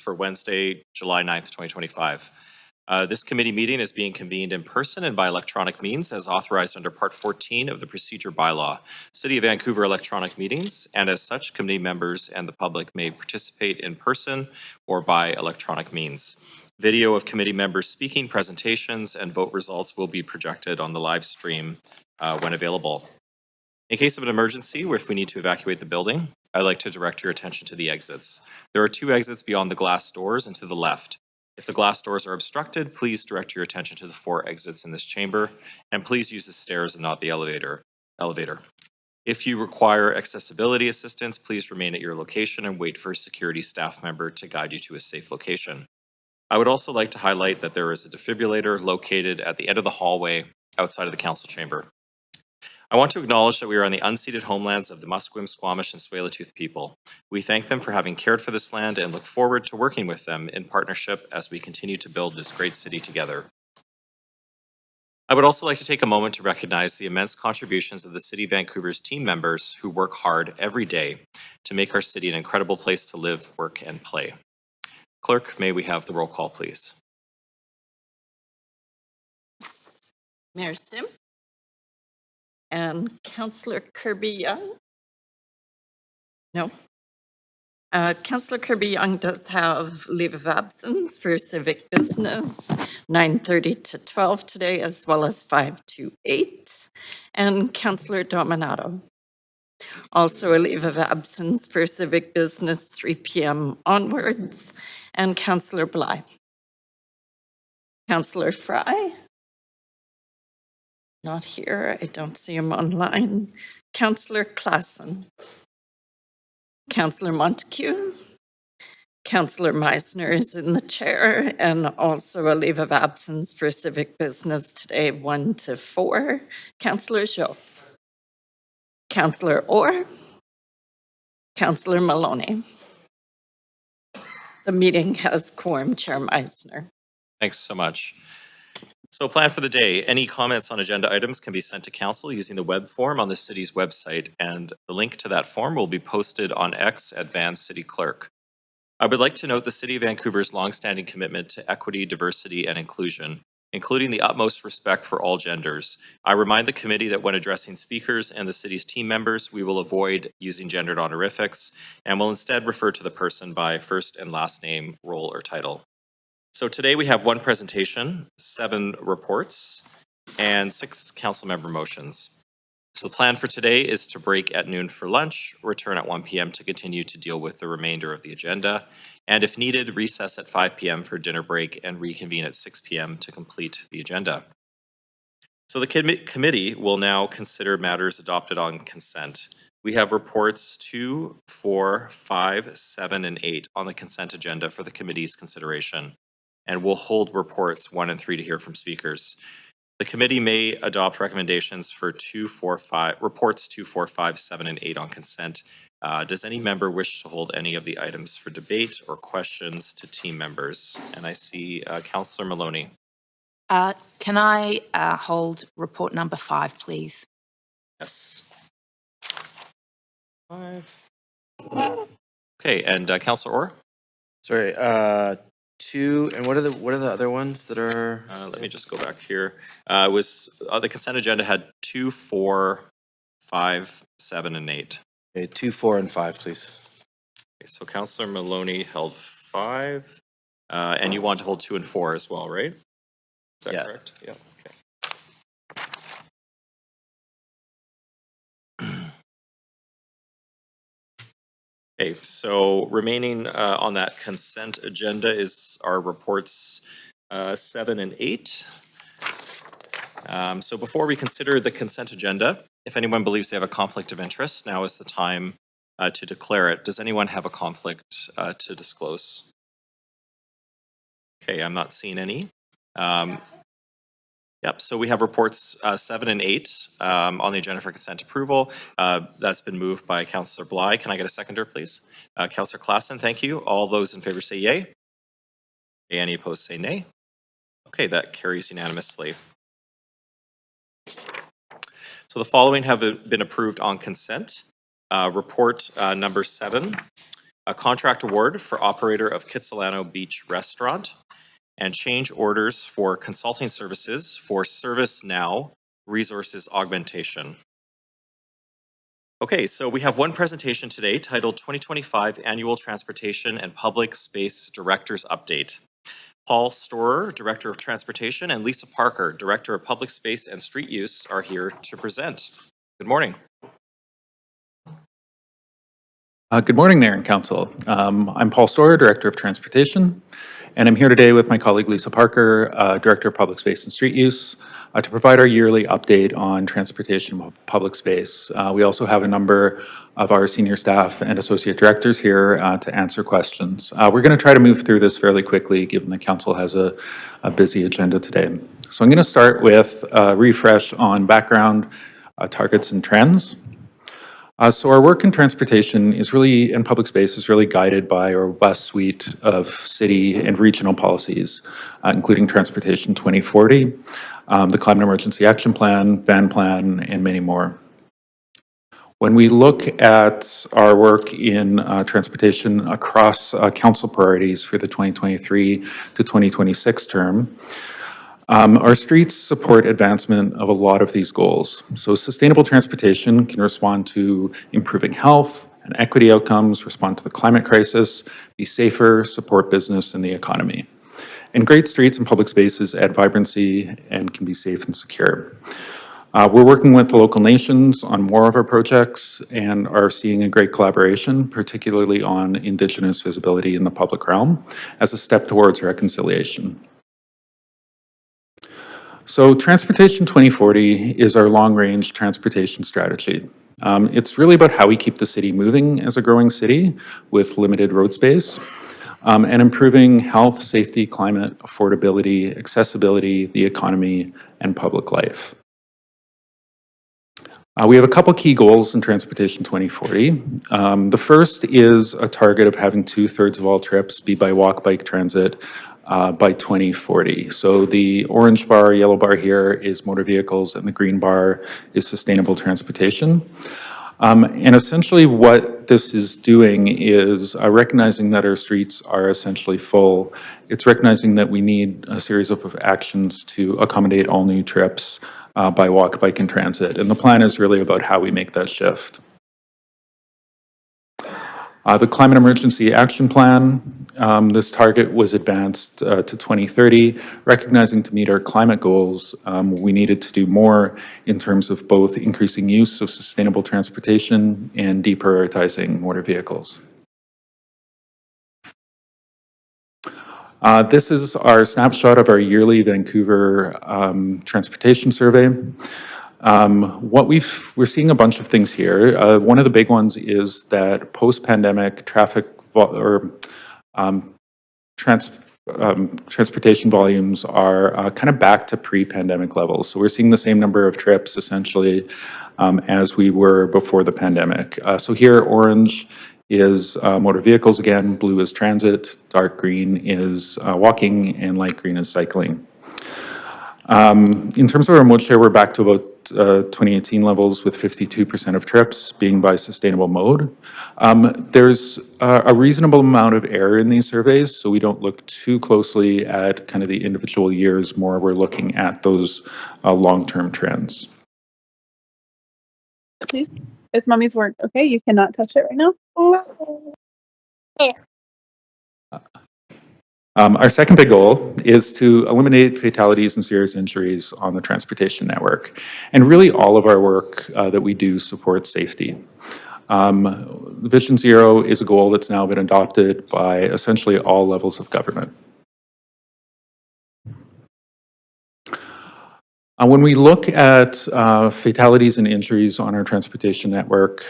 for Wednesday, July 9th, 2025. This committee meeting is being convened in person and by electronic means as authorized under Part 14 of the Procedure Bylaw, City of Vancouver electronic meetings, and as such, committee members and the public may participate in person or by electronic means. Video of committee members speaking, presentations, and vote results will be projected on the live stream when available. In case of an emergency, or if we need to evacuate the building, I'd like to direct your attention to the exits. There are 2 exits beyond the glass doors and to the left. If the glass doors are obstructed, please direct your attention to the 4 exits in this chamber, and please use the stairs and not the elevator. If you require accessibility assistance, please remain at your location and wait for a security staff member to guide you to a safe location. I would also like to highlight that there is a defibrillator located at the end of the hallway outside of the council chamber. I want to acknowledge that we are on the unceded homelands of the Musqueam, Squamish, and Tsleil-Waututh people. We thank them for having cared for this land and look forward to working with them in partnership as we continue to build this great city together. I would also like to take a moment to recognize the immense contributions of the City of Vancouver's team members who work hard every day to make our city an incredible place to live, work, and play. Clerk, may we have the roll call, please? Mayor Sim and Councillor Kirby-Young. No. Councillor Kirby-Young does have leave of absence for civic business, 9:30 to 12 today, as well as 5 to 8. And Councillor Dominato, also a leave of absence for civic business, 3 p.m. onwards. And Councillor Bly. Councillor Fry. Not here. I don't see him online. Councillor Klassen. Councillor Montague. Councillor Meisner is in the chair, and also a leave of absence for civic business today, 1 to 4. Councillor Jo. Councillor Orr. Councillor Maloney. The meeting has quorum, Chair Meisner. Thanks so much. So plan for the day. Any comments on agenda items can be sent to council using the web form on the city's website, and the link to that form will be posted on X at Van City Clerk. I would like to note the City of Vancouver's longstanding commitment to equity, diversity, and inclusion, including the utmost respect for all genders. I remind the committee that when addressing speakers and the city's team members, we will avoid using gendered honorifics and will instead refer to the person by first and last name, role, or title. So today we have 1 presentation, 7 reports, and 6 council member motions. So the plan for today is to break at noon for lunch, return at 1 p.m. to continue to deal with the remainder of the agenda, and if needed, recess at 5 p.m. for dinner break and reconvene at 6 p.m. to complete the agenda. So the committee will now consider matters adopted on consent. We have reports 2, 4, 5, 7, and 8 on the consent agenda for the committee's consideration, and we'll hold reports 1 and 3 to hear from speakers. The committee may adopt recommendations for reports 2, 4, 5, 7, and 8 on consent. Does any member wish to hold any of the items for debate or questions to team members? And I see Councillor Maloney. Can I hold report number 5, please? Yes. 5. Okay, and Councillor Orr? Sorry, 2, and what are the other ones that are? Let me just go back here. The consent agenda had 2, 4, 5, 7, and 8. Okay, 2, 4, and 5, please. Okay, so Councillor Maloney held 5, and you want to hold 2 and 4 as well, right? Is that correct? Yeah. Okay, so remaining on that consent agenda is our reports 7 and 8. So before we consider the consent agenda, if anyone believes they have a conflict of interest, now is the time to declare it. Does anyone have a conflict to disclose? Okay, I'm not seeing any. Yep, so we have reports 7 and 8 on the agenda for consent approval. That's been moved by Councillor Bly. Can I get a seconder, please? Councillor Klassen, thank you. All those in favor say yay. Any opposed say nay. Okay, that carries unanimously. So the following have been approved on consent. Report number 7 a contract award for operator of Kitsilano Beach Restaurant, and change orders for consulting services for ServiceNow resources augmentation. Okay, so we have one presentation today titled 2025 Annual Transportation and Public Space Directors Update. Paul Storer, Director of Transportation, and Lisa Parker, Director of Public Space and Street Use, are here to present. Good morning. Good morning, Mayor and Council. I'm Paul Storer, Director of Transportation, and I'm here today with my colleague Lisa Parker, Director of Public Space and Street Use, to provide our yearly update on transportation and public space. We also have a number of our senior staff and associate directors here to answer questions. We're going to try to move through this fairly quickly, given the Council has a busy agenda today. So I'm going to start with a refresh on background, targets, and trends. So our work in transportation is really, in public space, is really guided by a robust suite of city and regional policies, including Transportation 2040, the Climate Emergency Action Plan, Van Plan, and many more. When we look at our work in transportation across council priorities for the 2023 to 2026 term, our streets support advancement of a lot of these goals. So sustainable transportation can respond to improving health and equity outcomes, respond to the climate crisis, be safer, support business and the economy. And great streets and public spaces add vibrancy and can be safe and secure. We're working with the local nations on more of our projects and are seeing a great collaboration, particularly on Indigenous visibility in the public realm, as a step towards reconciliation. So Transportation 2040 is our long-range transportation strategy. It's really about how we keep the city moving as a growing city with limited road space, and improving health, safety, climate, affordability, accessibility, the economy, and public life. We have a couple key goals in Transportation 2040. The first is a target of having 2/3 of all trips be by walk, bike, transit by 2040. So the orange bar, yellow bar here is motor vehicles, and the green bar is sustainable transportation. And essentially what this is doing is recognizing that our streets are essentially full. It's recognizing that we need a series of actions to accommodate all new trips by walk, bike, and transit. And the plan is really about how we make that shift. The Climate Emergency Action Plan, this target was advanced to 2030, recognizing to meet our climate goals, we needed to do more in terms of both increasing use of sustainable transportation and deprioritizing motor vehicles. This is our snapshot of our yearly Vancouver transportation survey. We're seeing a bunch of things here. One of the big ones is that post-pandemic transportation volumes are kind of back to pre-pandemic levels. So we're seeing the same number of trips essentially as we were before the pandemic. So here, orange is motor vehicles again, blue is transit, dark green is walking, and light green is cycling. In terms of our mode share, we're back to about 2018 levels with 52% of trips being by sustainable mode. There's a reasonable amount of error in these surveys, so we don't look too closely at kind of the individual years, more we're looking at those long-term trends. Please, it's mommy's work, okay? You cannot touch it right now. Our second big goal is to eliminate fatalities and serious injuries on the transportation network. And really all of our work that we do supports safety. Vision Zero is a goal that's now been adopted by essentially all levels of government. When we look at fatalities and injuries on our transportation network,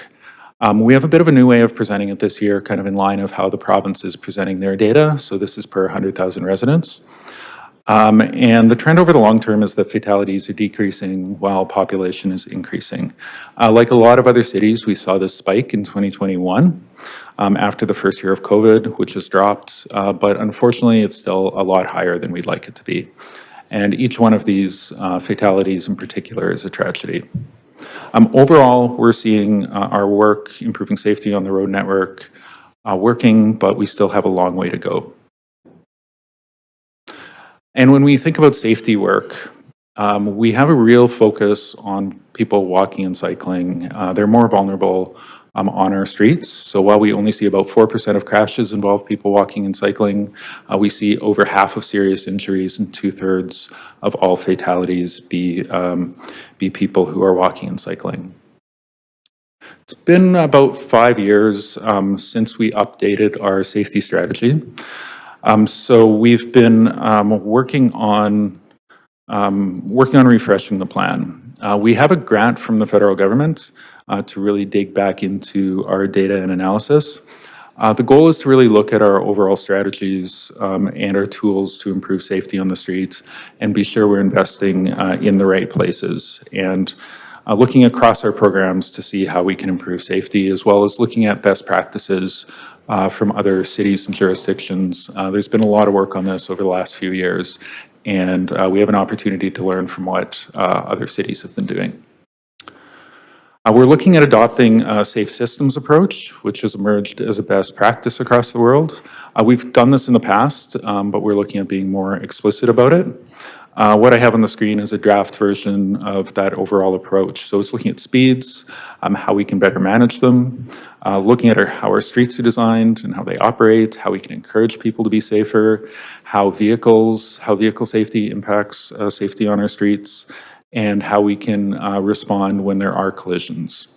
we have a bit of a new way of presenting it this year, kind of in line of how the province is presenting their data. So this is per 100,000 residents. And the trend over the long term is that fatalities are decreasing while population is increasing. Like a lot of other cities, we saw this spike in 2021 after the first year of COVID, which has dropped. But unfortunately, it's still a lot higher than we'd like it to be. And each one of these fatalities in particular is a tragedy. Overall, we're seeing our work improving safety on the road network working, but we still have a long way to go. And when we think about safety work, we have a real focus on people walking and cycling. They're more vulnerable on our streets. So while we only see about 4% of crashes involve people walking and cycling, we see over half of serious injuries and 2/3 of all fatalities be people who are walking and cycling. It's been about 5 years since we updated our safety strategy. So we've been working on refreshing the plan. We have a grant from the federal government to really dig back into our data and analysis. The goal is to really look at our overall strategies and our tools to improve safety on the streets and be sure we're investing in the right places. And looking across our programs to see how we can improve safety, as well as looking at best practices from other cities and jurisdictions. There's been a lot of work on this over the last few years, and we have an opportunity to learn from what other cities have been doing. We're looking at adopting a safe systems approach, which has emerged as a best practice across the world. We've done this in the past, but we're looking at being more explicit about it. What I have on the screen is a draft version of that overall approach. So it's looking at speeds, how we can better manage them, looking at how our streets are designed and how they operate, how we can encourage people to be safer, how vehicle safety impacts safety on our streets, and how we can respond when there are collisions.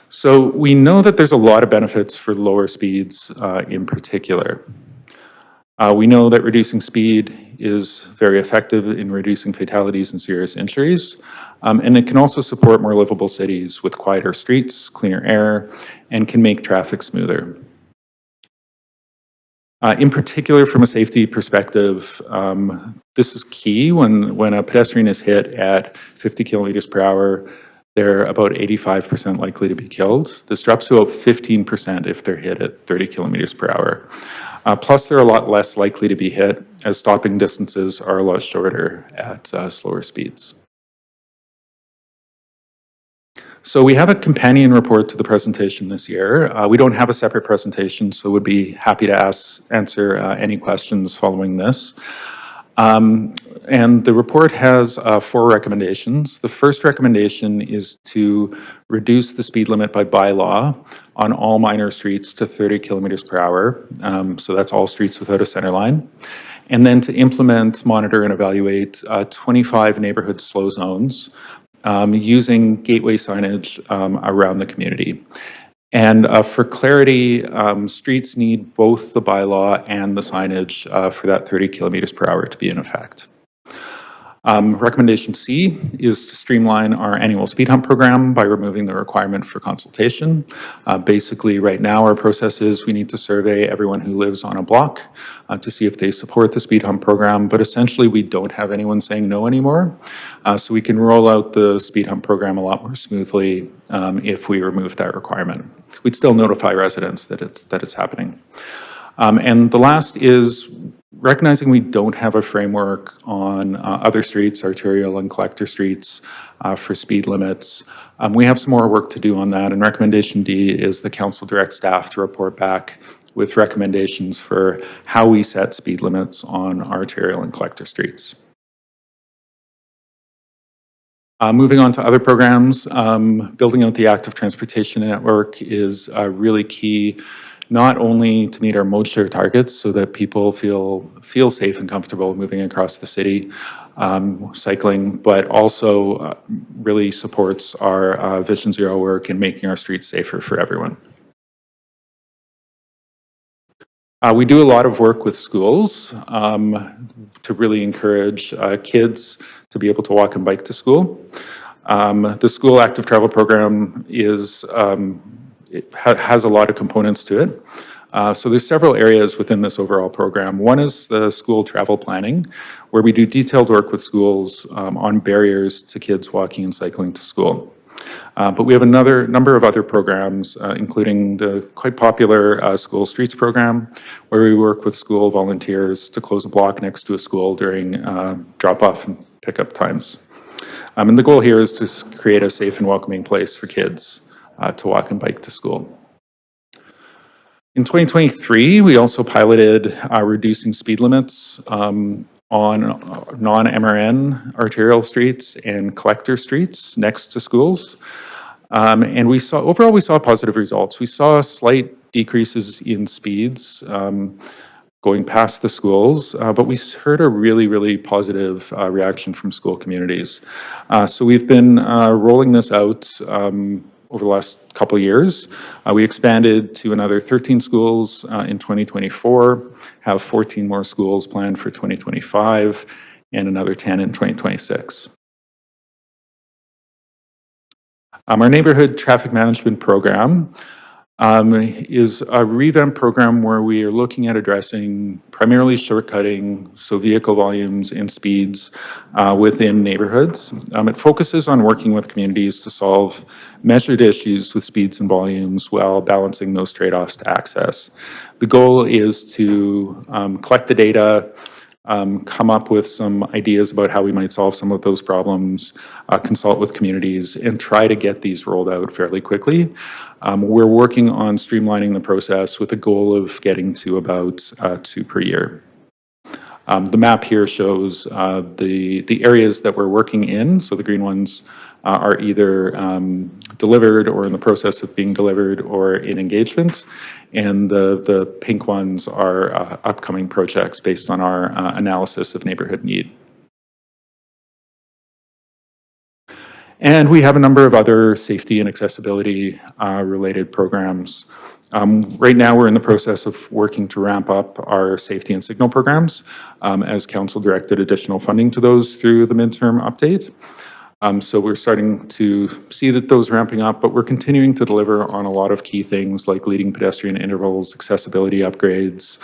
So we know that there's a lot of benefits for lower speeds in particular. We know that reducing speed is very effective in reducing fatalities and serious injuries, and it can also support more livable cities with quieter streets, cleaner air, and can make traffic smoother. In particular, from a safety perspective, this is key. When a pedestrian is hit at 50 kilometers per hour, they're about 85% likely to be killed. This drops to about 15% if they're hit at 30 kilometers per hour. Plus, they're a lot less likely to be hit as stopping distances are a lot shorter at slower speeds. So we have a companion report to the presentation this year. We don't have a separate presentation, so would be happy to answer any questions following this. And the report has 4 recommendations. The first recommendation is to reduce the speed limit by bylaw on all minor streets to 30 kilometers per hour. So that's all streets without a center line. And then to implement, monitor, and evaluate 25 neighborhood slow zones using gateway signage around the community. And for clarity, streets need both the bylaw and the signage for that 30 kilometers per hour to be in effect. Recommendation C is to streamline our annual speed hump program by removing the requirement for consultation. Basically, right now, our process is we need to survey everyone who lives on a block to see if they support the speed hump program, but essentially we don't have anyone saying no anymore. So we can roll out the speed hump program a lot more smoothly if we remove that requirement. We'd still notify residents that it's happening. And the last is recognizing we don't have a framework on other streets, arterial and collector streets, for speed limits. We have some more work to do on that, and recommendation D is the council direct staff to report back with recommendations for how we set speed limits on arterial and collector streets. Moving on to other programs, building out the active transportation network is really key, not only to meet our mode share targets so that people feel safe and comfortable moving across the city, cycling, but also really supports our Vision Zero work in making our streets safer for everyone. We do a lot of work with schools to really encourage kids to be able to walk and bike to school. The school active travel program has a lot of components to it. So there's several areas within this overall program. One is the school travel planning, where we do detailed work with schools on barriers to kids walking and cycling to school. But we have another number of other programs, including the quite popular School Streets program, where we work with school volunteers to close a block next to a school during drop-off and pickup times. And the goal here is to create a safe and welcoming place for kids to walk and bike to school. In 2023, we also piloted reducing speed limits on non-MRN arterial streets and collector streets next to schools. And overall, we saw positive results. We saw slight decreases in speeds going past the schools, but we heard a really, really positive reaction from school communities. So we've been rolling this out over the last couple of years. We expanded to another 13 schools in 2024, have 14 more schools planned for 2025, and another 10 in 2026. Our neighborhood traffic management program is a revamped program where we are looking at addressing primarily shortcutting, so vehicle volumes and speeds within neighborhoods. It focuses on working with communities to solve measured issues with speeds and volumes while balancing those trade-offs to access. The goal is to collect the data, come up with some ideas about how we might solve some of those problems, consult with communities, and try to get these rolled out fairly quickly. We're working on streamlining the process with a goal of getting to about 2 per year. The map here shows the areas that we're working in, so the green ones are either delivered or in the process of being delivered or in engagement, and the pink ones are upcoming projects based on our analysis of neighborhood need. And we have a number of other safety and accessibility related programs. Right now, we're in the process of working to ramp up our safety and signal programs as council directed additional funding to those through the midterm update. So we're starting to see that those ramping up, but we're continuing to deliver on a lot of key things like leading pedestrian intervals, accessibility upgrades,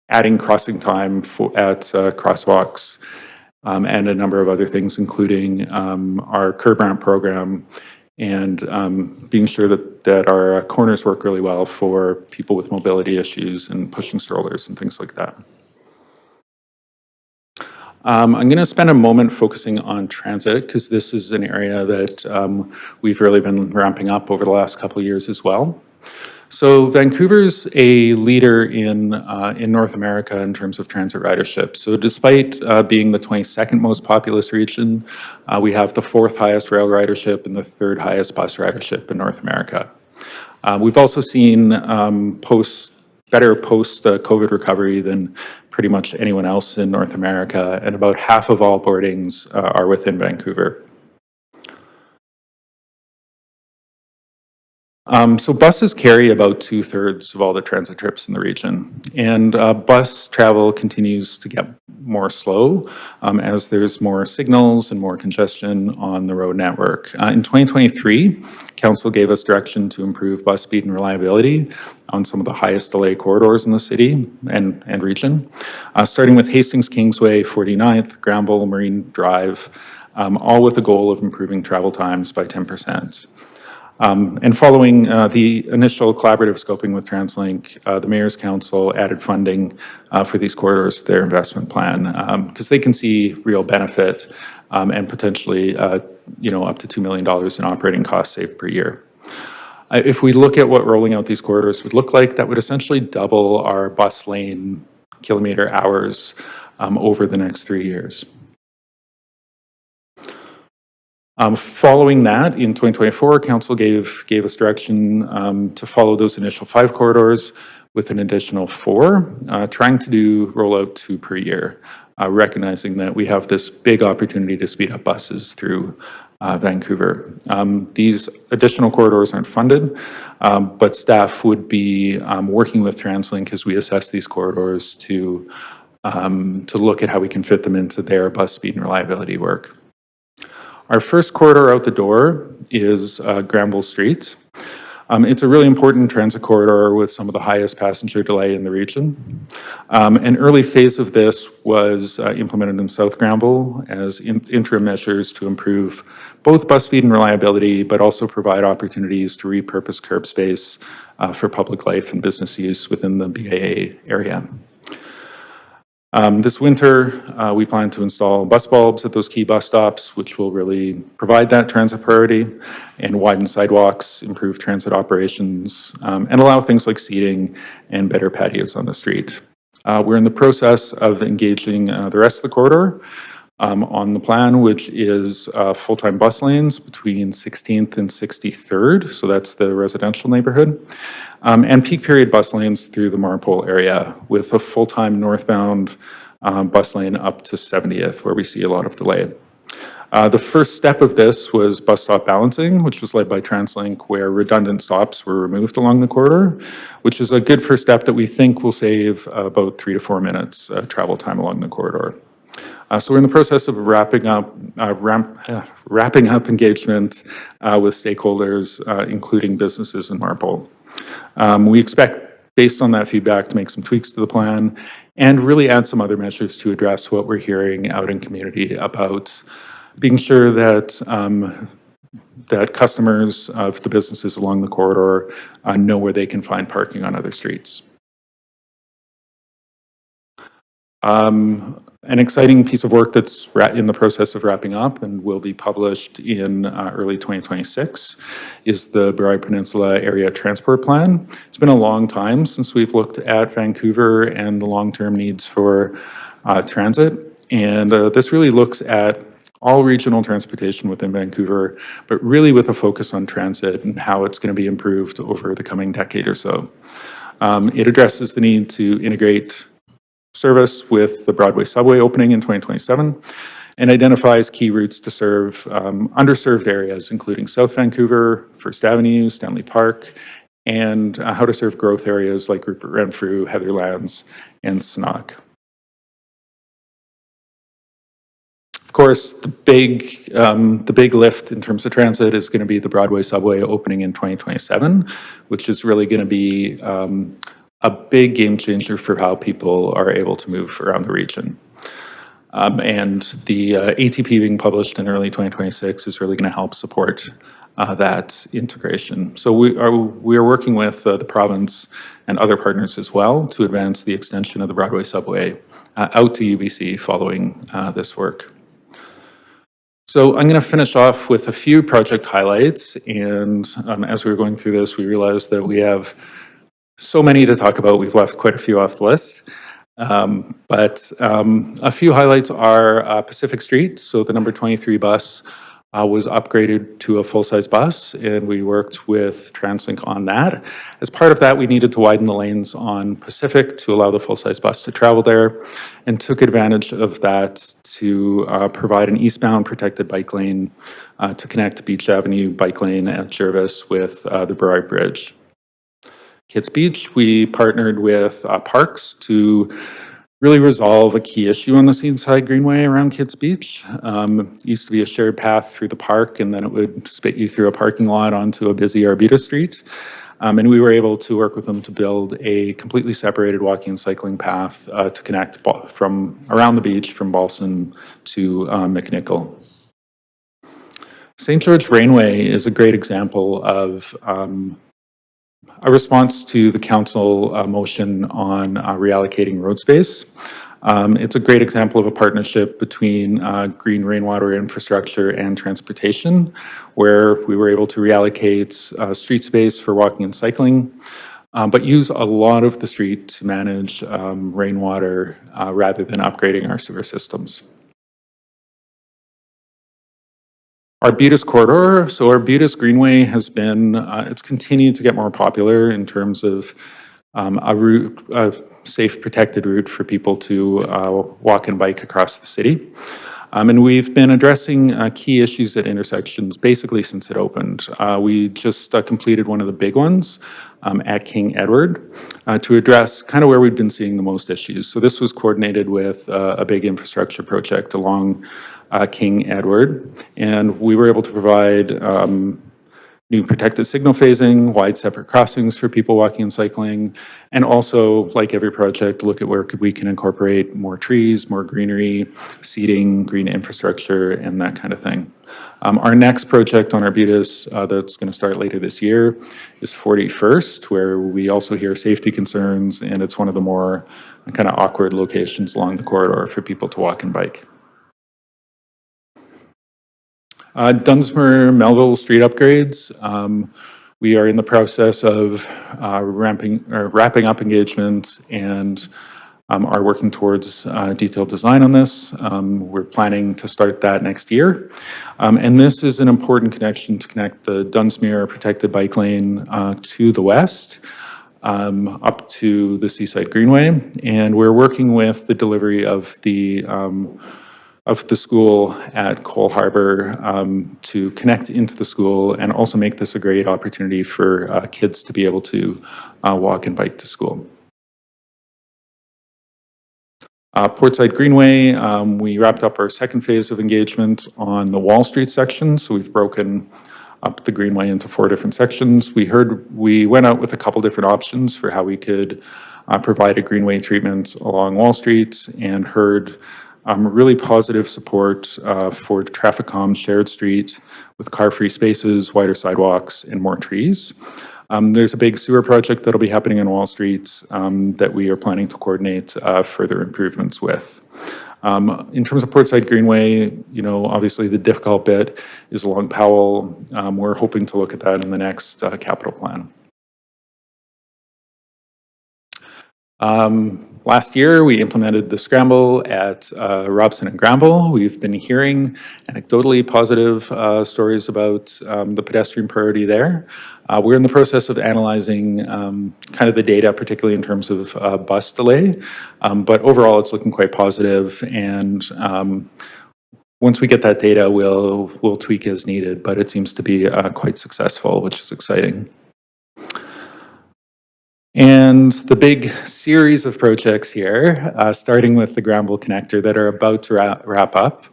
adding crossing time at crosswalks, and a number of other things, including our curb ramp program and being sure that our corners work really well for people with mobility issues and pushing strollers and things like that. I'm going to spend a moment focusing on transit because this is an area that we've really been ramping up over the last couple of years as well. So Vancouver's a leader in North America in terms of transit ridership. So despite being the 22nd most populous region, we have the 4th highest rail ridership and the 3rd highest bus ridership in North America. We've also seen better post-COVID recovery than pretty much anyone else in North America, and about half of all boardings are within Vancouver. So buses carry about 2/3 of all the transit trips in the region, and bus travel continues to get more slow as there's more signals and more congestion on the road network. In 2023, Council gave us direction to improve bus speed and reliability on some of the highest delay corridors in the city and region, starting with Hastings Kingsway, 49th, Granville, Marine Drive, all with the goal of improving travel times by 10%. And following the initial collaborative scoping with TransLink, the Mayor's Council added funding for these corridors to their investment plan because they can see real benefit and potentially, up to $2 million in operating costs saved per year. If we look at what rolling out these corridors would look like, that would essentially double our bus lane kilometer hours over the next 3 years. Following that, in 2024, Council gave us direction to follow those initial 5 corridors with an additional 4, trying to roll out 2 per year, recognizing that we have this big opportunity to speed up buses through Vancouver. These additional corridors aren't funded, but staff would be working with TransLink as we assess these corridors to look at how we can fit them into their bus speed and reliability work. Our first corridor out the door is Granville Street. It's a really important transit corridor with some of the highest passenger delay in the region. An early phase of this was implemented in South Granville as interim measures to improve both bus speed and reliability, but also provide opportunities to repurpose curb space for public life and business use within the BAA area. This winter, we plan to install bus bulbs at those key bus stops, which will really provide that transit priority, and widen sidewalks, improve transit operations, and allow things like seating and better patios on the street. We're in the process of engaging the rest of the corridor on the plan, which is full-time bus lanes between 16th and 63rd, so that's the residential neighborhood, and peak period bus lanes through the Marpole area with a full-time northbound bus lane up to 70th, where we see a lot of delay. The first step of this was bus stop balancing, which was led by TransLink, where redundant stops were removed along the corridor, which is a good first step that we think will save about 3 to 4 minutes travel time along the corridor. So we're in the process of wrapping up engagement with stakeholders, including businesses in Marpole. We expect, based on that feedback, to make some tweaks to the plan and really add some other measures to address what we're hearing out in community about being sure that that customers of the businesses along the corridor know where they can find parking on other streets. An exciting piece of work that's in the process of wrapping up and will be published in early 2026 is the Broward Peninsula Area Transport Plan. It's been a long time since we've looked at Vancouver and the long-term needs for transit. And this really looks at all regional transportation within Vancouver, but really with a focus on transit and how it's going to be improved over the coming decade or so. It addresses the need to integrate service with the Broadway subway opening in 2027 and identifies key routes to serve underserved areas, including South Vancouver, First Avenue, Stanley Park, and how to serve growth areas like Rupert Renfrew, Heatherlands, and Snock. Of course, the big lift in terms of transit is going to be the Broadway subway opening in 2027, which is really going to be a big game changer for how people are able to move around the region. And the ATP being published in early 2026 is really going to help support that integration. So we are working with the province and other partners as well to advance the extension of the Broadway subway out to UBC following this work. So I'm going to finish off with a few project highlights. And as we were going through this, we realized that we have so many to talk about. We've left quite a few off the list. But a few highlights are Pacific Street. So the number 23 bus was upgraded to a full-size bus, and we worked with TransLink on that. As part of that, we needed to widen the lanes on Pacific to allow the full-size bus to travel there, and took advantage of that to provide an eastbound protected bike lane to connect Beach Avenue bike lane at Jervis with the Burrard Bridge. Kitts Beach, we partnered with Parks to really resolve a key issue on the Seaside Greenway around Kitts Beach. It used to be a shared path through the park, and then it would spit you through a parking lot onto a busy Arbutus Street. And we were able to work with them to build a completely separated walking and cycling path to connect from around the beach from Balsam to McNichol. St. George Railway is a great example of a response to the council motion on reallocating road space. It's a great example of a partnership between green rainwater infrastructure and transportation, where we were able to reallocate street space for walking and cycling, but use a lot of the street to manage rainwater rather than upgrading our sewer systems. Arbutus corridor. So Arbutus Greenway has been, it's continued to get more popular in terms of a safe, protected route for people to walk and bike across the city. And we've been addressing key issues at intersections basically since it opened. We just completed one of the big ones at King Edward to address kind of where we've been seeing the most issues. So this was coordinated with a big infrastructure project along King Edward, and we were able to provide new protected signal phasing, wide separate crossings for people walking and cycling, and also, like every project, look at where we can incorporate more trees, more greenery, seating, green infrastructure, and that kind of thing. Our next project on Arbutus that's going to start later this year is 41st, where we also hear safety concerns, and it's one of the more kind of awkward locations along the corridor for people to walk and bike. Dunsmuir Melville street upgrades. We are in the process of wrapping up engagement and are working towards detailed design on this. We're planning to start that next year. And this is an important connection to connect the Dunsmuir protected bike lane to the west, up to the Seaside Greenway. And we're working with the delivery of the school at Cole Harbour to connect into the school and also make this a great opportunity for kids to be able to walk and bike to school. Portside Greenway, we wrapped up our second phase of engagement on the Wall Street section, so we've broken up the Greenway into 4 different sections. We went out with a couple different options for how we could provide a Greenway treatment along Wall Street and heard really positive support for traffic calm shared street with car-free spaces, wider sidewalks, and more trees. There's a big sewer project that'll be happening in Wall Street that we are planning to coordinate further improvements with. In terms of Portside Greenway, obviously the difficult bit is along Powell. We're hoping to look at that in the next capital plan. Last year, we implemented the scramble at Robson and Granville. We've been hearing anecdotally positive stories about the pedestrian priority there. We're in the process of analyzing kind of the data, particularly in terms of bus delay, but overall it's looking quite positive, and once we get that data, we'll tweak as needed, but it seems to be quite successful, which is exciting. And the big series of projects here, starting with the Granville connector that are about to wrap up.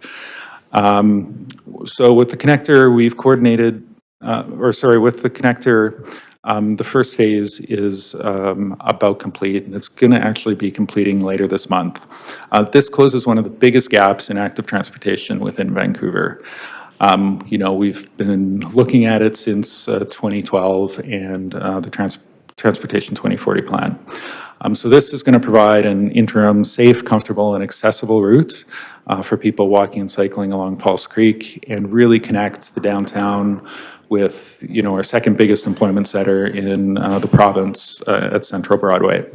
So with the connector, we've coordinated, with the connector, the first phase is about complete, and it's going to actually be completing later this month. This closes one of the biggest gaps in active transportation within Vancouver. We've been looking at it since 2012 and the Transportation 2040 plan. So this is going to provide an interim, safe, comfortable, and accessible route for people walking and cycling along False Creek and really connect the downtown with, our second biggest employment center in the province at Central Broadway.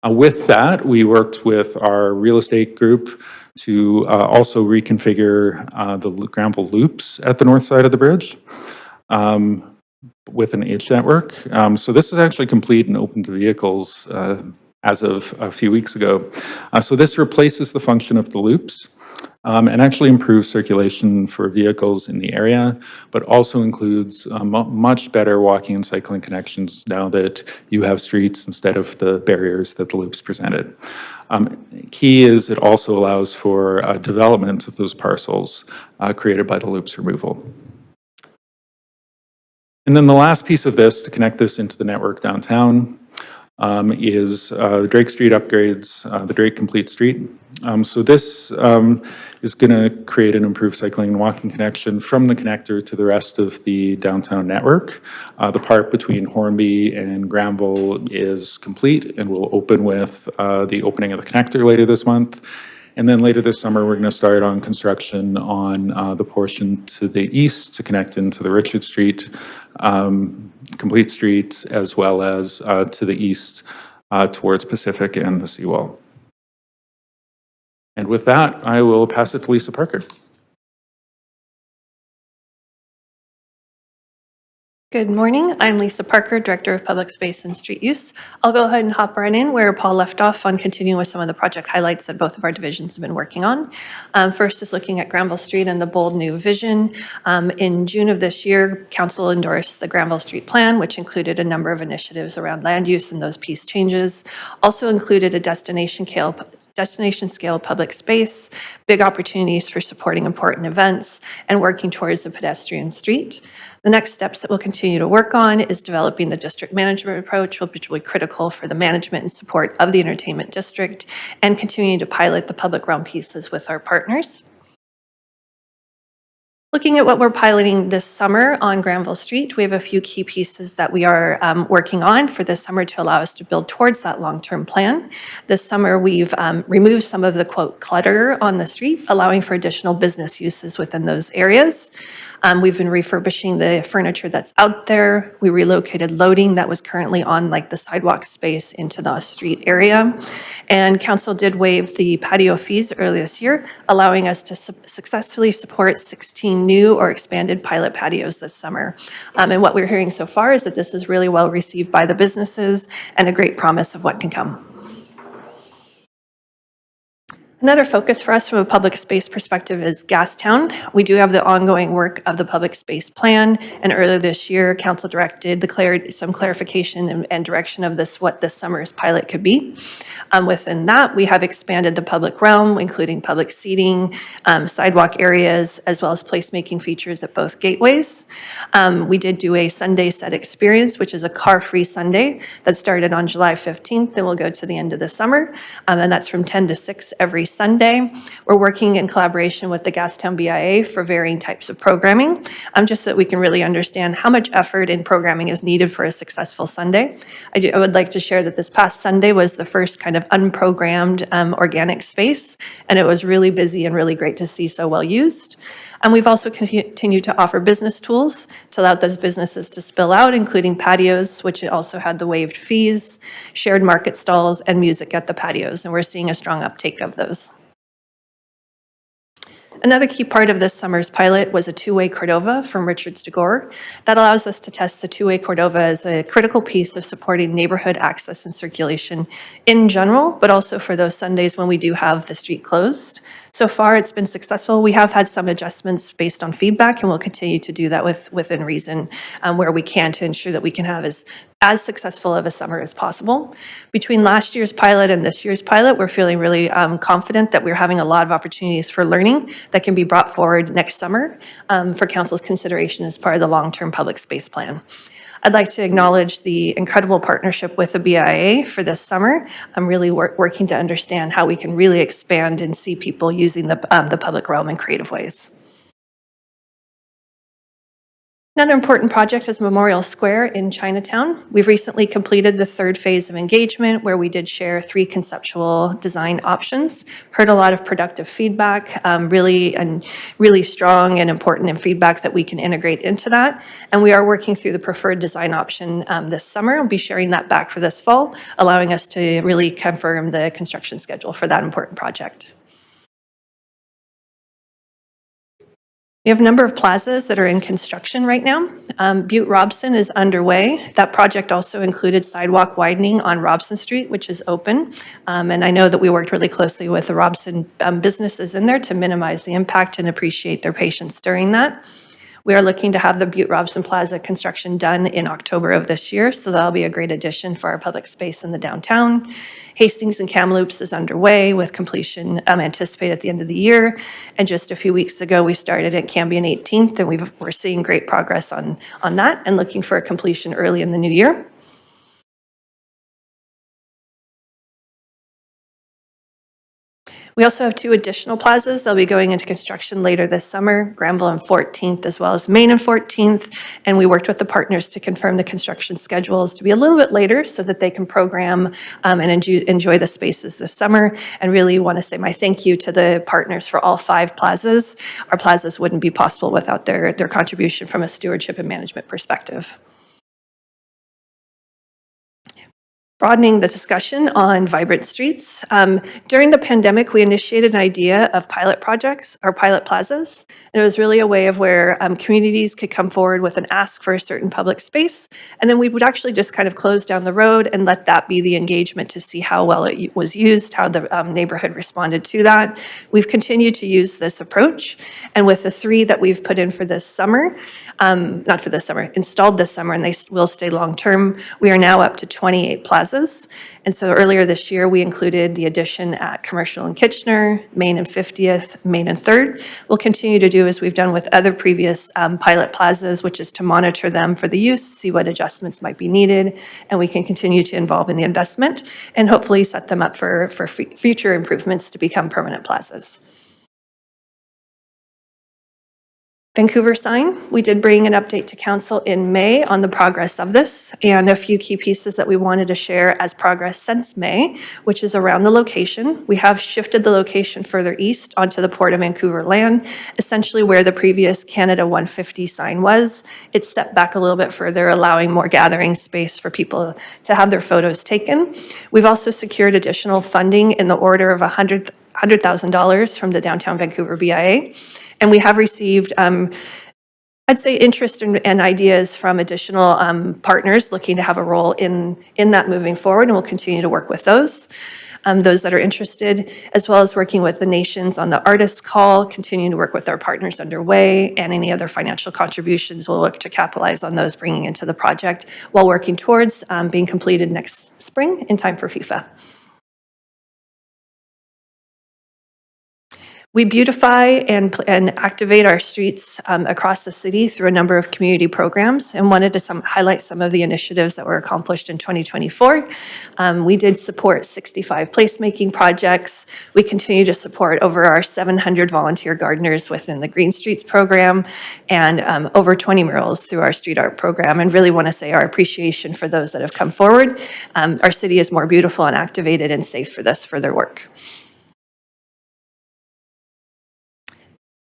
With that, we worked with our real estate group to also reconfigure the Granville loops at the north side of the bridge. With an H network. So this is actually complete and open to vehicles as of a few weeks ago. So this replaces the function of the loops and actually improves circulation for vehicles in the area, but also includes much better walking and cycling connections now that you have streets instead of the barriers that the loops presented. Key is it also allows for development of those parcels created by the loops removal. And then the last piece of this, to connect this into the network downtown, is the Drake Street upgrades, the Drake Complete Street. So this is going to create an improved cycling and walking connection from the connector to the rest of the downtown network. The part between Hornby and Granville is complete and will open with the opening of the connector later this month. And then later this summer, we're going to start on construction on the portion to the east to connect into the Richard Street Complete Street, as well as to the east towards Pacific and the seawall. And with that, I will pass it to Lisa Parker. Good morning. I'm Lisa Parker, Director of Public Space and Street Use. I'll go ahead and hop right in where Paul left off on continuing with some of the project highlights that both of our divisions have been working on. First is looking at Granville Street and the bold new vision. In June of this year, Council endorsed the Granville Street Plan, which included a number of initiatives around land use and those piece changes. Also included a destination scale public space, big opportunities for supporting important events, and working towards a pedestrian street. The next steps that we'll continue to work on is developing the district management approach, which will be critical for the management and support of the entertainment district, and continuing to pilot the public realm pieces with our partners. Looking at what we're piloting this summer on Granville Street, we have a few key pieces that we are working on for this summer to allow us to build towards that long-term plan. This summer, we've removed some of the, quote, clutter on the street, allowing for additional business uses within those areas. We've been refurbishing the furniture that's out there. We relocated loading that was currently on like the sidewalk space into the street area. And council did waive the patio fees earlier this year, allowing us to successfully support 16 new or expanded pilot patios this summer. And what we're hearing so far is that this is really well received by the businesses and a great promise of what can come. Another focus for us from a public space perspective is Gastown. We do have the ongoing work of the public space plan, and earlier this year, council directed some clarification and direction of what this summer's pilot could be. Within that, we have expanded the public realm, including public seating, sidewalk areas, as well as placemaking features at both gateways. We did do a Sunday set experience, which is a car-free Sunday that started on July 15th and will go to the end of the summer, and that's from 10 to 6 every Sunday. We're working in collaboration with the Gastown BIA for varying types of programming, just so that we can really understand how much effort in programming is needed for a successful Sunday. I would like to share that this past Sunday was the first kind of unprogrammed organic space, and it was really busy and really great to see so well used. And we've also continued to offer business tools to allow those businesses to spill out, including patios, which also had the waived fees, shared market stalls, and music at the patios. And we're seeing a strong uptake of those. Another key part of this summer's pilot was a two-way Cordova from Richards to Gore. That allows us to test the two-way Cordova as a critical piece of supporting neighborhood access and circulation in general, but also for those Sundays when we do have the street closed. So far, it's been successful. We have had some adjustments based on feedback, and we'll continue to do that within reason where we can to ensure that we can have as successful of a summer as possible. Between last year's pilot and this year's pilot, we're feeling really confident that we're having a lot of opportunities for learning that can be brought forward next summer for council's consideration as part of the long-term public space plan. I'd like to acknowledge the incredible partnership with the BIA for this summer. I'm really working to understand how we can really expand and see people using the public realm in creative ways. Another important project is Memorial Square in Chinatown. We've recently completed the third phase of engagement where we did share 3 conceptual design options. Heard a lot of productive feedback, really strong and important feedback that we can integrate into that. And we are working through the preferred design option this summer. We'll be sharing that back for this fall, allowing us to really confirm the construction schedule for that important project. We have a number of plazas that are in construction right now. Butte Robson is underway. That project also included sidewalk widening on Robson Street, which is open. And I know that we worked really closely with the Robson businesses in there to minimize the impact and appreciate their patience during that. We are looking to have the Butte Robson Plaza construction done in October of this year, so that'll be a great addition for our public space in the downtown. Hastings and Kamloops is underway with completion anticipated at the end of the year. And just a few weeks ago, we started at Cambion 18th, and we're seeing great progress on that and looking for a completion early in the new year. We also have 2 additional plazas that'll be going into construction later this summer, Granville and 14th, as well as Main and 14th. And we worked with the partners to confirm the construction schedules to be a little bit later so that they can program and enjoy the spaces this summer. And really want to say my thank you to the partners for all 5 plazas. Our plazas wouldn't be possible without their contribution from a stewardship and management perspective. Broadening the discussion on vibrant streets. During the pandemic, we initiated an idea of pilot projects or pilot plazas. And it was really a way of where communities could come forward with an ask for a certain public space. And then we would actually just kind of close down the road and let that be the engagement to see how well it was used, how the neighborhood responded to that. We've continued to use this approach. And with the 3 that we've put in for this summer, not for this summer, installed this summer, and they will stay long-term, we are now up to 28 plazas. And so earlier this year, we included the addition at Commercial and Kitchener, Main and 50th, Main and 3rd. We'll continue to do as we've done with other previous pilot plazas, which is to monitor them for the use, see what adjustments might be needed, and we can continue to involve in the investment and hopefully set them up for future improvements to become permanent plazas. Vancouver sign, we did bring an update to council in May on the progress of this and a few key pieces that we wanted to share as progress since May, which is around the location. We have shifted the location further east onto the Port of Vancouver land, essentially where the previous Canada 150 sign was. It's set back a little bit further, allowing more gathering space for people to have their photos taken. We've also secured additional funding in the order of $100,000 from the Downtown Vancouver BIA. And we have received, I'd say, interest and ideas from additional partners looking to have a role in that moving forward, and we'll continue to work with those that are interested, as well as working with the nations on the artist call, continuing to work with our partners underway, and any other financial contributions we'll look to capitalize on those bringing into the project while working towards being completed next spring in time for FIFA. We beautify and activate our streets across the city through a number of community programs, and wanted to highlight some of the initiatives that were accomplished in 2024. We did support 65 placemaking projects. We continue to support over our 700 volunteer gardeners within the Green Streets program, and over 20 murals through our street art program, and really want to say our appreciation for those that have come forward. Our city is more beautiful and activated and safe for this further work.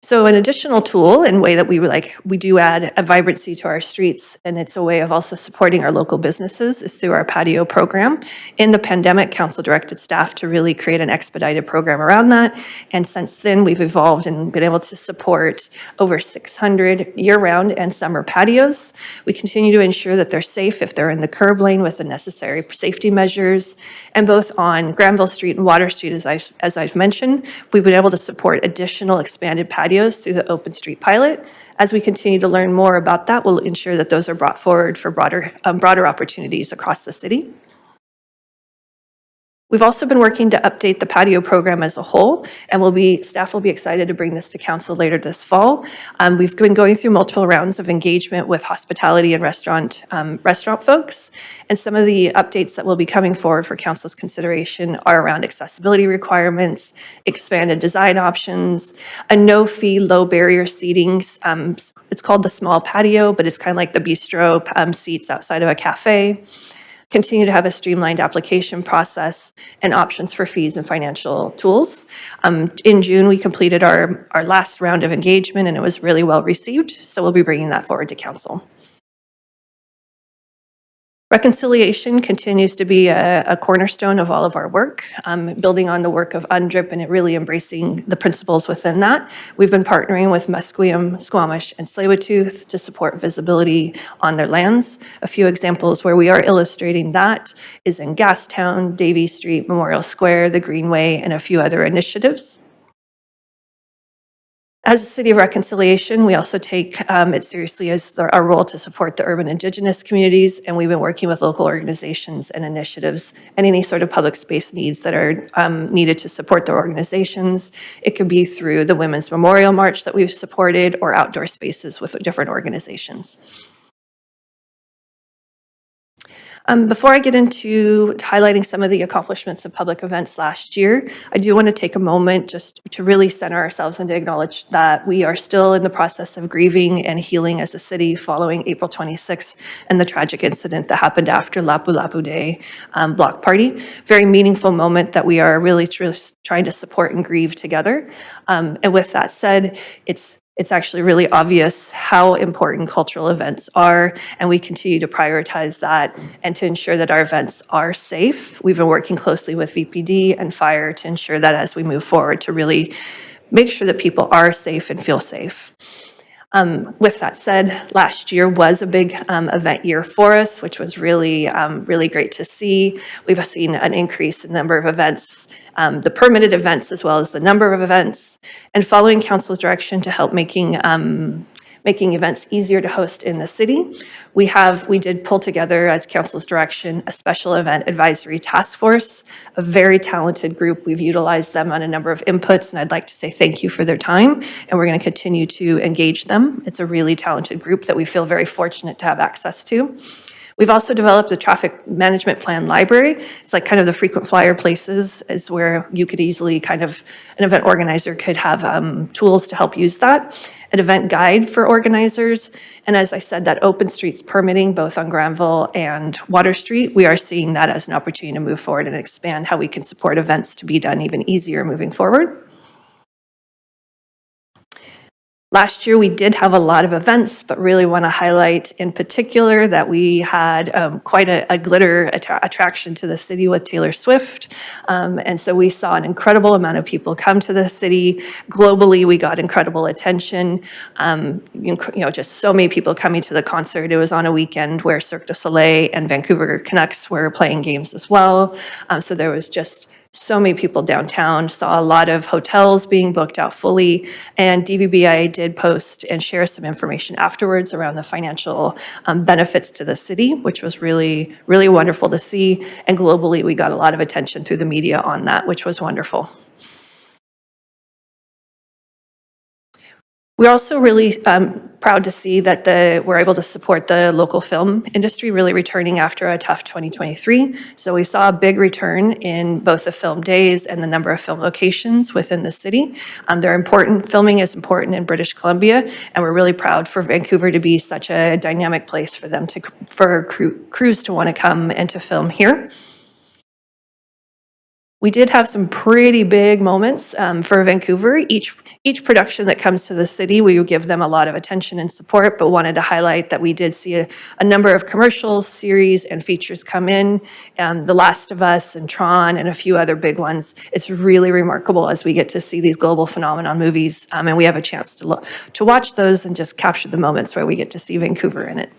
So an additional tool and way that we do add a vibrancy to our streets, and it's a way of also supporting our local businesses, is through our patio program. In the pandemic, council directed staff to really create an expedited program around that. And since then, we've evolved and been able to support over 600 year-round and summer patios. We continue to ensure that they're safe if they're in the curb lane with the necessary safety measures. And both on Granville Street and Water Street, as I've mentioned, we've been able to support additional expanded patios through the Open Street pilot. As we continue to learn more about that, we'll ensure that those are brought forward for broader opportunities across the city. We've also been working to update the patio program as a whole, and staff will be excited to bring this to council later this fall. We've been going through multiple rounds of engagement with hospitality and restaurant folks, and some of the updates that will be coming forward for council's consideration are around accessibility requirements, expanded design options, a no-fee, low-barrier seating. It's called the small patio, but it's kind of like the bistro seats outside of a cafe. Continue to have a streamlined application process and options for fees and financial tools. In June, we completed our last round of engagement, and it was really well received, so we'll be bringing that forward to council. Reconciliation continues to be a cornerstone of all of our work, building on the work of UNDRIP and really embracing the principles within that. We've been partnering with Musqueam, Squamish, and Tsleil-Waututh to support visibility on their lands. A few examples where we are illustrating that is in Gastown, Davie Street, Memorial Square, the Greenway, and a few other initiatives. As a City of Reconciliation, we also take it seriously as our role to support the urban Indigenous communities, and we've been working with local organizations and initiatives and any sort of public space needs that are needed to support their organizations. It could be through the Women's Memorial March that we've supported or outdoor spaces with different organizations. Before I get into highlighting some of the accomplishments of public events last year, I do want to take a moment just to really center ourselves and to acknowledge that we are still in the process of grieving and healing as a city following April 26th and the tragic incident that happened after Lapu Lapu Day block party. Very meaningful moment that we are really trying to support and grieve together. And with that said, it's it's actually really obvious how important cultural events are, and we continue to prioritize that and to ensure that our events are safe. We've been working closely with VPD and fire to ensure that as we move forward to really make sure that people are safe and feel safe. With that said, last year was a big event year for us, which was really, really great to see. We've seen an increase in the number of events, the permitted events as well as the number of events, and following council's direction to help making events easier to host in the city. We did pull together, as council's direction, a special event advisory task force, a very talented group. We've utilized them on a number of inputs, and I'd like to say thank you for their time, and we're going to continue to engage them. It's a really talented group that we feel very fortunate to have access to. We've also developed the traffic management plan library. It's like kind of the frequent flyer places is where you could easily an event organizer could have tools to help use that. An event guide for organizers. And as I said, that open streets permitting both on Granville and Water Street, we are seeing that as an opportunity to move forward and expand how we can support events to be done even easier moving forward. Last year, we did have a lot of events, but really want to highlight in particular that we had quite a glitter attraction to the city with Taylor Swift. And so we saw an incredible amount of people come to the city. Globally, we got incredible attention. Just so many people coming to the concert. It was on a weekend where Cirque du Soleil and Vancouver Canucks were playing games as well. So there was just so many people downtown, saw a lot of hotels being booked out fully, and DVBI did post and share some information afterwards around the financial benefits to the city, which was really, really wonderful to see. And globally, we got a lot of attention through the media on that, which was wonderful. We're also really proud to see that we're able to support the local film industry really returning after a tough 2023. So we saw a big return in both the film days and the number of film locations within the city. They're important. Filming is important in British Columbia, and we're really proud for Vancouver to be such a dynamic place for them for crews to want to come and to film here. We did have some pretty big moments for Vancouver. Each production that comes to the city, we will give them a lot of attention and support, but wanted to highlight that we did see a number of commercials, series, and features come in. The Last of Us and Tron and a few other big ones. It's really remarkable as we get to see these global phenomenon movies, and we have a chance to watch those and just capture the moments where we get to see Vancouver in it.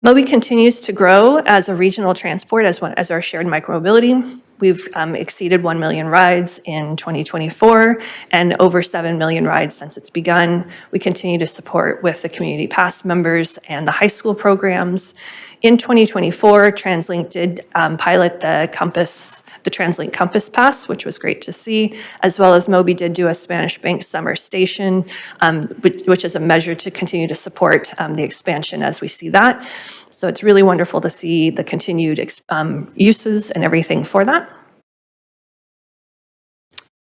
Mobi continues to grow as a regional transport as our shared micromobility. We've exceeded 1 million rides in 2024 and over 7 million rides since it's begun. We continue to support with the Community Pass members and the high school programs. In 2024, TransLink did pilot the TransLink Compass Pass, which was great to see, as well as Mobi did do a Spanish Bank Summer Station, which is a measure to continue to support the expansion as we see that. So it's really wonderful to see the continued uses and everything for that.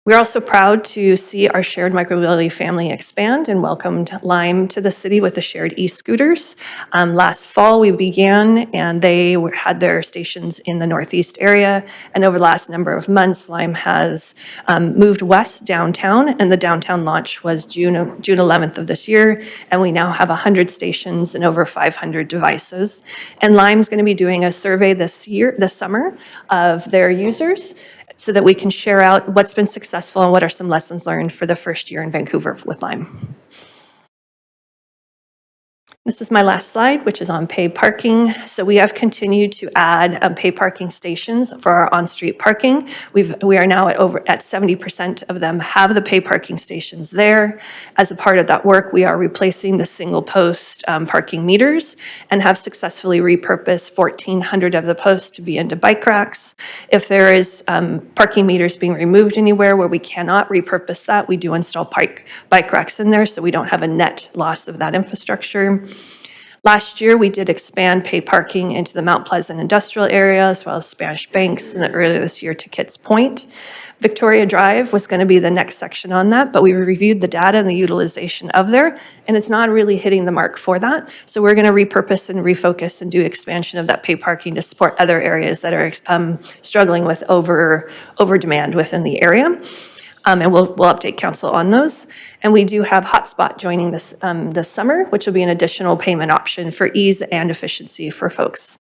We're also proud to see our shared micromobility family expand and welcomed Lime to the city with the shared e-scooters. Last fall we began and they had their stations in the northeast area, and over the last number of months Lime has moved west downtown, and the downtown launch was June 11th of this year, and we now have 100 stations and over 500 devices. And Lime's going to be doing a survey this summer of their users, so that we can share out what's been successful and what are some lessons learned for the first year in Vancouver with Lime. This is my last slide, which is on paid parking. So we have continued to add paid parking stations for our on-street parking. We are now at 70% of them have the paid parking stations there. As a part of that work, we are replacing the single post parking meters and have successfully repurposed 1,400 of the posts to be into bike racks. If there is parking meters being removed anywhere where we cannot repurpose that, we do install bike racks in there so we don't have a net loss of that infrastructure. Last year, we did expand paid parking into the Mount Pleasant industrial area, as well as Spanish Banks, and earlier this year to Kitts Point. Victoria Drive was going to be the next section on that, but we reviewed the data and the utilization of there, and it's not really hitting the mark for that. So we're going to repurpose and refocus and do expansion of that paid parking to support other areas that are struggling with over demand within the area. And we'll update council on those. And we do have Hotspot joining this summer, which will be an additional payment option for ease and efficiency for folks.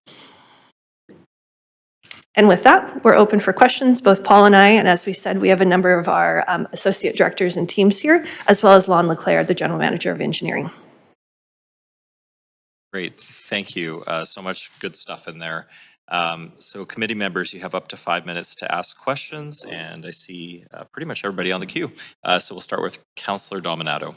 And with that, we're open for questions, both Paul and I, and as we said, we have a number of our associate directors and teams here, as well as Lon Leclerc, the general manager of engineering. Great, thank you. So much good stuff in there. So committee members, you have up to 5 minutes to ask questions, and I see pretty much everybody on the queue. So we'll start with Councillor Dominato.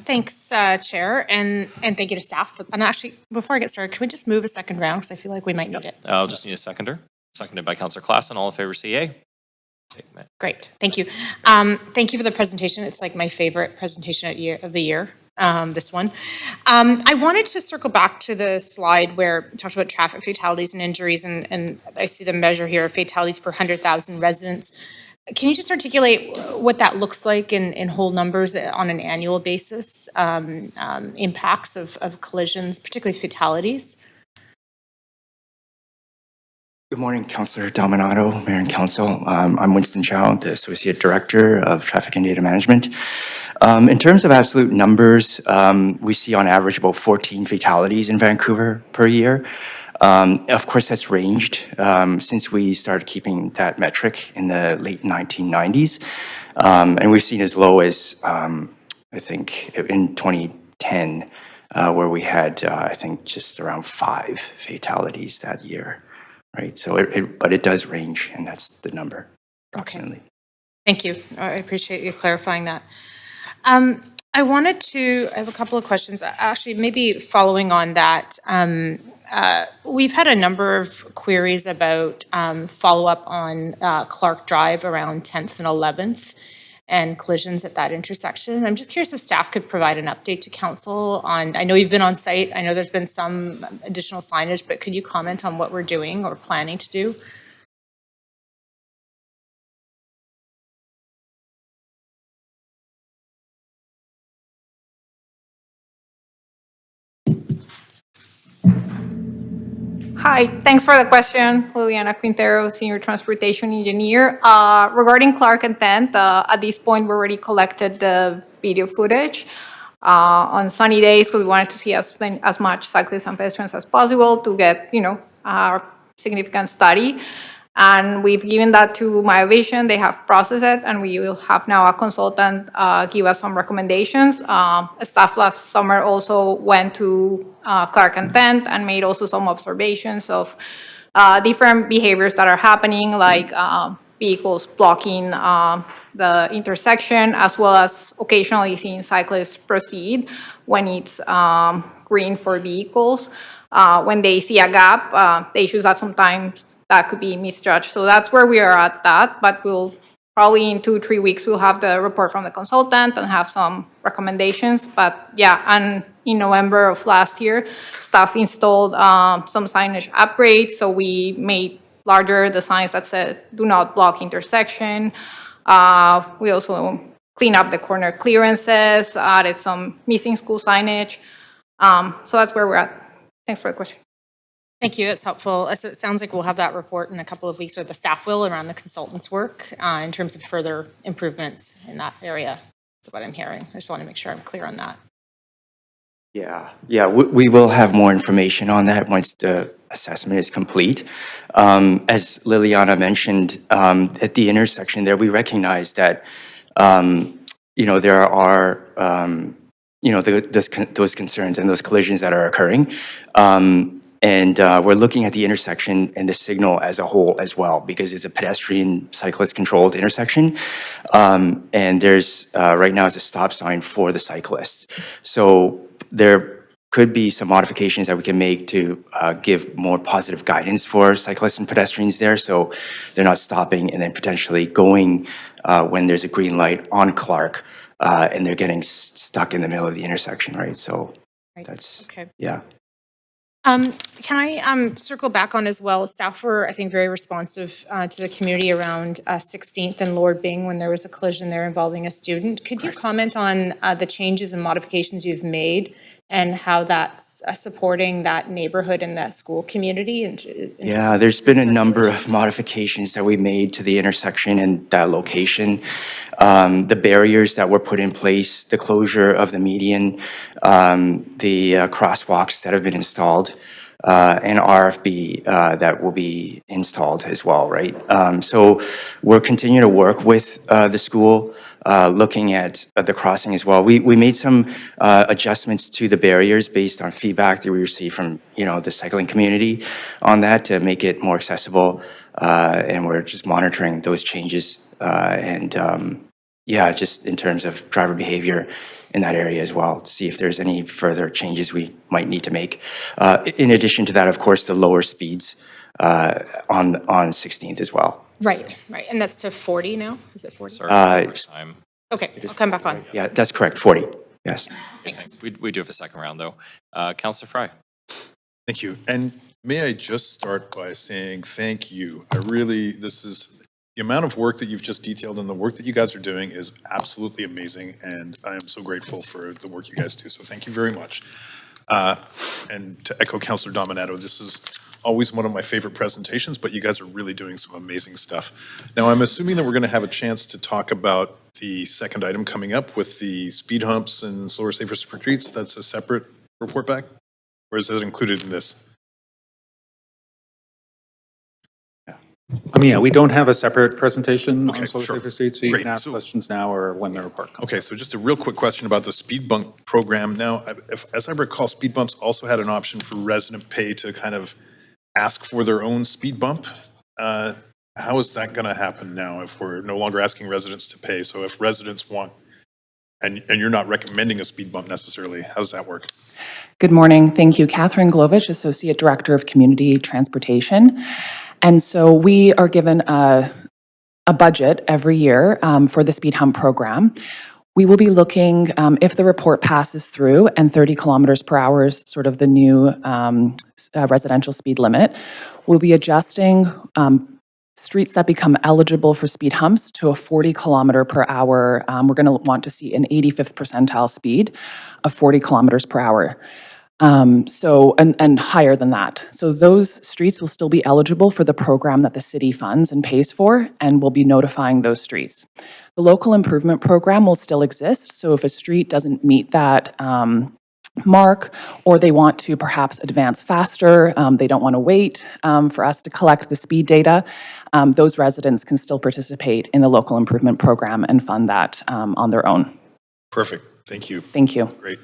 Thanks, Chair, and thank you to staff. And actually, before I get started, can we just move a second round, because I feel like we might need it. I'll just need a seconder. Seconded by Councillor Klassen. All in favor, say yay. Great, thank you. Thank you for the presentation. It's like my favorite presentation of the year, this one. I wanted to circle back to the slide where it talked about traffic fatalities and injuries, and I see the measure here of fatalities per 100,000 residents. Can you just articulate what that looks like in whole numbers on an annual basis, impacts of collisions, particularly fatalities? Good morning, Councillor Dominato, Mayor and Council. I'm Winston Chow, the Associate Director of Traffic and Data Management. In terms of absolute numbers, we see on average about 14 fatalities in Vancouver per year. Of course, that's ranged since we started keeping that metric in the late 1990s. And we've seen as low as, I think, in 2010, where we had, I think, just around 5 fatalities that year. Right, so but it does range, and that's the number, approximately. Okay. Thank you. I appreciate you clarifying that. I have a couple of questions. Actually, maybe following on that, we've had a number of queries about follow-up on Clark Drive around 10th and 11th and collisions at that intersection. I'm just curious if staff could provide an update to council on, I know you've been on site, I know there's been some additional signage, but could you comment on what we're doing or planning to do? Hi, thanks for the question. Liliana Quintero, Senior Transportation Engineer. Regarding Clark and 10th, at this point, we already collected the video footage on sunny days because we wanted to see as much cyclists and pedestrians as possible to get, a significant study. And we've given that to My Vision. They have processed it, and we will have now a consultant give us some recommendations. Staff last summer also went to Clark and 10th and made also some observations of different behaviors that are happening, like vehicles blocking the intersection, as well as occasionally seeing cyclists proceed when it's green for vehicles. When they see a gap, they issues that sometimes that could be misjudged. So that's where we are at that, but we'll probably in 2-3 weeks, we'll have the report from the consultant and have some recommendations. But yeah, and in November of last year, staff installed some signage upgrades. So we made larger the signs that said, do not block intersection. We also cleaned up the corner clearances, added some missing school signage. So that's where we're at. Thanks for the question. Thank you, that's helpful. So it sounds like we'll have that report in a couple of weeks, or the staff will, around the consultant's work in terms of further improvements in that area. That's what I'm hearing. I just want to make sure I'm clear on that. Yeah, we will have more information on that once the assessment is complete. As Liliana mentioned, at the intersection there, we recognize that, there are, those concerns and those collisions that are occurring. And we're looking at the intersection and the signal as a whole as well, because it's a pedestrian cyclist controlled intersection. And there's right now is a stop sign for the cyclists. So there could be some modifications that we can make to give more positive guidance for cyclists and pedestrians there. So they're not stopping and then potentially going when there's a green light on Clark and they're getting stuck in the middle of the intersection, right? So that's, okay. Yeah. Can I circle back on as well? Staff were, I think, very responsive to the community around 16th and Lord Byng when there was a collision there involving a student. Could you comment on the changes and modifications you've made and how that's supporting that neighborhood and that school community? Yeah, there's been a number of modifications that we made to the intersection and that location. The barriers that were put in place, the closure of the median, the crosswalks that have been installed, and RFB that will be installed as well, right? So we're continuing to work with the school, looking at the crossing as well. We made some adjustments to the barriers based on feedback that we received from, the cycling community on that to make it more accessible. And we're just monitoring those changes. Yeah, just in terms of driver behavior in that area as well, to see if there's any further changes we might need to make. In addition to that, of course, the lower speeds on 16th as well. Right. And that's to 40 now? Is it 40? Sorry, first time. Okay, I'll come back on. Yeah, that's correct, 40, yes. Thanks. We do have a second round, though. Councillor Fry. Thank you. And may I just start by saying thank you. The amount of work that you've just detailed and the work that you guys are doing is absolutely amazing. And I am so grateful for the work you guys do. So thank you very much. And to echo Councillor Dominato, this is always one of my favorite presentations, but you guys are really doing some amazing stuff. Now, I'm assuming that we're going to have a chance to talk about the second item coming up with the speed humps and slower, safer streets. That's a separate report back? Or is that included in this? Yeah, we don't have a separate presentation Okay, on Slow sure. Safer Streets, so you Great. can ask So- questions now or when the report comes. Okay, so just a real quick question about the speed bump program. Now, as I recall, speed bumps also had an option for resident pay to kind of ask for their own speed bump. How is that going to happen now if we're no longer asking residents to pay? So if residents want, and you're not recommending a speed bump necessarily, how does that work? Good morning. Thank you. Catherine Glovich, Associate Director of Community Transportation. And so we are given a budget every year for the speed hump program. We will be looking, if the report passes through and 30 kilometers per hour is sort of the new residential speed limit, we'll be adjusting streets that become eligible for speed humps to a 40 kilometer per hour. We're going to want to see an 85th percentile speed of 40 kilometers per hour. And higher than that. So those streets will still be eligible for the program that the city funds and pays for, and we'll be notifying those streets. The local improvement program will still exist, so if a street doesn't meet that mark, or they want to perhaps advance faster, they don't want to wait for us to collect the speed data, those residents can still participate in the local improvement program and fund that on their own. Perfect. Thank you. Thank you. Great.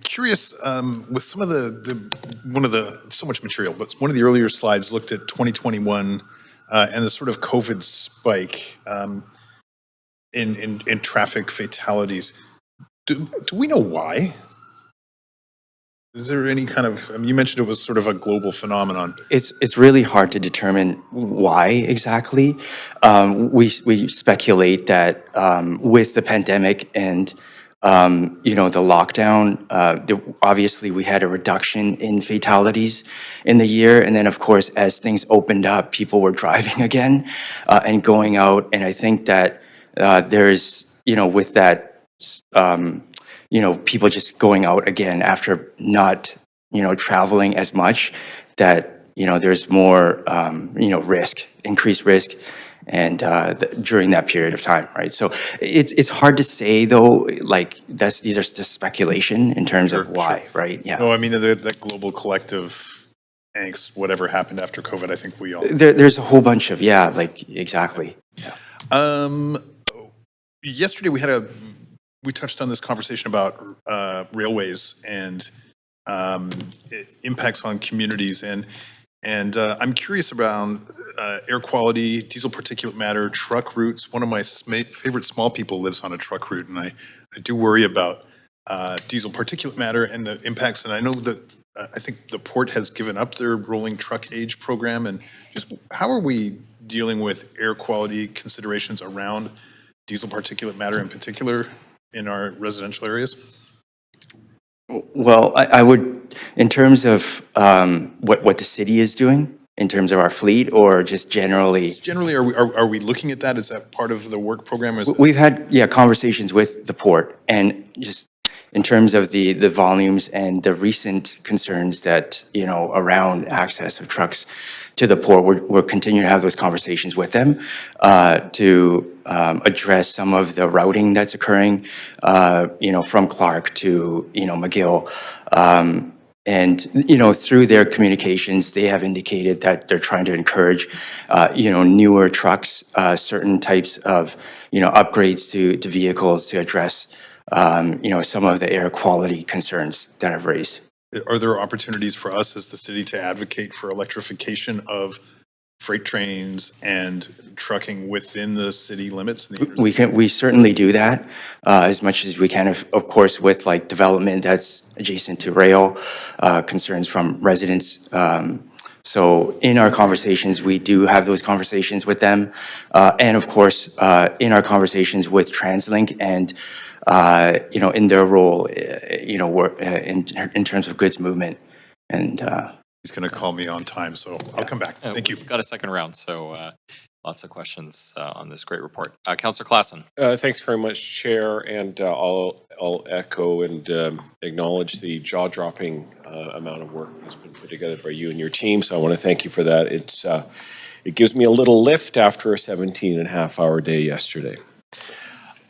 Curious, with some of so much material, but one of the earlier slides looked at 2021 and the sort of COVID spike in traffic fatalities. Do we know why? Is there any kind of, you mentioned it was sort of a global phenomenon. It's really hard to determine why exactly. We speculate that with the pandemic and the lockdown, obviously we had a reduction in fatalities in the year. And then, of course, as things opened up, people were driving again and going out. And I think that there's, with that, people just going out again after not, traveling as much, that, there's more, increased risk. And during that period of time, right? So it's hard to say though. Like these are just speculation in terms of why, right? Yeah. No, I mean that global collective angst, whatever happened after COVID. I think we all. There's a whole bunch of exactly. Yeah. Yesterday we touched on this conversation about railways and impacts on communities and I'm curious about air quality, diesel particulate matter, truck routes. One of my favorite small people lives on a truck route, and I do worry about diesel particulate matter and the impacts. And I know that I think the port has given up their rolling truck age program. And just how are we dealing with air quality considerations around diesel particulate matter in particular in our residential areas? Well, I would, in terms of what the city is doing, in terms of our fleet, or just generally? Generally, are we looking at that? Is that part of the work program? Is We've had, yeah, conversations with the port, and just in terms of the volumes and the recent concerns that, around access of trucks to the port, we're continuing to have those conversations with them to address some of the routing that's occurring, from Clark to, McGill. And, through their communications, they have indicated that they're trying to encourage, newer trucks, certain types of, upgrades to vehicles to address, some of the air quality concerns that I've raised. Are there opportunities for us as the city to advocate for electrification of freight trains and trucking within the city limits? We certainly do that as much as we can, of course, with like development that's adjacent to rail, concerns from residents. So in our conversations, we do have those conversations with them. And of course, in our conversations with TransLink and, in their role, in terms of goods movement. And He's going to call me on time, so I'll come back. Thank you. We've got a second round, so lots of questions on this great report. Councillor Klassen. Thanks very much, Chair, and I'll echo and acknowledge the jaw-dropping amount of work that's been put together by you and your team, so I want to thank you for that. It gives me a little lift after a 17-and-a-half-hour day yesterday.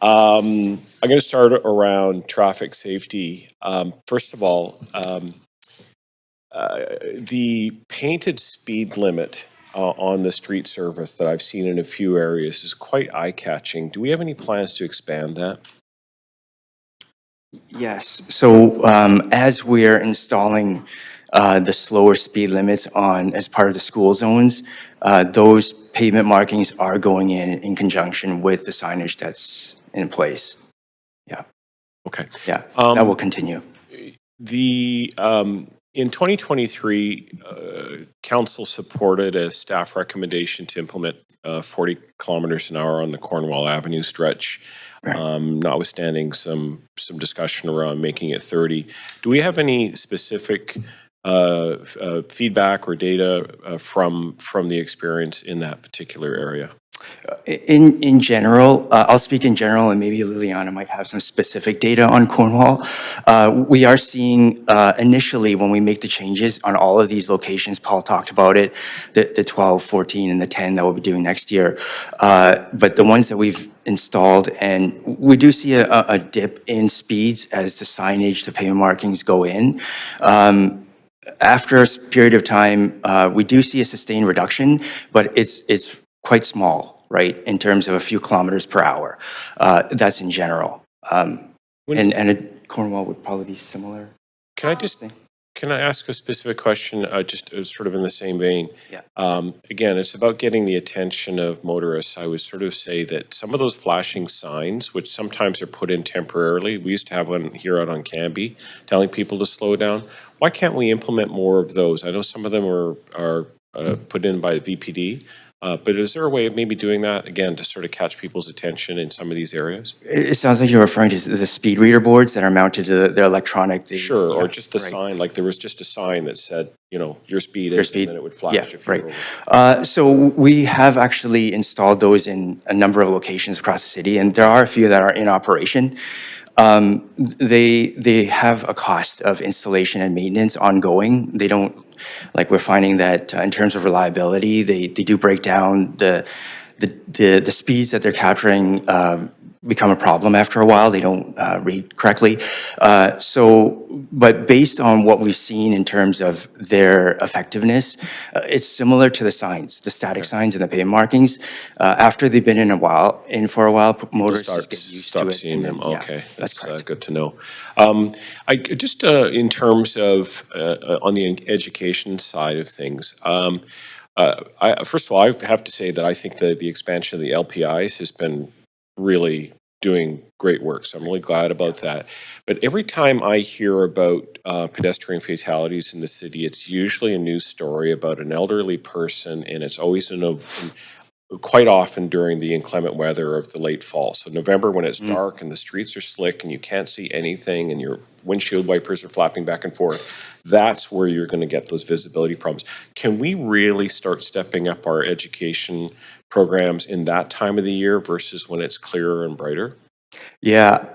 I'm going to start around traffic safety. First of all, the painted speed limit on the street surface that I've seen in a few areas is quite eye-catching. Do we have any plans to expand that? yes, so as we're installing the slower speed limits as part of the school zones, those pavement markings are going in conjunction with the signage that's in place. Yeah. Okay. Yeah, that will continue. In 2023, council supported a staff recommendation to implement 40 kilometers an hour on the Cornwall Avenue stretch, notwithstanding some discussion around making it 30. Do we have any specific feedback or data from the experience in that particular area? In general, I'll speak in general, and maybe Liliana might have some specific data on Cornwall. We are seeing initially when we make the changes on all of these locations, Paul talked about it, the 12, 14, and the 10 that we'll be doing next year. But the ones that we've installed, and we do see a dip in speeds as the signage, the pavement markings go in. After a period of time, we do see a sustained reduction, but it's quite small, right, in terms of a few kilometers per hour. That's in general. Cornwall would probably be similar. Can I ask a specific question, just sort of in the same vein? Yeah. Again, it's about getting the attention of motorists. I would sort of say that some of those flashing signs, which sometimes are put in temporarily, we used to have one here out on Canby, telling people to slow down. Why can't we implement more of those? I know some of them are put in by the VPD, but is there a way of maybe doing that, again, to sort of catch people's attention in some of these areas? It sounds like you're referring to the speed reader boards that are mounted to their electronic. Sure, or just the sign, like there was just a sign that said, your speed is, and then it would flash. Yeah, if you were right. So we have actually installed those in a number of locations across the city, and there are a few that are in operation. They have a cost of installation and maintenance ongoing. They don't, like we're finding that in terms of reliability, they do break down. The speeds that they're capturing become a problem after a while. They don't read correctly. But based on what we've seen in terms of their effectiveness, it's similar to the signs, the static signs and the pavement markings. After they've been in for a while, motorists just get used to it. Seeing them. Yeah, Okay, that's correct. good to know. I just in terms of on the education side of things. First of all, I have to say that I think that the expansion of the LPIs has been really doing great work. So I'm really glad about that. But every time I hear about pedestrian fatalities in the city, it's usually a news story about an elderly person, and it's always quite often during the inclement weather of the late fall. So November, when it's dark and the streets are slick and you can't see anything and your windshield wipers are flapping back and forth, that's where you're going to get those visibility problems. Can we really start stepping up our education programs in that time of the year versus when it's clearer and brighter? Yeah,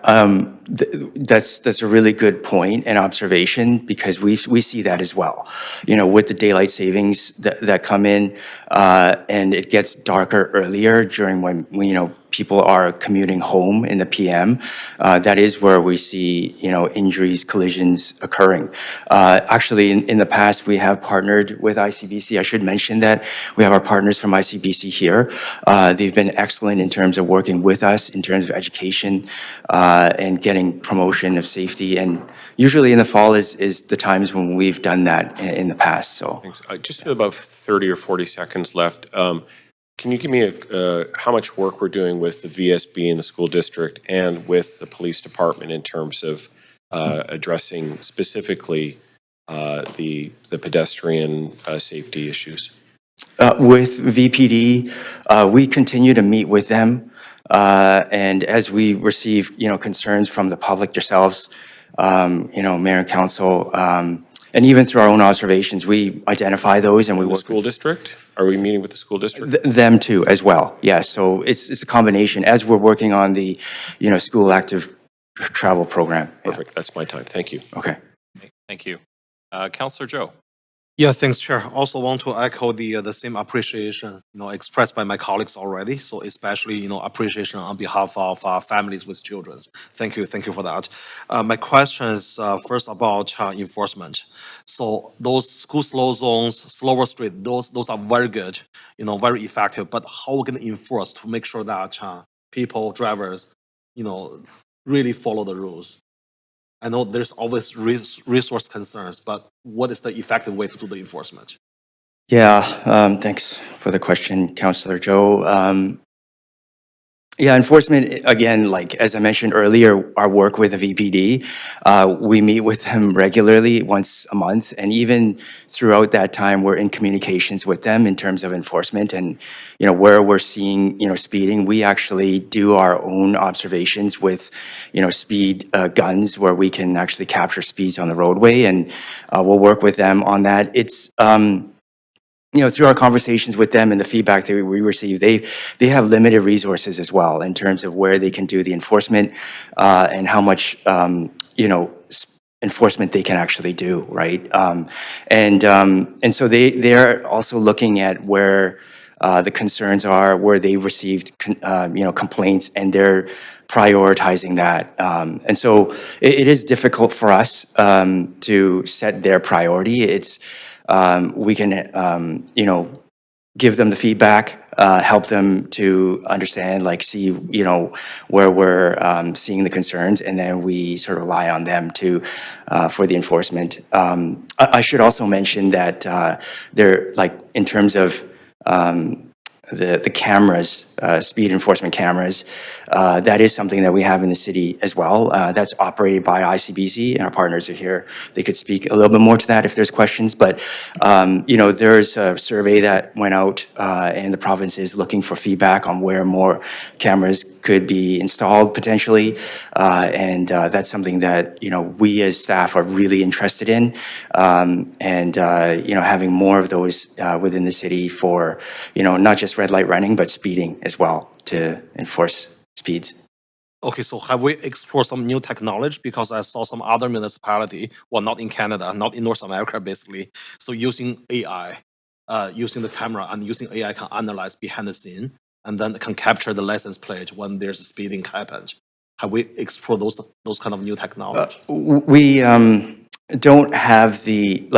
that's a really good point and observation because we see that as well. You know, with the daylight savings that come in, and it gets darker earlier during when you know people are commuting home in the PM. That is where we see injuries, collisions occurring. Actually, in the past, we have partnered with ICBC. I should mention that we have our partners from ICBC here. They've been excellent in terms of working with us in terms of education and getting promotion of safety. And usually in the fall is the times when we've done that in the past. So Thanks. Just about 30 or 40 seconds left. Can you give me how much work we're doing with the VSB in the school district and with the police department in terms of addressing specifically the pedestrian safety issues? with VPD, we continue to meet with them. And as we receive, concerns from the public yourselves, mayor and council, and even through our own observations, we identify those and we The work school district? Are we meeting with the school district? them too as well. Yes. So it's a combination as we're working on the, school active travel program. Yeah. Perfect. That's my time. Thank you. Okay. Thank you. Councillor Joe. Yeah, thanks, Chair. Also want to echo the same appreciation, expressed by my colleagues already. So especially, appreciation on behalf of families with children. Thank you for that. My question is first about enforcement. So those school slow zones, slower street, those are very good, very effective. But how we can enforce to make sure that people, drivers, really follow the rules? I know there's always resource concerns, but what is the effective way to do the enforcement? Yeah, thanks for the question, Councillor Joe. Yeah, enforcement, again, like as I mentioned earlier, our work with the VPD, we meet with them regularly once a month. And even throughout that time, we're in communications with them in terms of enforcement and, where we're seeing, speeding. We actually do our own observations with, speed guns where we can actually capture speeds on the roadway. And we'll work with them on that. It's, through our conversations with them and the feedback that we receive, they have limited resources as well in terms of where they can do the enforcement and how much enforcement they can actually do, right? And so they're also looking at where the concerns are, where they received complaints, and they're prioritizing that. And so it is difficult for us to set their priority. It's we can, give them the feedback, help them to understand, see, where we're seeing the concerns, and then we sort of rely on them to, for the enforcement. I should also mention that they're in terms of the cameras, speed enforcement cameras, that is something that we have in the city as well. That's operated by ICBC, and our partners are here. They could speak a little bit more to that if there's questions. But, there's a survey that went out, and the province is looking for feedback on where more cameras could be installed potentially. And that's something that, we as staff are really interested in. And, having more of those within the city for, not just red light running, but speeding as well to enforce speeds. Okay, so have we explored some new technology? Because I saw some other municipality, well, not in Canada, not in North America, basically. So using AI, using the camera and using AI can analyze behind the scene and then can capture the license plate when there's a speeding happened. Have we explored those kind of new technology? We don't have the,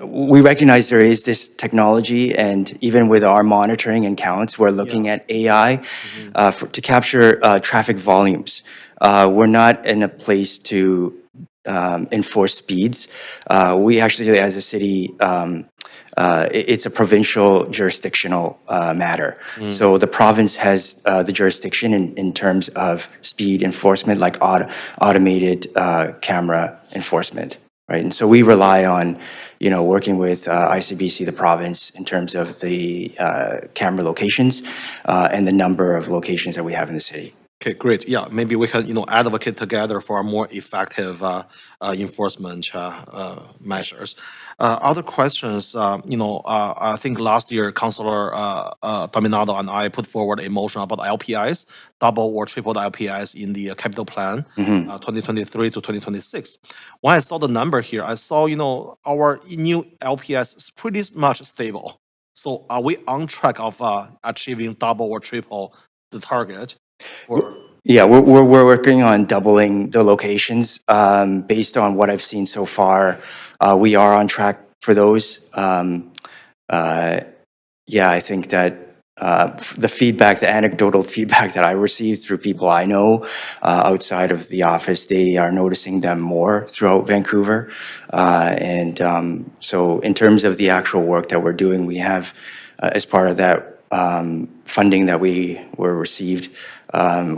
we recognize there is this technology, and even with our monitoring and counts, we're looking at AI to capture traffic volumes. We're not in a place to enforce speeds. We actually, as a city, it's a provincial jurisdictional matter. So the province has the jurisdiction in terms of speed enforcement, like automated camera enforcement. right? And so we rely on, working with ICBC, the province, in terms of the camera locations and the number of locations that we have in the city. Okay, great. Yeah, maybe we can, advocate together for a more effective enforcement measures. Other questions, I think last year, Councillor Dominado and I put forward a motion about LPIs, double or triple the LPIs in the capital plan, 2023 to 2026. When I saw the number here, I saw, our new LPS is pretty much stable. So are we on track of achieving double or triple the target? Yeah, we're working on doubling the locations. Based on what I've seen so far, we are on track for those. Yeah, I think that the anecdotal feedback that I received through people I know outside of the office, they are noticing them more throughout Vancouver. So in terms of the actual work that we're doing, we have, as part of that funding that we were received,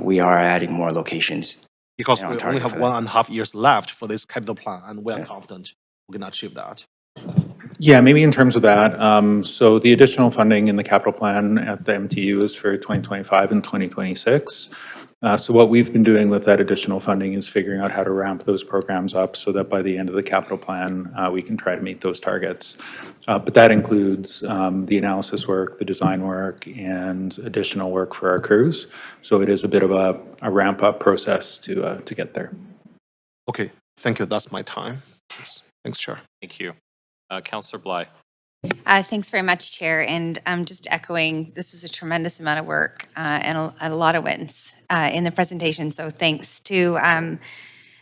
we are adding more locations. Because we only have 1.5 years left for this capital plan, and we are confident we can achieve that. Yeah, maybe in terms of that, so the additional funding in the capital plan at the MTU is for 2025 and 2026. So what we've been doing with that additional funding is figuring out how to ramp those programs up so that by the end of the capital plan, we can try to meet those targets. But that includes the analysis work, the design work, and additional work for our crews. So it is a bit of a ramp-up process to get there. Okay, thank you. That's my time. Thanks, Chair. Thank you. Councillor Bly. Thanks very much, Chair. And I'm just echoing, this was a tremendous amount of work and a lot of wins in the presentation. So thanks to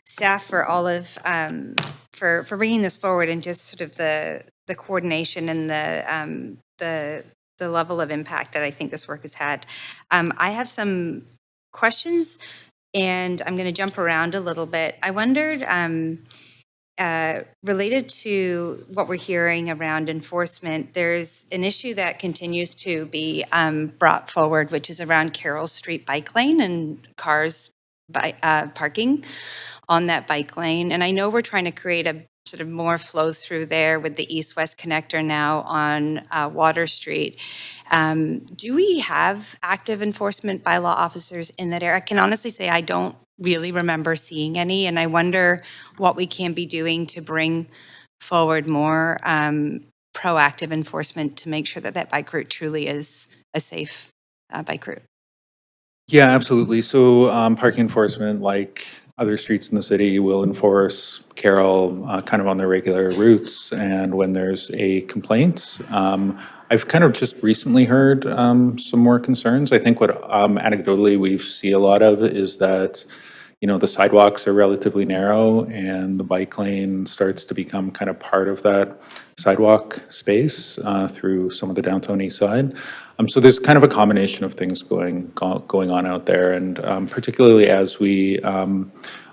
staff for all of, for bringing this forward and just sort of the coordination and the level of impact that I think this work has had. I have some questions and I'm going to jump around a little bit. I wondered, related to what we're hearing around enforcement, there's an issue that continues to be brought forward, which is around Carroll Street bike lane and cars parking on that bike lane. And I know we're trying to create a sort of more flow through there with the east-west connector now on Water Street. Do we have active enforcement bylaw officers in that area? I can honestly say I don't really remember seeing any, and I wonder what we can be doing to bring forward more proactive enforcement to make sure that that bike route truly is a safe bike route. Yeah, absolutely. So parking enforcement, like other streets in the city, will enforce Carroll kind of on their regular routes. And when there's a complaint, I've kind of just recently heard some more concerns. I think what anecdotally we see a lot of is that the sidewalks are relatively narrow and the bike lane starts to become kind of part of that sidewalk space through some of the downtown east side. So there's kind of a combination of things going on out there, and particularly as we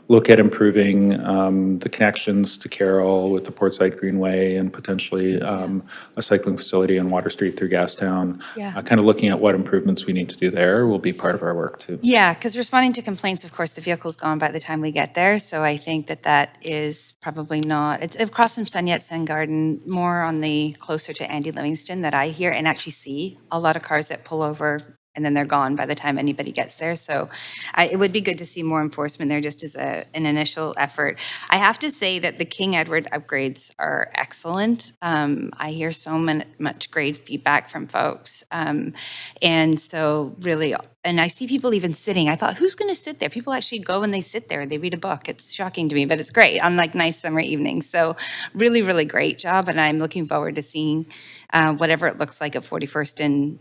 look at improving the connections to Carroll with the Portside Greenway and potentially a cycling facility on Water Street through Gastown. Kind of looking at what improvements we need to do there will be part of our work too. Yeah, because responding to complaints, of course, the vehicle's gone by the time we get there. So I think that is probably not, it's across from Sun Garden, more on the closer to Andy Livingston that I hear and actually see a lot of cars that pull over and then they're gone by the time anybody gets there. So it would be good to see more enforcement there just as an initial effort. I have to say that the King Edward upgrades are excellent. I hear so much great feedback from folks. And so really, and I see people even sitting. I thought, who's going to sit there? People actually go and they sit there and they read a book. It's shocking to me, but it's great on like nice summer evenings. So really, really great job. And I'm looking forward to seeing whatever it looks like at 41st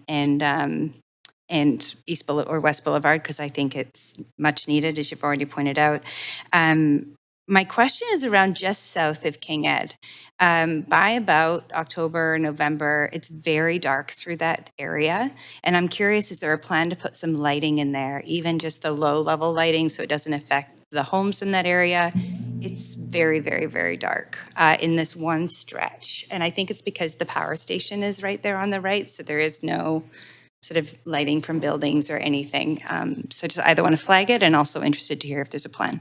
and East Boulevard or West Boulevard, because I think it's much needed, as you've already pointed out. My question is around just south of King Ed. By about October, November, it's very dark through that area. And I'm curious, is there a plan to put some lighting in there, even just the low-level lighting so it doesn't affect the homes in that area? It's very, very, very dark in this one stretch. And I think it's because the power station is right there on the right, so there is no sort of lighting from buildings or anything. So just either want to flag it and also interested to hear if there's a plan.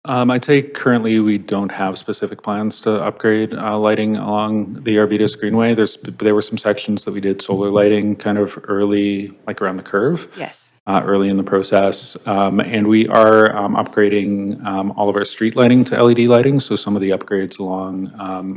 I'd say currently we don't have specific plans to upgrade lighting along the Arvidas Greenway. There were some sections that we did solar lighting kind of early, like around the curve. Yes. Early in the process. And we are upgrading all of our street lighting to LED lighting. So some of the upgrades along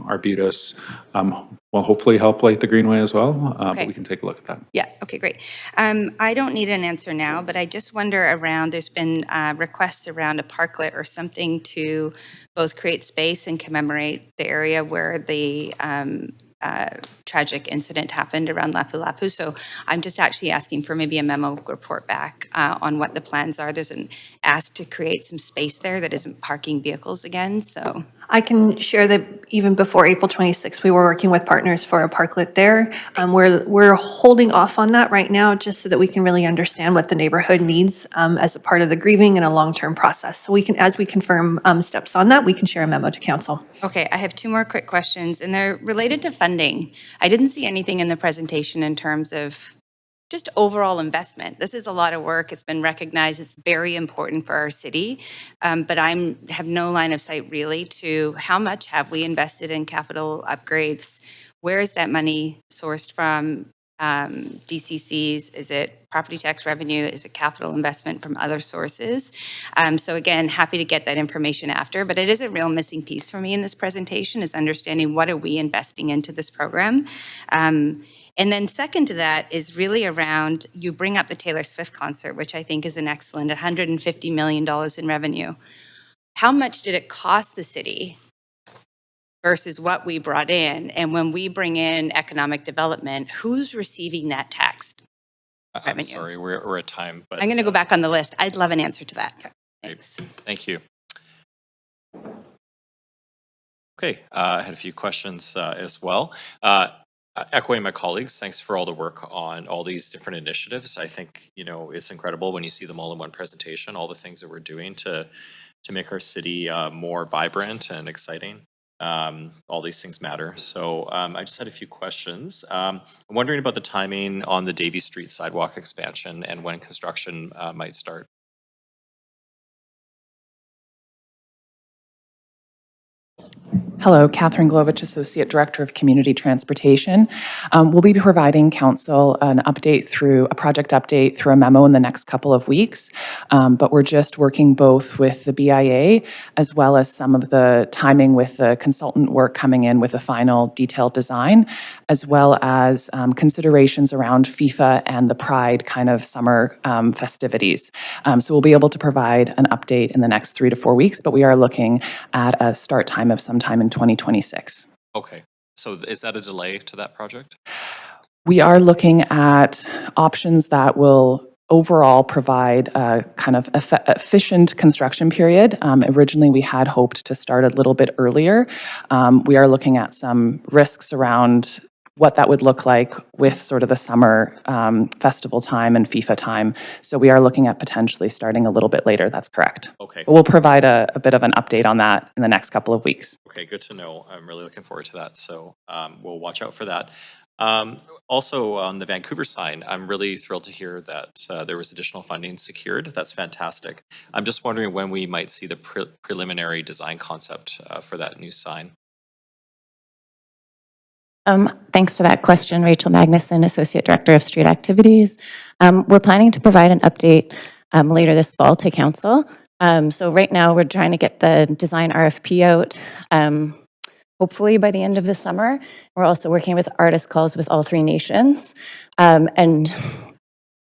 Arbutus will hopefully help light the Greenway as well. Okay. But we can take a look at that. Yeah, okay, great. I don't need an answer now, but I just wonder around, there's been requests around a parklet or something to both create space and commemorate the area where the tragic incident happened around Lapu Lapu. So I'm just actually asking for maybe a memo report back on what the plans are. There's an ask to create some space there that isn't parking vehicles again, so. I can share that even before April 26th, we were working with partners for a parklet there. We're holding off on that right now just so that we can really understand what the neighborhood needs as a part of the grieving and a long-term process. So we can, as we confirm steps on that, we can share a memo to council. Okay, I have two more quick questions, and they're related to funding. I didn't see anything in the presentation in terms of just overall investment. This is a lot of work. It's been recognized. It's very important for our city, but I have no line of sight really to how much have we invested in capital upgrades? Where is that money sourced from? DCCs? Is it property tax revenue? Is it capital investment from other sources? So again, happy to get that information after, but it is a real missing piece for me in this presentation is understanding what are we investing into this program. And then second to that is really around, you bring up the Taylor Swift concert, which I think is an excellent $150 million in revenue. How much did it cost the city versus what we brought in? And when we bring in economic development, who's receiving that tax revenue? I'm sorry, we're at time, but I'm going to go back on the list. I'd love an answer to that. Thanks. thank you. Okay, I had a few questions as well. Echoing my colleagues, thanks for all the work on all these different initiatives. I think, you know, it's incredible when you see them all in one presentation, all the things that we're doing to make our city more vibrant and exciting. All these things matter. So I just had a few questions. I'm wondering about the timing on the Davie Street sidewalk expansion and when construction might start. Hello, Catherine Glovich, Associate Director of Community Transportation. We'll be providing council an update through a project update through a memo in the next couple of weeks. But we're just working both with the BIA as well as some of the timing with the consultant work coming in with a final detailed design, as well as considerations around FIFA and the Pride kind of summer festivities. So we'll be able to provide an update in the next 3 to 4 weeks, but we are looking at a start time of sometime in 2026. Okay, so is that a delay to that project? We are looking at options that will overall provide a kind of efficient construction period. Originally, we had hoped to start a little bit earlier. We are looking at some risks around what that would look like with sort of the summer festival time and FIFA time. So we are looking at potentially starting a little bit later. That's correct. Okay. But we'll provide a bit of an update on that in the next couple of weeks. Okay, good to know. I'm really looking forward to that. So we'll watch out for that. Also on the Vancouver sign, I'm really thrilled to hear that there was additional funding secured. That's fantastic. I'm just wondering when we might see the preliminary design concept for that new sign. Thanks for that question, Rachel Magnuson, Associate Director of Street Activities. We're planning to provide an update later this fall to Council. So right now we're trying to get the design RFP out, hopefully by the end of the summer. We're also working with artist calls with all 3 nations. And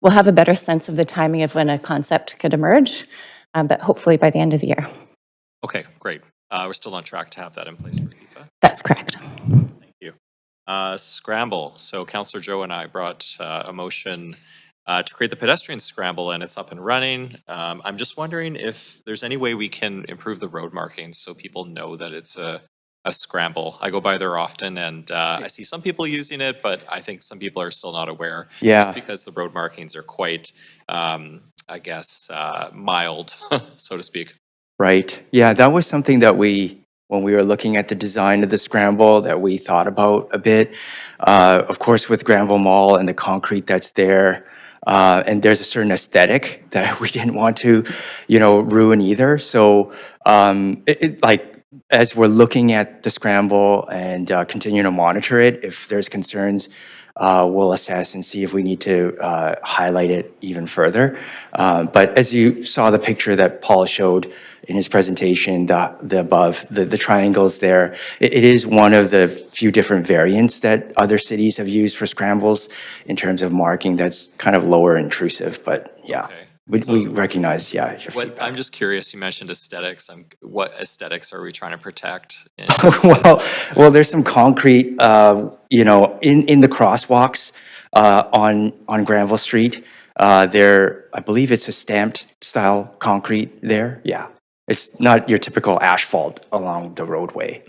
we'll have a better sense of the timing of when a concept could emerge, but hopefully by the end of the year. Okay, great. We're still on track to have that in place for FIFA. That's correct. Thank you. Scramble. So Councillor Joe and I brought a motion to create the pedestrian scramble, and it's up and running. I'm just wondering if there's any way we can improve the road markings so people know that it's a scramble. I go by there often, and I see some people using it, but I think some people are still not aware. Yeah. Just because the road markings are quite, I guess, mild, so to speak. Right. Yeah, that was something that when we were looking at the design of the scramble, that we thought about a bit. Of course, with Granville Mall and the concrete that's there, And there's a certain aesthetic that we didn't want to, ruin either. So like, as we're looking at the scramble and continue to monitor it, if there's concerns, we'll assess and see if we need to highlight it even further. But as you saw the picture that Paul showed in his presentation, the above, the triangles there, it is one of the few different variants that other cities have used for scrambles in terms of marking that's kind of lower intrusive. But yeah, we recognize, your I'm just curious, you mentioned aesthetics. What aesthetics are we trying to protect? well, there's some concrete, in the crosswalks on Granville Street. I believe it's a stamped style concrete there. Yeah, it's not your typical asphalt along the roadway.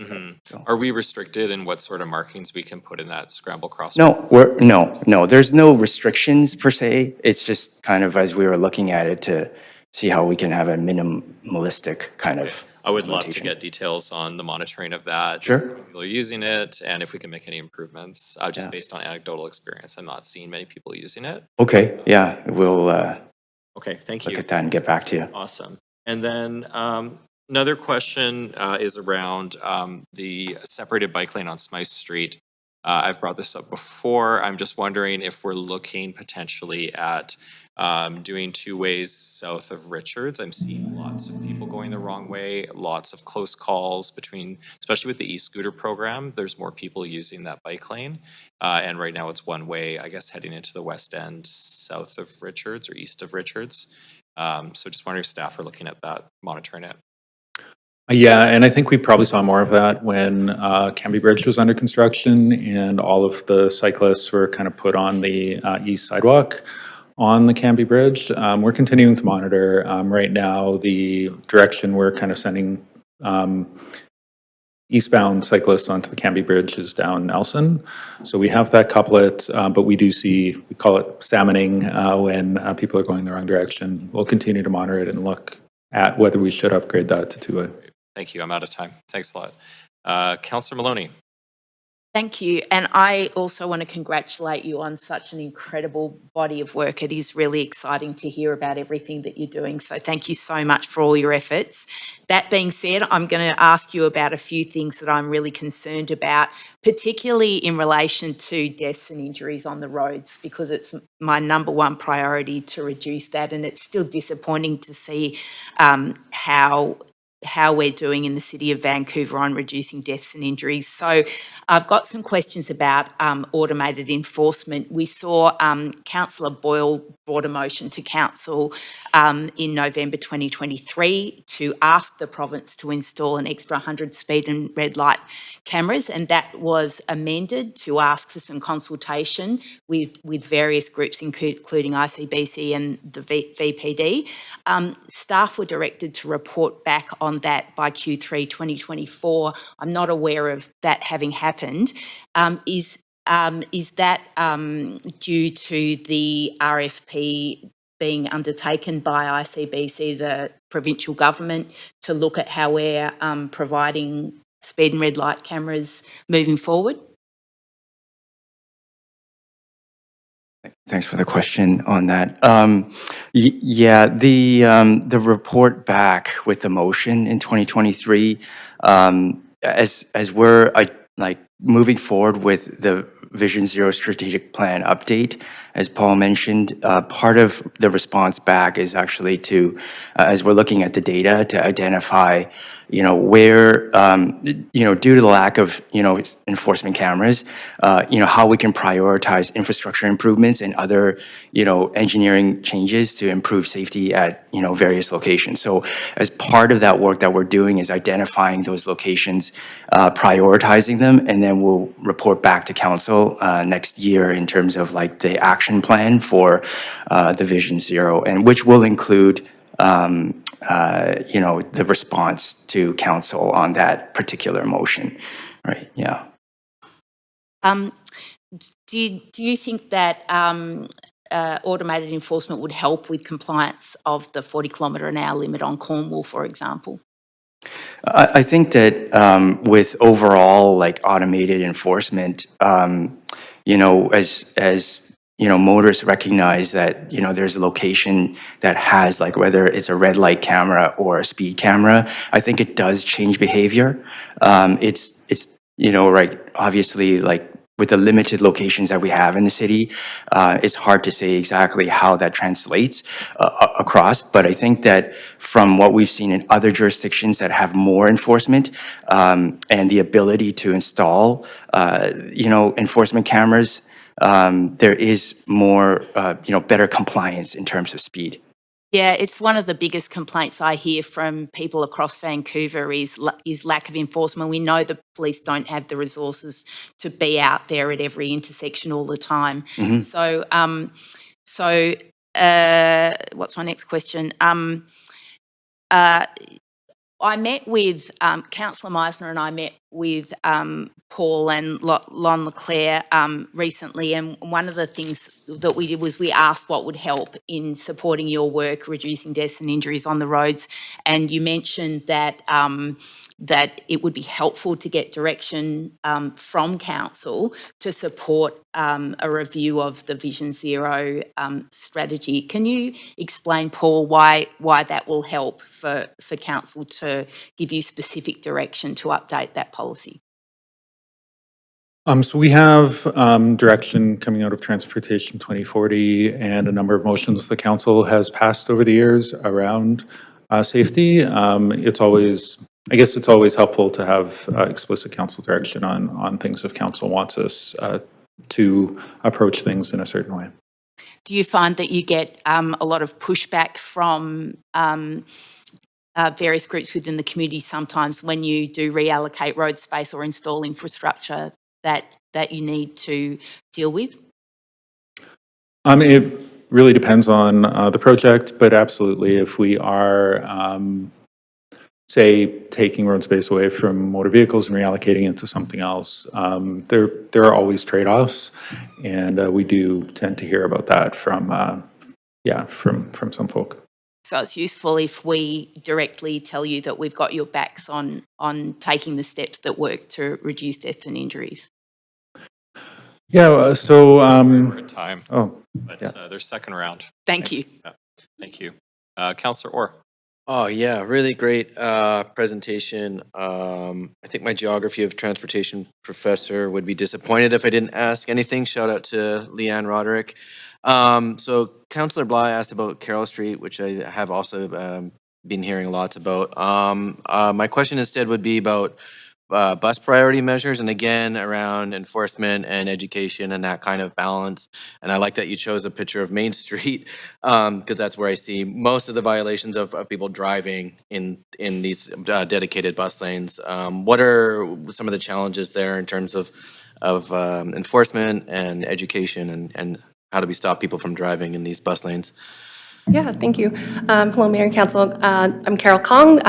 Are we restricted in what sort of markings we can put in that scramble crosswalk? No. There's no restrictions per se. It's just kind of as we were looking at it to see how we can have a minimalistic kind of. I would love to get details on the monitoring of that. Sure. How people are using it, and if we can make any improvements, just based on anecdotal experience. I'm not seeing many people using it. Okay, yeah, we'll okay, thank look you. at that and get back to you. Awesome. And then another question is around the separated bike lane on Smythe Street. I've brought this up before. I'm just wondering if we're looking potentially at doing 2 ways south of Richards. I'm seeing lots of people going the wrong way, lots of close calls between, especially with the e-scooter program, there's more people using that bike lane. And right now it's 1 way, I guess, heading into the west end south of Richards or east of Richards. So just wondering if staff are looking at that, monitoring it. Yeah, and I think we probably saw more of that when Canby Bridge was under construction and all of the cyclists were kind of put on the east sidewalk on the Canby Bridge. We're continuing to monitor. Right now, the direction we're kind of sending eastbound cyclists onto the Canby Bridge is down Nelson. So we have that couplet, but we do see, we call it salmoning when people are going the wrong direction. We'll continue to monitor it and look at whether we should upgrade that to 2-way. Thank you. I'm out of time. Thanks a lot. Councillor Maloney. Thank you. And I also want to congratulate you on such an incredible body of work. It is really exciting to hear about everything that you're doing. So thank you so much for all your efforts. That being said, I'm going to ask you about a few things that I'm really concerned about, particularly in relation to deaths and injuries on the roads, because it's my number 1 priority to reduce that. And it's still disappointing to see how we're doing in the city of Vancouver on reducing deaths and injuries. So I've got some questions about automated enforcement. We saw Councillor Boyle brought a motion to council in November 2023 to ask the province to install an extra 100 speed and red light cameras, and that was amended to ask for some consultation with various groups, including ICBC and the VPD. Staff were directed to report back on that by Q3 2024. I'm not aware of that having happened. Is that due to the RFP being undertaken by ICBC, the provincial government, to look at how we're providing speed and red light cameras moving forward? Thanks for the question on that. Yeah, the report back with the motion in 2023, as we're like moving forward with the Vision Zero strategic plan update, as Paul mentioned, part of the response back is actually to, as we're looking at the data, to identify, where, due to the lack of, enforcement cameras, how we can prioritize infrastructure improvements and other, engineering changes to improve safety at, various locations. So as part of that work that we're doing is identifying those locations, prioritizing them, and then we'll report back to council next year in terms of like the action plan for the Vision Zero, and which will include the response to council on that particular motion, right? Yeah. Do you think that automated enforcement would help with compliance of the 40-kilometre-an-hour limit on Cornwall, for example? I think that with overall like automated enforcement, as motorists recognize that, there's a location that has, like, whether it's a red light camera or a speed camera, I think it does change behavior. It's right, obviously, like, with the limited locations that we have in the city, it's hard to say exactly how that translates across. But I think that from what we've seen in other jurisdictions that have more enforcement and the ability to install, enforcement cameras, there is more, better compliance in terms of speed. Yeah, it's one of the biggest complaints I hear from people across Vancouver is lack of enforcement. We know the police don't have the resources to be out there at every intersection all the time. Mhm. So, what's my next question? I met with Councillor Meisner and I met with Paul and Lon Leclerc recently, and one of the things that we did was we asked what would help in supporting your work, reducing deaths and injuries on the roads, and you mentioned that that it would be helpful to get direction from council to support a review of the Vision Zero strategy. Can you explain, Paul, why that will help for council to give you specific direction to update that policy? So we have direction coming out of Transportation 2040 and a number of motions the council has passed over the years around safety. It's always helpful to have explicit council direction on things if council wants us to approach things in a certain way. Do you find that you get a lot of pushback from various groups within the community sometimes when you do reallocate road space or install infrastructure that you need to deal with? It really depends on the project, but absolutely, if we are, say, taking road space away from motor vehicles and reallocating it to something else, there are always trade-offs, and we do tend to hear about that from some folk. So it's useful if we directly tell you that we've got your backs on taking the steps that work to reduce deaths and injuries. Yeah, so... We're in time. Oh, but yeah. there's second round. Thank you. Yeah. Thank you. Councillor Orr. Oh, yeah, really great presentation. I think my geography of transportation professor would be disappointed if I didn't ask anything. Shout out to Leanne Roderick. So Councillor Bly asked about Carroll Street, which I have also been hearing lots about. My question instead would be about bus priority measures, and again around enforcement and education and that kind of balance. And I like that you chose a picture of Main Street because that's where I see most of the violations of people driving in these dedicated bus lanes. What are some of the challenges there in terms of enforcement and education, and how do we stop people from driving in these bus lanes? Yeah, thank you. Hello, Mayor and Council. I'm Carol Kong,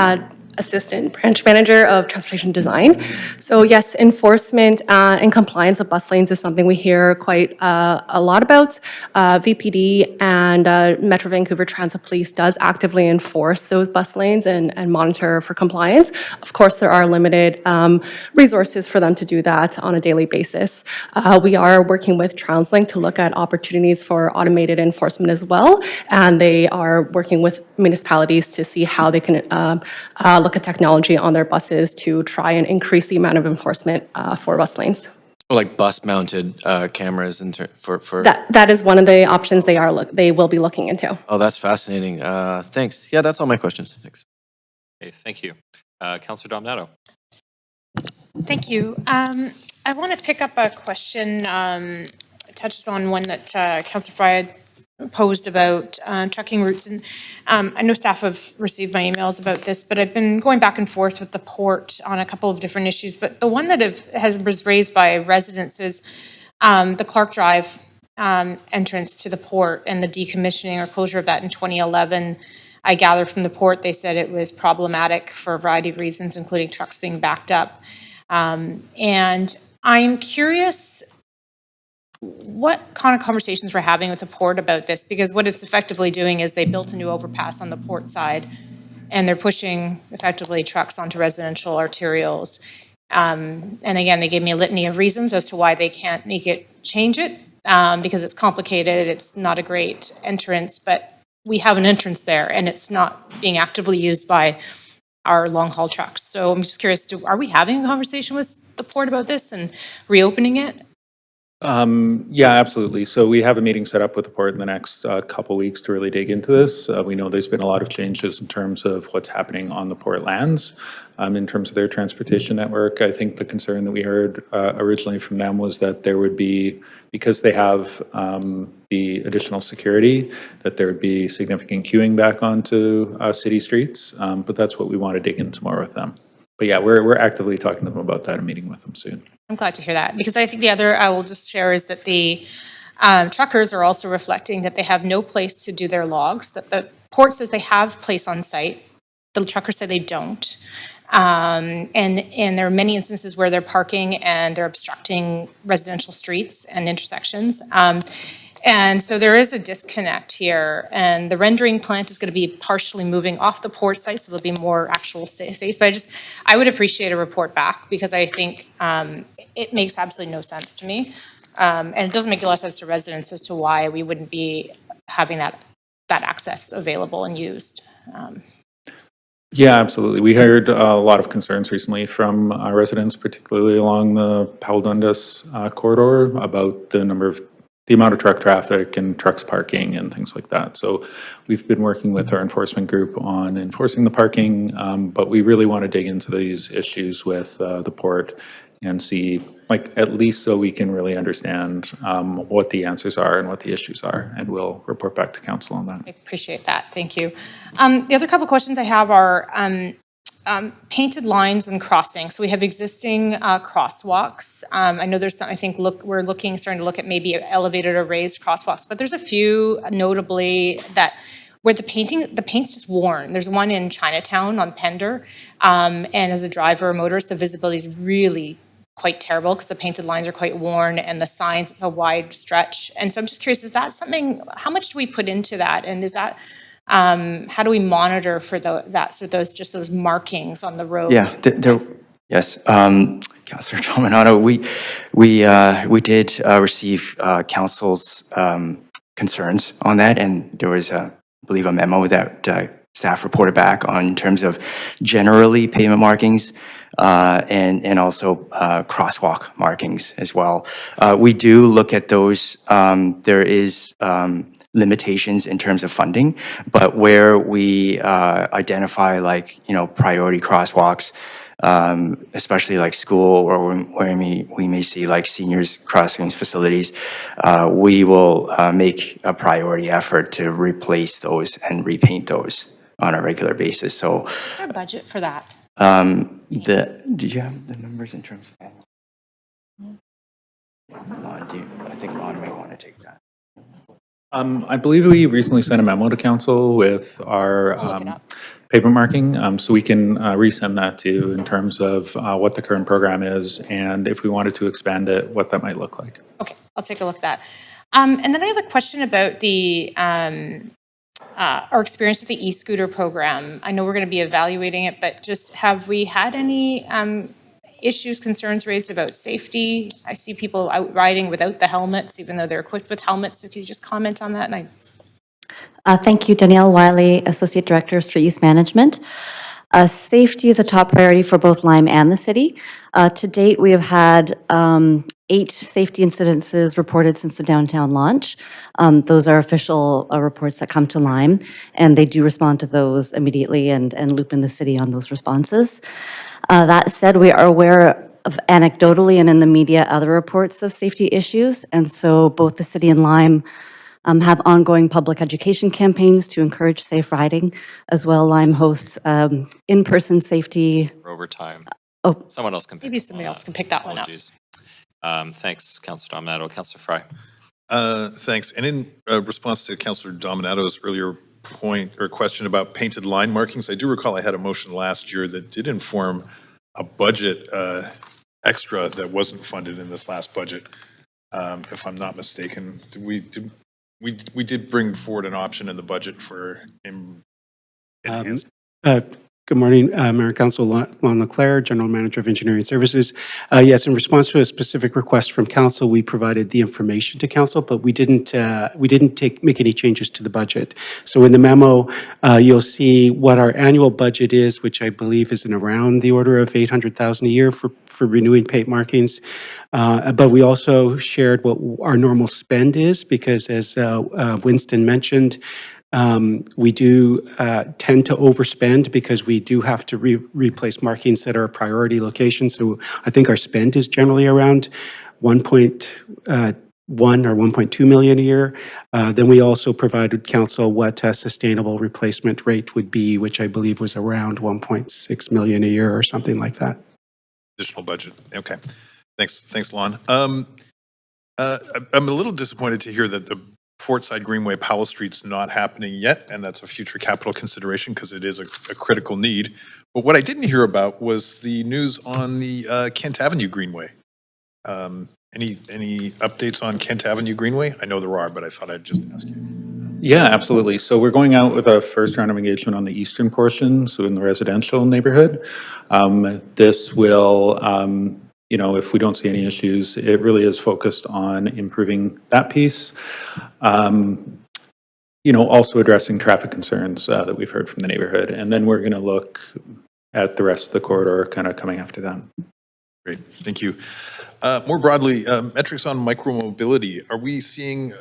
Assistant Branch Manager of Transportation Design. So yes, enforcement and compliance of bus lanes is something we hear quite a lot about. VPD and Metro Vancouver Transit Police does actively enforce those bus lanes and monitor for compliance. Of course, there are limited resources for them to do that on a daily basis. We are working with TransLink to look at opportunities for automated enforcement as well, and they are working with municipalities to see how they can look at technology on their buses to try and increase the amount of enforcement for bus lanes. Like bus-mounted cameras for That is one of the options they will be looking into. Oh, that's fascinating. Thanks. Yeah, that's all my questions. Thanks. Okay, thank you. Councillor Dominato. Thank you. I want to pick up a question, touches on one that Councillor Fry posed about trucking routes. And I know staff have received my emails about this, but I've been going back and forth with the port on a couple of different issues. But the one that was raised by residents is the Clark Drive entrance to the port and the decommissioning or closure of that in 2011. I gather from the port, they said it was problematic for a variety of reasons, including trucks being backed up. And I'm curious what kind of conversations we're having with the port about this, because what it's effectively doing is they built a new overpass on the port side and they're pushing effectively trucks onto residential arterials. And again, they gave me a litany of reasons as to why they can't change it. because it's complicated, it's not a great entrance, but we have an entrance there and it's not being actively used by our long-haul trucks. So I'm just curious, are we having a conversation with the port about this and reopening it? Yeah, absolutely. So we have a meeting set up with the port in the next couple weeks to really dig into this. We know there's been a lot of changes in terms of what's happening on the port lands, in terms of their transportation network. I think the concern that we heard originally from them was that there would be, because they have the additional security, that there would be significant queuing back onto city streets. But that's what we want to dig into more with them. But yeah, we're actively talking to them about that and meeting with them soon. I'm glad to hear that, because I think the other I will just share is that the truckers are also reflecting that they have no place to do their logs, that the port says they have place on site. The truckers say they don't. And there are many instances where they're parking and they're obstructing residential streets and intersections. And so there is a disconnect here, and the rendering plant is going to be partially moving off the port site, so there'll be more actual space. But I would appreciate a report back, because I think it makes absolutely no sense to me. And it doesn't make a lot of sense to residents as to why we wouldn't be having that access available and used. Yeah, absolutely. We heard a lot of concerns recently from residents, particularly along the Powell Dundas corridor, about the amount of truck traffic and trucks parking and things like that. So we've been working with our enforcement group on enforcing the parking, but we really want to dig into these issues with the port and see, like, at least so we can really understand what the answers are and what the issues are, and we'll report back to council on that. I appreciate that. Thank you. The other couple questions I have are painted lines and crossing. So we have existing crosswalks. I know there's some, I think we're starting to look at maybe elevated or raised crosswalks, but there's a few notably that where the paint's just worn. There's one in Chinatown on Pender, and as a driver or motorist, the visibility is really quite terrible because the painted lines are quite worn and the signs, it's a wide stretch. And so I'm just curious, is that something, how much do we put into that? And is that, how do we monitor for those markings on the road? Yeah, yes. Councillor Dominato, we did receive council's concerns on that, and there was, I believe, a memo that staff reported back on in terms of generally pavement markings and also crosswalk markings as well. We do look at those. There is limitations in terms of funding, but where we identify, like, priority crosswalks, especially like school or where we may see like seniors crossings facilities, we will make a priority effort to replace those and repaint those on a regular basis. So What's our budget for that? do you have the numbers in terms of? I think Ron may want to take that. I believe we recently sent a memo to council with our pavement marking, so we can resend that to you in terms of what the current program is, and if we wanted to expand it, what that might look like. Okay, I'll take a look at that. And then I have a question about the our experience with the e-scooter program. I know we're going to be evaluating it, but just have we had any issues, concerns raised about safety? I see people out riding without the helmets, even though they're equipped with helmets. So could you just comment on that? Thank you, Danielle Wiley, Associate Director of Street Use Management. Safety is a top priority for both Lime and the city. To date, we have had 8 safety incidences reported since the downtown launch. Those are official reports that come to Lime, and they do respond to those immediately and loop in the city on those responses. That said, we are aware of anecdotally and in the media other reports of safety issues, and so both the city and Lime have ongoing public education campaigns to encourage safe riding. As well, Lime hosts in-person safety. Overtime. Oh, Someone else can pick. Maybe somebody else can pick that one up. Thanks, Councillor Dominato. Councillor Fry. Thanks. And in response to Councillor Dominato's earlier point or question about painted line markings, I do recall I had a motion last year that did inform a budget extra that wasn't funded in this last budget. If I'm not mistaken, we did bring forward an option in the budget for enhanced. Good morning, Mayor and Council. Lon Leclerc, General Manager of Engineering Services. Yes, in response to a specific request from Council, we provided the information to Council, but we didn't make any changes to the budget. So in the memo, you'll see what our annual budget is, which I believe is in around the order of $800,000 a year for renewing paint markings. But we also shared what our normal spend is, because as Winston mentioned, we do tend to overspend because we do have to replace markings that are priority locations. So I think our spend is generally around 1.1 or 1.2 million a year. Then we also provided Council what a sustainable replacement rate would be, which I believe was around 1.6 million a year or something like that. Additional budget. Okay. Thanks, Lon. I'm a little disappointed to hear that the Portside Greenway Powell Street's not happening yet, and that's a future capital consideration because it is a critical need. But what I didn't hear about was the news on the Kent Avenue Greenway. Any updates on Kent Avenue Greenway? I know there are, but I thought I'd just ask you. Yeah, absolutely. So we're going out with a first round of engagement on the eastern portion, so in the residential neighborhood. This will, if we don't see any issues, it really is focused on improving that piece. Also addressing traffic concerns that we've heard from the neighborhood. And then we're going to look at the rest of the corridor kind of coming after that. Great, thank you. More broadly, metrics on micromobility. Are we seeing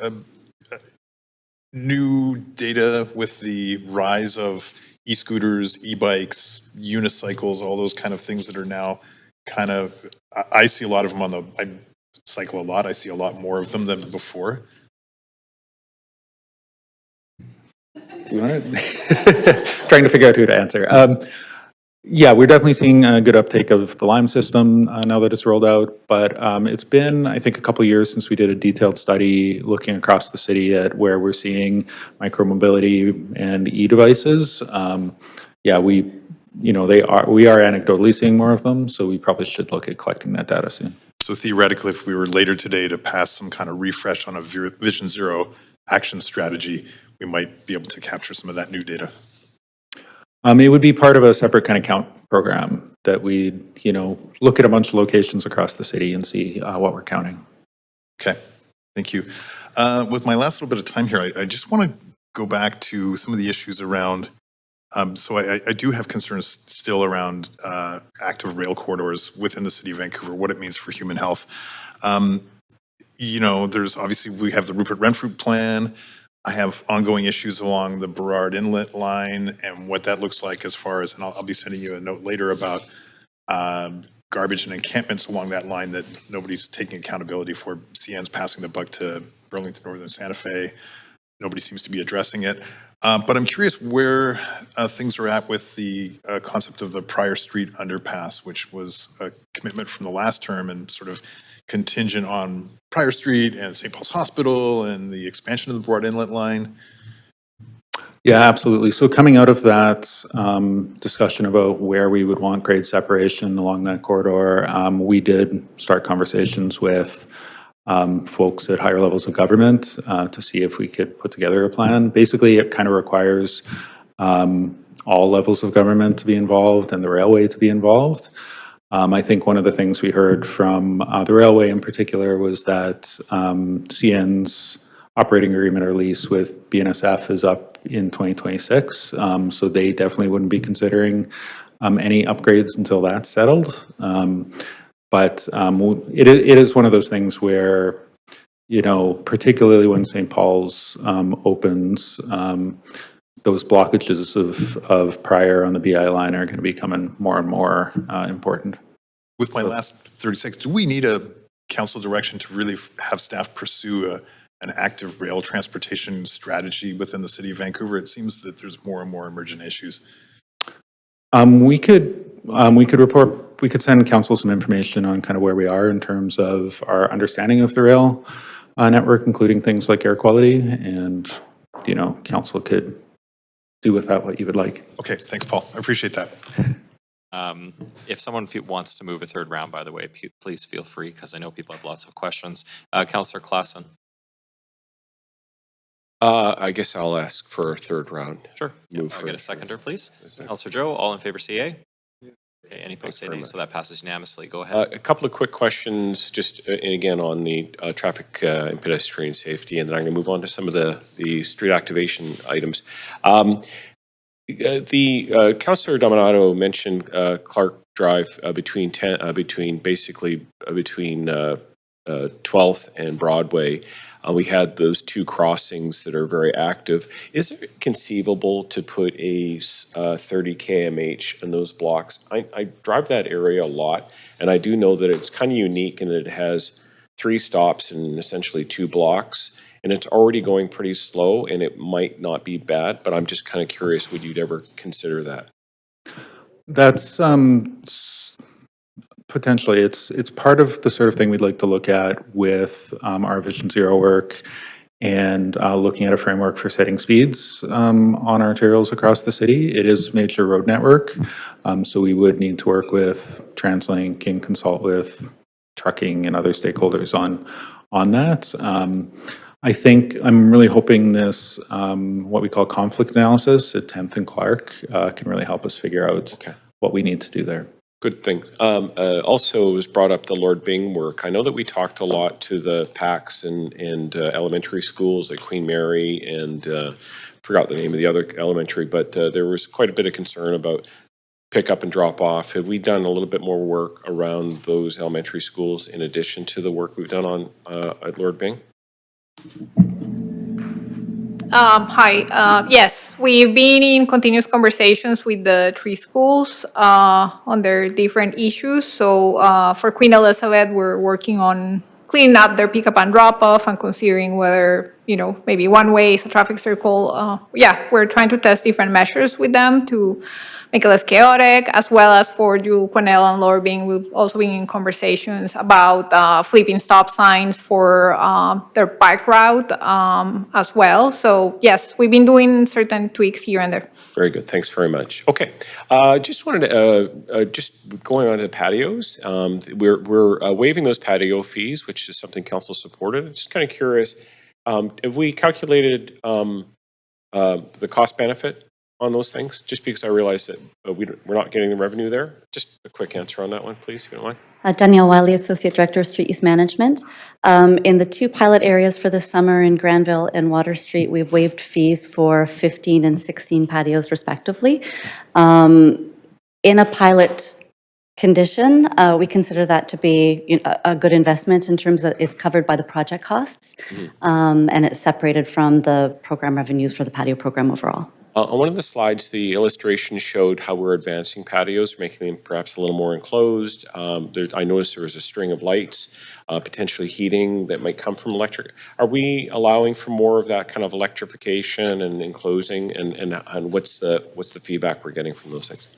new data with the rise of e-scooters, e-bikes, unicycles, all those kind of things that are now kind of, I see a lot of them I cycle a lot. I see a lot more of them than before. Do you want to? Trying to figure out who to answer. Yeah, we're definitely seeing a good uptake of the Lime system now that it's rolled out, but it's been, I think, a couple of years since we did a detailed study looking across the city at where we're seeing micromobility and e-devices. Yeah, we are anecdotally seeing more of them, so we probably should look at collecting that data soon. So theoretically, if we were later today to pass some kind of refresh on a Vision Zero action strategy, we might be able to capture some of that new data. It would be part of a separate kind of count program that we'd, look at a bunch of locations across the city and see what we're counting. Okay, thank you. With my last little bit of time here, I just want to go back to some of the issues around, so I do have concerns still around active rail corridors within the city of Vancouver, what it means for human health. There's obviously, we have the Rupert Renfrew plan. I have ongoing issues along the Burrard Inlet line and what that looks like as far as, and I'll be sending you a note later about garbage and encampments along that line that nobody's taking accountability for. CN's passing the buck to Burlington Northern Santa Fe. Nobody seems to be addressing it. But I'm curious where things are at with the concept of the Prior Street underpass, which was a commitment from the last term and sort of contingent on Prior Street and St. Paul's Hospital and the expansion of the Burrard Inlet line. Yeah, absolutely. So coming out of that discussion about where we would want grade separation along that corridor, we did start conversations with folks at higher levels of government to see if we could put together a plan. Basically, it kind of requires all levels of government to be involved and the railway to be involved. I think one of the things we heard from the railway in particular was that CN's operating agreement or lease with BNSF is up in 2026, so they definitely wouldn't be considering any upgrades until that's settled. But it is one of those things where, particularly when St. Paul's opens, those blockages of Prior on the BI line are going to be becoming more and more important. With my last 30 seconds, do we need a council direction to really have staff pursue an active rail transportation strategy within the city of Vancouver? It seems that there's more and more emergent issues. We could send council some information on kind of where we are in terms of our understanding of the rail network, including things like air quality, and council could do with that what you would like. Okay, thanks, Paul. I appreciate that. If someone wants to move a third round, by the way, please feel free, because I know people have lots of questions. Councillor Claassen. I guess I'll ask for a third round. Sure. Move I'll for get a seconder, please. Councillor Joe, all in favor say yea. Okay, any opposed say very nay, much. so that passes unanimously. Go ahead. A couple of quick questions, just and again on the traffic and pedestrian safety, and then I'm going to move on to some of the street activation items. Councillor Dominato mentioned Clark Drive between 12th and Broadway. We had those two crossings that are very active. Is it conceivable to put a 30 kmh in those blocks? I drive that area a lot, and I do know that it's kind of unique in that it has 3 stops and essentially 2 blocks, and it's already going pretty slow, and it might not be bad, but I'm just kind of curious, would you ever consider that? That's potentially, it's part of the sort of thing we'd like to look at with our Vision Zero work and looking at a framework for setting speeds on arterials across the city. It is major road network, so we would need to work with TransLink and consult with trucking and other stakeholders on that. I think I'm really hoping this, what we call conflict analysis at 10th and Clark, can really help us figure out what we need to do there. Good thing. Also, it was brought up the Lord Byng work. I know that we talked a lot to the PACs and elementary schools like Queen Mary and forgot the name of the other elementary, but there was quite a bit of concern about pick up and drop off. Have we done a little bit more work around those elementary schools in addition to the work we've done on at Lord Byng? Hi. Yes, we've been in continuous conversations with the 3 schools on their different issues. So for Queen Elizabeth, we're working on cleaning up their pickup and drop off and considering whether, maybe one way is a traffic circle. We're trying to test different measures with them to make it less chaotic, as well as for Jewel, Cornell, and Lord Byng. We've also been in conversations about flipping stop signs for their bike route as well. So yes, we've been doing certain tweaks here and there. Very good. Thanks very much. Okay. Just wanted to, just going on to patios, we're waiving those patio fees, which is something council supported. Just kind of curious, have we calculated the cost benefit on those things? Just because I realize that we're not getting the revenue there. Just a quick answer on that one, please, if you don't mind. Danielle Wiley, Associate Director of Street Use Management. In the 2 pilot areas for the summer in Granville and Water Street, we've waived fees for 15 and 16 patios respectively. In a pilot condition, we consider that to be a good investment in terms of it's covered by the project costs, and it's separated from the program revenues for the patio program overall. On one of the slides, the illustration showed how we're advancing patios, making them perhaps a little more enclosed. I noticed there was a string of lights, potentially heating that might come from electric. Are we allowing for more of that kind of electrification and enclosing? And what's the feedback we're getting from those things?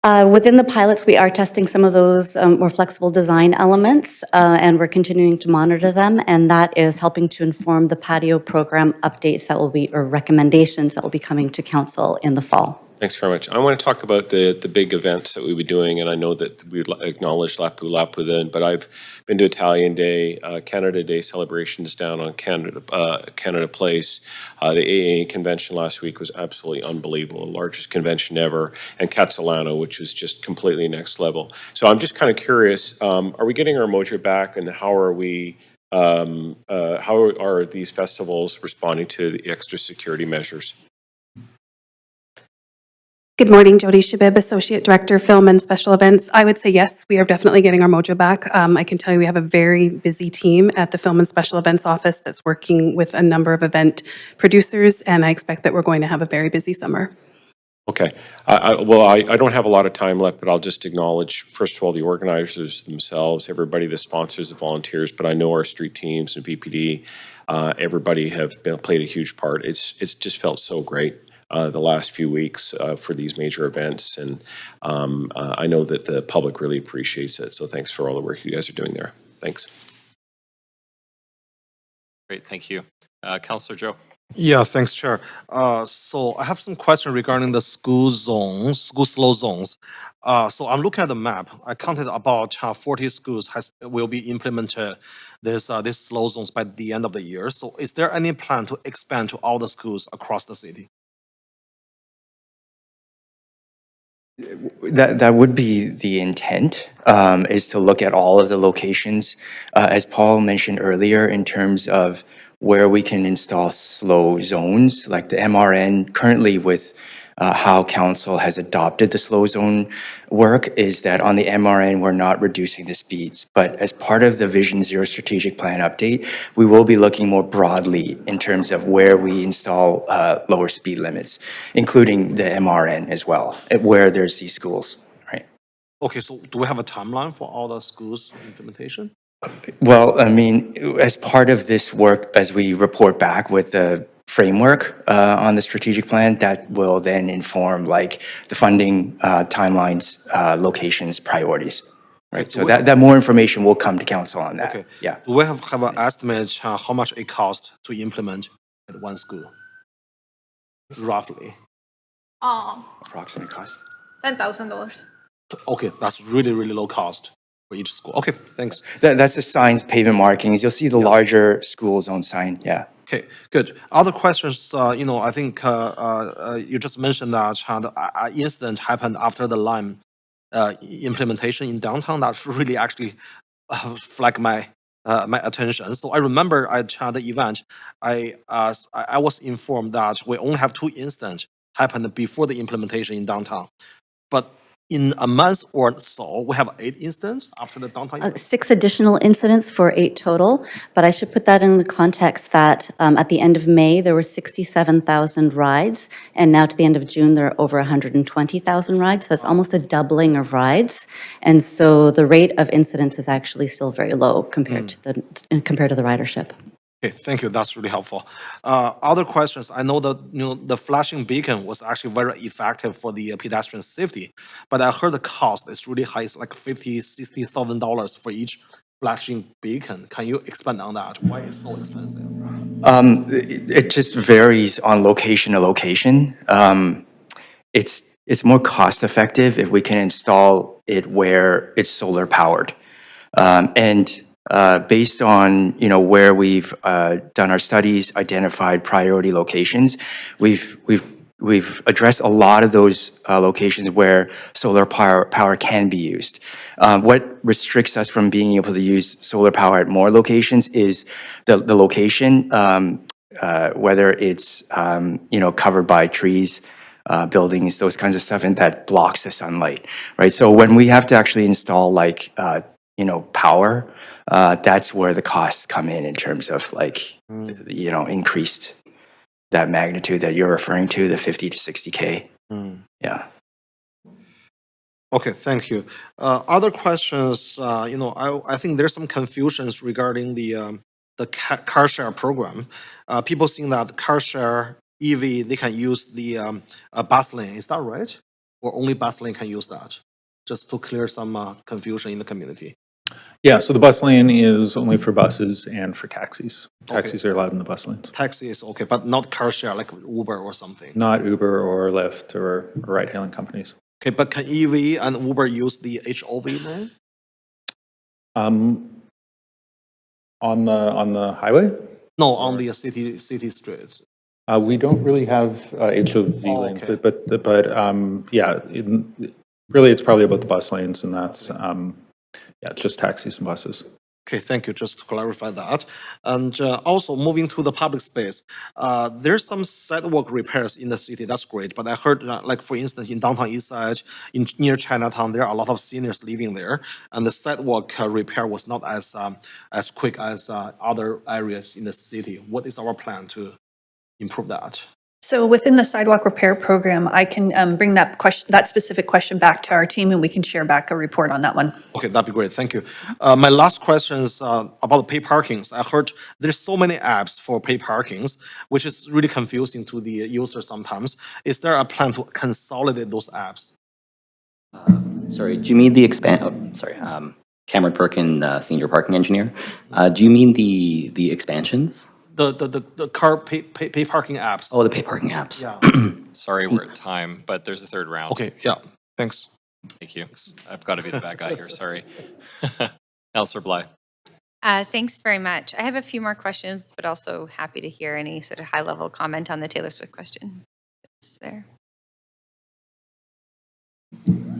Within the pilots, we are testing some of those more flexible design elements, and we're continuing to monitor them, and that is helping to inform the patio program updates that will be, or recommendations that will be coming to council in the fall. Thanks very much. I want to talk about the big events that we'll be doing, and I know that we acknowledge Lapu Lapu then, but I've been to Italian Day, Canada Day celebrations down on Canada Place. The AA convention last week was absolutely unbelievable, the largest convention ever, and Catalano, which was just completely next level. So I'm just kind of curious, are we getting our mojo back, and how are we? How are these festivals responding to the extra security measures? Good morning, Jody Shabib, Associate Director, Film and Special Events. I would say yes, we are definitely getting our mojo back. I can tell you we have a very busy team at the Film and Special Events office that's working with a number of event producers, and I expect that we're going to have a very busy summer. Okay. I don't have a lot of time left, but I'll just acknowledge, first of all, the organizers themselves, everybody, the sponsors, the volunteers, but I know our street teams and BPD, everybody have played a huge part. It's just felt so great. The last few weeks for these major events, and I know that the public really appreciates it. So thanks for all the work you guys are doing there. Thanks. Great, thank you. Councillor Joe. Yeah, thanks, Chair. So I have some question regarding the school zones, school slow zones. So I'm looking at the map. I counted about 40 schools will be implemented this slow zones by the end of the year. So is there any plan to expand to all the schools across the city? That would be the intent, is to look at all of the locations, as Paul mentioned earlier, in terms of where we can install slow zones, like the MRN currently with how council has adopted the slow zone work is that on the MRN, we're not reducing the speeds. But as part of the Vision Zero strategic plan update, we will be looking more broadly in terms of where we install lower speed limits, including the MRN as well, where there's these schools, right? Okay, so do we have a timeline for all the schools implementation? Well, I mean, as part of this work, as we report back with the framework on the strategic plan, that will then inform like the funding timelines, locations, priorities, right? So that more information will come to council on that. Okay. Yeah. Do we have an estimate how much it costs to implement at one school? Roughly. Approximate cost? $10,000. Okay, that's really, really low cost for each school. Okay, thanks. That's the signs, pavement markings. You'll see the larger school zone sign, yeah. Okay, good. Other questions, I think you just mentioned that the incident happened after the Lime implementation in downtown. That really actually flagged my attention. So I remember at the event, I was informed that we only have 2 incidents happened before the implementation in downtown. But in a month or so, we have 8 incidents after the downtown event. 6 additional incidents for 8 total, but I should put that in the context that at the end of May, there were 67,000 rides, and now to the end of June, there are over 120,000 rides. That's almost a doubling of rides, and so the rate of incidents is actually still very low compared to the ridership. Okay, thank you. That's really helpful. Other questions. I know that the flashing beacon was actually very effective for the pedestrian safety, but I heard the cost is really high. It's like $50,000-$60,000 for each flashing beacon. Can you expand on that? Why is it so expensive? It just varies on location to location. It's more cost effective if we can install it where it's solar powered. Based on where we've done our studies, identified priority locations, we've addressed a lot of those locations where solar power can be used. What restricts us from being able to use solar power at more locations is the location, whether it's covered by trees, buildings, those kinds of stuff, and that blocks the sunlight, right? So when we have to actually install power, that's where the costs come in terms of increased that magnitude that you're referring to, the 50 to 60K. Yeah. Okay, thank you. Other questions, I think there's some confusions regarding the car share program. People think that car share EV, they can use the bus lane. Is that right? Or only bus lane can use that? Just to clear some confusion in the community. Yeah, so the bus lane is only for buses and for taxis. Taxis are allowed in the bus lanes. Taxi is okay, but not car share like Uber or something. Not Uber or Lyft or ride-hailing companies. Okay, but can EV and Uber use the HOV lane? On the highway? No, on the city streets. We don't really have HOV lanes, okay. but yeah, really it's probably about the bus lanes, and that's it's just taxis and buses. Okay, thank you. Just to clarify that. And also moving to the public space, there's some sidewalk repairs in the city. That's great. But I heard, like for instance, in downtown East Side, near Chinatown, there are a lot of seniors living there, and the sidewalk repair was not as quick as other areas in the city. What is our plan to improve that? So within the sidewalk repair program, I can bring that specific question back to our team, and we can share back a report on that one. Okay, that'd be great. Thank you. My last question is about pay parkings. I heard there's so many apps for pay parkings, which is really confusing to the user sometimes. Is there a plan to consolidate those apps? Sorry, do you mean the Cameron Perkin, Senior Parking Engineer. Do you mean the expansions? the car pay parking apps. Oh, the pay parking apps. Yeah. Sorry, we're at time, but there's a third round. Okay, yeah, thanks. Thank you. I've got to be the bad guy here, sorry. Counselor Bly. Thanks very much. I have a few more questions, but also happy to hear any sort of high-level comment on the Taylor Swift question. Is there?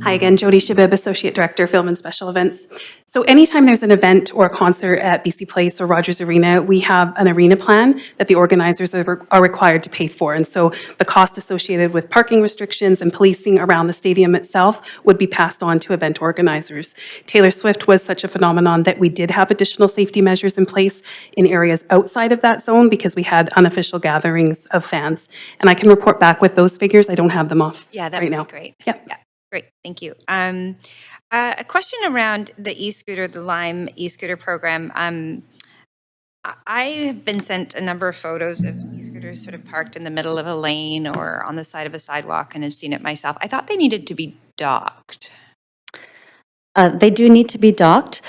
Hi again, Jody Shabib, Associate Director, Film and Special Events. So anytime there's an event or a concert at BC Place or Rogers Arena, we have an arena plan that the organizers are required to pay for. And so the cost associated with parking restrictions and policing around the stadium itself would be passed on to event organizers. Taylor Swift was such a phenomenon that we did have additional safety measures in place in areas outside of that zone because we had unofficial gatherings of fans. And I can report back with those figures. I don't have them off Yeah, that right would now. be great. Yep. Yeah, great. Thank you. A question around the e-scooter, the Lime e-scooter program. I have been sent a number of photos of e-scooters sort of parked in the middle of a lane or on the side of a sidewalk and have seen it myself. I thought they needed to be docked. They do need to be docked.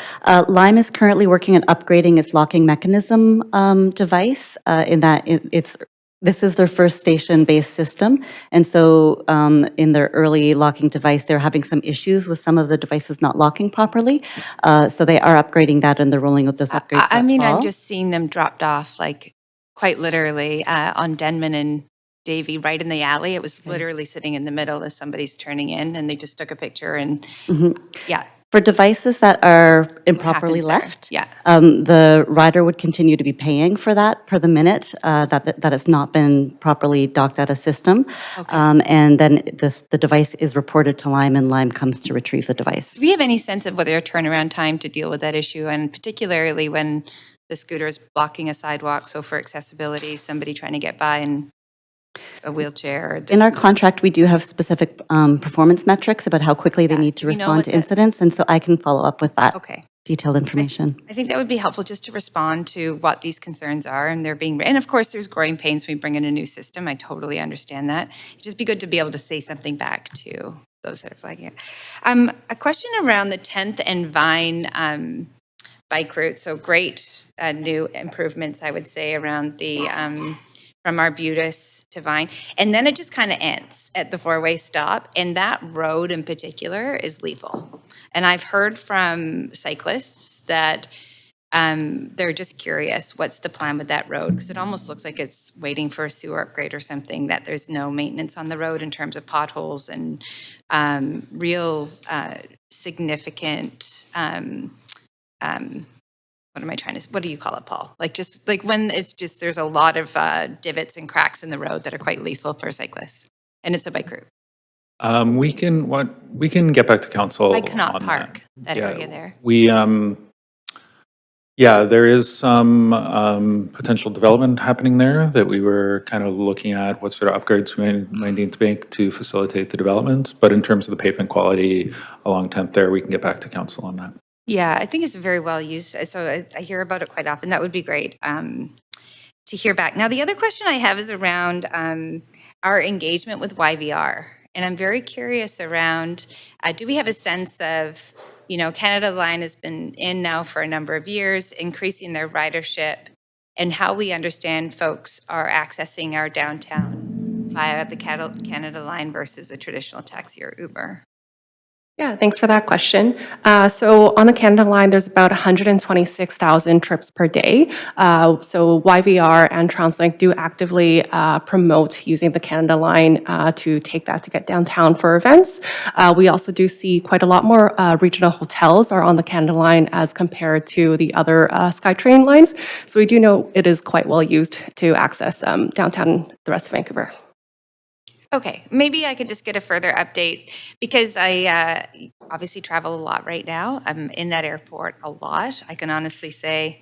Lime is currently working on upgrading its locking mechanism device in that this is their first station-based system. And so in their early locking device, they're having some issues with some of the devices not locking properly. So they are upgrading that and they're rolling out those upgrades I mean, that fall. I'm just seeing them dropped off, like quite literally on Denman and Davy, right in the alley. It was literally sitting in the middle as somebody's turning in, and they just took a picture and yeah. For devices that are improperly happens there? left, Yeah. the rider would continue to be paying for that per the minute that has not been properly docked at a system. And then the device is reported to Lime and Lime comes to retrieve the device. Do we have any sense of what their turnaround time to deal with that issue, and particularly when the scooter is blocking a sidewalk, so for accessibility, somebody trying to get by in a wheelchair? In our contract, we do have specific performance metrics about how quickly they need to we know respond what to the- incidents, and so I can follow up with that Okay. detailed information. I think that would be helpful just to respond to what these concerns are, and they're being, and of course, there's growing pains when we bring in a new system. I totally understand that. It'd just be good to be able to say something back to those that are flagging it. A question around the 10th and Vine bike route. So great new improvements, I would say, around the from Arbutus to Vine. And then it just kind of ends at the four-way stop. And that road in particular is lethal. And I've heard from cyclists that they're just curious, what's the plan with that road? Because it almost looks like it's waiting for a sewer upgrade or something, that there's no maintenance on the road in terms of potholes and real significant what do you call it, Paul? Like just like when it's just, there's a lot of divots and cracks in the road that are quite lethal for cyclists. And it's a bike route. We can get back to council. I cannot on park that Yeah, area there. We, there is some potential development happening there that we were kind of looking at what sort of upgrades we might need to make to facilitate the development. But in terms of the pavement quality along 10th there, we can get back to council on that. Yeah, I think it's very well used. So I hear about it quite often. That would be great to hear back. Now, the other question I have is around our engagement with YVR. And I'm very curious around, do we have a sense of, Canada Line has been in now for a number of years, increasing their ridership, and how we understand folks are accessing our downtown via the Canada Line versus a traditional taxi or Uber? Yeah, thanks for that question. So on the Canada Line, there's about 126,000 trips per day. So YVR and TransLink do actively promote using the Canada Line to take that to get downtown for events. We also do see quite a lot more regional hotels are on the Canada Line as compared to the other SkyTrain lines. So we do know it is quite well used to access downtown, the rest of Vancouver. Okay, maybe I could just get a further update because I obviously travel a lot right now. I'm in that airport a lot. I can honestly say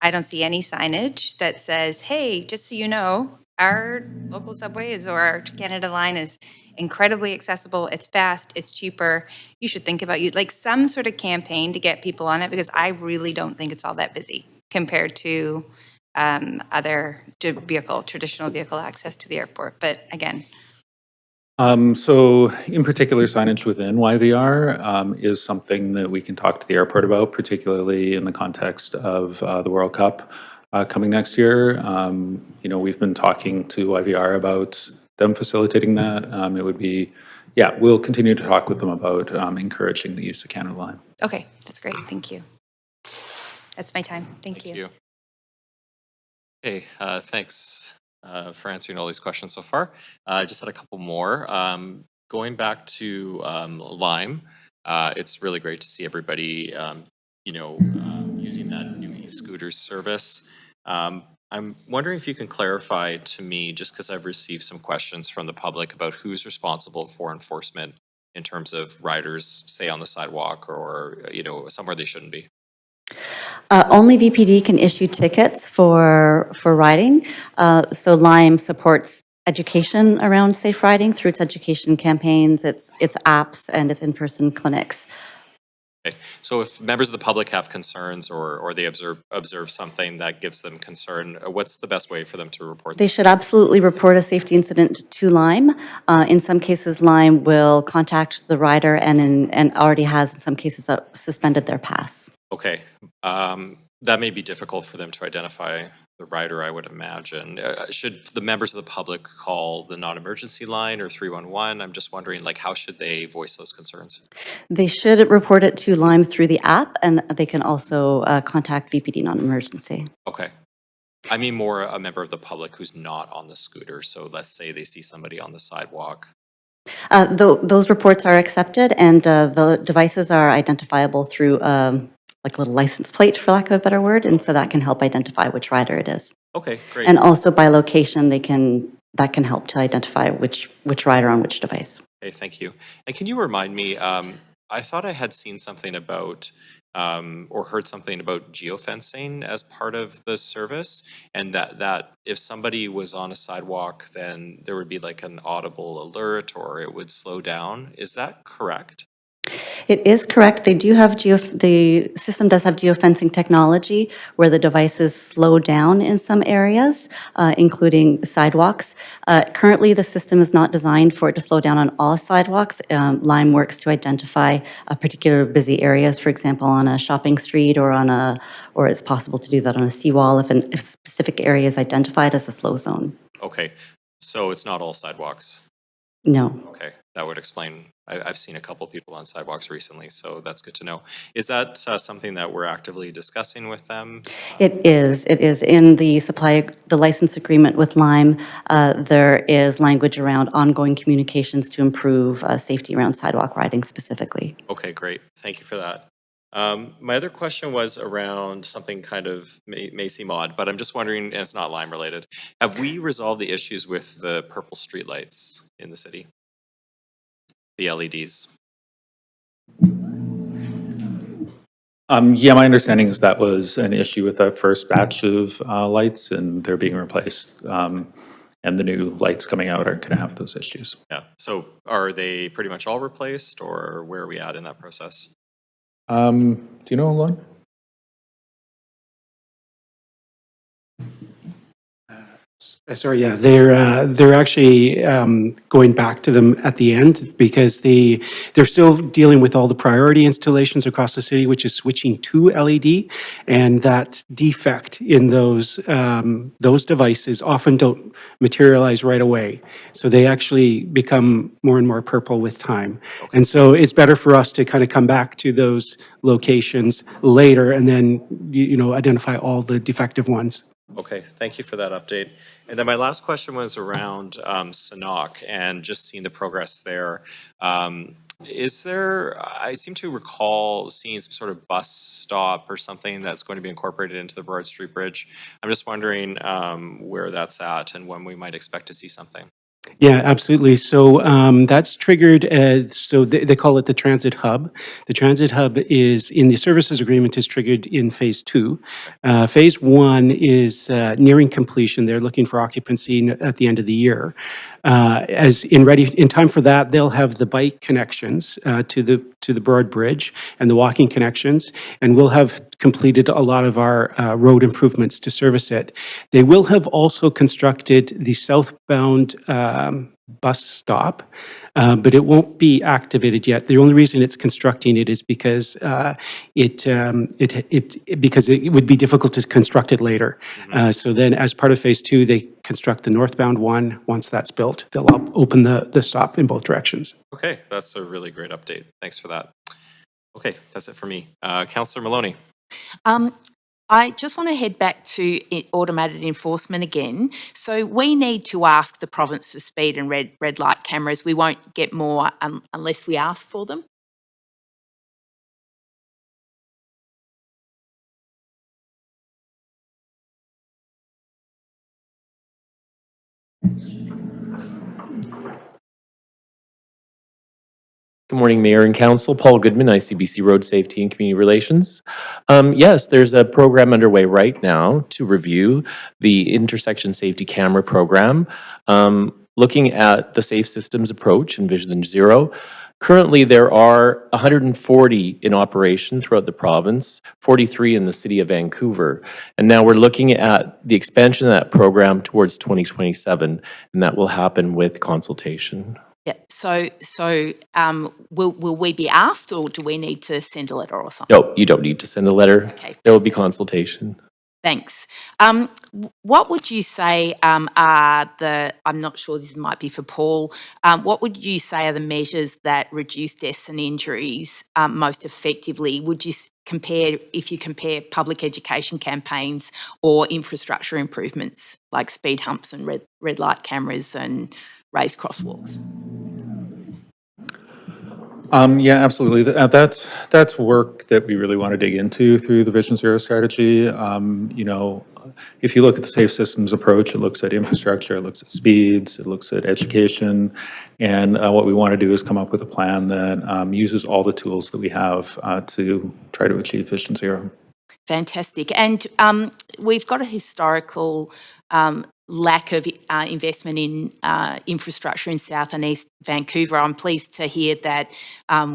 I don't see any signage that says, hey, just so you know, our local subways or our Canada Line is incredibly accessible. It's fast. It's cheaper. You should think about like some sort of campaign to get people on it because I really don't think it's all that busy compared to other traditional vehicle access to the airport. But again, So in particular, signage within YVR is something that we can talk to the airport about, particularly in the context of the World Cup. coming next year. We've been talking to IVR about them facilitating that. It would be, we'll continue to talk with them about encouraging the use of Canada Lime. Okay, that's great. Thank you. That's my time. Thank you. Okay, thanks for answering all these questions so far. I just had a couple more. Going back to Lime, it's really great to see everybody, using that new e-scooter service. I'm wondering if you can clarify to me, just because I've received some questions from the public about who's responsible for enforcement in terms of riders, say on the sidewalk or, somewhere they shouldn't be. Only VPD can issue tickets for riding. So Lime supports education around safe riding through its education campaigns, its apps, and its in-person clinics. Okay. So if members of the public have concerns or they observe something that gives them concern, what's the best way for them to report They should absolutely report a safety incident to Lime. In some cases, Lime will contact the rider and already has, in some cases, suspended their pass. Okay. That may be difficult for them to identify the rider, I would imagine. Should the members of the public call the non-emergency line or 311? I'm just wondering, how should they voice those concerns? They should report it to Lime through the app, and they can also contact VPD non-emergency. Okay. I mean more a member of the public who's not on the scooter. So let's say they see somebody on the sidewalk. Those reports are accepted, and the devices are identifiable through a little license plate, for lack of a better word, and so that can help identify which rider it is. Okay, great. And also by location, that can help to identify which rider on which device. Okay, thank you. And can you remind me, I thought I had seen something about or heard something about geofencing as part of the service, and that if somebody was on a sidewalk, then there would be an audible alert or it would slow down. Is that correct? It is correct. They do have the system does have geofencing technology where the devices slow down in some areas, including sidewalks. Currently, the system is not designed for it to slow down on all sidewalks. Lime works to identify particular busy areas, for example, on a shopping street or it's possible to do that on a seawall if a specific area is identified as a slow zone. Okay, so it's not all sidewalks. No. Okay, that would explain. I've seen a couple people on sidewalks recently, so that's good to know. Is that something that we're actively discussing with them? It is. It is in the license agreement with Lime. There is language around ongoing communications to improve safety around sidewalk riding specifically. Okay, great. Thank you for that. My other question was around something kind of may seem odd, but I'm just wondering, and it's not Lime related. Have we resolved the issues with the purple streetlights in the city? The LEDs? My understanding is that was an issue with that first batch of lights, and they're being replaced. And the new lights coming out aren't going to have those issues. Yeah. So are they pretty much all replaced, or where are we at in that process? Do you know, Lon? Sorry, yeah, they're actually going back to them at the end because they're still dealing with all the priority installations across the city, which is switching to LED, and that defect in those devices often don't materialize right away. So they actually become more and more purple with time. Okay. And so it's better for us to kind of come back to those locations later and then identify all the defective ones. Okay, thank you for that update. And then my last question was around Sanok and just seeing the progress there. Is there, I seem to recall seeing some sort of bus stop or something that's going to be incorporated into the Broad Street Bridge. I'm just wondering where that's at and when we might expect to see something. Yeah, absolutely. So that's triggered so they call it the transit hub. The transit hub is in the services agreement is triggered in phase 2. Phase 1 is nearing completion. They're looking for occupancy at the end of the year. In time for that, they'll have the bike connections to the Broad Bridge and the walking connections, and we'll have completed a lot of our road improvements to service it. They will have also constructed the southbound bus stop, but it won't be activated yet. The only reason it's constructing it is because because it would be difficult to construct it later. So then, as part of phase 2, they construct the northbound one. Once that's built, they'll open the stop in both directions. Okay, that's a really great update. Thanks for that. Okay, that's it for me. Councillor Maloney. I just want to head back to automated enforcement again. So we need to ask the province for speed and red light cameras. We won't get more unless we ask for them. Good morning, Mayor and Council. Paul Goodman, ICBC Road Safety and Community Relations. Yes, there's a program underway right now to review the intersection safety camera program, looking at the safe systems approach and Vision Zero. Currently, there are 140 in operation throughout the province, 43 in the city of Vancouver. And now we're looking at the expansion of that program towards 2027, and that will happen with consultation. Yeah. So will we be asked, or do we need to send a letter or something? No, you don't need to send a letter. Okay. There will be consultation. Thanks. What would you say are the, I'm not sure, this might be for Paul, what would you say are the measures that reduce deaths and injuries most effectively? Would you compare, if you compare public education campaigns or infrastructure improvements like speed humps and red light cameras and raised crosswalks? Yeah, absolutely. That's work that we really want to dig into through the Vision Zero strategy. You know, if you look at the safe systems approach, it looks at infrastructure, it looks at speeds, it looks at education, and what we want to do is come up with a plan that uses all the tools that we have to try to achieve Vision Zero. Fantastic. And we've got a historical lack of investment in infrastructure in South and East Vancouver. I'm pleased to hear that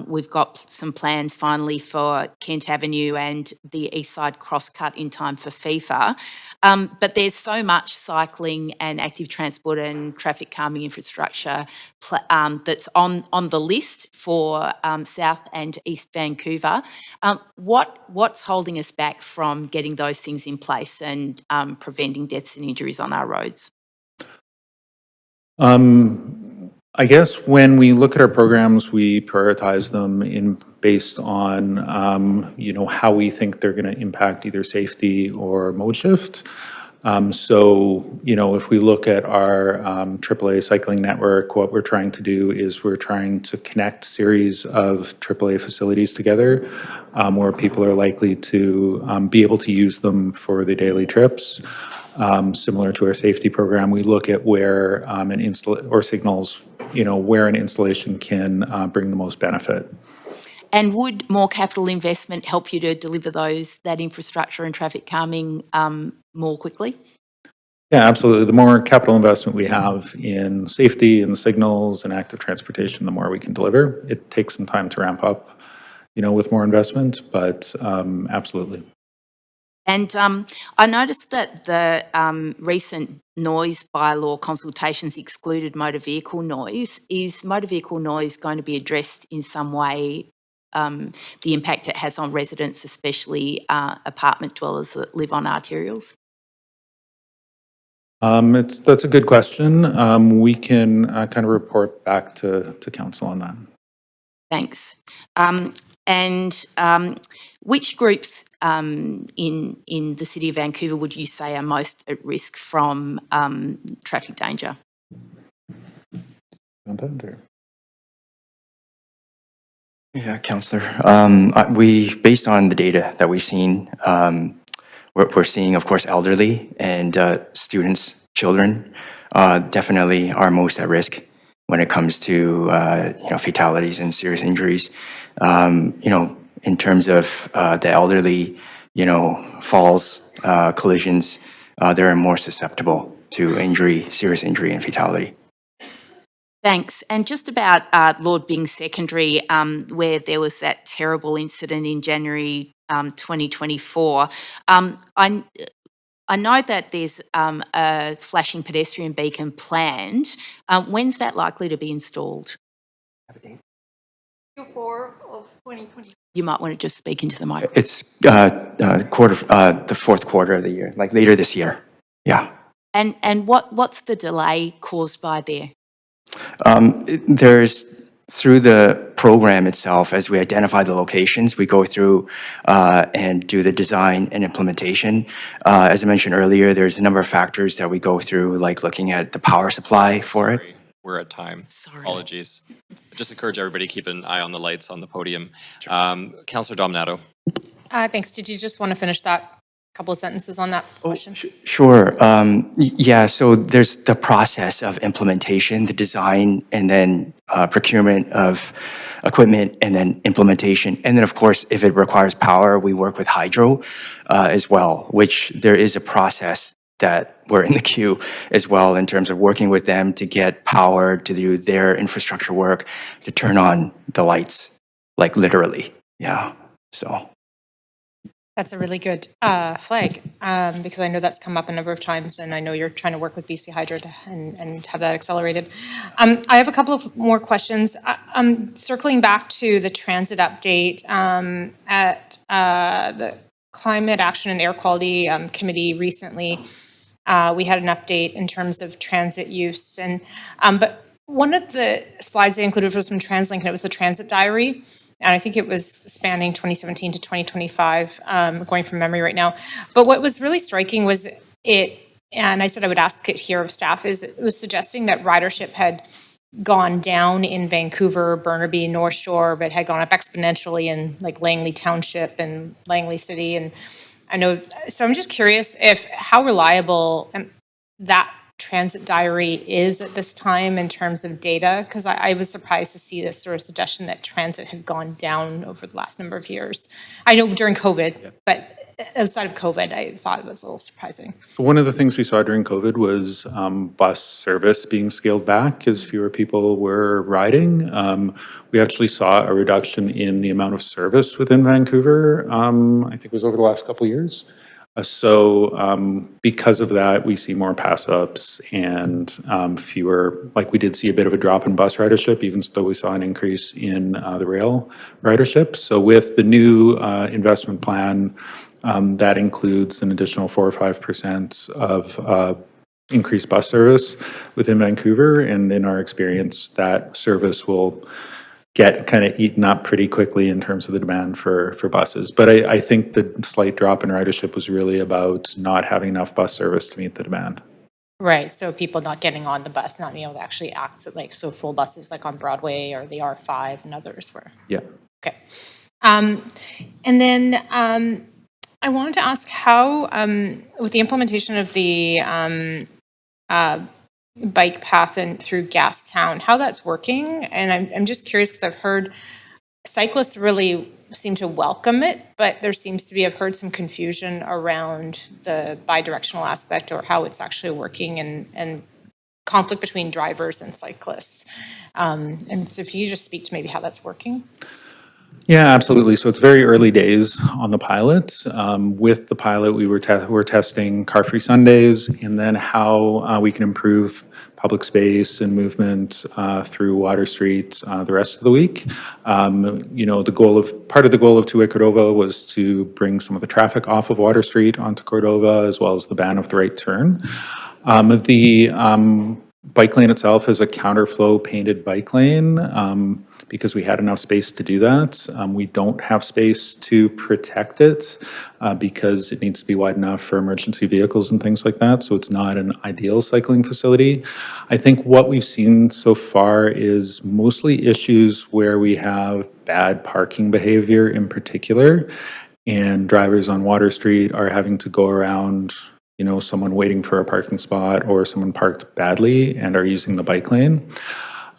we've got some plans finally for Kent Avenue and the East Side Crosscut in time for FIFA. But there's so much cycling and active transport and traffic calming infrastructure that's on the list for South and East Vancouver. What's holding us back from getting those things in place and preventing deaths and injuries on our roads? I guess when we look at our programs, we prioritize them based on you know, how we think they're going to impact either safety or mode shift. So, you know, if we look at our AAA cycling network, what we're trying to do is we're trying to connect series of AAA facilities together where people are likely to be able to use them for the daily trips. Similar to our safety program, we look at where signals, you know, where an installation can bring the most benefit. And would more capital investment help you to deliver that infrastructure and traffic calming more quickly? Yeah, absolutely. The more capital investment we have in safety and signals and active transportation, the more we can deliver. It takes some time to ramp up, you know, with more investment, but absolutely. And I noticed that the recent noise bylaw consultations excluded motor vehicle noise. Is motor vehicle noise going to be addressed in some way, the impact it has on residents, especially apartment dwellers that live on arterials? That's a good question. We can kind of report back to council on that. Thanks. And which groups in the City of Vancouver would you say are most at risk from traffic danger? Yeah, Councillor. Based on the data that we've seen, we're seeing, of course, elderly and students, children, definitely are most at risk when it comes to you know, fatalities and serious injuries. You know, in terms of the elderly, you know, falls, collisions, they're more susceptible to injury, serious injury and fatality. Thanks. And just about Lord Byng Secondary, where there was that terrible incident in January 2024, I know that there's a flashing pedestrian beacon planned. When's that likely to be installed? Q4 of 2020. You might want to just speak into the microphone. It's the fourth quarter of the year, like later this year. Yeah. And what's the delay caused by there? There's, through the program itself, as we identify the locations, we go through and do the design and implementation. As I mentioned earlier, there's a number of factors that we go through, like looking at the power supply for it. Sorry, we're at time. Apologies. Just encourage everybody to keep an eye on the lights on the podium. Councillor Dominato. Thanks. Did you just want to finish that couple of sentences on that question? Sure. Yeah, so there's the process of implementation, the design, and then procurement of equipment, and then implementation. And then, of course, if it requires power, we work with hydro as well, which there is a process that we're in the queue as well in terms of working with them to get power to do their infrastructure work, to turn on the lights, like literally. Yeah, so. That's a really good flag, because I know that's come up a number of times, and I know you're trying to work with BC Hydro and have that accelerated. I have a couple of more questions. Circling back to the transit update at the Climate Action and Air Quality Committee recently, we had an update in terms of transit use, and but one of the slides they included was from TransLink, and it was the transit diary. And I think it was spanning 2017 to 2025, going from memory right now. But what was really striking was it, and I said I would ask it here of staff, is it was suggesting that ridership had gone down in Vancouver, Burnaby, North Shore, but had gone up exponentially in like Langley Township and Langley City. And I know, so I'm just curious if how reliable that transit diary is at this time in terms of data, because I was surprised to see this sort of suggestion that transit had gone down over the last number of years. I know during COVID, but outside of COVID, I thought it was a little surprising. One of the things we saw during COVID was bus service being scaled back as fewer people were riding. We actually saw a reduction in the amount of service within Vancouver, I think it was over the last couple of years. So because of that, we see more pass-ups and fewer, like we did see a bit of a drop in bus ridership, even though we saw an increase in the rail ridership. So with the new investment plan, that includes an additional 4 or 5% of increased bus service within Vancouver. And in our experience, that service will get kind of eaten up pretty quickly in terms of the demand for buses. But I think the slight drop in ridership was really about not having enough bus service to meet the demand. Right, so people not getting on the bus, not being able to actually access, like, so full buses like on Broadway or the R5 and others were. Yeah. Okay. And then I wanted to ask how, with the implementation of the bike path and through Gastown, how that's working. And I'm just curious because I've heard cyclists really seem to welcome it, but there seems to be, I've heard some confusion around the bi-directional aspect or how it's actually working and conflict between drivers and cyclists. And so if you just speak to maybe how that's working. Yeah, absolutely. So it's very early days on the pilot. With the pilot, we're testing car-free Sundays and then how we can improve public space and movement through Water Street the rest of the week. You know, part of the goal of Two-Way Cordova was to bring some of the traffic off of Water Street onto Cordova, as well as the ban of the right turn. The bike lane itself is a counterflow painted bike lane. Because we had enough space to do that. We don't have space to protect it because it needs to be wide enough for emergency vehicles and things like that. So it's not an ideal cycling facility. I think what we've seen so far is mostly issues where we have bad parking behavior in particular, and drivers on Water Street are having to go around, you know, someone waiting for a parking spot or someone parked badly and are using the bike lane.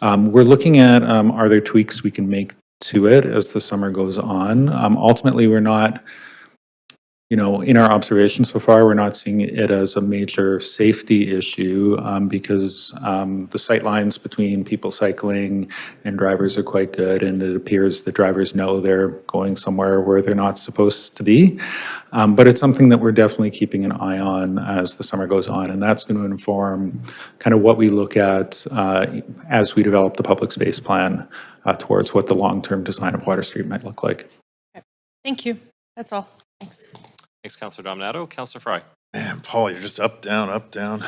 We're looking at are there tweaks we can make to it as the summer goes on. Ultimately, we're not In our observation so far, we're not seeing it as a major safety issue because the sight lines between people cycling and drivers are quite good, and it appears the drivers know they're going somewhere where they're not supposed to be. But it's something that we're definitely keeping an eye on as the summer goes on, and that's going to inform kind of what we look at as we develop the public space plan towards what the long-term design of Water Street might look like. Thank you. That's all. Thanks. Thanks, Councillor Dominato. Councillor Fry. Man, Paul, you're just up, down, up, down.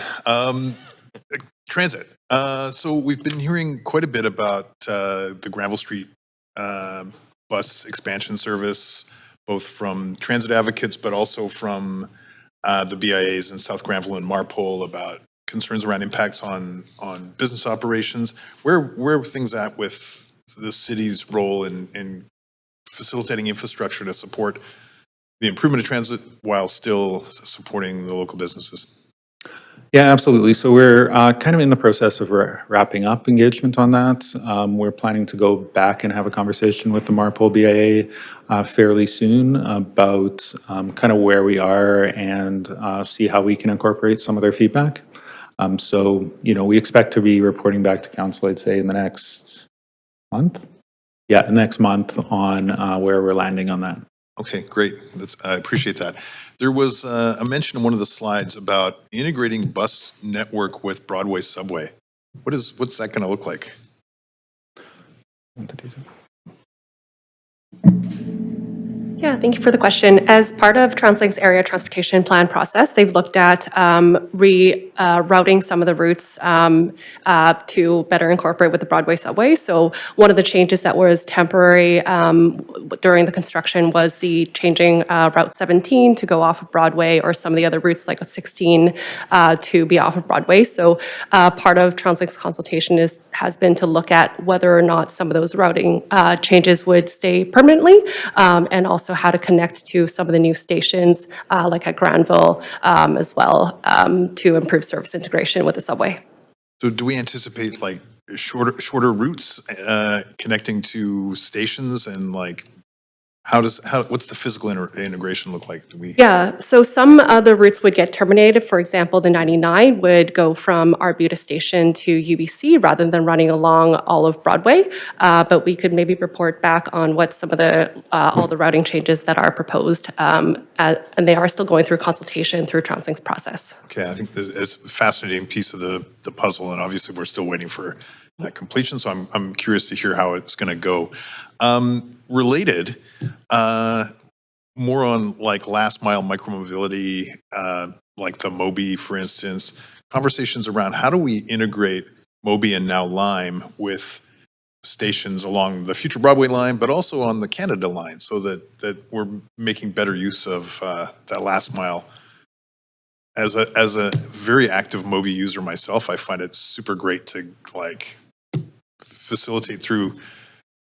Transit. So we've been hearing quite a bit about the Granville Street bus expansion service, both from transit advocates, but also from the BIAs in South Granville and Marpole about concerns around impacts on business operations. Where are things at with the city's role in facilitating infrastructure to support the improvement of transit while still supporting the local businesses? Yeah, absolutely. So we're kind of in the process of wrapping up engagement on that. We're planning to go back and have a conversation with the Marpole BIA fairly soon about kind of where we are and see how we can incorporate some of their feedback. So, we expect to be reporting back to council, I'd say, in the next month. Yeah, next month on where we're landing on that. Okay, great. I appreciate that. There was a mention in one of the slides about integrating bus network with Broadway subway. What's that going to look like? Yeah, thank you for the question. As part of TransLink's area transportation plan process, they've looked at rerouting some of the routes to better incorporate with the Broadway subway. So one of the changes that was temporary during the construction was the changing Route 17 to go off of Broadway, or some of the other routes like 16 to be off of Broadway. So part of TransLink's consultation has been to look at whether or not some of those routing changes would stay permanently, and also how to connect to some of the new stations, like at Granville as well, to improve service integration with the subway. So do we anticipate like shorter routes connecting to stations, and like what's the physical integration look like? Yeah, so some other routes would get terminated. For example, the 99 would go from Arbutus Station to UBC rather than running along all of Broadway. But we could maybe report back on what some of the all the routing changes that are proposed, and they are still going through consultation through TransLink's process. Okay, I think it's a fascinating piece of the puzzle, and obviously we're still waiting for that completion. So I'm curious to hear how it's going to go. Related, more on like last mile micromobility, like the Moby, for instance, conversations around how do we integrate Moby and now Lime with stations along the future Broadway line, but also on the Canada line, so that we're making better use of that last mile. As a very active Moby user myself, I find it super great to like facilitate through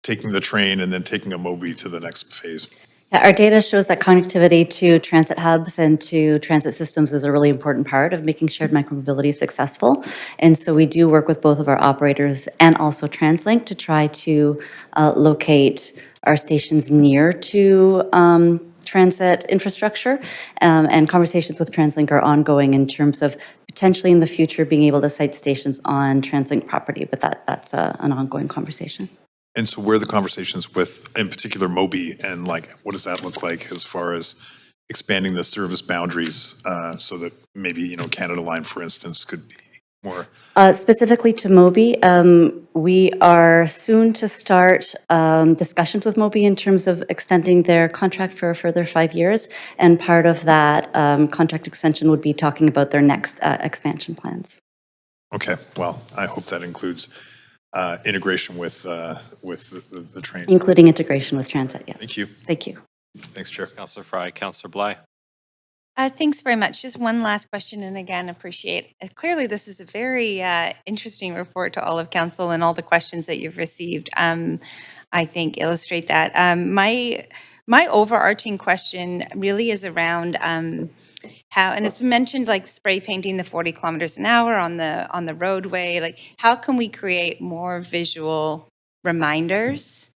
taking the train and then taking a Moby to the next phase. Yeah, our data shows that connectivity to transit hubs and to transit systems is a really important part of making shared micromobility successful. And so we do work with both of our operators and also TransLink to try to locate our stations near to transit infrastructure. And conversations with TransLink are ongoing in terms of potentially in the future being able to site stations on TransLink property, but that's an ongoing conversation. And so where are the conversations with, in particular, Moby, and like, what does that look like as far as expanding the service boundaries so that maybe, Canada Line, for instance, could be more? Specifically to Moby, we are soon to start discussions with Moby in terms of extending their contract for a further 5 years. And part of that contract extension would be talking about their next expansion plans. Okay, well, I hope that includes integration with the train. Including integration with transit, yes. Thank you. Thank you. Thanks, Chair. Councillor Fry. Councillor Bly. Thanks very much. Just one last question, and again, appreciate. Clearly, this is a very interesting report to all of council, and all the questions that you've received, I think, illustrate that. My overarching question really is around how, and it's mentioned like spray painting the 40 kilometers an hour on the roadway. Like, how can we create more visual reminders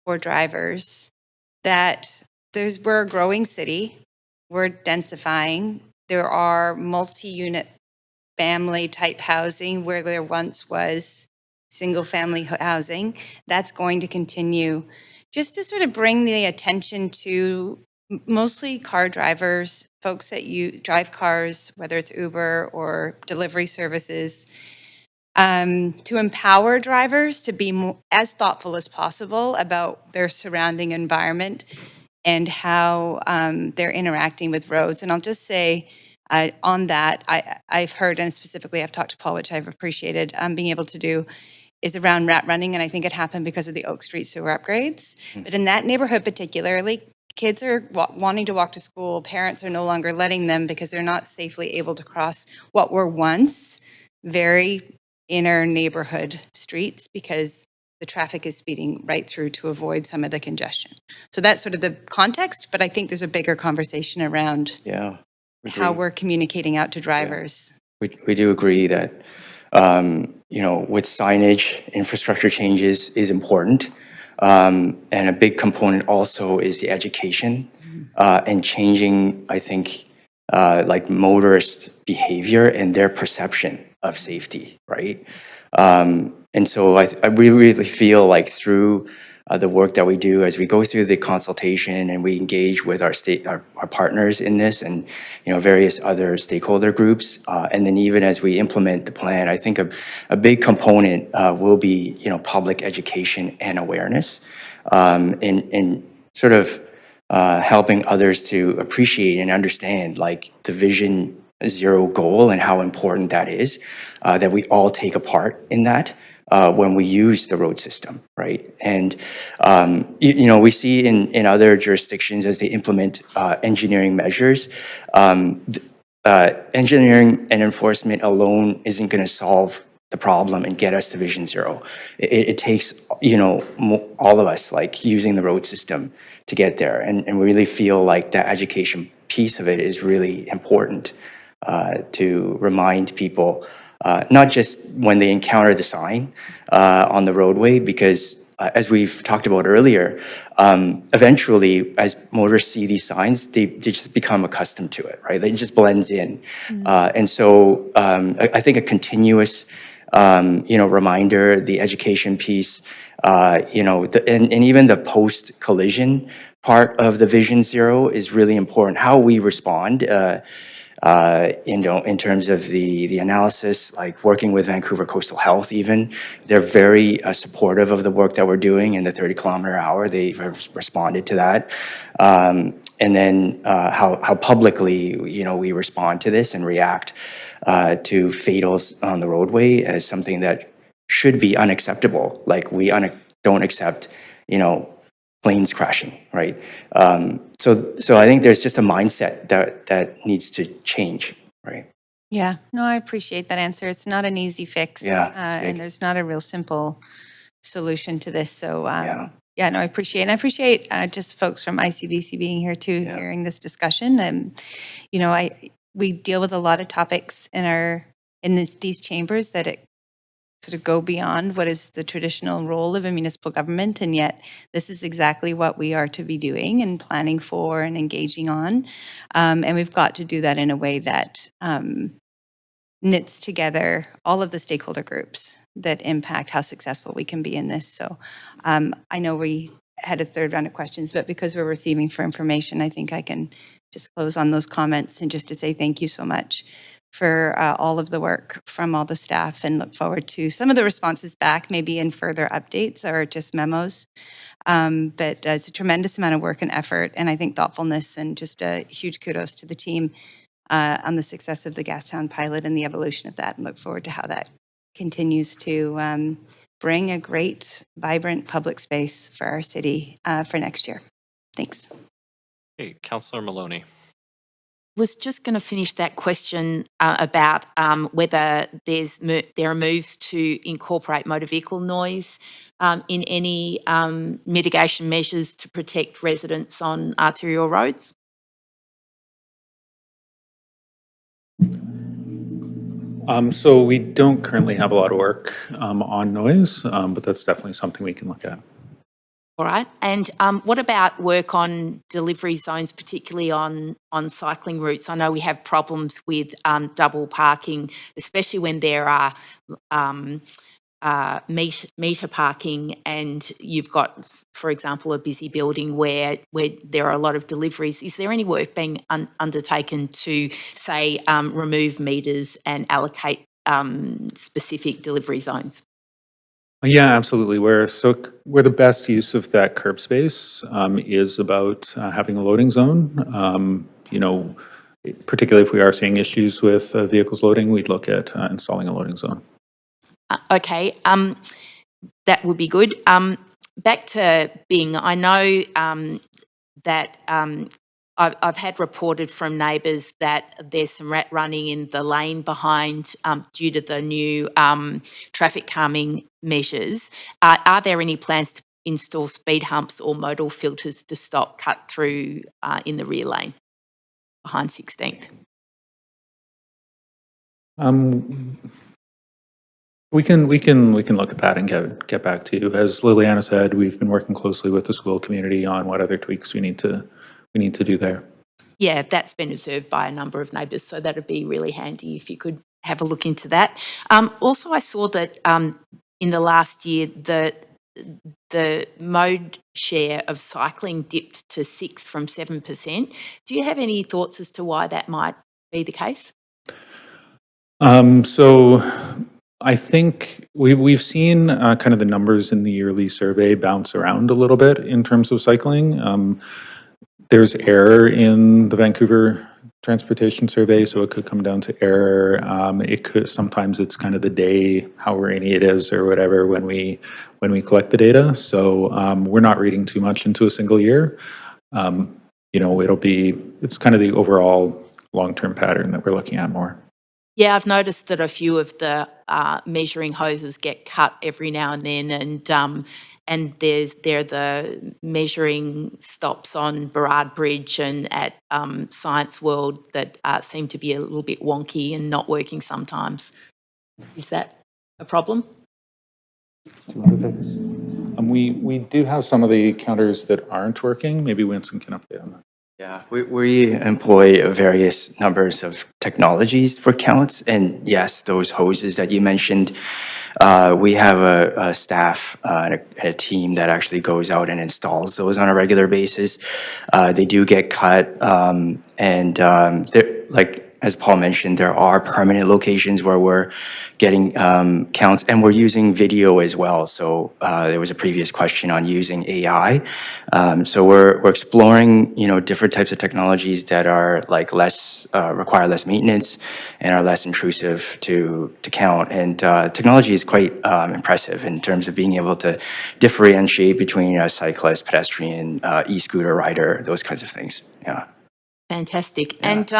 for drivers that we're a growing city? we're densifying. There are multi-unit family type housing where there once was single family housing. That's going to continue, just to sort of bring the attention to mostly car drivers, folks that drive cars, whether it's Uber or delivery services, to empower drivers to be as thoughtful as possible about their surrounding environment and how they're interacting with roads. And I'll just say on that, I've heard, and specifically I've talked to Paul, which I've appreciated being able to do, is around rat running. And I think it happened because of the Oak Street sewer upgrades. But in that neighborhood particularly, kids are wanting to walk to school. Parents are no longer letting them because they're not safely able to cross what were once very inner neighborhood streets because the traffic is speeding right through to avoid some of the congestion. So that's sort of the context, but I think there's a bigger conversation around how we're communicating out to drivers. We do agree that, with signage, infrastructure changes is important. And a big component also is the education and changing, I think, like motorist behavior and their perception of safety, right? And so I really feel like through the work that we do as we go through the consultation and we engage with our partners in this and various other stakeholder groups, and then even as we implement the plan, I think a big component will be public education and awareness, in sort of helping others to appreciate and understand like the Vision Zero goal and how important that is, that we all take a part in that. When we use the road system, right? And, we see in other jurisdictions as they implement engineering measures, engineering and enforcement alone isn't going to solve the problem and get us to Vision Zero. It takes, all of us like using the road system to get there. And we really feel like that education piece of it is really important to remind people, not just when they encounter the sign on the roadway, because as we've talked about earlier, eventually as motorists see these signs, they just become accustomed to it, right? It just blends in. And so I think a continuous, reminder, the education piece, and even the post-collision part of the Vision Zero is really important. How we respond, in terms of the analysis, like working with Vancouver Coastal Health even, they're very supportive of the work that we're doing in the 30-kilometer-hour. They've responded to that. And then how publicly, we respond to this and react to fatals on the roadway as something that should be unacceptable. Like we don't accept, planes crashing, right? So I think there's just a mindset that needs to change, right? Yeah, no, I appreciate that answer. It's not an easy fix. And there's not a real simple solution to this. So no, I appreciate just folks from ICBC being here too, hearing this discussion. And, we deal with a lot of topics in these chambers that it sort of go beyond what is the traditional role of a municipal government. And yet this is exactly what we are to be doing and planning for and engaging on. And we've got to do that in a way that knits together all of the stakeholder groups that impact how successful we can be in this. So I know we had a third round of questions, but because we're receiving for information, I think I can just close on those comments and just to say thank you so much for all of the work from all the staff and look forward to some of the responses back, maybe in further updates or just memos. But it's a tremendous amount of work and effort, and I think thoughtfulness, and just a huge kudos to the team on the success of the Gastown pilot and the evolution of that, and look forward to how that continues to bring a great, vibrant public space for our city for next year. Thanks. Hey, Councillor Maloney. Was just going to finish that question about whether there are moves to incorporate motor vehicle noise in any mitigation measures to protect residents on arterial roads. So we don't currently have a lot of work on noise, but that's definitely something we can look at. All right. And what about work on delivery zones, particularly on cycling routes? I know we have problems with double parking, especially when there are meter parking and you've got, for example, a busy building where there are a lot of deliveries. Is there any work being undertaken to, say, remove meters and allocate specific delivery zones? Yeah, absolutely. Where the best use of that curb space is about having a loading zone. Particularly if we are seeing issues with vehicles loading, we'd look at installing a loading zone. Okay, that would be good. Back to Bing, I know that I've had reported from neighbours that there's some rat running in the lane behind due to the new traffic calming measures. Are there any plans to install speed humps or modal filters to stop cut through in the rear lane behind 16th? We can look at that and get back to you. As Liliana said, we've been working closely with the school community on what other tweaks we need to do there. Yeah, that's been observed by a number of neighbours, so that'd be really handy if you could have a look into that. Also, I saw that in the last year, the mode share of cycling dipped to 6 from 7%. Do you have any thoughts as to why that might be the case? So I think we've seen kind of the numbers in the yearly survey bounce around a little bit in terms of cycling. There's error in the Vancouver transportation survey, so it could come down to error. Sometimes it's kind of the day, how rainy it is or whatever when we collect the data. So we're not reading too much into a single year. It's kind of the overall long-term pattern that we're looking at more. Yeah, I've noticed that a few of the measuring hoses get cut every now and then, and there are the measuring stops on Burrard Bridge and at Science World that seem to be a little bit wonky and not working sometimes. Is that a problem? We do have some of the counters that aren't working. Maybe Winston can update on that. Yeah, we employ various numbers of technologies for counts, and yes, those hoses that you mentioned, we have a staff and a team that actually goes out and installs those on a regular basis. They do get cut, and like as Paul mentioned, there are permanent locations where we're getting counts, and we're using video as well. So there was a previous question on using AI. So we're exploring, different types of technologies that are like require less maintenance and are less intrusive to count. And technology is quite impressive in terms of being able to differentiate between a cyclist, pedestrian, e-scooter rider, those kinds of things. Yeah. Fantastic. Yeah. And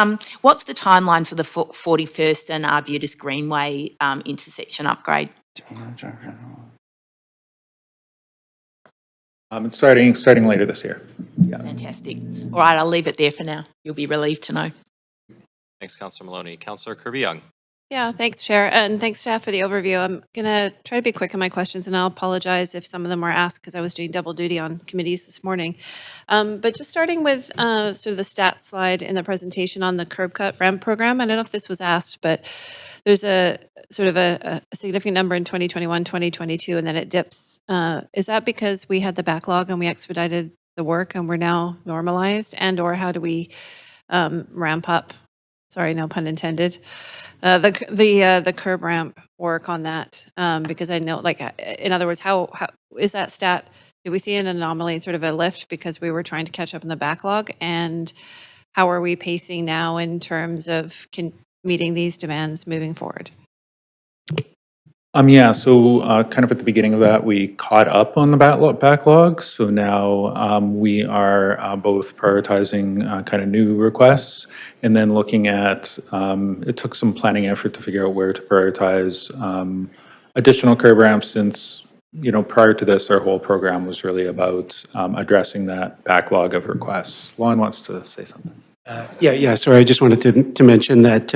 what's the timeline for the 41st and Arbutus Greenway intersection upgrade? It's starting later this year. Yeah. Fantastic. All right, I'll leave it there for now. You'll be relieved to know. Thanks, Councillor Maloney. Councillor Kirby-Young. Yeah, thanks, Chair, and thanks, staff, for the overview. I'm going to try to be quick on my questions, and I'll apologize if some of them were asked because I was doing double duty on committees this morning. But just starting with sort of the stats slide in the presentation on the curb cut ramp program, I don't know if this was asked, but there's a sort of a significant number in 2021, 2022, and then it dips. Is that because we had the backlog and we expedited the work and we're now normalized, and or how do we ramp up? Sorry, no pun intended. The curb ramp work on that, because I know, like, in other words, how is that stat? Did we see an anomaly, sort of a lift because we were trying to catch up in the backlog? And how are we pacing now in terms of meeting these demands moving forward? Yeah, so kind of at the beginning of that, we caught up on the backlog. So now we are both prioritizing kind of new requests and then looking at, it took some planning effort to figure out where to prioritize additional curb ramps since, prior to this, our whole program was really about addressing that backlog of requests. Lon wants to say something. Yeah. Sorry, I just wanted to mention that,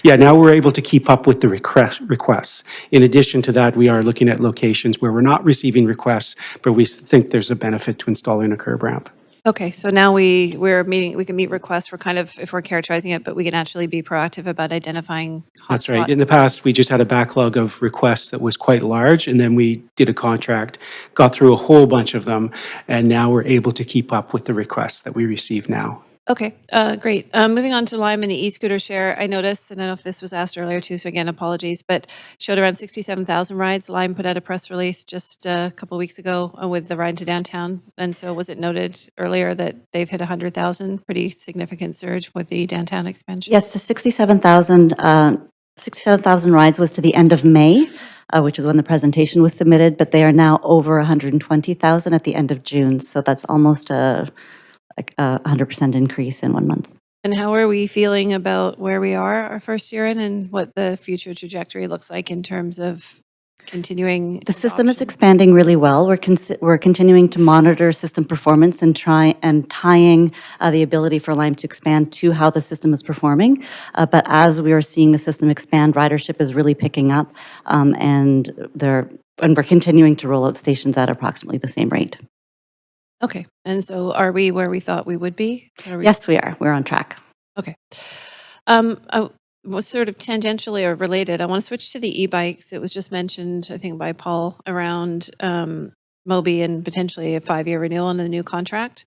now we're able to keep up with the requests. In addition to that, we are looking at locations where we're not receiving requests, but we think there's a benefit to installing a curb ramp. Okay, so now we can meet requests. We're kind of, if we're characterizing it, but we can actually be proactive about identifying That's right. hotspots. In the past, we just had a backlog of requests that was quite large, and then we did a contract, got through a whole bunch of them, and now we're able to keep up with the requests that we receive now. Okay, great. Moving on to Lime and the e-scooter share, I noticed, and I don't know if this was asked earlier too, so again, apologies, but showed around 67,000 rides. Lime put out a press release just a couple weeks ago with the ride to downtown. And so was it noted earlier that they've hit 100,000, pretty significant surge with the downtown expansion? Yes, the 67,000 rides was to the end of May, which is when the presentation was submitted, but they are now over 120,000 at the end of June. So that's almost a 100% increase in 1 month. And how are we feeling about where we are our first year in and what the future trajectory looks like in terms of continuing? The system is expanding really well. We're continuing to monitor system performance and tying the ability for Lime to expand to how the system is performing. But as we are seeing the system expand, ridership is really picking up, and we're continuing to roll out stations at approximately the same rate. Okay, and so are we where we thought we would be? Yes, we are. We're on track. Okay. Was sort of tangentially or related, I want to switch to the e-bikes. It was just mentioned, I think, by Paul around Moby and potentially a 5-year renewal on the new contract.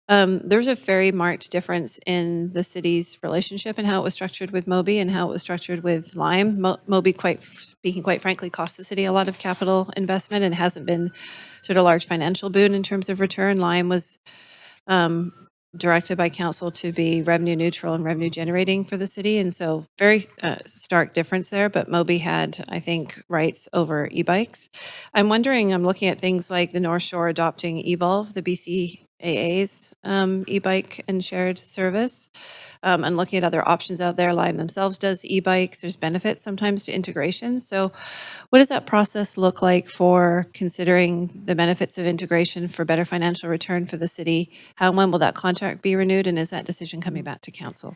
There's a very marked difference in the city's relationship and how it was structured with Moby and how it was structured with Lime. Moby, quite frankly, cost the city a lot of capital investment and hasn't been sort of large financial boon in terms of return. Lime was directed by council to be revenue neutral and revenue generating for the city. And so very stark difference there, but Moby had, I think, rights over e-bikes. I'm looking at things like the North Shore adopting Evolve, the BCAA's e-bike and shared service, and looking at other options out there. Lime themselves does e-bikes. There's benefits sometimes to integration. So what does that process look like for considering the benefits of integration for better financial return for the city? How and when will that contract be renewed, and is that decision coming back to council?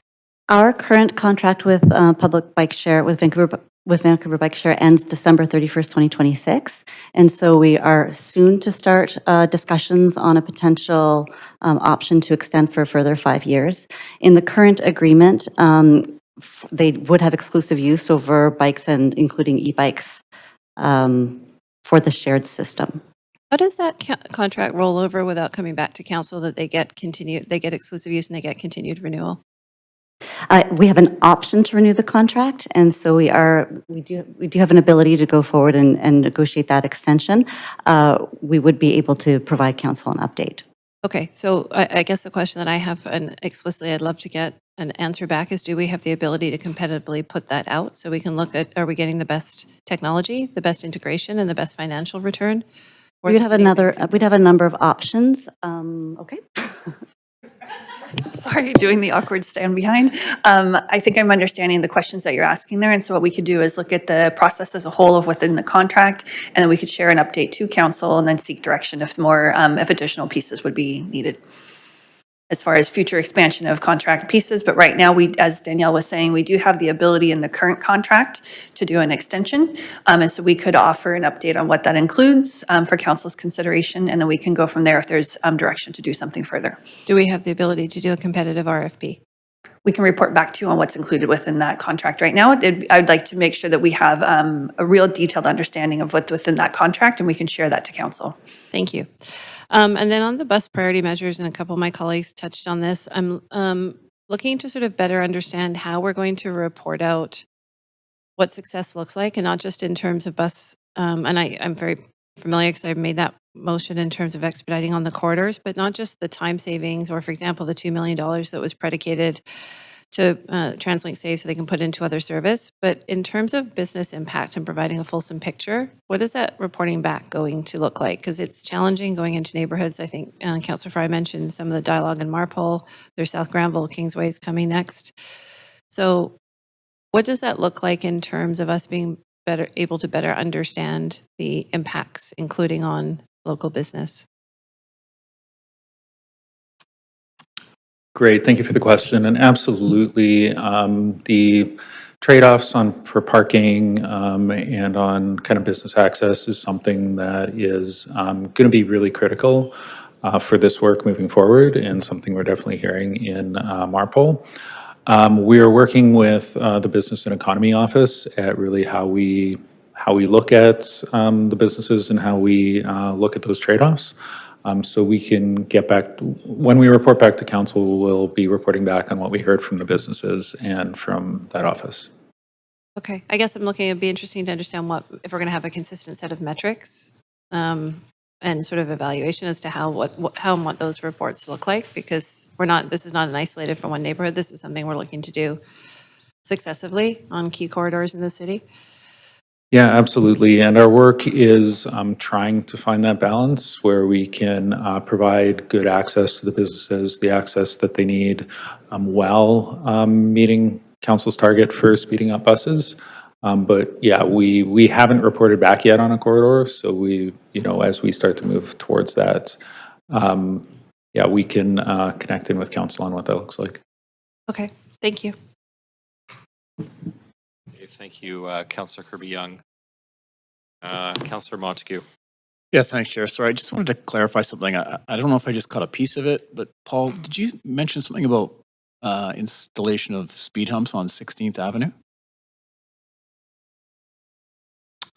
Our current contract with Public Bike Share, with Vancouver Bike Share ends December 31st, 2026. And so we are soon to start discussions on a potential option to extend for a further 5 years. In the current agreement, they would have exclusive use over bikes and including e-bikes for the shared system. How does that contract roll over without coming back to council, that they get exclusive use and they get continued renewal? We have an option to renew the contract, and so we do have an ability to go forward and negotiate that extension. We would be able to provide council an update. Okay, so I guess the question that I have, and explicitly I'd love to get an answer back, is do we have the ability to competitively put that out so we can look at, are we getting the best technology, the best integration, and the best financial return? We'd have a number of options. Okay. Sorry, doing the awkward stand behind. I think I'm understanding the questions that you're asking there. And so what we could do is look at the process as a whole of within the contract, and then we could share an update to council and then seek direction if if additional pieces would be needed as far as future expansion of contract pieces. But right now, as Danielle was saying, we do have the ability in the current contract to do an extension. And so we could offer an update on what that includes for council's consideration, and then we can go from there if there's direction to do something further. Do we have the ability to do a competitive RFP? We can report back to you on what's included within that contract right now. I'd like to make sure that we have a real detailed understanding of what's within that contract, and we can share that to council. Thank you. And then on the bus priority measures, and a couple of my colleagues touched on this, I'm looking to sort of better understand how we're going to report out what success looks like, and not just in terms of bus, and I'm very familiar because I've made that motion in terms of expediting on the corridors, but not just the time savings, or for example, the $2 million that was predicated to TransLink save so they can put into other service. But in terms of business impact and providing a fulsome picture, what is that reporting back going to look like? Because it's challenging going into neighborhoods. I think Councillor Fry mentioned some of the dialogue in Marpole. There's South Granville, Kingsway is coming next. So what does that look like in terms of us being able to better understand the impacts, including on local business? Great, thank you for the question. And absolutely, the trade-offs for parking and on kind of business access is something that is going to be really critical for this work moving forward, and something we're definitely hearing in MARPOL. We are working with the Business and Economy Office at really how we look at the businesses and how we look at those trade-offs. So we can get back, when we report back to council, we'll be reporting back on what we heard from the businesses and from that office. Okay, I guess I'm looking, it'd be interesting to understand if we're going to have a consistent set of metrics and sort of evaluation as to how and what those reports look like, because this is not an isolated from one neighborhood. This is something we're looking to do successively on key corridors in the city. Yeah, absolutely. And our work is trying to find that balance where we can provide good access to the businesses, the access that they need, while meeting council's target for speeding up buses. But yeah, we haven't reported back yet on a corridor. So as we start to move towards that, yeah, we can connect in with council on what that looks like. Okay, thank you. Okay, thank you, Councillor Kirby-Young. Councillor Montague. Yeah, thanks, Chair. Sorry, I just wanted to clarify something. I don't know if I just caught a piece of it, but Paul, did you mention something about installation of speed humps on 16th Avenue?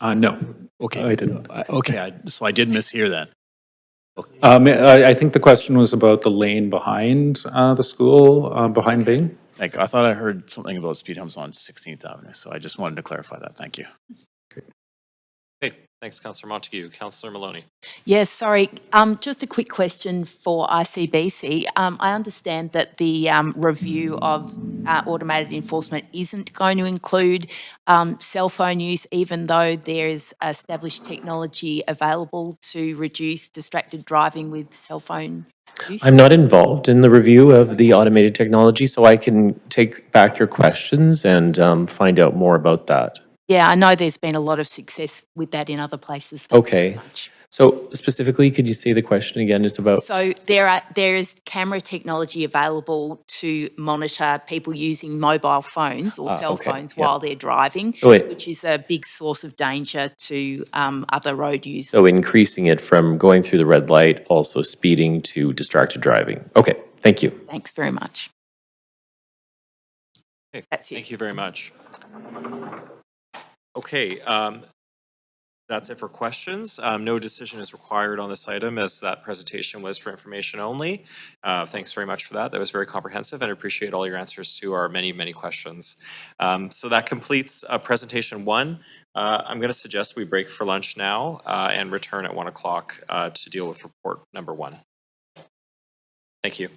No. Okay. I didn't. Okay, so I did mishear that. I think the question was about the lane behind the school, behind Bing. Thank you. I thought I heard something about speed humps on 16th Avenue, so I just wanted to clarify that. Thank you. Okay, thanks, Councillor Montague. Councillor Maloney. Yes, sorry. Just a quick question for ICBC. I understand that the review of automated enforcement isn't going to include cell phone use, even though there is established technology available to reduce distracted driving with cell phone use. I'm not involved in the review of the automated technology, so I can take back your questions and find out more about that. Yeah, I know there's been a lot of success with that in other places. Thank you very Okay. much. So specifically, could you say the question again? It's about. So there is camera technology available to monitor people using mobile phones or cell okay, phones yeah. while they're driving, So which is a big source of danger to other road users. So increasing it from going through the red light, also speeding to distracted driving. Okay, thank you. Thanks very much. Okay, That's it. Thank you very much. Okay, that's it for questions. No decision is required on this item as that presentation was for information only. Thanks very much for that. That was very comprehensive, and I appreciate all your answers to our many, many questions. So that completes presentation one. I'm going to suggest we break for lunch now and return at 1 o'clock to deal with report number 1. Thank you.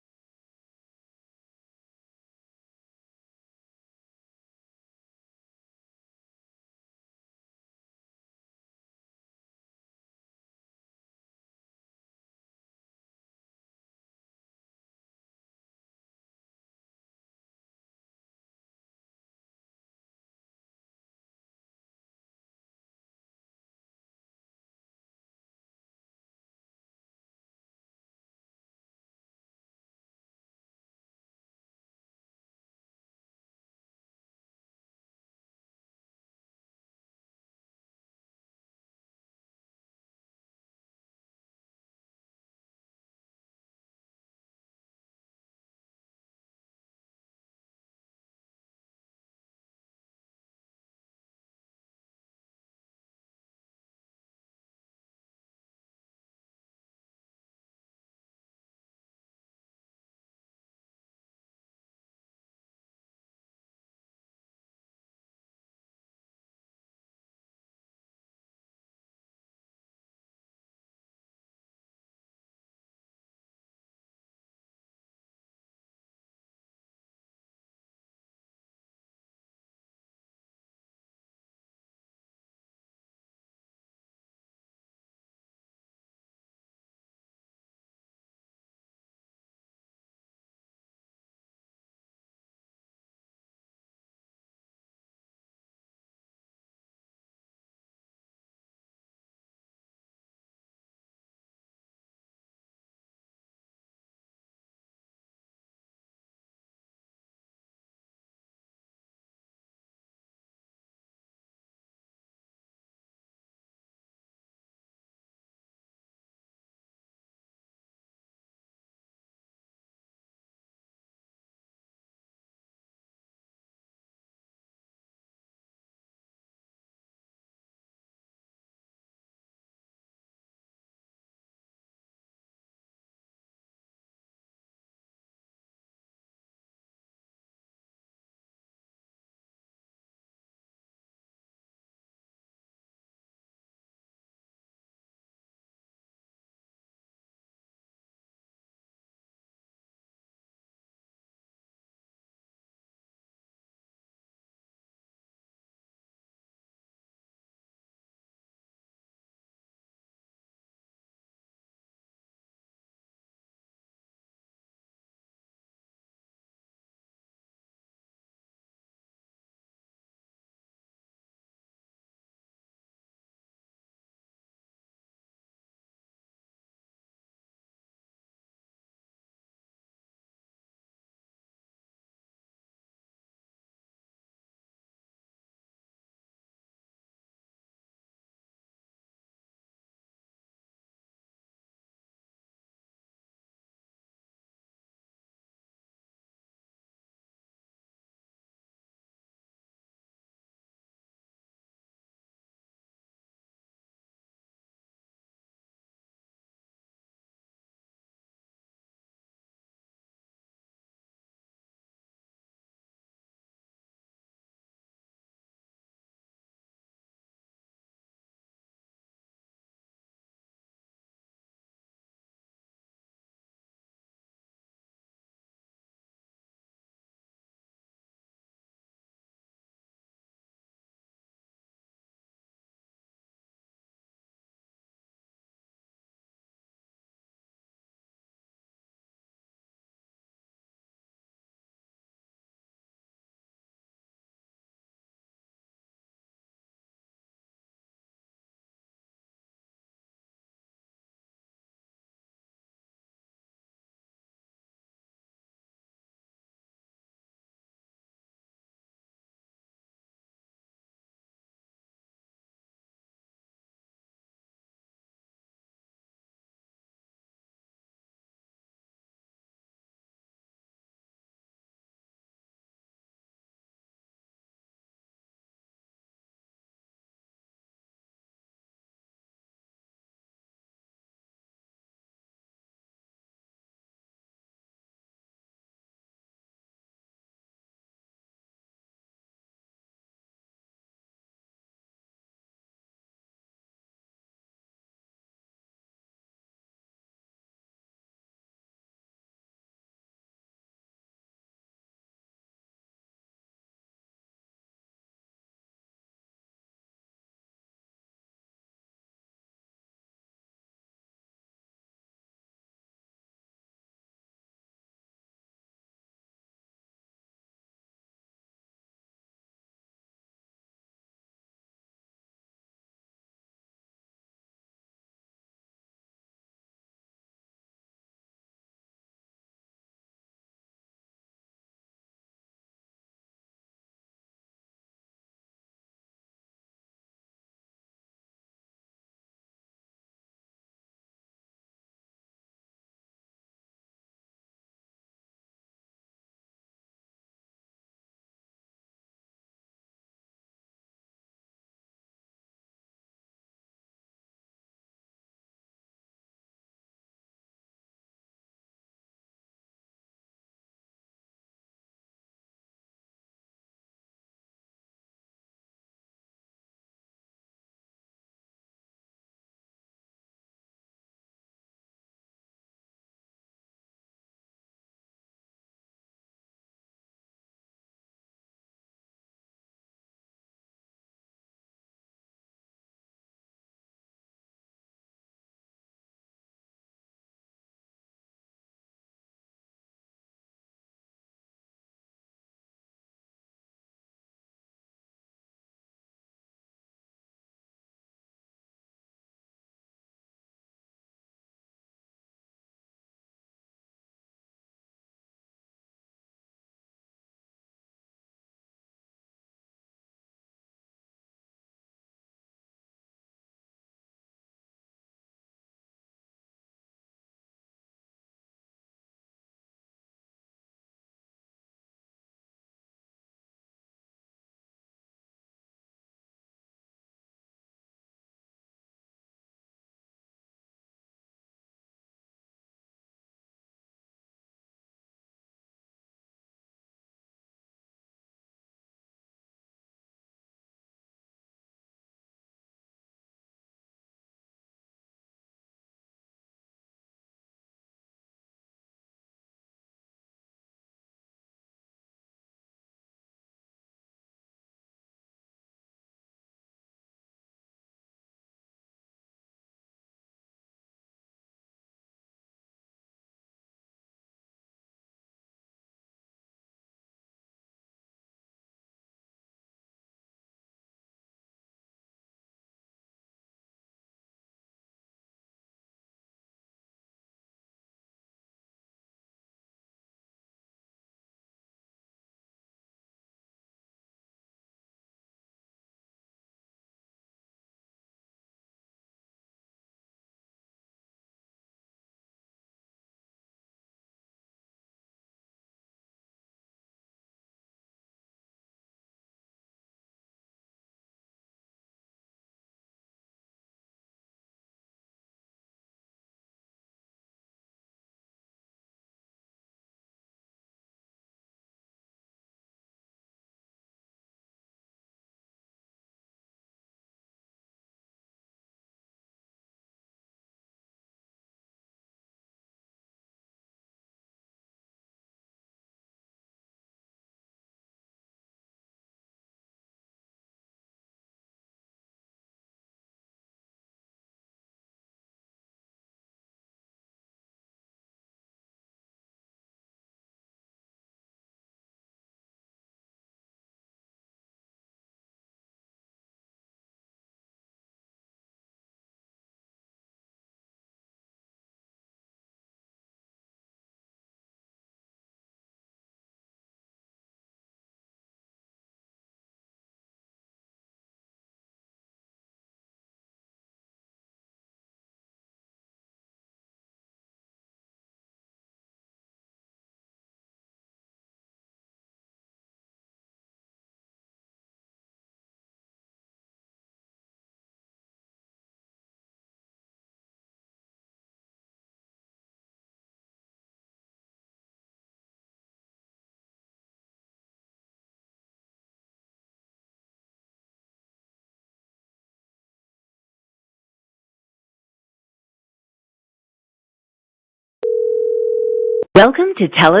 Welcome to Tele.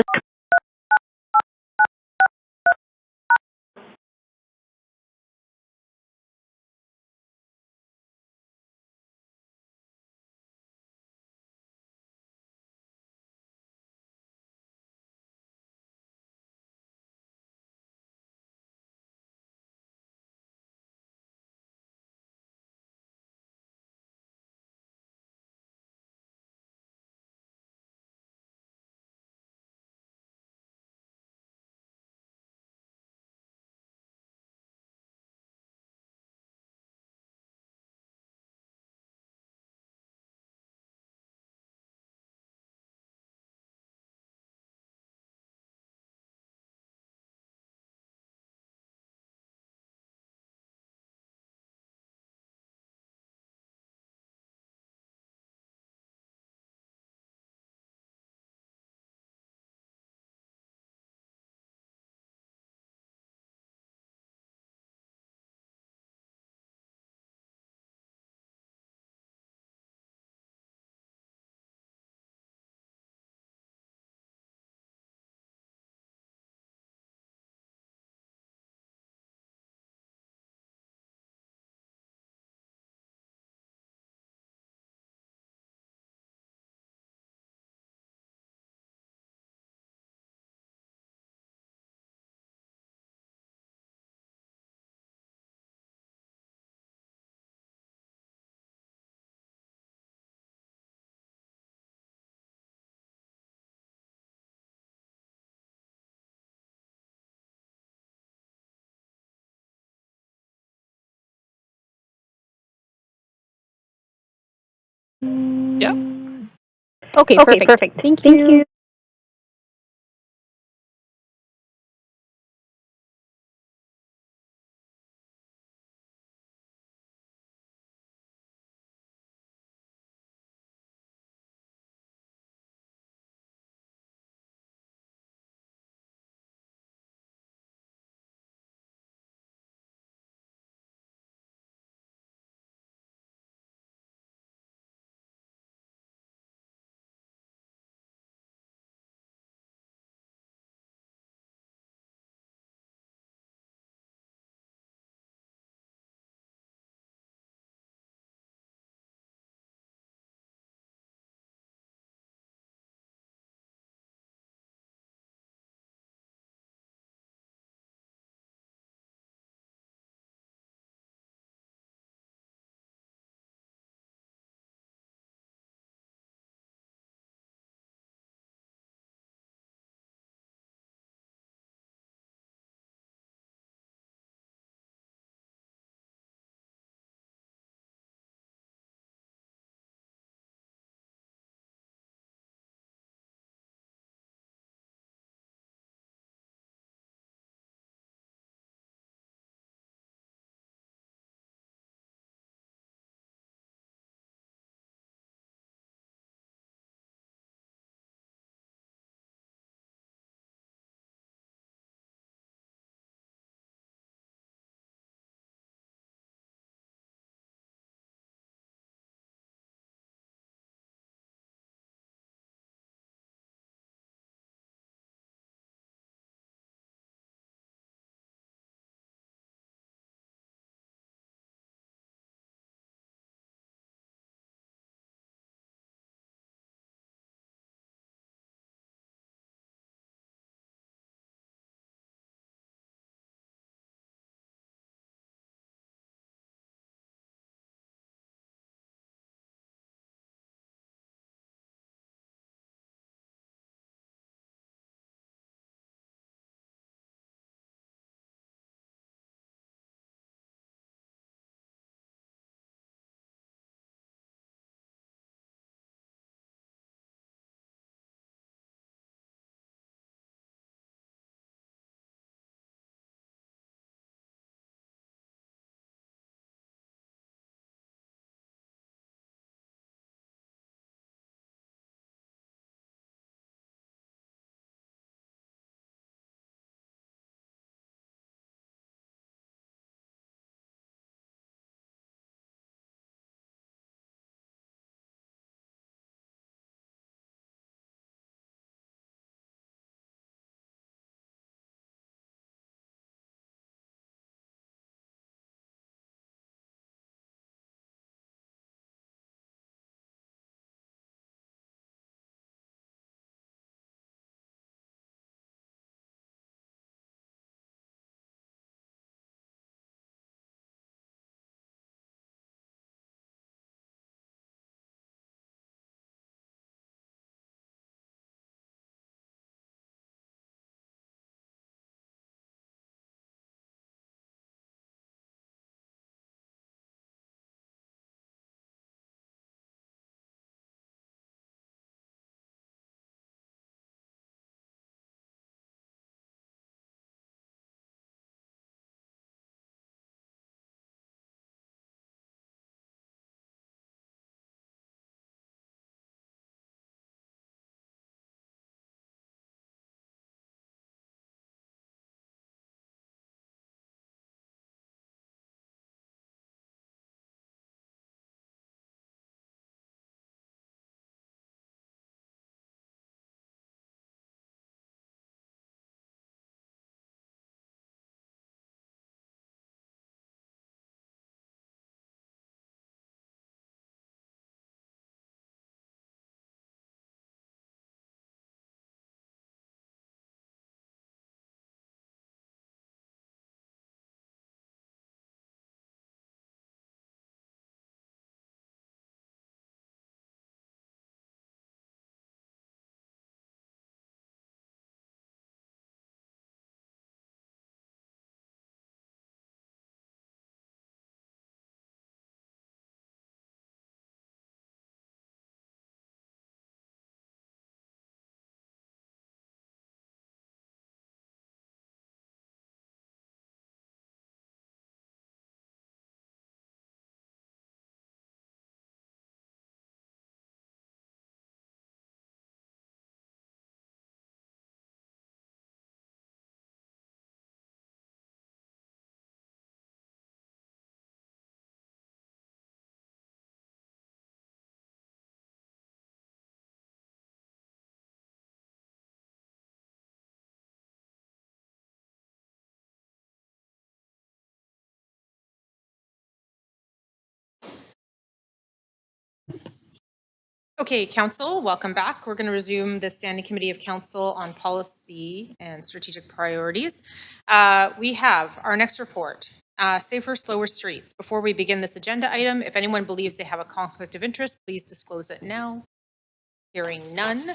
Yep. Okay, perfect. Thank you. Okay, Council, welcome back. We're going to resume the Standing Committee of Council on Policy and Strategic Priorities. We have our next report, Safer, Slower Streets. Before we begin this agenda item, if anyone believes they have a conflict of interest, please disclose it now. Hearing none.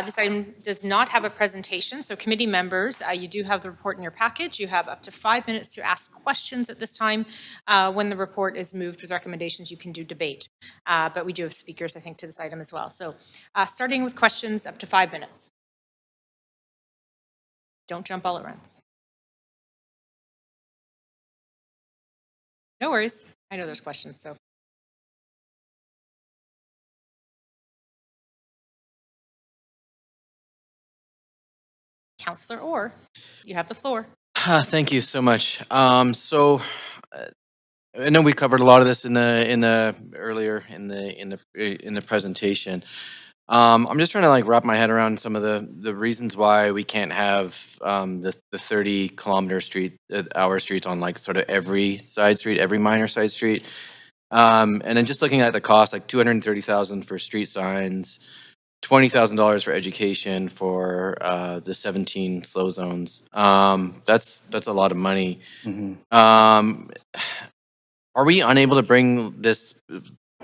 This item does not have a presentation, so committee members, you do have the report in your package. You have up to 5 minutes to ask questions at this time. When the report is moved with recommendations, you can do debate. But we do have speakers, I think, to this item as well. So starting with questions, up to 5 minutes. Don't jump all at once. No worries. I know there's questions, so. Councillor Orr, you have the floor. Thank you so much. I know we covered a lot of this in the earlier in the presentation. I'm just trying to wrap my head around some of the reasons why we can't have the 30-kilometer hour streets on sort of every side street, every minor side street. And then just looking at the cost, like $230,000 for street signs, $20,000 for education for the 17 slow zones. That's a lot of money. Are we unable to bring this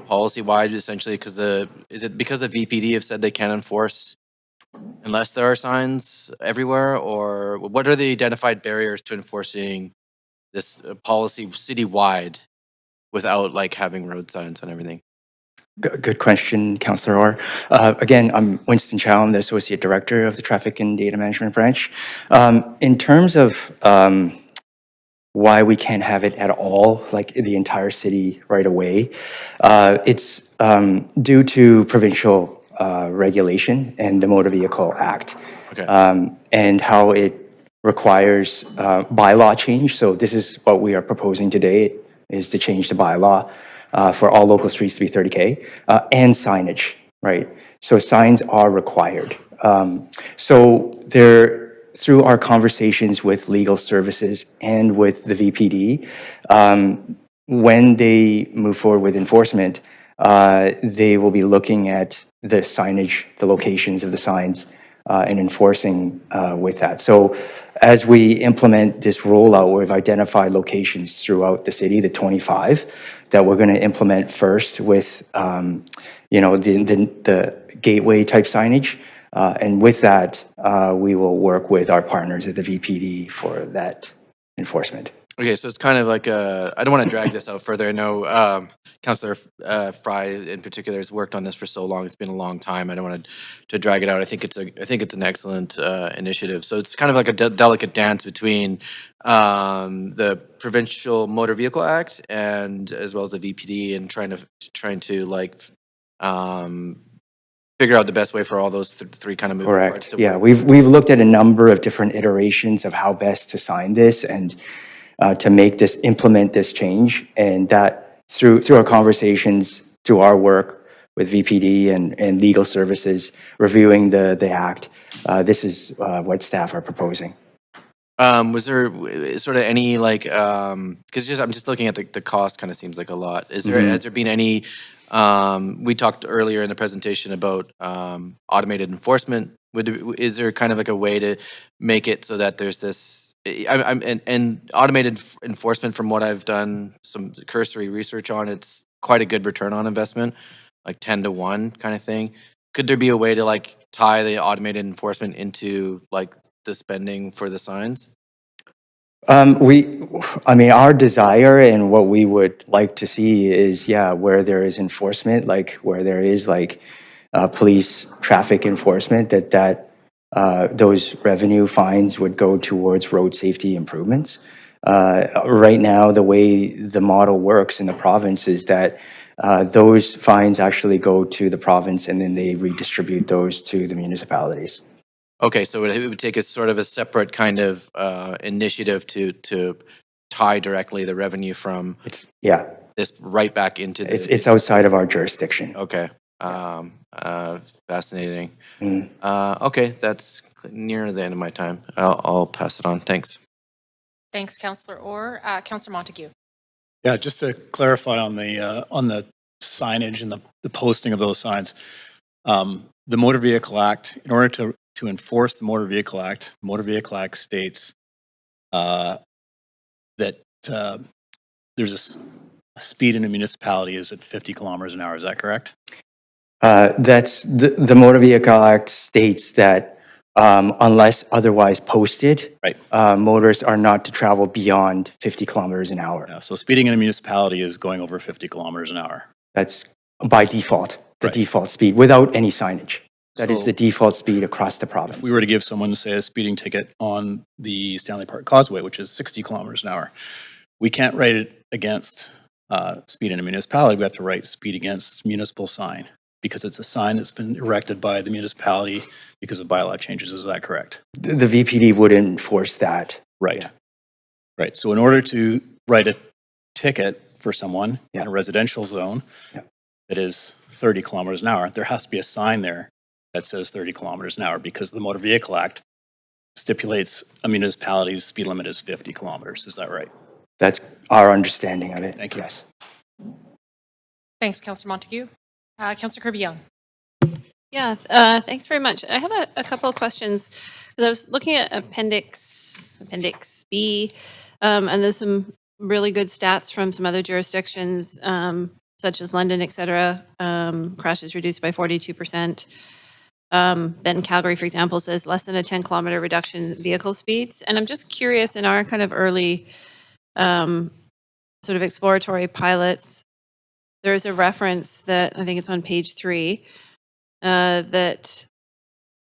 policy-wide essentially is it because the VPD have said they can't enforce unless there are signs everywhere, or what are the identified barriers to enforcing this policy citywide without having road signs and everything? Good question, Councillor Orr. Again, I'm Winston Chow. I'm the Associate Director of the Traffic and Data Management Branch. In terms of why we can't have it at all, like the entire city right away, it's due to provincial regulation and the Motor Vehicle Act, and how it requires bylaw change. So this is what we are proposing today, is to change the bylaw for all local streets to be 30K, and signage, right? So signs are required. So through our conversations with legal services and with the VPD, when they move forward with enforcement, they will be looking at the signage, the locations of the signs, and enforcing with that. So as we implement this rollout, we've identified locations throughout the city, the 25, that we're going to implement first with, the gateway type signage. And with that, we will work with our partners at the VPD for that enforcement. Okay, so it's kind of like I don't want to drag this out further. I know Councillor Fry in particular has worked on this for so long. It's been a long time. I don't want to drag it out. I think it's an excellent initiative. So it's kind of like a delicate dance between the Provincial Motor Vehicle Act and as well as the VPD, and trying to figure out the best way for all those three kind of moving parts. Correct. Yeah, we've looked at a number of different iterations of how best to sign this and to implement this change, and that through our conversations, through our work with VPD and legal services reviewing the act, this is what staff are proposing. Was there sort of any because I'm just looking at the cost, kind of seems like a lot. Has there been any? We talked earlier in the presentation about automated enforcement. Is there kind of like a way to make it so that there's this? And automated enforcement, from what I've done some cursory research on, it's quite a good return on investment, like 10 to 1 kind of thing. Could there be a way to tie the automated enforcement into the spending for the signs? Our desire and what we would like to see is, where there is enforcement, where there is police traffic enforcement, that those revenue fines would go towards road safety improvements. Right now, the way the model works in the province is that those fines actually go to the province, and then they redistribute those to the municipalities. Okay, so it would take a sort of a separate kind of initiative to tie directly the revenue from this right back into the... It's outside of our jurisdiction. Okay. Fascinating. Okay, that's near the end of my time. I'll pass it on. Thanks. Thanks, Councillor Orr. Councillor Montague. Yeah, just to clarify on the signage and the posting of those signs. The Motor Vehicle Act, in order to enforce the Motor Vehicle Act states that there's a speed in a municipality is at 50 kilometers an hour. Is that correct? That's the Motor Vehicle Act states that unless otherwise posted, Right. Motorists are not to travel beyond 50 kilometers an hour. Yeah, so speeding in a municipality is going over 50 kilometers an hour. That's by default, the Right. default speed, without any signage. That is So- the default speed across the province. If we were to give someone, say, a speeding ticket on the Stanley Park Causeway, which is 60 kilometers an hour, we can't write it against speed in a municipality. We have to write speed against municipal sign because it's a sign that's been erected by the municipality because of bylaw changes. Is that correct? The VPD would enforce that. Right. Yeah. Right. So in order to write a ticket for someone in a residential zone that is 30 kilometers an hour, there has to be a sign there that says 30 kilometers an hour because the Motor Vehicle Act stipulates a municipality's speed limit is 50 kilometers. Is that right? That's our understanding of it. Thank you. Yes. Thanks, Councillor Montague. Councillor Kirby-Young. Yeah, thanks very much. I have a couple of questions. 'Cause I was looking at Appendix B, and there's some really good stats from some other jurisdictions, such as London, et cetera. Crashes reduced by 42%. Then Calgary, for example, says less than a 10-kilometer reduction in vehicle speeds. And I'm just curious, in our kind of early sort of exploratory pilots, there's a reference that I think it's on page 3 that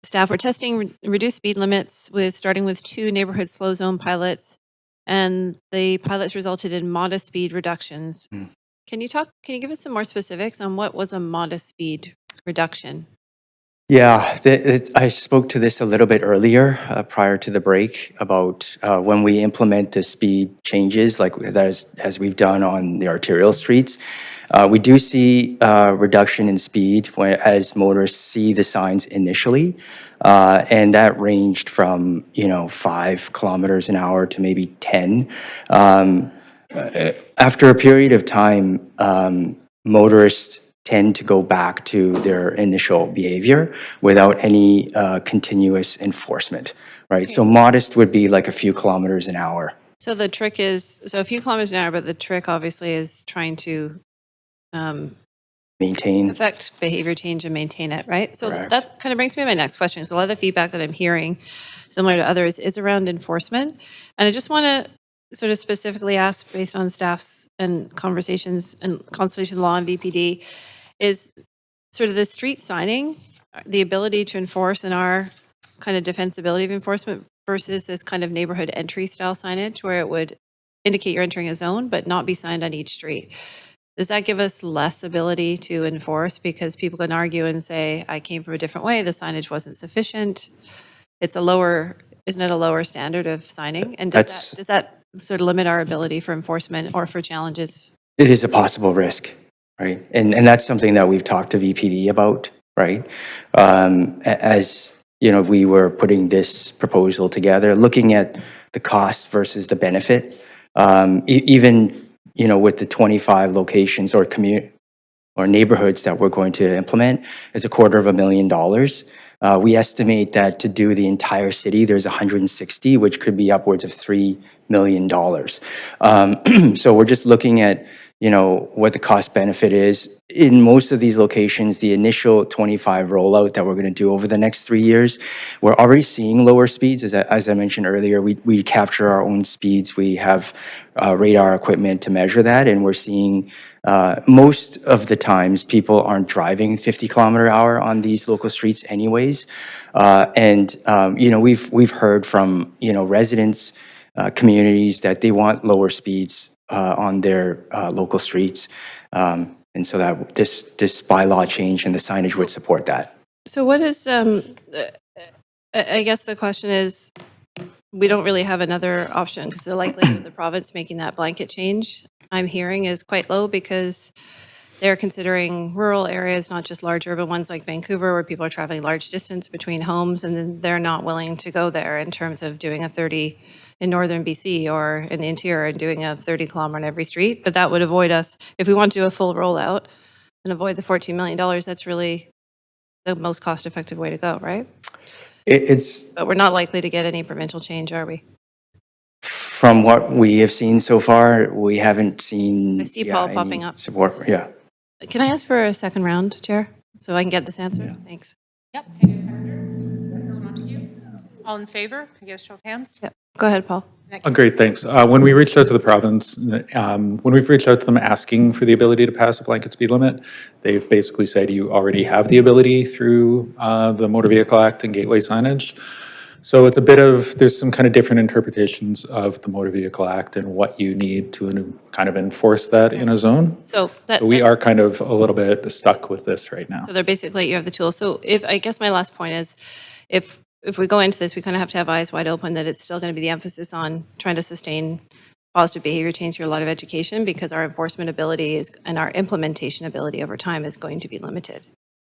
staff were testing reduced speed limits starting with 2 neighborhood slow zone pilots, and the pilots resulted in modest speed reductions. Can you give us some more specifics on what was a modest speed reduction? Yeah, I spoke to this a little bit earlier, prior to the break, about when we implement the speed changes, like as we've done on the arterial streets. We do see reduction in speed as motorists see the signs initially, and that ranged from 5 kilometers an hour to maybe 10. After a period of time, motorists tend to go back to their initial behavior without any continuous enforcement, right? So modest would be like a few kilometers an hour. So the trick is, a few kilometers an hour, but the trick obviously is trying to Maintain. affect behavior change and maintain it, right? So Correct. that kind of brings me to my next question. So a lot of the feedback that I'm hearing, similar to others, is around enforcement. And I just want to sort of specifically ask, based on staff's and conversations and consultation law and VPD, is sort of the street signing, the ability to enforce and our kind of defensibility of enforcement versus this kind of neighborhood entry style signage where it would indicate you're entering a zone but not be signed on each street. Does that give us less ability to enforce because people can argue and say, I came from a different way, the signage wasn't sufficient? Isn't it a lower standard of signing? And does that sort of limit our ability for enforcement or for challenges? It is a possible risk, right? And that's something that we've talked to VPD about, right? As we were putting this proposal together, looking at the cost versus the benefit, even with the 25 locations or neighborhoods that we're going to implement, it's $250,000. We estimate that to do the entire city, there's 160, which could be upwards of $3 million. So we're just looking at, what the cost benefit is. In most of these locations, the initial 25 rollout that we're going to do over the next 3 years, we're already seeing lower speeds. As I mentioned earlier, we capture our own speeds. We have radar equipment to measure that, and we're seeing most of the times people aren't driving 50 kilometer hour on these local streets anyways. We've heard from, residents, communities that they want lower speeds on their local streets. And so that this bylaw change and the signage would support that. So what is, I guess the question is, we don't really have another option because the likelihood of the province making that blanket change, I'm hearing, is quite low because they're considering rural areas, not just large urban ones like Vancouver, where people are traveling large distance between homes, and then they're not willing to go there in terms of doing a 30 in northern BC or in the interior and doing a 30 kilometer on every street. But that would avoid us, if we want to do a full rollout, and avoid the $14 million, that's really the most cost-effective way to go, right? It's, But we're not likely to get any provincial change, are we? from what we have seen so far, we haven't seen. I see Paul any popping up. Support, yeah. Can I ask for a second round, Chair, so I can get this answer? Thanks. Yep. Can I get a seconder? Councillor Montague? All in favor? Can I get a show of hands? Yep. Go ahead, Paul. Great, thanks. When we reached out to the province, when we've reached out to them asking for the ability to pass a blanket speed limit, they've basically said you already have the ability through the Motor Vehicle Act and gateway signage. So it's a bit of, there's some kind of different interpretations of the Motor Vehicle Act and what you need to kind of enforce that in a zone. So that, So we are kind of a little bit stuck with this right now. so they're basically, you have the tools. So if, I guess my last point is, if we go into this, we kind of have to have eyes wide open that it's still going to be the emphasis on trying to sustain positive behavior change through a lot of education, because our enforcement ability is, and our implementation ability over time is going to be limited.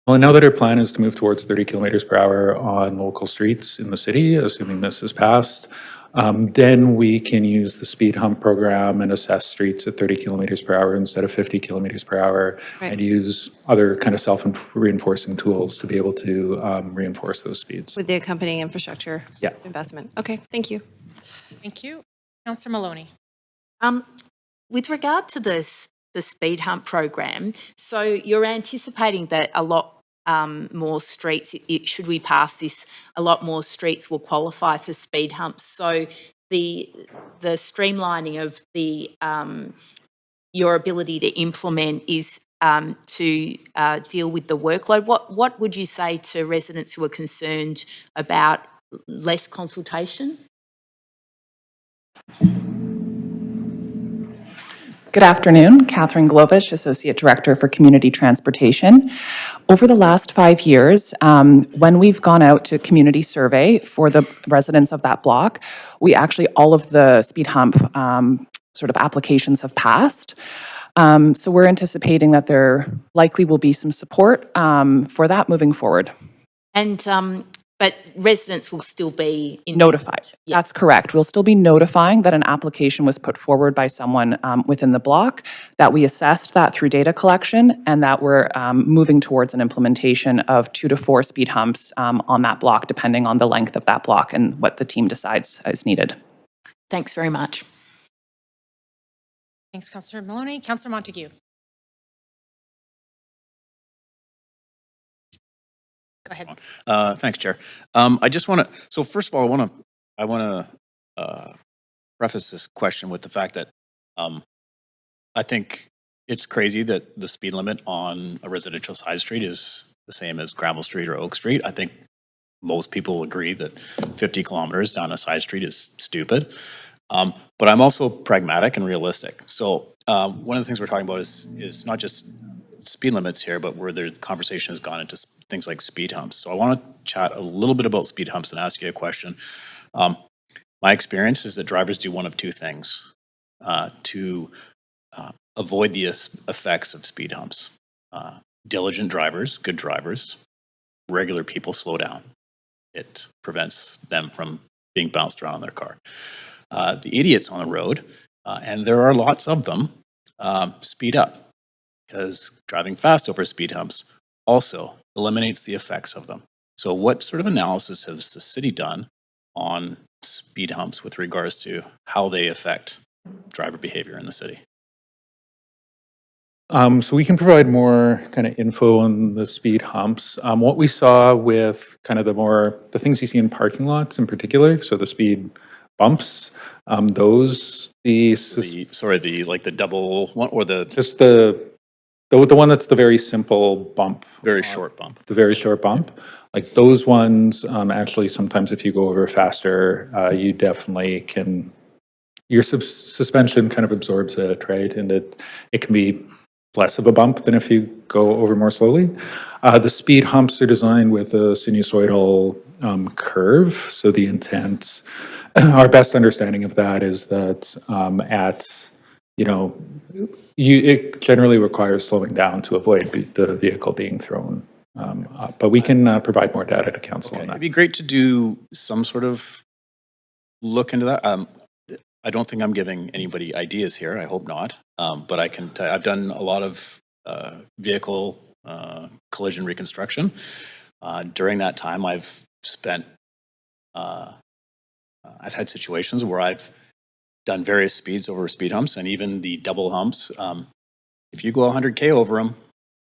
Well, I know that our plan is to move towards 30 kilometers per hour on local streets in the city, assuming this is passed. Then we can use the speed hump program and assess streets at 30 kilometers per hour instead of 50 kilometers per hour, and use other kind of self-reinforcing tools to be able to reinforce those speeds. With the accompanying infrastructure Yeah. investment. Okay, thank you. Thank you. Councillor Maloney. With regard to this, the speed hump program, so you're anticipating that a lot more streets, should we pass this, a lot more streets will qualify for speed humps. So the streamlining of the your ability to implement is to deal with the workload. What would you say to residents who are concerned about less consultation? Good afternoon, Catherine Glovich, Associate Director for Community Transportation. Over the last 5 years, when we've gone out to community survey for the residents of that block, we actually, all of the speed hump sort of applications have passed. So we're anticipating that there likely will be some support for that moving forward. And but residents will still be Notified. That's correct. We'll still be notifying that an application was put forward by someone within the block, that we assessed that through data collection, and that we're moving towards an implementation of 2 to 4 speed humps on that block, depending on the length of that block and what the team decides is needed. Thanks very much. Thanks, Councillor Maloney. Councillor Montague. Go ahead. Thanks, Chair. I just want to, so first of all, I want to preface this question with the fact that I think it's crazy that the speed limit on a residential side street is the same as Granville Street or Oak Street. I think most people agree that 50 kilometers down a side street is stupid. But I'm also pragmatic and realistic. So one of the things we're talking about is not just speed limits here, but where the conversation has gone into things like speed humps. So I want to chat a little bit about speed humps and ask you a question. My experience is that drivers do one of two things to avoid the effects of speed humps. Diligent drivers, good drivers, regular people slow down. It prevents them from being bounced around in their car. The idiots on the road, and there are lots of them, speed up, because driving fast over speed humps also eliminates the effects of them. So what sort of analysis has the city done on speed humps with regards to how they affect driver behavior in the city? So we can provide more kind of info on the speed humps. What we saw with kind of the things you see in parking lots in particular, so the speed bumps, like the double one or just the one that's the very simple bump. Very short bump. The very short bump. Like those ones, actually sometimes if you go over faster, you definitely can, your suspension kind of absorbs it, right? And it can be less of a bump than if you go over more slowly. The speed humps are designed with a sinusoidal curve. So the intent, our best understanding of that is that it generally requires slowing down to avoid the vehicle being thrown up. But we can provide more data to council on that. It'd be great to do some sort of look into that. I don't think I'm giving anybody ideas here. I hope not. But I can. I've done a lot of vehicle collision reconstruction. During that time, I've had situations where I've done various speeds over speed humps, and even the double humps. If you go 100K over them,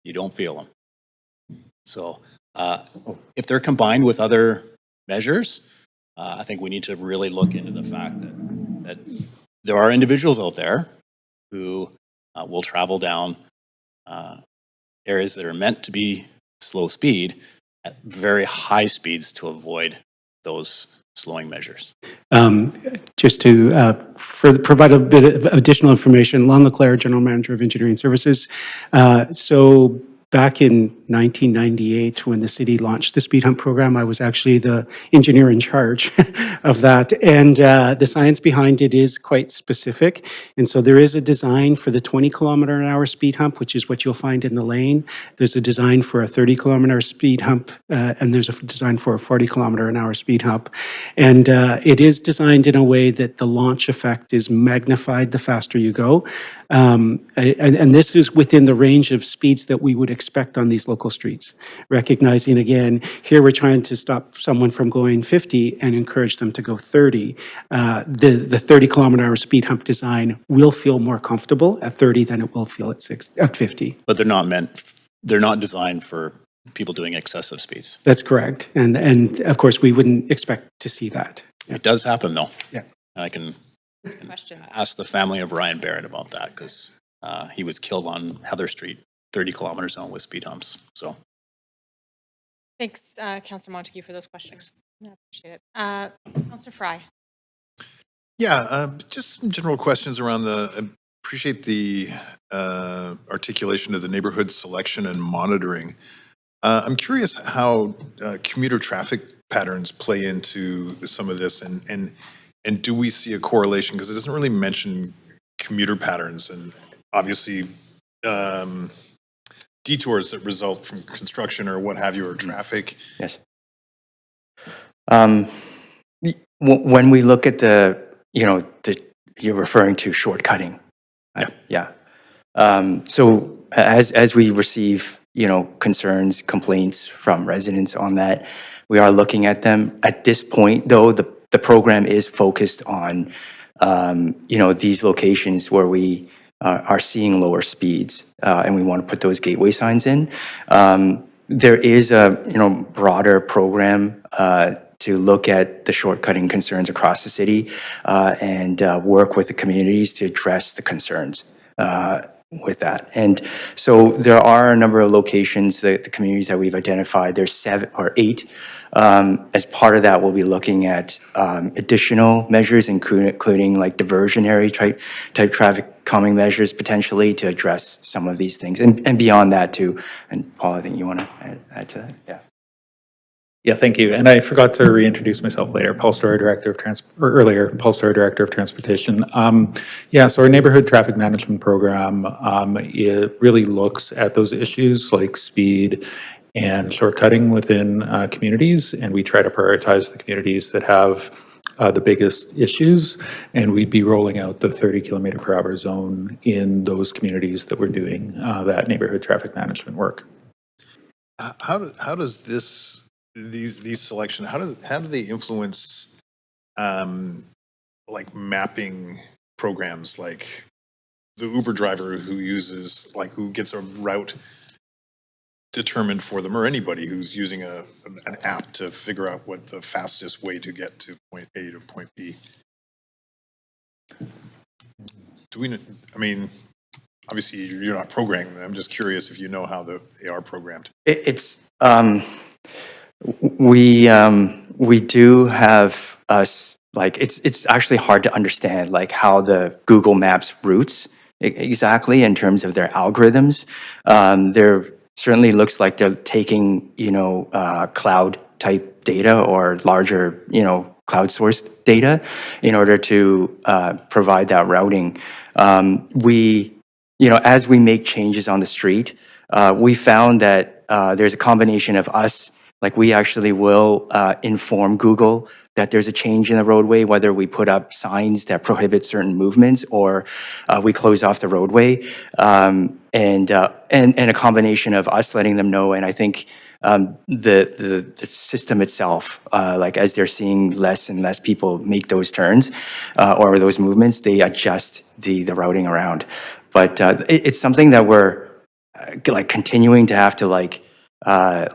you don't feel them. So if they're combined with other measures, I think we need to really look into the fact that there are individuals out there who will travel down areas that are meant to be slow speed at very high speeds to avoid those slowing measures. Just to provide a bit of additional information, Lon LeClaire, General Manager of Engineering Services. So back in 1998, when the city launched the speed hump program, I was actually the engineer in charge of that. And the science behind it is quite specific. And so there is a design for the 20-kilometer-an-hour speed hump, which is what you'll find in the lane. There's a design for a 30-kilometer speed hump, and there's a design for a 40-kilometer-an-hour speed hump. And it is designed in a way that the launch effect is magnified the faster you go. And this is within the range of speeds that we would expect on these local streets. Recognizing, again, here we're trying to stop someone from going 50 and encourage them to go 30. The 30-kilometer-hour speed hump design will feel more comfortable at 30 than it will feel at 50. But they're not designed for people doing excessive speeds. That's correct. And of course, we wouldn't expect to see that. It does happen, though. Yeah. And I can ask the family of Ryan Barrett about that, because he was killed on Heather Street, 30 kilometer zone with speed humps. So, Thanks, Councillor Montague, for those questions. I appreciate it. Councillor Fry. Yeah, just some general questions around appreciate the articulation of the neighborhood selection and monitoring. I'm curious how commuter traffic patterns play into some of this, and do we see a correlation? Because it doesn't really mention commuter patterns, and obviously detours that result from construction or what have you, or traffic. Yes. When we look at you're referring to shortcutting. Yeah. So as we receive, concerns, complaints from residents on that, we are looking at them. At this point, though, the program is focused on, these locations where we are seeing lower speeds, and we want to put those gateway signs in. There is a, broader program to look at the shortcutting concerns across the city and work with the communities to address the concerns with that. And so there are a number of locations, the communities that we've identified. There's 7 or 8. As part of that, we'll be looking at additional measures, including like diversionary type traffic calming measures potentially to address some of these things. And beyond that too. And Paul, I think you want to add to that? Yeah. Yeah, thank you. And I forgot to reintroduce myself later. Paul Storer, Director of Paul Storer, Director of Transportation. So our neighborhood traffic management program, it really looks at those issues like speed and shortcutting within communities, and we try to prioritize the communities that have the biggest issues, and we'd be rolling out the 30-kilometer-per-hour zone in those communities that we're doing that neighborhood traffic management work. How does these selection, how do they influence like mapping programs, like the Uber driver who gets a route determined for them, or anybody who's using an app to figure out what the fastest way to get to point A to point B? Obviously you're not programming them. I'm just curious if you know how they are programmed. It's we do have it's actually hard to understand like how the Google Maps routes exactly in terms of their algorithms. There certainly looks like they're taking cloud type data or larger cloud source data in order to provide that routing. As we make changes on the street, we found that there's a combination of us. Like we actually will inform Google that there's a change in the roadway, whether we put up signs that prohibit certain movements or we close off the roadway, and a combination of us letting them know, and I think the system itself, like as they're seeing less and less people make those turns or those movements, they adjust the routing around. But it's something that we're like continuing to have to like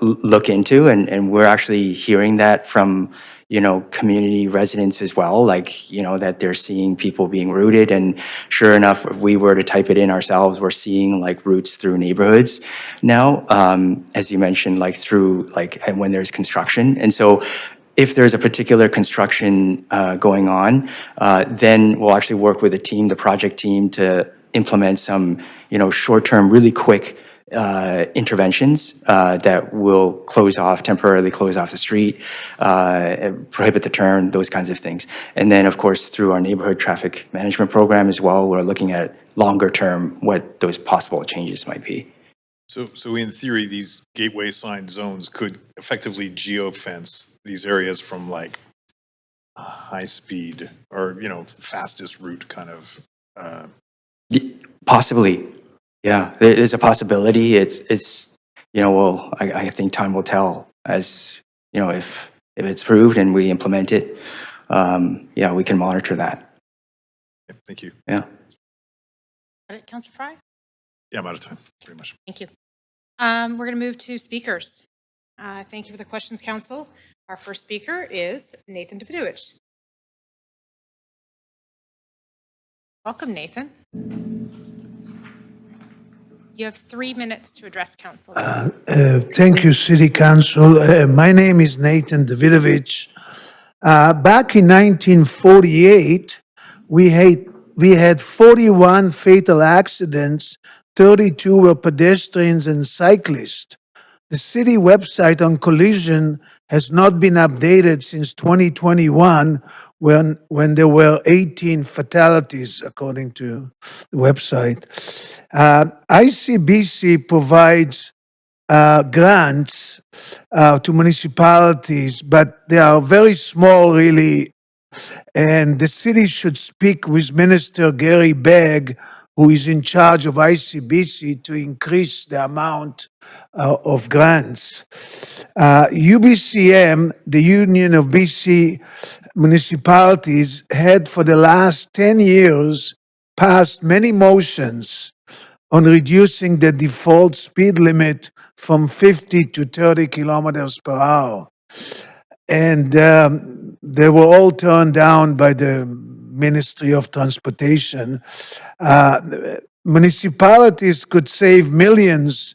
look into, and we're actually hearing that from, you know, community residents as well, like, you know, that they're seeing people being routed, and sure enough, if we were to type it in ourselves, we're seeing like routes through neighborhoods now, as you mentioned, like through like and when there's construction. And so if there's a particular construction going on, then we'll actually work with a team, the project team, to implement some, you know, short-term, really quick interventions that will temporarily close off the street, prohibit the turn, those kinds of things. And then, of course, through our neighborhood traffic management program as well, we're looking at longer term what those possible changes might be. So in theory, these gateway sign zones could effectively geofence these areas from like a high speed or, you know, fastest route kind of. Possibly. Yeah, there's a possibility. It's you know, well, I think time will tell as, you know, if it's proved and we implement it. Yeah, we can monitor that. Thank you. Yeah. Councillor Fry? Yeah, I'm out of time, pretty much. Thank you. We're going to move to speakers. Thank you for the questions, Council. Our first speaker is Nathan Davidovich. Welcome, Nathan. You have 3 minutes to address Council. Thank you, City Council. My name is Nathan Davidovich. Back in 1948, we had 41 fatal accidents, 32 were pedestrians and cyclists. The city website on collision has not been updated since 2021, when there were 18 fatalities, according to the website. ICBC provides grants to municipalities, but they are very small, really. And the city should speak with Minister Gary Begg, who is in charge of ICBC, to increase the amount of grants. UBCM, the Union of BC Municipalities, had for the last 10 years passed many motions on reducing the default speed limit from 50 to 30 kilometers per hour. And they were all turned down by the Ministry of Transportation. Municipalities could save millions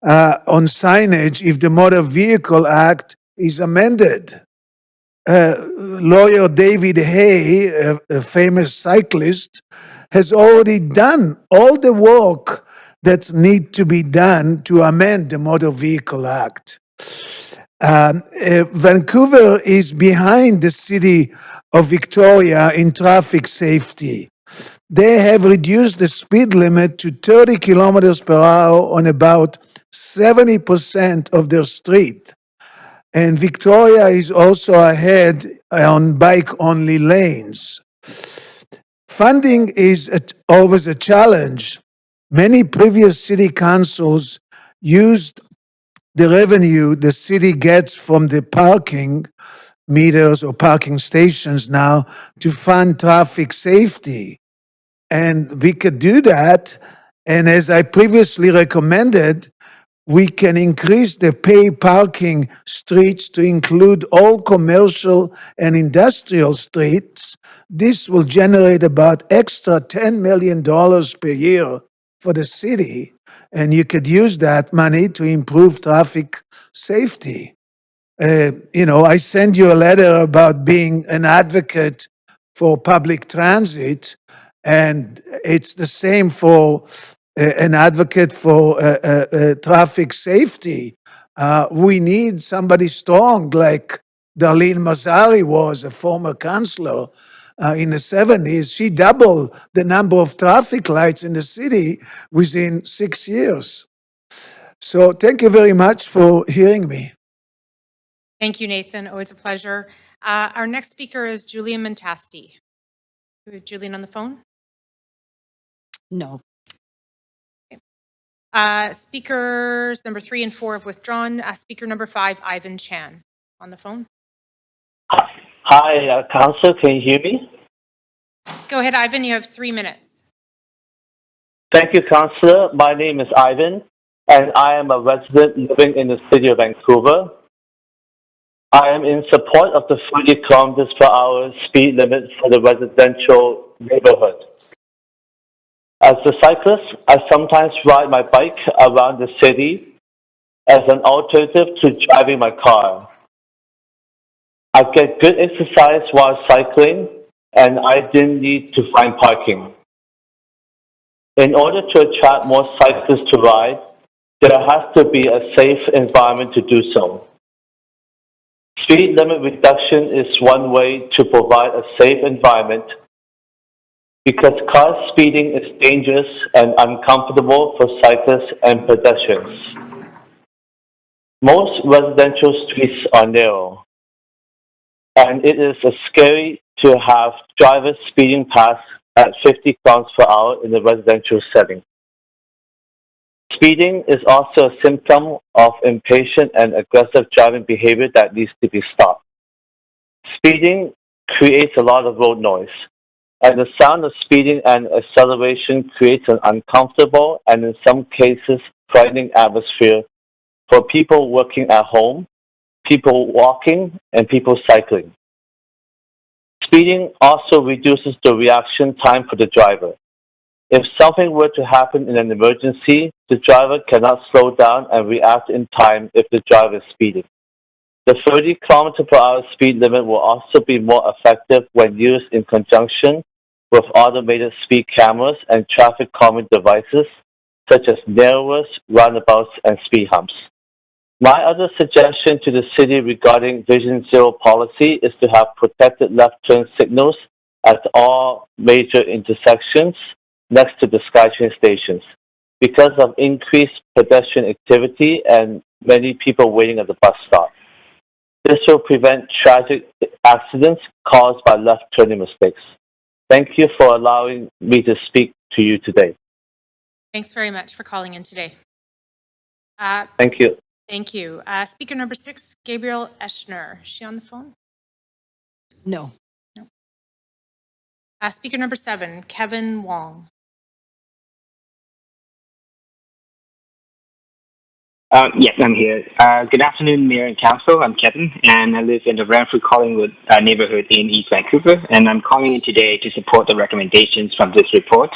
on signage if the Motor Vehicle Act is amended. Lawyer David Hay, a famous cyclist, has already done all the work that needs to be done to amend the Motor Vehicle Act. Vancouver is behind the city of Victoria in traffic safety. They have reduced the speed limit to 30 kilometers per hour on about 70% of their street. And Victoria is also ahead on bike-only lanes. Funding is always a challenge. Many previous city councils used the revenue the city gets from the parking meters or parking stations now to fund traffic safety. And we could do that. And as I previously recommended, we can increase the pay parking streets to include all commercial and industrial streets. This will generate about extra $10 million per year for the city, and you could use that money to improve traffic safety. I send you a letter about being an advocate for public transit, and it's the same for an advocate for traffic safety. We need somebody strong like Darlene Mazzari was, a former councillor in the 70s. She doubled the number of traffic lights in the city within 6 years. So thank you very much for hearing me. Thank you, Nathan. Always a pleasure. Our next speaker is Julian Mentasti. Do we have Julian on the phone? No. Speakers number 3 and 4 have withdrawn. Speaker number 5, Ivan Chan, on the phone. Hi, Council, can you hear me? Go ahead, Ivan. You have 3 minutes. Thank you, Councillor. My name is Ivan, and I am a resident living in the city of Vancouver. I am in support of the 30 kilometers per hour speed limit for the residential neighborhood. As a cyclist, I sometimes ride my bike around the city as an alternative to driving my car. I get good exercise while cycling, and I didn't need to find parking. In order to attract more cyclists to ride, there has to be a safe environment to do so. Speed limit reduction is one way to provide a safe environment because car speeding is dangerous and uncomfortable for cyclists and pedestrians. Most residential streets are narrow, and it is scary to have drivers speeding past at 50 kilometers per hour in a residential setting. Speeding is also a symptom of impatient and aggressive driving behavior that needs to be stopped. Speeding creates a lot of road noise, and the sound of speeding and acceleration creates an uncomfortable and in some cases frightening atmosphere for people working at home, people walking, and people cycling. Speeding also reduces the reaction time for the driver. If something were to happen in an emergency, the driver cannot slow down and react in time if the driver is speeding. The 30 km per hour speed limit will also be more effective when used in conjunction with automated speed cameras and traffic calming devices such as narrowers, roundabouts, and speed humps. My other suggestion to the city regarding Vision Zero policy is to have protected left turn signals at all major intersections next to the SkyTrain stations because of increased pedestrian activity and many people waiting at the bus stop. This will prevent tragic accidents caused by left turning mistakes. Thank you for allowing me to speak to you today. Thanks very much for calling in today. Thank you. Thank you. Speaker number 6, Gabriel Eschner. Is she on the phone? No. No. Speaker number 7, Kevin Wong. Yes, I'm here. Good afternoon, Mayor and Council. I'm Kevin, and I live in the Renfrew-Collingwood neighborhood in East Vancouver, and I'm calling in today to support the recommendations from this report.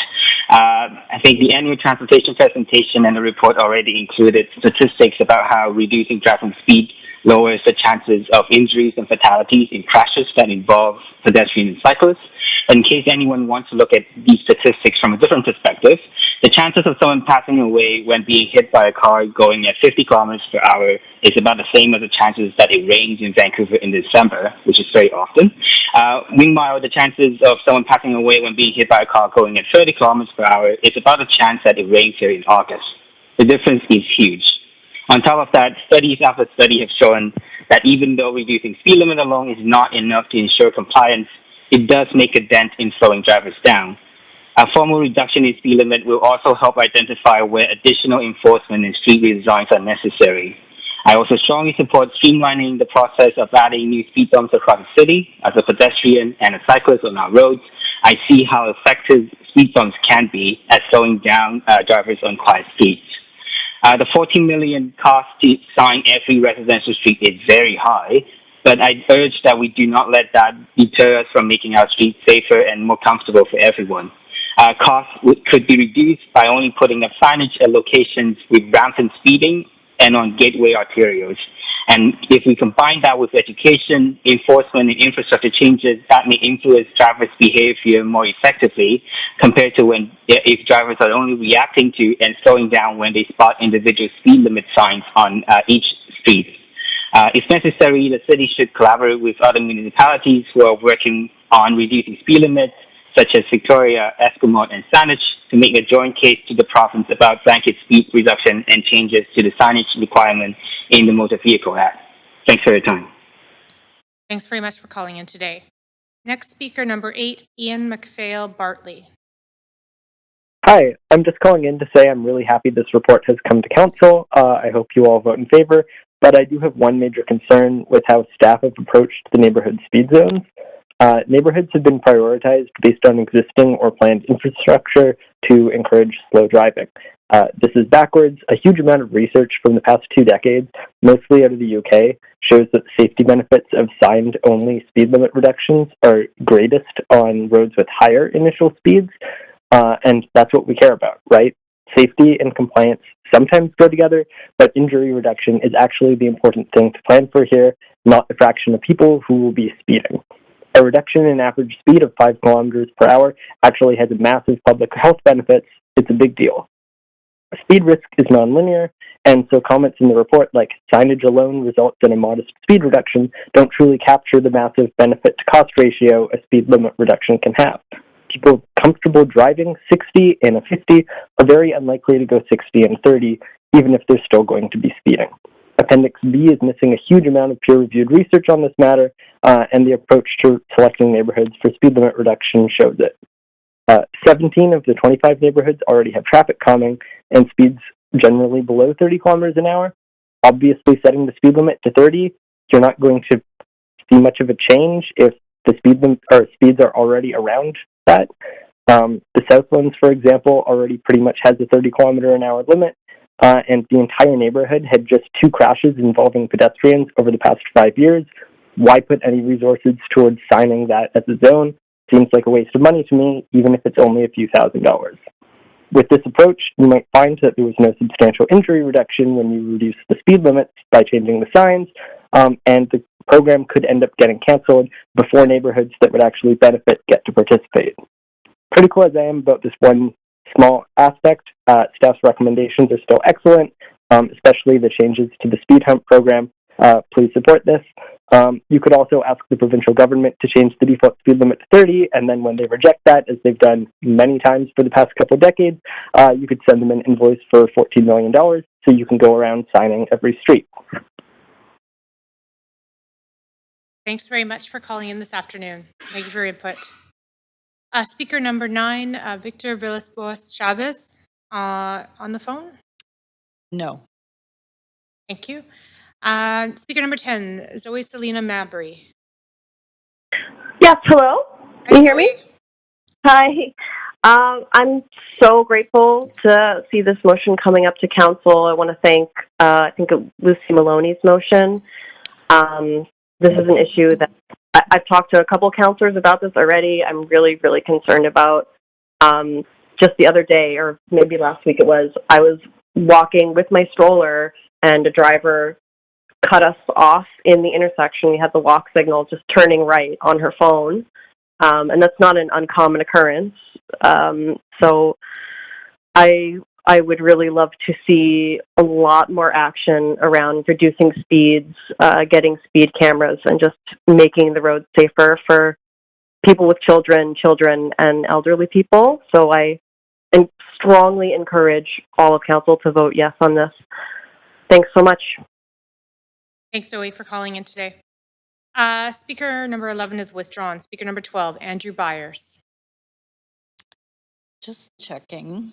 I think the annual transportation presentation and the report already included statistics about how reducing driving speed lowers the chances of injuries and fatalities in crashes that involve pedestrians and cyclists. In case anyone wants to look at these statistics from a different perspective, the chances of someone passing away when being hit by a car going at 50 kilometers per hour is about the same as the chances that it rains in Vancouver in December, which is very often. Meanwhile, the chances of someone passing away when being hit by a car going at 30 kilometers per hour is about the chance that it rains here in August. The difference is huge. On top of that, studies after study have shown that even though reducing speed limit alone is not enough to ensure compliance, it does make a dent in slowing drivers down. A formal reduction in speed limit will also help identify where additional enforcement and street redesigns are necessary. I also strongly support streamlining the process of adding new speed bumps across the city. As a pedestrian and a cyclist on our roads, I see how effective speed bumps can be at slowing down drivers on quiet streets. The $14 million cost to sign every residential street is very high, but I urge that we do not let that deter us from making our streets safer and more comfortable for everyone. Costs could be reduced by only putting up signage at locations with rampant speeding and on gateway arterials. And if we combine that with education, enforcement, and infrastructure changes, that may influence drivers' behavior more effectively compared to if drivers are only reacting to and slowing down when they spot individual speed limit signs on each street. If necessary, the city should collaborate with other municipalities who are working on reducing speed limits, such as Victoria, Esquimalt, and Saanich, to make a joint case to the province about blanket speed reduction and changes to the signage requirement in the Motor Vehicle Act. Thanks for your time. Thanks very much for calling in today. Next speaker, number 8, Ian McPhail Bartley. Hi, I'm just calling in to say I'm really happy this report has come to council. I hope you all vote in favor, but I do have one major concern with how staff have approached the neighborhood speed zones. Neighborhoods have been prioritized based on existing or planned infrastructure to encourage slow driving. This is backwards. A huge amount of research from the past 2 decades, mostly out of the UK, shows that the safety benefits of signed-only speed limit reductions are greatest on roads with higher initial speeds, and that's what we care about, right? Safety and compliance sometimes go together, but injury reduction is actually the important thing to plan for here, not the fraction of people who will be speeding. A reduction in average speed of 5 kilometers per hour actually has a massive public health benefits. It's a big deal. Speed risk is nonlinear, and so comments in the report like signage alone results in a modest speed reduction don't truly capture the massive benefit to cost ratio a speed limit reduction can have. People comfortable driving 60 in a 50 are very unlikely to go 60 in 30, even if they're still going to be speeding. Appendix B is missing a huge amount of peer-reviewed research on this matter, and the approach to selecting neighborhoods for speed limit reduction shows it. 17 of the 25 neighborhoods already have traffic calming and speeds generally below 30 kilometers an hour. Obviously, setting the speed limit to 30, you're not going to see much of a change if the speeds are already around that. The Southlands, for example, already pretty much has a 30 kilometer an hour limit, and the entire neighborhood had just 2 crashes involving pedestrians over the past 5 years. Why put any resources towards signing that as a zone? Seems like a waste of money to me, even if it's only a few $1,000s. With this approach, you might find that there was no substantial injury reduction when you reduce the speed limits by changing the signs, and the program could end up getting canceled before neighborhoods that would actually benefit get to participate. Critical as I am about this one small aspect, staff's recommendations are still excellent, especially the changes to the speed hump program. Please support this. You could also ask the provincial government to change the default speed limit to 30, and then when they reject that, as they've done many times for the past couple of decades, you could send them an invoice for $14 million so you can go around signing every street. Thanks very much for calling in this afternoon. Thank you for your input. Speaker number 9, Victor Villas-Boas Chavez, on the phone? No. Thank you. Speaker number 10, Zoe Selena Mabry. Yes, hello? Can you hear me? Hi. I'm so grateful to see this motion coming up to council. I want to thank, I think, Lucy Maloney's motion. This is an issue that I've talked to a couple councilors about this already. I'm really, really concerned about. Just the other day, or maybe last week it was, I was walking with my stroller and a driver cut us off in the intersection. We had the walk signal just turning right on her phone. And that's not an uncommon occurrence. So I would really love to see a lot more action around reducing speeds, getting speed cameras, and just making the roads safer for people with children, and elderly people. So I strongly encourage all of council to vote yes on this. Thanks so much. Thanks, Zoe, for calling in today. Speaker number 11 is withdrawn. Speaker number 12, Andrew Byers. Just checking.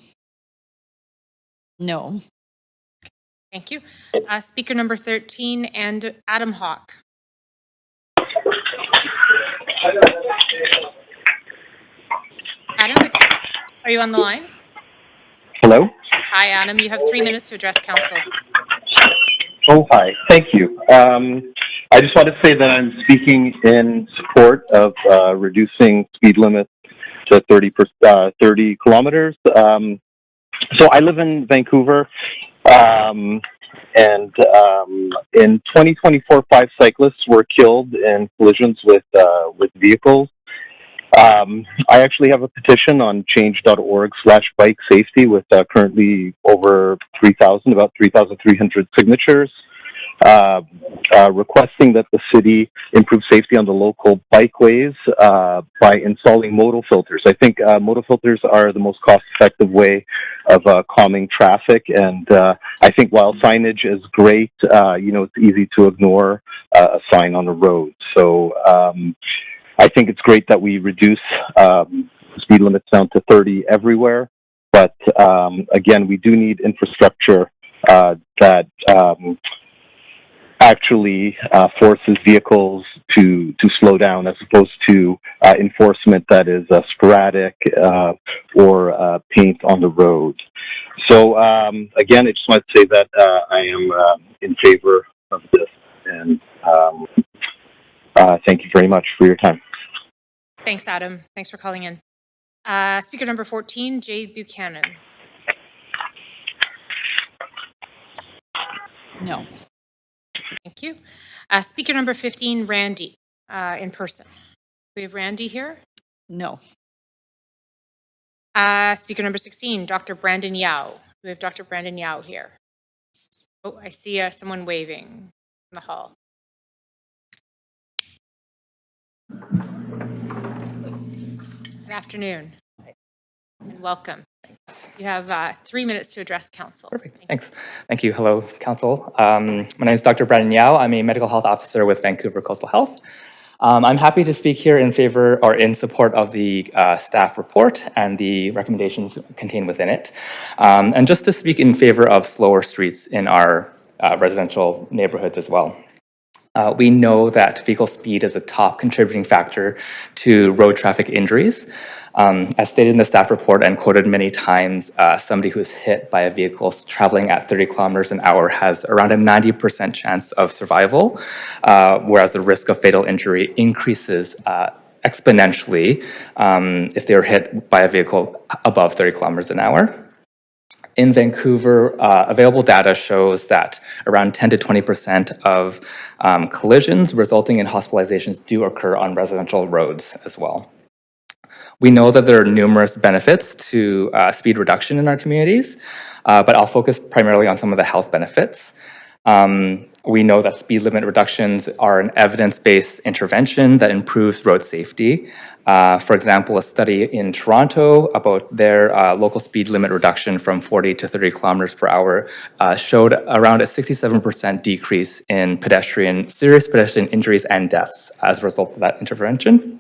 No. Thank you. Speaker number 13, and Adam Hawk. Adam, are you on the line? Hello? Hi, Adam. You have 3 minutes to address council. Oh, hi. Thank you. I just want to say that I'm speaking in support of reducing speed limits to 30 kilometers. So I live in Vancouver, and in 2024, 5 cyclists were killed in collisions with vehicles. I actually have a petition on change.org/bike safety with currently over about 3,300 signatures, requesting that the city improve safety on the local bikeways by installing modal filters. I think modal filters are the most cost-effective way of calming traffic, and I think while signage is great, it's easy to ignore a sign on the road. So I think it's great that we reduce speed limits down to 30 everywhere. But again, we do need infrastructure that actually forces vehicles to slow down, as opposed to enforcement that is sporadic or paint on the road. So again, I just want to say that I am in favor of this, and thank you very much for your time. Thanks, Adam. Thanks for calling in. Speaker number 14, Jade Buchanan. No. Thank you. Speaker number 15, Randy, in person. We have Randy here. No. Speaker number 16, Dr. Brandon Yao. We have Dr. Brandon Yao here. Oh, I see someone waving in the hall. Good afternoon and welcome. You have 3 minutes to address council. Perfect. Thanks. Thank you. Hello, council. My name is Dr. Brandon Yao. I'm a medical health officer with Vancouver Coastal Health. I'm happy to speak here in favor or in support of the staff report and the recommendations contained within it. And just to speak in favor of slower streets in our residential neighborhoods as well. We know that vehicle speed is a top contributing factor to road traffic injuries. As stated in the staff report and quoted many times, somebody who's hit by a vehicle traveling at 30 kilometers an hour has around a 90% chance of survival, whereas the risk of fatal injury increases exponentially if they're hit by a vehicle above 30 kilometers an hour. In Vancouver, available data shows that around 10 to 20% of collisions resulting in hospitalizations do occur on residential roads as well. We know that there are numerous benefits to speed reduction in our communities, but I'll focus primarily on some of the health benefits. We know that speed limit reductions are an evidence-based intervention that improves road safety. For example, a study in Toronto about their local speed limit reduction from 40 to 30 kilometers per hour showed around a 67% decrease in serious pedestrian injuries and deaths as a result of that intervention.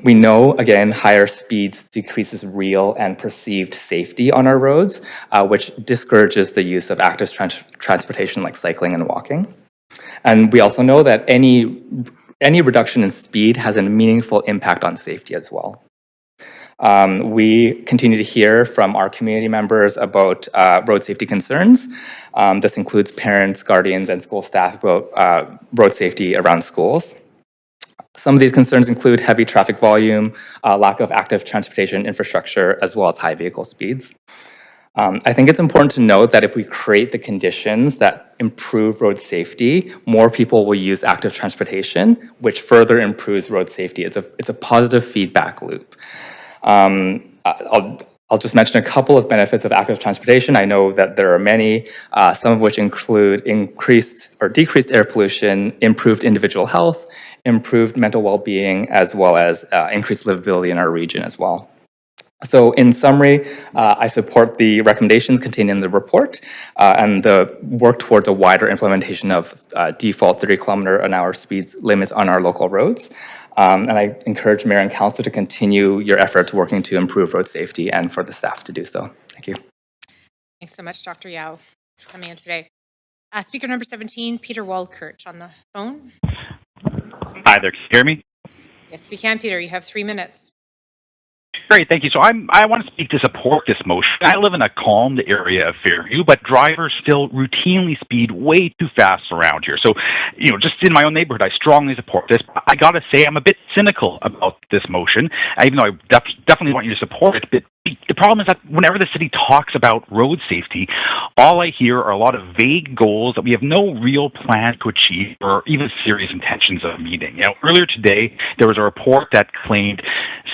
We know, again, higher speeds decreases real and perceived safety on our roads, which discourages the use of active transportation like cycling and walking. And we also know that any reduction in speed has a meaningful impact on safety as well. We continue to hear from our community members about road safety concerns. This includes parents, guardians, and school staff about road safety around schools. Some of these concerns include heavy traffic volume, lack of active transportation infrastructure, as well as high vehicle speeds. I think it's important to note that if we create the conditions that improve road safety, more people will use active transportation, which further improves road safety. It's a positive feedback loop. I'll just mention a couple of benefits of active transportation. I know that there are many, some of which include increased or decreased air pollution, improved individual health, improved mental well-being, as well as increased livability in our region as well. So in summary, I support the recommendations contained in the report and the work towards a wider implementation of default 30 kilometer an hour speed limits on our local roads. And I encourage Mayor and Council to continue your efforts working to improve road safety and for the staff to do so. Thank you. Thanks so much, Dr. Yao. Thanks for coming in today. Speaker number 17, Peter Waldkirch on the phone. Hi there, can you hear me? Yes, we can, Peter. You have 3 minutes. Great, thank you. So I want to speak to support this motion. I live in a calmed area of Fairview, but drivers still routinely speed way too fast around here. So, just in my own neighborhood, I strongly support this. I got to say, I'm a bit cynical about this motion, even though I definitely want you to support it. But the problem is that whenever the city talks about road safety, all I hear are a lot of vague goals that we have no real plan to achieve or even serious intentions of meeting. Earlier today, there was a report that claimed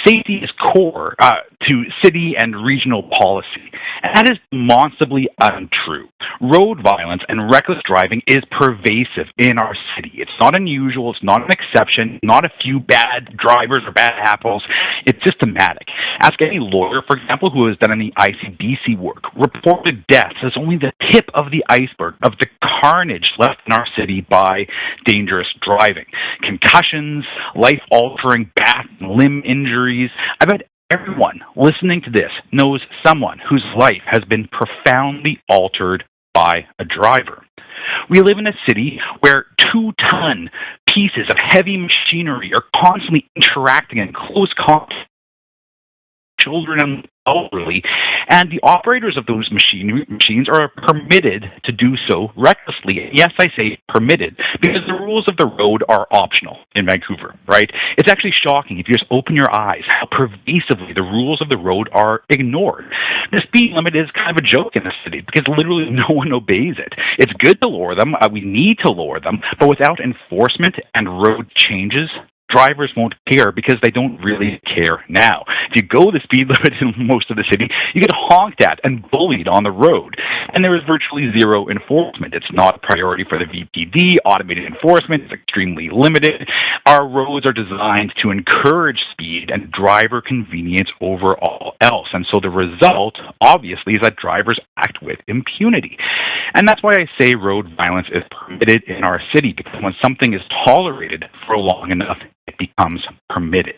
safety is core to city and regional policy. And that is demonstrably untrue. Road violence and reckless driving is pervasive in our city. It's not unusual. It's not an exception. Not a few bad drivers or bad apples. It's systematic. Ask any lawyer, for example, who has done any ICBC work. Reported deaths is only the tip of the iceberg of the carnage left in our city by dangerous driving. Concussions, life-altering back and limb injuries. I bet everyone listening to this knows someone whose life has been profoundly altered by a driver. We live in a city where 2-ton pieces of heavy machinery are constantly interacting in close contact with children and elderly, and the operators of those machines are permitted to do so recklessly. Yes, I say permitted, because the rules of the road are optional in Vancouver, right? It's actually shocking if you just open your eyes how pervasively the rules of the road are ignored. The speed limit is kind of a joke in the city because literally no one obeys it. It's good to lower them. We need to lower them, but without enforcement and road changes, drivers won't care because they don't really care now. If you go the speed limit in most of the city, you get honked at and bullied on the road. And there is virtually zero enforcement. It's not a priority for the VPD. Automated enforcement is extremely limited. Our roads are designed to encourage speed and driver convenience over all else. And so the result, obviously, is that drivers act with impunity. And that's why I say road violence is permitted in our city, because when something is tolerated for long enough, it becomes permitted.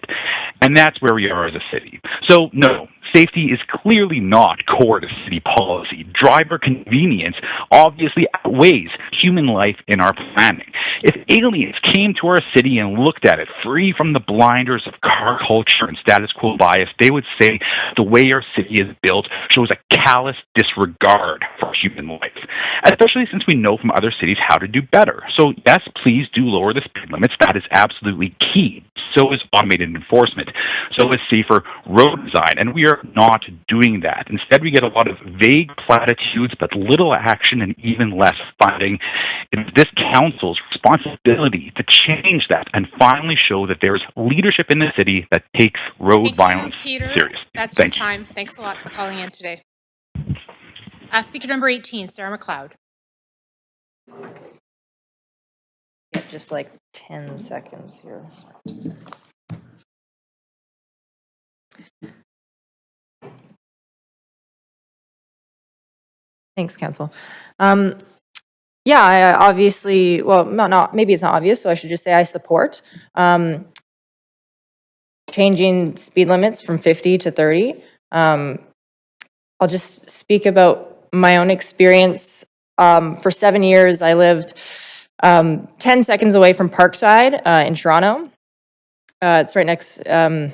And that's where we are as a city. So, no, safety is clearly not core to city policy. Driver convenience obviously outweighs human life in our planning. If aliens came to our city and looked at it free from the blinders of car culture and status quo bias, they would say the way our city is built shows a callous disregard for human life, especially since we know from other cities how to do better. So yes, please do lower the speed limits. That is absolutely key. So is automated enforcement. So is safer road design. And we are not doing that. Instead, we get a lot of vague platitudes, but little action and even less funding. It is this council's responsibility to change that and finally show that there is leadership in the city that takes road violence seriously. That's your time. Thanks a lot for calling in today. Speaker number 18, Sarah McLeod. Get just like 10 seconds here. Thanks, Council. Yeah, I obviously, well, not maybe it's not obvious, so I should just say I support changing speed limits from 50 to 30. I'll just speak about my own experience. For 7 years, I lived 10 seconds away from Parkside in Toronto. It's right next, it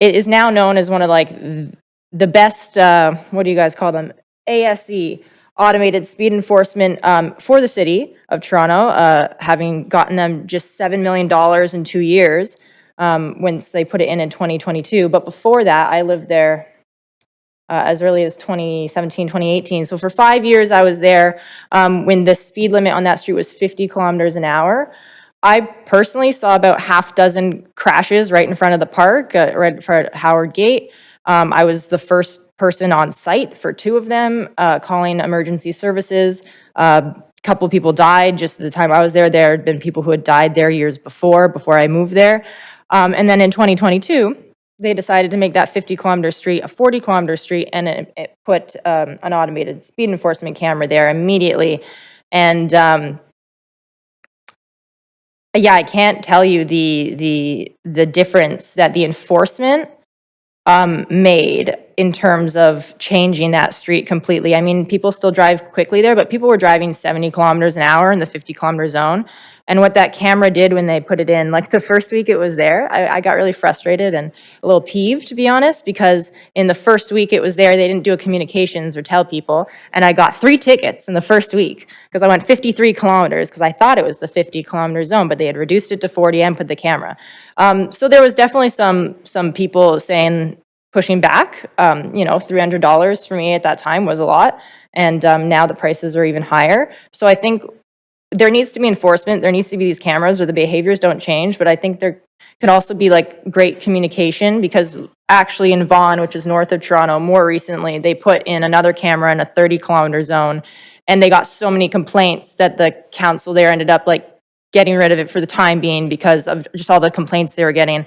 is now known as one of like the best, what do you guys call them? ASE, automated speed enforcement for the city of Toronto, having gotten them just $7 million in 2 years once they put it in 2022. But before that, I lived there as early as 2017, 2018. So for 5 years, I was there when the speed limit on that street was 50 kilometers an hour. I personally saw about half dozen crashes right in front of the park, right in front of Howard Gate. I was the first person on site for 2 of them, calling emergency services. A couple of people died just at the time I was there. There had been people who had died there years before I moved there. And then in 2022, they decided to make that 50-kilometer street a 40-kilometer street, and it put an automated speed enforcement camera there immediately. And yeah, I can't tell you the difference that the enforcement made in terms of changing that street completely. I mean, people still drive quickly there, but people were driving 70 kilometers an hour in the 50-kilometer zone. And what that camera did when they put it in, like the first week it was there, I got really frustrated and a little peeved, to be honest, because in the first week it was there, they didn't do a communications or tell people. And I got 3 tickets in the first week because I went 53 kilometers because I thought it was the 50-kilometer zone, but they had reduced it to 40 and put the camera. So there was definitely some people saying, pushing back, you know, $300 for me at that time was a lot. And now the prices are even higher. So I think there needs to be enforcement, there needs to be these cameras, or the behaviors don't change, but I think there could also be like great communication, because actually in Vaughan, which is north of Toronto, more recently, they put in another camera in a 30-kilometer zone, and they got so many complaints that the council there ended up like getting rid of it for the time being because of just all the complaints they were getting.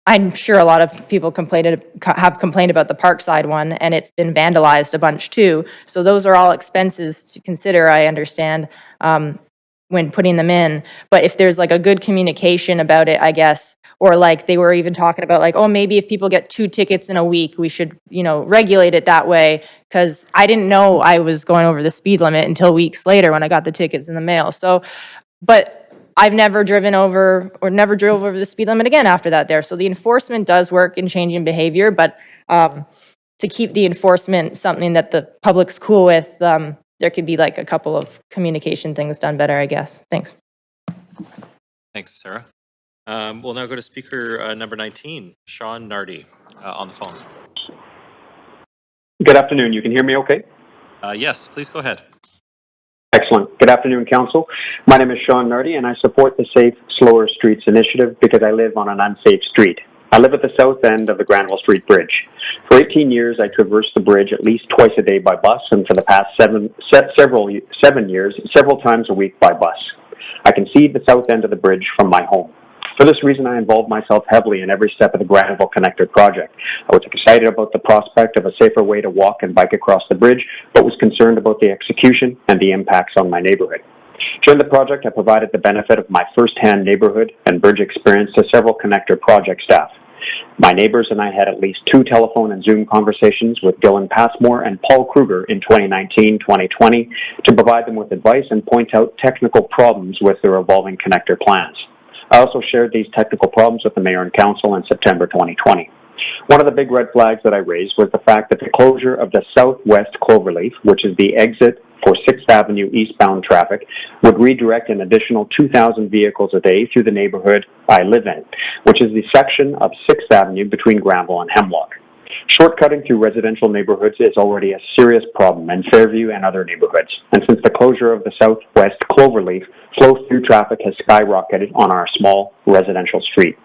I'm sure a lot of people have complained about the Parkside one, and it's been vandalized a bunch too. So those are all expenses to consider, I understand, when putting them in. But if there's like a good communication about it, I guess, or like they were even talking about like, oh, maybe if people get 2 tickets in a week, we should, regulate it that way. Because I didn't know I was going over the speed limit until weeks later when I got the tickets in the mail. So, but I've never driven over or never drove over the speed limit again after that there. So the enforcement does work in changing behavior, but to keep the enforcement something that the public's cool with, there could be like a couple of communication things done better, I guess. Thanks. Thanks, Sarah. We'll now go to speaker number 19, Sean Nardi, on the phone. Good afternoon. You can hear me okay? Yes, please go ahead. Excellent. Good afternoon, Council. My name is Sean Nardi, and I support the Safe, Slower Streets initiative because I live on an unsafe street. I live at the south end of the Granville Street Bridge. For 18 years, I traverse the bridge at least twice a day by bus, and for the past seven years, several times a week by bus. I can see the south end of the bridge from my home. For this reason, I involved myself heavily in every step of the Granville Connector project. I was excited about the prospect of a safer way to walk and bike across the bridge, but was concerned about the execution and the impacts on my neighborhood. During the project, I provided the benefit of my first-hand neighborhood and bridge experience to several Connector project staff. My neighbors and I had at least 2 telephone and Zoom conversations with Dylan Passmore and Paul Kruger in 2019-2020 to provide them with advice and point out technical problems with their evolving Connector plans. I also shared these technical problems with the Mayor and Council in September 2020. One of the big red flags that I raised was the fact that the closure of the southwest cloverleaf, which is the exit for 6th Avenue eastbound traffic, would redirect an additional 2,000 vehicles a day through the neighborhood I live in, which is the section of 6th Avenue between Granville and Hemlock. Shortcutting through residential neighborhoods is already a serious problem in Fairview and other neighborhoods, and since the closure of the southwest cloverleaf, flow-through traffic has skyrocketed on our small residential street.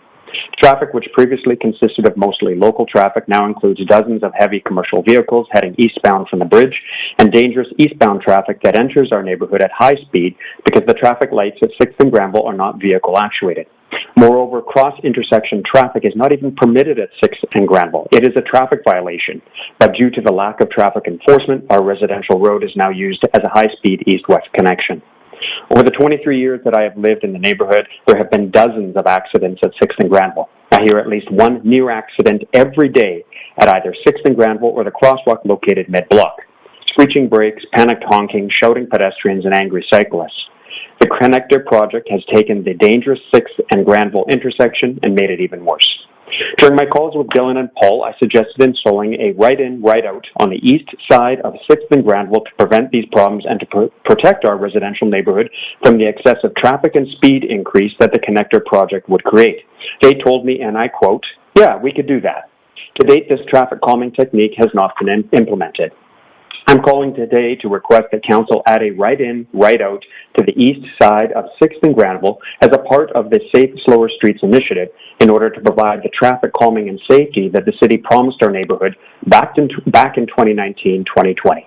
Traffic, which previously consisted of mostly local traffic, now includes dozens of heavy commercial vehicles heading eastbound from the bridge and dangerous eastbound traffic that enters our neighborhood at high speed because the traffic lights at 6th and Granville are not vehicle actuated. Moreover, cross-intersection traffic is not even permitted at 6th and Granville. It is a traffic violation, but due to the lack of traffic enforcement, our residential road is now used as a high-speed east-west connection. Over the 23 years that I have lived in the neighborhood, there have been dozens of accidents at 6th and Granville. I hear at least one near accident every day at either 6th and Granville or the crosswalk located mid-block. Screeching brakes, panicked honking, shouting pedestrians, and angry cyclists. The Connector project has taken the dangerous 6th and Granville intersection and made it even worse. During my calls with Dylan and Paul, I suggested installing a right-in, right-out on the east side of 6th and Granville to prevent these problems and to protect our residential neighborhood from the excessive traffic and speed increase that the Connector project would create. They told me, and I quote, "Yeah, we could do that." To date, this traffic calming technique has not been implemented. I'm calling today to request that Council add a right-in, right-out to the east side of 6th and Granville as a part of the Safe, Slower Streets initiative in order to provide the traffic calming and safety that the city promised our neighborhood back in 2019-2020.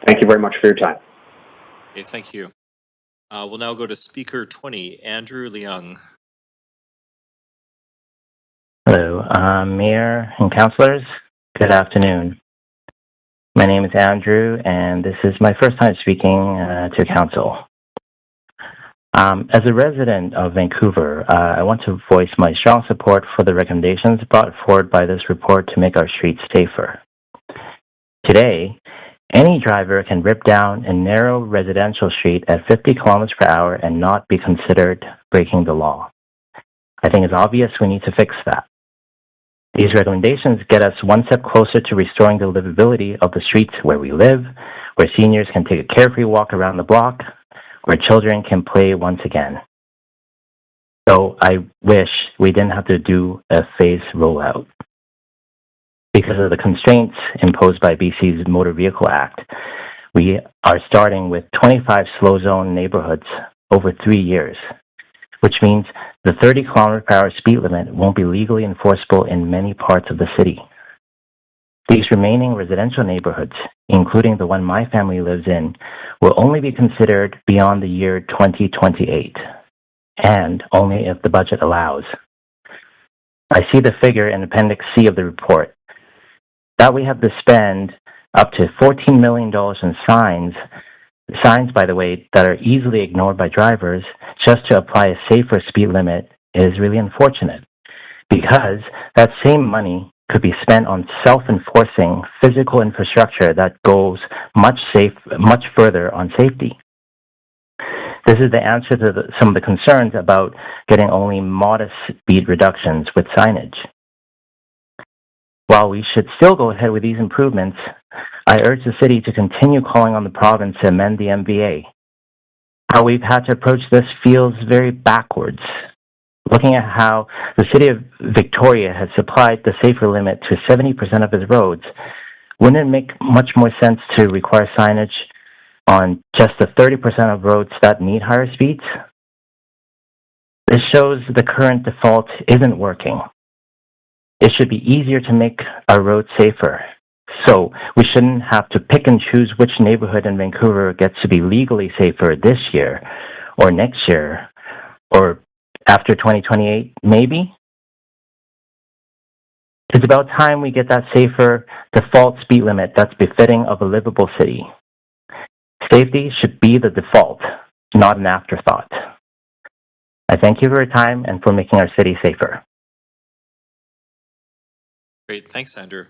Thank you very much for your time. Okay, thank you. We'll now go to speaker 20, Andrew Leung. Hello, Mayor and Councilors. Good afternoon. My name is Andrew, and this is my first time speaking to Council. As a resident of Vancouver, I want to voice my strong support for the recommendations brought forward by this report to make our streets safer. Today, any driver can rip down a narrow residential street at 50 kilometers per hour and not be considered breaking the law. I think it's obvious we need to fix that. These recommendations get us one step closer to restoring the livability of the streets where we live, where seniors can take a carefree walk around the block, where children can play once again. So I wish we didn't have to do a phased rollout. Because of the constraints imposed by BC's Motor Vehicle Act, We are starting with 25 slow zone neighborhoods over 3 years, which means the 30 kilometer per hour speed limit won't be legally enforceable in many parts of the city. These remaining residential neighborhoods, including the one my family lives in, will only be considered beyond the year 2028, and only if the budget allows. I see the figure in Appendix C of the report. That we have to spend up to $14 million in signs, by the way, that are easily ignored by drivers just to apply a safer speed limit is really unfortunate, because that same money could be spent on self-enforcing physical infrastructure that goes much further on safety. This is the answer to some of the concerns about getting only modest speed reductions with signage. While we should still go ahead with these improvements, I urge the city to continue calling on the province to amend the MVA. How we've had to approach this feels very backwards. Looking at how the city of Victoria has supplied the safer limit to 70% of its roads, wouldn't it make much more sense to require signage on just the 30% of roads that need higher speeds? This shows the current default isn't working. It should be easier to make our roads safer. So we shouldn't have to pick and choose which neighborhood in Vancouver gets to be legally safer this year or next year or after 2028, maybe? It's about time we get that safer default speed limit that's befitting of a livable city. Safety should be the default, not an afterthought. I thank you for your time and for making our city safer. Great, thanks, Andrew.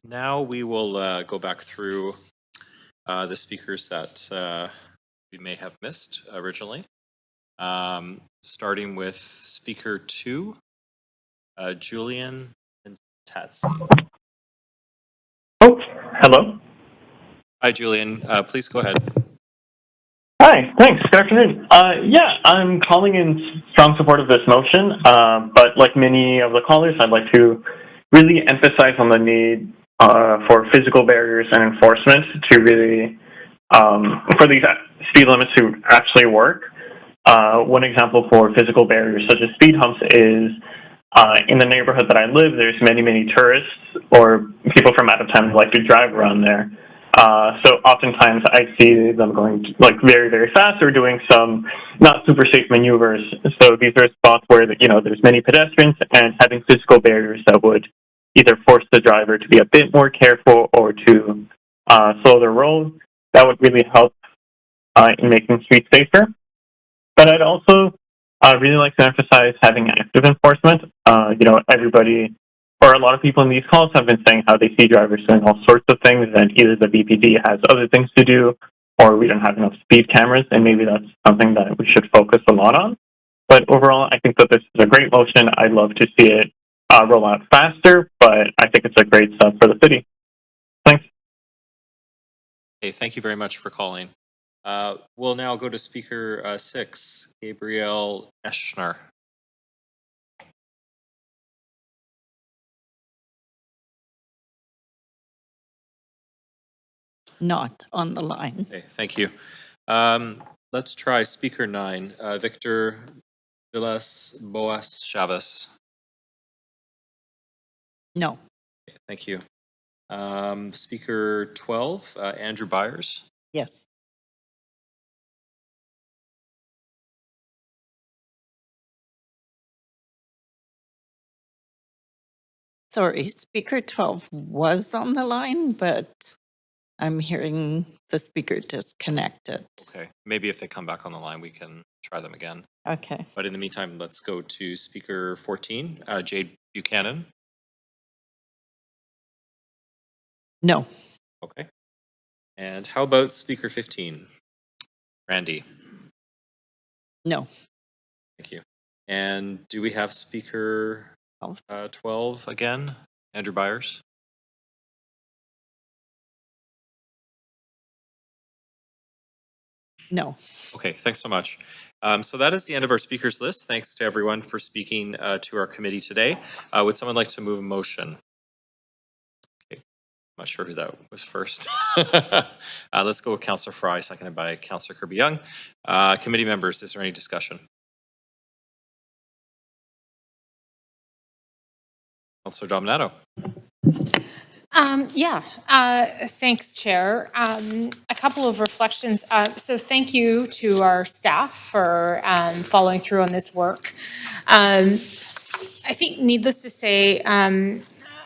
Now we will go back through the speakers that we may have missed originally. Starting with speaker 2, Julian and Tatsi. Oh, hello. Hi, Julian. Please go ahead. Hi, thanks. Good afternoon. Yeah, I'm calling in strong support of this motion, but like many of the callers, I'd like to really emphasize on the need for physical barriers and enforcement to really, for these speed limits to actually work. One example for physical barriers such as speed humps is in the neighborhood that I live, there's many tourists or people from out of town who like to drive around there. So oftentimes I see them going like very fast or doing some not super safe maneuvers. So these are spots where there's many pedestrians, and having physical barriers that would either force the driver to be a bit more careful or to slow their roll, that would really help in making streets safer. But I'd also really like to emphasize having active enforcement. Everybody, or a lot of people in these calls have been saying how they see drivers doing all sorts of things, and either the BPD has other things to do, or we don't have enough speed cameras, and maybe that's something that we should focus a lot on. But overall, I think that this is a great motion. I'd love to see it roll out faster, but I think it's a great step for the city. Thanks. Okay, thank you very much for calling. We'll now go to speaker 6, Gabriel Eschner. Not on the line. Okay, thank you. Let's try speaker 9, Victor Villas Boas Chavez. No. Okay, thank you. Speaker 12, Andrew Byers. Yes. Sorry, speaker 12 was on the line, but I'm hearing the speaker disconnected. Okay, maybe if they come back on the line, we can try them again. Okay. But in the meantime, let's go to speaker 14, Jade Buchanan. No. Okay. And how about speaker 15, Randy? No. Thank you. And do we have speaker 12 again, Andrew Byers? No. Okay, thanks so much. So that is the end of our speakers list. Thanks to everyone for speaking to our committee today. Would someone like to move a motion? Okay. not sure who that was first. Let's go with Councillor Fry, seconded by Councillor Kirby-Young. Committee members, is there any discussion? Councillor Dominato. Thanks, Chair. A couple of reflections. So thank you to our staff for following through on this work. I think needless to say,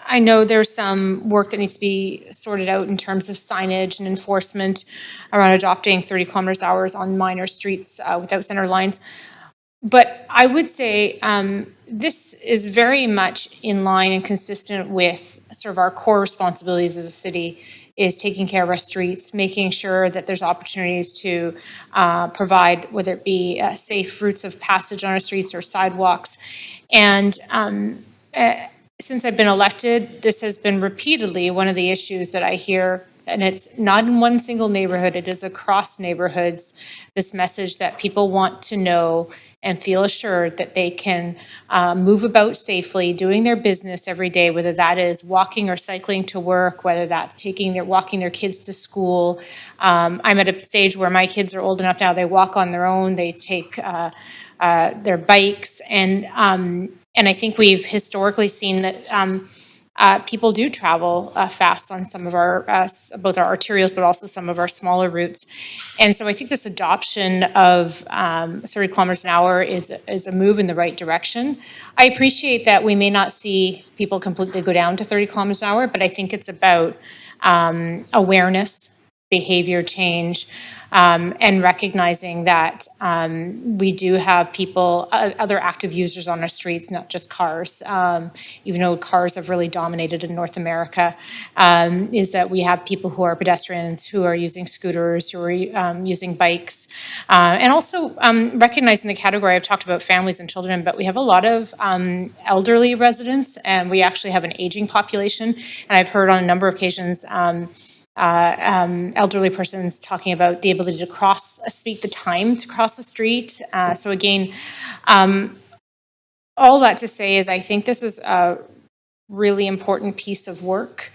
I know there's some work that needs to be sorted out in terms of signage and enforcement around adopting 30 kilometers hours on minor streets without center lines. But I would say this is very much in line and consistent with sort of our core responsibilities as a city, is taking care of our streets, making sure that there's opportunities to provide, whether it be safe routes of passage on our streets or sidewalks. And since I've been elected, this has been repeatedly one of the issues that I hear, and it's not in one single neighborhood, it is across neighborhoods, this message that people want to know and feel assured that they can move about safely, doing their business every day, whether that is walking or cycling to work, whether that's walking their kids to school. I'm at a stage where my kids are old enough now, they walk on their own, they take their bikes, and I think we've historically seen that people do travel fast on some of our, both our arterials, but also some of our smaller routes. And so I think this adoption of 30 kilometers an hour is a move in the right direction. I appreciate that we may not see people completely go down to 30 kilometers an hour, but I think it's about awareness, behavior change, and recognizing that we do have people, other active users on our streets, not just cars, even though cars have really dominated in North America, is that we have people who are pedestrians, who are using scooters, who are using bikes, and also recognizing the category. I've talked about families and children, but we have a lot of elderly residents, and we actually have an aging population. And I've heard on a number of occasions elderly persons talking about the ability to speak the time to cross the street. So again, all that to say is I think this is a really important piece of work.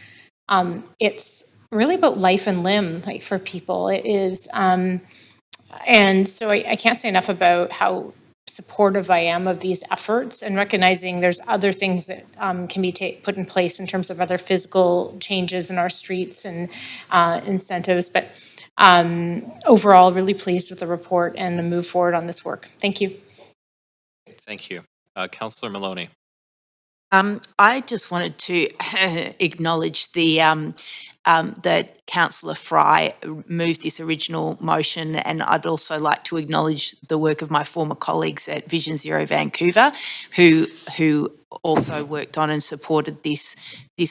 It's really about life and limb, like for people. It is, and so I can't say enough about how supportive I am of these efforts, and recognizing there's other things that can be put in place in terms of other physical changes in our streets and incentives. But overall, really pleased with the report and the move forward on this work. Thank you. Thank you. Councillor Maloney. I just wanted to acknowledge that Councillor Fry moved this original motion, and I'd also like to acknowledge the work of my former colleagues at Vision Zero Vancouver, who also worked on and supported this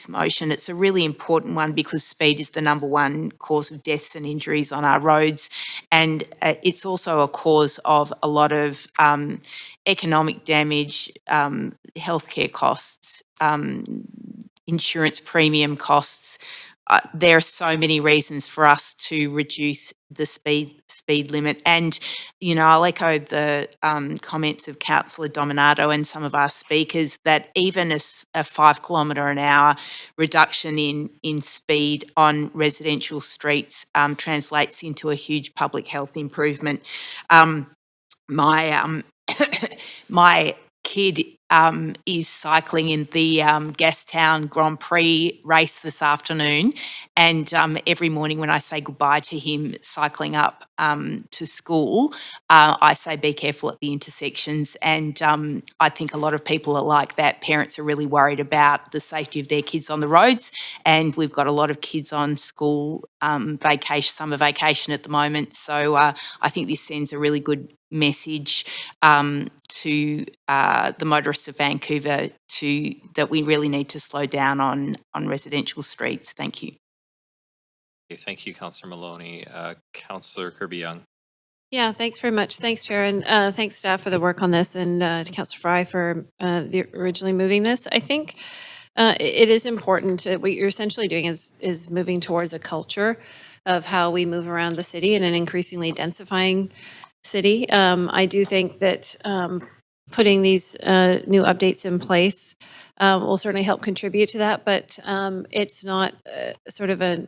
motion. It's a really important one because speed is the #1 cause of deaths and injuries on our roads, and it's also a cause of a lot of economic damage, healthcare costs, insurance premium costs. There are so many reasons for us to reduce the speed limit. And, you know, I'll echo the comments of Councillor Dominato and some of our speakers that even a 5 kilometre an hour reduction in speed on residential streets translates into a huge public health improvement. My kid is cycling in the Gastown Grand Prix race this afternoon, and every morning when I say goodbye to him cycling up to school, I say be careful at the intersections, and I think a lot of people are like that. Parents are really worried about the safety of their kids on the roads, and we've got a lot of kids on school vacation, summer vacation at the moment, so I think this sends a really good message to the motorists of Vancouver that we really need to slow down on residential streets. Thank you. Okay, thank you, Councillor Maloney. Councillor Kirby-Young. Yeah, thanks very much. Thanks, Chair, and thanks, staff, for the work on this, and to Councillor Fry for originally moving this. I think it is important. What you're essentially doing is moving towards a culture of how we move around the city in an increasingly densifying city. I do think that putting these new updates in place will certainly help contribute to that, but it's not sort of a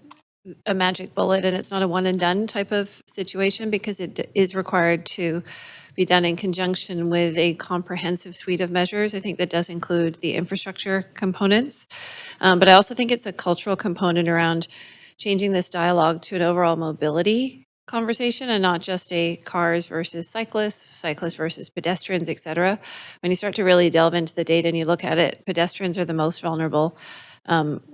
magic bullet, and it's not a one and done type of situation, because it is required to be done in conjunction with a comprehensive suite of measures. I think that does include the infrastructure components, but I also think it's a cultural component around changing this dialogue to an overall mobility conversation and not just a cars versus cyclists, cyclists versus pedestrians, et cetera. When you start to really delve into the data and you look at it, pedestrians are the most vulnerable,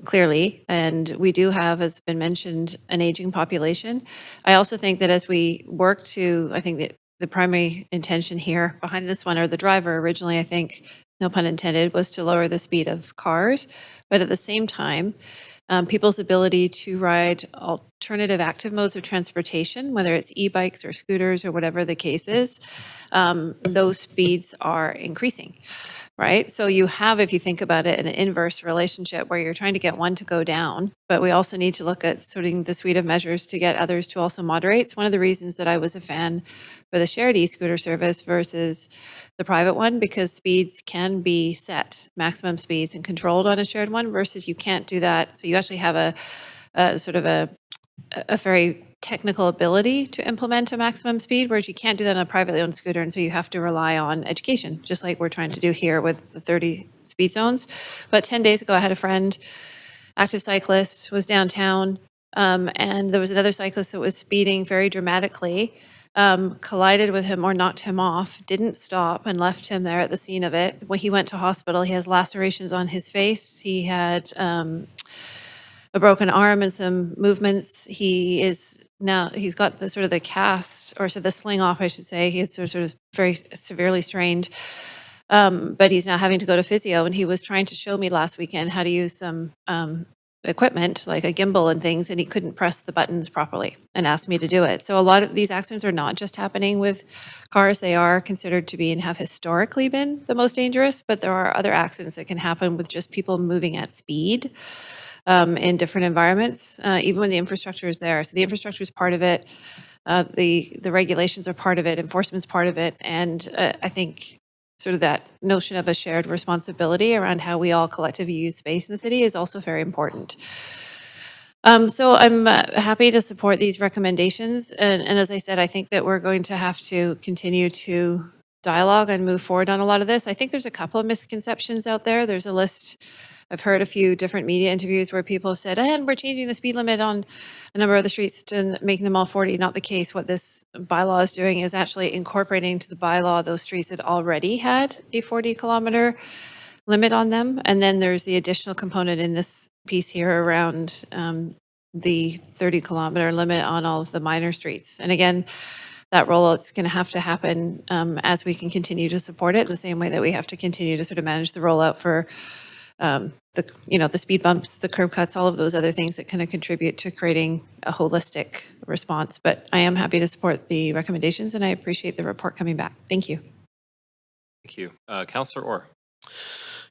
clearly, and we do have, as been mentioned, an aging population. I also think that as we work to, I think that the primary intention here behind this one, or the driver originally, I think, no pun intended, was to lower the speed of cars, but at the same time, people's ability to ride alternative active modes of transportation, whether it's e-bikes or scooters or whatever the case is, those speeds are increasing, right? So you have, if you think about it, an inverse relationship where you're trying to get one to go down, but we also need to look at sorting the suite of measures to get others to also moderate. It's one of the reasons that I was a fan for the shared e-scooter service versus the private one, because speeds can be set, maximum speeds, and controlled on a shared one, versus you can't do that. So you actually have a sort of a very technical ability to implement a maximum speed, whereas you can't do that on a privately owned scooter, and so you have to rely on education, just like we're trying to do here with the 30 speed zones. But 10 days ago, I had a friend, active cyclist, was downtown, and there was another cyclist that was speeding very dramatically, collided with him or knocked him off, didn't stop, and left him there at the scene of it. When he went to hospital, he has lacerations on his face. He had a broken arm and some movements. He's got the sort of the cast, or so the sling off, I should say. He's sort of very severely strained. But he's now having to go to physio, and he was trying to show me last weekend how to use some equipment like a gimbal and things, and he couldn't press the buttons properly and asked me to do it. So a lot of these accidents are not just happening with cars. They are considered to be and have historically been the most dangerous, but there are other accidents that can happen with just people moving at speed in different environments, even when the infrastructure is there. So the infrastructure is part of it. The regulations are part of it. Enforcement's part of it. And I think sort of that notion of a shared responsibility around how we all collectively use space in the city is also very important. So I'm happy to support these recommendations. And as I said, I think that we're going to have to continue to dialogue and move forward on a lot of this. I think there's a couple of misconceptions out there. There's a list. I've heard a few different media interviews where people have said, and we're changing the speed limit on a number of the streets to making them all 40. Not the case. What this bylaw is doing is actually incorporating to the bylaw those streets that already had a 40-kilometer limit on them. And then there's the additional component in this piece here around the 30-kilometer limit on all of the minor streets. And again, that rollout's going to have to happen as we can continue to support it, the same way that we have to continue to sort of manage the rollout for the speed bumps, the curb cuts, all of those other things that kind of contribute to creating a holistic response. But I am happy to support the recommendations, and I appreciate the report coming back. Thank you. Thank you. Councillor Orr.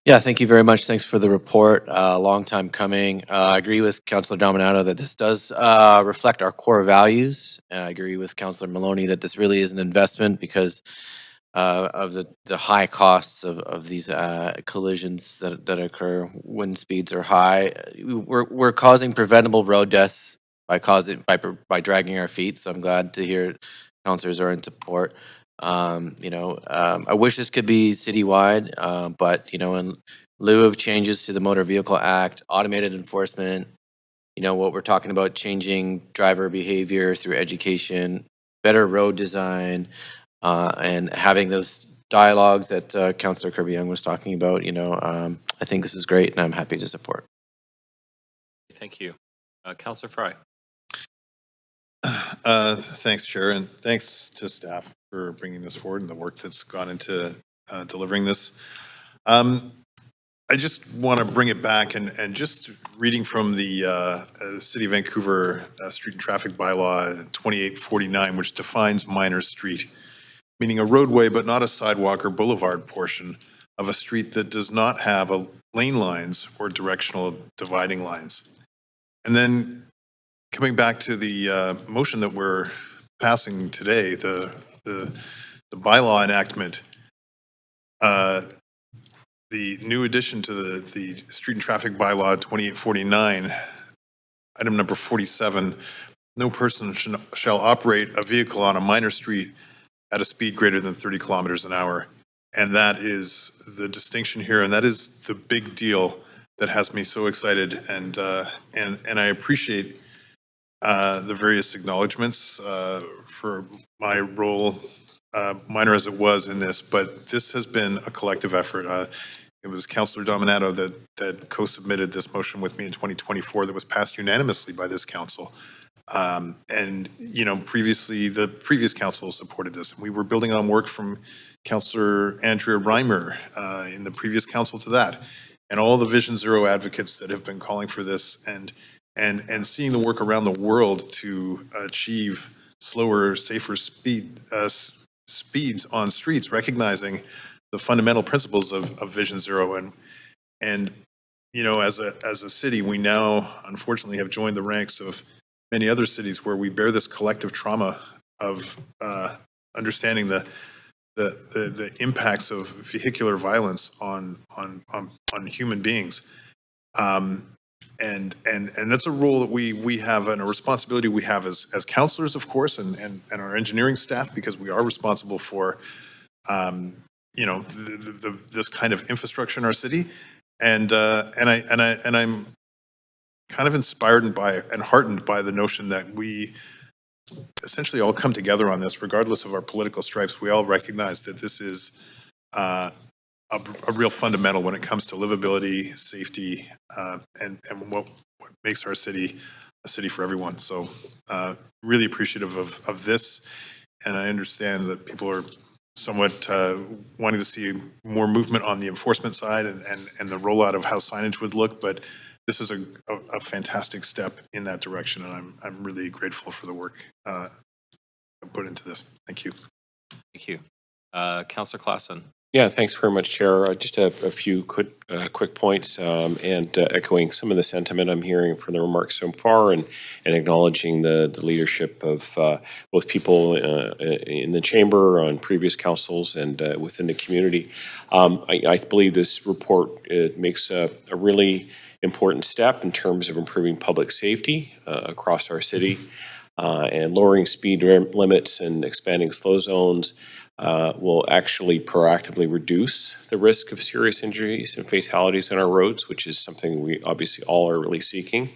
Yeah, thank you very much. Thanks for the report. Long time coming. I agree with Councillor Dominato that this does reflect our core values. And I agree with Councillor Maloney that this really is an investment because of the high costs of these collisions that occur when speeds are high. We're causing preventable road deaths by dragging our feet. So I'm glad to hear councillors are in support. I wish this could be citywide, but in lieu of changes to the Motor Vehicle Act, automated enforcement, what we're talking about, changing driver behavior through education, better road design, and having those dialogues that Councillor Kirby-Young was talking about, I think this is great, and I'm happy to support. Thank you. Councillor Fry. Thanks, Chair, and thanks to staff for bringing this forward and the work that's gone into delivering this. I just want to bring it back and just reading from the City of Vancouver Street and Traffic Bylaw 2849, which defines minor street, meaning a roadway but not a sidewalk or boulevard portion of a street that does not have lane lines or directional dividing lines. And then coming back to the motion that we're passing today, the bylaw enactment, the new addition to the Street and Traffic Bylaw 2849, item number 47, no person shall operate a vehicle on a minor street at a speed greater than 30 kilometers an hour. And that is the distinction here, and that is the big deal that has me so excited. And I appreciate the various acknowledgements for my role, minor as it was in this, but this has been a collective effort. It was Councillor Dominato that co-submitted this motion with me in 2024 that was passed unanimously by this council. And, you know, previously, the previous council supported this. And we were building on work from Councillor Andrea Reimer in the previous council to that. And all the Vision Zero advocates that have been calling for this and seeing the work around the world to achieve slower, safer speeds on streets, recognizing the fundamental principles of Vision Zero. And you know, as a city, we now unfortunately have joined the ranks of many other cities where we bear this collective trauma of understanding the impacts of vehicular violence on human beings. And that's a role that we have and a responsibility we have as counselors, of course, and our engineering staff, because we are responsible for you know, this kind of infrastructure in our city. And I'm kind of inspired and heartened by the notion that we essentially all come together on this, regardless of our political stripes. We all recognize that this is a real fundamental when it comes to livability, safety, and what makes our city a city for everyone. So really appreciative of this, and I understand that people are somewhat wanting to see more movement on the enforcement side and the rollout of how signage would look, but this is a fantastic step in that direction, and I'm really grateful for the work put into this. Thank you. Thank you. Councillor Klassen. Yeah, thanks very much, Chair. Just a few quick points, and echoing some of the sentiment I'm hearing from the remarks so far, and acknowledging the leadership of both people in the chamber, on previous councils, and within the community. I believe this report makes a really important step in terms of improving public safety across our city, and lowering speed limits and expanding slow zones. Will actually proactively reduce the risk of serious injuries and fatalities on our roads, which is something we obviously all are really seeking.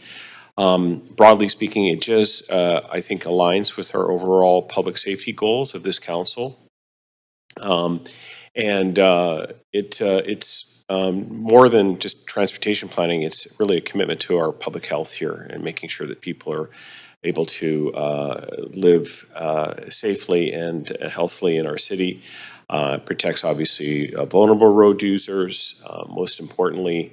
Broadly speaking, it just, I think, aligns with our overall public safety goals of this council. It's more than just transportation planning. It's really a commitment to our public health here and making sure that people are able to live safely and healthily in our city. Protects, obviously, vulnerable road users, most importantly,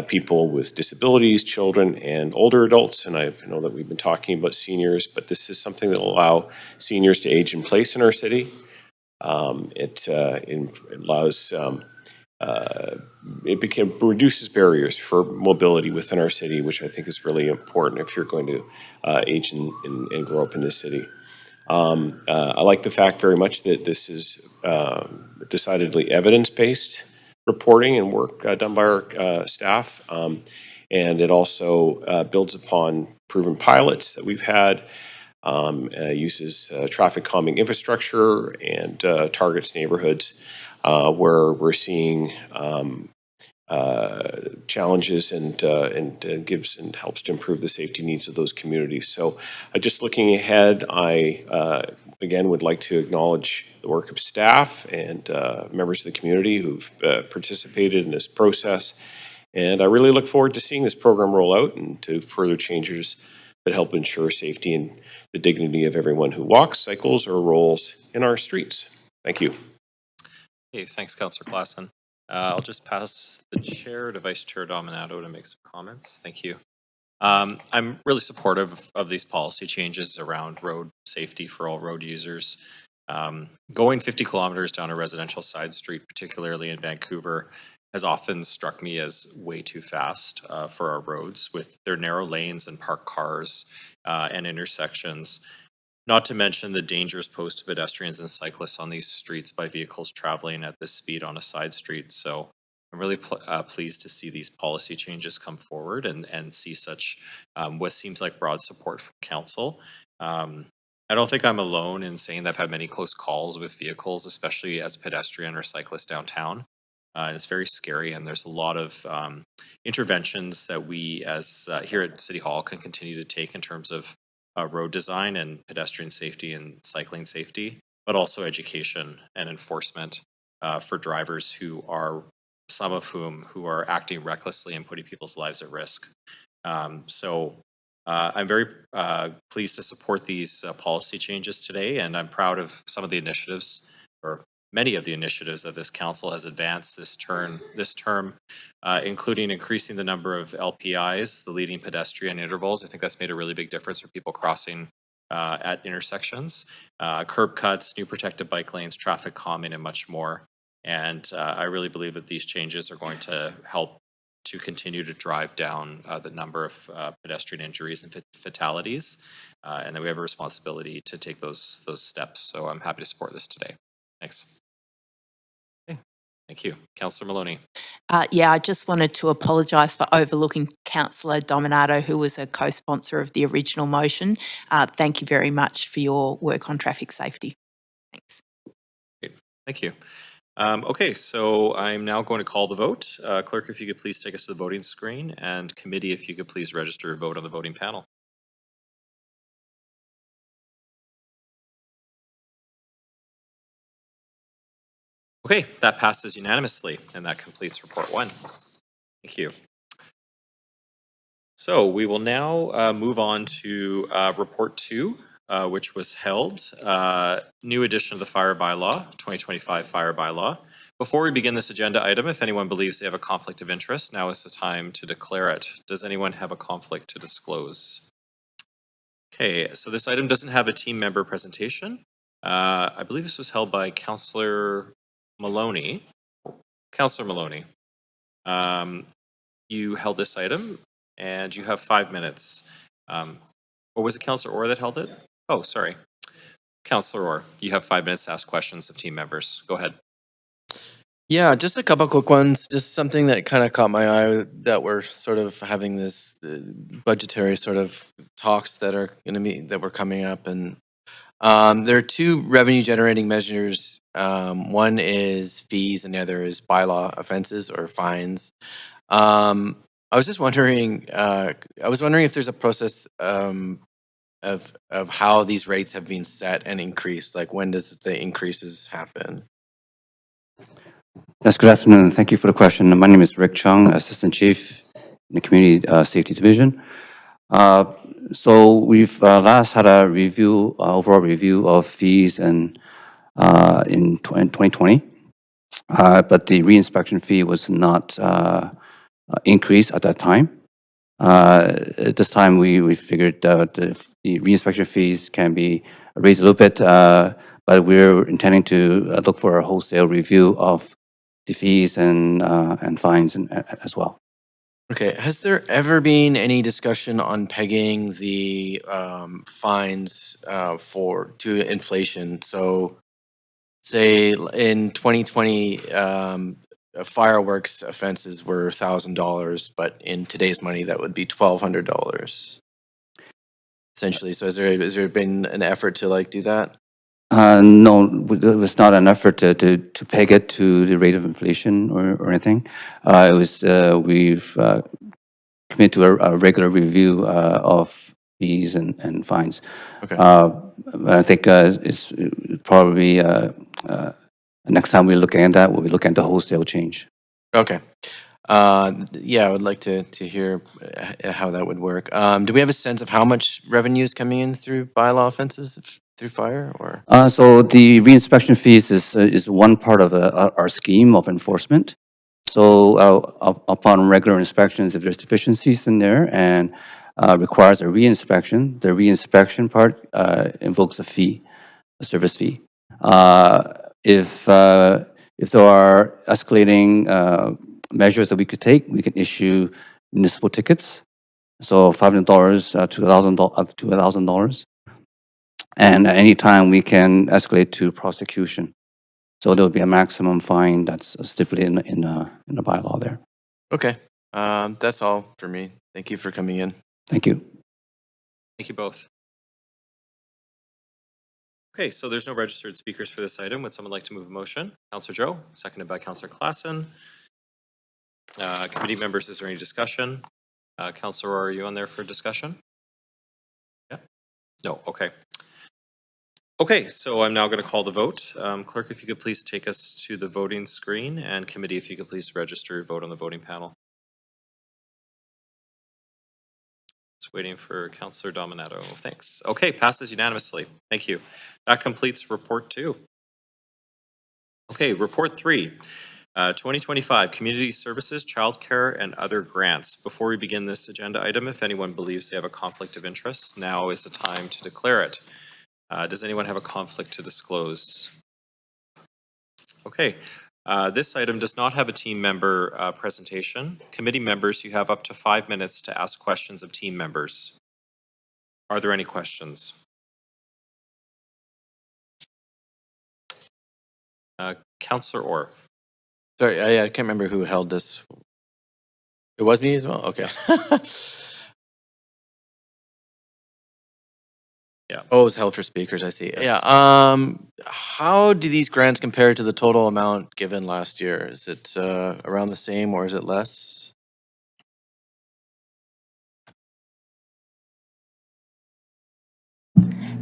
people with disabilities, children, and older adults. And I know that we've been talking about seniors, but this is something that will allow seniors to age in place in our city. It allows it reduces barriers for mobility within our city, which I think is really important if you're going to age and grow up in this city. I like the fact very much that this is decidedly evidence-based reporting and work done by our staff. And it also builds upon proven pilots that we've had, uses traffic calming infrastructure, and targets neighborhoods where we're seeing challenges and gives and helps to improve the safety needs of those communities. So just looking ahead, I again would like to acknowledge the work of staff and members of the community who've participated in this process. And I really look forward to seeing this program roll out and to further changes that help ensure safety and the dignity of everyone who walks, cycles, or rolls in our streets. Thank you. Okay, thanks, Councillor Klassen. I'll just pass the chair to Vice Chair Dominato to make some comments. Thank you. I'm really supportive of these policy changes around road safety for all road users. Going 50 kilometers down a residential side street, particularly in Vancouver, has often struck me as way too fast for our roads with their narrow lanes and parked cars and intersections. not to mention the dangers posed to pedestrians and cyclists on these streets by vehicles traveling at this speed on a side street. So I'm really pleased to see these policy changes come forward and see such what seems like broad support from council. I don't think I'm alone in saying that I've had many close calls with vehicles, especially as a pedestrian or cyclist downtown. And it's very scary, and there's a lot of interventions that we as here at City Hall can continue to take in terms of road design and pedestrian safety and cycling safety, but also education and enforcement for drivers who are, some of whom who are acting recklessly and putting people's lives at risk. I'm very pleased to support these policy changes today, and I'm proud of some of the initiatives, or many of the initiatives that this council has advanced this term, including increasing the number of LPIs, the leading pedestrian intervals. I think that's made a really big difference for people crossing at intersections, curb cuts, new protected bike lanes, traffic calming, and much more. And I really believe that these changes are going to help to continue to drive down the number of pedestrian injuries and fatalities, and that we have a responsibility to take those steps. So I'm happy to support this today. Thanks. Okay. Thank you. Councillor Maloney. Yeah, I just wanted to apologise for overlooking Councillor Dominato, who was a co-sponsor of the original motion. Thank you very much for your work on traffic safety. Thanks. Great. Thank you. Okay, so I'm now going to call the vote. Clerk, if you could please take us to the voting screen, and committee, if you could please register a vote on the voting panel. Okay, that passes unanimously, and that completes report 1. Thank you. So we will now move on to report 2, which was held. New edition of the fire bylaw, 2025 fire bylaw. Before we begin this agenda item, if anyone believes they have a conflict of interest, now is the time to declare it. Does anyone have a conflict to disclose? Okay, so this item doesn't have a team member presentation. I believe this was held by Councillor Maloney. Councillor Maloney, you held this item and you have 5 minutes. Or was it Councillor Orr that held it? Oh, sorry. Councillor Orr, you have 5 minutes to ask questions of team members. Go ahead. Yeah, just a couple quick ones. Just something that kind of caught my eye, that we're sort of having this budgetary sort of talks that are going to be, that were coming up, and there are 2 revenue generating measures. One is fees, and the other is bylaw offenses or fines. I was just wondering. I was wondering if there's a process of how these rates have been set and increased. Like, when does the increases happen? Yes, good afternoon. Thank you for the question. My name is Rick Chung, Assistant Chief in the Community Safety Division. So we've last had a review, overall review of fees in 2020, but the reinspection fee was not increased at that time. At this time, we figured the reinspection fees can be raised a little bit, but we're intending to look for a wholesale review of the fees and fines as well. Okay. Has there ever been any discussion on pegging the fines to inflation? So, say in 2020, fireworks offenses were $1,000, but in today's money, that would be $1,200. Essentially. So, has there been an effort to like do that? No, it was not an effort to peg it to the rate of inflation or anything. It was we've committed to a regular review of fees and fines. Okay. I think it's probably next time we look at that, we'll be looking at the wholesale change. Okay. Yeah, I would like to hear how that would work. Do we have a sense of how much revenue is coming in through bylaw offenses through fire, or? So the reinspection fees is one part of our scheme of enforcement. So upon regular inspections, if there's deficiencies in there and requires a reinspection, the reinspection part invokes a fee, a service fee. If there are escalating measures that we could take, we can issue municipal tickets. So $500 to $1,000. And at any time, we can escalate to prosecution. So there'll be a maximum fine that's stipulated in the bylaw there. Okay. That's all for me. Thank you for coming in. Thank you. Thank you both. Okay, so there's no registered speakers for this item. Would someone like to move a motion? Councillor Joe, seconded by Councillor Klassen. Committee members, is there any discussion? Councillor, are you on there for discussion? Yeah? No, okay. Okay, so I'm now going to call the vote. Clerk, if you could please take us to the voting screen, and committee, if you could please register your vote on the voting panel. Just waiting for Councillor Dominato. Thanks. Okay, passes unanimously. Thank you. That completes report 2. Okay, report 3. 2025 Community Services, Childcare, and Other Grants. Before we begin this agenda item, if anyone believes they have a conflict of interest, now is the time to declare it. Does anyone have a conflict to disclose? Okay. This item does not have a team member presentation. Committee members, you have up to 5 minutes to ask questions of team members. Are there any questions? Councillor Orr. Sorry, I can't remember who held this. It was me as well? Okay. Yeah. Oh, it was held for speakers, I see. Yes. Yeah. How do these grants compare to the total amount given last year? Is it around the same or is it less?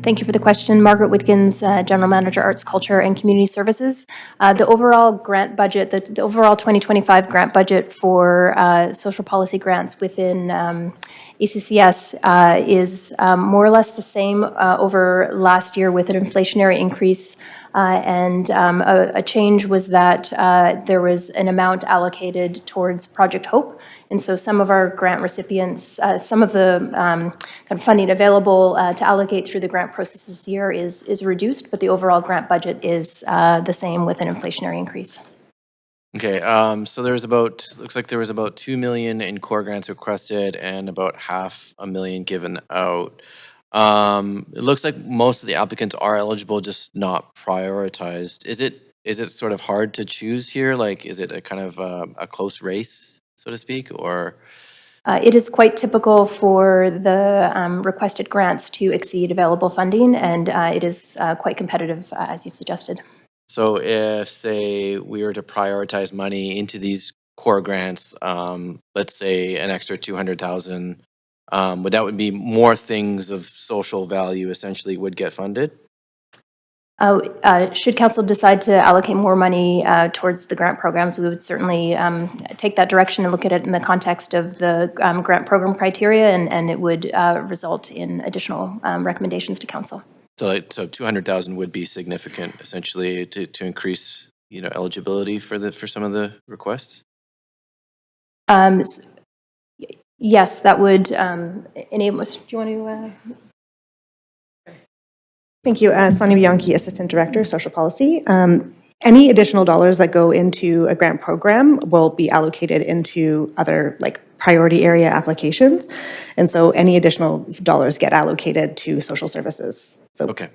Thank you for the question. Margaret Witkins, General Manager, Arts, Culture, and Community Services. The overall grant budget, the overall 2025 grant budget for social policy grants within ACCS is more or less the same over last year with an inflationary increase. And a change was that there was an amount allocated towards Project Hope. And so some of our grant recipients, some of the kind of funding available to allocate through the grant process this year is reduced, but the overall grant budget is the same with an inflationary increase. Okay, so looks like there was about 2 million in core grants requested and about $500,000 given out. It looks like most of the applicants are eligible, just not prioritized. Is it sort of hard to choose here? Like, is it a kind of a close race, so to speak, or? It is quite typical for the requested grants to exceed available funding, and it is quite competitive, as you've suggested. So if, say, we were to prioritize money into these core grants, let's say an extra 200,000, would be more things of social value essentially would get funded? Should council decide to allocate more money towards the grant programs, we would certainly take that direction and look at it in the context of the grant program criteria, and it would result in additional recommendations to council. So 200,000 would be significant, essentially, to increase, eligibility for some of the requests. Yes, that would enable us. Do you want to? Thank you. Sonia Bianchi, Assistant Director, Social Policy. Any additional dollars that go into a grant program will be allocated into other priority area applications. And so any additional dollars get allocated to social services. So. Okay,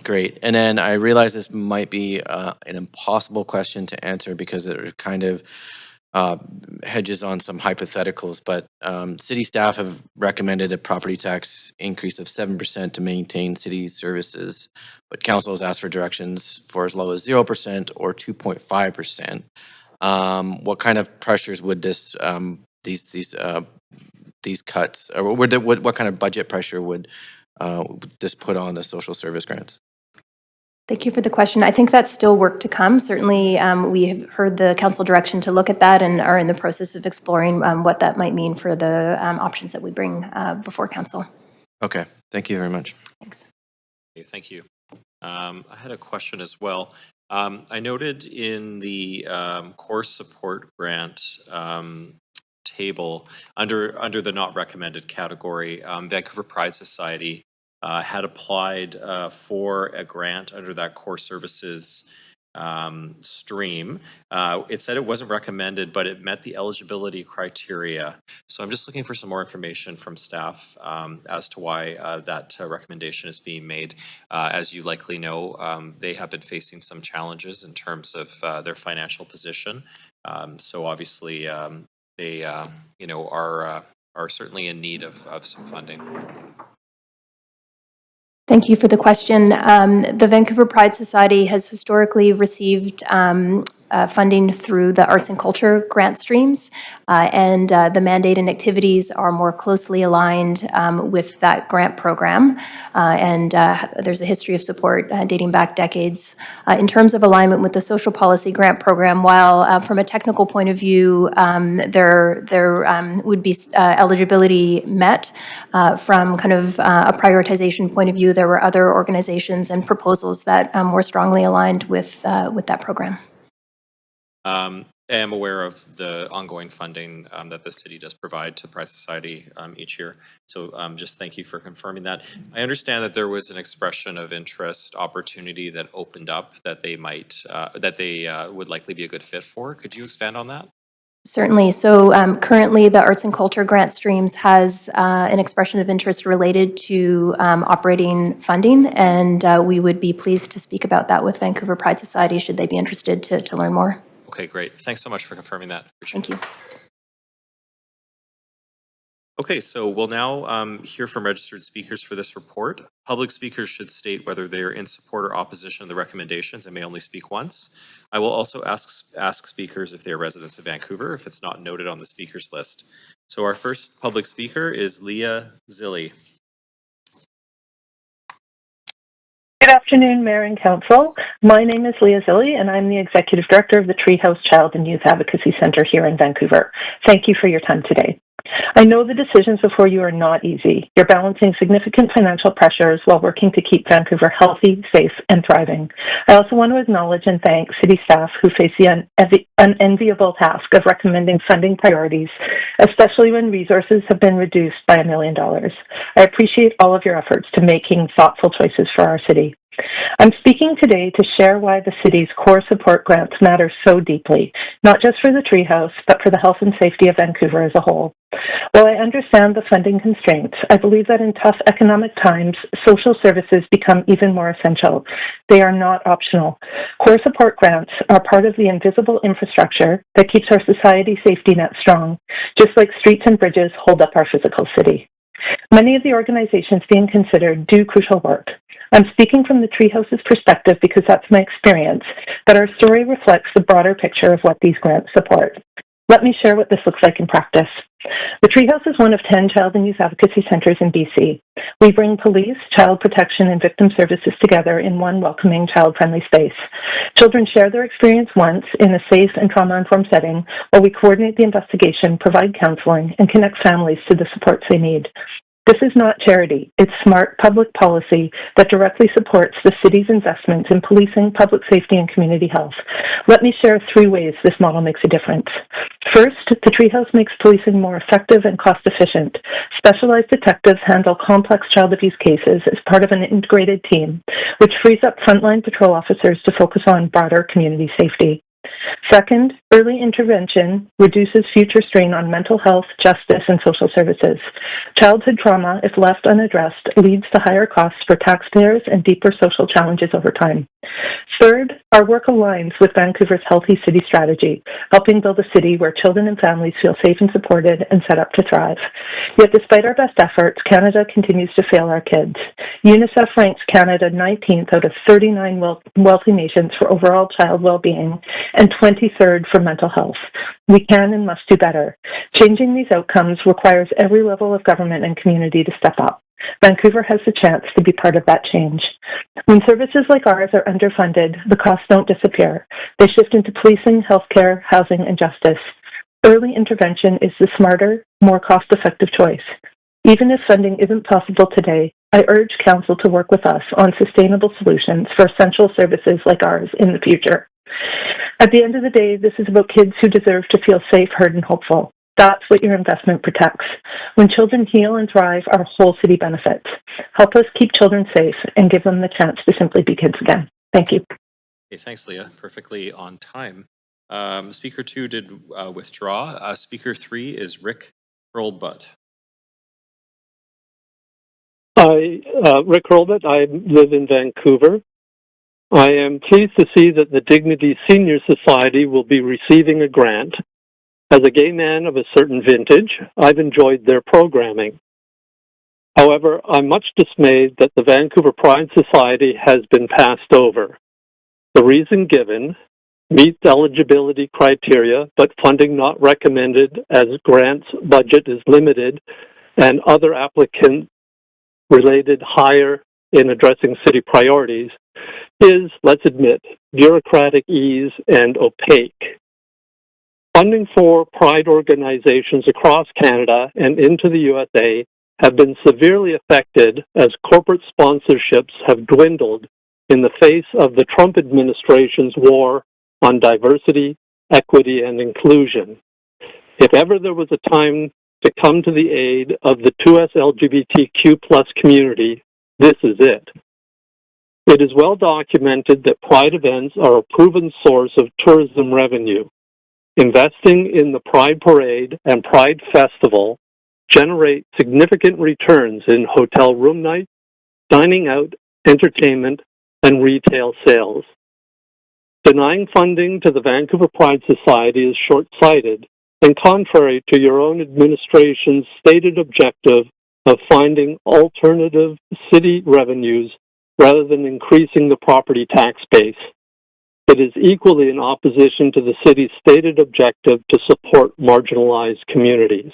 great. And then I realize this might be an impossible question to answer because it kind of hedges on some hypotheticals, but city staff have recommended a property tax increase of 7% to maintain city services, but council has asked for directions for as low as 0% or 2.5%. What kind of pressures would these cuts, or what kind of budget pressure would this put on the social service grants? Thank you for the question. I think that's still work to come. Certainly, we have heard the council direction to look at that and are in the process of exploring what that might mean for the options that we bring before council. Okay, thank you very much. Thanks. Okay, thank you. I had a question as well. I noted in the core support grant table under the not recommended category, Vancouver Pride Society had applied for a grant under that core services stream. It said it wasn't recommended, but it met the eligibility criteria. So I'm just looking for some more information from staff as to why that recommendation is being made. As you likely know, they have been facing some challenges in terms of their financial position. So obviously, they are certainly in need of some funding. Thank you for the question. The Vancouver Pride Society has historically received funding through the arts and culture grant streams, and the mandate and activities are more closely aligned with that grant program. And there's a history of support dating back decades. In terms of alignment with the social policy grant program, while from a technical point of view, there would be eligibility met from kind of a prioritization point of view, there were other organizations and proposals that were strongly aligned with that program. I am aware of the ongoing funding that the city does provide to Pride Society each year. So just thank you for confirming that. I understand that there was an expression of interest opportunity that opened up that they might, would likely be a good fit for. Could you expand on that? Certainly. So currently, the Arts and Culture Grant Streams has an expression of interest related to operating funding, and we would be pleased to speak about that with Vancouver Pride Society should they be interested to learn more. Okay, great. Thanks so much for confirming that. Thank you. Okay, so we'll now hear from registered speakers for this report. Public speakers should state whether they are in support or opposition of the recommendations and may only speak once. I will also ask speakers if they are residents of Vancouver, if it's not noted on the speakers list. So our first public speaker is Leah Zilli. Good afternoon, Mayor and Council. My name is Leah Zilli, and I'm the Executive Director of the Treehouse Child and Youth Advocacy Centre here in Vancouver. Thank you for your time today. I know the decisions before you are not easy. You're balancing significant financial pressures while working to keep Vancouver healthy, safe, and thriving. I also want to acknowledge and thank city staff who face the unenviable task of recommending funding priorities, especially when resources have been reduced by $1 million. I appreciate all of your efforts to making thoughtful choices for our city. I'm speaking today to share why the city's core support grants matter so deeply, not just for the Treehouse, but for the health and safety of Vancouver as a whole. While I understand the funding constraints, I believe that in tough economic times, social services become even more essential. They are not optional. Core support grants are part of the invisible infrastructure that keeps our society safety net strong, just like streets and bridges hold up our physical city. Many of the organizations being considered do crucial work. I'm speaking from the Treehouse's perspective because that's my experience, but our story reflects the broader picture of what these grants support. Let me share what this looks like in practice. The Treehouse is one of 10 child and youth advocacy centres in BC. We bring police, child protection, and victim services together in one welcoming, child-friendly space. Children share their experience once in a safe and trauma-informed setting, while we coordinate the investigation, provide counselling, and connect families to the supports they need. This is not charity. It's smart public policy that directly supports the city's investments in policing, public safety, and community health. Let me share 3 ways this model makes a difference. First, the Treehouse makes policing more effective and cost-efficient. Specialized detectives handle complex child abuse cases as part of an integrated team, which frees up frontline patrol officers to focus on broader community safety. Second, early intervention reduces future strain on mental health, justice, and social services. Childhood trauma, if left unaddressed, leads to higher costs for taxpayers and deeper social challenges over time. Third, our work aligns with Vancouver's Healthy City strategy, helping build a city where children and families feel safe and supported and set up to thrive. Yet despite our best efforts, Canada continues to fail our kids. UNICEF ranks Canada 19th out of 39 wealthy nations for overall child well-being and 23rd for mental health. We can and must do better. Changing these outcomes requires every level of government and community to step up. Vancouver has the chance to be part of that change. When services like ours are underfunded, the costs don't disappear. They shift into policing, healthcare, housing, and justice. Early intervention is the smarter, more cost-effective choice. Even if funding isn't possible today, I urge Council to work with us on sustainable solutions for essential services like ours in the future. At the end of the day, this is about kids who deserve to feel safe, heard, and hopeful. That's what your investment protects. When children heal and thrive, our whole city benefits. Help us keep children safe and give them the chance to simply be kids again. Thank you. Okay, thanks, Leah. Perfectly on time. Speaker 2 did withdraw. Speaker 3 is Rick Hurlbut. Hi, Rick Hurlbut. I live in Vancouver. I am pleased to see that the Dignity Senior Society will be receiving a grant. As a gay man of a certain vintage, I've enjoyed their programming. However, I'm much dismayed that the Vancouver Pride Society has been passed over. The reason given, meets eligibility criteria, but funding not recommended as grants budget is limited and other applicants related higher in addressing city priorities, is, let's admit, bureaucratic ease and opaque. Funding for pride organizations across Canada and into the USA have been severely affected as corporate sponsorships have dwindled in the face of the Trump administration's war on diversity, equity, and inclusion. If ever there was a time to come to the aid of the 2S LGBTQ plus community, this is it. It is well documented that pride events are a proven source of tourism revenue. Investing in the Pride Parade and Pride Festival generate significant returns in hotel room nights, dining out, entertainment, and retail sales. Denying funding to the Vancouver Pride Society is short-sighted and contrary to your own administration's stated objective of finding alternative city revenues rather than increasing the property tax base. It is equally in opposition to the city's stated objective to support marginalized communities.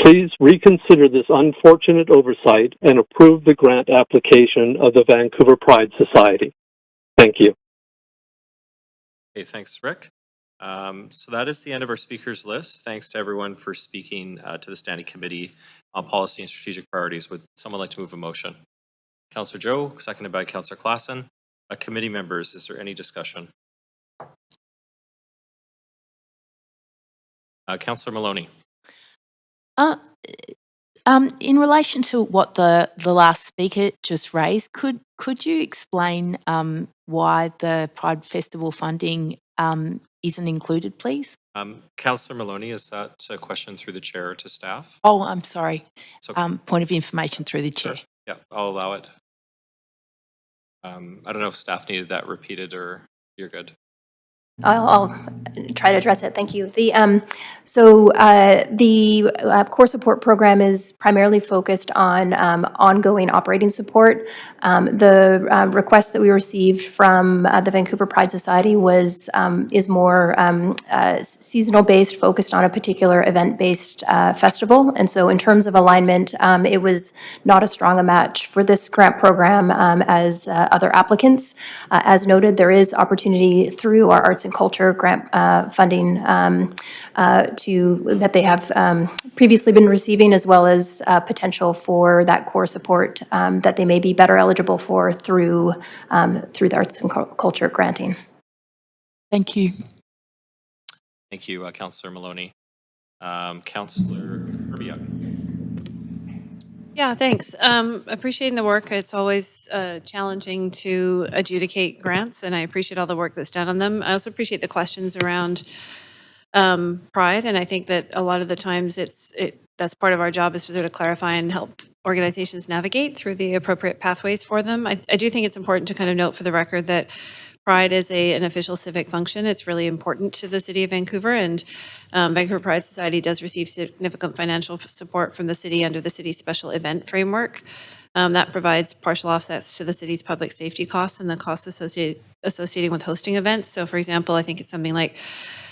Please reconsider this unfortunate oversight and approve the grant application of the Vancouver Pride Society. Thank you. Okay, thanks, Rick. So that is the end of our speakers list. Thanks to everyone for speaking to the Standing Committee on Policy and Strategic Priorities. Would someone like to move a motion? Councillor Joe, seconded by Councillor Klassen. Committee members, is there any discussion? Councillor Maloney. In relation to what the last speaker just raised, could you explain why the Pride Festival funding isn't included, please? Councillor Maloney, is that a question through the chair to staff? Oh, I'm sorry. Okay. Point of information through the chair. Sure. Yeah, I'll allow it. I don't know if staff needed that repeated or you're good. I'll try to address it. Thank you. The core support program is primarily focused on ongoing operating support. The request that we received from the Vancouver Pride Society is more seasonal based, focused on a particular event based festival. And so, in terms of alignment, it was not as strong a match for this grant program as other applicants. As noted, there is opportunity through our arts and culture grant funding that they have previously been receiving, as well as potential for that core support that they may be better eligible for through the arts and culture granting. Thank you. Thank you, Councillor Maloney. Councillor Kirby. Yeah, thanks. Appreciating the work. It's always challenging to adjudicate grants, and I appreciate all the work that's done on them. I also appreciate the questions around pride, and I think that a lot of the times that's part of our job, is to sort of clarify and help organizations navigate through the appropriate pathways for them. I do think it's important to kind of note for the record that Pride is an official civic function. It's really important to the City of Vancouver, and Vancouver Pride Society does receive significant financial support from the city under the city's special event framework. That provides partial offsets to the city's public safety costs and the costs associated with hosting events. So, for example, I think it's something like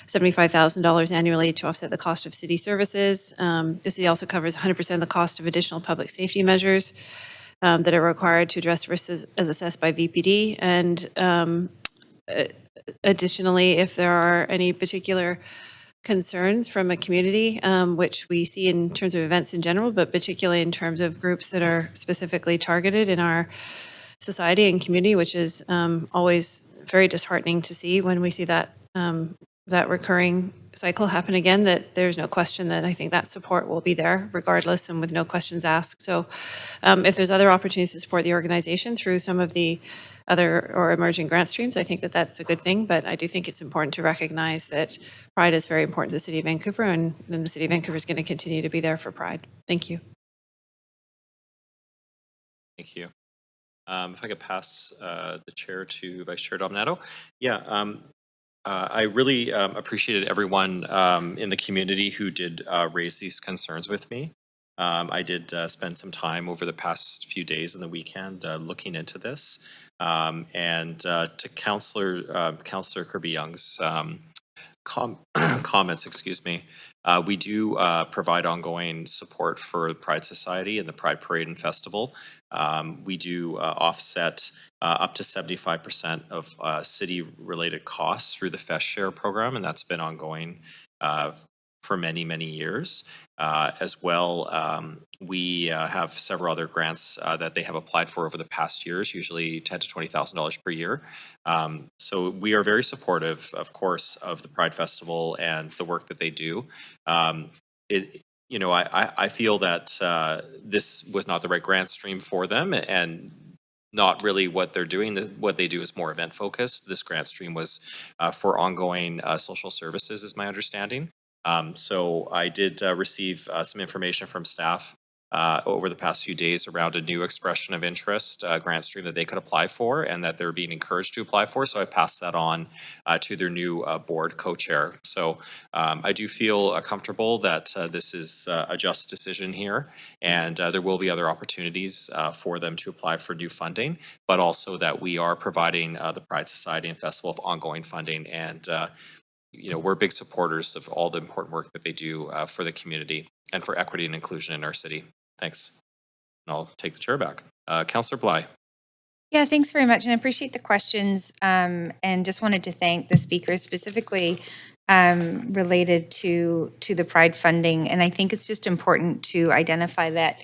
$75,000 annually to offset the cost of city services. The city also covers 100% of the cost of additional public safety measures that are required to address risks as assessed by VPD. And additionally, if there are any particular concerns from a community, which we see in terms of events in general, but particularly in terms of groups that are specifically targeted in our society and community, which is always very disheartening to see when we see that that recurring cycle happen again, that there's no question that I think that support will be there regardless and with no questions asked. So if there's other opportunities to support the organization through some of the other or emerging grant streams, I think that that's a good thing. But I do think it's important to recognize that Pride is very important to the City of Vancouver, and then the City of Vancouver is going to continue to be there for Pride. Thank you. Thank you. If I could pass the chair to Vice Chair Dominato. Yeah, I really appreciated everyone in the community who did raise these concerns with me. I did spend some time over the past few days and the weekend looking into this. And to Councillor Kirby-Young's comments, excuse me, we do provide ongoing support for Pride Society and the Pride Parade and Festival. We do offset up to 75% of city-related costs through the Fest Share program, and that's been ongoing for many, many years. As well, we have several other grants that they have applied for over the past years, usually $10,000 to $20,000 per year. So we are very supportive, of course, of the Pride Festival and the work that they do. I feel that this was not the right grant stream for them, and not really what they're doing. What they do is more event focused. This grant stream was for ongoing social services, is my understanding. So I did receive some information from staff over the past few days around a new expression of interest grant stream that they could apply for and that they're being encouraged to apply for. So I passed that on to their new board co-chair. So I do feel comfortable that this is a just decision here, and there will be other opportunities for them to apply for new funding, but also that we are providing the Pride Society and Festival of ongoing funding. And we're big supporters of all the important work that they do for the community and for equity and inclusion in our city. Thanks. And I'll take the chair back. Councillor Bly. Yeah, thanks very much. And I appreciate the questions, and just wanted to thank the speakers specifically related to the Pride funding. And I think it's just important to identify that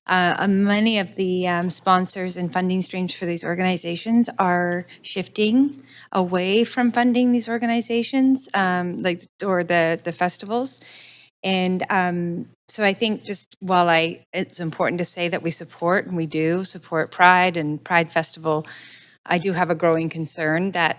many of the sponsors and funding streams for these organizations are shifting away from funding these organizations, or the festivals. And so I think just while it's important to say that we support, and we do support Pride and Pride Festival, I do have a growing concern that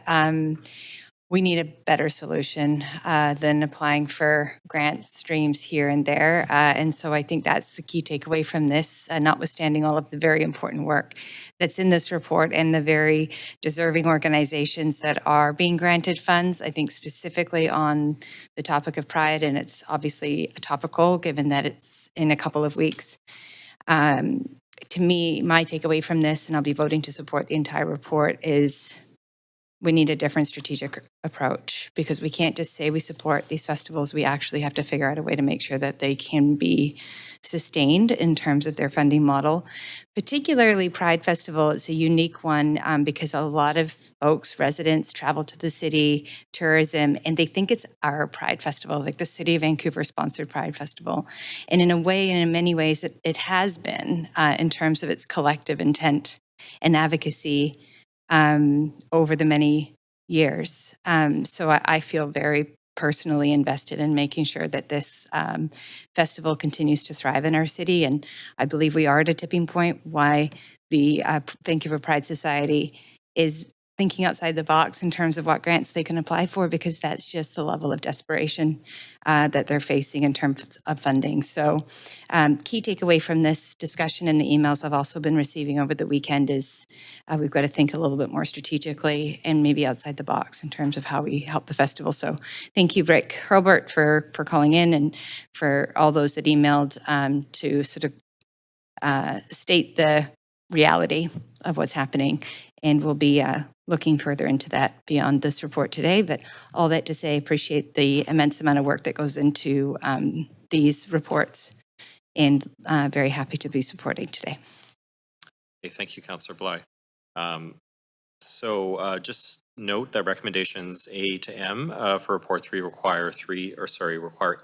we need a better solution than applying for grant streams here and there. And so I think that's the key takeaway from this, notwithstanding all of the very important work that's in this report and the very deserving organizations that are being granted funds. I think specifically on the topic of Pride, and it's obviously topical given that it's in a couple of weeks. To me, my takeaway from this, and I'll be voting to support the entire report, is we need a different strategic approach, because we can't just say we support these festivals. We actually have to figure out a way to make sure that they can be sustained in terms of their funding model. Particularly Pride Festival, it's a unique one because a lot of folks, residents, travel to the city, tourism, and they think it's our Pride Festival, like the City of Vancouver sponsored Pride Festival. And in a way, and in many ways, it has been in terms of its collective intent and advocacy over the many years. So I feel very personally invested in making sure that this festival continues to thrive in our city. And I believe we are at a tipping point why the Vancouver Pride Society is thinking outside the box in terms of what grants they can apply for, because that's just the level of desperation that they're facing in terms of funding. So key takeaway from this discussion and the emails I've also been receiving over the weekend is we've got to think a little bit more strategically and maybe outside the box in terms of how we help the festival. So thank you, Rick Hurlbert, for calling in, and for all those that emailed to sort of state the reality of what's happening. And we'll be looking further into that beyond this report today. But all that to say, appreciate the immense amount of work that goes into these reports, and very happy to be supporting today. Okay, thank you, Councillor Bly. So just note that recommendations A to M for report 3 require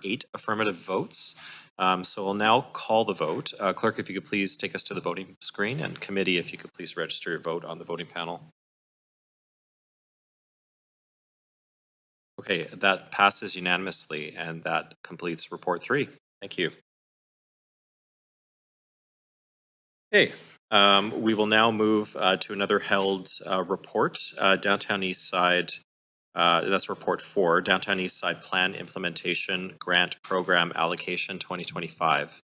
8 affirmative votes. So we'll now call the vote. Clerk, if you could please take us to the voting screen, and committee, if you could please register your vote on the voting panel. Okay, that passes unanimously, and that completes report 3. Thank you. Okay, we will now move to another held report, Downtown East Side. That's report 4, Downtown East Side Plan Implementation Grant Program Allocation 2025.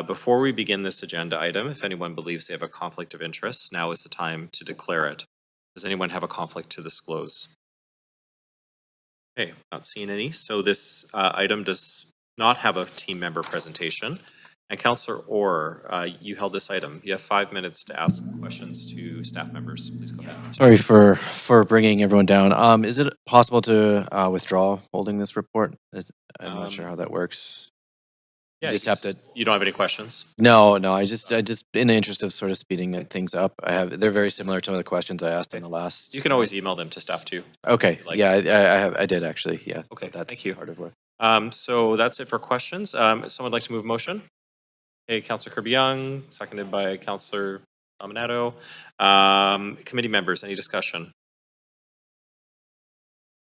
Before we begin this agenda item, if anyone believes they have a conflict of interest, now is the time to declare it. Does anyone have a conflict to disclose? Okay, not seeing any. So this item does not have a team member presentation. And Councillor Orr, you held this item. You have 5 minutes to ask questions to staff members. Please go ahead. Sorry for bringing everyone down. Is it possible to withdraw holding this report? I'm not sure how that works. Yeah, You just have to. You don't have any questions? No. I just in the interest of sort of speeding things up, they're very similar to some of the questions I asked in the last. You can always email them to staff too. Okay. Like, Yeah, I did actually. Yeah. Okay. So that's thank you. part of what. So that's it for questions. Someone would like to move a motion? Okay, Councillor Kirby-Young, seconded by Councillor Dominato. Committee members, any discussion?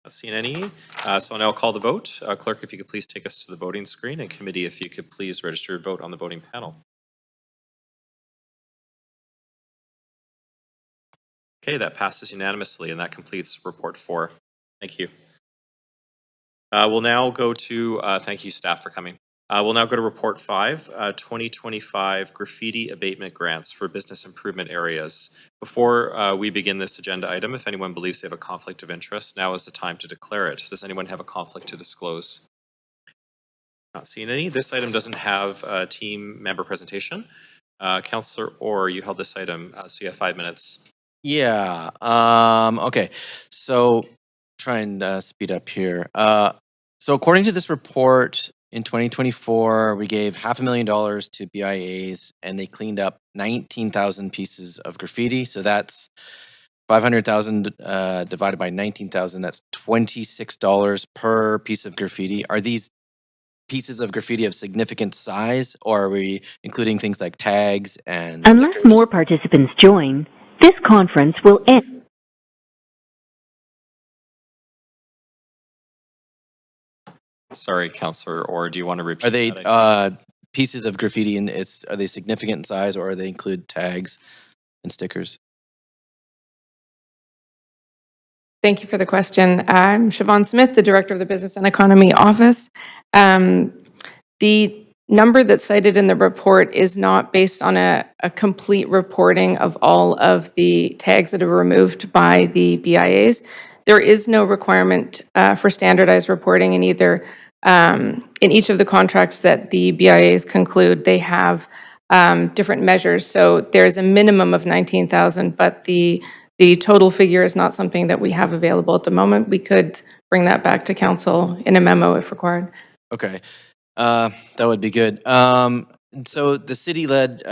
Not seeing any. So now I'll call the vote. Clerk, if you could please take us to the voting screen, and committee, if you could please register your vote on the voting panel. Okay, that passes unanimously, and that completes report 4. Thank you. We'll now go to, thank you staff for coming. We'll now go to report 5, 2025 graffiti abatement grants for business improvement areas. Before we begin this agenda item, if anyone believes they have a conflict of interest, now is the time to declare it. Does anyone have a conflict to disclose? Not seeing any. This item doesn't have a team member presentation. Councillor Orr, you held this item, so you have 5 minutes. Yeah. Okay. So try and speed up here. So according to this report, in 2024, we gave $500,000 to BIAs, and they cleaned up 19,000 pieces of graffiti. So that's 500,000 divided by 19,000. That's $26 per piece of graffiti. Are these pieces of graffiti of significant size, or are we including things like tags and Unless stickers? more participants join, this conference will end. Sorry, Councillor Orr, do you want to repeat Are they that? pieces of graffiti, and are they significant in size, or are they include tags and stickers? Thank you for the question. I'm Siobhan Smith, the Director of the Business and Economy Office. The number that's cited in the report is not based on a complete reporting of all of the tags that are removed by the BIAs. There is no requirement for standardized reporting in either in each of the contracts that the BIAs conclude. They have different measures. So there's a minimum of 19,000, but the total figure is not something that we have available at the moment. We could bring that back to council in a memo if required. Okay, that would be good. So the city-led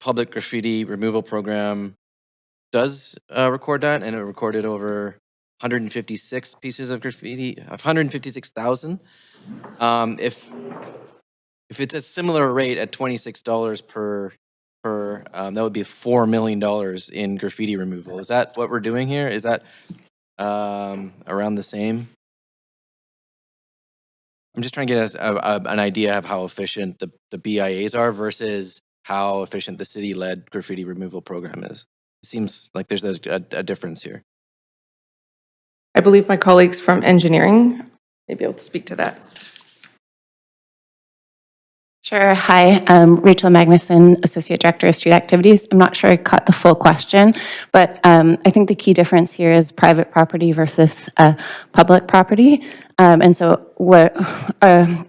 public graffiti removal program does record that, and it recorded over 156 pieces of graffiti, 156,000. If it's a similar rate at $26 per, that would be $4 million in graffiti removal. Is that what we're doing here? Is that around the same? I'm just trying to get an idea of how efficient the BIAs are versus how efficient the city-led graffiti removal program is. It seems like there's a difference here. I believe my colleagues from engineering may be able to speak to that. Sure. Hi, I'm Rachel Magnuson, Associate Director of Street Activities. I'm not sure I caught the full question, but I think the key difference here is private property versus public property. And so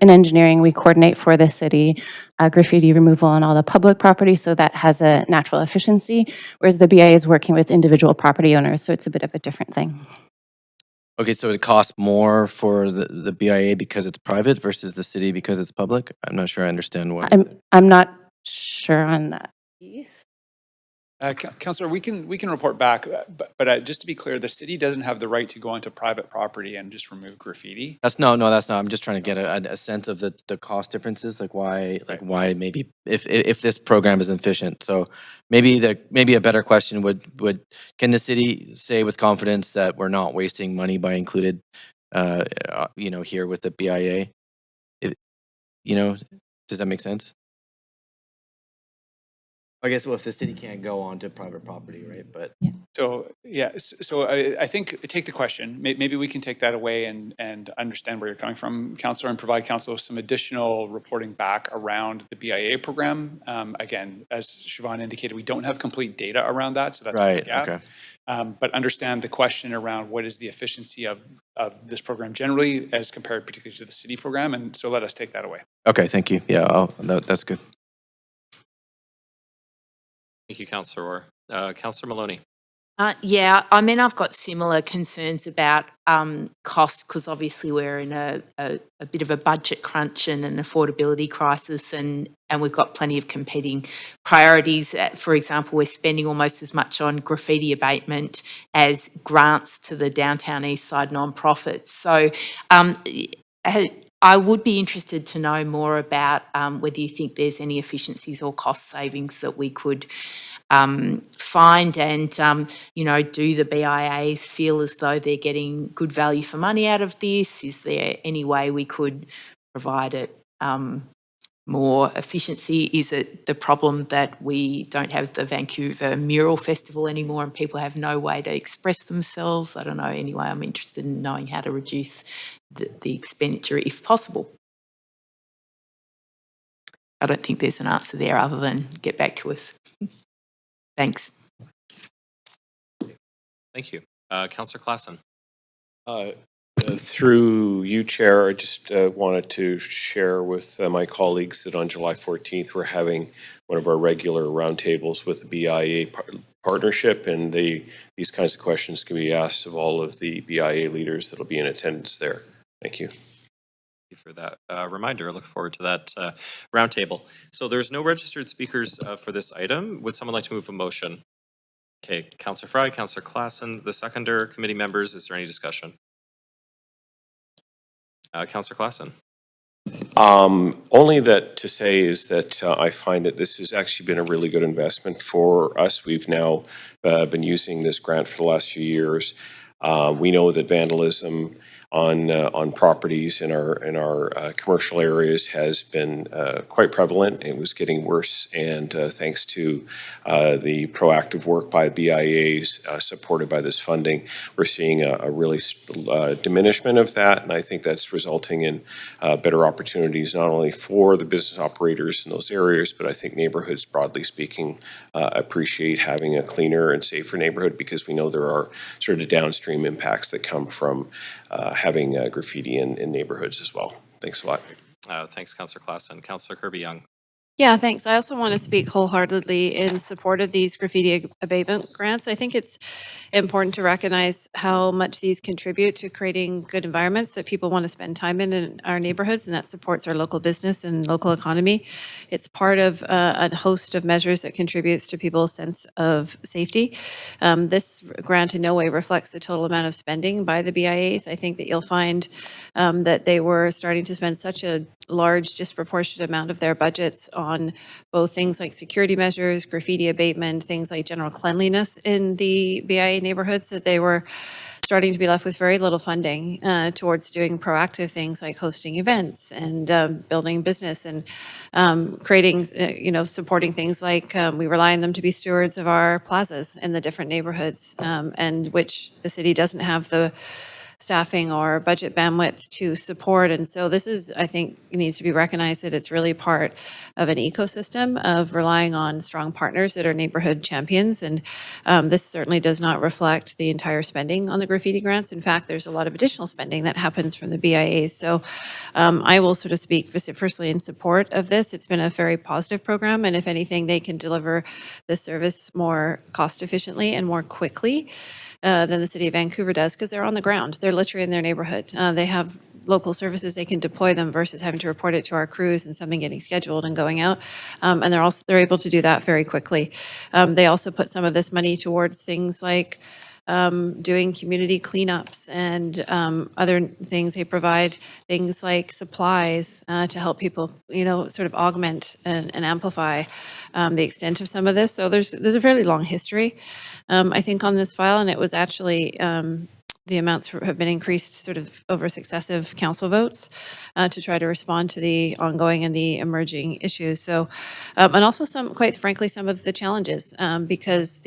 in engineering, we coordinate for the city graffiti removal on all the public property, so that has a natural efficiency, whereas the BIA is working with individual property owners, so it's a bit of a different thing. Okay, so it costs more for the BIA because it's private versus the city because it's public? I'm not sure I understand why. I'm not sure on that. Councillor, we can report back, but just to be clear, the city doesn't have the right to go onto private property and just remove graffiti. That's no, that's not. I'm just trying to get a sense of the cost differences, like why maybe if this program is efficient. So maybe a better question would can the city say with confidence that we're not wasting money by here with the BIA. Does that make sense? I guess, well, if the city can't go on to private property, right? But So, I think, take the question. Maybe we can take that away and understand where you're coming from, Councillor, and provide Council with some additional reporting back around the BIA program. Again, as Siobhan indicated, we don't have complete data around that, so that's right, a gap. okay. But understand the question around what is the efficiency of this program generally as compared particularly to the city program, and so let us take that away. Okay, thank you. Yeah, that's good. Thank you, Councillor Orr. Councillor Maloney. Yeah, I mean, I've got similar concerns about costs because obviously we're in a bit of a budget crunch and an affordability crisis, and we've got plenty of competing priorities. For example, we're spending almost as much on graffiti abatement as grants to the Downtown East Side nonprofits. So I would be interested to know more about whether you think there's any efficiencies or cost savings that we could find, and do the BIAs feel as though they're getting good value for money out of this? Is there any way we could provide it more efficiency? Is it the problem that we don't have the Vancouver Mural Festival anymore and people have no way to express themselves? I don't know. Anyway, I'm interested in knowing how to reduce the expenditure if possible. I don't think there's an answer there other than get back to us. Thanks. Thank you. Councillor Klassen. Through you, Chair, I just wanted to share with my colleagues that on July 14th, we're having one of our regular roundtables with the BIA partnership, and these kinds of questions can be asked of all of the BIA leaders that will be in attendance there. Thank you. Thank you for that reminder. I look forward to that roundtable. So there's no registered speakers for this item. Would someone like to move a motion? Okay, Councillor Fry, Councillor Klassen, the seconder, committee members, is there any discussion? Councillor Klassen. Only that to say is that I find that this has actually been a really good investment for us. We've now been using this grant for the last few years. We know that vandalism on properties in our commercial areas has been quite prevalent. It was getting worse, and thanks to the proactive work by BIAs supported by this funding, we're seeing a really diminishment of that, and I think that's resulting in better opportunities not only for the business operators in those areas, but I think neighborhoods, broadly speaking, appreciate having a cleaner and safer neighborhood, because we know there are sort of downstream impacts that come from having graffiti in neighborhoods as well. Thanks a lot. Thanks, Councillor Klassen. Councillor Kirby-Young. Yeah, thanks. I also want to speak wholeheartedly in support of these graffiti abatement grants. I think it's important to recognize how much these contribute to creating good environments that people want to spend time in our neighborhoods, and that supports our local business and local economy. It's part of a host of measures that contributes to people's sense of safety. This grant in no way reflects the total amount of spending by the BIAs. I think that you'll find that they were starting to spend such a large disproportionate amount of their budgets on both things like security measures, graffiti abatement, things like general cleanliness in the BIA neighborhoods, that they were starting to be left with very little funding towards doing proactive things like hosting events and building business and creating, supporting things like we rely on them to be stewards of our plazas in the different neighborhoods, and which the city doesn't have the staffing or budget bandwidth to support. And so this is, I think, needs to be recognized that it's really part of an ecosystem of relying on strong partners that are neighborhood champions. And this certainly does not reflect the entire spending on the graffiti grants. In fact, there's a lot of additional spending that happens from the BIAs. So I will sort of speak firstly in support of this. It's been a very positive program. And if anything, they can deliver the service more cost efficiently and more quickly than the city of Vancouver does, because they're on the ground. They're literally in their neighborhood. They have local services, they can deploy them versus having to report it to our crews and something getting scheduled and going out. And they're able to do that very quickly. They also put some of this money towards things like doing community cleanups and other things. They provide things like supplies to help people, sort of augment and amplify the extent of some of this. So there's a fairly long history, I think, on this file, and it was actually the amounts have been increased sort of over successive council votes to try to respond to the ongoing and the emerging issues. So, and also some, quite frankly, some of the challenges because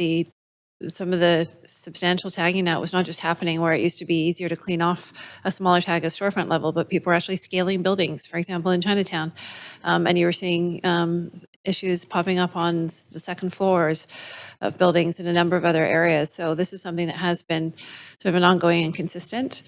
some of the substantial tagging that was not just happening where it used to be easier to clean off a smaller tag at storefront level, but people were actually scaling buildings, for example, in Chinatown. And you were seeing issues popping up on the second floors of buildings in a number of other areas. So this is something that has been sort of an ongoing and consistent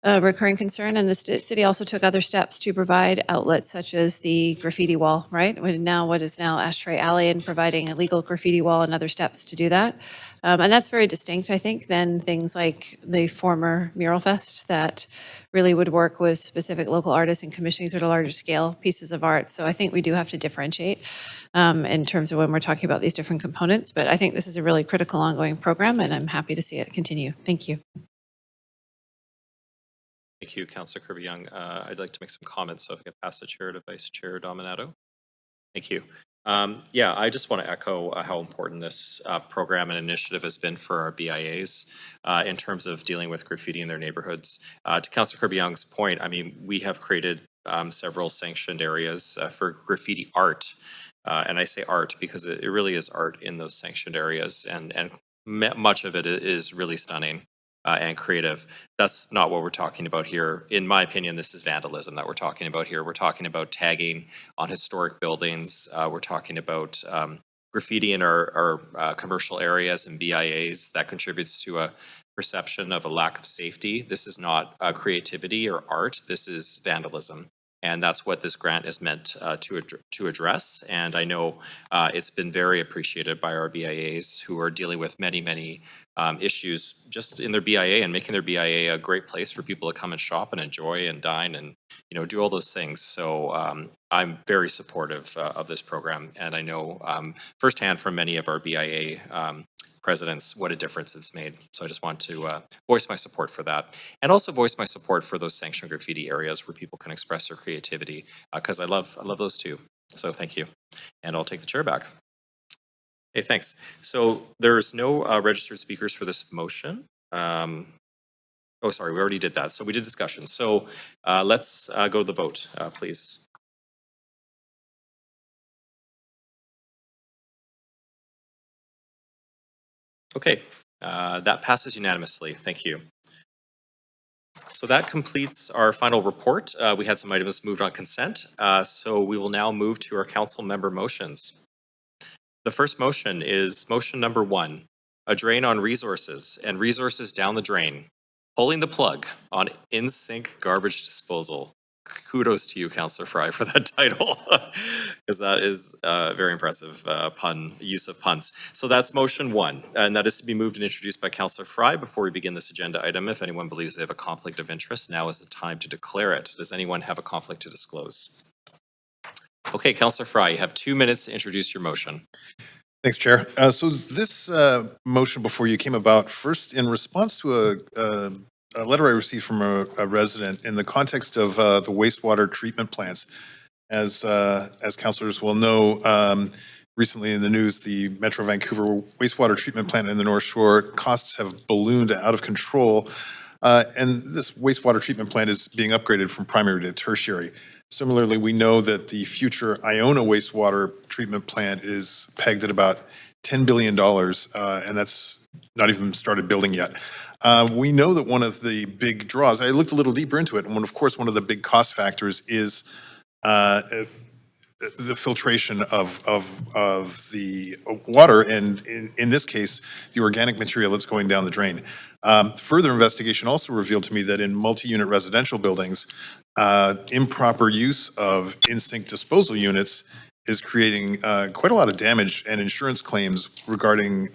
recurring concern. And the city also took other steps to provide outlets such as the graffiti wall, right? What is now Ashtray Alley, and providing a legal graffiti wall and other steps to do that. And that's very distinct, I think, than things like the former Mural Fest that really would work with specific local artists and commissioning sort of larger scale pieces of art. So I think we do have to differentiate in terms of when we're talking about these different components. But I think this is a really critical ongoing program, and I'm happy to see it continue. Thank you. Thank you, Councillor Kirby-Young. I'd like to make some comments, so if I could pass the chair to Vice Chair Dominato. Thank you. Yeah, I just want to echo how important this program and initiative has been for our BIAs in terms of dealing with graffiti in their neighborhoods. To Councillor Kirby-Young's point, I mean, we have created several sanctioned areas for graffiti art. And I say art because it really is art in those sanctioned areas, and much of it is really stunning. And creative. That's not what we're talking about here. In my opinion, this is vandalism that we're talking about here. We're talking about tagging on historic buildings. We're talking about graffiti in our commercial areas and BIAs that contributes to a perception of a lack of safety. This is not creativity or art. This is vandalism. And that's what this grant is meant to address. And I know it's been very appreciated by our BIAs who are dealing with many, many issues just in their BIA and making their BIA a great place for people to come and shop and enjoy and dine and, you know, do all those things. So I'm very supportive of this program. And I know firsthand from many of our BIA presidents what a difference it's made. So I just want to voice my support for that, and also voice my support for those sanctioned graffiti areas where people can express their creativity, because I love those too. So thank you, and I'll take the chair back. Okay, thanks. So there's no registered speakers for this motion. Oh, sorry, we already did that. So we did discussion. So let's go to the vote, please. Okay, that passes unanimously. Thank you. So that completes our final report. We had some items moved on consent, so we will now move to our council member motions. The first motion is motion number 1, a drain on resources and resources down the drain, pulling the plug on in-sync garbage disposal. Kudos to you, Councillor Fry, for that title, because that is very impressive use of puns. So that's motion 1, and that is to be moved and introduced by Councillor Fry. Before we begin this agenda item, if anyone believes they have a conflict of interest, now is the time to declare it. Does anyone have a conflict to disclose? Okay, Councillor Fry, you have 2 minutes to introduce your motion. Thanks, Chair. So this motion before you came about first in response to a letter I received from a resident in the context of the wastewater treatment plants. As councillors will know, recently in the news, the Metro Vancouver wastewater treatment plant in the North Shore costs have ballooned out of control, and this wastewater treatment plant is being upgraded from primary to tertiary. Similarly, we know that the future Iona wastewater treatment plant is pegged at about $10 billion, and that's not even started building yet. We know that one of the big draws, I looked a little deeper into it, and of course, one of the big cost factors is the filtration of the water, and in this case, the organic material that's going down the drain. Further investigation also revealed to me that in multi-unit residential buildings, improper use of in-sync disposal units is creating quite a lot of damage and insurance claims regarding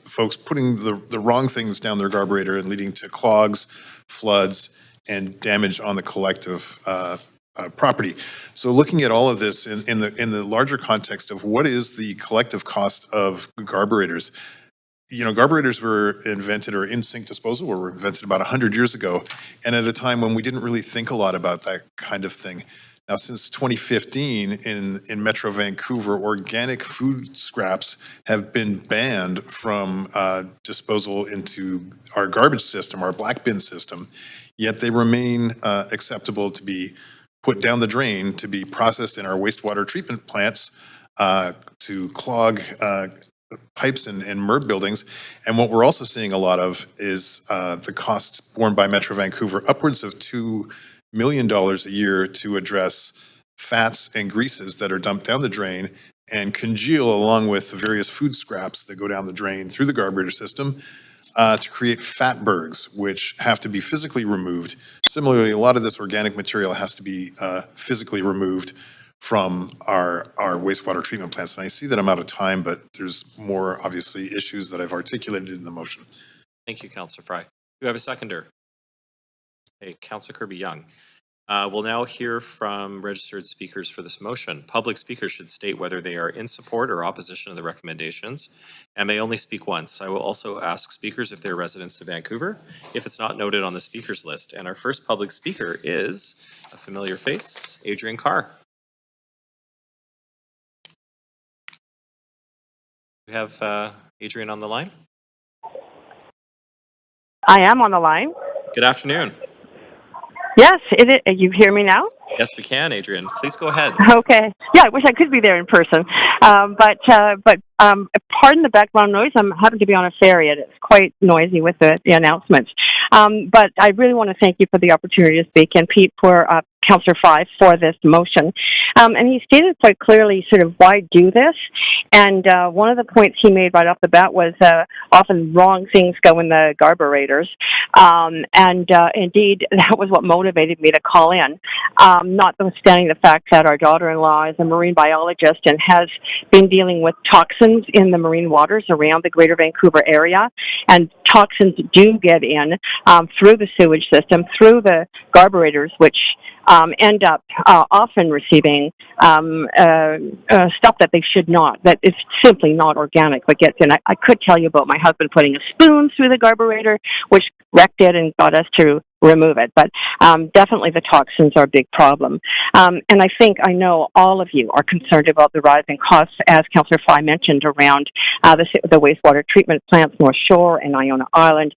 folks putting the wrong things down their carburetor and leading to clogs, floods, and damage on the collective property. So looking at all of this in the larger context of what is the collective cost of carburetors, you know, carburetors were invented, or in-sync disposal were invented about 100 years ago, and at a time when we didn't really think a lot about that kind of thing. Now, since 2015 in Metro Vancouver, organic food scraps have been banned from disposal into our garbage system, our black bin system, yet they remain acceptable to be put down the drain, to be processed in our wastewater treatment plants, to clog pipes and MERB buildings. And what we're also seeing a lot of is the costs borne by Metro Vancouver, upwards of $2 million a year to address fats and greases that are dumped down the drain and congeal along with the various food scraps that go down the drain through the garbage system to create fatbergs, which have to be physically removed. Similarly, a lot of this organic material has to be physically removed from our wastewater treatment plants. And I see that I'm out of time, but there's more, obviously, issues that I've articulated in the motion. Thank you, Councillor Fry. Do we have a seconder? Okay, Councillor Kirby-Young. We'll now hear from registered speakers for this motion. Public speakers should state whether they are in support or opposition of the recommendations and may only speak once. I will also ask speakers if they're residents of Vancouver, if it's not noted on the speakers list. And our first public speaker is a familiar face, Adrian Carr. We have Adrian on the line. I am on the line. Good afternoon. Yes, you hear me now? Yes, we can, Adrian. Please go ahead. Okay. Yeah, I wish I could be there in person. But pardon the background noise. I'm happen to be on a ferry, and it's quite noisy with the announcements. But I really want to thank you for the opportunity to speak, and Pete for Councillor Fry for this motion. And he stated quite clearly sort of why do this. And one of the points he made right off the bat was often wrong things go in the carburetors. Indeed, that was what motivated me to call in, notwithstanding the fact that our daughter-in-law is a marine biologist and has been dealing with toxins in the marine waters around the Greater Vancouver area. And toxins do get in through the sewage system, through the carburetors, which end up often receiving stuff that they should not, that is simply not organic, but gets in. I could tell you about my husband putting a spoon through the carburetor, which wrecked it and got us to remove it. But definitely the toxins are a big problem. And I know all of you are concerned about the rising costs, as Councillor Fry mentioned, around the wastewater treatment plants North Shore and Iona Island,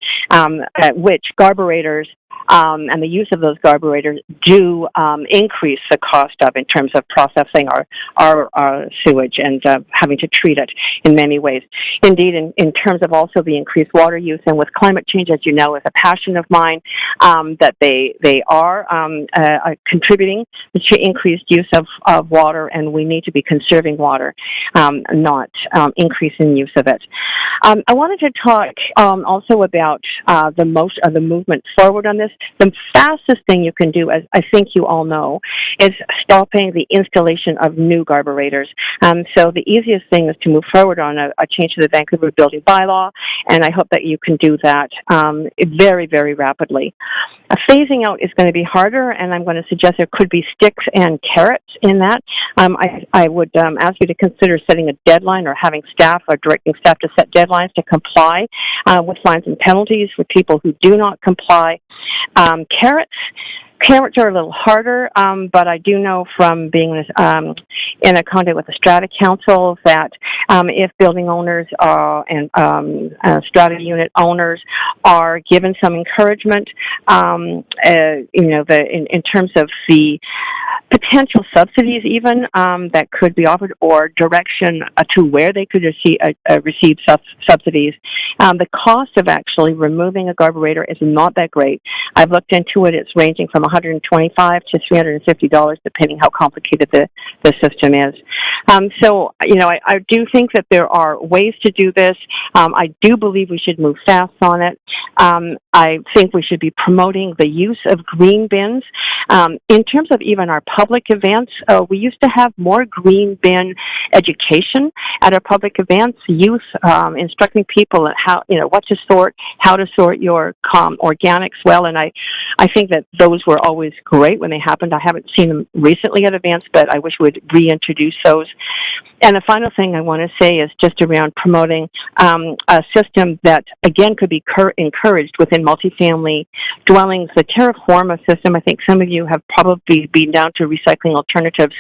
which carburetors and the use of those carburetors do increase the cost of in terms of processing our sewage and having to treat it in many ways. Indeed, in terms of also the increased water use, and with climate change, as you know, is a passion of mine, that they are contributing to increased use of water, and we need to be conserving water, not increasing use of it. I wanted to talk also about the movement forward on this. The fastest thing you can do, as I think you all know, is stopping the installation of new carburetors. So the easiest thing is to move forward on a change to the Vancouver building bylaw, and I hope that you can do that very, very rapidly. Phasing out is going to be harder, and I'm going to suggest there could be sticks and carrots in that. I would ask you to consider setting a deadline or having staff or directing staff to set deadlines to comply with fines and penalties for people who do not comply. Carrots are a little harder, but I do know from being in a contact with the Strata Council that if building owners and Strata unit owners are given some encouragement, in terms of the potential subsidies even that could be offered, or direction to where they could receive subsidies. The cost of actually removing a carburetor is not that great. I've looked into it. It's ranging from $125 to $350, depending how complicated the system is. I do think that there are ways to do this. I do believe we should move fast on it. I think we should be promoting the use of green bins. In terms of even our public events, we used to have more green bin education at our public events, youth instructing people at what to sort, how to sort your organics well, and I think that those were always great when they happened. I haven't seen them recently at events, but I wish we'd reintroduce those. And the final thing I want to say is just around promoting a system that, again, could be encouraged encouraged within multifamily dwellings. The terra forma system, I think some of you have probably been down to Recycling Alternatives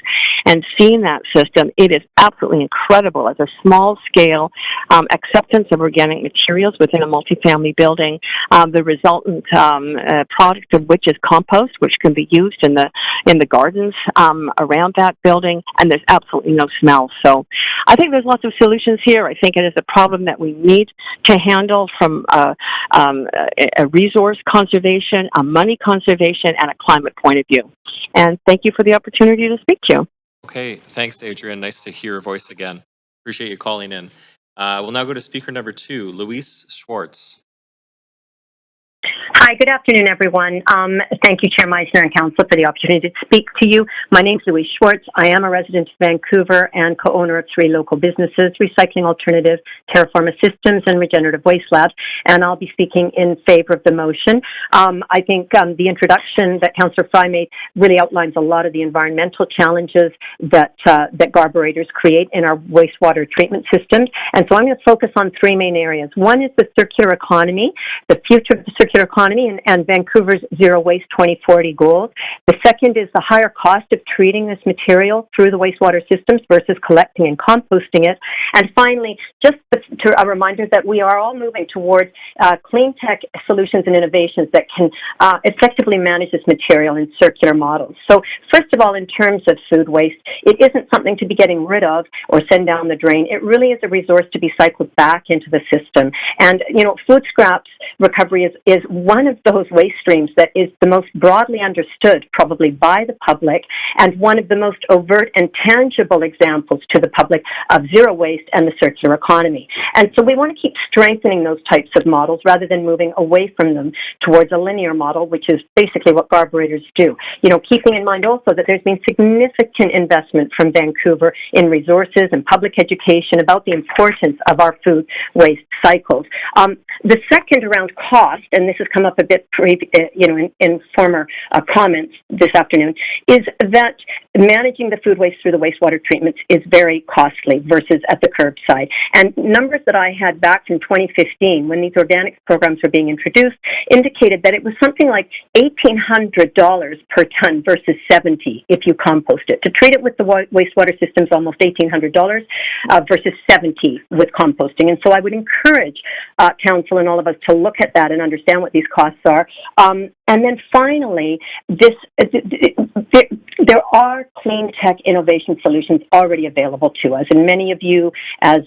and seen that system. It is absolutely incredible as a small scale acceptance of organic materials within a multifamily building. The resultant product of which is compost, which can be used in the gardens around that building, and there's absolutely no smell. So I think there's lots of solutions here. I think it is a problem that we need to handle from a resource conservation, a money conservation, and a climate point of view. And thank you for the opportunity to speak to you. Okay, thanks, Adrian. Nice to hear your voice again. Appreciate you calling in. We'll now go to speaker number 2, Luis Schwartz. Hi, good afternoon, everyone. Thank you, Chair Meisner and Council, for the opportunity to speak to you. My name is Louise Schwartz. I am a resident of Vancouver and co-owner of 3 local businesses, Recycling Alternative, Terraforma Systems, and Regenerative Waste Labs, and I'll be speaking in favor of the motion. I think the introduction that Councillor Fry made really outlines a lot of the environmental challenges that carburetors create in our wastewater treatment systems, and so I'm going to focus on 3 main areas. One is the circular economy, the future of the circular economy, and Vancouver's Zero Waste 2040 goals. The second is the higher cost of treating this material through the wastewater systems versus collecting and composting it. And finally, just a reminder that we are all moving towards clean tech solutions and innovations that can effectively manage this material in circular models. So first of all, in terms of food waste, it isn't something to be getting rid of or send down the drain. It really is a resource to be cycled back into the system. And, food scraps recovery is one of those waste streams that is the most broadly understood probably by the public and one of the most overt and tangible examples to the public of zero waste and the circular economy. And so we want to keep strengthening those types of models rather than moving away from them towards a linear model, which is basically what carburetors do. Keeping in mind also that there's been significant investment from Vancouver in resources and public education about the importance of our food waste cycles. The second around cost, and this has come up a bit in former comments this afternoon, is that managing the food waste through the wastewater treatments is very costly versus at the curbside. And numbers that I had back from 2015 when these organics programs were being introduced indicated that it was something like $1,800 per ton versus $70 if you compost it. To treat it with the wastewater systems, almost $1,800 versus $70 with composting. And so I would encourage Council and all of us to look at that and understand what these costs are. And then finally, there are clean tech innovation solutions already available to us. And many of you, as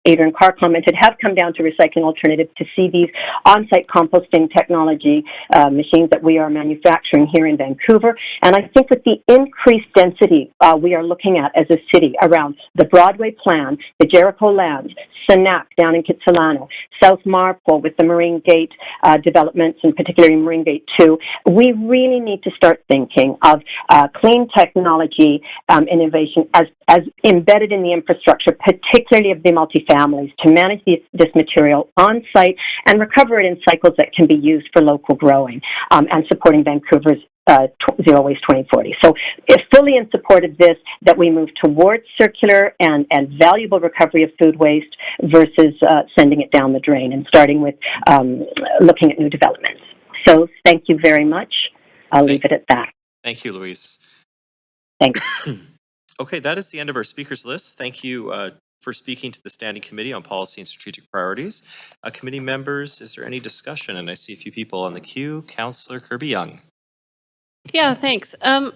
Adrian Carr commented, have come down to Recycling Alternative to see these on-site composting technology machines that we are manufacturing here in Vancouver. And I think with the increased density we are looking at as a city around the Broadway plan, the Jericho lands, Senac down in Kitsilano, South Marpole with the Marine Gate developments, and particularly Marine Gate 2, we really need to start thinking of clean technology innovation as embedded in the infrastructure, particularly of the multifamilies, to manage this material on site and recover it in cycles that can be used for local growing and supporting Vancouver's Zero Waste 2040. So it's fully in support of this, that we move towards circular and valuable recovery of food waste versus sending it down the drain, and starting with looking at new developments. So thank you very much. I'll leave it at that. Thank you, Louise. Thanks. Okay, that is the end of our speakers list. Thank you for speaking to the Standing Committee on Policy and Strategic Priorities. Committee members, is there any discussion? And I see a few people on the queue. Councillor Kirby-Young. Yeah, thanks. I'm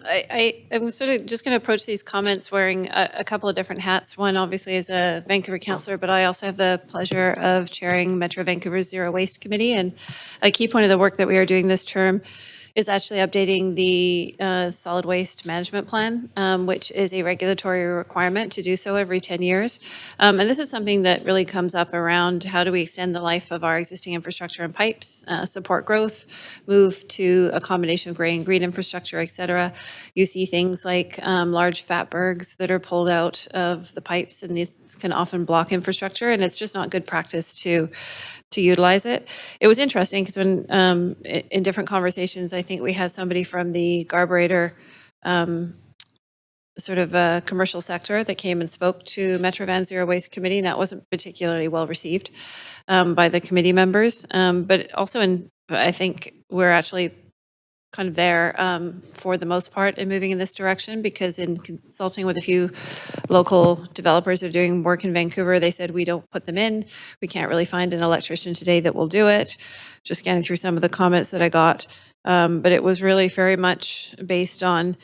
sort of just going to approach these comments wearing a couple of different hats. One, obviously, as a Vancouver councillor, but I also have the pleasure of chairing Metro Vancouver's Zero Waste Committee. And a key point of the work that we are doing this term is actually updating the solid waste management plan, which is a regulatory requirement to do so every 10 years. And this is something that really comes up around how do we extend the life of our existing infrastructure and pipes, support growth, move to a combination of gray and green infrastructure, et cetera. You see things like large fatbergs that are pulled out of the pipes, and these can often block infrastructure, and it's just not good practice to utilize it. It was interesting because when in different conversations, I think we had somebody from the carburetor sort of a commercial sector that came and spoke to Metro Van Zero Waste Committee, and that wasn't particularly well received by the committee members. But also, I think we're actually kind of there for the most part in moving in this direction, because in consulting with a few local developers that are doing work in Vancouver, they said, we don't put them in. We can't really find an electrician today that will do it. Just scanning through some of the comments that I got. But it was really very much based on,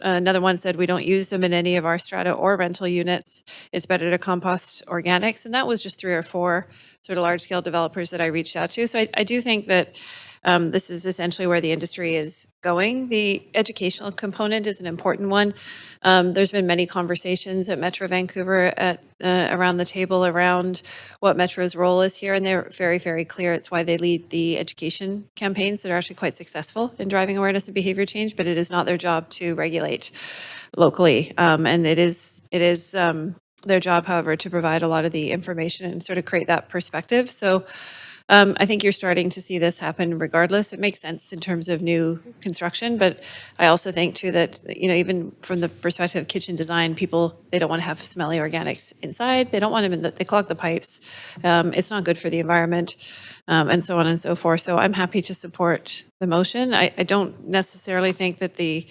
another one said, we don't use them in any of our strata or rental units. It's better to compost organics. And that was just 3 or 4 sort of large scale developers that I reached out to. So I do think that this is essentially where the industry is going. The educational component is an important one. There's been many conversations at Metro Vancouver around the table around what Metro's role is here, and they're very, very clear. It's why they lead the education campaigns that are actually quite successful in driving awareness and behavior change, but it is not their job to regulate locally. And it is their job, however, to provide a lot of the information and sort of create that perspective. So I think you're starting to see this happen regardless. It makes sense in terms of new construction, but I also think too that, even from the perspective of kitchen design, people, they don't want to have smelly organics inside. They don't want them they clog the pipes. It's not good for the environment, and so on and so forth. So I'm happy to support the motion. I don't necessarily think that the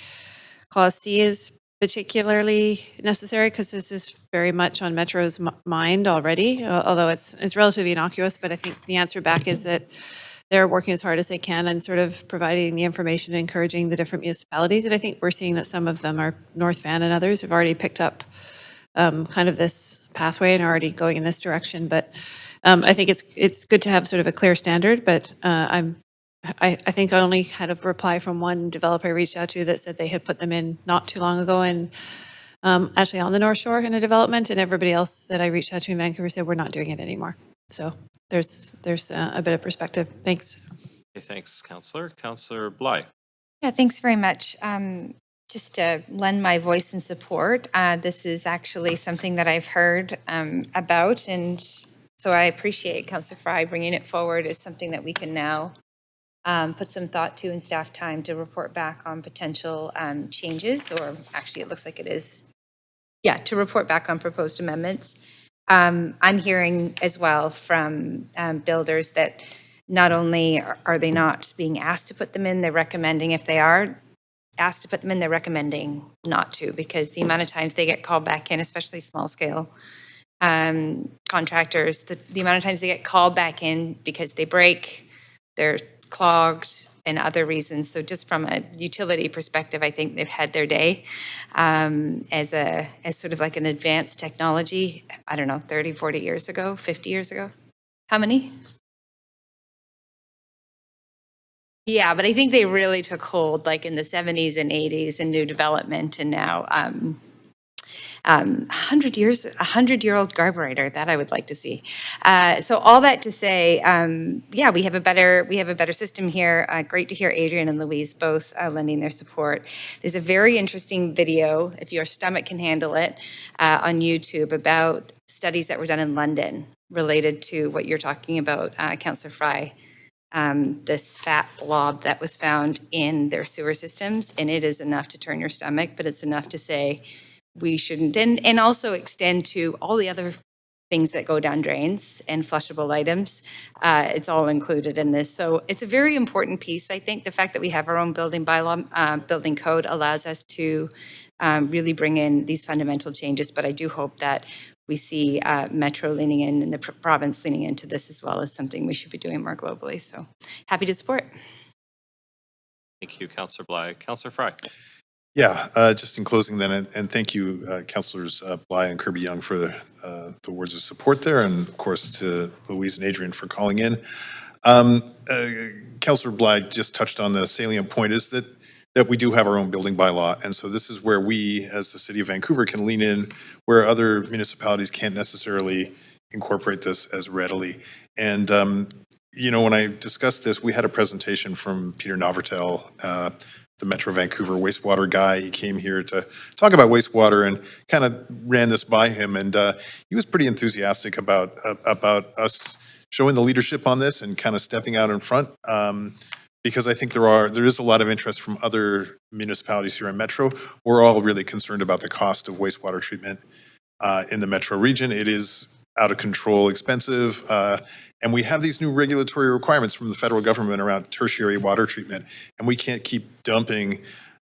Clause C is particularly necessary, because this is very much on Metro's mind already, although it's relatively innocuous. But I think the answer back is that they're working as hard as they can and sort of providing the information and encouraging the different municipalities. And I think we're seeing that some of them, are North Van and others, have already picked up kind of this pathway and are already going in this direction. But I think it's good to have sort of a clear standard, but I think I only had a reply from one developer I reached out to that said they had put them in not too long ago, and actually on the North Shore in a development, and everybody else that I reached out to in Vancouver said we're not doing it anymore. So there's a bit of perspective. Thanks. Okay, thanks, Councillor. Councillor Bly. Yeah, thanks very much. Just to lend my voice in support, this is actually something that I've heard about, and so I appreciate Councillor Fry bringing it forward as something that we can now put some thought to in staff time to report back on potential changes, or actually it looks like it is, to report back on proposed amendments. I'm hearing as well from builders that not only are they not being asked to put them in, they're recommending, if they are asked to put them in, they're recommending not to, because the amount of times they get called back in, especially small scale contractors, the amount of times they get called back in because they break, they're clogged, and other reasons. So just from a utility perspective, I think they've had their day as sort of like an advanced technology, I don't know, 30, 40 years ago, 50 years ago. How many? Yeah, but I think they really took hold like in the 70s and 80s in new development, and now 100-year-old carburetor, that I would like to see. So all that to say, we have a better system here. Great to hear Adrian and Louise both lending their support. There's a very interesting video, if your stomach can handle it, on YouTube about studies that were done in London related to what you're talking about, Councillor Fry. This fat blob that was found in their sewer systems, and it is enough to turn your stomach, but it's enough to say we shouldn't, and also extend to all the other things that go down drains and flushable items. It's all included in this. So it's a very important piece. I think the fact that we have our own building bylaw, building code allows us to really bring in these fundamental changes, but I do hope that we see Metro leaning in and the province leaning into this as well as something we should be doing more globally. So happy to support. Thank you, Councillor Bly. Councillor Fry. Yeah, just in closing then, and thank you, Councillors Bly and Kirby-Young for the words of support there, and of course to Louise and Adrian for calling in. Councillor Bly just touched on the salient point is that we do have our own building bylaw, and so this is where we, as the City of Vancouver, can lean in where other municipalities can't necessarily incorporate this as readily. And, when I discussed this, we had a presentation from Peter Novertel, the Metro Vancouver wastewater guy. He came here to talk about wastewater and kind of ran this by him. And he was pretty enthusiastic about us showing the leadership on this and kind of stepping out in front because I think there is a lot of interest from other municipalities here in Metro. We're all really concerned about the cost of wastewater treatment in the Metro region. It is out of control, expensive, and we have these new regulatory requirements from the federal government around tertiary water treatment, and we can't keep dumping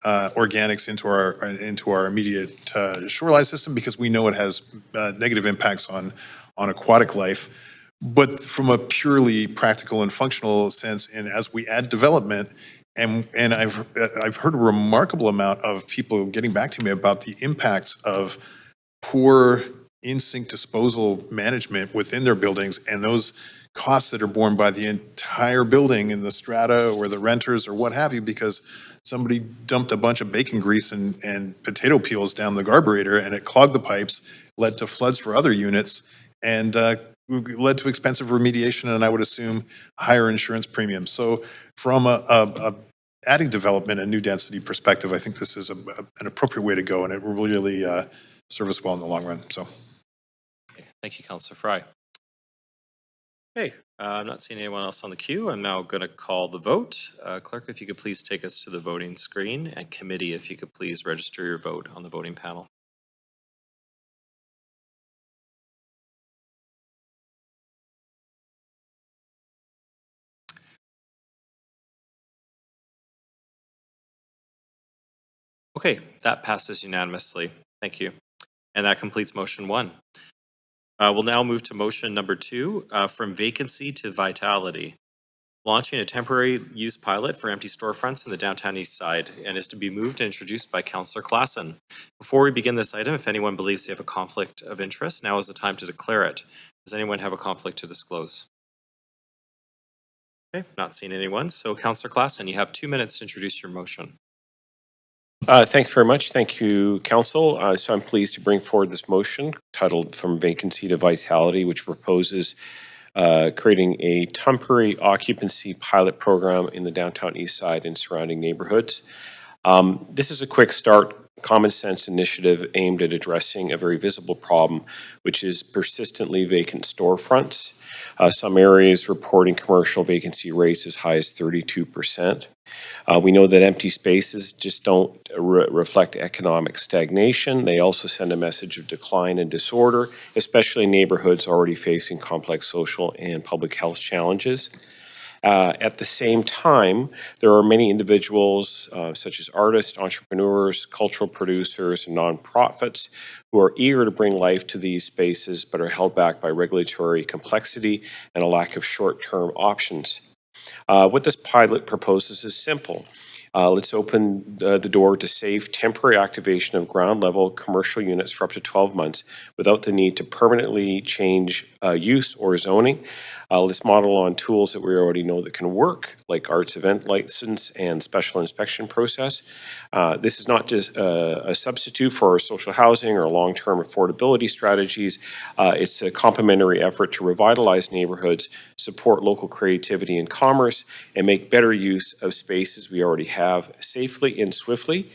organics into our immediate shoreline system because we know it has negative impacts on aquatic life. But from a purely practical and functional sense, and as we add development, and I've heard a remarkable amount of people getting back to me about the impacts of poor in-sink disposal management within their buildings, and those costs that are borne by the entire building in the strata or the renters or what have you, because somebody dumped a bunch of bacon grease and potato peels down the carburetor, and it clogged the pipes, led to floods for other units, and led to expensive remediation, and I would assume higher insurance premiums. So from a adding development and new density perspective, I think this is an appropriate way to go, and it will really serve us well in the long run. So, Thank you, Councillor Fry. Okay, I'm not seeing anyone else on the queue. I'm now going to call the vote. Clerk, if you could please take us to the voting screen, and committee, if you could please register your vote on the voting panel. Okay, that passes unanimously. Thank you. And that completes motion 1. We'll now move to motion number 2, from vacancy to vitality. Launching a temporary use pilot for empty storefronts in the downtown east side, and is to be moved and introduced by Councillor Klassen. Before we begin this item, if anyone believes they have a conflict of interest, now is the time to declare it. Does anyone have a conflict to disclose? Okay, not seeing anyone. So Councillor Klassen, you have 2 minutes to introduce your motion. Thanks very much. Thank you, Council. So I'm pleased to bring forward this motion titled From Vacancy to Vitality, which proposes creating a temporary occupancy pilot program in the downtown east side and surrounding neighborhoods. This is a quick start, common sense initiative aimed at addressing a very visible problem, which is persistently vacant storefronts. Some areas reporting commercial vacancy rates as high as 32%. We know that empty spaces just don't reflect economic stagnation. They also send a message of decline and disorder, especially in neighborhoods already facing complex social and public health challenges. At the same time, there are many individuals, such as artists, entrepreneurs, cultural producers, and nonprofits who are eager to bring life to these spaces but are held back by regulatory complexity and a lack of short-term options. What this pilot proposes is simple. Let's open the door to safe temporary activation of ground-level commercial units for up to 12 months without the need to permanently change use or zoning. Let's model on tools that we already know that can work, like arts event license and special inspection process. This is not just a substitute for our social housing or long-term affordability strategies. It's a complementary effort to revitalize neighborhoods, support local creativity and commerce, and make better use of spaces we already have safely and swiftly.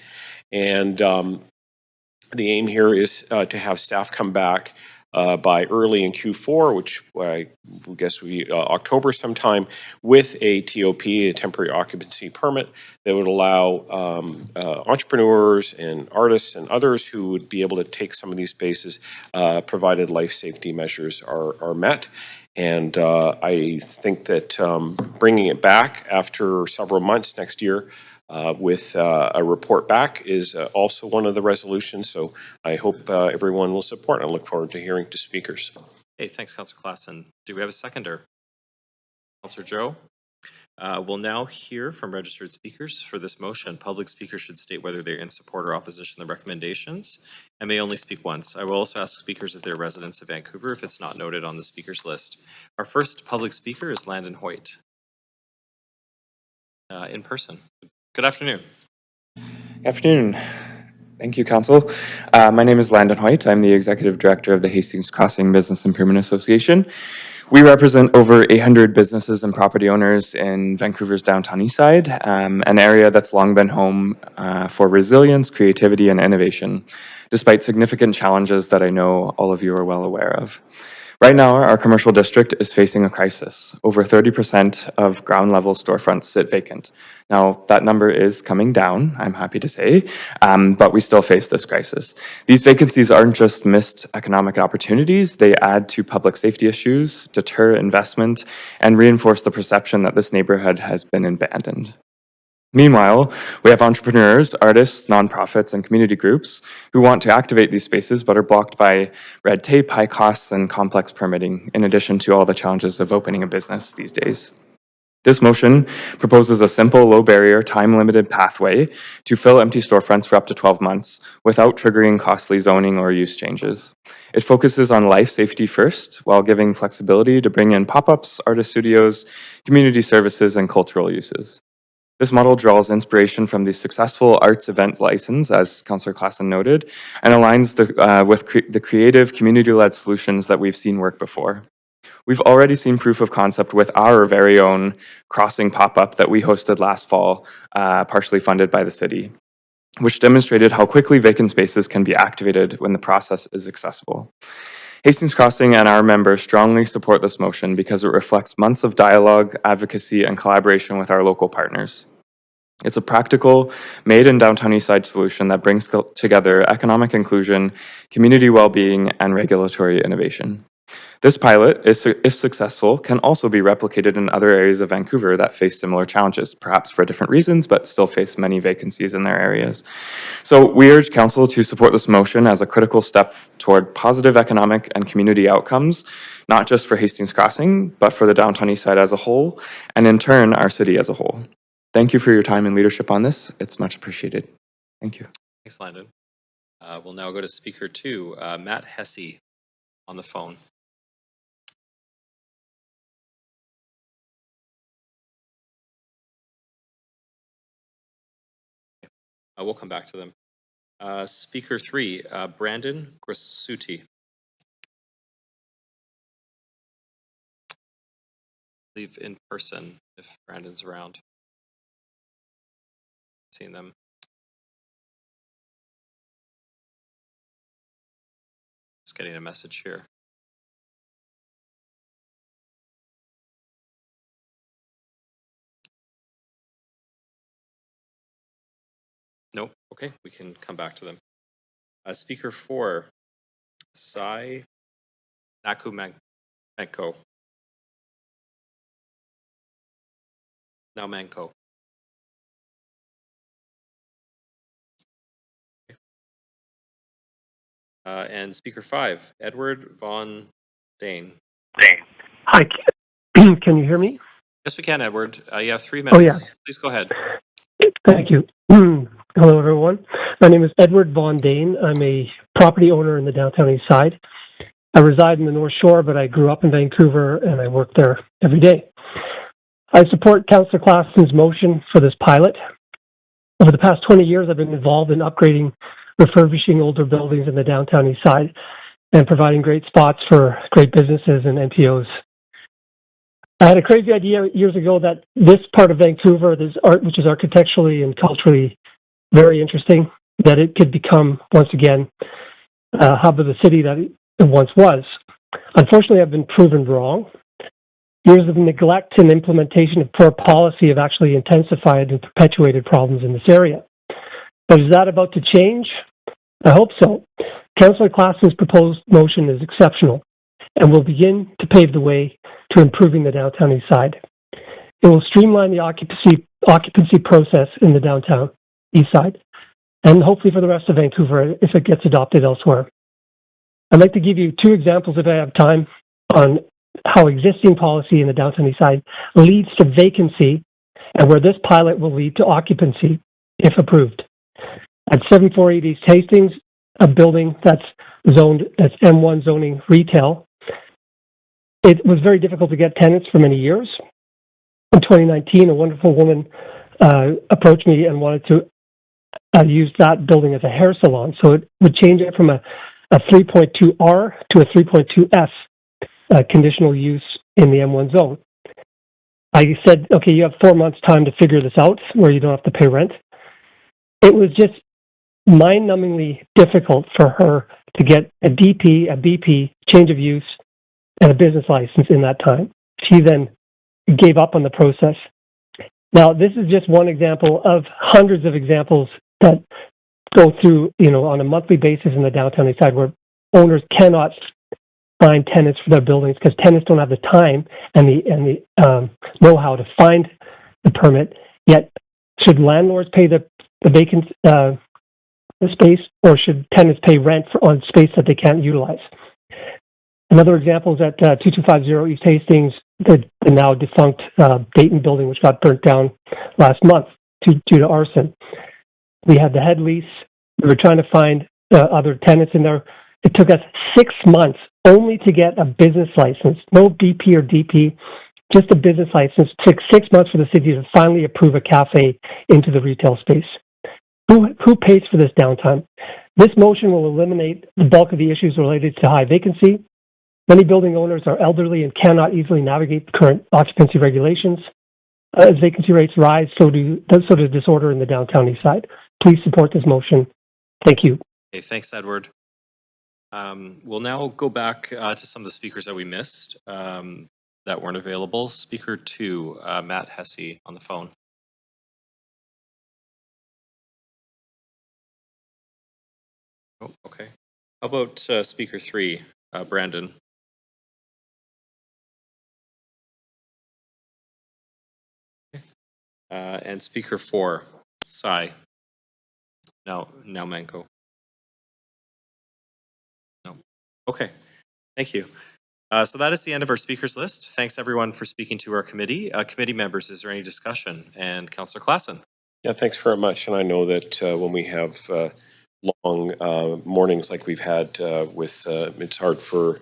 And the aim here is to have staff come back by early in Q4, which I guess would be October sometime, with a TOP, a temporary occupancy permit, that would allow entrepreneurs and artists and others who would be able to take some of these spaces, provided life safety measures are met. And I think that bringing it back after several months next year with a report back is also one of the resolutions. So I hope everyone will support. I look forward to hearing to speakers. Hey, thanks, Councillor Klassen. Do we have a seconder? Councillor Joe? We'll now hear from registered speakers for this motion. Public speakers should state whether they're in support or opposition to the recommendations and may only speak once. I will also ask speakers if they're residents of Vancouver if it's not noted on the speakers list. Our first public speaker is Landon Hoyt, in person. Good afternoon. Good afternoon. Thank you, Council. My name is Landon Hoyt. I'm the Executive Director of the Hastings Crossing Business Improvement Association. We represent over 800 businesses and property owners in Vancouver's downtown east side, an area that's long been home for resilience, creativity, and innovation, despite significant challenges that I know all of you are well aware of. Right now, our commercial district is facing a crisis. Over 30% of ground level storefronts sit vacant. Now, that number is coming down, I'm happy to say, but we still face this crisis. These vacancies aren't just missed economic opportunities, they add to public safety issues, deter investment, and reinforce the perception that this neighborhood has been abandoned. Meanwhile, we have entrepreneurs, artists, nonprofits, and community groups who want to activate these spaces but are blocked by red tape, high costs, and complex permitting, in addition to all the challenges of opening a business these days. This motion proposes a simple, low-barrier, time-limited pathway to fill empty storefronts for up to 12 months without triggering costly zoning or use changes. It focuses on life safety first, while giving flexibility to bring in pop-ups, artist studios, community services, and cultural uses. This model draws inspiration from the successful arts event license, as Councillor Klassen noted, and aligns with the creative, community-led solutions that we've seen work before. We've already seen proof of concept with our very own crossing pop-up that we hosted last fall, partially funded by the city, which demonstrated how quickly vacant spaces can be activated when the process is accessible. Hastings Crossing and our members strongly support this motion because it reflects months of dialogue, advocacy, and collaboration with our local partners. It's a practical, made in downtown Eastside solution that brings together economic inclusion, community well-being, and regulatory innovation. This pilot, if successful, can also be replicated in other areas of Vancouver that face similar challenges, perhaps for different reasons, but still face many vacancies in their areas. So we urge Council to support this motion as a critical step toward positive economic and community outcomes, not just for Hastings Crossing, but for the downtown Eastside as a whole, and in turn, our city as a whole. Thank you for your time and leadership on this. It's much appreciated. Thank you. Thanks, Landon. We'll now go to speaker 2, Matt Hesse on the phone. We'll come back to them. Speaker 3, Brandon Grasuti. Leave in person if Brandon's around. Seen them. Just getting a message here. Nope. Okay, we can come back to them. Speaker 4, Sai Nakumenko. Now Manko. And speaker 5, Edward Von Dane. Hi, can you hear me? Yes, we can, Edward. You have 3 minutes. Oh, yeah. Please go ahead. Thank you. Hello, everyone. My name is Edward Von Dane. I'm a property owner in the downtown east side. I reside in the North Shore, but I grew up in Vancouver and I work there every day. I support Councillor Klassen's motion for this pilot. Over the past 20 years, I've been involved in upgrading, refurbishing older buildings in the downtown east side and providing great spots for great businesses and NPOs. I had a crazy idea years ago that this part of Vancouver, this art, which is architecturally and culturally very interesting, that it could become, once again, a hub of the city that it once was. Unfortunately, I've been proven wrong. Years of neglect and implementation of poor policy have actually intensified and perpetuated problems in this area. But is that about to change? I hope so. Councillor Klassen's proposed motion is exceptional and will begin to pave the way to improving the downtown east side. It will streamline the occupancy process in the downtown east side, and hopefully for the rest of Vancouver if it gets adopted elsewhere. I'd like to give you 2 examples, if I have time, on how existing policy in the downtown east side leads to vacancy and where this pilot will lead to occupancy, if approved. At 748 East Hastings, a building that's M1 zoning retail, it was very difficult to get tenants for many years. In 2019, a wonderful woman approached me and wanted to use that building as a hair salon. So it would change it from a 3.2R to a 3.2F conditional use in the M1 zone. I said, okay, you have 4 months time to figure this out where you don't have to pay rent. It was just mind-numbingly difficult for her to get a DP, a BP, change of use, and a business license in that time. She then gave up on the process. Now, this is just one example of hundreds of examples that go through, on a monthly basis in the downtown east side where owners cannot find tenants for their buildings because tenants don't have the time and the know-how to find the permit. Yet, should landlords pay the vacant the space, or should tenants pay rent on space that they can't utilize? Another example is at 2250 East Hastings, the now defunct Dayton building, which got burnt down last month due to arson. We had the head lease. We were trying to find other tenants in there. It took us 6 months only to get a business license, no BP or DP, just a business license. It took 6 months for the city to finally approve a cafe into the retail space. Who pays for this downtime? This motion will eliminate the bulk of the issues related to high vacancy. Many building owners are elderly and cannot easily navigate the current occupancy regulations. As vacancy rates rise, so does disorder in the downtown east side. Please support this motion. Thank you. Okay, thanks, Edward. We'll now go back to some of the speakers that we missed that weren't available. Speaker 2, Matt Hesse on the phone. Oh, okay. How about speaker 3, Brandon? And speaker 4, Sai. Now Manco. No. Okay. Thank you. So that is the end of our speakers list. Thanks everyone for speaking to our committee. Committee members, is there any discussion? And Councillor Klassen. Yeah, thanks very much. And I know that when we have long mornings like we've had with, it's hard for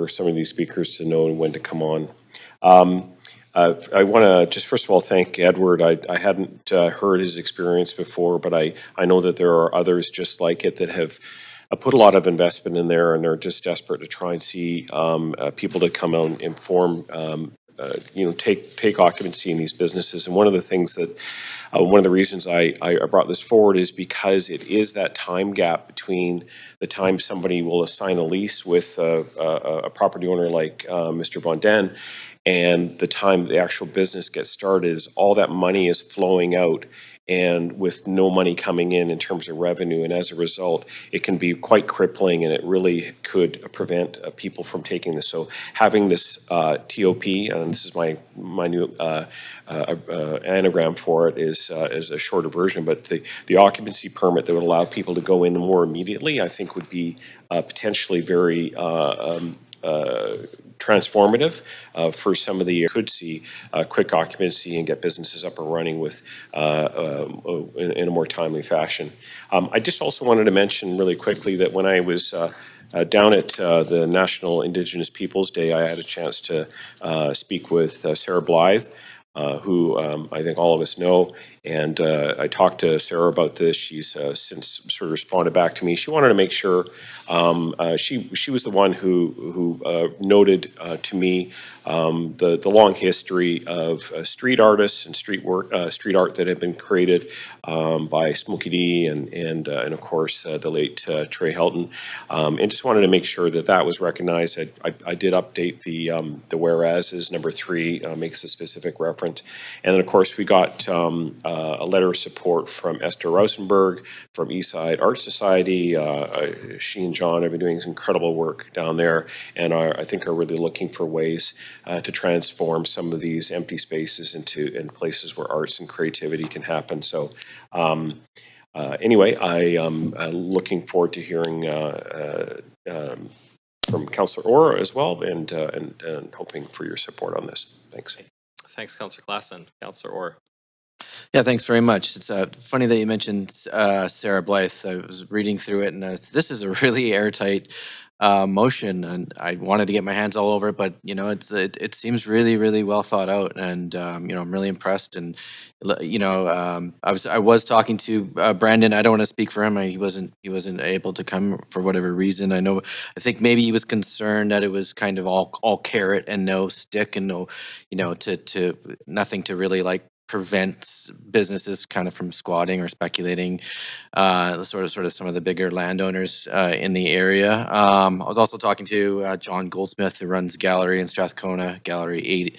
some of these speakers to know when to come on. I want to just first of all thank Edward. I hadn't heard his experience before, but I know that there are others just like it that have put a lot of investment in there, and they're just desperate to try and see people to come out and form, take occupancy in these businesses. And one of the things that, one of the reasons I brought this forward is because it is that time gap between the time somebody will assign a lease with a property owner like Mr. Von Den and the time the actual business gets started. Is all that money is flowing out and with no money coming in terms of revenue. And as a result, it can be quite crippling, and it really could prevent people from taking this. So having this TOP, and this is my new anagram for it, is a shorter version, but the occupancy permit that would allow people to go in more immediately, I think would be potentially very transformative for some of the could see quick occupancy and get businesses up and running with in a more timely fashion. I just also wanted to mention really quickly that when I was down at the National Indigenous Peoples Day, I had a chance to speak with Sarah Blythe, who I think all of us know. And I talked to Sarah about this. She's since sort of responded back to me. She wanted to make sure, she was the one who noted to me the long history of street artists and street art that have been created by Smokey D and of course the late Trey Helton, and just wanted to make sure that that was recognized. I did update the whereases. Number 3 makes a specific reference, and then of course we got a letter of support from Esther Rosenberg from Eastside Art Society. She and John have been doing some incredible work down there, and I think are really looking for ways to transform some of these empty spaces into places where arts and creativity can happen. So anyway, I am looking forward to hearing from Councillor Orr as well, and hoping for your support on this. Thanks. Thanks, Councillor Klassen. Councillor Orr. Yeah, thanks very much. It's funny that you mentioned Sarah Blythe. I was reading through it, and this is a really airtight motion, and I wanted to get my hands all over it, but it seems really, really well thought out, and I'm really impressed. And I was talking to Brandon. I don't want to speak for him. He wasn't able to come for whatever reason. I think maybe he was concerned that it was kind of all carrot and no stick, and no, to nothing to really like prevents businesses kind of from squatting or speculating, sort of some of the bigger landowners in the area. I was also talking to John Goldsmith, who runs a gallery in Strathcona, Gallery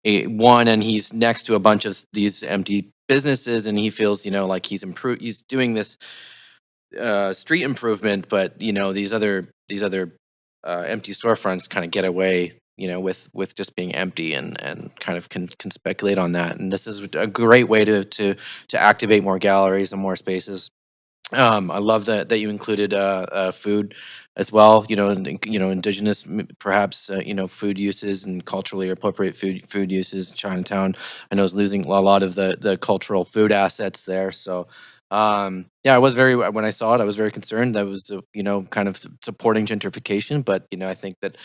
881, and he's next to a bunch of these empty businesses, and he feels, like he's doing this street improvement, but these other empty storefronts kind of get away, with just being empty, and kind of can speculate on that. And this is a great way to activate more galleries and more spaces. I love that you included food as well. Indigenous, perhaps food uses and culturally appropriate food uses. Chinatown, I know, is losing a lot of the cultural food assets there. So, I was when I saw it, I was very concerned. That was kind of supporting gentrification, but I think that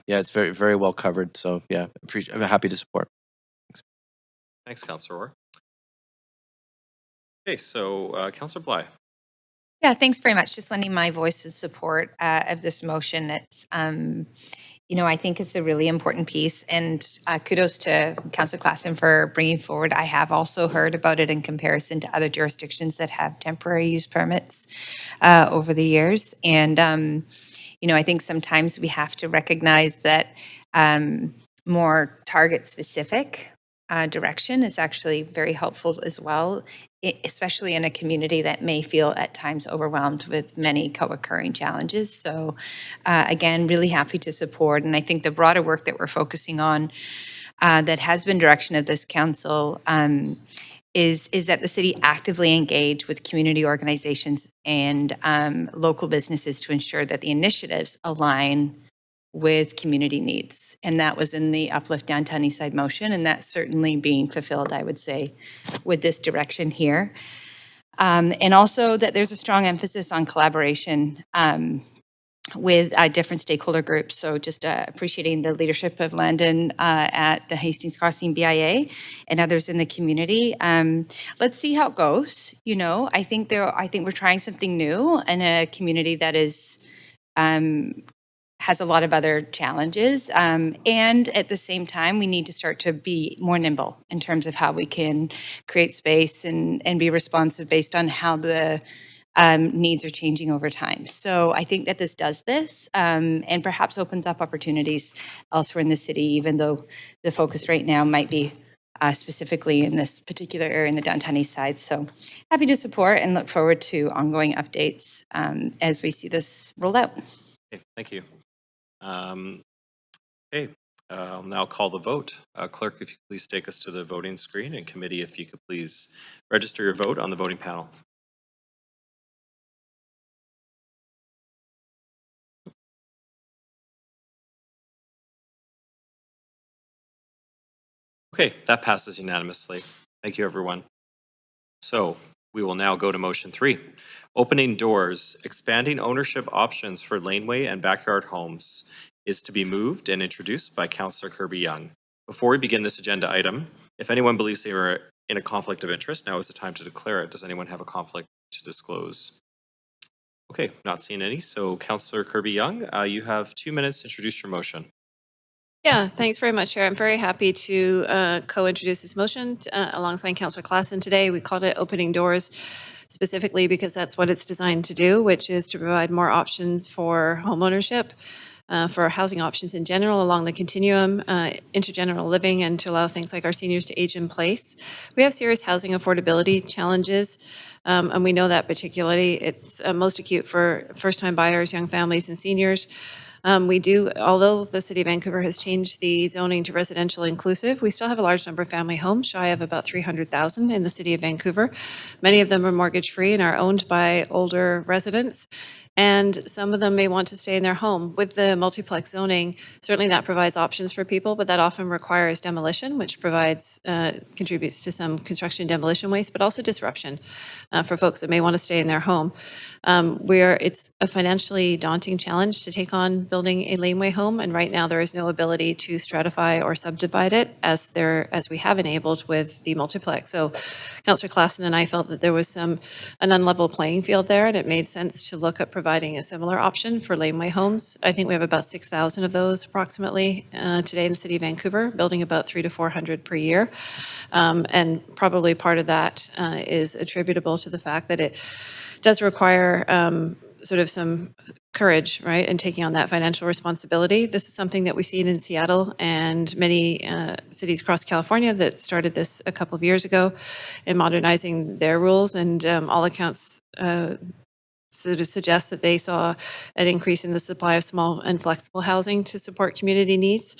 it's very, very well covered. So yeah, I'm happy to support. Thanks, Councillor Orr. Okay, so Councillor Bly. Yeah, thanks very much. Just lending my voice in support of this motion. It's, I think it's a really important piece, and kudos to Councillor Klassen for bringing forward. I have also heard about it in comparison to other jurisdictions that have temporary use permits over the years. And, I think sometimes we have to recognize that more target-specific direction is actually very helpful as well, especially in a community that may feel at times overwhelmed with many co-occurring challenges. So again, really happy to support. And I think the broader work that we're focusing on that has been direction of this council is that the city actively engage with community organizations and local businesses to ensure that the initiatives align with community needs. And that was in the Uplift Downtown Eastside motion, and that's certainly being fulfilled, I would say, with this direction here. And also that there's a strong emphasis on collaboration with different stakeholder groups. So just appreciating the leadership of Landon at the Hastings Crossing BIA and others in the community. Let's see how it goes. I think we're trying something new in a community that is has a lot of other challenges. And at the same time, we need to start to be more nimble in terms of how we can create space and be responsive based on how the needs are changing over time. So I think that this does this and perhaps opens up opportunities elsewhere in the city, even though the focus right now might be specifically in this particular area in the downtown east side. So happy to support and look forward to ongoing updates as we see this rolled out. Okay, thank you. I'll now call the vote. Clerk, if you could please take us to the voting screen, and committee, if you could please register your vote on the voting panel. Okay, that passes unanimously. Thank you, everyone. So we will now go to motion 3. Opening doors, expanding ownership options for laneway and backyard homes is to be moved and introduced by Councillor Kirby-Yung. Before we begin this agenda item, if anyone believes they are in a conflict of interest, now is the time to declare it. Does anyone have a conflict to disclose? Okay, not seeing any. So Councillor Kirby-Yung, you have 2 minutes to introduce your motion. Yeah, thanks very much, Chair. I'm very happy to co-introduce this motion alongside Councillor Klassen today. We called it Opening Doors specifically because that's what it's designed to do, which is to provide more options for homeownership, for housing options in general along the continuum, intergenerational living, and to allow things like our seniors to age in place. We have serious housing affordability challenges, and we know that particularly it's most acute for first-time buyers, young families, and seniors. Although the City of Vancouver has changed the zoning to residential inclusive, we still have a large number of family homes, shy of about 300,000 in the City of Vancouver. Many of them are mortgage-free and are owned by older residents, and some of them may want to stay in their home. With the multiplex zoning, certainly that provides options for people, but that often requires demolition, which contributes to some construction demolition waste, but also disruption for folks that may want to stay in their home. It's a financially daunting challenge to take on building a laneway home, and right now there is no ability to stratify or subdivide it as we have enabled with the multiplex. So Councillor Klassen and I felt that there was an unlevel playing field there, and it made sense to look at providing providing a similar option for laneway homes. I think we have about 6,000 of those approximately today in the city of Vancouver, building about 300 to 400 per year. And probably part of that is attributable to the fact that it does require sort of some courage, right, in taking on that financial responsibility. This is something that we've seen in Seattle and many cities across California that started this a couple of years ago in modernizing their rules, and all accounts sort of suggest that they saw an increase in the supply of small and flexible housing to support community needs.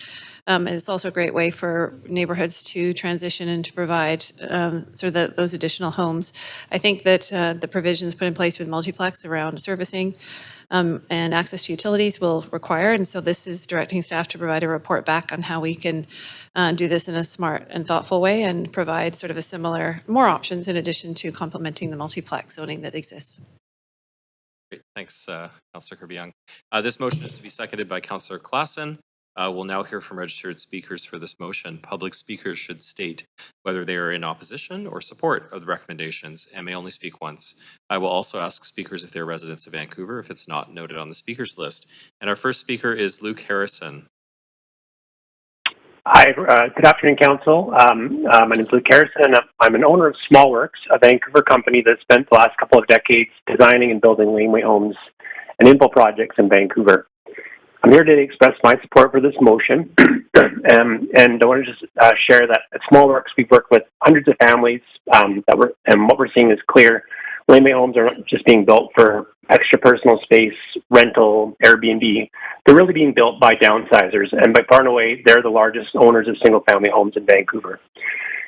And it's also a great way for neighborhoods to transition and to provide sort of those additional homes. I think that the provisions put in place with multiplex around servicing and access to utilities will require, and so this is directing staff to provide a report back on how we can do this in a smart and thoughtful way and provide sort of a similar, more options in addition to complementing the multiplex zoning that exists. Great. Thanks, Councillor Kirby-Young. This motion is to be seconded by Councillor Klassen. We'll now hear from registered speakers for this motion. Public speakers should state whether they are in opposition or support of the recommendations and may only speak once. I will also ask speakers if they're residents of Vancouver, if it's not noted on the speakers list. And our first speaker is Luke Harrison. Hi, good afternoon, Council. My name is Luke Harrison, and I'm an owner of SmallWorks, a Vancouver company that spent the last couple of decades designing and building laneway homes and infill projects in Vancouver. I'm here today to express my support for this motion, and I want to just share that at SmallWorks we've worked with hundreds of families and what we're seeing is clear. Laneway homes are not just being built for extra personal space, rental, Airbnb. They're really being built by downsizers, and by far and away, they're the largest owners of single-family homes in Vancouver.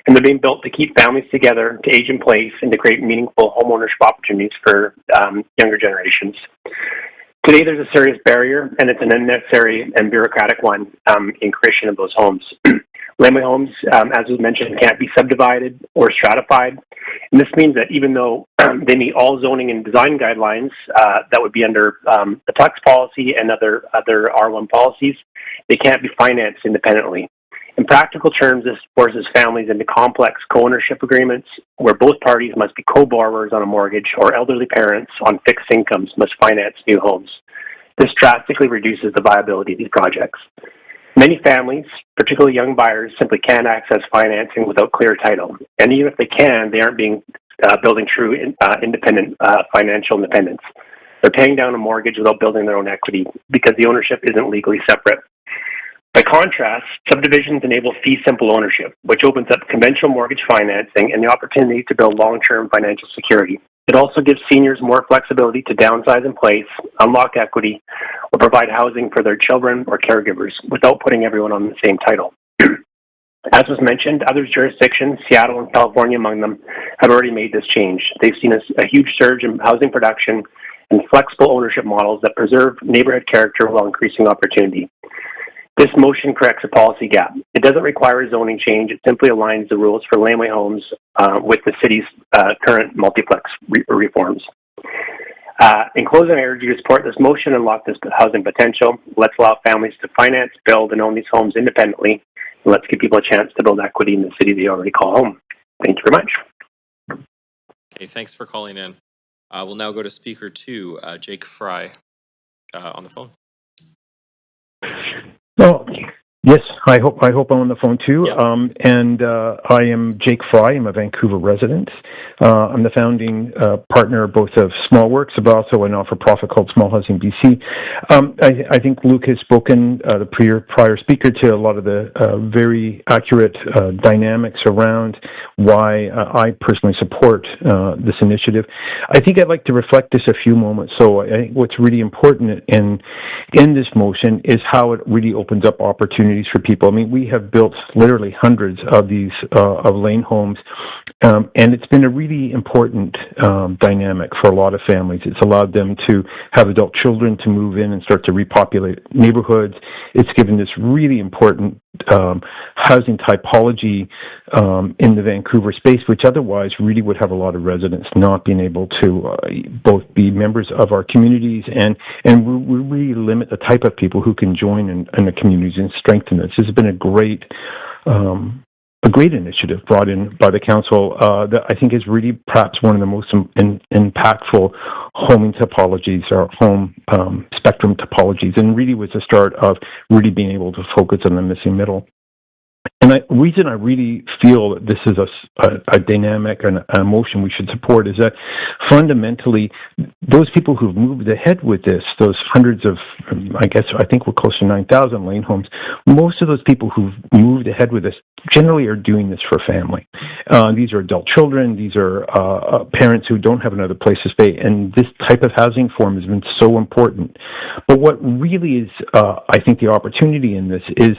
And they're being built to keep families together, to age in place, and to create meaningful homeownership opportunities for younger generations. Today, there's a serious barrier, and it's an unnecessary and bureaucratic one in creation of those homes. Laneway homes, as was mentioned, can't be subdivided or stratified. And this means that even though they meet all zoning and design guidelines that would be under the Plex policy and other R1 policies, they can't be financed independently. In practical terms, this forces families into complex co-ownership agreements where both parties must be co-borrowers on a mortgage, or elderly parents on fixed incomes must finance new homes. This drastically reduces the viability of these projects. Many families, particularly young buyers, simply can't access financing without clear title. And even if they can, they aren't building true independent financial independence. They're paying down a mortgage without building their own equity because the ownership isn't legally separate. By contrast, subdivisions enable fee-simple ownership, which opens up conventional mortgage financing and the opportunity to build long-term financial security. It also gives seniors more flexibility to downsize in place, unlock equity, or provide housing for their children or caregivers without putting everyone on the same title. As was mentioned, other jurisdictions, Seattle and California among them, have already made this change. They've seen a huge surge in housing production and flexible ownership models that preserve neighborhood character while increasing opportunity. This motion corrects a policy gap. It doesn't require a zoning change. It simply aligns the rules for laneway homes with the city's current multiplex reforms. In closing, I urge you to support this motion and unlock this housing potential. Let's allow families to finance, build, and own these homes independently. And let's give people a chance to build equity in the city they already call home. Thank you very much. Okay, thanks for calling in. We'll now go to speaker 2, Jake Fry, on the phone. Oh, yes, I hope I'm on the phone too. Yeah. I am Jake Fry. I'm a Vancouver resident. I'm the founding partner both of SmallWorks, but also a not-for-profit called Small Housing BC. I think Luke has spoken, the prior speaker, to a lot of the very accurate dynamics around why I personally support this initiative. I think I'd like to reflect this a few moments. So I think what's really important in this motion is how it really opens up opportunities for people. I mean, we have built literally hundreds of these of lane homes, and it's been a really important dynamic for a lot of families. It's allowed them to have adult children to move in and start to repopulate neighborhoods. It's given this really important housing typology in the Vancouver space, which otherwise really would have a lot of residents not being able to both be members of our communities and we really limit the type of people who can join in the communities and strengthen this. This has been a great a great initiative brought in by the council that I think is really perhaps one of the most impactful homing topologies or home spectrum topologies, and really was the start of really being able to focus on the missing middle. And the reason I really feel that this is a dynamic and a motion we should support is that fundamentally, those people who've moved ahead with this, those hundreds of, I think we're close to 9,000 lane homes, most of those people who've moved ahead with this generally are doing this for family. These are adult children, these are parents who don't have another place to stay, and this type of housing form has been so important. But what really is, I think, the opportunity in this is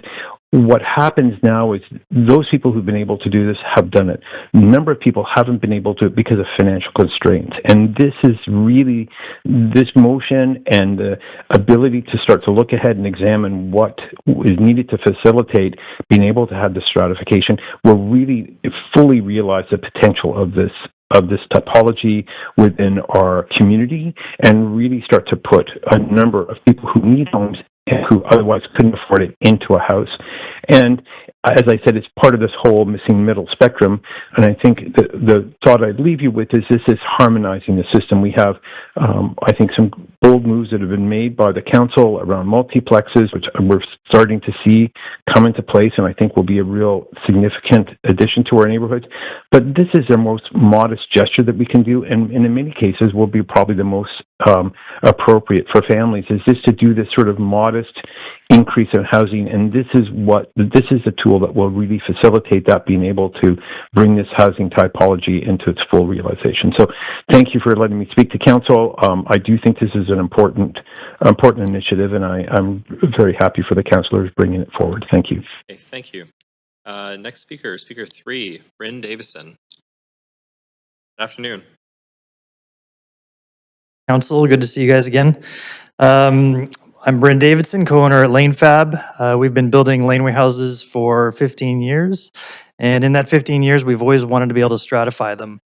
what happens now is those people who've been able to do this have done it. A number of people haven't been able to because of financial constraints. And this is really, this motion and the ability to start to look ahead and examine what is needed to facilitate being able to have this stratification will really fully realize the potential of this topology within our community and really start to put a number of people who need homes who otherwise couldn't afford it into a house. And as I said, it's part of this whole missing middle spectrum. And I think the thought I'd leave you with is this is harmonizing the system. We have, I think, some bold moves that have been made by the council around multiplexes, which we're starting to see come into place, and I think will be a real significant addition to our neighborhoods. But this is the most modest gesture that we can do, and in many cases will be probably the most appropriate for families, is just to do this sort of modest increase in housing, and this is the tool that will really facilitate that, being able to bring this housing typology into its full realization. So thank you for letting me speak to council. I do think this is an important initiative, and I'm very happy for the councillors bringing it forward. Thank you. Okay, thank you. Next speaker, speaker 3, Bryn Davison. Good afternoon. Council, good to see you guys again. I'm Bryn Davidson, co-owner at LaneFab. We've been building laneway houses for 15 years. And in that 15 years, we've always wanted to be able to stratify them.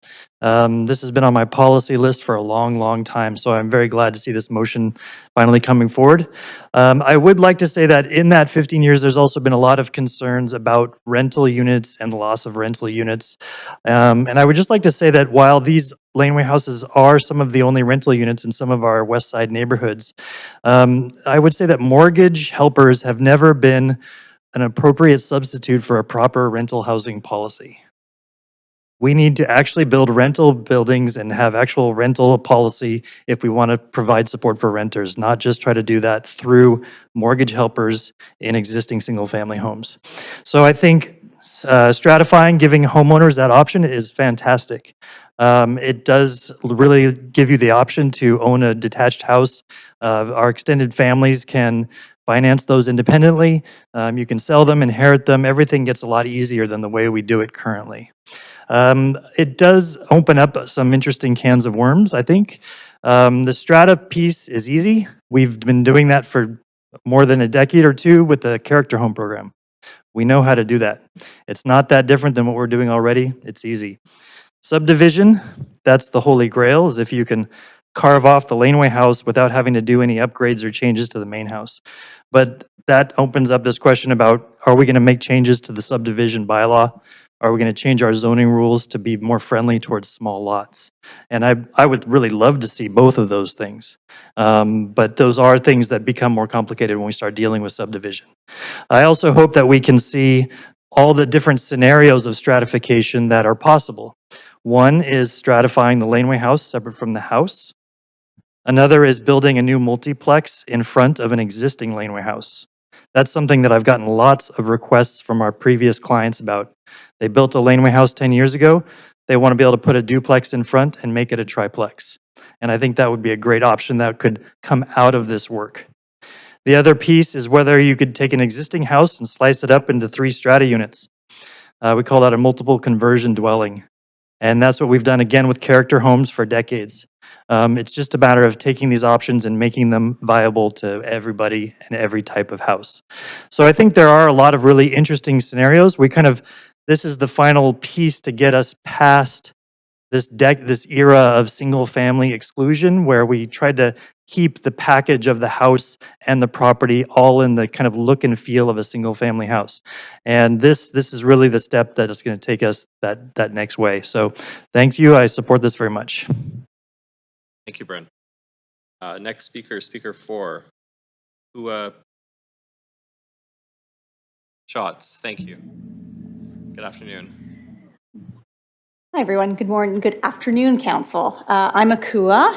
This has been on my policy list for a long, long time. So I'm very glad to see this motion finally coming forward. I would like to say that in that 15 years, there's also been a lot of concerns about rental units and the loss of rental units. And I would just like to say that while these laneway houses are some of the only rental units in some of our West Side neighborhoods, I would say that mortgage helpers have never been an appropriate substitute for a proper rental housing policy. We need to actually build rental buildings and have actual rental policy if we want to provide support for renters, not just try to do that through mortgage helpers in existing single-family homes. So I think stratifying, giving homeowners that option is fantastic. It does really give you the option to own a detached house. Our extended families can finance those independently. You can sell them, inherit them. Everything gets a lot easier than the way we do it currently. It does open up some interesting cans of worms, I think. The strata piece is easy. We've been doing that for more than a decade or two with the character home program. We know how to do that. It's not that different than what we're doing already. It's easy. Subdivision, that's the holy grail, is if you can carve off the laneway house without having to do any upgrades or changes to the main house. But that opens up this question about, are we going to make changes to the subdivision bylaw? Are we going to change our zoning rules to be more friendly towards small lots? And I would really love to see both of those things. But those are things that become more complicated when we start dealing with subdivision. I also hope that we can see all the different scenarios of stratification that are possible. One is stratifying the laneway house separate from the house. Another is building a new multiplex in front of an existing laneway house. That's something that I've gotten lots of requests from our previous clients about. They built a laneway house 10 years ago. They want to be able to put a duplex in front and make it a triplex. And I think that would be a great option that could come out of this work. The other piece is whether you could take an existing house and slice it up into 3 strata units. We call that a multiple conversion dwelling. And that's what we've done again with character homes for decades. It's just a matter of taking these options and making them viable to everybody and every type of house. So I think there are a lot of really interesting scenarios. This is the final piece to get us past this era of single-family exclusion, where we tried to keep the package of the house and the property all in the kind of look and feel of a single-family house. And this is really the step that is going to take us that next way. So thanks you. I support this very much. Thank you, Brent. Next speaker, speaker 4. Who, Shots, thank you. Good afternoon. Hi, everyone. Good morning. Good afternoon, Council. I'm Akua,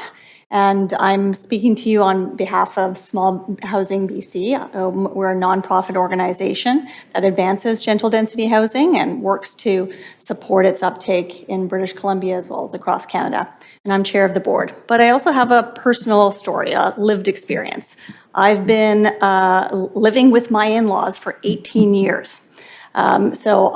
and I'm speaking to you on behalf of Small Housing BC. We're a nonprofit organization that advances gentle density housing and works to support its uptake in British Columbia as well as across Canada. And I'm chair of the board. But I also have a personal story, a lived experience. I've been living with my in-laws for 18 years. So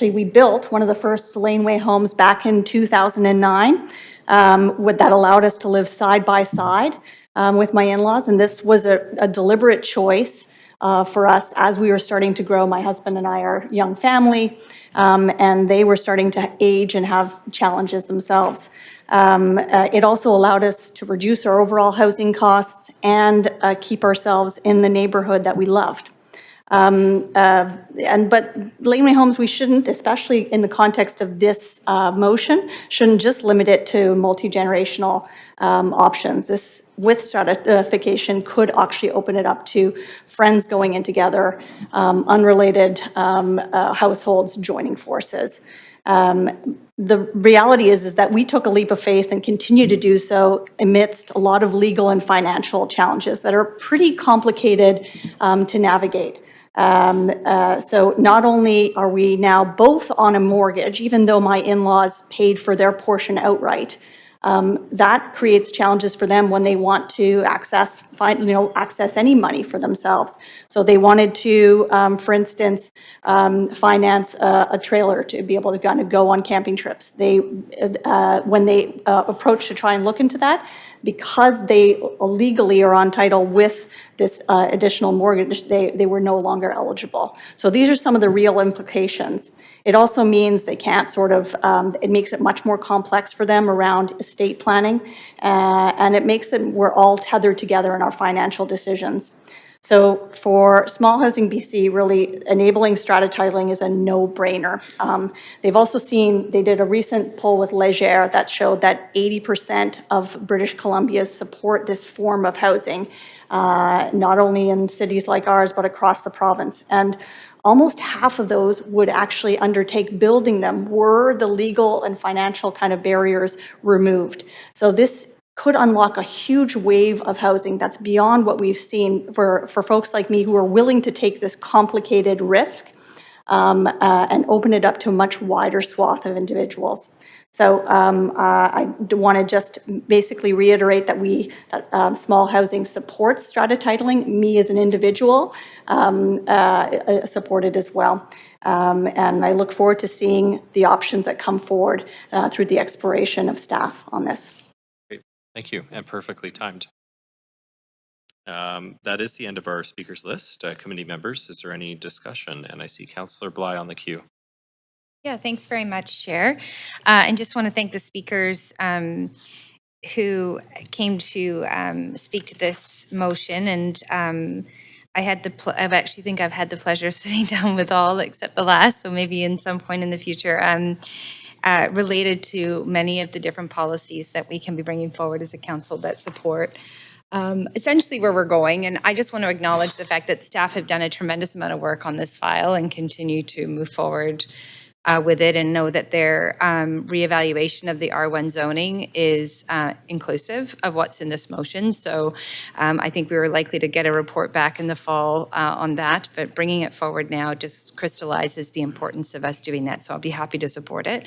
we built one of the first Laneway homes back in 2009 that allowed us to live side by side with my in-laws. And this was a deliberate choice for us as we were starting to grow. My husband and I are a young family, and they were starting to age and have challenges themselves. It also allowed us to reduce our overall housing costs and keep ourselves in the neighborhood that we loved. But Laneway homes, we shouldn't, especially in the context of this motion, shouldn't just limit it to multi-generational options. This, with stratification, could actually open it up to friends going in together, unrelated households joining forces. The reality is that we took a leap of faith and continue to do so amidst a lot of legal and financial challenges that are pretty complicated to navigate. So not only are we now both on a mortgage, even though my in-laws paid for their portion outright, that creates challenges for them when they want to access any money for themselves. So they wanted to, for instance, finance a trailer to be able to kind of go on camping trips. When they approached to try and look into that, because they legally are on title with this additional mortgage, they were no longer eligible. So these are some of the real implications. It also means they can't it makes it much more complex for them around estate planning, and it makes it, we're all tethered together in our financial decisions. So for Small Housing BC, really enabling strata titling is a no-brainer. They've also they did a recent poll with Leger that showed that 80% of British Columbia support this form of housing, not only in cities like ours, but across the province. And almost half of those would actually undertake building them were the legal and financial kind of barriers removed. So this could unlock a huge wave of housing that's beyond what we've seen for folks like me who are willing to take this complicated risk and open it up to a much wider swath of individuals. So I want to just basically reiterate that Small Housing supports strata titling. Me as an individual support it as well. And I look forward to seeing the options that come forward through the expiration of staff on this. Thank you, and perfectly timed. That is the end of our speakers list. Committee members, is there any discussion? And I see Councillor Bly on the queue. Yeah, thanks very much, Chair. And just want to thank the speakers who came to speak to this motion. And I actually think I've had the pleasure of sitting down with all except the last, so maybe in some point in the future. Related to many of the different policies that we can be bringing forward as a council that support essentially where we're going. And I just want to acknowledge the fact that staff have done a tremendous amount of work on this file and continue to move forward with it, and know that their reevaluation of the R1 zoning is inclusive of what's in this motion. So I think we were likely to get a report back in the fall on that, but bringing it forward now just crystallizes the importance of us doing that. So I'll be happy to support it.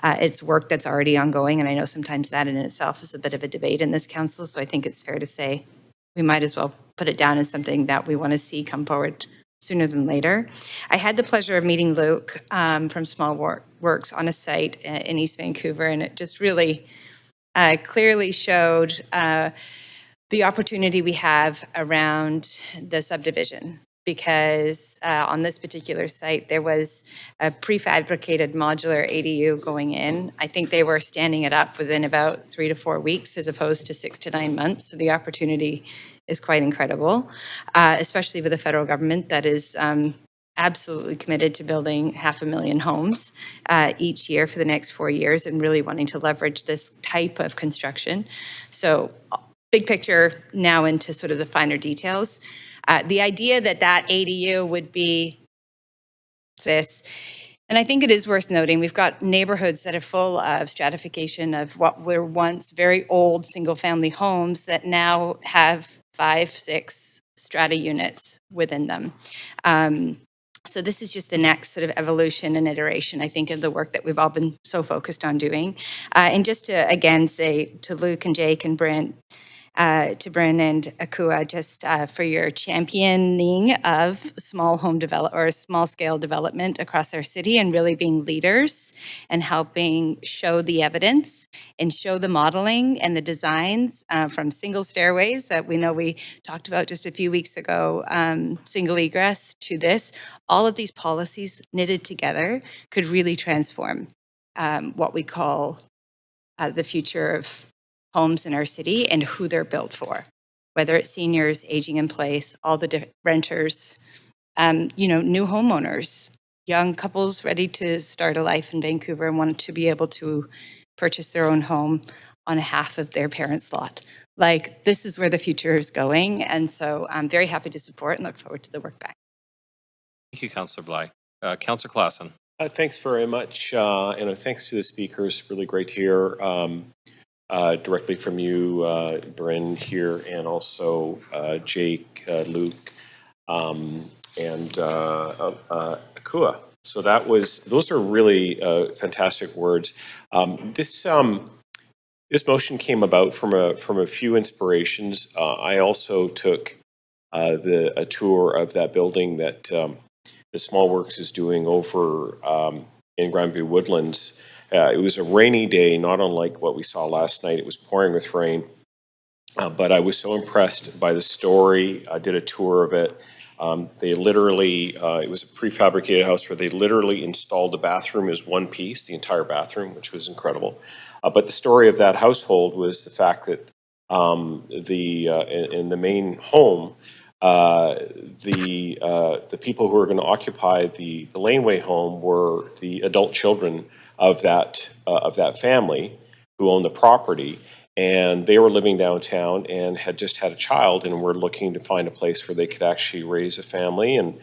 It's work that's already ongoing, and I know sometimes that in itself is a bit of a debate in this council. So I think it's fair to say we might as well put it down as something that we want to see come forward sooner than later. I had the pleasure of meeting Luke from Small Works on a site in East Vancouver, and it just really clearly showed the opportunity we have around the subdivision. because on this particular site, there was a prefabricated modular ADU going in. I think they were standing it up within about 3 to 4 weeks as opposed to 6 to 9 months. So the opportunity is quite incredible, especially with the federal government that is absolutely committed to building 500,000 homes each year for the next 4 years and really wanting to leverage this type of construction. So big picture now into sort of the finer details. The idea that that ADU would be this, and I think it is worth noting, we've got neighborhoods that are full of stratification of what were once very old single-family homes that now have 5, 6 strata units within them. So this is just the next sort of evolution and iteration, I think, of the work that we've all been so focused on doing. And just to, again, say to Luke and Jake and Brent, to Bryn and Akua, just for your championing of small home or small scale development across our city and really being leaders and helping show the evidence and show the modeling and the designs from single stairways that we know we talked about just a few weeks ago, single egress to this. All of these policies knitted together could really transform what we call the future of homes in our city and who they're built for, whether it's seniors aging in place, all the renters, new homeowners, young couples ready to start a life in Vancouver and want to be able to purchase their own home on half of their parents' lot. Like, this is where the future is going. And so I'm very happy to support and look forward to the work back. Thank you, Councillor Bly. Councillor Klassen. Thanks very much. And thanks to the speakers. Really great to hear directly from you, Bryn, here, and also Jake, Luke, and Akua. So those are really fantastic words. This motion came about from a few inspirations. I also took a tour of that building that the Small Works is doing over in Grandview Woodlands. It was a rainy day, not unlike what we saw last night. It was pouring with rain, but I was so impressed by the story. I did a tour of it. They literally, it was a prefabricated house where they literally installed the bathroom as one piece, the entire bathroom, which was incredible. But the story of that household was the fact that in the main home, the people who were going to occupy the Laneway home were the adult children of that family who owned the property, and they were living downtown and had just had a child and were looking to find a place where they could actually raise a family, and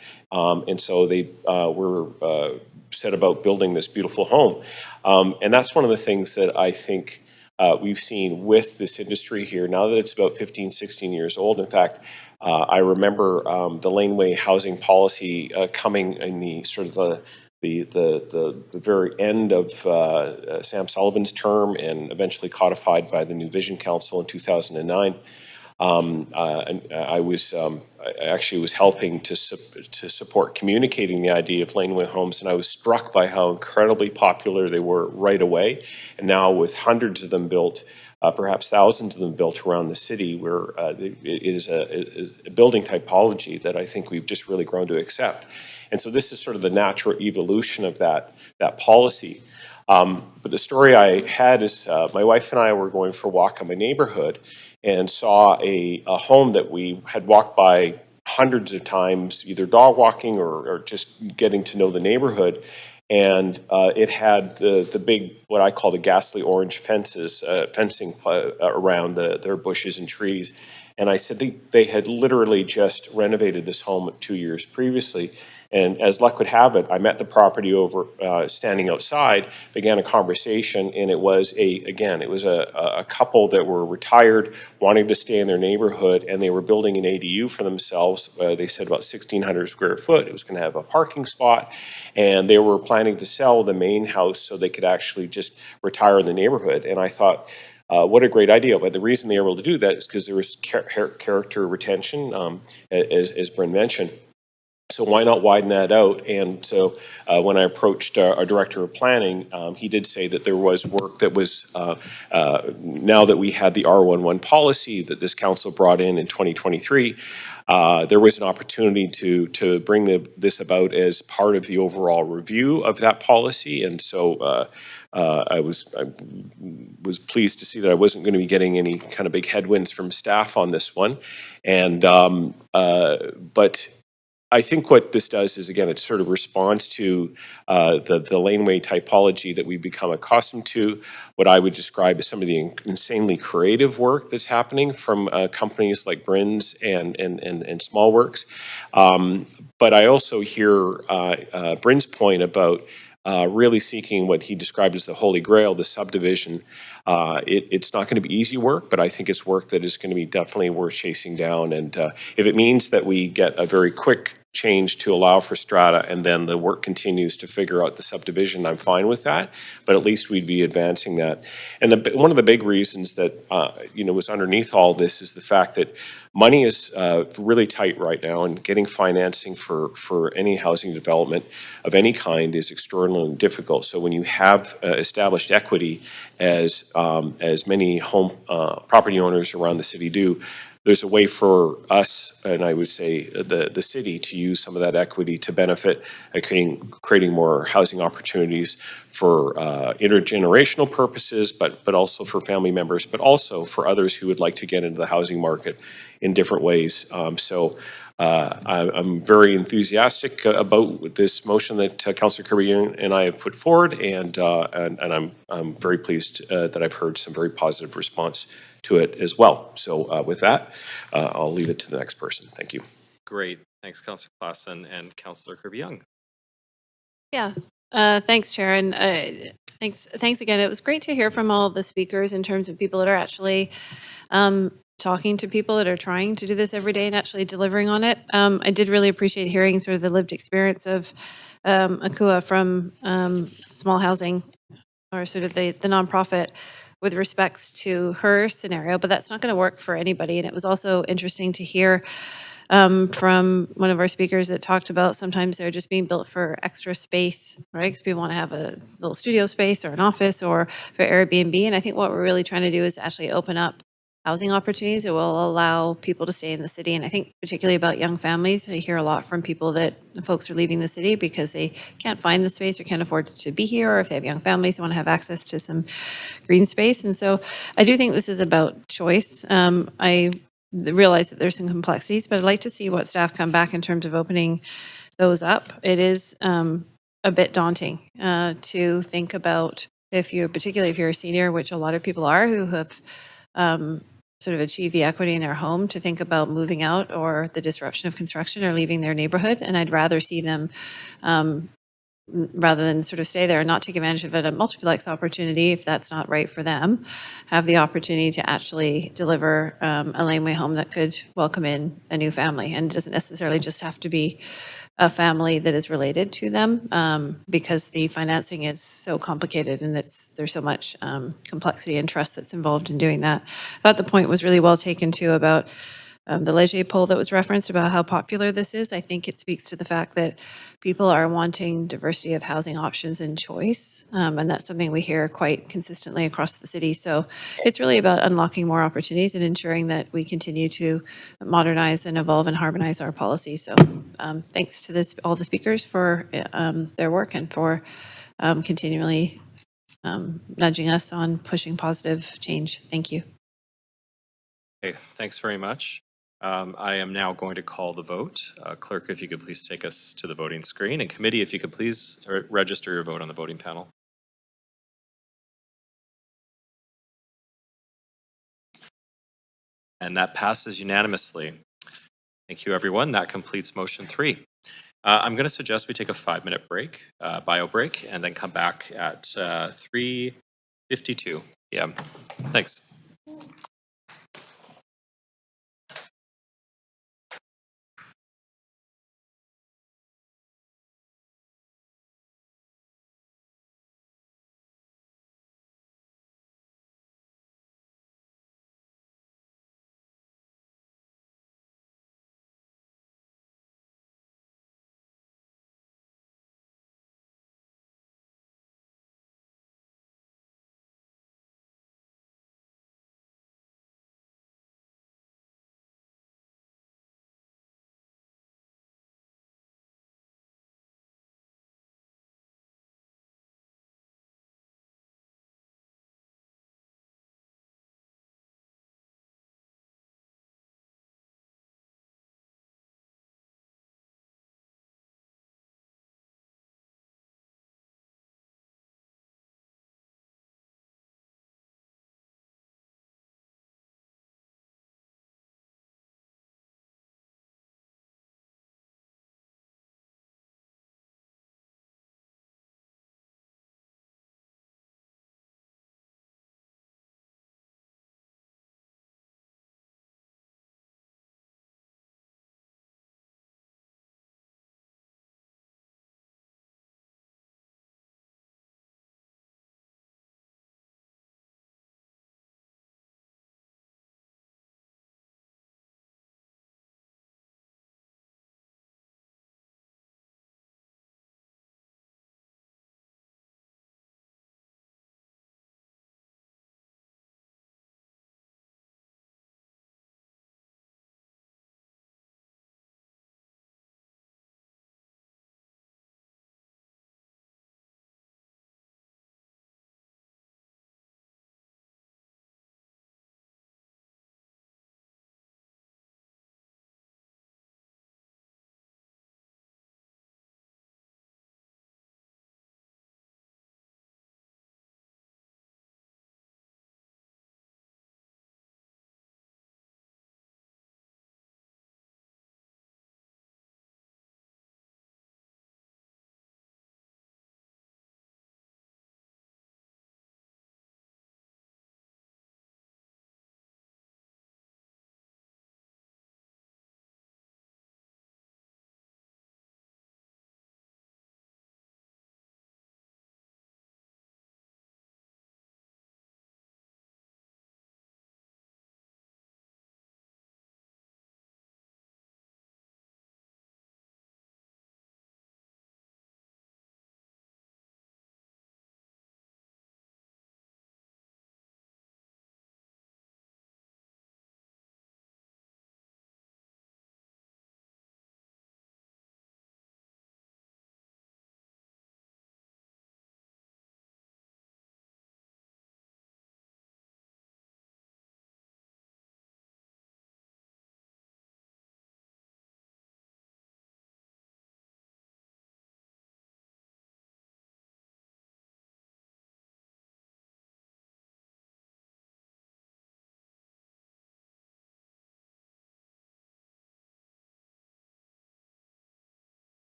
so they were set about building this beautiful home, and that's one of the things that I think we've seen with this industry here now that it's about 15, 16 years old. In fact, I remember the Laneway housing policy coming in the sort of the very end of Sam Sullivan's term and eventually codified by the New Vision Council in 2009. And I actually was helping to support communicating the idea of Laneway homes, and I was struck by how incredibly popular they were right away. And now with hundreds of them built, perhaps thousands of them built around the city, where it is a building typology that I think we've just really grown to accept. And so this is sort of the natural evolution of that policy. But the story I had is my wife and I were going for a walk in my neighborhood and saw a home that we had walked by hundreds of times, either dog walking or just getting to know the neighborhood. And it had the big, what I call the ghastly orange fencing around their bushes and trees. And I said they had literally just renovated this home 2 years previously. And as luck would have it, I met the property over standing outside, began a conversation, and it was a couple that were retired, wanting to stay in their neighborhood, and they were building an ADU for themselves. They said about 1,600 square foot. It was going to have a parking spot, and they were planning to sell the main house so they could actually just retire in the neighborhood. And I thought, what a great idea. But the reason they were able to do that is because there was character retention, as Bryn mentioned. So why not widen that out? And so when I approached our director of planning, he did say that there was work that was, now that we had the R11 policy that this council brought in 2023, there was an opportunity to bring this about as part of the overall review of that policy, and so I was pleased to see that I wasn't going to be getting any kind of big headwinds from staff on this one, and but I think what this does is, again, it sort of responds to the laneway typology that we've become accustomed to, what I would describe as some of the insanely creative work that's happening from companies like Brins and Smallworks. But I also hear Bryn's point about really seeking what he described as the holy grail, the subdivision. It's not going to be easy work, but I think it's work that is going to be definitely worth chasing down. And if it means that we get a very quick change to allow for strata and then the work continues to figure out the subdivision, I'm fine with that, but at least we'd be advancing that. And one of the big reasons that was underneath all this is the fact that money is really tight right now, and getting financing for any housing development of any kind is extraordinarily difficult. So when you have established equity, as many home property owners around the city do, there's a way for us, and I would say the city, to use some of that equity to benefit at creating more housing opportunities for intergenerational purposes, but also for family members, but also for others who would like to get into the housing market in different ways. I'm very enthusiastic about this motion that Councillor Kirby and I have put forward, and I'm very pleased that I've heard some very positive response to it as well. So with that, I'll leave it to the next person. Thank you. Great. Thanks, Councillor Klassen and Councillor Kirby-Young. Yeah. Thanks, Chair. And thanks again. It was great to hear from all the speakers in terms of people that are actually talking to people that are trying to do this every day and actually delivering on it. I did really appreciate hearing sort of the lived experience of Akua from small housing, or sort of the nonprofit, with respects to her scenario, but that's not going to work for anybody. And it was also interesting to hear from one of our speakers that talked about sometimes they're just being built for extra space, right? Because people want to have a little studio space or an office or for Airbnb. And I think what we're really trying to do is actually open up housing opportunities that will allow people to stay in the city. And I think particularly about young families, I hear a lot from people that folks are leaving the city because they can't find the space or can't afford to be here, or if they have young families who want to have access to some green space. And so I do think this is about choice. I realize that there's some complexities, but I'd like to see what staff come back in terms of opening those up. It is a bit daunting to think about, particularly if you're a senior, which a lot of people are who have sort of achieved the equity in their home, to think about moving out or the disruption of construction or leaving their neighborhood. And I'd rather see them, rather than sort of stay there and not take advantage of it, a multiplex opportunity, if that's not right for them, have the opportunity to actually deliver a laneway home that could welcome in a new family. And it doesn't necessarily just have to be a family that is related to them, because the financing is so complicated and there's so much complexity and trust that's involved in doing that. I thought the point was really well taken too about the Leger poll that was referenced about how popular this is. I think it speaks to the fact that people are wanting diversity of housing options and choice, and that's something we hear quite consistently across the city. So it's really about unlocking more opportunities and ensuring that we continue to modernize and evolve and harmonize our policy. So thanks to all the speakers for their work and for continually nudging us on pushing positive change. Thank you. Okay, thanks very much. I am now going to call the vote. Clerk, if you could please take us to the voting screen, and committee, if you could please register your vote on the voting panel. And that passes unanimously. Thank you, everyone. That completes motion 3. I'm going to suggest we take a 5-minute break, bio break, and then come back at 3:52 p.m. Thanks.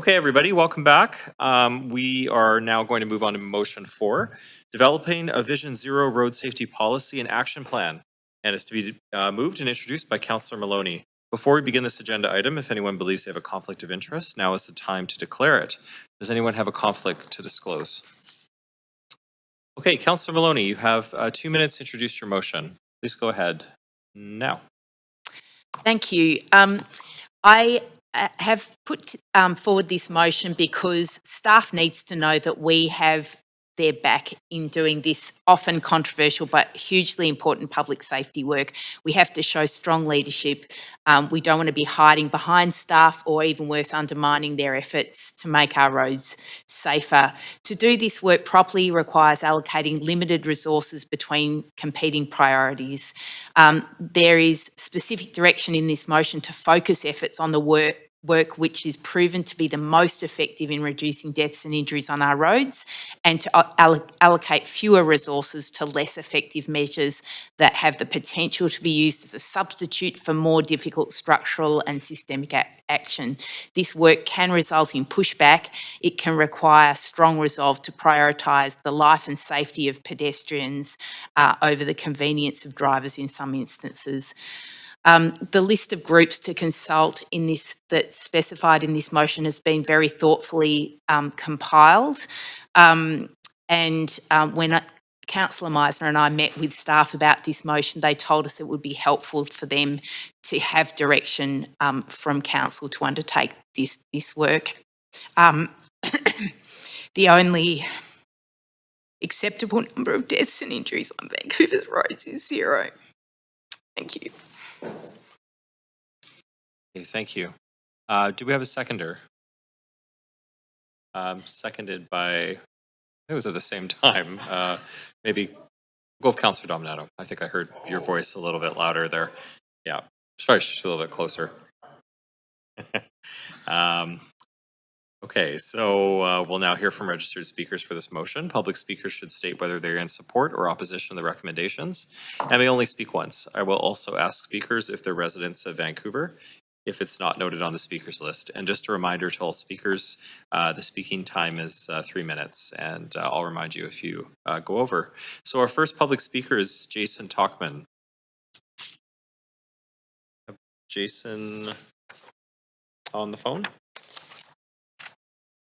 Okay, everybody, welcome back. We are now going to move on to motion 4, developing a Vision Zero road safety policy and action plan. And it's to be moved and introduced by Councillor Maloney. Before we begin this agenda item, if anyone believes they have a conflict of interest, now is the time to declare it. Does anyone have a conflict to disclose? Okay, Councillor Maloney, you have 2 minutes to introduce your motion. Please go ahead now. Thank you. I have put forward this motion because staff needs to know that we have their back in doing this often controversial but hugely important public safety work. We have to show strong leadership. We don't want to be hiding behind staff or even worse, undermining their efforts to make our roads safer. To do this work properly requires allocating limited resources between competing priorities. There is specific direction in this motion to focus efforts on the work which is proven to be the most effective in reducing deaths and injuries on our roads, and to allocate fewer resources to less effective measures that have the potential to be used as a substitute for more difficult structural and systemic action. This work can result in pushback. It can require strong resolve to prioritise the life and safety of pedestrians over the convenience of drivers in some instances. The list of groups to consult in this that's specified in this motion has been very thoughtfully compiled. When Councillor Meisner and I met with staff about this motion, they told us it would be helpful for them to have direction from council to undertake this work. The only acceptable number of deaths and injuries on Vancouver's roads is 0. Thank you. Okay, thank you. Do we have a seconder? Seconded by, it was at the same time. Maybe go with Councillor Dominato. I think I heard your voice a little bit louder there. Yeah, sorry, just a little bit closer. Okay, so we'll now hear from registered speakers for this motion. Public speakers should state whether they're in support or opposition to the recommendations and may only speak once. I will also ask speakers if they're residents of Vancouver, if it's not noted on the speakers list. And just a reminder to all speakers, the speaking time is 3 minutes, and I'll remind you if you go over. So our first public speaker is Jason Talkman. Jason on the phone?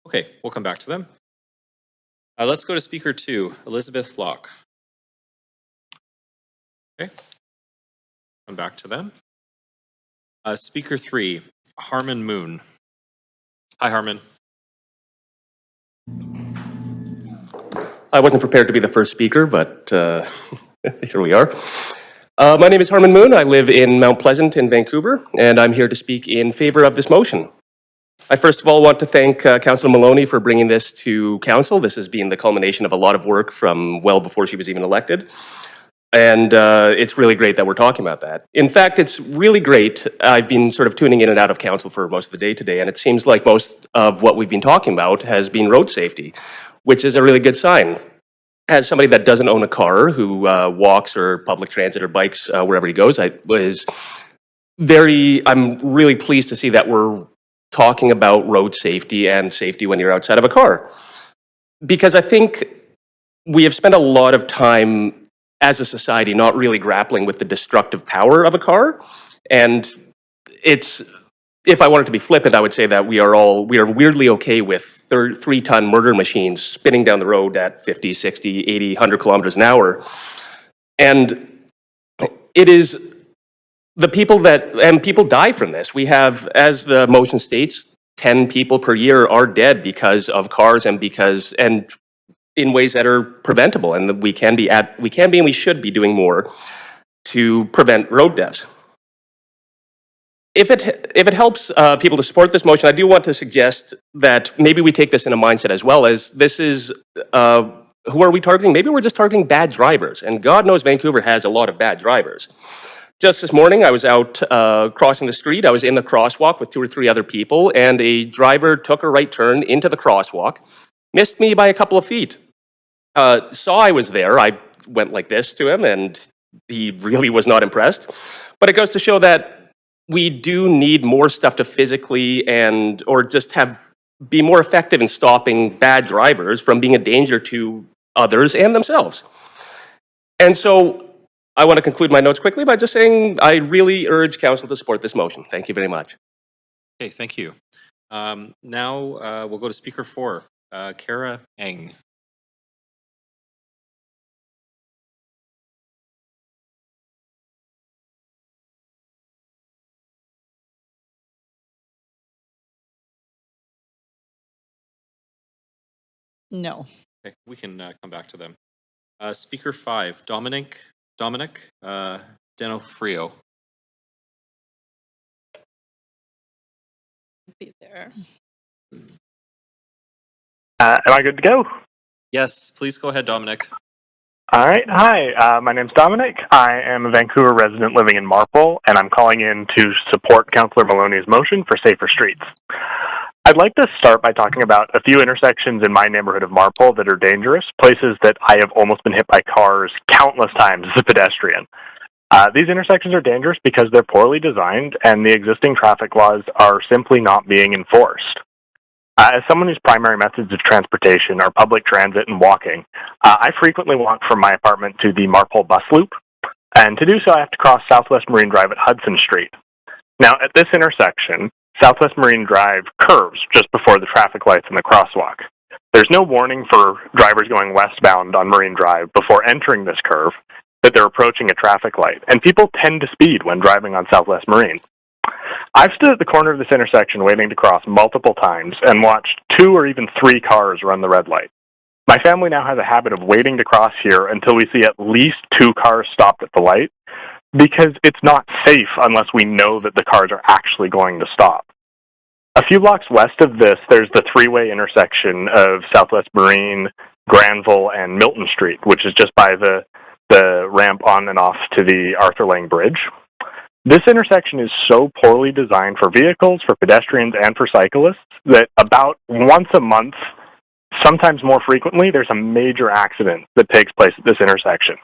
Okay, we'll come back to them. Let's go to speaker 2, Elizabeth Locke. Okay, come back to them. Speaker 3, Harmon Moon. Hi, Harmon. I wasn't prepared to be the first speaker, but here we are. My name is Harmon Moon. I live in Mount Pleasant in Vancouver, and I'm here to speak in favor of this motion. I first of all want to thank Councillor Maloney for bringing this to council. This has been the culmination of a lot of work from well before she was even elected. And it's really great that we're talking about that. In fact, it's really great. I've been sort of tuning in and out of council for most of the day today, and it seems like most of what we've been talking about has been road safety, which is a really good sign. As somebody that doesn't own a car, who walks or public transit or bikes wherever he goes, I'm really pleased to see that we're talking about road safety and safety when you're outside of a car. Because I think we have spent a lot of time as a society not really grappling with the destructive power of a car. And if I wanted to be flippant, I would say that we are weirdly okay with 3-ton murder machines spinning down the road at 50, 60, 80, 100 kilometers an hour. And it is the people and people die from this. We have, as the motion states, 10 people per year are dead because of cars and in ways that are preventable, and we can be and we should be doing more to prevent road deaths. If it helps people to support this motion, I do want to suggest that maybe we take this in a mindset as well as this is, who are we targeting? Maybe we're just targeting bad drivers, and God knows Vancouver has a lot of bad drivers. Just this morning, I was out crossing the street. I was in the crosswalk with 2 or 3 other people, and a driver took a right turn into the crosswalk, missed me by a couple of feet. Saw I was there. I went like this to him, and he really was not impressed. But it goes to show that we do need more stuff to physically or just have be more effective in stopping bad drivers from being a danger to others and themselves. And so I want to conclude my notes quickly by just saying I really urge Council to support this motion. Thank you very much. Okay, thank you. Now we'll go to Speaker 4, Kara Eng. No. Okay, we can come back to them. Speaker 5, Dominic Denofrio. Be there. Am I good to go? Yes, please go ahead, Dominic. All right. Hi, my name's Dominic. I am a Vancouver resident living in Marple, and I'm calling in to support Councillor Maloney's motion for safer streets. I'd like to start by talking about a few intersections in my neighborhood of Marple that are dangerous, places that I have almost been hit by cars countless times as a pedestrian. These intersections are dangerous because they're poorly designed and the existing traffic laws are simply not being enforced. As someone whose primary methods of transportation are public transit and walking, I frequently walk from my apartment to the Marple bus loop, and to do so I have to cross Southwest Marine Drive at Hudson Street. Now, at this intersection, Southwest Marine Drive curves just before the traffic lights in the crosswalk. There's no warning for drivers going westbound on Marine Drive before entering this curve that they're approaching a traffic light, and people tend to speed when driving on Southwest Marine. I've stood at the corner of this intersection waiting to cross multiple times and watched 2 or even 3 cars run the red light. My family now has a habit of waiting to cross here until we see at least 2 cars stopped at the light, because it's not safe unless we know that the cars are actually going to stop. A few blocks west of this, there's the 3-way intersection of Southwest Marine, Granville, and Milton Street, which is just by the ramp on and off to the Arthur Lang Bridge. This intersection is so poorly designed for vehicles, for pedestrians, and for cyclists that about once a month, sometimes more frequently, there's a major accident that takes place at this intersection.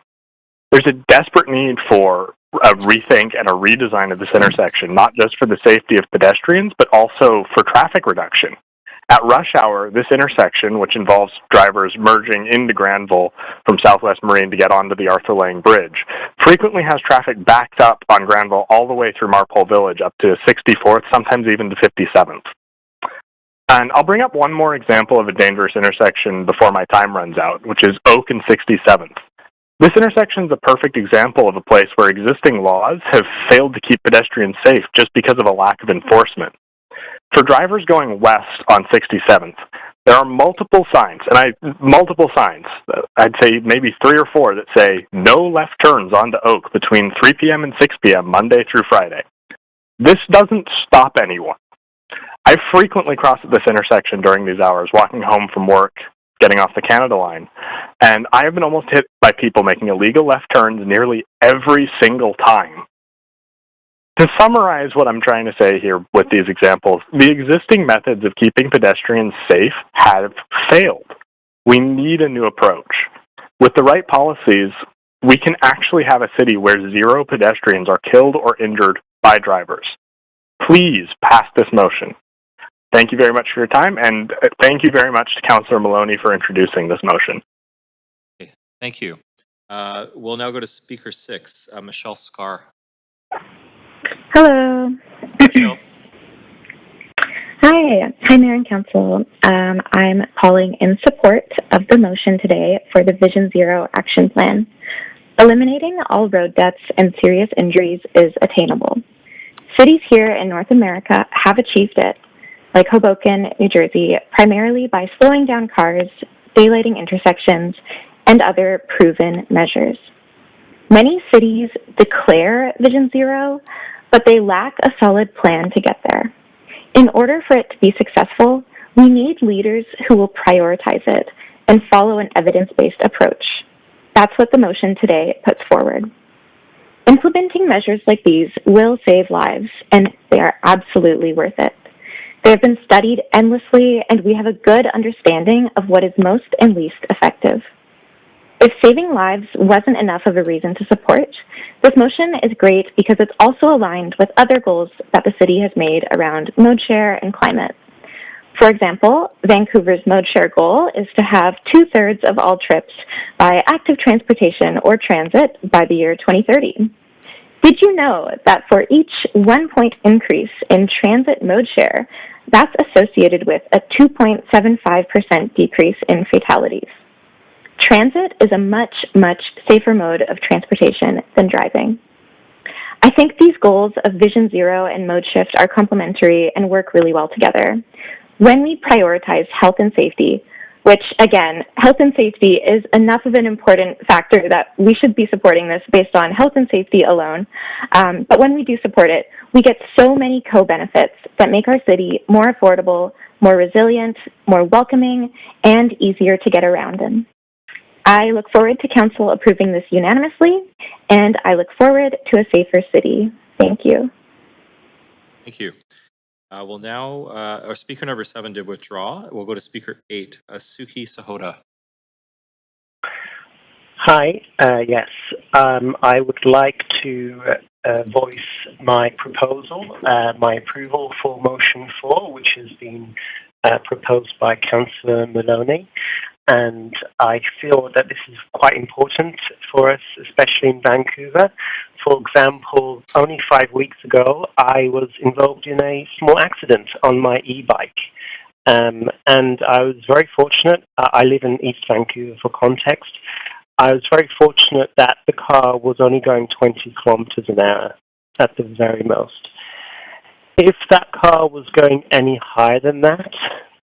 There's a desperate need for a rethink and a redesign of this intersection, not just for the safety of pedestrians, but also for traffic reduction. At rush hour, this intersection, which involves drivers merging into Granville from Southwest Marine to get onto the Arthur Lang Bridge, frequently has traffic backed up on Granville all the way through Marpole Village up to 64th, sometimes even to 57th. And I'll bring up one more example of a dangerous intersection before my time runs out, which is Oak and 67th. This intersection is a perfect example of a place where existing laws have failed to keep pedestrians safe just because of a lack of enforcement. For drivers going west on 67th, there are multiple signs, I'd say maybe 3 or 4 that say no left turns onto Oak between 3 p.m. and 6 p.m. Monday through Friday. This doesn't stop anyone. I frequently cross at this intersection during these hours, walking home from work, getting off the Canada line, and I have been almost hit by people making illegal left turns nearly every single time. To summarize what I'm trying to say here with these examples, the existing methods of keeping pedestrians safe have failed. We need a new approach. With the right policies, we can actually have a city where 0 pedestrians are killed or injured by drivers. Please pass this motion. Thank you very much for your time, and thank you very much to Councillor Maloney for introducing this motion. Okay, thank you. We'll now go to Speaker 6, Michelle Scar. Hello. Michelle. Hi, Mayor and Council. I'm calling in support of the motion today for the Vision Zero action plan. Eliminating all road deaths and serious injuries is attainable. Cities here in North America have achieved it, like Hoboken, New Jersey, primarily by slowing down cars, daylighting intersections, and other proven measures. Many cities declare Vision Zero, but they lack a solid plan to get there. In order for it to be successful, we need leaders who will prioritize it and follow an evidence-based approach. That's what the motion today puts forward. Implementing measures like these will save lives, and they are absolutely worth it. They have been studied endlessly, and we have a good understanding of what is most and least effective. If saving lives wasn't enough of a reason to support, this motion is great because it's also aligned with other goals that the city has made around mode share and climate. For example, Vancouver's mode share goal is to have 2/3 of all trips by active transportation or transit by the year 2030. Did you know that for each 1 point increase in transit mode share, that's associated with a 2.75% decrease in fatalities? Transit is a much, much safer mode of transportation than driving. I think these goals of Vision Zero and Mode Shift are complementary and work really well together. When we prioritize health and safety, which again, health and safety is enough of an important factor that we should be supporting this based on health and safety alone. But when we do support it, we get so many co-benefits that make our city more affordable, more resilient, more welcoming, and easier to get around in. I look forward to Council approving this unanimously, and I look forward to a safer city. Thank you. Thank you. We'll now, our speaker number 7 did withdraw. We'll go to speaker 8, Suki Sahota. Hi, yes. I would like to voice my proposal, my approval for motion 4, which has been proposed by Councillor Maloney. And I feel that this is quite important for us, especially in Vancouver. For example, only 5 weeks ago, I was involved in a small accident on my e-bike. And I was very fortunate. I live in East Vancouver for context. I was very fortunate that the car was only going 20 kilometers an hour at the very most. If that car was going any higher than that,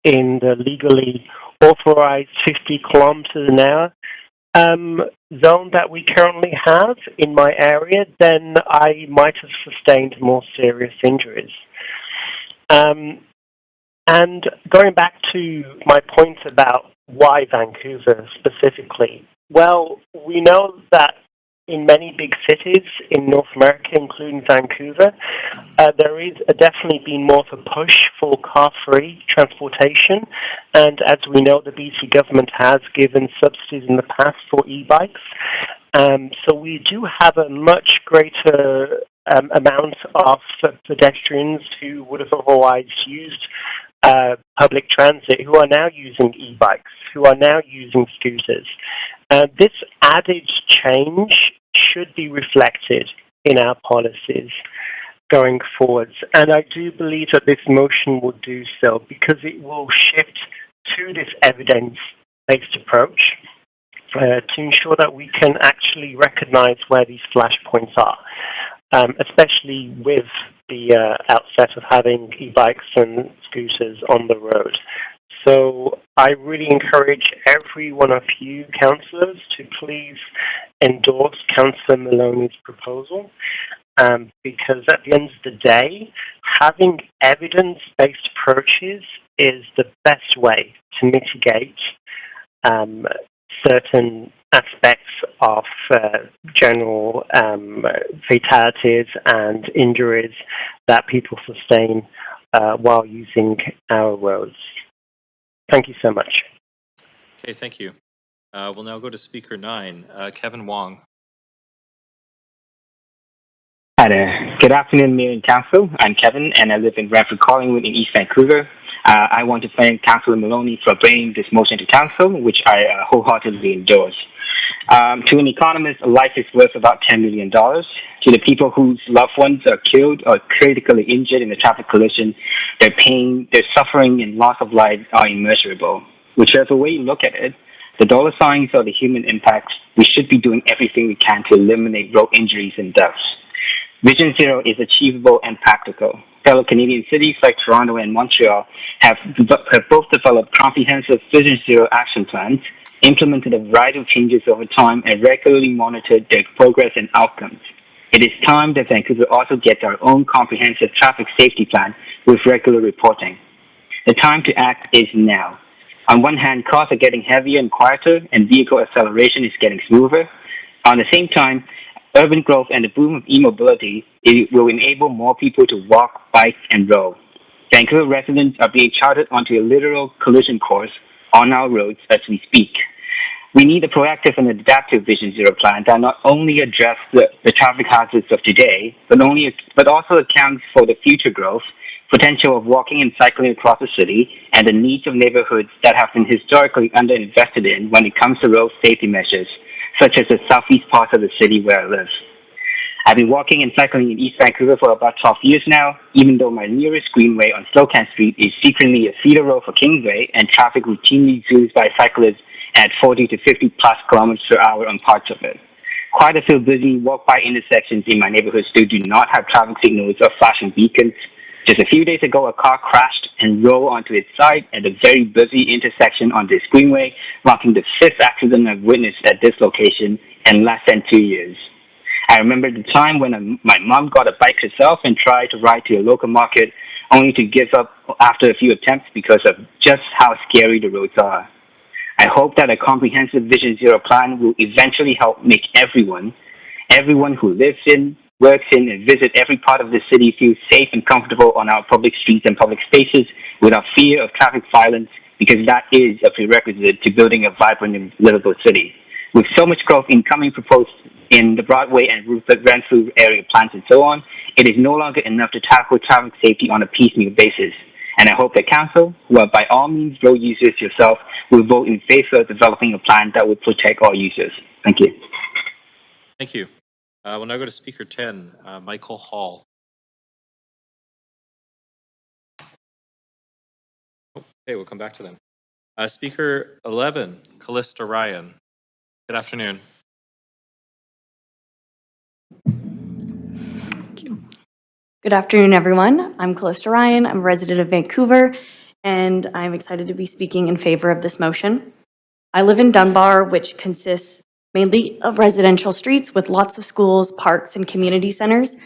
in the legally authorized 50 kilometers an hour zone that we currently have in my area, then I might have sustained more serious injuries. And going back to my point about why Vancouver specifically, well, we know that in many big cities in North America, including Vancouver, there is definitely been more of a push for car-free transportation. And as we know, the BC government has given subsidies in the past for e-bikes. So we do have a much greater amount of pedestrians who would have otherwise used public transit who are now using e-bikes, who are now using scooters. This added change should be reflected in our policies going forwards. And I do believe that this motion will do so because it will shift to this evidence-based approach to ensure that we can actually recognize where these flashpoints are, especially with the outset of having e-bikes and scooters on the road. So I really encourage every one of you councillors to please endorse Councillor Maloney's proposal because at the end of the day, having evidence-based approaches is the best way to mitigate certain aspects of general fatalities and injuries that people sustain while using our roads. Thank you so much. Okay, thank you. We'll now go to speaker 9, Kevin Wong. Hi there. Good afternoon, Mayor and Council. I'm Kevin, and I live in Radford Collingwood in East Vancouver. I want to thank Councillor Maloney for bringing this motion to Council, which I wholeheartedly endorse. To an economist, a life is worth about $10 million. To the people whose loved ones are killed or critically injured in a traffic collision, their pain, their suffering, and loss of life are immeasurable. Whichever way you look at it, the dollar signs or the human impact, we should be doing everything we can to eliminate road injuries and deaths. Vision Zero is achievable and practical. Fellow Canadian cities like Toronto and Montreal have both developed comprehensive Vision Zero action plans, implemented a variety of changes over time, and regularly monitored their progress and outcomes. It is time that Vancouver also gets our own comprehensive traffic safety plan with regular reporting. The time to act is now. On one hand, cars are getting heavier and quieter, and vehicle acceleration is getting smoother. On the same time, urban growth and the boom of e-mobility will enable more people to walk, bike, and row. Vancouver residents are being charted onto a literal collision course on our roads as we speak. We need a proactive and adaptive Vision Zero plan that not only addresses the traffic hazards of today, but also accounts for the future growth potential of walking and cycling across the city, and the needs of neighborhoods that have been historically underinvested in when it comes to road safety measures, such as the southeast parts of the city where I live. I've been walking and cycling in East Vancouver for about 12 years now, even though my nearest greenway on Slocan Street is secretly a feeder road for Kingsway and traffic routinely zoos by cyclists at 40 to 50 plus kilometers per hour on parts of it. Quite a few busy walk-by intersections in my neighborhood still do not have traffic signals or flashing beacons. Just a few days ago, a car crashed and rolled onto its side at a very busy intersection on this greenway, marking the 5th accident I've witnessed at this location in less than 2 years. I remember the time when my mom got a bike herself and tried to ride to a local market, only to give up after a few attempts because of just how scary the roads are. I hope that a comprehensive Vision Zero plan will eventually help make everyone who lives in, works in, and visits every part of the city feel safe and comfortable on our public streets and public spaces without fear of traffic violence, because that is a prerequisite to building a vibrant and livable city. With so much growth incoming proposed in the Broadway and Rupert Renfrew area plans and so on, it is no longer enough to tackle traffic safety on a piecemeal basis. And I hope that Council, who are by all means road users yourself, will vote in favor of developing a plan that would protect all users. Thank you. Thank you. We'll now go to Speaker 10, Michael Hall. Okay, we'll come back to them. Speaker 11, Callista Ryan. Good afternoon. Good afternoon, everyone. I'm Callista Ryan. I'm a resident of Vancouver, and I'm excited to be speaking in favor of this motion. I live in Dunbar, which consists mainly of residential streets with lots of schools, parks, and community centers.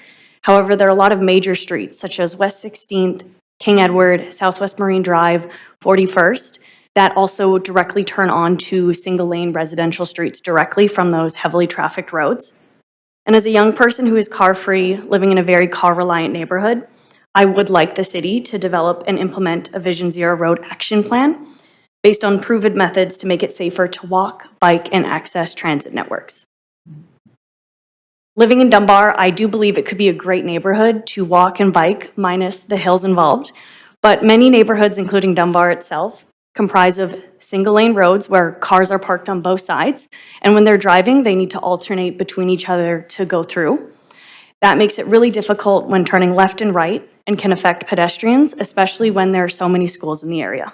However, there are a lot of major streets, such as West 16th, King Edward, Southwest Marine Drive, 41st, that also directly turn on to single-lane residential streets directly from those heavily trafficked roads. And as a young person who is car-free, living in a very car-reliant neighborhood, I would like the city to develop and implement a Vision Zero road action plan based on proven methods to make it safer to walk, bike, and access transit networks. Living in Dunbar, I do believe it could be a great neighborhood to walk and bike, minus the hills involved, but many neighborhoods, including Dunbar itself, comprise of single-lane roads where cars are parked on both sides, and when they're driving, they need to alternate between each other to go through. That makes it really difficult when turning left and right and can affect pedestrians, especially when there are so many schools in the area.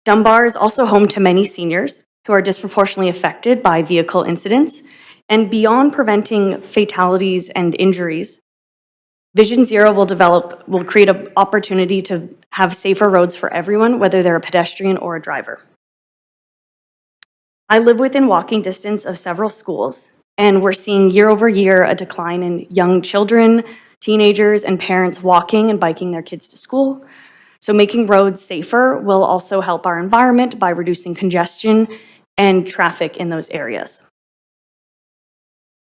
Dunbar is also home to many seniors who are disproportionately affected by vehicle incidents, and beyond preventing fatalities and injuries, Vision Zero will create an opportunity to have safer roads for everyone, whether they're a pedestrian or a driver. I live within walking distance of several schools, and we're seeing year over year a decline in young children, teenagers, and parents walking and biking their kids to school. So making roads safer will also help our environment by reducing congestion and traffic in those areas.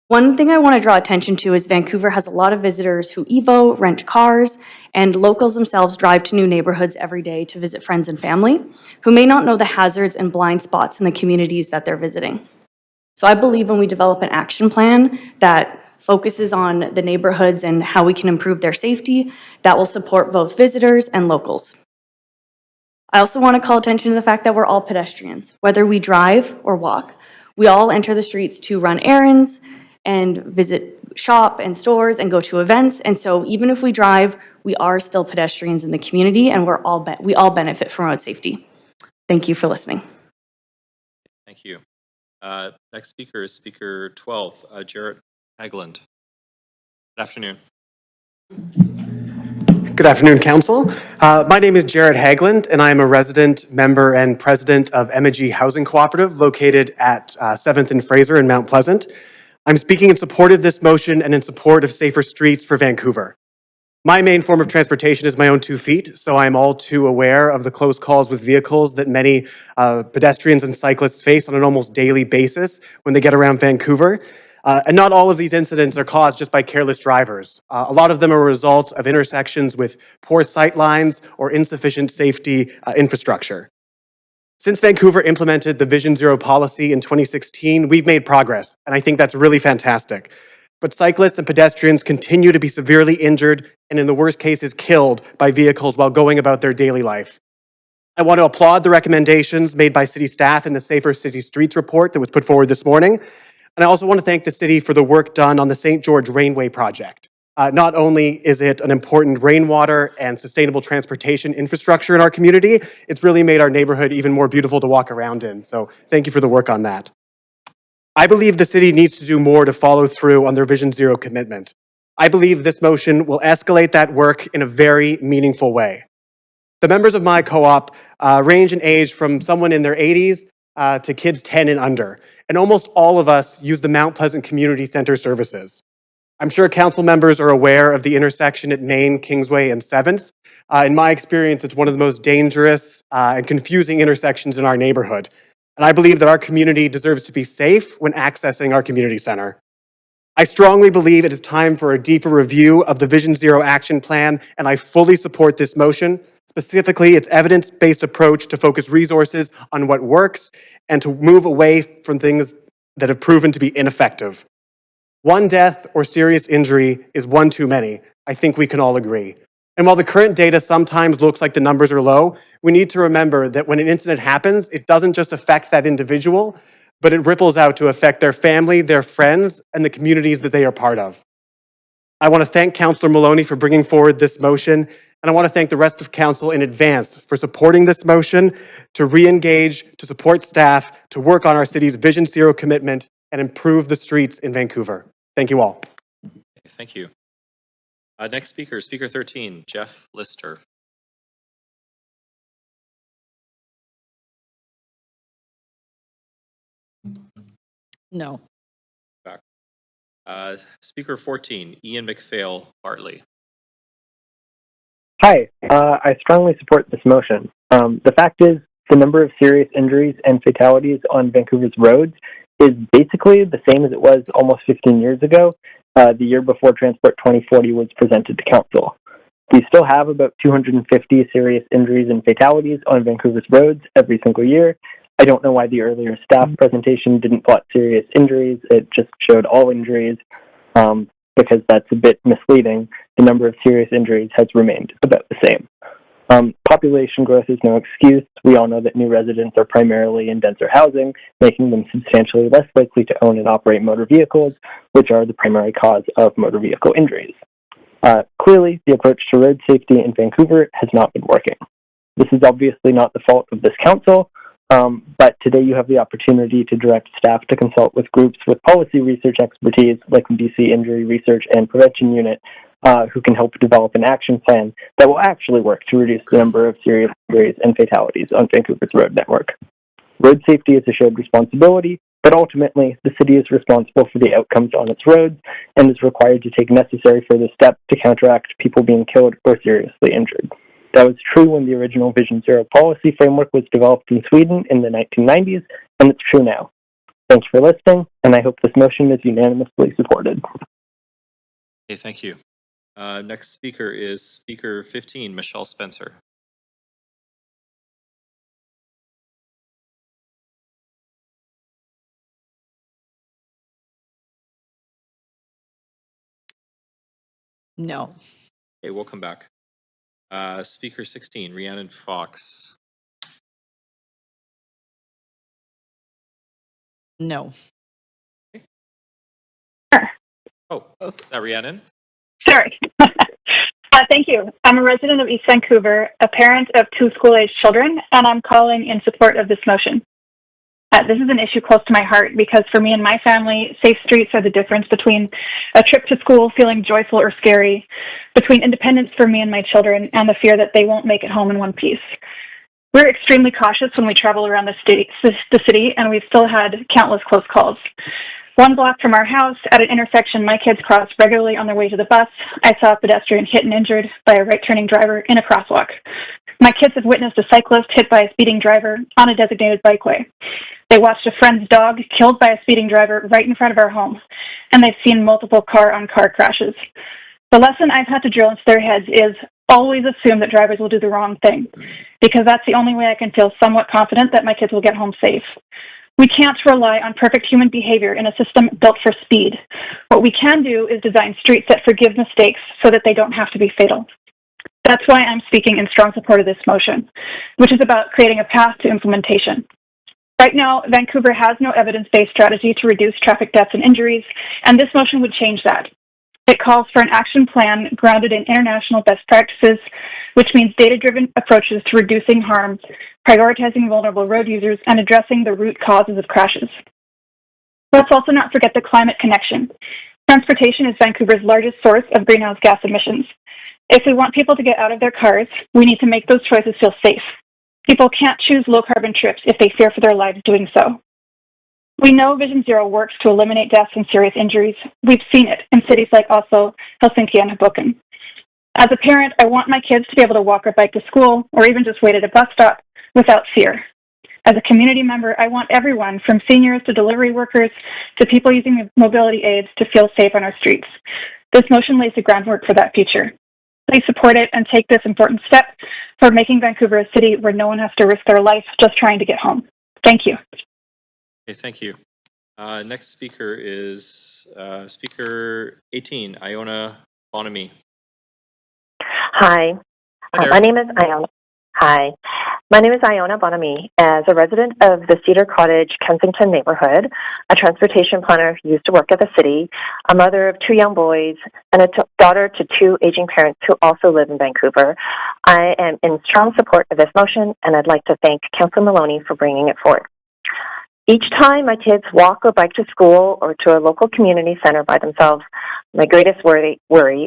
One thing I want to draw attention to is Vancouver has a lot of visitors who EVO, rent cars, and locals themselves drive to new neighborhoods every day to visit friends and family who may not know the hazards and blind spots in the communities that they're visiting. So I believe when we develop an action plan that focuses on the neighborhoods and how we can improve their safety, that will support both visitors and locals. I also want to call attention to the fact that we're all pedestrians. Whether we drive or walk, we all enter the streets to run errands and visit shop and stores and go to events. And so even if we drive, we are still pedestrians in the community, and we all benefit from road safety. Thank you for listening. Thank you. Next speaker is Speaker 12, Jarrett Haglund. Good afternoon. Good afternoon, Council. My name is Jarrett Haglund, and I am a resident, member, and president of Emigi Housing Cooperative located at 7th and Fraser in Mount Pleasant. I'm speaking in support of this motion and in support of safer streets for Vancouver. My main form of transportation is my own 2 feet, so I'm all too aware of the close calls with vehicles that many pedestrians and cyclists face on an almost daily basis when they get around Vancouver. And not all of these incidents are caused just by careless drivers. A lot of them are a result of intersections with poor sight lines or insufficient safety infrastructure. Since Vancouver implemented the Vision Zero policy in 2016, we've made progress, and I think that's really fantastic. but cyclists and pedestrians continue to be severely injured and in the worst cases killed by vehicles while going about their daily life. I want to applaud the recommendations made by city staff in the Safer City Streets report that was put forward this morning. And I also want to thank the city for the work done on the St. George Railway project. Not only is it an important rainwater and sustainable transportation infrastructure in our community, it's really made our neighborhood even more beautiful to walk around in. So thank you for the work on that. I believe the city needs to do more to follow through on their Vision Zero commitment. I believe this motion will escalate that work in a very meaningful way. The members of my co-op range in age from someone in their 80s to kids 10 and under, and almost all of us use the Mount Pleasant Community Center services. I'm sure council members are aware of the intersection at Main, Kingsway, and 7th. In my experience, it's one of the most dangerous and confusing intersections in our neighborhood. And I believe that our community deserves to be safe when accessing our community center. I strongly believe it is time for a deeper review of the Vision Zero action plan, and I fully support this motion, specifically its evidence-based approach to focus resources on what works and to move away from things that have proven to be ineffective. One death or serious injury is one too many. I think we can all agree. And while the current data sometimes looks like the numbers are low, we need to remember that when an incident happens, it doesn't just affect that individual, but it ripples out to affect their family, their friends, and the communities that they are part of. I want to thank Councillor Maloney for bringing forward this motion, and I want to thank the rest of council in advance for supporting this motion, to re-engage, to support staff, to work on our city's Vision Zero commitment, and improve the streets in Vancouver. Thank you all. Thank you. Next speaker, Speaker 13, Jeff Lister. No. Back. Speaker 14, Ian McPhail Bartley. Hi, I strongly support this motion. The fact is, the number of serious injuries and fatalities on Vancouver's roads is basically the same as it was almost 15 years ago, the year before Transport 2040 was presented to Council. We still have about 250 serious injuries and fatalities on Vancouver's roads every single year. I don't know why the earlier staff presentation didn't plot serious injuries. It just showed all injuries, because that's a bit misleading. The number of serious injuries has remained about the same. Population growth is no excuse. We all know that new residents are primarily in denser housing, making them substantially less likely to own and operate motor vehicles, which are the primary cause of motor vehicle injuries. Clearly, the approach to road safety in Vancouver has not been working. This is obviously not the fault of this council, but today you have the opportunity to direct staff to consult with groups with policy research expertise like the BC Injury Research and Prevention Unit, who can help develop an action plan that will actually work to reduce the number of serious injuries and fatalities on Vancouver's road network. Road safety is a shared responsibility, but ultimately the city is responsible for the outcomes on its roads and is required to take necessary further steps to counteract people being killed or seriously injured. That was true when the original Vision Zero policy framework was developed in Sweden in the 1990s, and it's true now. Thank you for listening, and I hope this motion is unanimously supported. Okay, thank you. Next speaker is Speaker 15, Michelle Spencer. No. Okay, we'll come back. Speaker 16, Rhiannon Fox. No. Okay. Sure. Oh, is that Rhiannon? Sorry. Thank you. I'm a resident of East Vancouver, a parent of 2 school-aged children, and I'm calling in support of this motion. This is an issue close to my heart because for me and my family, safe streets are the difference between a trip to school feeling joyful or scary, between independence for me and my children and the fear that they won't make it home in one piece. We're extremely cautious when we travel around the city, and we've still had countless close calls. 1 block from our house, at an intersection my kids cross regularly on their way to the bus, I saw a pedestrian hit and injured by a right-turning driver in a crosswalk. My kids have witnessed a cyclist hit by a speeding driver on a designated bikeway. They watched a friend's dog killed by a speeding driver right in front of our home, and they've seen multiple car-on-car crashes. The lesson I've had to drill into their heads is always assume that drivers will do the wrong thing, because that's the only way I can feel somewhat confident that my kids will get home safe. We can't rely on perfect human behavior in a system built for speed. What we can do is design streets that forgive mistakes so that they don't have to be fatal. That's why I'm speaking in strong support of this motion, which is about creating a path to implementation. Right now, Vancouver has no evidence-based strategy to reduce traffic deaths and injuries, and this motion would change that. It calls for an action plan grounded in international best practices, which means data-driven approaches to reducing harm, prioritizing vulnerable road users, and addressing the root causes of crashes. Let's also not forget the climate connection. Transportation is Vancouver's largest source of greenhouse gas emissions. If we want people to get out of their cars, we need to make those choices feel safe. People can't choose low-carbon trips if they fear for their lives doing so. We know Vision Zero works to eliminate deaths and serious injuries. We've seen it in cities like Oslo, Helsinki, and Hoboken. As a parent, I want my kids to be able to walk or bike to school, or even just wait at a bus stop without fear. As a community member, I want everyone, from seniors to delivery workers to people using mobility aids, to feel safe on our streets. This motion lays the groundwork for that future. Please support it and take this important step for making Vancouver a city where no one has to risk their life just trying to get home. Thank you. Okay, thank you. Next speaker is speaker 18, Iona Bonamy. Hi. My name is Iona. Hi. My name is Iona Bonamy. As a resident of the Cedar Cottage, Kensington neighborhood, a transportation planner who used to work at the city, a mother of 2 young boys, and a daughter to 2 aging parents who also live in Vancouver, I am in strong support of this motion, and I'd like to thank Councillor Maloney for bringing it forward. Each time my kids walk or bike to school or to a local community center by themselves, my greatest worry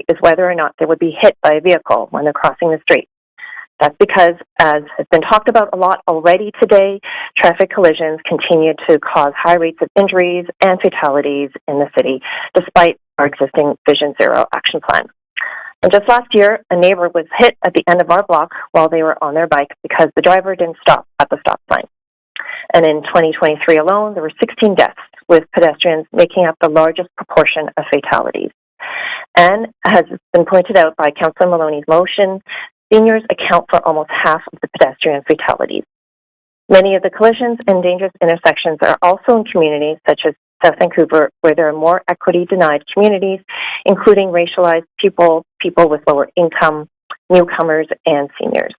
is whether or not they would be hit by a vehicle when they're crossing the street. That's because, as has been talked about a lot already today, traffic collisions continue to cause high rates of injuries and fatalities in the city, despite our existing Vision Zero action plan. And just last year, a neighbor was hit at the end of our block while they were on their bike because the driver didn't stop at the stop sign. And in 2023 alone, there were 16 deaths, with pedestrians making up the largest proportion of fatalities. And as has been pointed out by Councillor Maloney's motion, seniors account for almost half of the pedestrian fatalities. Many of the collisions and dangerous intersections are also in communities such as South Vancouver, where there are more equity-denied communities, including racialized people, people with lower income, newcomers, and seniors.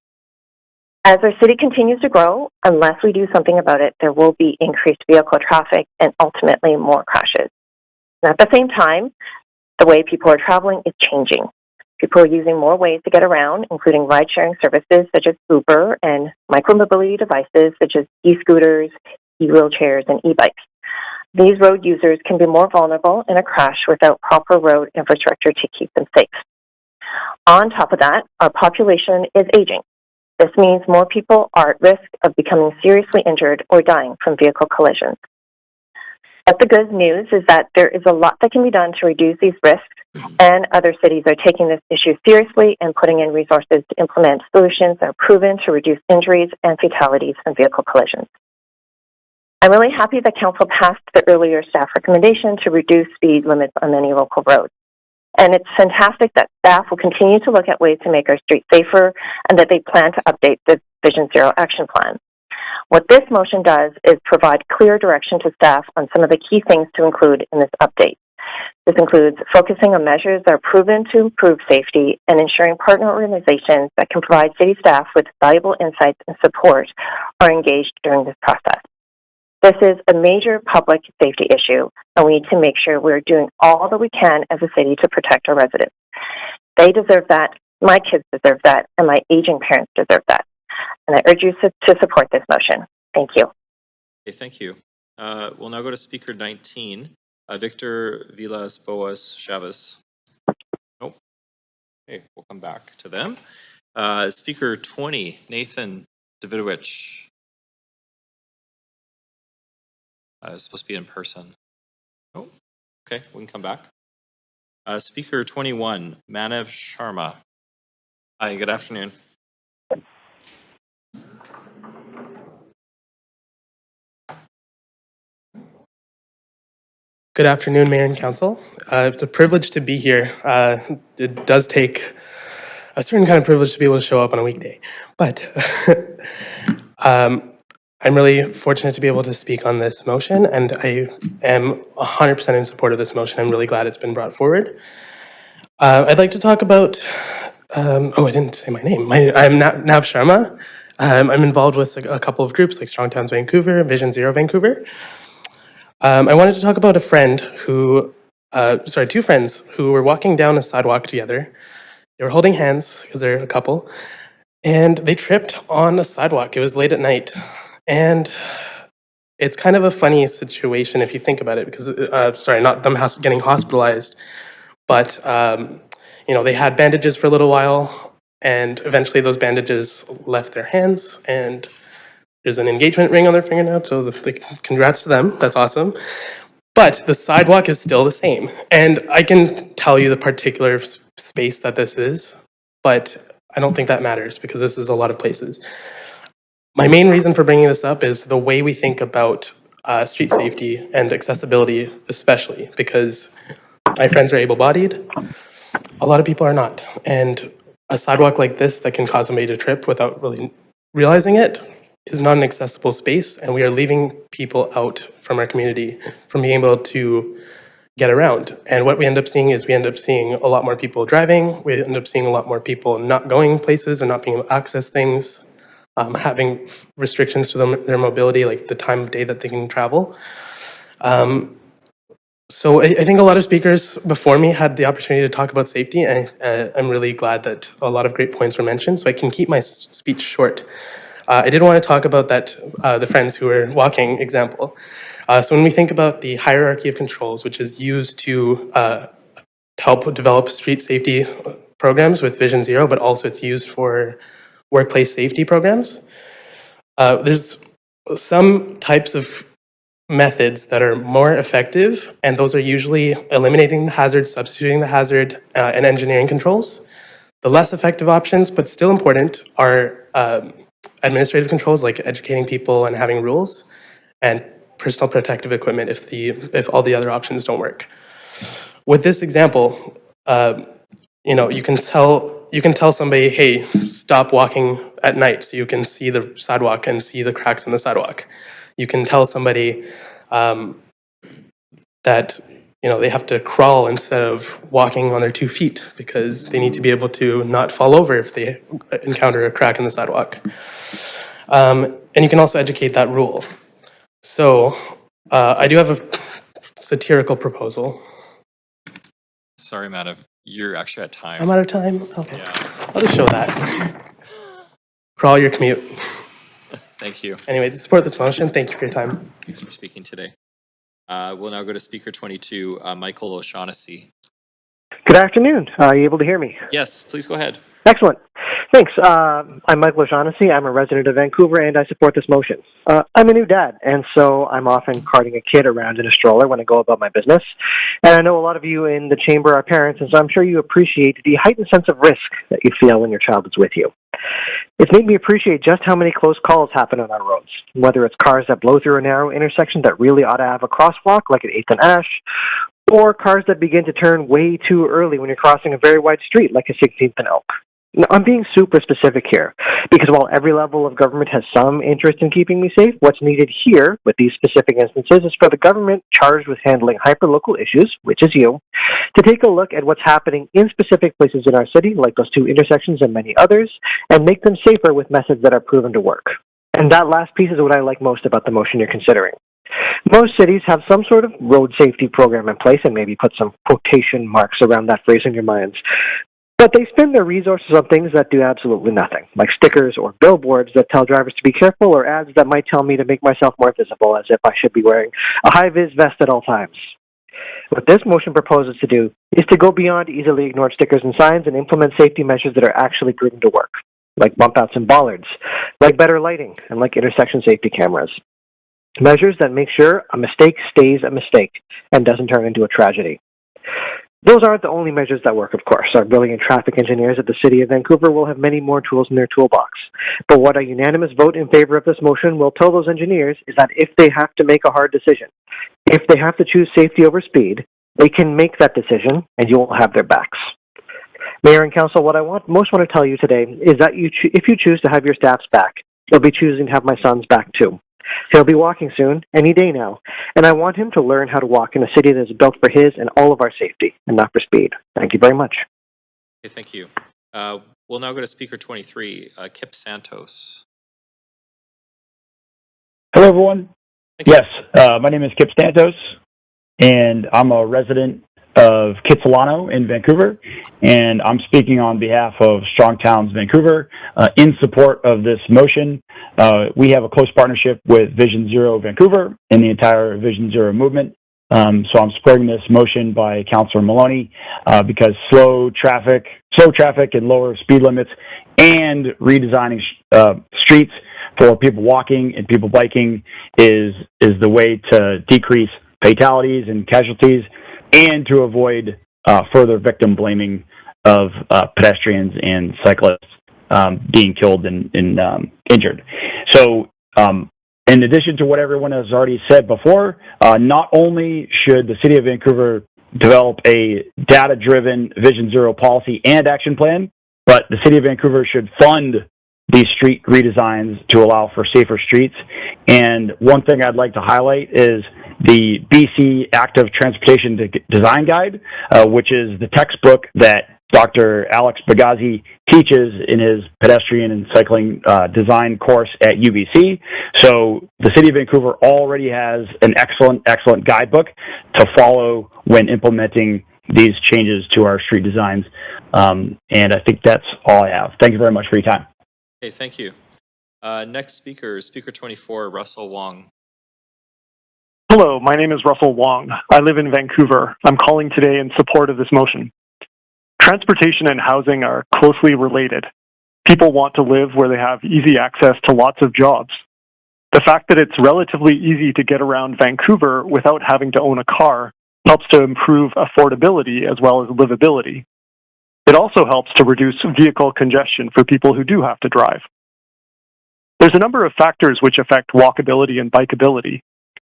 As our city continues to grow, unless we do something about it, there will be increased vehicle traffic and ultimately more crashes. And at the same time, the way people are traveling is changing. People are using more ways to get around, including ride-sharing services such as Uber and micromobility devices such as e-scooters, e-wheelchairs, and e-bikes. These road users can be more vulnerable in a crash without proper road infrastructure to keep them safe. On top of that, our population is aging. This means more people are at risk of becoming seriously injured or dying from vehicle collisions. But the good news is that there is a lot that can be done to reduce these risks, and other cities are taking this issue seriously and putting in resources to implement solutions that are proven to reduce injuries and fatalities from vehicle collisions. I'm really happy that Council passed the earlier staff recommendation to reduce speed limits on many local roads. And it's fantastic that staff will continue to look at ways to make our streets safer and that they plan to update the Vision Zero action plan. What this motion does is provide clear direction to staff on some of the key things to include in this update. This includes focusing on measures that are proven to improve safety and ensuring partner organizations that can provide city staff with valuable insights and support are engaged during this process. This is a major public safety issue, and we need to make sure we're doing all that we can as a city to protect our residents. They deserve that, my kids deserve that, and my aging parents deserve that. And I urge you to support this motion. Thank you. Okay, thank you. We'll now go to speaker 19, Victor Villas-Boas Chavez. Oh, okay, we'll come back to them. Speaker 20, Nathan Davidowicz. It's supposed to be in person. Oh, okay, we can come back. Speaker 21, Manav Sharma. Hi, good afternoon. Good afternoon, Mayor and Council. It's a privilege to be here. It does take a certain kind of privilege to be able to show up on a weekday. But I'm really fortunate to be able to speak on this motion, and I am 100% in support of this motion. I'm really glad it's been brought forward. I'd like to talk about, I didn't say my name. I'm Nav Sharma. I'm involved with a couple of groups like Strong Towns Vancouver, Vision Zero Vancouver. I wanted to talk about a friend who, two friends who were walking down a sidewalk together. They were holding hands because they're a couple, and they tripped on a sidewalk. It was late at night. And it's kind of a funny situation if you think about it, because, not them getting hospitalized, but, they had bandages for a little while, and eventually those bandages left their hands, and there's an engagement ring on their finger now, so congrats to them. That's awesome. But the sidewalk is still the same. And I can tell you the particular space that this is, but I don't think that matters because this is a lot of places. My main reason for bringing this up is the way we think about street safety and accessibility, especially because my friends are able-bodied. A lot of people are not. And a sidewalk like this that can cause somebody to trip without really realizing it is not an accessible space, and we are leaving people out from our community from being able to get around. And what we end up seeing is we end up seeing a lot more people driving. We end up seeing a lot more people not going places and not being able to access things. Having restrictions to their mobility, like the time of day that they can travel. So I think a lot of speakers before me had the opportunity to talk about safety, and I'm really glad that a lot of great points were mentioned, so I can keep my speech short. I did want to talk about that, the friends who were walking example. So when we think about the hierarchy of controls, which is used to help develop street safety programs with Vision Zero, but also it's used for workplace safety programs. There's some types of methods that are more effective, and those are usually eliminating the hazard, substituting the hazard, and engineering controls. The less effective options, but still important, are administrative controls like educating people and having rules, and personal protective equipment if all the other options don't work. With this example, you can tell somebody, hey, stop walking at night so you can see the sidewalk and see the cracks in the sidewalk. You can tell somebody that they have to crawl instead of walking on their 2 feet because they need to be able to not fall over if they encounter a crack in the sidewalk. And you can also educate that rule. So I do have a satirical proposal. Sorry, Madam, you're actually at time. I'm out of time? Okay. Yeah. I'll just show that. Crawl your commute. Thank you. Anyways, support this motion. Thank you for your time. Thanks for speaking today. We'll now go to speaker 22, Michael O'Shaughnessy. Good afternoon. Are you able to hear me? Yes, please go ahead. Excellent. Thanks. I'm Michael O'Shaughnessy. I'm a resident of Vancouver, and I support this motion. I'm a new dad, and so I'm often carting a kid around in a stroller when I go about my business. And I know a lot of you in the chamber are parents, and so I'm sure you appreciate the heightened sense of risk that you feel when your child is with you. It's made me appreciate just how many close calls happen on our roads, whether it's cars that blow through a narrow intersection that really ought to have a crosswalk, like at 8th and Ash, or cars that begin to turn way too early when you're crossing a very wide street, like a 16th and Elk. Now, I'm being super specific here, because while every level of government has some interest in keeping me safe, what's needed here, with these specific instances, is for the government charged with handling hyperlocal issues, which is you, to take a look at what's happening in specific places in our city, like those 2 intersections and many others, and make them safer with methods that are proven to work. And that last piece is what I like most about the motion you're considering. Most cities have some sort of road safety program in place, and maybe put some quotation marks around that phrase in your minds. But they spend their resources on things that do absolutely nothing, like stickers or billboards that tell drivers to be careful, or ads that might tell me to make myself more visible, as if I should be wearing a high-vis vest at all times. What this motion proposes to do is to go beyond easily ignored stickers and signs and implement safety measures that are actually proven to work, like bump outs and bollards, like better lighting, and like intersection safety cameras. Measures that make sure a mistake stays a mistake and doesn't turn into a tragedy. Those aren't the only measures that work, of course. Our brilliant traffic engineers at the City of Vancouver will have many more tools in their toolbox. But what a unanimous vote in favor of this motion will tell those engineers is that if they have to make a hard decision, if they have to choose safety over speed, they can make that decision, and you will have their backs. Mayor and Council, what I most want to tell you today is that if you choose to have your staff's back, you'll be choosing to have my son's back too. He'll be walking soon, any day now, and I want him to learn how to walk in a city that is built for his and all of our safety, and not for speed. Thank you very much. Okay, thank you. We'll now go to speaker 23, Kip Santos. Hello, everyone. Yes, my name is Kip Santos, and I'm a resident of Kitsilano in Vancouver, and I'm speaking on behalf of Strong Towns Vancouver in support of this motion. We have a close partnership with Vision Zero Vancouver and the entire Vision Zero movement. So I'm supporting this motion by Councillor Maloney because slow traffic and lower speed limits and redesigning streets for people walking and people biking is the way to decrease fatalities and casualties and to avoid further victim blaming of pedestrians and cyclists being killed and injured. So in addition to what everyone has already said before, not only should the City of Vancouver develop a data-driven Vision Zero policy and action plan, but the City of Vancouver should fund these street redesigns to allow for safer streets. And one thing I'd like to highlight is the BC Active Transportation Design Guide, which is the textbook that Dr. Alex Bagazi teaches in his pedestrian and cycling design course at UBC. So the City of Vancouver already has an excellent guidebook to follow when implementing these changes to our street designs. And I think that's all I have. Thank you very much for your time. Okay, thank you. Next speaker, speaker 24, Russell Wong. Hello, my name is Russell Wong. I live in Vancouver. I'm calling today in support of this motion. Transportation and housing are closely related. People want to live where they have easy access to lots of jobs. The fact that it's relatively easy to get around Vancouver without having to own a car helps to improve affordability as well as livability. It also helps to reduce vehicle congestion for people who do have to drive. There's a number of factors which affect walkability and bikeability.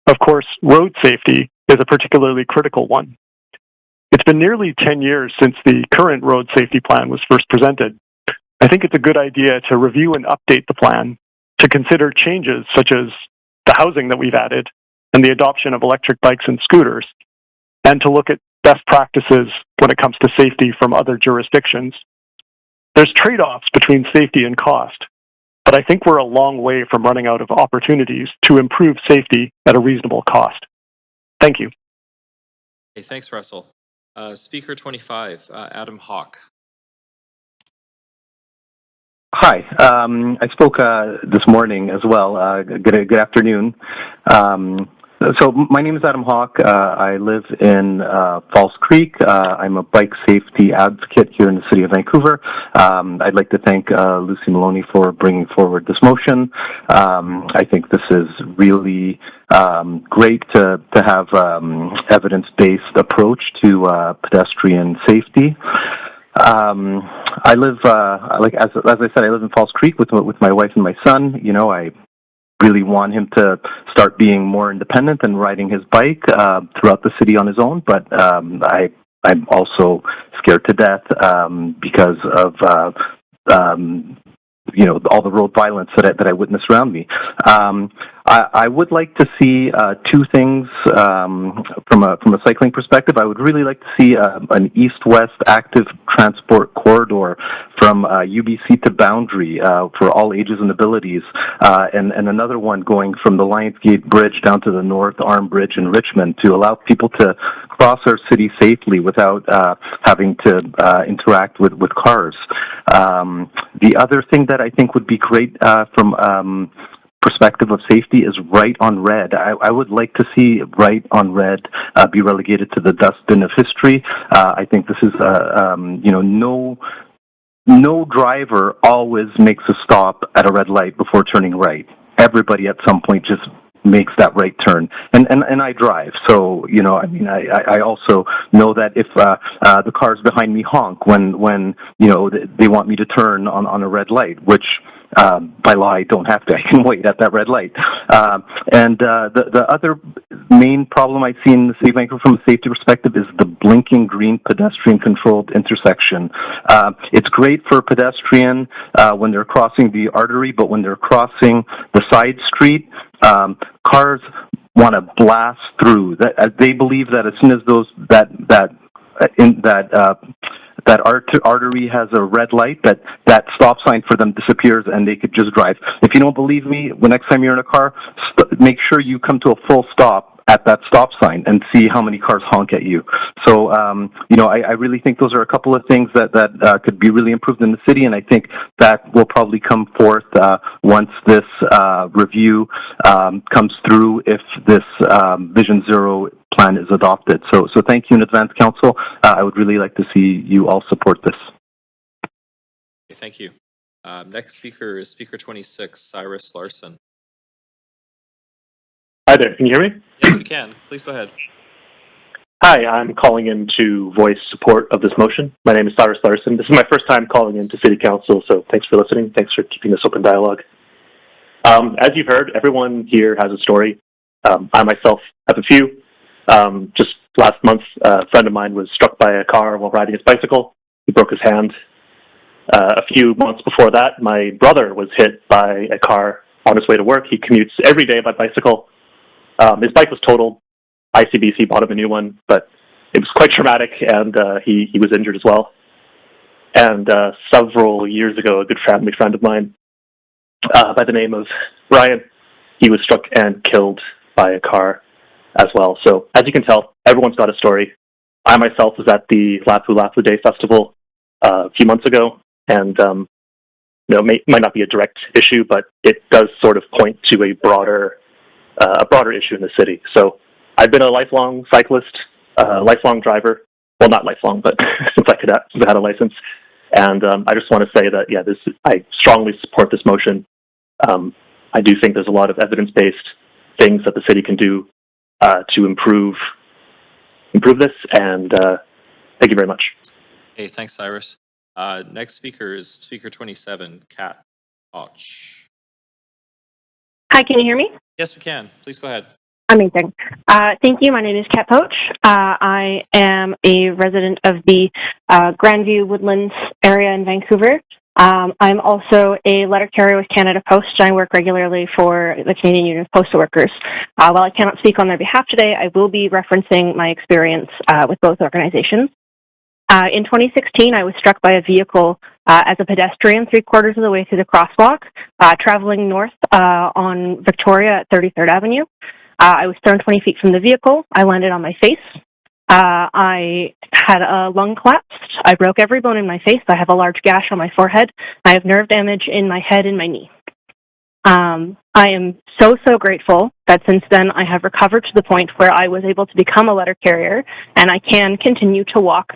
Of course, road safety is a particularly critical one. It's been nearly 10 years since the current road safety plan was first presented. I think it's a good idea to review and update the plan, to consider changes such as the housing that we've added and the adoption of electric bikes and scooters, and to look at best practices when it comes to safety from other jurisdictions. There's trade-offs between safety and cost, but I think we're a long way from running out of opportunities to improve safety at a reasonable cost. Thank you. Okay, thanks, Russell. Speaker 25, Adam Hawk. Hi, I spoke this morning as well. Good afternoon. So my name is Adam Hawk. I live in False Creek. I'm a bike safety advocate here in the city of Vancouver. I'd like to thank Lucy Maloney for bringing forward this motion. I think this is really great to have evidence-based approach to pedestrian safety. I live, as I said, I live in False Creek with my wife and my son. You know, I really want him to start being more independent and riding his bike throughout the city on his own. But I'm also scared to death because of all the road violence that I witness around me. I would like to see two things from a cycling perspective. I would really like to see an east-west active transport corridor from UBC to Boundary for all ages and abilities, and another one going from the Lionsgate Bridge down to the North Arm Bridge in Richmond to allow people to cross our city safely without having to interact with cars. The other thing that I think would be great from perspective of safety is right on red. I would like to see right on red be relegated to the dustbin of history. I think this is no driver always makes a stop at a red light before turning right. Everybody at some point just makes that right turn, and I drive, so I also know that if the cars behind me honk when they want me to turn on a red light, which by law, I don't have to. I can wait at that red light. The other main problem I see in the City of Vancouver from a safety perspective is the blinking green pedestrian-controlled intersection. It's great for a pedestrian when they're crossing the artery, but when they're crossing the side street, cars want to blast through. They believe that as soon as that artery has a red light, that stop sign for them disappears and they could just drive. If you don't believe me, the next time you're in a car, make sure you come to a full stop at that stop sign and see how many cars honk at you. So, I really think those are a couple of things that could be really improved in the city, and I think that will probably come forth once this review comes through, if this Vision Zero plan is adopted. So thank you in advance, Council. I would really like to see you all support this. Okay, thank you. Next speaker is Speaker 26, Cyrus Larson. Hi there, can you hear me? Yes, we can. Please go ahead. Hi, I'm calling in to voice support of this motion. My name is Cyrus Larson. This is my first time calling into City Council, so thanks for listening. Thanks for keeping this open dialogue. As you've heard, everyone here has a story. I myself have a few. Just last month, a friend of mine was struck by a car while riding his bicycle. He broke his hand. A few months before that, my brother was hit by a car on his way to work. He commutes every day by bicycle. His bike was totaled. ICBC bought him a new one, but it was quite traumatic, and he was injured as well. And several years ago, a good family friend of mine by the name of Ryan, he was struck and killed by a car as well. So as you can tell, everyone's got a story. I myself was at the Lapu Lapu Day Festival a few months ago, and might not be a direct issue, but it does sort of point to a broader issue in the city. So I've been a lifelong cyclist, lifelong driver. Well, not lifelong, but since I had a license. And I just want to say that, I strongly support this motion. I do think there's a lot of evidence-based things that the city can do to improve this. And thank you very much. Hey, thanks, Cyrus. Next speaker is Speaker 27, Kat Och. Hi, can you hear me? Yes, we can. Please go ahead. Amazing. Thank you. My name is Kat Poach. I am a resident of the Grandview Woodlands area in Vancouver. I'm also a letter carrier with Canada Post, and I work regularly for the Canadian Union of Postal Workers. While I cannot speak on their behalf today, I will be referencing my experience with both organizations. In 2016, I was struck by a vehicle as a pedestrian 3/4 of the way through the crosswalk, traveling north on Victoria at 33rd Avenue. I was thrown 20 feet from the vehicle. I landed on my face. I had a lung collapse. I broke every bone in my face. I have a large gash on my forehead. I have nerve damage in my head and my knee. I am so grateful that since then I have recovered to the point where I was able to become a letter carrier, and I can continue to walk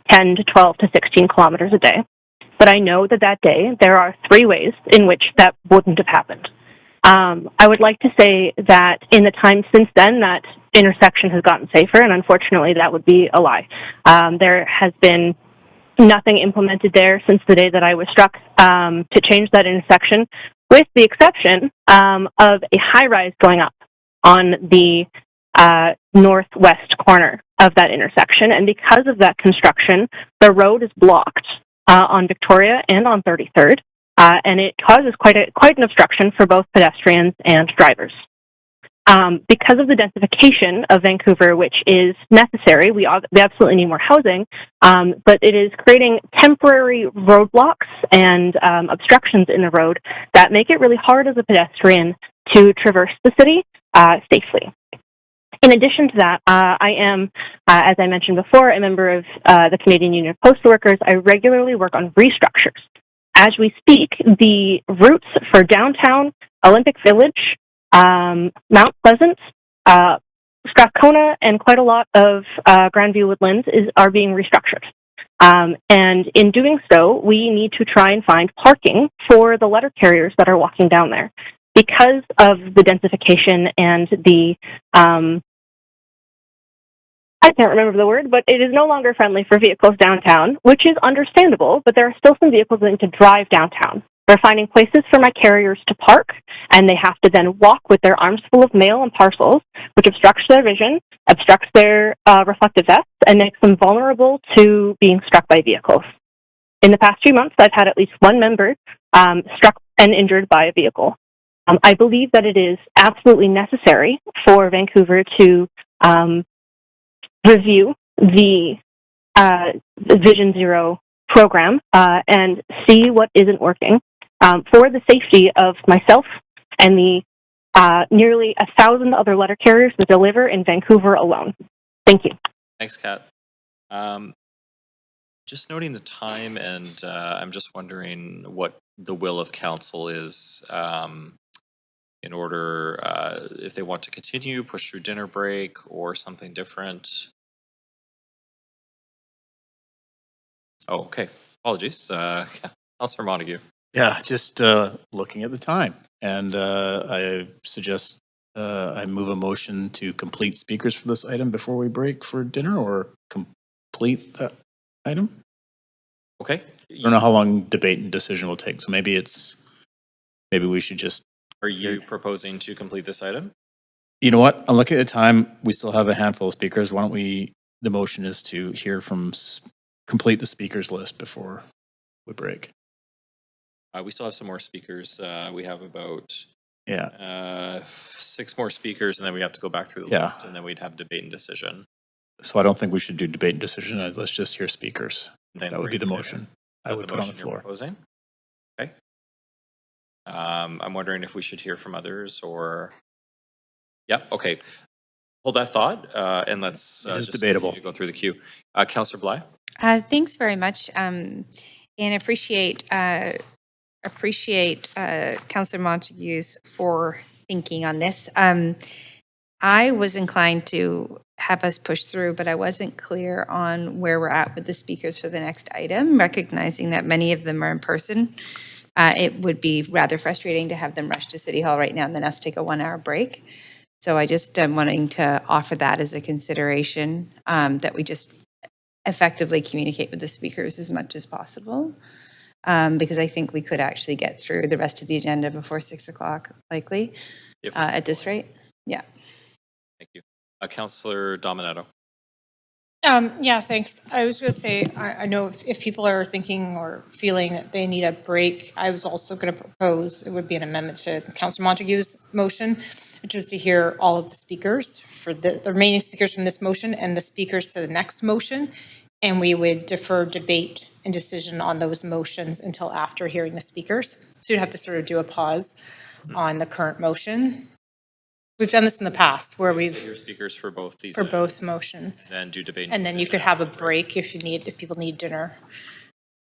10 to 12 to 16 kilometers a day. But I know that day there are 3 ways in which that wouldn't have happened. I would like to say that in the time since then, that intersection has gotten safer, and unfortunately that would be a lie. There has been nothing implemented there since the day that I was struck to change that intersection, with the exception of a high-rise going up on the northwest corner of that intersection. And because of that construction, the road is blocked on Victoria and on 33rd. And it causes quite an obstruction for both pedestrians and drivers. Because of the densification of Vancouver, which is necessary, we absolutely need more housing, but it is creating temporary roadblocks and obstructions in the road that make it really hard as a pedestrian to traverse the city safely. In addition to that, I am, as I mentioned before, a member of the Canadian Union of Postal Workers. I regularly work on restructures. As we speak, the routes for downtown, Olympic Village, Mount Pleasant, Strathcona, and quite a lot of Grandview Woodlands are being restructured. And in doing so, we need to try and find parking for the letter carriers that are walking down there. Because of the densification and the I can't remember the word, but it is no longer friendly for vehicles downtown, which is understandable, but there are still some vehicles that need to drive downtown. They're finding places for my carriers to park, and they have to then walk with their arms full of mail and parcels, which obstructs their vision, obstructs their reflective vests, and makes them vulnerable to being struck by vehicles. In the past 3 months, I've had at least one member struck and injured by a vehicle. I believe that it is absolutely necessary for Vancouver to review the Vision Zero program and see what isn't working for the safety of myself and the nearly 1,000 other letter carriers that deliver in Vancouver alone. Thank you. Thanks, Kat. Just noting the time, and I'm just wondering what the will of council is in order, if they want to continue, push through dinner break, or something different. Oh, okay. Apologies. Councillor Montague. Yeah, just looking at the time. And I suggest I move a motion to complete speakers for this item before we break for dinner, or complete that item. Okay. I don't know how long debate and decision will take, so maybe we should just. Are you proposing to complete this item? You know what? I'm looking at the time. We still have a handful of speakers. Why don't the motion is to hear from, complete the speakers list before we break. We still have some more speakers. We have about 6 more speakers, and then we have to go back through the list, and then we'd have debate and decision. So I don't think we should do debate and decision. Let's just hear speakers. Then that would be the motion I would put on the floor. Proposing? Okay. I'm wondering if we should hear from others, or... Yeah, okay. Hold that thought, and let's just debatable. go through the queue. Councillor Bly? Thanks very much, and appreciate Councillor Montague's for thinking on this. I was inclined to have us push through, but I wasn't clear on where we're at with the speakers for the next item, recognizing that many of them are in person. It would be rather frustrating to have them rush to City Hall right now and then us take a 1-hour break. So I just am wanting to offer that as a consideration, that we just effectively communicate with the speakers as much as possible, because I think we could actually get through the rest of the agenda before 6 o'clock, likely, at this rate. Yeah. Thank you. Councillor Dominato. Yeah, thanks. I was going to say, I know if people are thinking or feeling that they need a break, I was also going to propose, it would be an amendment to Councillor Montague's motion, which was to hear all of the speakers for the remaining speakers from this motion and the speakers to the next motion. And we would defer debate and decision on those motions until after hearing the speakers. So you'd have to sort of do a pause on the current motion. We've done this in the past where we've your speakers for both these both motions. Then do debate, and then you could have a break if people need dinner.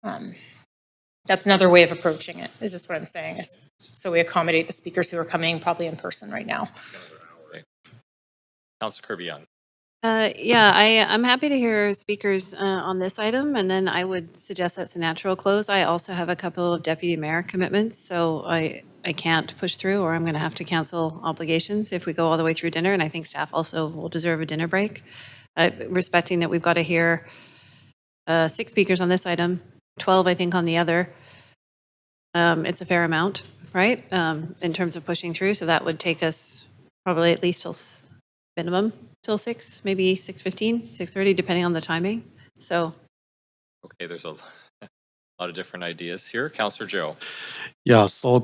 That's another way of approaching it. Is just what I'm saying. Is so we accommodate the speakers who are coming probably in person right now. Councillor Kirby-Young. Yeah, I'm happy to hear speakers on this item, and then I would suggest that's a natural close. I also have a couple of deputy mayor commitments, so I can't push through, or I'm going to have to cancel obligations if we go all the way through dinner, and I think staff also will deserve a dinner break, respecting that we've got to hear 6 speakers on this item, 12, I think, on the other. It's a fair amount, right, in terms of pushing through, so that would take us probably at least till minimum till 6, maybe 6:15, 6:30, depending on the timing. So, okay, there's a lot of different ideas here. Councillor Joe. Yeah, so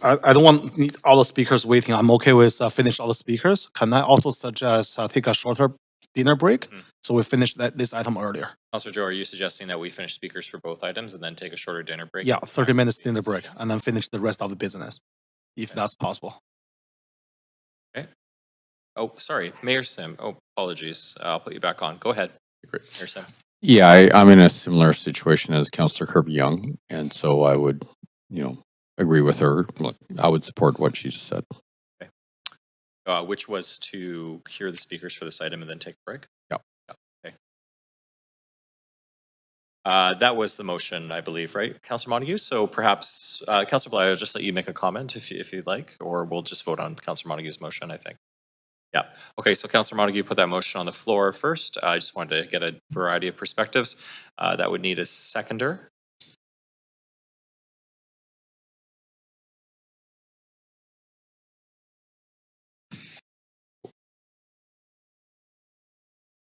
I don't want need all the speakers waiting. I'm okay with finish all the speakers. Can I also suggest take a shorter dinner break so we finish this item earlier? Councillor Joe, are you suggesting that we finish speakers for both items and then take a shorter dinner break? Yeah, 30 minutes dinner break and then finish the rest of the business, if that's possible. Okay. Oh, sorry, Mayor Sim. Oh, apologies. I'll put you back on. Go ahead. Mayor Sim. Yeah, I'm in a similar situation as Councillor Kirby-Young, and so I would, agree with her. Look, I would support what she just said. Okay. Which was to hear the speakers for this item and then take a break? Yeah. Okay. That was the motion, I believe, right, Councillor Montague? So perhaps, Councillor Bly, I'll just let you make a comment if you'd like, or we'll just vote on Councillor Montague's motion, I think. Yeah. Okay, so Councillor Montague put that motion on the floor first. I just wanted to get a variety of perspectives. That would need a seconder.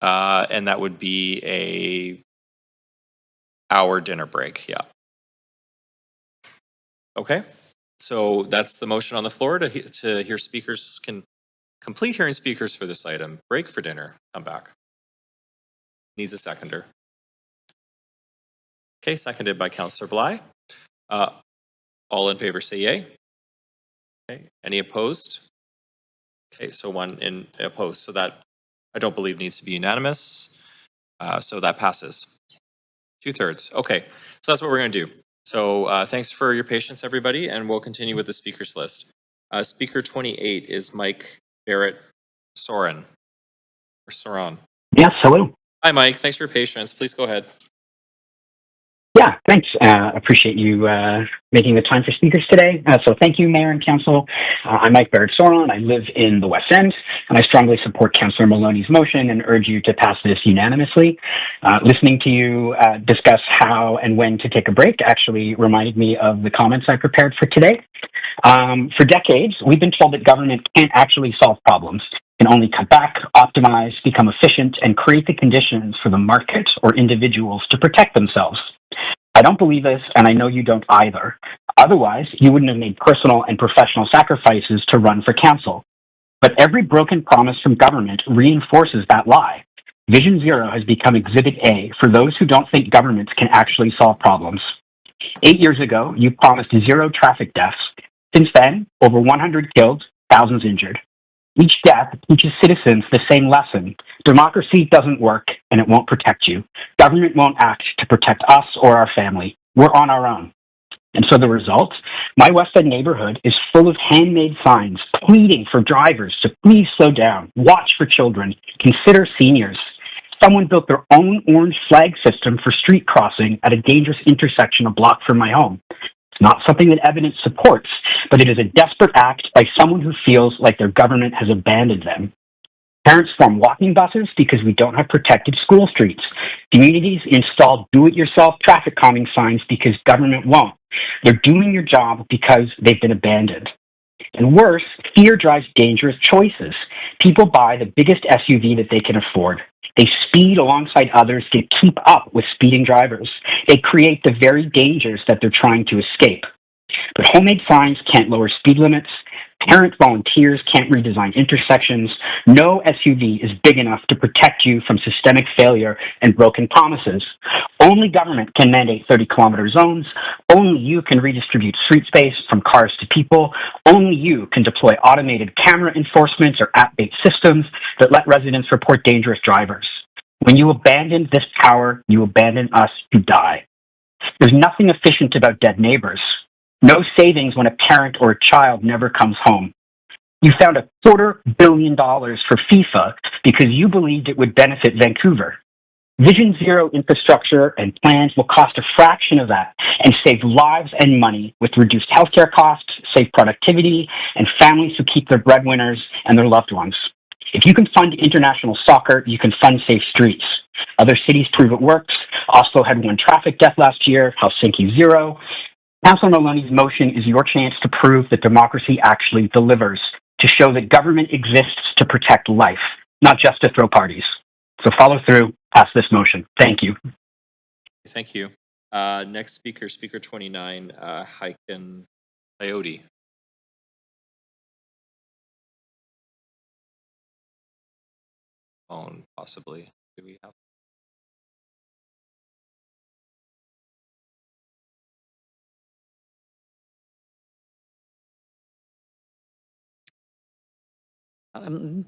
And that would be a hour dinner break, yeah. Okay, so that's the motion on the floor to hear speakers, complete hearing speakers for this item, break for dinner, come back. Needs a seconder. Okay, seconded by Councillor Bly. All in favor say yay. Okay, any opposed? Okay, so one in opposed, so that I don't believe needs to be unanimous. So that passes. 2/3. Okay, so that's what we're going to do. So thanks for your patience, everybody, and we'll continue with the speakers list. Speaker 28 is Mike Barrett Soren. Or Soran. Yes, hello. Hi, Mike. Thanks for your patience. Please go ahead. Yeah, thanks. Appreciate you making the time for speakers today. So thank you, Mayor and Council. I'm Mike Barrett Soran. I live in the West End, and I strongly support Councillor Maloney's motion and urge you to pass this unanimously. Listening to you discuss how and when to take a break actually reminded me of the comments I prepared for today. For decades, we've been told that government can't actually solve problems, can only cut back, optimize, become efficient, and create the conditions for the market or individuals to protect themselves. I don't believe this, and I know you don't either. Otherwise, you wouldn't have made personal and professional sacrifices to run for council. But every broken promise from government reinforces that lie. Vision Zero has become Exhibit A for those who don't think governments can actually solve problems. 8 years ago, you promised 0 traffic deaths. Since then, over 100 killed, thousands injured. Each death teaches citizens the same lesson. Democracy doesn't work, and it won't protect you. Government won't act to protect us or our family. We're on our own. And so the result? My West End neighborhood is full of handmade signs pleading for drivers to please slow down, watch for children, consider seniors. Someone built their own orange flag system for street crossing at a dangerous intersection a block from my home. It's not something that evidence supports, but it is a desperate act by someone who feels like their government has abandoned them. Parents form walking buses because we don't have protected school streets. Communities install do-it-yourself traffic calming signs because government won't. They're doing your job because they've been abandoned. And worse, fear drives dangerous choices. People buy the biggest SUV that they can afford. They speed alongside others to keep up with speeding drivers. They create the very dangers that they're trying to escape. But homemade signs can't lower speed limits. Parent volunteers can't redesign intersections. No SUV is big enough to protect you from systemic failure and broken promises. Only government can mandate 30-kilometer zones. Only you can redistribute street space from cars to people. Only you can deploy automated camera enforcement or app-based systems that let residents report dangerous drivers. When you abandon this power, you abandon us to die. There's nothing efficient about dead neighbors. No savings when a parent or a child never comes home. You found $250 million for FIFA because you believed it would benefit Vancouver. Vision Zero infrastructure and plans will cost a fraction of that and save lives and money with reduced healthcare costs, save productivity, and families who keep their breadwinners and their loved ones. If you can fund international soccer, you can fund safe streets. Other cities prove it works. Oslo had 1 traffic death last year, Helsinki 0. Councillor Maloney's motion is your chance to prove that democracy actually delivers, to show that government exists to protect life, not just to throw parties. So follow through, pass this motion. Thank you. Thank you. Next speaker, speaker 29, Heiken Coyote. Phone, possibly. Do we have?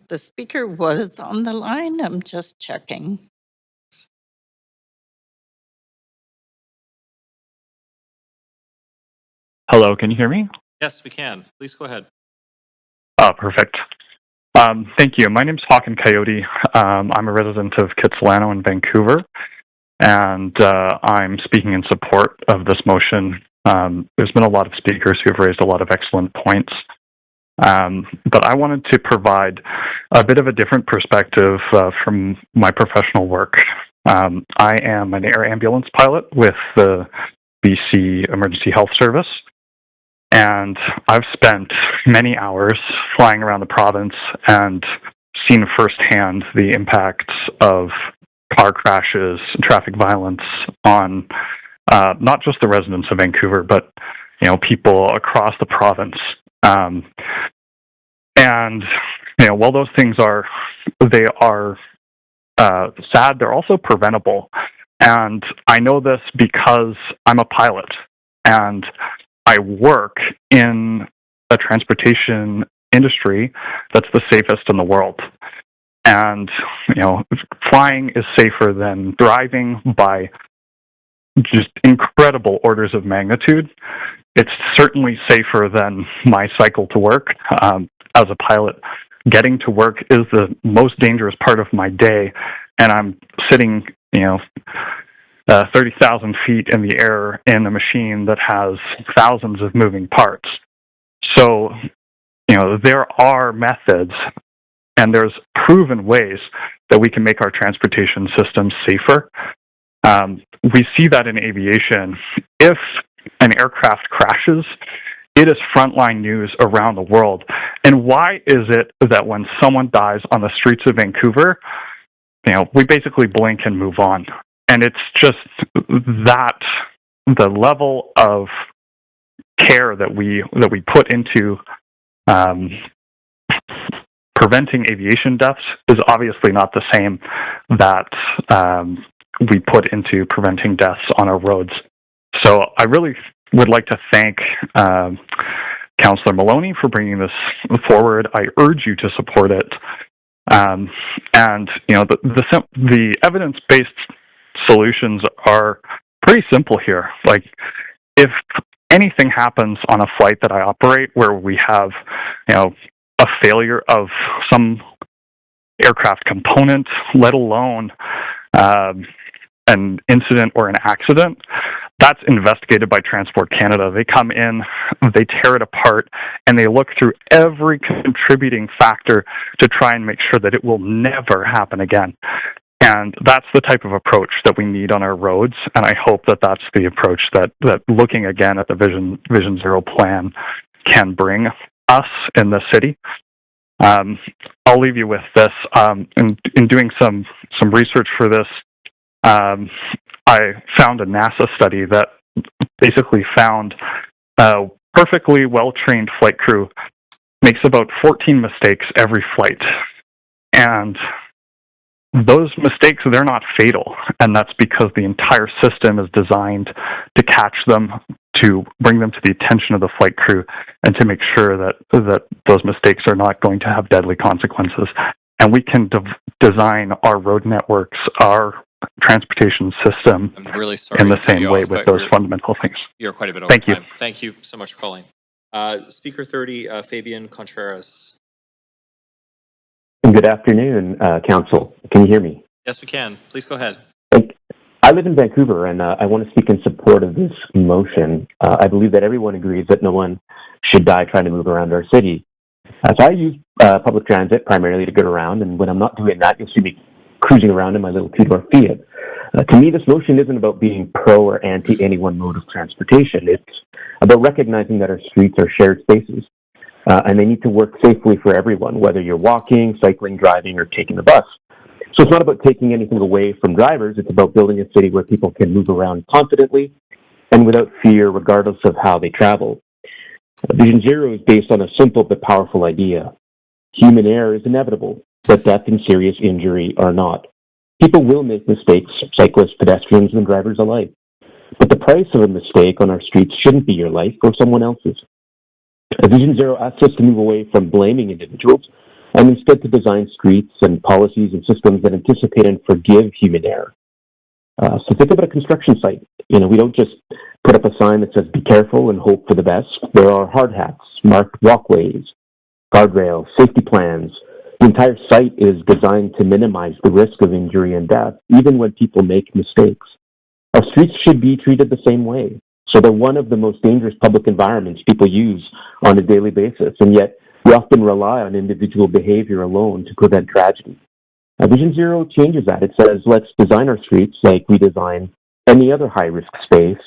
The speaker was on the line. I'm just checking. Hello, can you hear me? Yes, we can. Please go ahead. Oh, perfect. Thank you. My name's Hawken Coyote. I'm a resident of Kitsilano in Vancouver, and I'm speaking in support of this motion. There's been a lot of speakers who have raised a lot of excellent points, but I wanted to provide a bit of a different perspective from my professional work. I am an air ambulance pilot with the BC Emergency Health Service, and I've spent many hours flying around the province and seen firsthand the impacts of car crashes and traffic violence on not just the residents of Vancouver, but people across the province. And while those things are sad, they're also preventable. And I know this because I'm a pilot and I work in a transportation industry that's the safest in the world. And, flying is safer than driving by just incredible orders of magnitude. It's certainly safer than my cycle to work. As a pilot, getting to work is the most dangerous part of my day, and I'm sitting, 30,000 feet in the air in a machine that has thousands of moving parts. So, there are methods and there's proven ways that we can make our transportation system safer. We see that in aviation. If an aircraft crashes, it is frontline news around the world. And why is it that when someone dies on the streets of Vancouver, we basically blink and move on? And it's just that the level of care that we put into preventing aviation deaths is obviously not the same that we put into preventing deaths on our roads. So I really would like to thank Councillor Maloney for bringing this forward. I urge you to support it. And the evidence-based solutions are pretty simple here. Like, if anything happens on a flight that I operate where we have, a failure of some aircraft component, let alone an incident or an accident, that's investigated by Transport Canada. They come in, they tear it apart, and they look through every contributing factor to try and make sure that it will never happen again. And that's the type of approach that we need on our roads, and I hope that that's the approach that looking again at the Vision Zero plan can bring us in the city. I'll leave you with this. In doing some research for this, I found a NASA study that basically found a perfectly well-trained flight crew makes about 14 mistakes every flight. And those mistakes, they're not fatal. And that's because the entire system is designed to catch them, to bring them to the attention of the flight crew, and to make sure that those mistakes are not going to have deadly consequences. And we can design our road networks, our transportation system I'm really sorry in the to cut same you way off, with but those fundamental things. You're quite a bit over Thank time. you. Thank you so much for calling. Speaker 30, Fabian Contreras. Good afternoon, Council. Can you hear me? Yes, we can. Please go ahead. I live in Vancouver, and I want to speak in support of this motion. I believe that everyone agrees that no one should die trying to move around our city. So I use public transit primarily to get around, and when I'm not doing that, you'll see me cruising around in my little two-door Fiat. To me, this motion isn't about being pro or anti any one mode of transportation. It's about recognizing that our streets are shared spaces, and they need to work safely for everyone, whether you're walking, cycling, driving, or taking the bus. So it's not about taking anything away from drivers. It's about building a city where people can move around confidently and without fear, regardless of how they travel. Vision Zero is based on a simple but powerful idea. Human error is inevitable, but death and serious injury are not. People will make mistakes, cyclists, pedestrians, and drivers alike. But the price of a mistake on our streets shouldn't be your life or someone else's. Vision Zero asks us to move away from blaming individuals and instead to design streets and policies and systems that anticipate and forgive human error. So think about a construction site. We don't just put up a sign that says, be careful and hope for the best. There are hard hats, marked walkways, guardrails, safety plans. The entire site is designed to minimize the risk of injury and death, even when people make mistakes. Our streets should be treated the same way. So they're one of the most dangerous public environments people use on a daily basis, and yet we often rely on individual behavior alone to prevent tragedy. Vision Zero changes that. It says, let's design our streets like we design any other high-risk space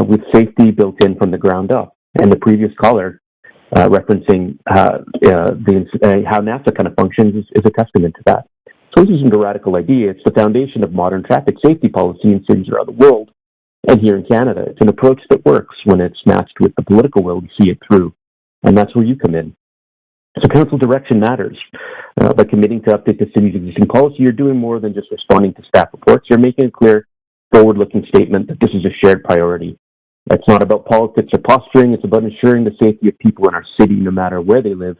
with safety built in from the ground up. And the previous caller referencing how NASA kind of functions is a testament to that. So this isn't a radical idea. It's the foundation of modern traffic safety policy in cities around the world and here in Canada. It's an approach that works when it's matched with the political will to see it through. And that's where you come in. So council direction matters. By committing to update the city's existing policy, you're doing more than just responding to staff reports. You're making a clear, forward-looking statement that this is a shared priority. It's not about politics or posturing. It's about ensuring the safety of people in our city, no matter where they live,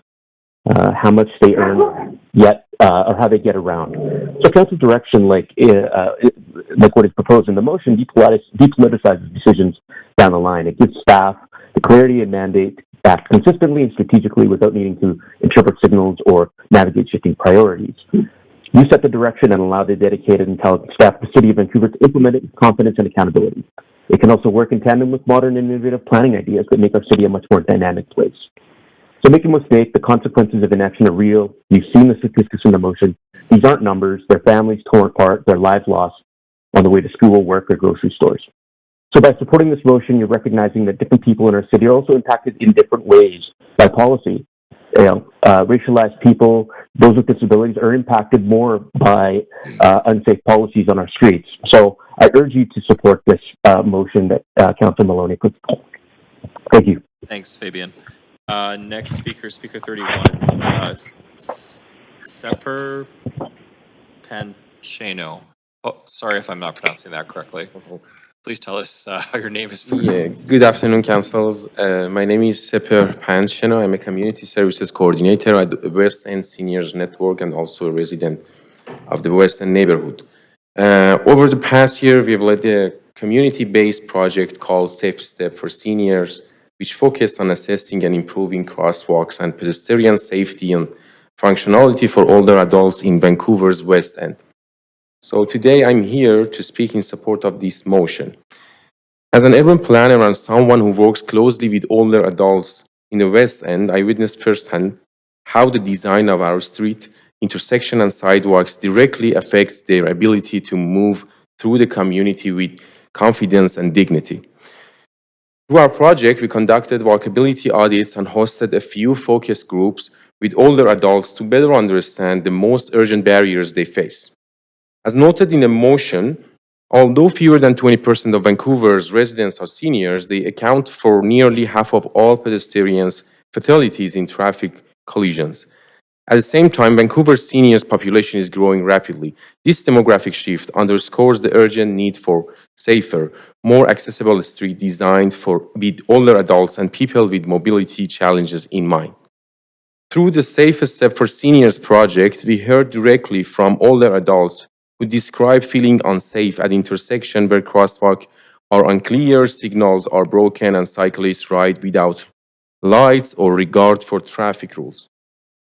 how much they earn, or how they get around. So council direction, like what is proposed in the motion, depoliticizes decisions down the line. It gives staff the clarity and mandate to act consistently and strategically without needing to interpret signals or navigate shifting priorities. You set the direction and allow the dedicated and talented staff of the City of Vancouver to implement it with confidence and accountability. It can also work in tandem with modern and innovative planning ideas that make our city a much more dynamic place. So make no mistake, the consequences of inaction are real. You've seen the statistics in the motion. These aren't numbers. They're families torn apart, their lives lost on the way to school, work, or grocery stores. So by supporting this motion, you're recognizing that different people in our city are also impacted in different ways by policy. Racialized people, those with disabilities, are impacted more by unsafe policies on our streets. So I urge you to support this motion that Councillor Maloney puts forward. Thank you. Thanks, Fabian. Next speaker, speaker 31, Seper Pancheno. Oh, sorry if I'm not pronouncing that correctly. Please tell us how your name is pronounced. Yeah, good afternoon, councils. My name is Seper Pancheno. I'm a community services coordinator at the West End Seniors Network and also a resident of the West End neighborhood. Over the past year, we have led a community-based project called Safe Step for Seniors, which focused on assessing and improving crosswalks and pedestrian safety and functionality for older adults in Vancouver's West End. So today I'm here to speak in support of this motion. As an urban planner and someone who works closely with older adults in the West End, I witnessed firsthand how the design of our street, intersection and sidewalks directly affects their ability to move through the community with confidence and dignity. Through our project, we conducted walkability audits and hosted a few focus groups with older adults to better understand the most urgent barriers they face. As noted in the motion, although fewer than 20% of Vancouver's residents are seniors, they account for nearly half of all pedestrians' fatalities in traffic collisions. At the same time, Vancouver's seniors population is growing rapidly. This demographic shift underscores the urgent need for safer, more accessible street designed with older adults and people with mobility challenges in mind. Through the Safe Step for Seniors project, we heard directly from older adults who describe feeling unsafe at intersections where crosswalks are unclear, signals are broken, and cyclists ride without lights or regard for traffic rules.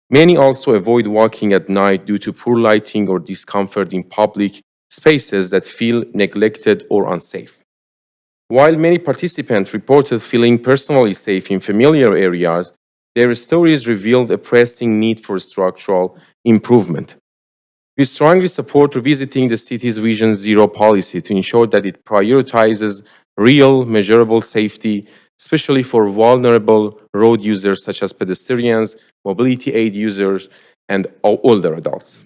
Many also avoid walking at night due to poor lighting or discomfort in public spaces that feel neglected or unsafe. While many participants reported feeling personally safe in familiar areas, their stories revealed a pressing need for structural improvement. We strongly support revisiting the city's Vision Zero policy to ensure that it prioritizes real, measurable safety, especially for vulnerable road users such as pedestrians, mobility aid users, and older adults.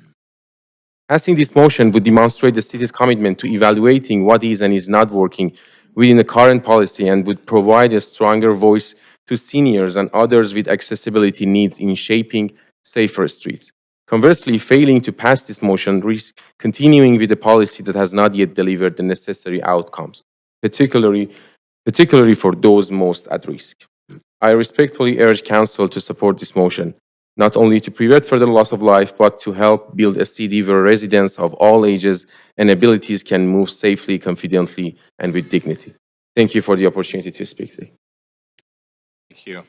Passing this motion would demonstrate the city's commitment to evaluating what is and is not working within the current policy and would provide a stronger voice to seniors and others with accessibility needs in shaping safer streets. Conversely, failing to pass this motion risks continuing with a policy that has not yet delivered the necessary outcomes, particularly for those most at risk. I respectfully urge Council to support this motion, not only to prevent further loss of life, but to help build a city where residents of all ages and abilities can move safely, confidently, and with dignity. Thank you for the opportunity to speak today. Thank you.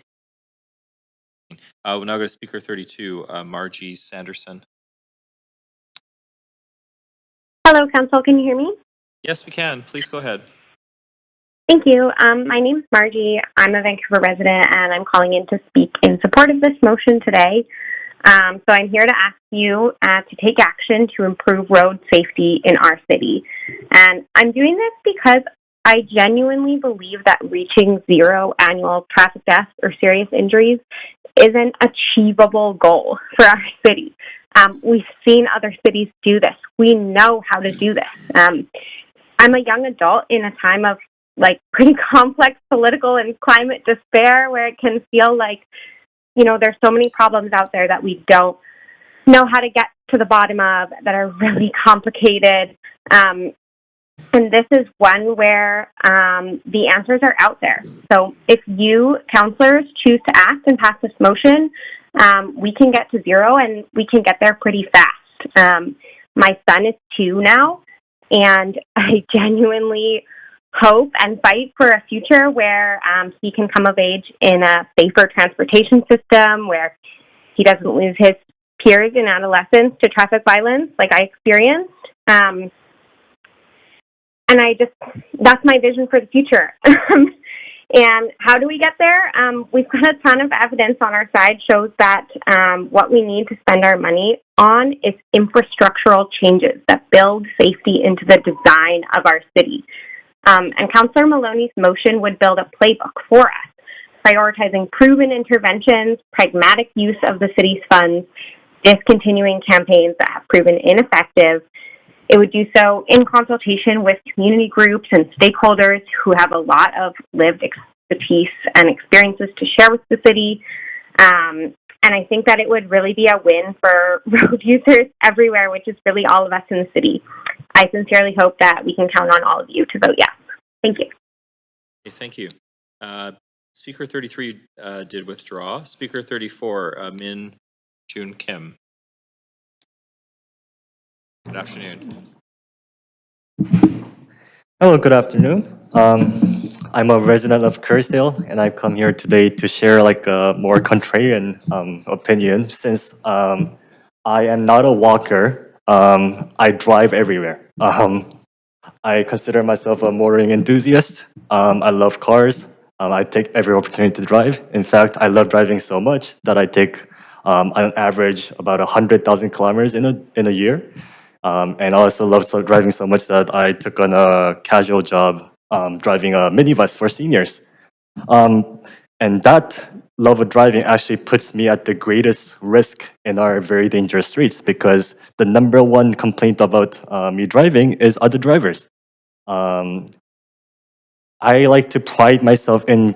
We'll now go to speaker 32, Margie Sanderson. Hello, Council. Can you hear me? Yes, we can. Please go ahead. Thank you. My name is Margie. I'm a Vancouver resident, and I'm calling in to speak in support of this motion today. So I'm here to ask you to take action to improve road safety in our city. And I'm doing this because I genuinely believe that reaching 0 annual traffic deaths or serious injuries is an achievable goal for our city. We've seen other cities do this. We know how to do this. I'm a young adult in a time of pretty complex political and climate despair where it can feel like, there's so many problems out there that we don't know how to get to the bottom of, that are really complicated. And this is one where the answers are out there. So if you, councillors, choose to act and pass this motion, we can get to 0 and we can get there pretty fast. My son is 2 now, and I genuinely hope and fight for a future where he can come of age in a safer transportation system, where he doesn't lose his peers in adolescence to traffic violence like I experienced. And that's my vision for the future. And how do we get there? We've got a ton of evidence on our side shows that what we need to spend our money on is infrastructural changes that build safety into the design of our city. And Councillor Maloney's motion would build a playbook for us, prioritizing proven interventions, pragmatic use of the city's funds, discontinuing campaigns that have proven ineffective. It would do so in consultation with community groups and stakeholders who have a lot of lived expertise and experiences to share with the city. And I think that it would really be a win for road users everywhere, which is really all of us in the city. I sincerely hope that we can count on all of you to vote yes. Thank you. Okay, thank you. Speaker 33 did withdraw. Speaker 34, Min Jun Kim. Good afternoon. Hello, good afternoon. I'm a resident of Kerrisdale, and I've come here today to share a more contrarian opinion. Since I am not a walker, I drive everywhere. I consider myself a motoring enthusiast. I love cars. I take every opportunity to drive. In fact, I love driving so much that I take, on average, about 100,000 kilometers in a year. And I also love driving so much that I took on a casual job driving a minibus for seniors. And that love of driving actually puts me at the greatest risk in our very dangerous streets, because the number one complaint about me driving is other drivers. I like to pride myself in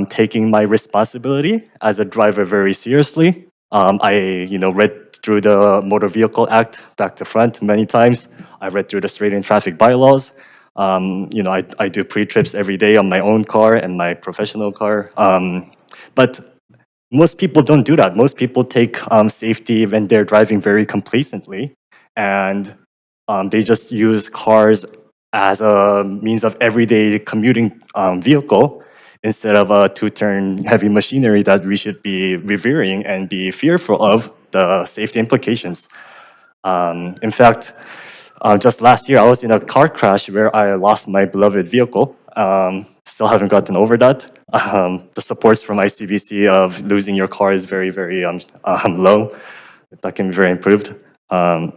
taking my responsibility as a driver very seriously. I read through the Motor Vehicle Act back to front many times. I read through the straight-in traffic bylaws. I do pre-trips every day on my own car and my professional car. But most people don't do that. Most people take safety when they're driving very complacently, and they just use cars as a means of everyday commuting vehicle instead of a two-turn heavy machinery that we should be revering and be fearful of the safety implications. In fact, just last year, I was in a car crash where I lost my beloved vehicle. Still haven't gotten over that. The supports from ICBC of losing your car is very, very low. That can be very improved. But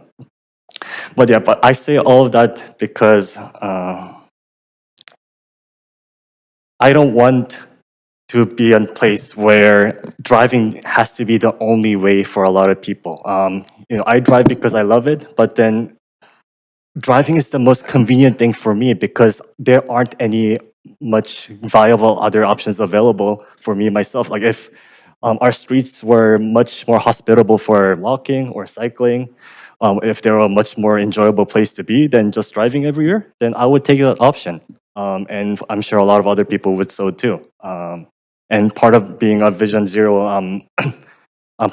I say all of that because I don't want to be in a place where driving has to be the only way for a lot of people. I drive because I love it, but then driving is the most convenient thing for me because there aren't any much viable other options available for me myself. Like if our streets were much more hospitable for walking or cycling, if they were a much more enjoyable place to be than just driving everywhere, then I would take that option. And I'm sure a lot of other people would so too. And part of being a Vision Zero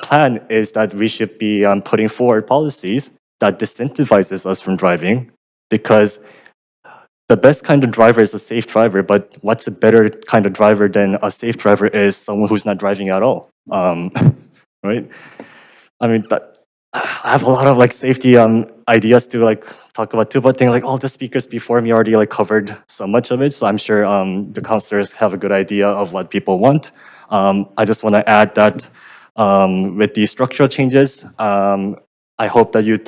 plan is that we should be putting forward policies that disincentivizes us from driving, because the best kind of driver is a safe driver, but what's a better kind of driver than a safe driver is someone who's not driving at all, right? I mean, I have a lot of safety ideas to talk about too, but all the speakers before me already covered so much of it, so I'm sure the councillors have a good idea of what people want. I just want to add that with these structural changes, I hope that you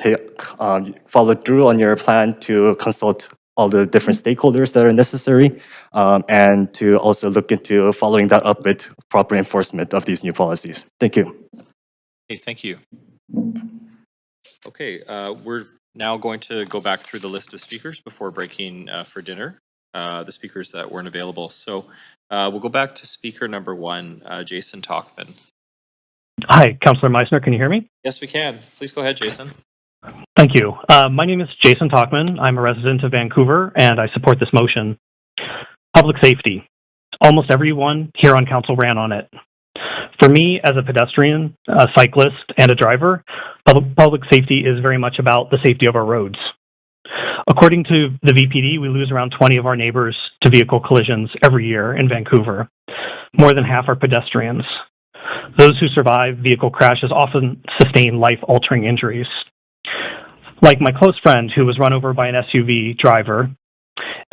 follow through on your plan to consult all the different stakeholders that are necessary, and to also look into following that up with proper enforcement of these new policies. Thank you. Okay, thank you. Okay, we're now going to go back through the list of speakers before breaking for dinner, the speakers that weren't available. So we'll go back to speaker number 1, Jason Talkman. Hi, Councillor Meissner, can you hear me? Yes, we can. Please go ahead, Jason. Thank you. My name is Jason Talkman. I'm a resident of Vancouver, and I support this motion. Public safety. Almost everyone here on council ran on it. For me, as a pedestrian, a cyclist, and a driver, public safety is very much about the safety of our roads. According to the VPD, we lose around 20 of our neighbors to vehicle collisions every year in Vancouver. More than half are pedestrians. Those who survive vehicle crashes often sustain life-altering injuries. Like my close friend who was run over by an SUV driver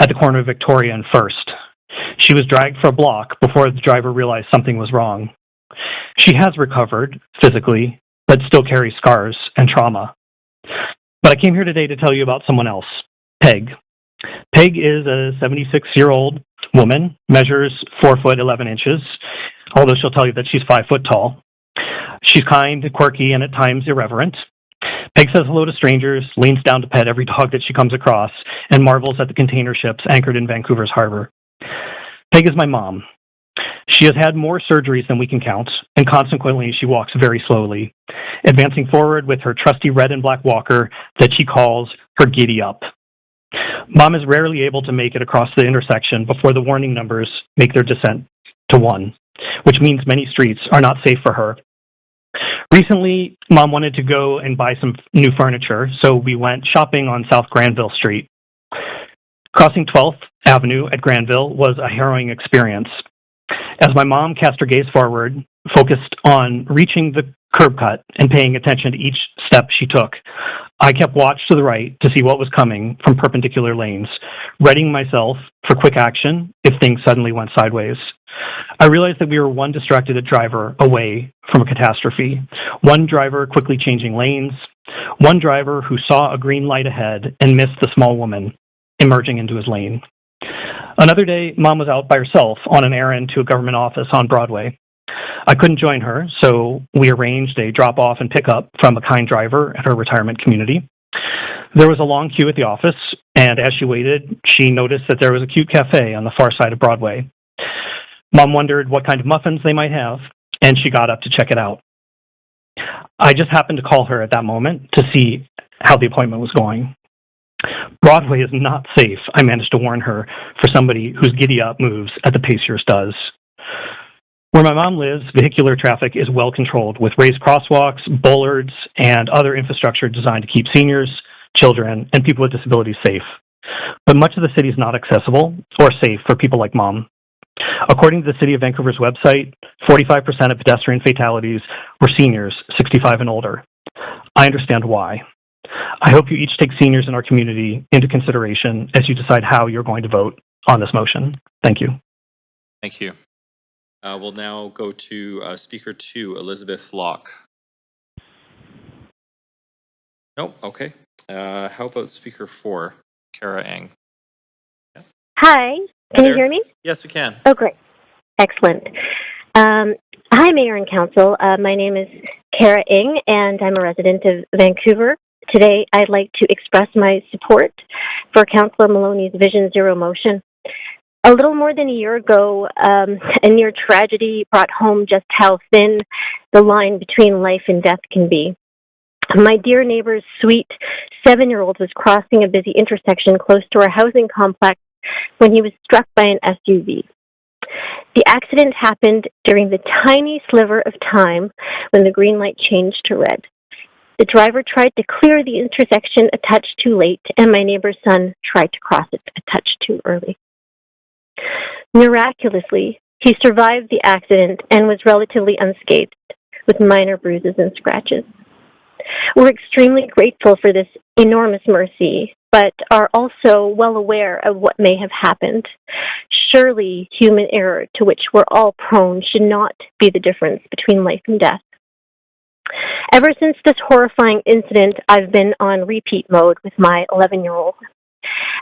at the corner of Victoria and First. She was dragged for a block before the driver realized something was wrong. She has recovered physically, but still carries scars and trauma. But I came here today to tell you about someone else, Peg. Peg is a 76-year-old woman, measures 4 foot 11 inches, although she'll tell you that she's 5 foot tall. She's kind, quirky, and at times irreverent. Peg says hello to strangers, leans down to pet every dog that she comes across, and marvels at the container ships anchored in Vancouver's harbor. Peg is my mom. She has had more surgeries than we can count, and consequently she walks very slowly, advancing forward with her trusty red and black walker that she calls her giddy up. Mom is rarely able to make it across the intersection before the warning numbers make their descent to 1, which means many streets are not safe for her. Recently, Mom wanted to go and buy some new furniture, so we went shopping on South Granville Street. Crossing 12th Avenue at Granville was a harrowing experience. As my mom cast her gaze forward, focused on reaching the curb cut and paying attention to each step she took, I kept watch to the right to see what was coming from perpendicular lanes, readying myself for quick action if things suddenly went sideways. I realized that we were one distracted driver away from a catastrophe, one driver quickly changing lanes, one driver who saw a green light ahead and missed the small woman emerging into his lane. Another day, Mom was out by herself on an errand to a government office on Broadway. I couldn't join her, so we arranged a drop-off and pick-up from a kind driver at her retirement community. There was a long queue at the office, and as she waited, she noticed that there was a cute cafe on the far side of Broadway. Mom wondered what kind of muffins they might have, and she got up to check it out. I just happened to call her at that moment to see how the appointment was going. Broadway is not safe, I managed to warn her, for somebody whose giddy-up moves at the pace yours does. Where my mom lives, vehicular traffic is well controlled with raised crosswalks, bollards, and other infrastructure designed to keep seniors, children, and people with disabilities safe. But much of the city is not accessible or safe for people like Mom. According to the City of Vancouver's website, 45% of pedestrian fatalities were seniors 65 and older. I understand why. I hope you each take seniors in our community into consideration as you decide how you're going to vote on this motion. Thank you. Thank you. We'll now go to Speaker 2, Elizabeth Locke. Nope, okay. How about Speaker 4, Kara Eng? Yeah. Hi, can you hear me? Yes, we can. Oh, great. Excellent. Hi, Mayor and Council. My name is Kara Ing, and I'm a resident of Vancouver. Today, I'd like to express my support for Councillor Maloney's Vision Zero motion. A little more than a year ago, a near tragedy brought home just how thin the line between life and death can be. My dear neighbor's sweet 7-year-old was crossing a busy intersection close to our housing complex when he was struck by an SUV. The accident happened during the tiny sliver of time when the green light changed to red. The driver tried to clear the intersection a touch too late, and my neighbor's son tried to cross it a touch too early. Miraculously, he survived the accident and was relatively unscathed, with minor bruises and scratches. We're extremely grateful for this enormous mercy, but are also well aware of what may have happened. Surely, human error to which we're all prone should not be the difference between life and death. Ever since this horrifying incident, I've been on repeat mode with my 11-year-old.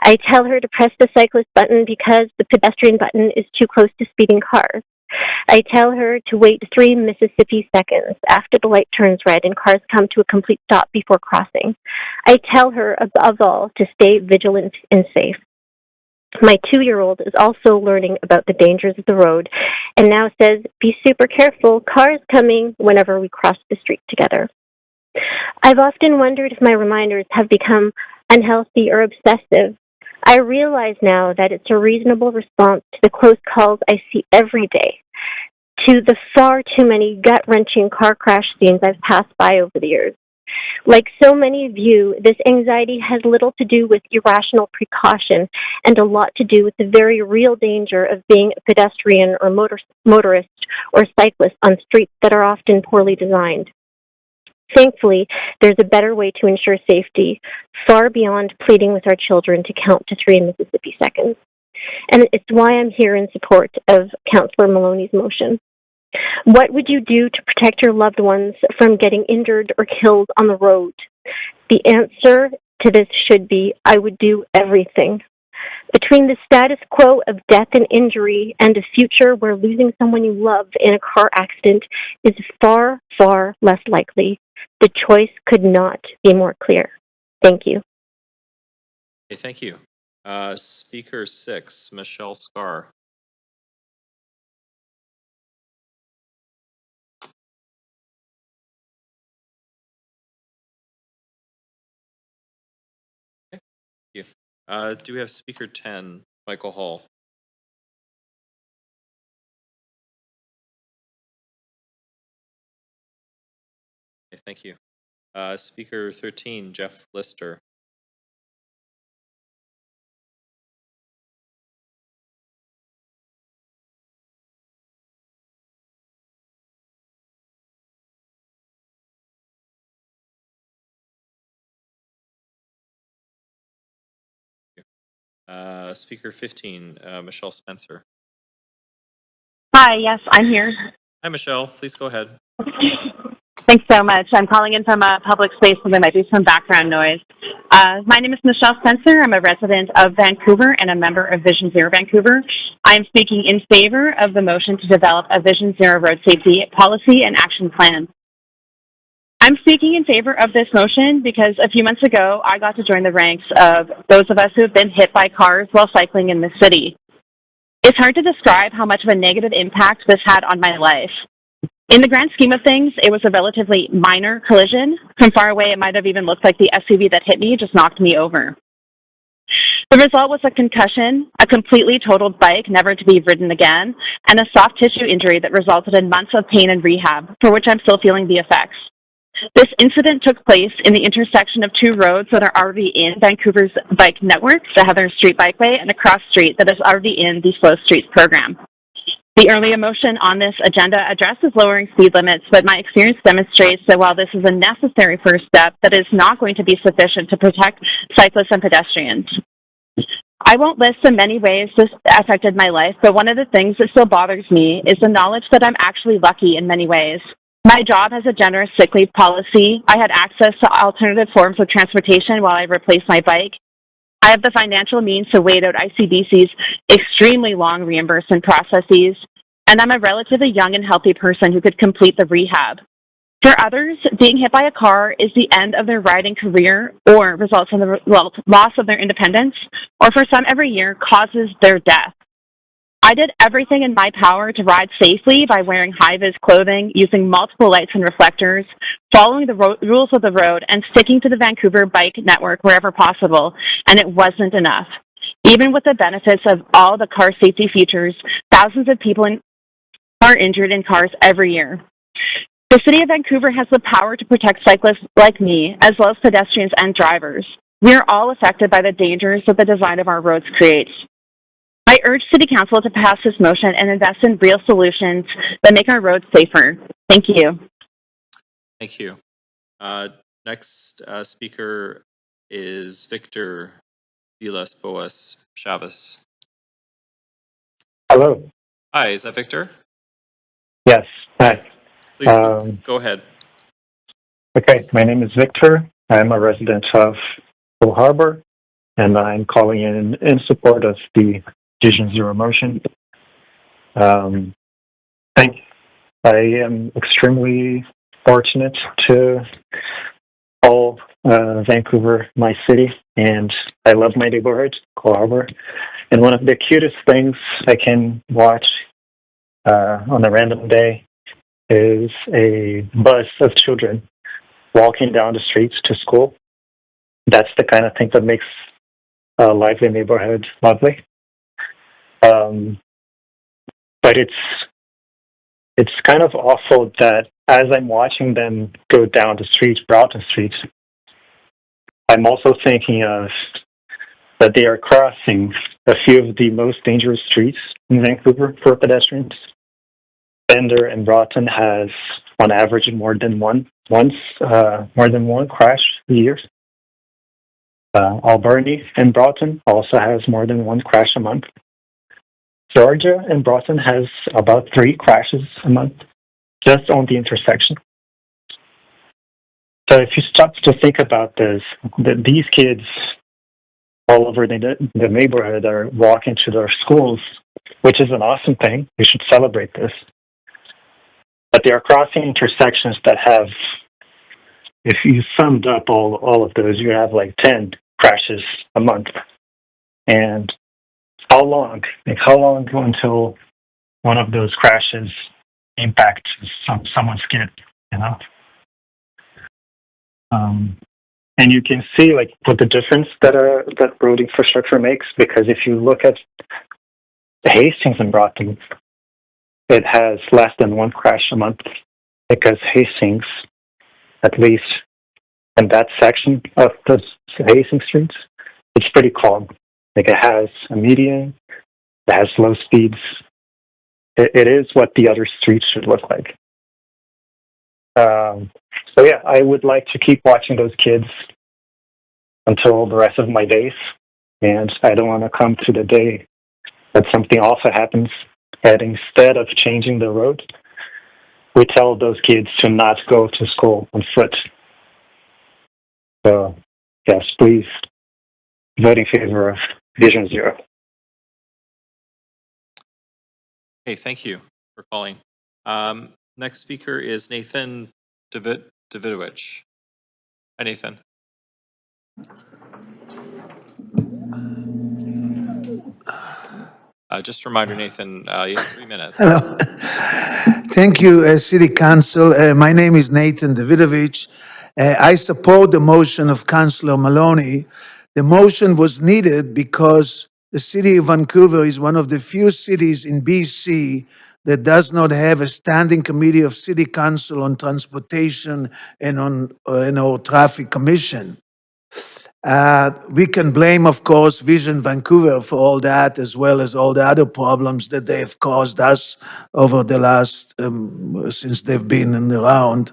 I tell her to press the cyclist button because the pedestrian button is too close to speeding cars. I tell her to wait 3 Mississippi seconds after the light turns red and cars come to a complete stop before crossing. I tell her, above all, to stay vigilant and safe. My 2-year-old is also learning about the dangers of the road and now says, "Be super careful, cars coming," whenever we cross the street together. I've often wondered if my reminders have become unhealthy or obsessive. I realize now that it's a reasonable response to the close calls I see every day, to the far too many gut-wrenching car crash scenes I've passed by over the years. Like so many of you, this anxiety has little to do with irrational precaution and a lot to do with the very real danger of being a pedestrian or motorist or cyclist on streets that are often poorly designed. Thankfully, there's a better way to ensure safety, far beyond pleading with our children to count to 3 in Mississippi seconds. And it's why I'm here in support of Councillor Maloney's motion. What would you do to protect your loved ones from getting injured or killed on the road? The answer to this should be, I would do everything. Between the status quo of death and injury and a future where losing someone you love in a car accident is far, far less likely, the choice could not be more clear. Thank you. Okay, thank you. Speaker 6, Michelle Scar. Okay, thank you. Do we have Speaker 10, Michael Hall? Okay, thank you. Speaker 13, Jeff Lister. Speaker 15, Michelle Spencer. Hi, yes, I'm here. Hi, Michelle. Please go ahead. Thanks so much. I'm calling in from a public space, so there might be some background noise. My name is Michelle Spencer. I'm a resident of Vancouver and a member of Vision Zero Vancouver. I'm speaking in favor of the motion to develop a Vision Zero road safety policy and action plan. I'm speaking in favor of this motion because a few months ago, I got to join the ranks of those of us who have been hit by cars while cycling in the city. It's hard to describe how much of a negative impact this had on my life. In the grand scheme of things, it was a relatively minor collision. From far away, it might have even looked like the SUV that hit me just knocked me over. The result was a concussion, a completely totaled bike, never to be ridden again, and a soft tissue injury that resulted in months of pain and rehab, for which I'm still feeling the effects. This incident took place in the intersection of 2 roads that are already in Vancouver's bike network, the Heather Street Bikeway, and a cross street that is already in the Slow Streets program. The earlier motion on this agenda addresses lowering speed limits, but my experience demonstrates that while this is a necessary first step, that is not going to be sufficient to protect cyclists and pedestrians. I won't list the many ways this affected my life, but one of the things that still bothers me is the knowledge that I'm actually lucky in many ways. My job has a generous sick leave policy. I had access to alternative forms of transportation while I replaced my bike. I have the financial means to wait out ICBC's extremely long reimbursement processes, and I'm a relatively young and healthy person who could complete the rehab. For others, being hit by a car is the end of their riding career or results in the loss of their independence, or for some every year causes their death. I did everything in my power to ride safely by wearing high-vis clothing, using multiple lights and reflectors, following the rules of the road, and sticking to the Vancouver bike network wherever possible, and it wasn't enough. Even with the benefits of all the car safety features, thousands of people are injured in cars every year. The City of Vancouver has the power to protect cyclists like me, as well as pedestrians and drivers. We are all affected by the dangers that the design of our roads creates. I urge City Council to pass this motion and invest in real solutions that make our roads safer. Thank you. Thank you. Next speaker is Victor Villas-Boas Chavez. Hello. Hi, is that Victor? Yes. Hi. Please go ahead. Okay, my name is Victor. I'm a resident of Pearl Harbor. and I'm calling in support of the Vision Zero motion. I am extremely fortunate to call Vancouver my city, and I love my neighborhood, Cole Harbor. And one of the cutest things I can watch on a random day is a bus of children walking down the streets to school. That's the kind of thing that makes a lively neighborhood lovely. But it's kind of awful that as I'm watching them go down the street, Broughton Street, I'm also thinking of that they are crossing a few of the most dangerous streets in Vancouver for pedestrians. Bender and Broughton has, on average, more than one crash a year. Alberni and Broughton also has more than one crash a month. Georgia and Broughton has about 3 crashes a month, just on the intersection. So if you stop to think about this, these kids all over the neighborhood are walking to their schools, which is an awesome thing. We should celebrate this. But they are crossing intersections that have, if you summed up all of those, you have like 10 crashes a month. And how long? Like how long until one of those crashes impacts someone's kid, you know? And you can see like what the difference that road infrastructure makes, because if you look at Hastings and Broughton, it has less than 1 crash a month, because Hastings, at least in that section of the Hastings streets, it's pretty calm. Like it has a median, it has low speeds. It is what the other streets should look like. So yeah, I would like to keep watching those kids until the rest of my days, and I don't want to come to the day that something awful happens, and instead of changing the road, we tell those kids to not go to school on foot. So yes, please vote in favor of Vision Zero. Okay, thank you for calling. Next speaker is Nathan Davidovich. Hi, Nathan. Just a reminder, Nathan, you have 3 minutes. Hello. Thank you, City Council. My name is Nathan Davidovich. I support the motion of Councillor Maloney. The motion was needed because the city of Vancouver is one of the few cities in BC that does not have a standing committee of City Council on transportation and on traffic commission. We can blame, of course, Vision Vancouver for all that, as well as all the other problems that they have caused us over the last, since they've been around.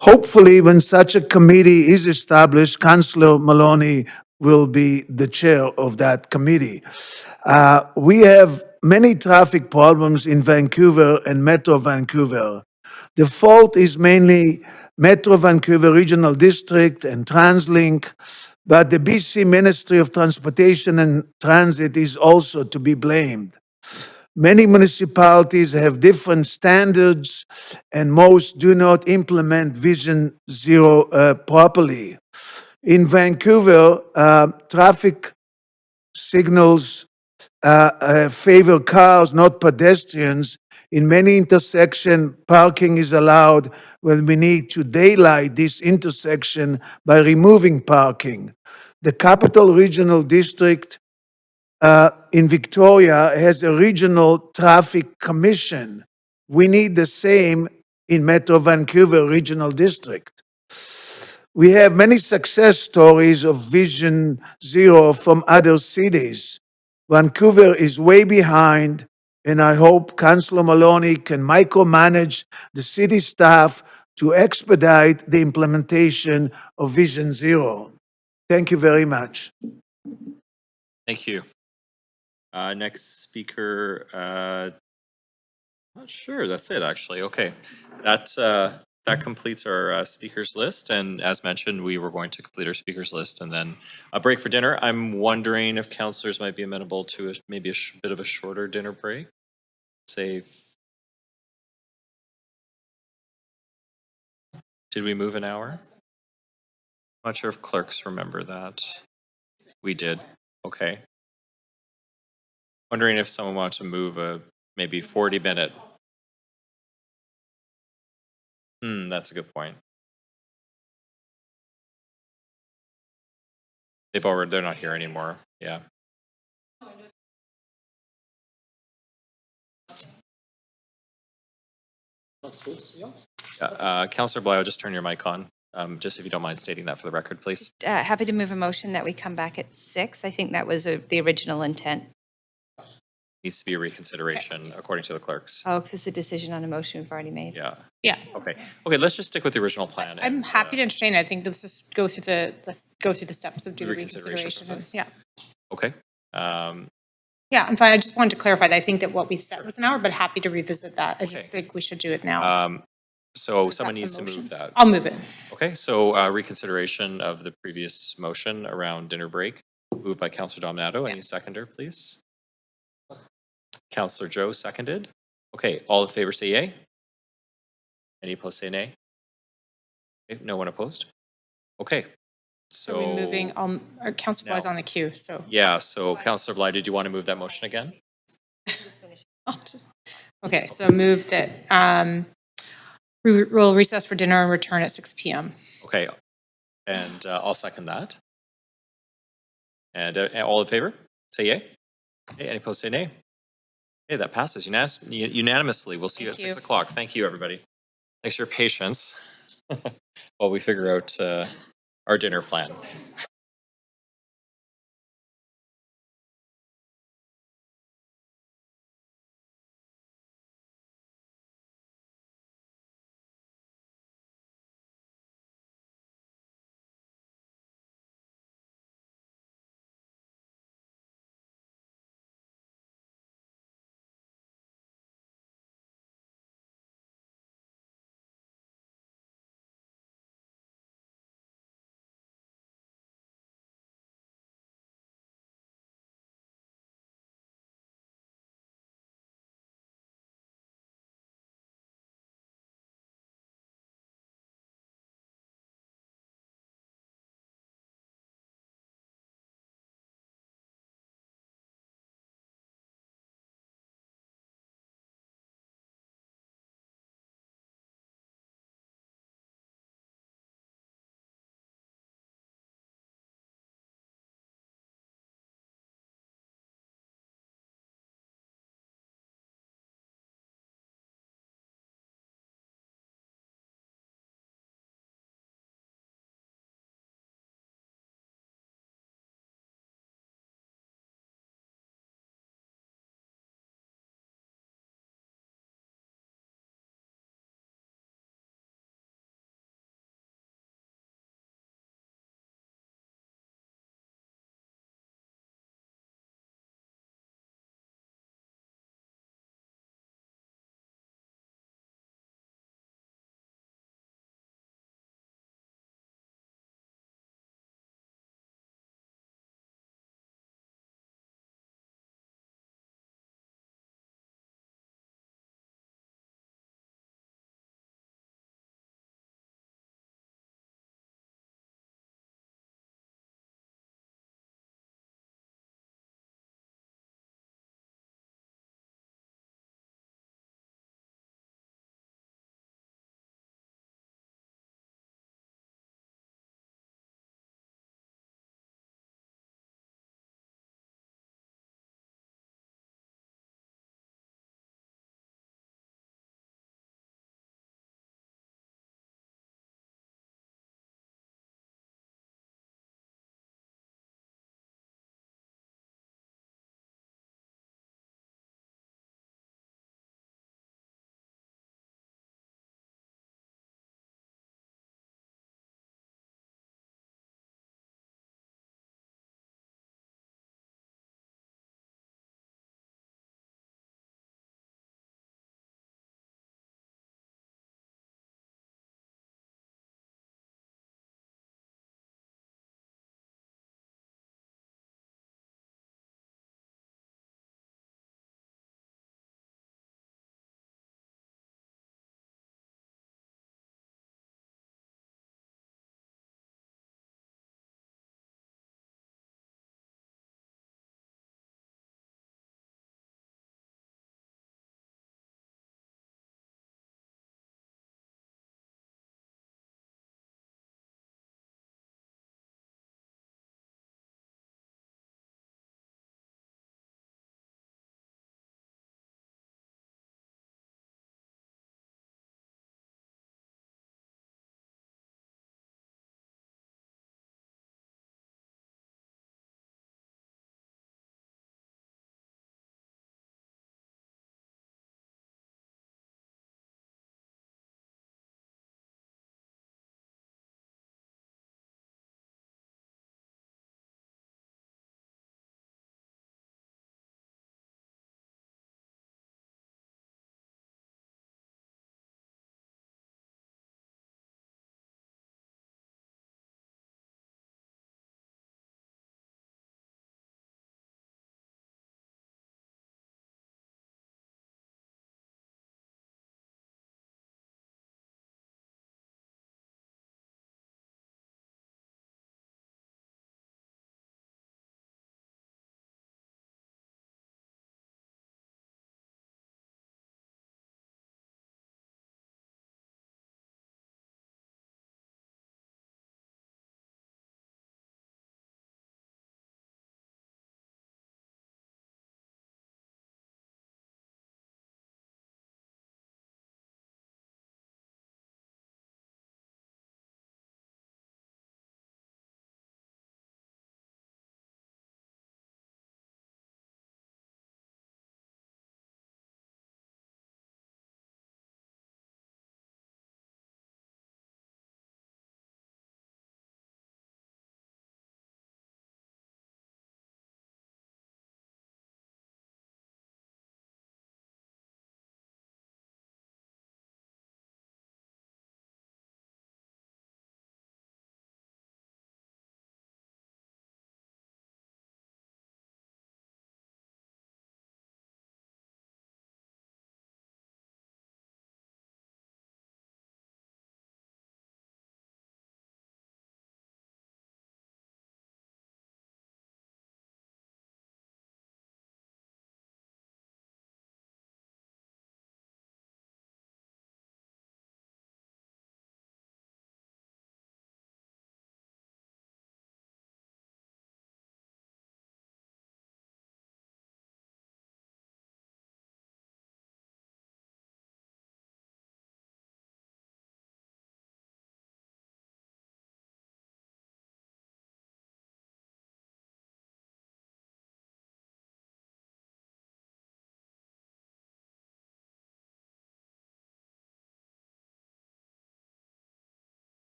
Hopefully, when such a committee is established, Councillor Maloney will be the chair of that committee. We have many traffic problems in Vancouver and Metro Vancouver. The fault is mainly Metro Vancouver Regional District and TransLink, but the BC Ministry of Transportation and Transit is also to be blamed. Many municipalities have different standards, and most do not implement Vision Zero properly. In Vancouver, traffic signals favor cars, not pedestrians. In many intersections, parking is allowed when we need to daylight this intersection by removing parking. The Capital Regional District in Victoria has a regional traffic commission. We need the same in Metro Vancouver Regional District. We have many success stories of Vision Zero from other cities. Vancouver is way behind, and I hope Councillor Maloney can micromanage the city staff to expedite the implementation of Vision Zero. Thank you very much. Thank you. Next speaker, not sure, that's it actually. Okay, that that completes our speakers list. And as mentioned, we were going to complete our speakers list and then a break for dinner. I'm wondering if councillors might be amenable to maybe a bit of a shorter dinner break. Say, did we move an hour? I'm not sure if clerks remember that. We did. Okay. Wondering if someone wants to move a maybe 40-minute. That's a good point. They're not here anymore. Yeah. Councillor Bly, I'll just turn your mic on. Just if you don't mind stating that for the record, please. Happy to move a motion that we come back at 6. I think that was the original intent. Needs to be a reconsideration according to the clerks. Oh, because it's a decision on a motion we've already made. Yeah. Yeah. Okay. Okay. Let's just stick with the original plan. I'm happy to entertain it. I think let's just go through the steps of do the reconsideration. Yeah. Okay. Yeah, I'm fine. I just wanted to clarify that I think that what we said was an hour, but happy to revisit that. I just think we should do it now. So someone needs to move that. I'll move it. Okay. So reconsideration of the previous motion around dinner break, moved by Councillor Dominato. Any seconder, please? Councillor Joe seconded. Okay. All in favor say yay. Any opposed say nay. Okay, no one opposed. Okay. So we're moving. Councillor Bly's on the queue. So yeah. So Councillor Bly, did you want to move that motion again? Okay. So move that we will recess for dinner and return at 6 p.m. Okay. And I'll second that. And all in favor say yay. Okay, any opposed say nay. Okay, that passes unanimously. We'll see you at 6 o'clock. Thank you, everybody. Thanks for your patience while we figure out our dinner plan.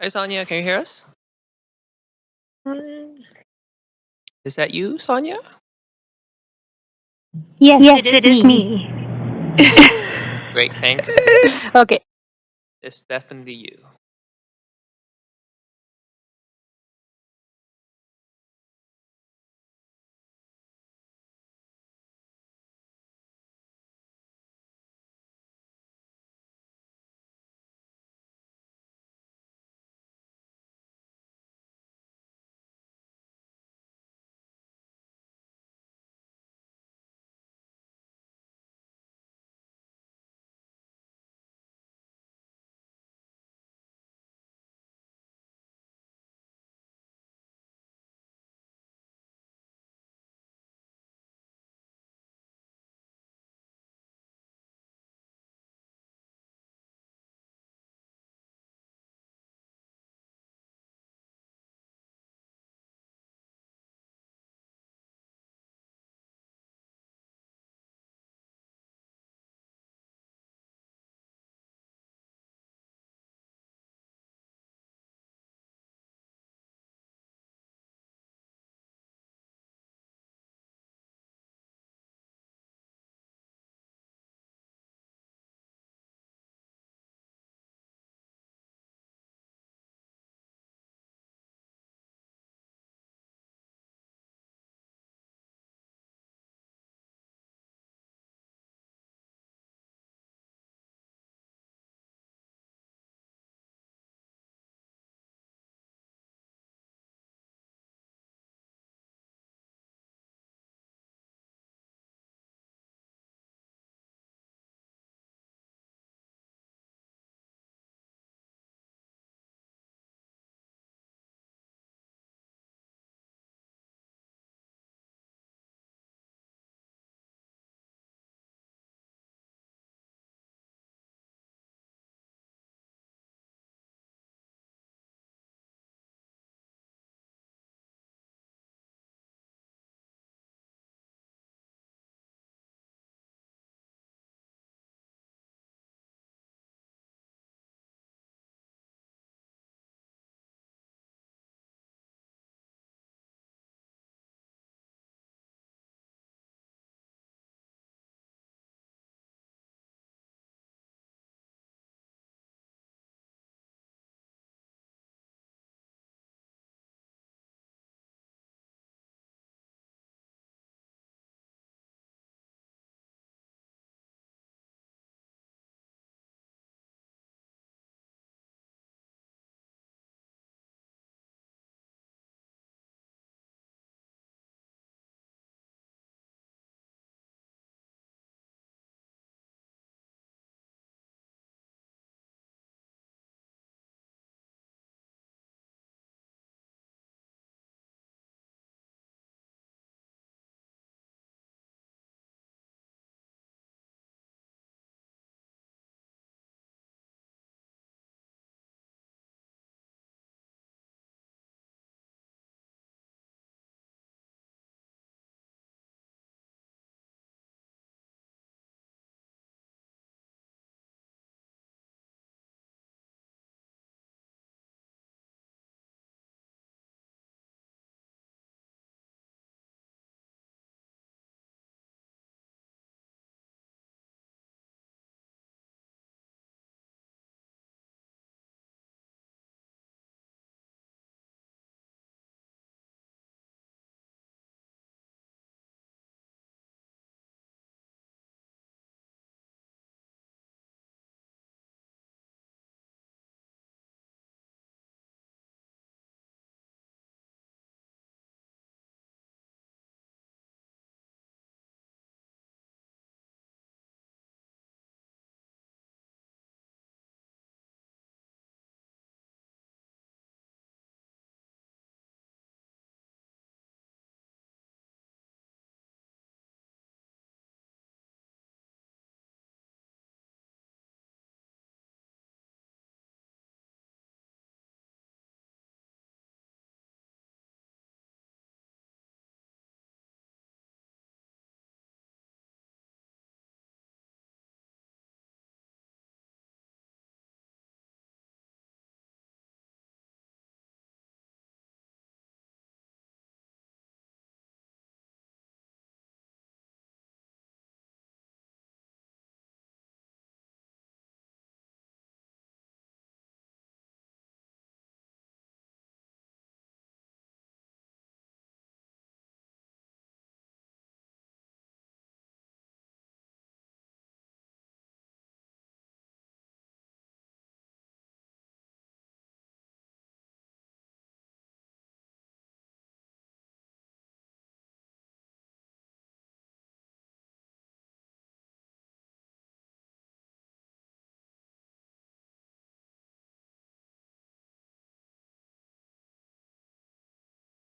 Hi, Sonia. Can you hear us? Is that you, Sonia? Yes, it is me. Great, thanks. Okay. It's definitely you.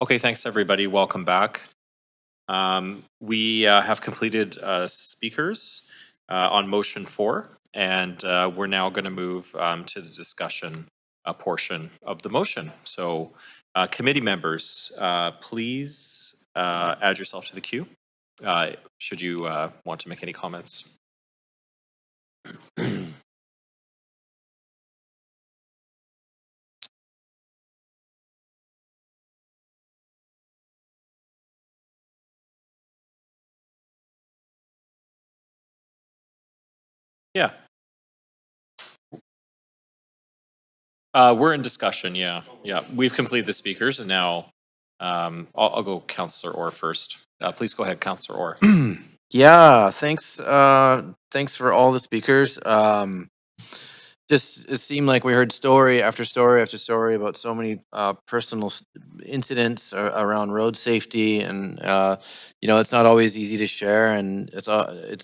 Okay, thanks everybody. Welcome back. We have completed speakers on motion 4, and we're now going to move to the discussion portion of the motion. So committee members, please add yourself to the queue should you want to make any comments. Yeah. We're in discussion, yeah. Yeah, we've completed the speakers, and now I'll go Councillor Orr first. Please go ahead, Councillor Orr. Yeah, thanks. Thanks for all the speakers. Just it seemed like we heard story after story after story about so many personal incidents around road safety, and it's not always easy to share, and it's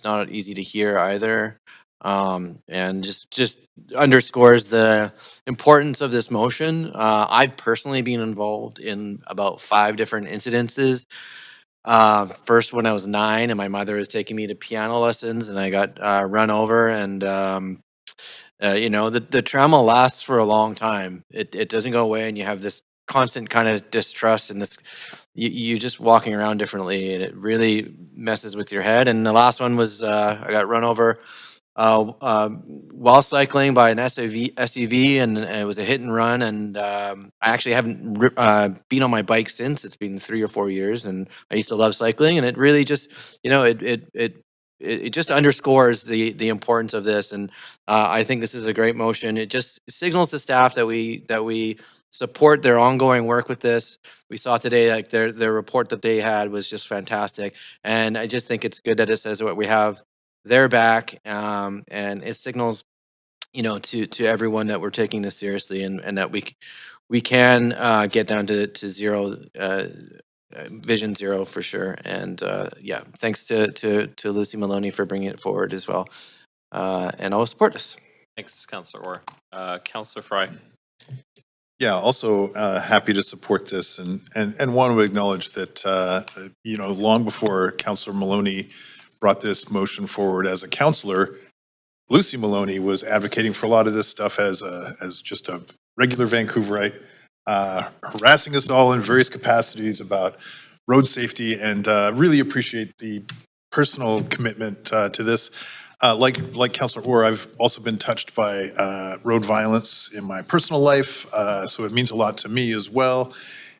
not easy to hear either. And just underscores the importance of this motion. I've personally been involved in about 5 different incidences. First when I was 9 and my mother was taking me to piano lessons and I got run over, and the trauma lasts for a long time. It doesn't go away, and you have this constant kind of distrust, and this you just walking around differently, and it really messes with your head. And the last one was I got run over while cycling by an SUV, and it was a hit and run. And I actually haven't been on my bike since. It's been 3 or 4 years, and I used to love cycling. And it really just, it just underscores the importance of this. And I think this is a great motion. It just signals to staff that we support their ongoing work with this. We saw today, like their report that they had was just fantastic, and I just think it's good that it says what we have their back, and it signals, to everyone that we're taking this seriously, and that we can get down to zero, vision zero for sure. And yeah, thanks to Lucy Maloney for bringing it forward as well. And I'll support this. Thanks, Councillor Orr. Councillor Fry. Yeah, also happy to support this, and want to acknowledge that long before Councillor Maloney brought this motion forward as a councillor, Lucy Maloney was advocating for a lot of this stuff as just a regular Vancouverite, harassing us all in various capacities about road safety, and really appreciate the personal commitment to this. Like Councillor Orr, I've also been touched by road violence in my personal life, so it means a lot to me as well.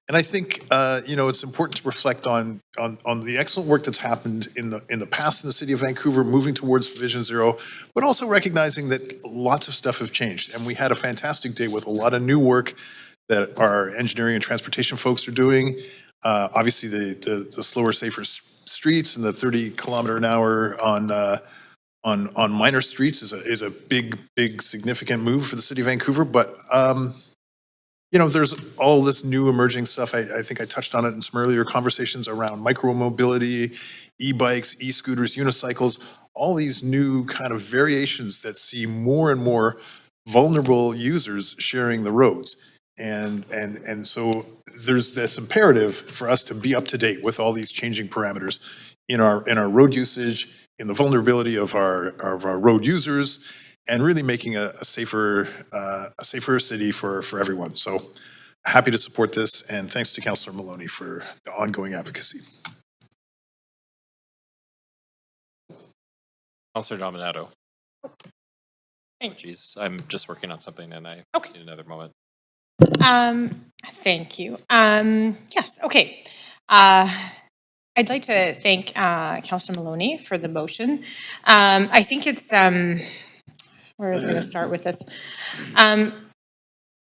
And I think it's important to reflect on the excellent work that's happened in the past in the city of Vancouver, moving towards Vision Zero, but also recognizing that lots of stuff have changed. And we had a fantastic day with a lot of new work that our engineering and transportation folks are doing. Obviously, the slower, safer streets and the 30-kilometer-an-hour on minor streets is a big, significant move for the city of Vancouver. But there's all this new emerging stuff. I think I touched on it in some earlier conversations around micromobility, e-bikes, e-scooters, unicycles, all these new kind of variations that see more and more vulnerable users sharing the roads. And so there's this imperative for us to be up to date with all these changing parameters in our road usage, in the vulnerability of our road users, and really making a safer city for everyone. So happy to support this, and thanks to Councillor Maloney for the ongoing advocacy. Councillor Dominato. Geez, I'm just working on something and I need another moment. Thank you. Yes, okay. I'd like to thank Councillor Maloney for the motion. I think it's, where is I going to start with this?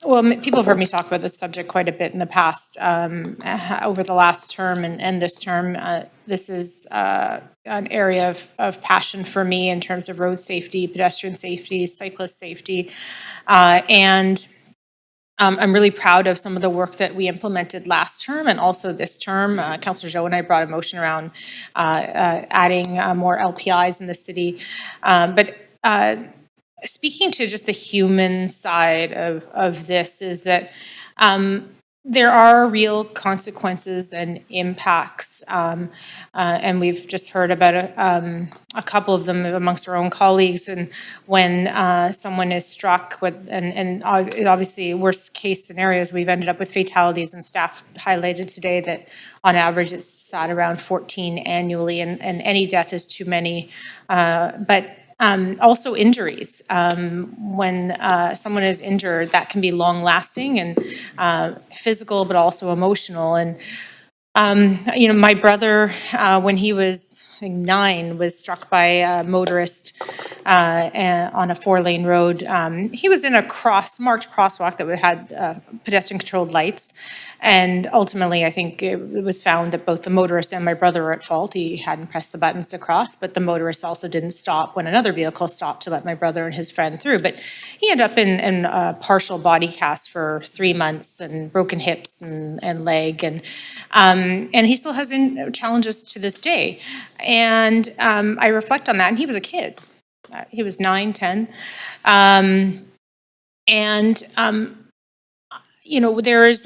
Well, people have heard me talk about this subject quite a bit in the past, over the last term and this term. This is an area of passion for me in terms of road safety, pedestrian safety, cyclist safety, and I'm really proud of some of the work that we implemented last term and also this term. Councillor Joe and I brought a motion around adding more LPIs in the city. But speaking to just the human side of this is that there are real consequences and impacts, and we've just heard about a couple of them amongst our own colleagues. And when someone is struck with, and obviously worst case scenarios, we've ended up with fatalities, and staff highlighted today that on average it's at around 14 annually, and any death is too many. But also injuries. When someone is injured, that can be long lasting and physical, but also emotional. And, my brother, when he was I think 9, was struck by a motorist on a 4-lane road. He was in a marked crosswalk that had pedestrian controlled lights. And ultimately, I think it was found that both the motorist and my brother were at fault. He hadn't pressed the buttons to cross, but the motorist also didn't stop when another vehicle stopped to let my brother and his friend through. But he ended up in a partial body cast for 3 months and broken hips and leg. And he still has challenges to this day. And I reflect on that, and he was a kid. He was 9, 10.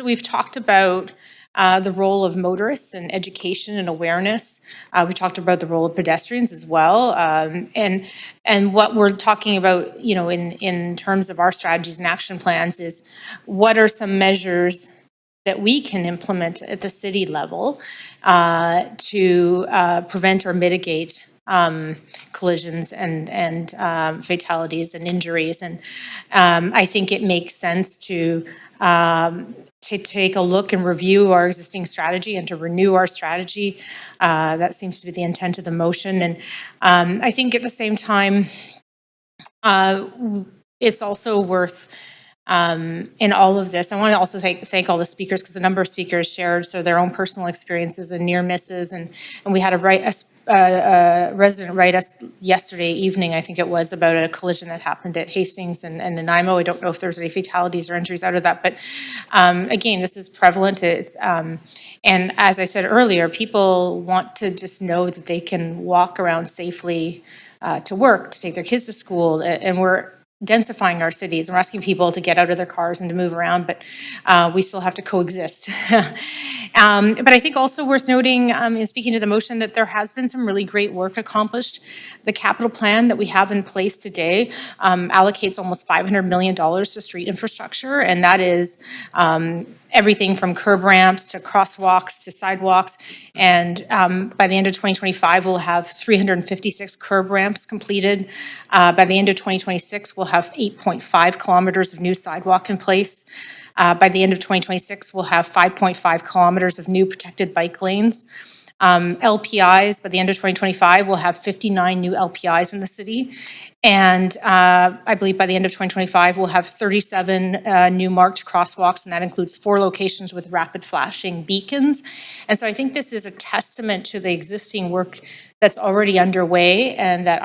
We've talked about the role of motorists and education and awareness. We talked about the role of pedestrians as well. And what we're talking about, in terms of our strategies and action plans is what are some measures that we can implement at the city level to prevent or mitigate collisions and fatalities and injuries. And I think it makes sense to take a look and review our existing strategy and to renew our strategy. That seems to be the intent of the motion. And I think at the same time, it's also worth in all of this. I want to also thank all the speakers, because a number of speakers shared their own personal experiences and near misses. And we had a resident write us yesterday evening, I think it was, about a collision that happened at Hastings and Nanaimo. I don't know if there's any fatalities or injuries out of that, but again, this is prevalent. And as I said earlier, people want to just know that they can walk around safely to work, to take their kids to school, and we're densifying our cities. We're asking people to get out of their cars and to move around, but we still have to coexist. But I think also worth noting, in speaking to the motion, that there has been some really great work accomplished. The capital plan that we have in place today allocates almost $500 million to street infrastructure, and that is everything from curb ramps to crosswalks to sidewalks. And by the end of 2025, we'll have 356 curb ramps completed. By the end of 2026, we'll have 8.5 kilometers of new sidewalk in place. By the end of 2026, we'll have 5.5 kilometers of new protected bike lanes. LPIs, by the end of 2025, we'll have 59 new LPIs in the city. And I believe by the end of 2025, we'll have 37 new marked crosswalks, and that includes 4 locations with rapid flashing beacons. And so I think this is a testament to the existing work that's already underway, and that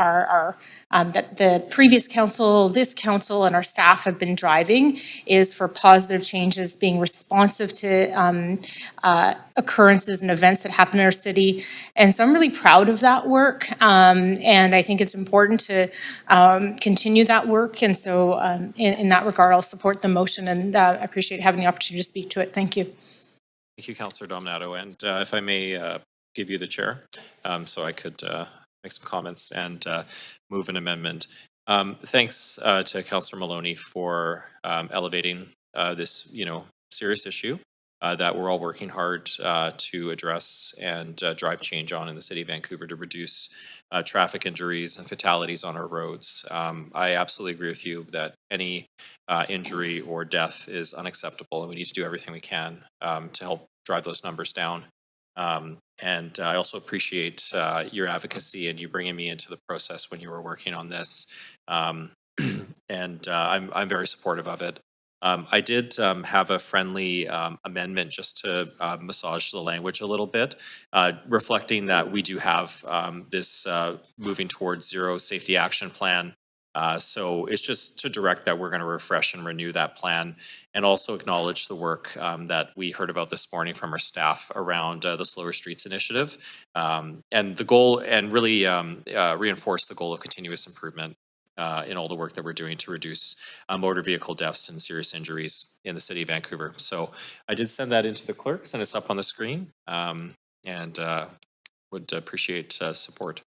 that the previous council, this council, and our staff have been driving, is for positive changes, being responsive to occurrences and events that happen in our city. And so I'm really proud of that work, and I think it's important to continue that work. And so in that regard, I'll support the motion, and I appreciate having the opportunity to speak to it. Thank you. Thank you, Councillor Dominato. And if I may give you the chair, so I could make some comments and move an amendment. Thanks to Councillor Maloney for elevating this, serious issue that we're all working hard to address and drive change on in the city of Vancouver to reduce traffic injuries and fatalities on our roads. I absolutely agree with you that any injury or death is unacceptable, and we need to do everything we can to help drive those numbers down. And I also appreciate your advocacy and you bringing me into the process when you were working on this. And I'm very supportive of it. I did have a friendly amendment just to massage the language a little bit, reflecting that we do have this moving towards zero safety action plan. So it's just to direct that we're going to refresh and renew that plan, and also acknowledge the work that we heard about this morning from our staff around the Slower Streets Initiative, and the goal, and really reinforce the goal of continuous improvement. in all the work that we're doing to reduce motor vehicle deaths and serious injuries in the city of Vancouver. So I did send that into the clerks, and it's up on the screen, and would appreciate support.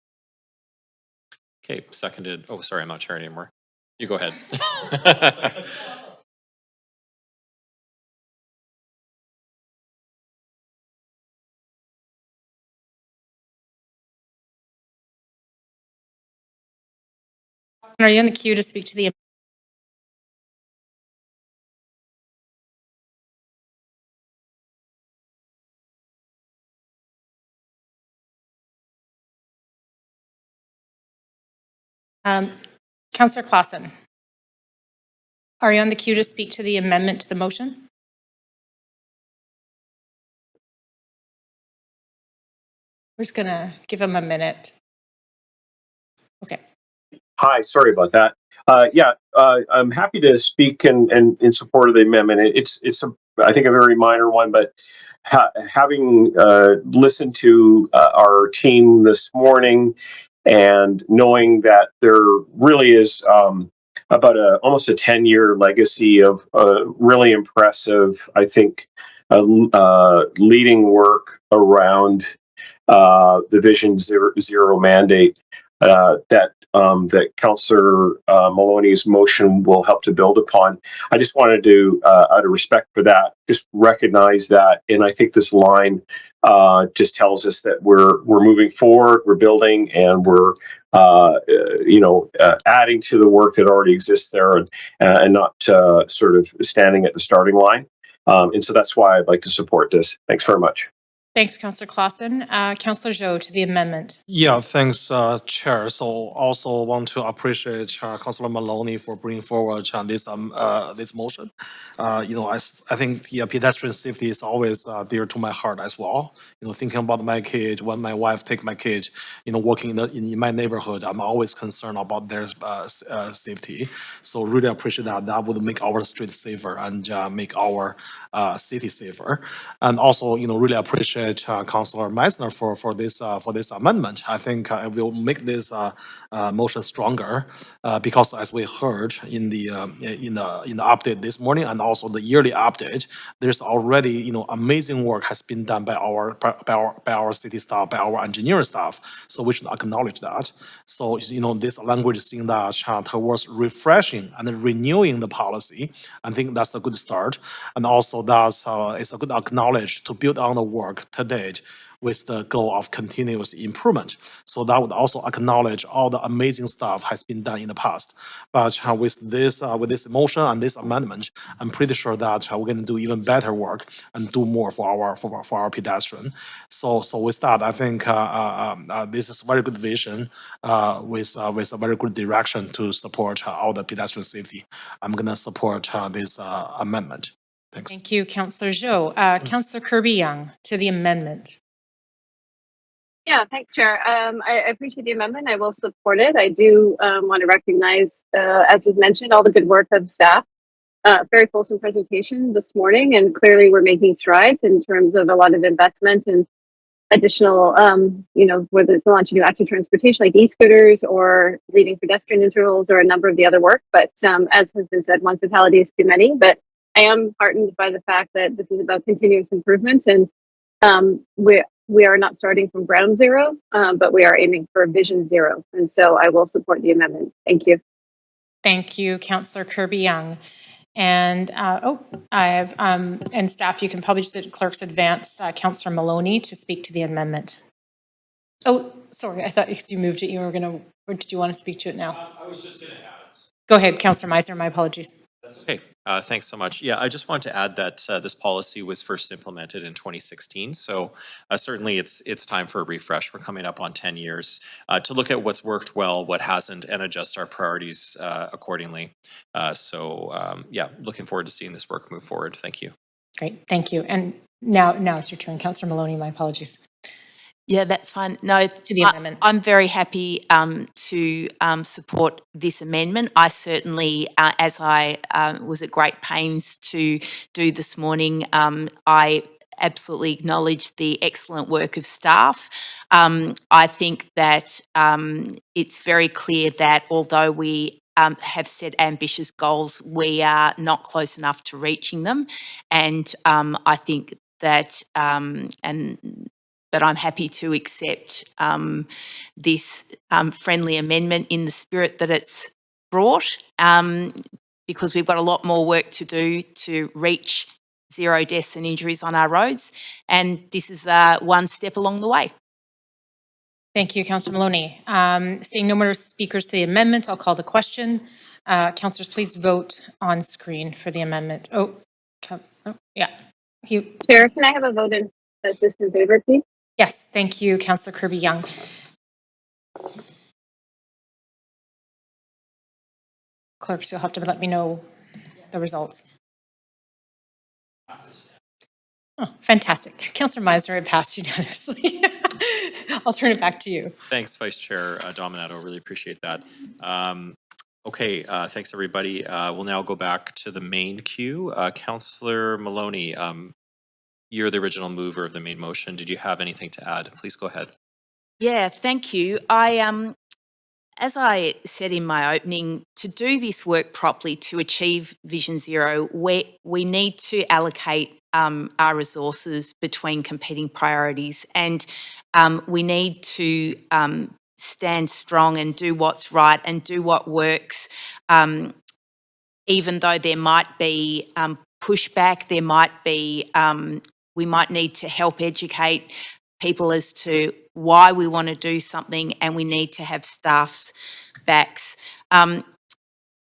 Okay, seconded. Oh, sorry, I'm not chairing anymore. You go ahead. Are you on the queue to speak to the? Councillor Claassen, are you on the queue to speak to the amendment to the motion? We're just going to give him a minute. Okay. Hi, sorry about that. I'm happy to speak in support of the amendment. It's I think a very minor one, but having listened to our team this morning and knowing that there really is about almost a 10-year legacy of really impressive, I think, leading work around the Vision Zero mandate that Councillor Maloney's motion will help to build upon. I just wanted to, out of respect for that, just recognize that, and I think this line just tells us that we're moving forward, we're building, and we're adding to the work that already exists there, and not sort of standing at the starting line. And so that's why I'd like to support this. Thanks very much. Thanks, Councillor Claassen. Councillor Zhou to the amendment. Yeah, thanks, Chair. So also want to appreciate Councillor Maloney for bringing forward this motion. I think pedestrian safety is always dear to my heart as well. Thinking about my kid, when my wife take my kid, working in my neighborhood, I'm always concerned about their safety. So really appreciate that. That would make our street safer and make our city safer. And also, really appreciate Councillor Meisner for this amendment. I think it will make this motion stronger because, as we heard in the update this morning and also the yearly update, there's already amazing work has been done by our city staff, by our engineering staff. So we should acknowledge that. So this language is saying that towards refreshing and renewing the policy. I think that's a good start, and also that's it's a good acknowledge to build on the work to date with the goal of continuous improvement. So that would also acknowledge all the amazing stuff has been done in the past. But with this motion and this amendment, I'm pretty sure that we're going to do even better work and do more for our pedestrian. So with that, I think this is very good vision with a very good direction to support all the pedestrian safety. I'm going to support this amendment. Thanks. Thank you, Councillor Zhou. Councillor Kirby-Yung to the amendment. Yeah, thanks, Chair. I appreciate the amendment. I will support it. I do want to recognize, as was mentioned, all the good work of staff. Very fulsome presentation this morning, and clearly we're making strides in terms of a lot of investment and additional, whether it's the launch of new active transportation like e-scooters or leading pedestrian intervals or a number of the other work. But as has been said, one fatality is too many. But I am heartened by the fact that this is about continuous improvement, and we are not starting from ground zero, but we are aiming for vision zero. And so I will support the amendment. Thank you. Thank you, Councillor Kirby-Yung. And I have, and staff, you can probably just at clerk's advance Councillor Maloney to speak to the amendment. Oh, sorry, I thought because you moved it, you were going to, or did you want to speak to it now? I was just going to add it. Go ahead, Councillor Meisner, my apologies. That's okay. Thanks so much. Yeah, I just want to add that this policy was first implemented in 2016. So certainly it's time for a refresh. We're coming up on 10 years to look at what's worked well, what hasn't, and adjust our priorities accordingly. Yeah, looking forward to seeing this work move forward. Thank you. Great, thank you. And now it's your turn, Councillor Maloney, my apologies. Yeah, that's fine. No, to the amendment. I'm very happy to support this amendment. I certainly, as I was at great pains to do this morning, I absolutely acknowledge the excellent work of staff. I think that it's very clear that although we have set ambitious goals, we are not close enough to reaching them. And I think that, but I'm happy to accept this friendly amendment in the spirit that it's brought, because we've got a lot more work to do to reach zero deaths and injuries on our roads. And this is one step along the way. Thank you, Councillor Maloney. Seeing no more speakers to the amendment, I'll call the question. Councillors, please vote on screen for the amendment. Yeah. Chair, can I have a vote in favor, please? Yes, thank you, Councillor Kirby-Young. Clerks, you'll have to let me know the results. Oh, fantastic. Councillor Meisner, it passed unanimously. I'll turn it back to you. Thanks, Vice Chair Dominato. Really appreciate that. Okay, thanks everybody. We'll now go back to the main queue. Councillor Maloney, you're the original mover of the main motion. Did you have anything to add? Please go ahead. Yeah, thank you. As I said in my opening, to do this work properly, to achieve Vision Zero, we need to allocate our resources between competing priorities, and we need to stand strong and do what's right and do what works, even though there might be pushback, there might be, we might need to help educate people as to why we want to do something, and we need to have staff's backs.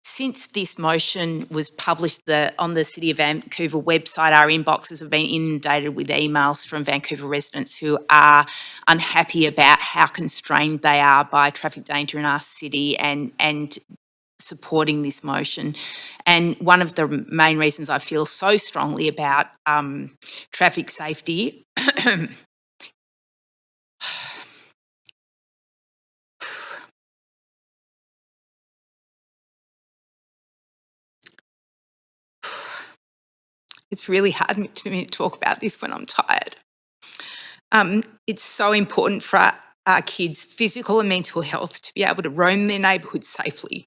Since this motion was published on the City of Vancouver website, our inboxes have been inundated with emails from Vancouver residents who are unhappy about how constrained they are by traffic danger in our city and supporting this motion. And one of the main reasons I feel so strongly about traffic safety it's really hard for me to talk about this when I'm tired. It's so important for our kids' physical and mental health to be able to roam their neighbourhoods safely.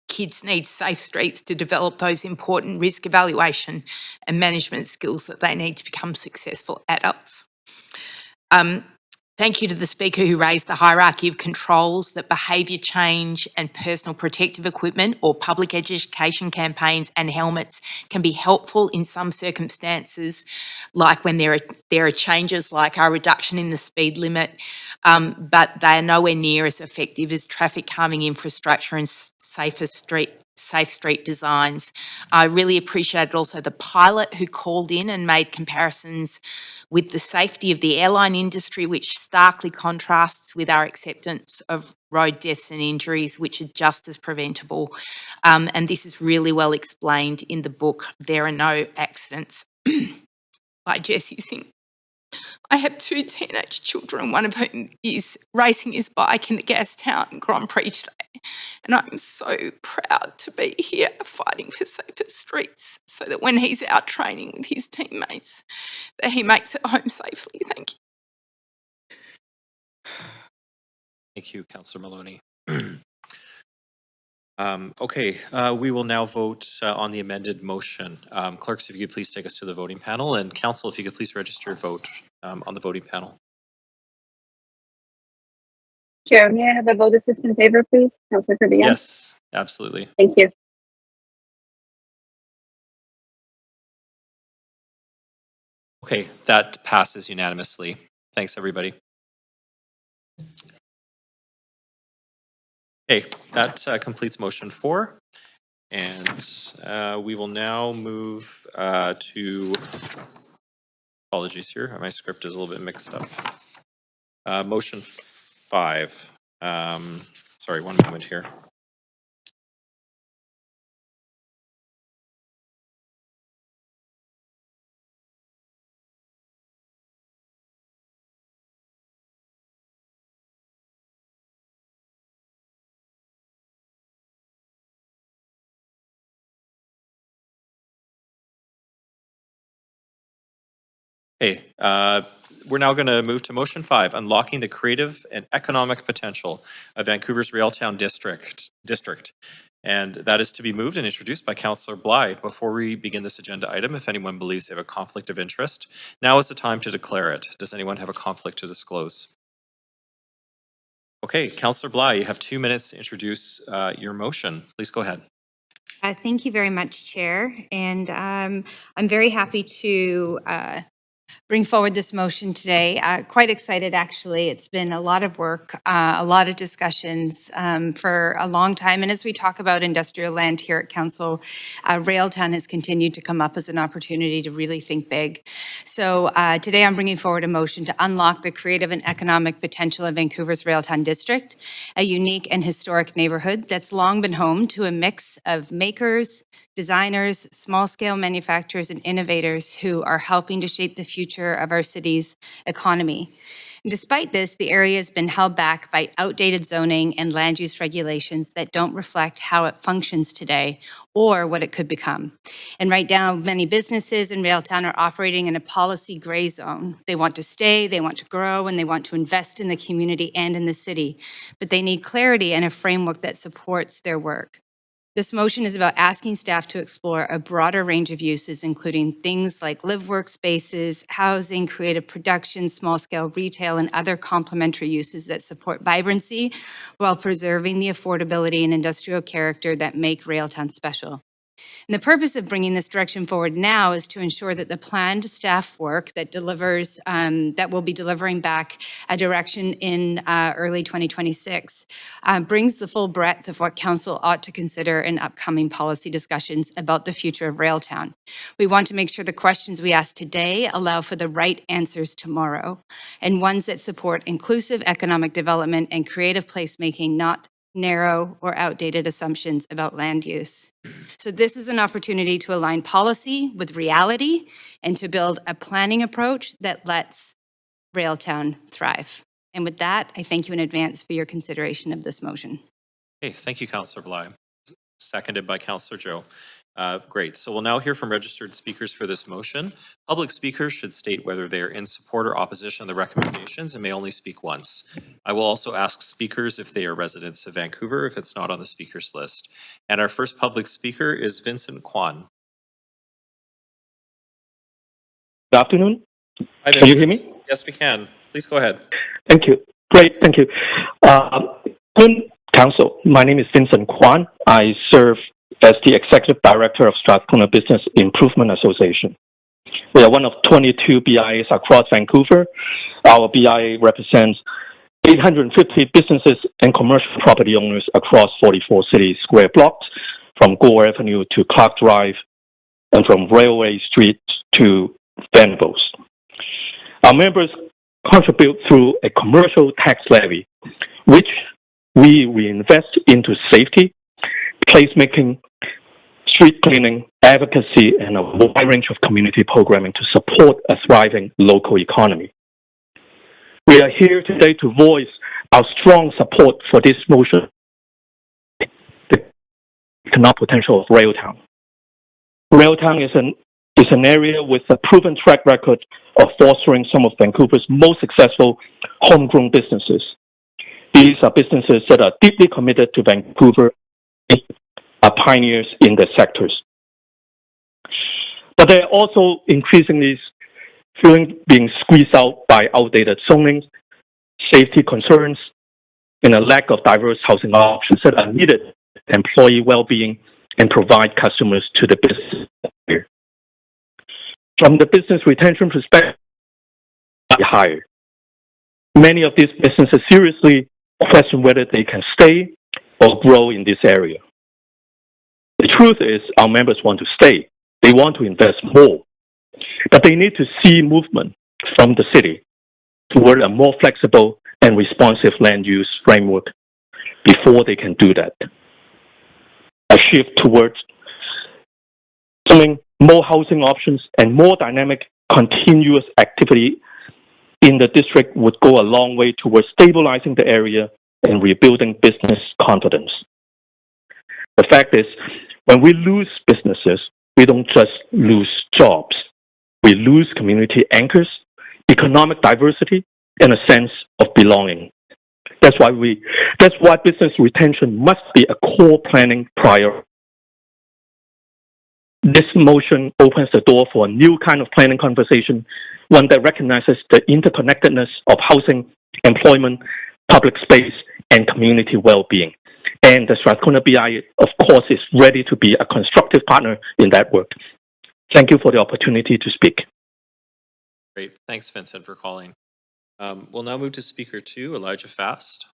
Kids need safe streets to develop those important risk evaluation and management skills that they need to become successful adults. Thank you to the speaker who raised the hierarchy of controls that behaviour change and personal protective equipment or public education campaigns and helmets can be helpful in some circumstances, like when there are changes like our reduction in the speed limit, but they are nowhere near as effective as traffic calming infrastructure and safe street designs. I really appreciated also the pilot who called in and made comparisons with the safety of the airline industry, which starkly contrasts with our acceptance of road deaths and injuries, which are just as preventable. And this is really well explained in the book, There Are No Accidents by Jessie Singh. I have 2 teenage children, one of whom is racing his bike in the Gastown Grand Prix today. And I'm so proud to be here fighting for safer streets so that when he's out training with his teammates, that he makes it home safely. Thank you. Thank you, Councillor Maloney. Okay, we will now vote on the amended motion. Clerks, if you could please take us to the voting panel, and Council, if you could please register your vote on the voting panel. Chair, may I have a vote assist in favor, please? Councillor Kirby-Young? Yes, absolutely. Thank you. Okay, that passes unanimously. Thanks, everybody. Okay, that completes motion 4. And we will now move to, apologies here, my script is a little bit mixed up. Motion 5. Sorry, one moment here. Okay, we're now going to move to motion 5, unlocking the creative and economic potential of Vancouver's Railtown district. And that is to be moved and introduced by Councillor Bly. Before we begin this agenda item, if anyone believes they have a conflict of interest, now is the time to declare it. Does anyone have a conflict to disclose? Okay, Councillor Bly, you have 2 minutes to introduce your motion. Please go ahead. Thank you very much, Chair. And I'm very happy to bring forward this motion today. Quite excited, actually. It's been a lot of work, a lot of discussions for a long time. And as we talk about industrial land here at Council, Railtown has continued to come up as an opportunity to really think big. So today I'm bringing forward a motion to unlock the creative and economic potential of Vancouver's Railtown district, a unique and historic neighborhood that's long been home to a mix of makers, designers, small-scale manufacturers, and innovators who are helping to shape the future of our city's economy. And despite this, the area has been held back by outdated zoning and land use regulations that don't reflect how it functions today or what it could become. And right now, many businesses in Railtown are operating in a policy gray zone. They want to stay, they want to grow, and they want to invest in the community and in the city, but they need clarity and a framework that supports their work. This motion is about asking staff to explore a broader range of uses, including things like live workspaces, housing, creative production, small-scale retail, and other complementary uses that support vibrancy while preserving the affordability and industrial character that make Railtown special. And the purpose of bringing this direction forward now is to ensure that the planned staff work that delivers, that will be delivering back a direction in early 2026, brings the full breadth of what Council ought to consider in upcoming policy discussions about the future of Railtown. We want to make sure the questions we ask today allow for the right answers tomorrow, and ones that support inclusive economic development and creative placemaking, not narrow or outdated assumptions about land use. So this is an opportunity to align policy with reality and to build a planning approach that lets Railtown thrive. And with that, I thank you in advance for your consideration of this motion. Okay, thank you, Councillor Bly. Seconded by Councillor Joe. Great. So we'll now hear from registered speakers for this motion. Public speakers should state whether they are in support or opposition of the recommendations and may only speak once. I will also ask speakers if they are residents of Vancouver, if it's not on the speakers list. And our first public speaker is Vincent Kwan. Good afternoon. Hi, can you hear me? Yes, we can. Please go ahead. Thank you. Great, thank you. Council, my name is Vincent Kwan. I serve as the Executive Director of Strathcona Business Improvement Association. We are one of 22 BIAs across Vancouver. Our BIA represents 850 businesses and commercial property owners across 44 city square blocks, from Gore Avenue to Clark Drive, and from Railway Street to Venables. Our members contribute through a commercial tax levy, which we reinvest into safety, placemaking, street cleaning, advocacy, and a wide range of community programming to support a thriving local economy. We are here today to voice our strong support for this motion, the economic potential of Railtown. Railtown is an area with a proven track record of fostering some of Vancouver's most successful homegrown businesses. These are businesses that are deeply committed to Vancouver, are pioneers in their sectors. But they're also increasingly being squeezed out by outdated zoning, safety concerns, and a lack of diverse housing options that are needed to employee well-being and provide customers to the business. From the business retention perspective, higher. Many of these businesses seriously question whether they can stay or grow in this area. The truth is, our members want to stay. They want to invest more. But they need to see movement from the city toward a more flexible and responsive land use framework before they can do that. A shift towards more housing options and more dynamic, continuous activity in the district would go a long way towards stabilizing the area and rebuilding business confidence. The fact is, when we lose businesses, we don't just lose jobs. we lose community anchors, economic diversity, and a sense of belonging. That's why business retention must be a core planning priority. This motion opens the door for a new kind of planning conversation, one that recognizes the interconnectedness of housing, employment, public space, and community well-being. And the Strathcona BI, of course, is ready to be a constructive partner in that work. Thank you for the opportunity to speak. Great. Thanks, Vincent, for calling. We'll now move to speaker 2, Elijah Fast.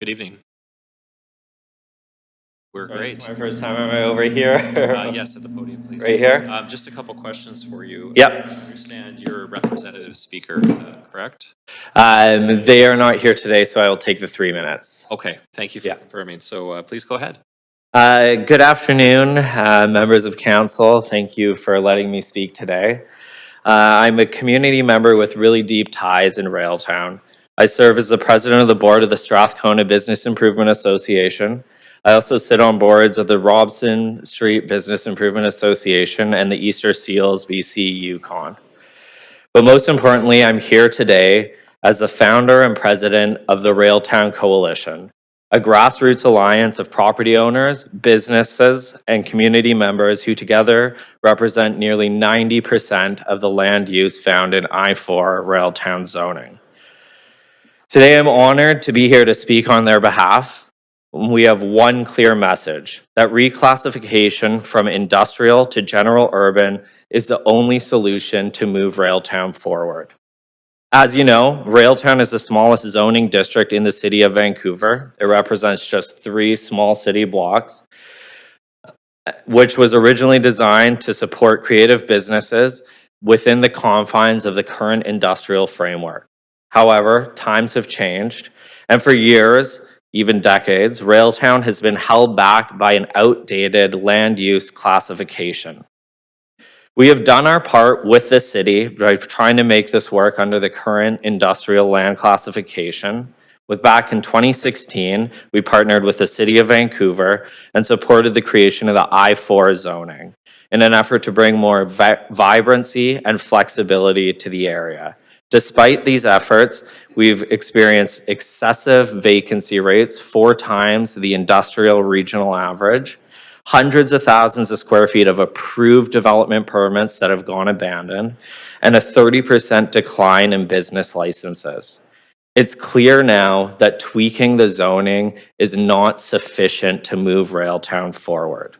Good evening. We're great. It's my first time. Am I over here? Yes, at the podium, please. Right here? Just a couple questions for you. Yep. I understand you're a representative speaker, is that correct? They are not here today, so I will take the 3 minutes. Okay, thank you for confirming. So please go ahead. Good afternoon, members of council. Thank you for letting me speak today. I'm a community member with really deep ties in Railtown. I serve as the president of the board of the Strathcona Business Improvement Association. I also sit on boards of the Robson Street Business Improvement Association and the Easter Seals BC Yukon. But most importantly, I'm here today as the founder and president of the Railtown Coalition, a grassroots alliance of property owners, businesses, and community members who together represent nearly 90% of the land use found in I-4 Railtown zoning. Today, I'm honored to be here to speak on their behalf. We have one clear message, that reclassification from industrial to general urban is the only solution to move Railtown forward. As you know, Railtown is the smallest zoning district in the city of Vancouver. It represents just 3 small city blocks, which was originally designed to support creative businesses within the confines of the current industrial framework. However, times have changed, and for years, even decades, Railtown has been held back by an outdated land use classification. We have done our part with the city by trying to make this work under the current industrial land classification. Back in 2016, we partnered with the City of Vancouver and supported the creation of the I-4 zoning in an effort to bring more vibrancy and flexibility to the area. Despite these efforts, we've experienced excessive vacancy rates, 4 times the industrial regional average, hundreds of thousands of square feet of approved development permits that have gone abandoned, and a 30% decline in business licenses. It's clear now that tweaking the zoning is not sufficient to move Railtown forward.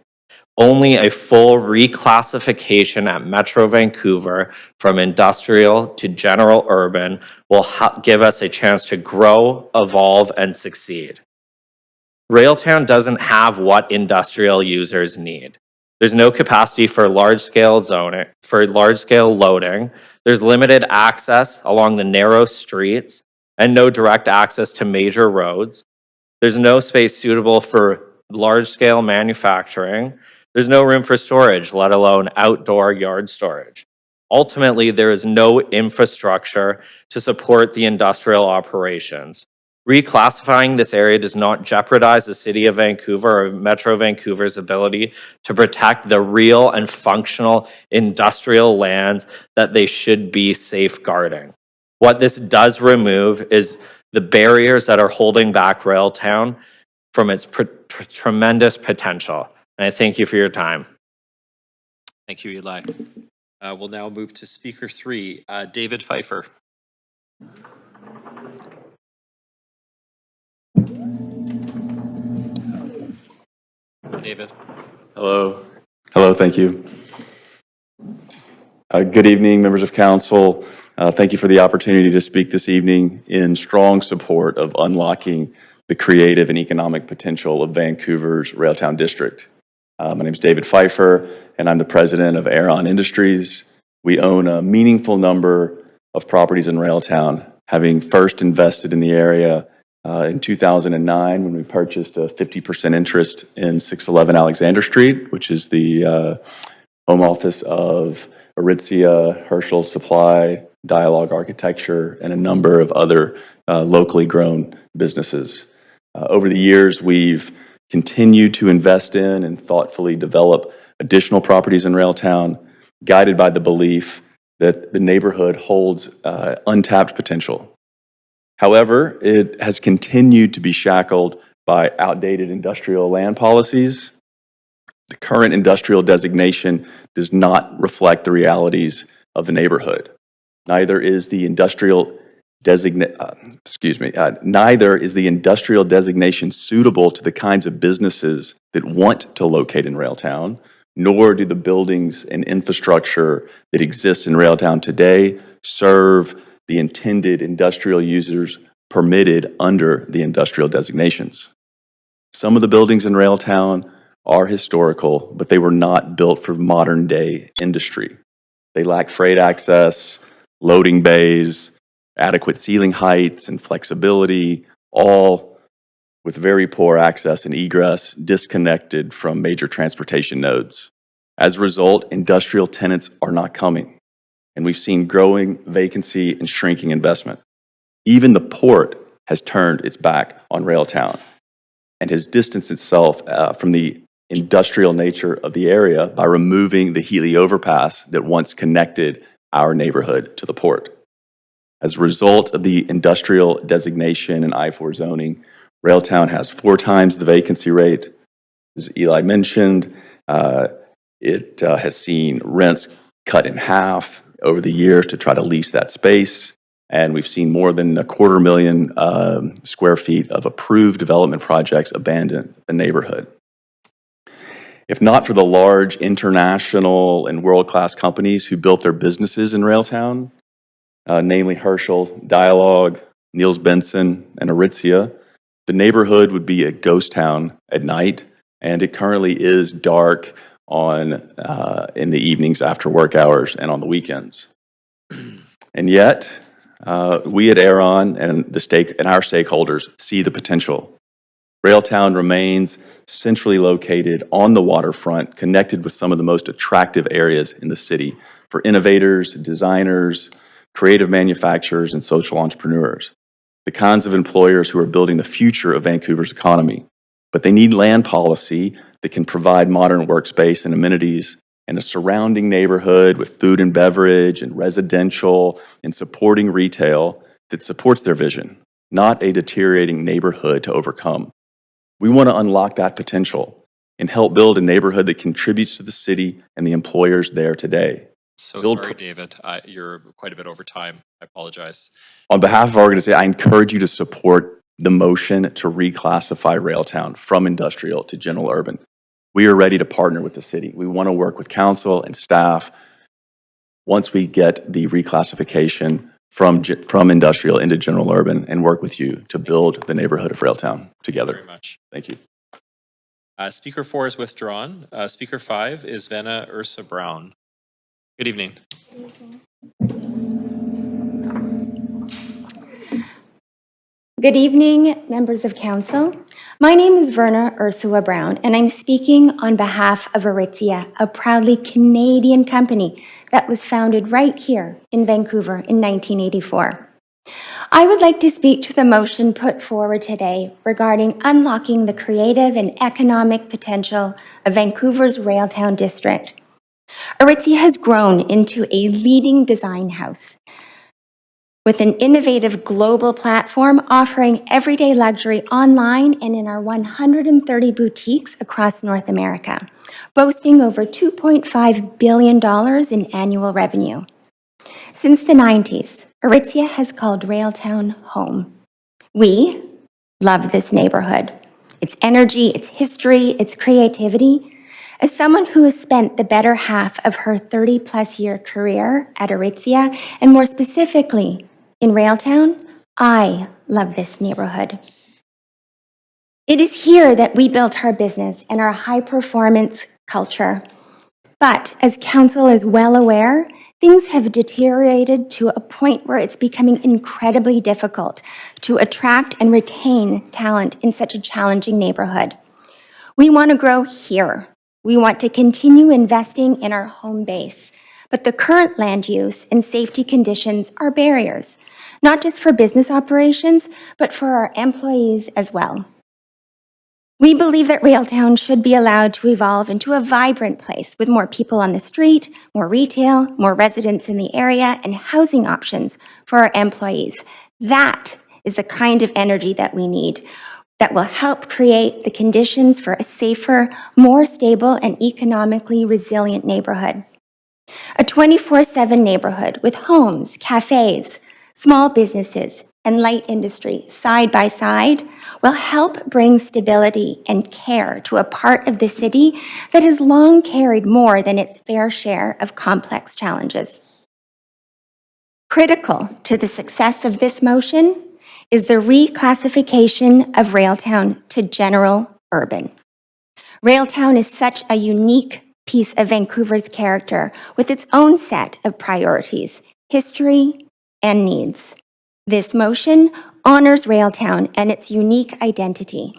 Only a full reclassification at Metro Vancouver from industrial to general urban will give us a chance to grow, evolve, and succeed. Railtown doesn't have what industrial users need. There's no capacity for large-scale zoning, for large-scale loading. There's limited access along the narrow streets and no direct access to major roads. There's no space suitable for large-scale manufacturing. There's no room for storage, let alone outdoor yard storage. Ultimately, there is no infrastructure to support the industrial operations. Reclassifying this area does not jeopardize the City of Vancouver or Metro Vancouver's ability to protect the real and functional industrial lands that they should be safeguarding. What this does remove is the barriers that are holding back Railtown from its tremendous potential. And I thank you for your time. Thank you, Eli. We'll now move to speaker 3, David Pfeiffer. David. Hello. Hello, thank you. Good evening, members of council. Thank you for the opportunity to speak this evening in strong support of unlocking the creative and economic potential of Vancouver's Railtown District. My name is David Pfeiffer, and I'm the president of Aeron Industries. We own a meaningful number of properties in Railtown, having first invested in the area in 2009 when we purchased a 50% interest in 611 Alexander Street, which is the home office of Aritzia, Herschel Supply, Dialogue Architecture, and a number of other locally grown businesses. Over the years, we've continued to invest in and thoughtfully develop additional properties in Railtown, guided by the belief that the neighborhood holds untapped potential. However, it has continued to be shackled by outdated industrial land policies. The current industrial designation does not reflect the realities of the neighborhood. Neither is the industrial neither is the industrial designation suitable to the kinds of businesses that want to locate in Railtown, nor do the buildings and infrastructure that exist in Railtown today serve the intended industrial users permitted under the industrial designations. Some of the buildings in Railtown are historical, but they were not built for modern day industry. They lack freight access, loading bays, adequate ceiling heights and flexibility, all with very poor access and egress, disconnected from major transportation nodes. As a result, industrial tenants are not coming, and we've seen growing vacancy and shrinking investment. Even the port has turned its back on Railtown and has distanced itself from the industrial nature of the area by removing the Healy overpass that once connected our neighborhood to the port. As a result of the industrial designation and I-4 zoning, Railtown has 4 times the vacancy rate. As Eli mentioned, it has seen rents cut in half over the years to try to lease that space. And we've seen more than 250,000 square feet of approved development projects abandon the neighborhood. If not for the large international and world-class companies who built their businesses in Railtown, namely Herschel, Dialogue, Niels Benson, and Aritzia, the neighborhood would be a ghost town at night, and it currently is dark in the evenings after work hours and on the weekends. And yet, we at Aeron and our stakeholders see the potential. Railtown remains centrally located on the waterfront, connected with some of the most attractive areas in the city for innovators, designers, creative manufacturers, and social entrepreneurs, the kinds of employers who are building the future of Vancouver's economy. But they need land policy that can provide modern workspace and amenities and a surrounding neighborhood with food and beverage and residential and supporting retail that supports their vision, not a deteriorating neighborhood to overcome. We want to unlock that potential and help build a neighborhood that contributes to the city and the employers there today. Sorry, David. You're quite a bit over time. I apologize. On behalf of our organization, I encourage you to support the motion to reclassify Railtown from industrial to general urban. We are ready to partner with the city. We want to work with council and staff once we get the reclassification from industrial into general urban and work with you to build the neighborhood of Railtown together. Thank you very much. Thank you. Speaker 4 is withdrawn. Speaker 5 is Venna Ursa Brown. Good evening. Good evening, members of council. My name is Verna Ursula Brown, and I'm speaking on behalf of Aritzia, a proudly Canadian company that was founded right here in Vancouver in 1984. I would like to speak to the motion put forward today regarding unlocking the creative and economic potential of Vancouver's Railtown district. Aritzia has grown into a leading design house with an innovative global platform offering everyday luxury online and in our 130 boutiques across North America, boasting over $2.5 billion in annual revenue. Since the 90s, Aritzia has called Railtown home. We love this neighborhood, its energy, its history, its creativity. As someone who has spent the better half of her 30-plus year career at Aritzia, and more specifically in Railtown, I love this neighborhood. It is here that we built our business and our high-performance culture. But as council is well aware, things have deteriorated to a point where it's becoming incredibly difficult to attract and retain talent in such a challenging neighborhood. We want to grow here. We want to continue investing in our home base, but the current land use and safety conditions are barriers, not just for business operations, but for our employees as well. We believe that Railtown should be allowed to evolve into a vibrant place with more people on the street, more retail, more residents in the area, and housing options for our employees. That is the kind of energy that we need that will help create the conditions for a safer, more stable, and economically resilient neighborhood. A 24/7 neighborhood with homes, cafes, small businesses, and light industry side by side will help bring stability and care to a part of the city that has long carried more than its fair share of complex challenges. Critical to the success of this motion is the reclassification of Railtown to general urban. Railtown is such a unique piece of Vancouver's character with its own set of priorities, history, and needs. This motion honors Railtown and its unique identity.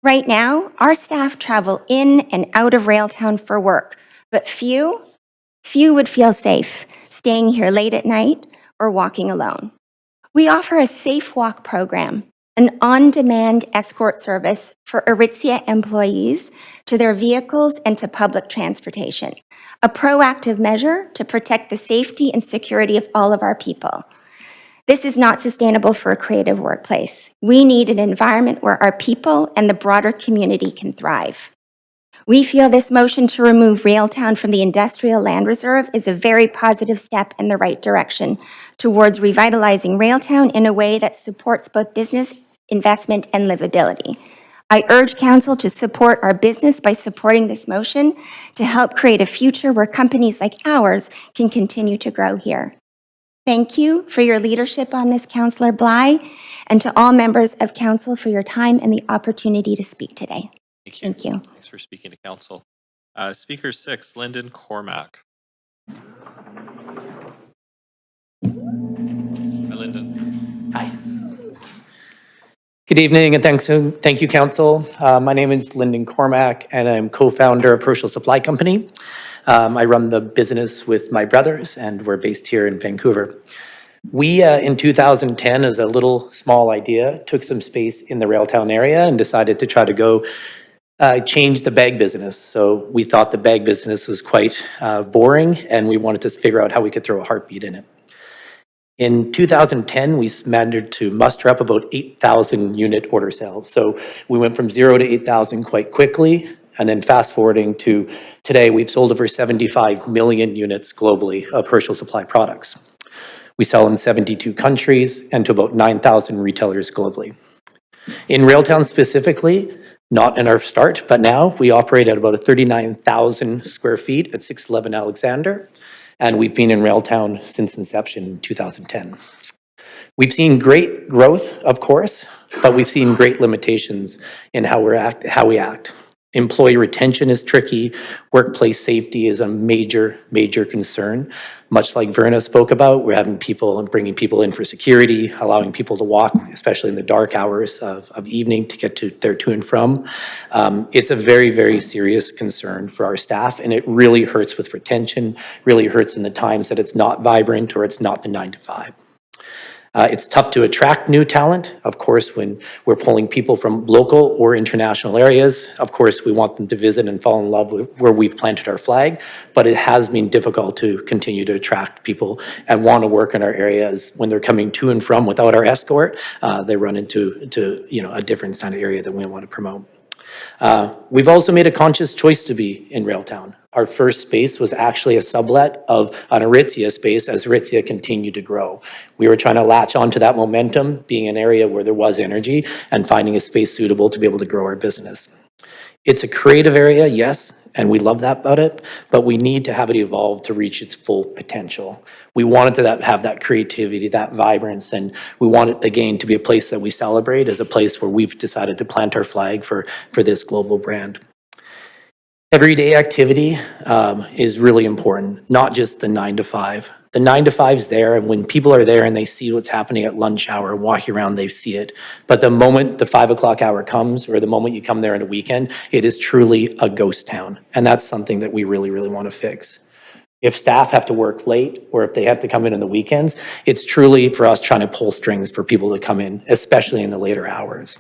Right now, our staff travel in and out of Railtown for work, but few would feel safe staying here late at night or walking alone. We offer a safe walk program, an on-demand escort service for Aritzia employees to their vehicles and to public transportation, a proactive measure to protect the safety and security of all of our people. This is not sustainable for a creative workplace. We need an environment where our people and the broader community can thrive. We feel this motion to remove Railtown from the Industrial Land Reserve is a very positive step in the right direction towards revitalizing Railtown in a way that supports both business, investment, and livability. I urge Council to support our business by supporting this motion to help create a future where companies like ours can continue to grow here. Thank you for your leadership on this, Councillor Bly, and to all members of Council for your time and the opportunity to speak today. Thank you. Thanks for speaking to Council. Speaker 6, Lyndon Cormack. Hi, Lyndon. Hi. Good evening, and thank you, Council. My name is Lyndon Cormack, and I'm co-founder of Herschel Supply Company. I run the business with my brothers, and we're based here in Vancouver. We, in 2010, as a little small idea, took some space in the Railtown area and decided to try to go change the bag business. So we thought the bag business was quite boring, and we wanted to figure out how we could throw a heartbeat in it. In 2010, we managed to muster up about 8,000 unit order sales. So we went from 0 to 8,000 quite quickly. And then fast forwarding to today, we've sold over 75 million units globally of Herschel Supply products. We sell in 72 countries and to about 9,000 retailers globally. In Railtown specifically, not in our start, but now we operate at about 39,000 square feet at 611 Alexander. And we've been in Railtown since inception in 2010. We've seen great growth, of course, but we've seen great limitations in how we act. Employee retention is tricky. Workplace safety is a major concern. Much like Verna spoke about, we're having people and bringing people in for security, allowing people to walk, especially in the dark hours of evening to get to their to and from. It's a very serious concern for our staff, and it really hurts with retention, really hurts in the times that it's not vibrant or it's not the 9 to 5. It's tough to attract new talent. Of course, when we're pulling people from local or international areas, of course, we want them to visit and fall in love with where we've planted our flag, but it has been difficult to continue to attract people and want to work in our areas when they're coming to and from without our escort. They run into a different kind of area that we want to promote. We've also made a conscious choice to be in Railtown. Our first space was actually a sublet of an Aritzia space as Aritzia continued to grow. We were trying to latch onto that momentum, being an area where there was energy and finding a space suitable to be able to grow our business. It's a creative area, yes, and we love that about it, but we need to have it evolve to reach its full potential. We wanted to have that creativity, that vibrance, and we want it, again, to be a place that we celebrate as a place where we've decided to plant our flag for this global brand. Everyday activity is really important, not just the 9 to 5. The 9 to 5's there, and when people are there and they see what's happening at lunch hour and walking around, they see it. But the moment the 5 o'clock hour comes, or the moment you come there on a weekend, it is truly a ghost town. And that's something that we really want to fix. If staff have to work late, or if they have to come in on the weekends, it's truly for us trying to pull strings for people to come in, especially in the later hours.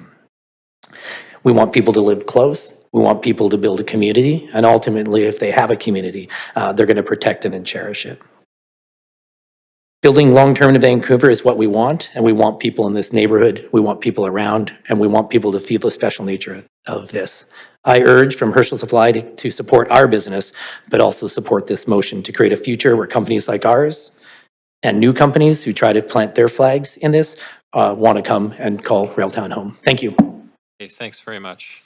We want people to live close. We want people to build a community. And ultimately, if they have a community, they're going to protect it and cherish it. Building long-term in Vancouver is what we want, and we want people in this neighborhood, we want people around, and we want people to feel the special nature of this. I urge from Herschel Supply to support our business, but also support this motion to create a future where companies like ours and new companies who try to plant their flags in this want to come and call Railtown home. Thank you. Okay, thanks very much.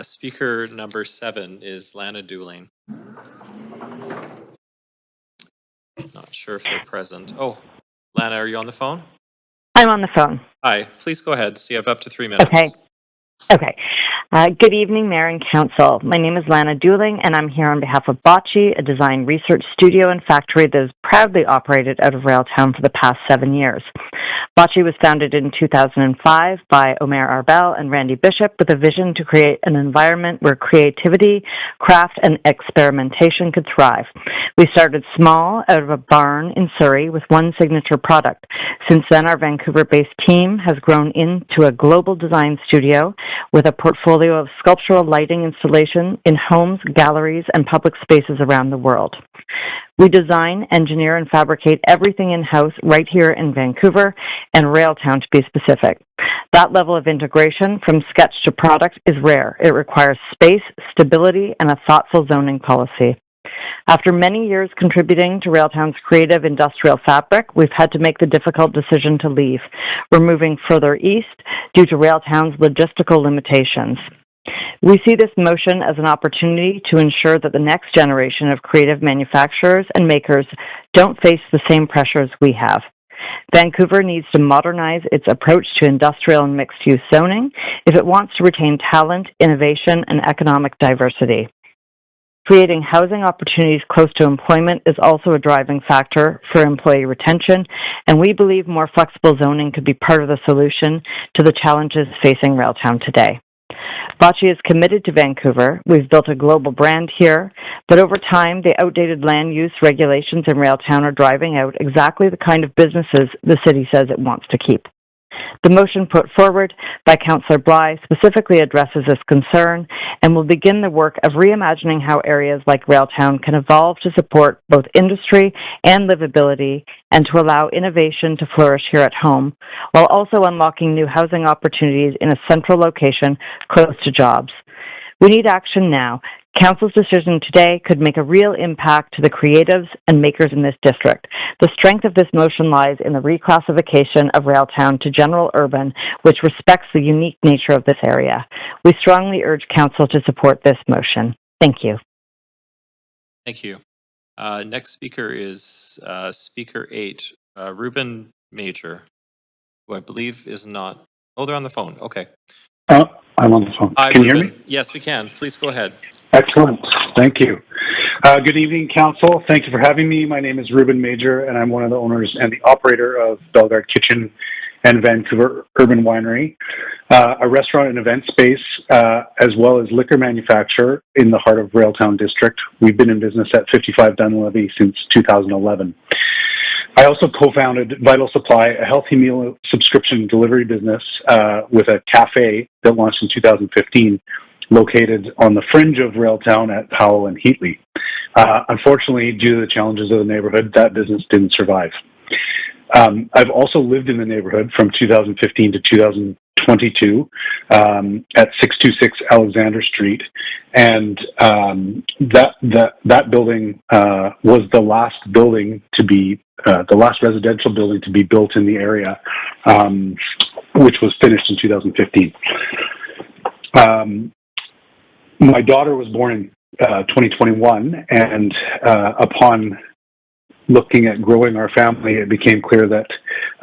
Speaker number 7 is Lana Dooling. Not sure if they're present. Oh, Lana, are you on the phone? I'm on the phone. Hi, please go ahead. So you have up to 3 minutes. Okay. Good evening, Mayor and Council. My name is Lana Dooling, and I'm here on behalf of Bocce, a design research studio and factory that has proudly operated out of Railtown for the past 7 years. Bocce was founded in 2005 by Omer Arbel and Randy Bishop with a vision to create an environment where creativity, craft, and experimentation could thrive. We started small out of a barn in Surrey with one signature product. Since then, our Vancouver-based team has grown into a global design studio with a portfolio of sculptural lighting installation in homes, galleries, and public spaces around the world. We design, engineer, and fabricate everything in-house right here in Vancouver and Railtown to be specific. That level of integration from sketch to product is rare. It requires space, stability, and a thoughtful zoning policy. After many years contributing to Railtown's creative industrial fabric, we've had to make the difficult decision to leave. We're moving further east due to Railtown's logistical limitations. We see this motion as an opportunity to ensure that the next generation of creative manufacturers and makers don't face the same pressures we have. Vancouver needs to modernize its approach to industrial and mixed-use zoning if it wants to retain talent, innovation, and economic diversity. Creating housing opportunities close to employment is also a driving factor for employee retention, and we believe more flexible zoning could be part of the solution to the challenges facing Railtown today. Bocce is committed to Vancouver. We've built a global brand here, but over time, the outdated land use regulations in Railtown are driving out exactly the kind of businesses the city says it wants to keep. The motion put forward by Councillor Bly specifically addresses this concern and will begin the work of reimagining how areas like Railtown can evolve to support both industry and livability and to allow innovation to flourish here at home, while also unlocking new housing opportunities in a central location close to jobs. We need action now. Council's decision today could make a real impact to the creatives and makers in this district. The strength of this motion lies in the reclassification of Railtown to general urban, which respects the unique nature of this area. We strongly urge Council to support this motion. Thank you. Thank you. Next speaker is Speaker 8, Ruben Major, who I believe is not... Oh, they're on the phone. Okay. I'm on the phone. Hi, Can you Ruben. hear me? Yes, we can. Please go ahead. Excellent. Thank you. Good evening, Council. Thank you for having me. My name is Ruben Major, and I'm one of the owners and the operator of Bellegarde Kitchen and Vancouver Urban Winery, a restaurant and event space, as well as liquor manufacturer in the heart of Railtown District. We've been in business at 55 Dunleavy since 2011. I also co-founded Vital Supply, a healthy meal subscription delivery business with a cafe that launched in 2015, located on the fringe of Railtown at Powell and Heatley. Unfortunately, due to the challenges of the neighborhood, that business didn't survive. I've also lived in the neighborhood from 2015 to 2022 at 626 Alexander Street, and that building was the last building to be the last residential building to be built in the area, which was finished in 2015. My daughter was born in 2021, and upon looking at growing our family, it became clear that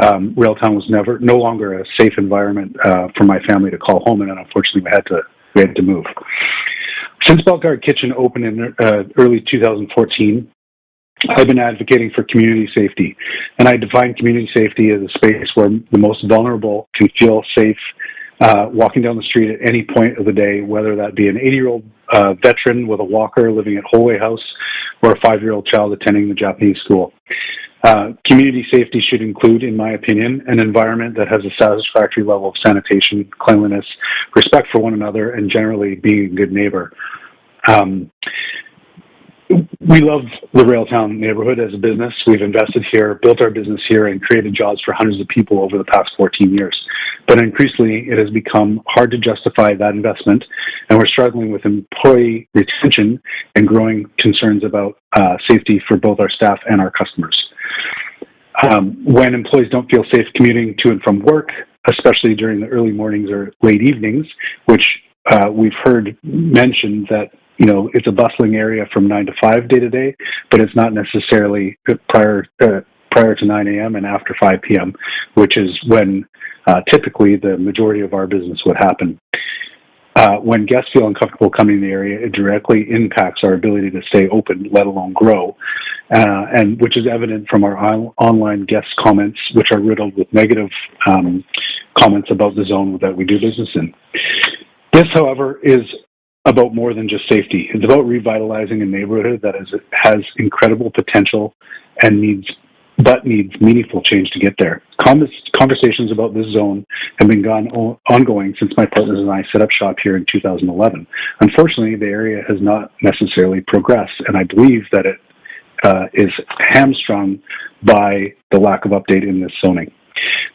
Railtown was no longer a safe environment for my family to call home, and unfortunately, we had to move. Since Bellegarde Kitchen opened in early 2014, I've been advocating for community safety, and I define community safety as a space where the most vulnerable can feel safe walking down the street at any point of the day, whether that be an 80-year-old veteran with a walker living at Holway House or a 5-year-old child attending the Japanese school. Community safety should include, in my opinion, an environment that has a satisfactory level of sanitation, cleanliness, respect for one another, and generally being a good neighbor. We love the Railtown neighborhood as a business. We've invested here, built our business here, and created jobs for hundreds of people over the past 14 years. But increasingly, it has become hard to justify that investment, and we're struggling with employee retention and growing concerns about safety for both our staff and our customers. When employees don't feel safe commuting to and from work, especially during the early mornings or late evenings, which we've heard mentioned that it's a bustling area from 9 to 5 day to day, but it's not necessarily prior to 9 a.m. and after 5 p.m., which is when typically the majority of our business would happen. When guests feel uncomfortable coming in the area, it directly impacts our ability to stay open, let alone grow, and which is evident from our online guest comments, which are riddled with negative comments about the zone that we do business in. This, however, is about more than just safety. It's about revitalizing a neighborhood that has incredible potential and needs meaningful change to get there. Conversations about this zone have been ongoing since my partners and I set up shop here in 2011. Unfortunately, the area has not necessarily progressed, and I believe that it is hamstrung by the lack of update in this zoning.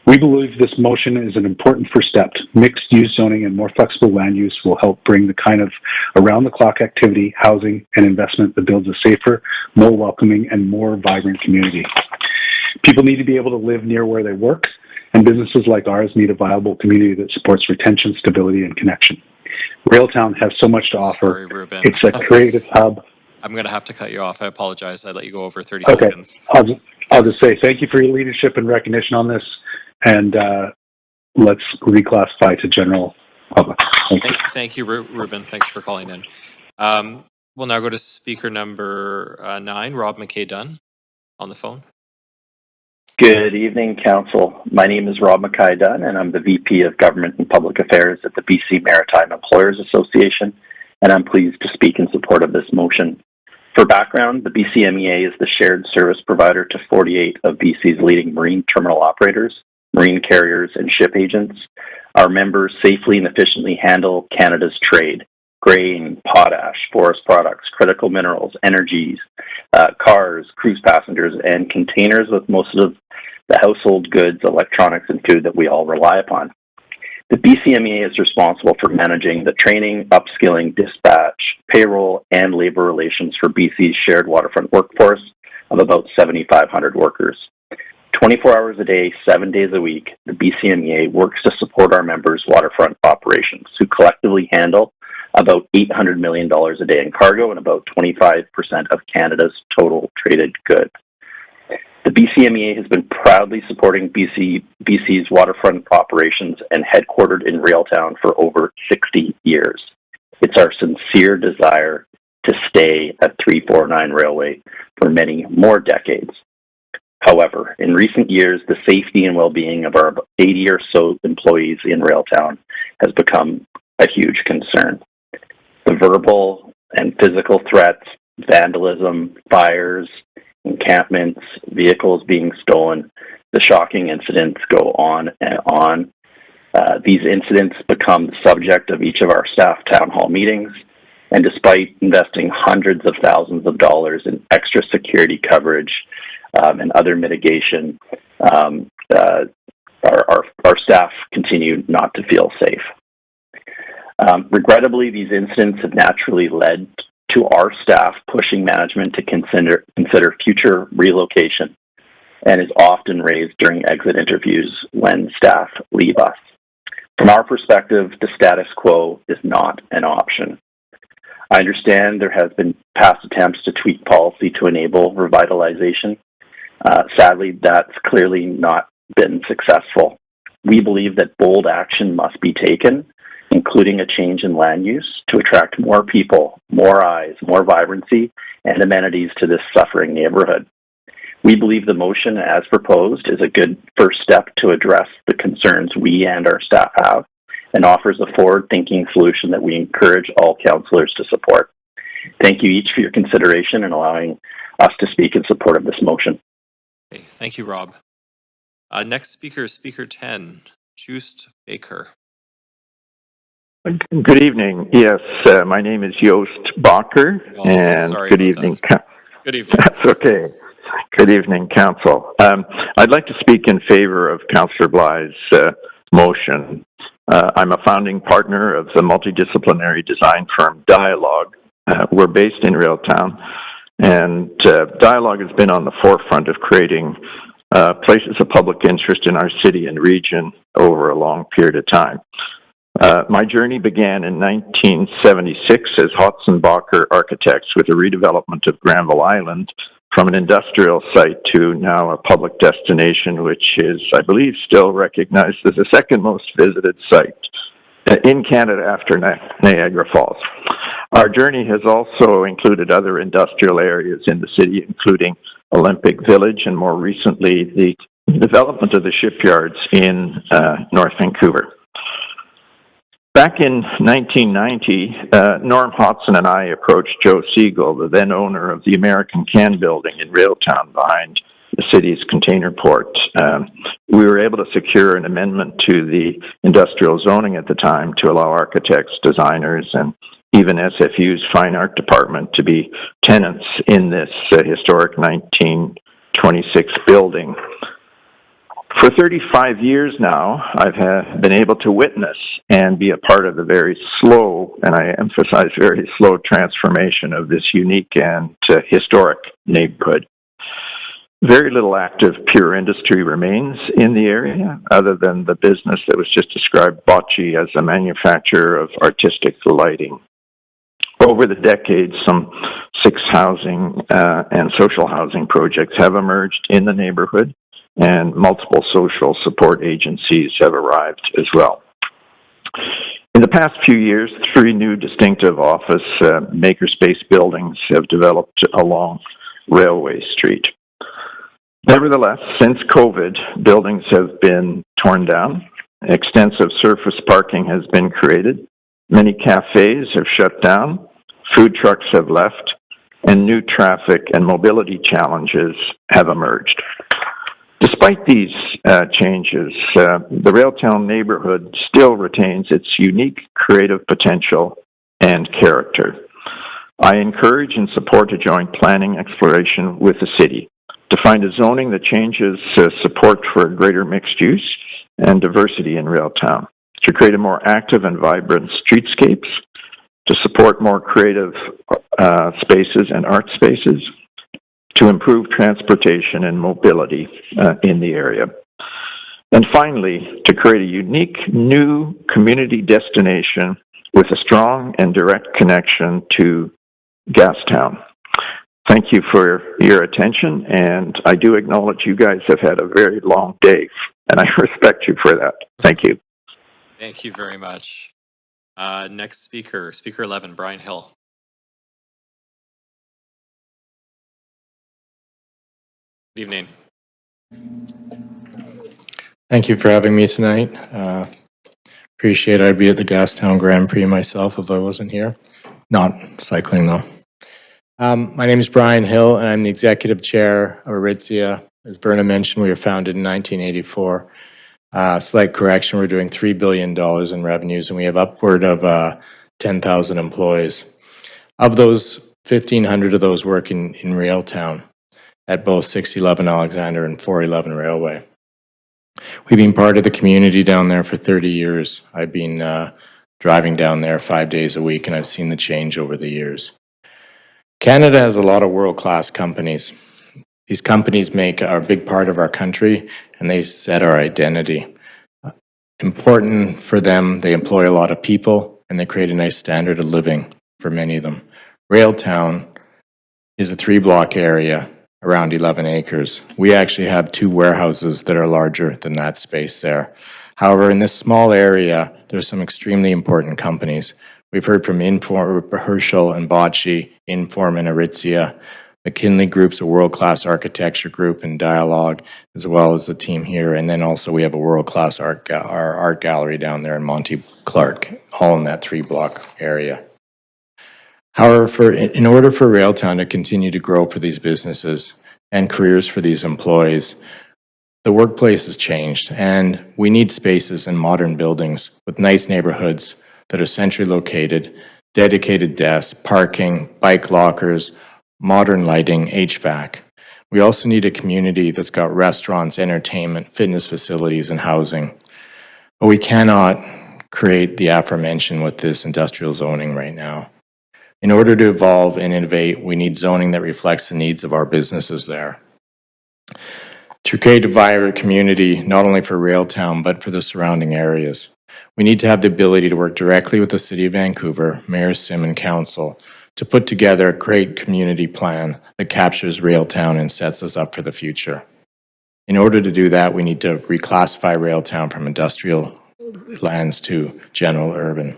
We believe this motion is an important first step. Mixed-use zoning and more flexible land use will help bring the kind of around-the-clock activity, housing, and investment that builds a safer, more welcoming, and more vibrant community. People need to be able to live near where they work, and businesses like ours need a viable community that supports retention, stability, and connection. Railtown has so much to offer. Sorry, Ruben. It's a creative hub. I'm going to have to cut you off. I apologize. I let you go over 30 Okay. seconds. I'll just say thank you for your leadership and recognition on this, and let's reclassify to general public. Thank you, Ruben. Thanks for calling in. We'll now go to speaker number 9, Rob McKay-Dunn, on the phone. Good evening, Council. My name is Rob McKay-Dunn, and I'm the VP of Government and Public Affairs at the BC Maritime Employers Association, and I'm pleased to speak in support of this motion. For background, the BCMEA is the shared service provider to 48 of BC's leading marine terminal operators, marine carriers, and ship agents. Our members safely and efficiently handle Canada's trade: grain, potash, forest products, critical minerals, energies, cars, cruise passengers, and containers with most of the household goods, electronics, and food that we all rely upon. The BCMEA is responsible for managing the training, upskilling, dispatch, payroll, and labor relations for BC's shared waterfront workforce of about 7,500 workers. 24 hours a day, 7 days a week, the BCMEA works to support our members' waterfront operations, who collectively handle about $800 million a day in cargo and about 25% of Canada's total traded goods. The BCMEA has been proudly supporting BC's waterfront operations and headquartered in Railtown for over 60 years. It's our sincere desire to stay at 349 Railway for many more decades. However, in recent years, the safety and well-being of our 80 or so employees in Railtown has become a huge concern. The verbal and physical threats, vandalism, fires, encampments, vehicles being stolen, the shocking incidents go on and on. These incidents become the subject of each of our staff town hall meetings, and despite investing hundreds of thousands of dollars in extra security coverage and other mitigation, our staff continue not to feel safe. Regrettably, these incidents have naturally led to our staff pushing management to consider future relocation, and is often raised during exit interviews when staff leave us. From our perspective, the status quo is not an option. I understand there has been past attempts to tweak policy to enable revitalization. Sadly, that's clearly not been successful. We believe that bold action must be taken, including a change in land use to attract more people, more eyes, more vibrancy, and amenities to this suffering neighborhood. We believe the motion as proposed is a good first step to address the concerns we and our staff have, and offers a forward-thinking solution that we encourage all councillors to support. Thank you each for your consideration and allowing us to speak in support of this motion. Okay, thank you, Rob. Next speaker is speaker 10, Joost Baker. Good evening. Yes, my name is Joost Bakker, Oh, and sorry good about evening. Good evening. That's okay. Good evening, Council. I'd like to speak in favor of Councillor Bly's motion. I'm a founding partner of the multidisciplinary design firm Dialogue. We're based in Railtown, and Dialogue has been on the forefront of creating places of public interest in our city and region over a long period of time. My journey began in 1976 as Hotzenbacher Architects with a redevelopment of Granville Island from an industrial site to now a public destination, which is, I believe, still recognized as the second most visited site in Canada after Niagara Falls. Our journey has also included other industrial areas in the city, including Olympic Village and more recently the development of the shipyards in North Vancouver. Back in 1990, Norm Hodson and I approached Joe Siegel, the then owner of the American Can Building in Railtown behind the city's container port. We were able to secure an amendment to the industrial zoning at the time to allow architects, designers, and even SFU's fine art department to be tenants in this historic 1926 building. For 35 years now, I've been able to witness and be a part of the very slow, and I emphasize very slow, transformation of this unique and historic neighborhood. Very little active pure industry remains in the area, other than the business that was just described, Bocce, as a manufacturer of artistic lighting. Over the decades, some 6 housing and social housing projects have emerged in the neighborhood, and multiple social support agencies have arrived as well. In the past few years, 3 new distinctive office makerspace buildings have developed along Railway Street. Nevertheless, since COVID, buildings have been torn down, extensive surface parking has been created, many cafes have shut down, food trucks have left, and new traffic and mobility challenges have emerged. Despite these changes, the Railtown neighborhood still retains its unique creative potential and character. I encourage and support a joint planning exploration with the city to find a zoning that changes support for greater mixed use and diversity in Railtown, to create a more active and vibrant streetscapes, to support more creative spaces and art spaces, to improve transportation and mobility in the area. And finally, to create a unique new community destination with a strong and direct connection to Gastown. Thank you for your attention, and I do acknowledge you guys have had a very long day, and I respect you for that. Thank you. Thank you very much. Next speaker, speaker 11, Brian Hill. Good evening. Thank you for having me tonight. Appreciate I'd be at the Gastown Grand Prix myself if I wasn't here. Not cycling though. My name is Brian Hill and I'm the executive chair of Aritzia. As Verna mentioned, we were founded in 1984. Slight correction, we're doing $3 billion in revenues and we have upward of 10,000 employees. Of those, 1,500 of those work in Railtown at both 611 Alexander and 411 Railway. We've been part of the community down there for 30 years. I've been driving down there 5 days a week and I've seen the change over the years. Canada has a lot of world-class companies. These companies are a big part of our country and they set our identity. Important for them, they employ a lot of people and they create a nice standard of living for many of them. Railtown is a 3-block area around 11 acres. We actually have 2 warehouses that are larger than that space there. However, in this small area, there's some extremely important companies. We've heard from Herschel and Bocce, Inform and Aritzia. McKinley Group's a world-class architecture group and Dialogue, as well as the team here. And then also we have a world-class art gallery down there in Monty Clark, all in that 3-block area. However, in order for Railtown to continue to grow for these businesses and careers for these employees. The workplace has changed, and we need spaces in modern buildings with nice neighborhoods that are centrally located, dedicated desks, parking, bike lockers, modern lighting, HVAC. We also need a community that's got restaurants, entertainment, fitness facilities, and housing. But we cannot create the aforementioned with this industrial zoning right now. In order to evolve and innovate, we need zoning that reflects the needs of our businesses there. To create a vibrant community, not only for Railtown, but for the surrounding areas, we need to have the ability to work directly with the City of Vancouver, Mayor Sim, and Council to put together a great community plan that captures Railtown and sets us up for the future. In order to do that, we need to reclassify Railtown from industrial lands to general urban.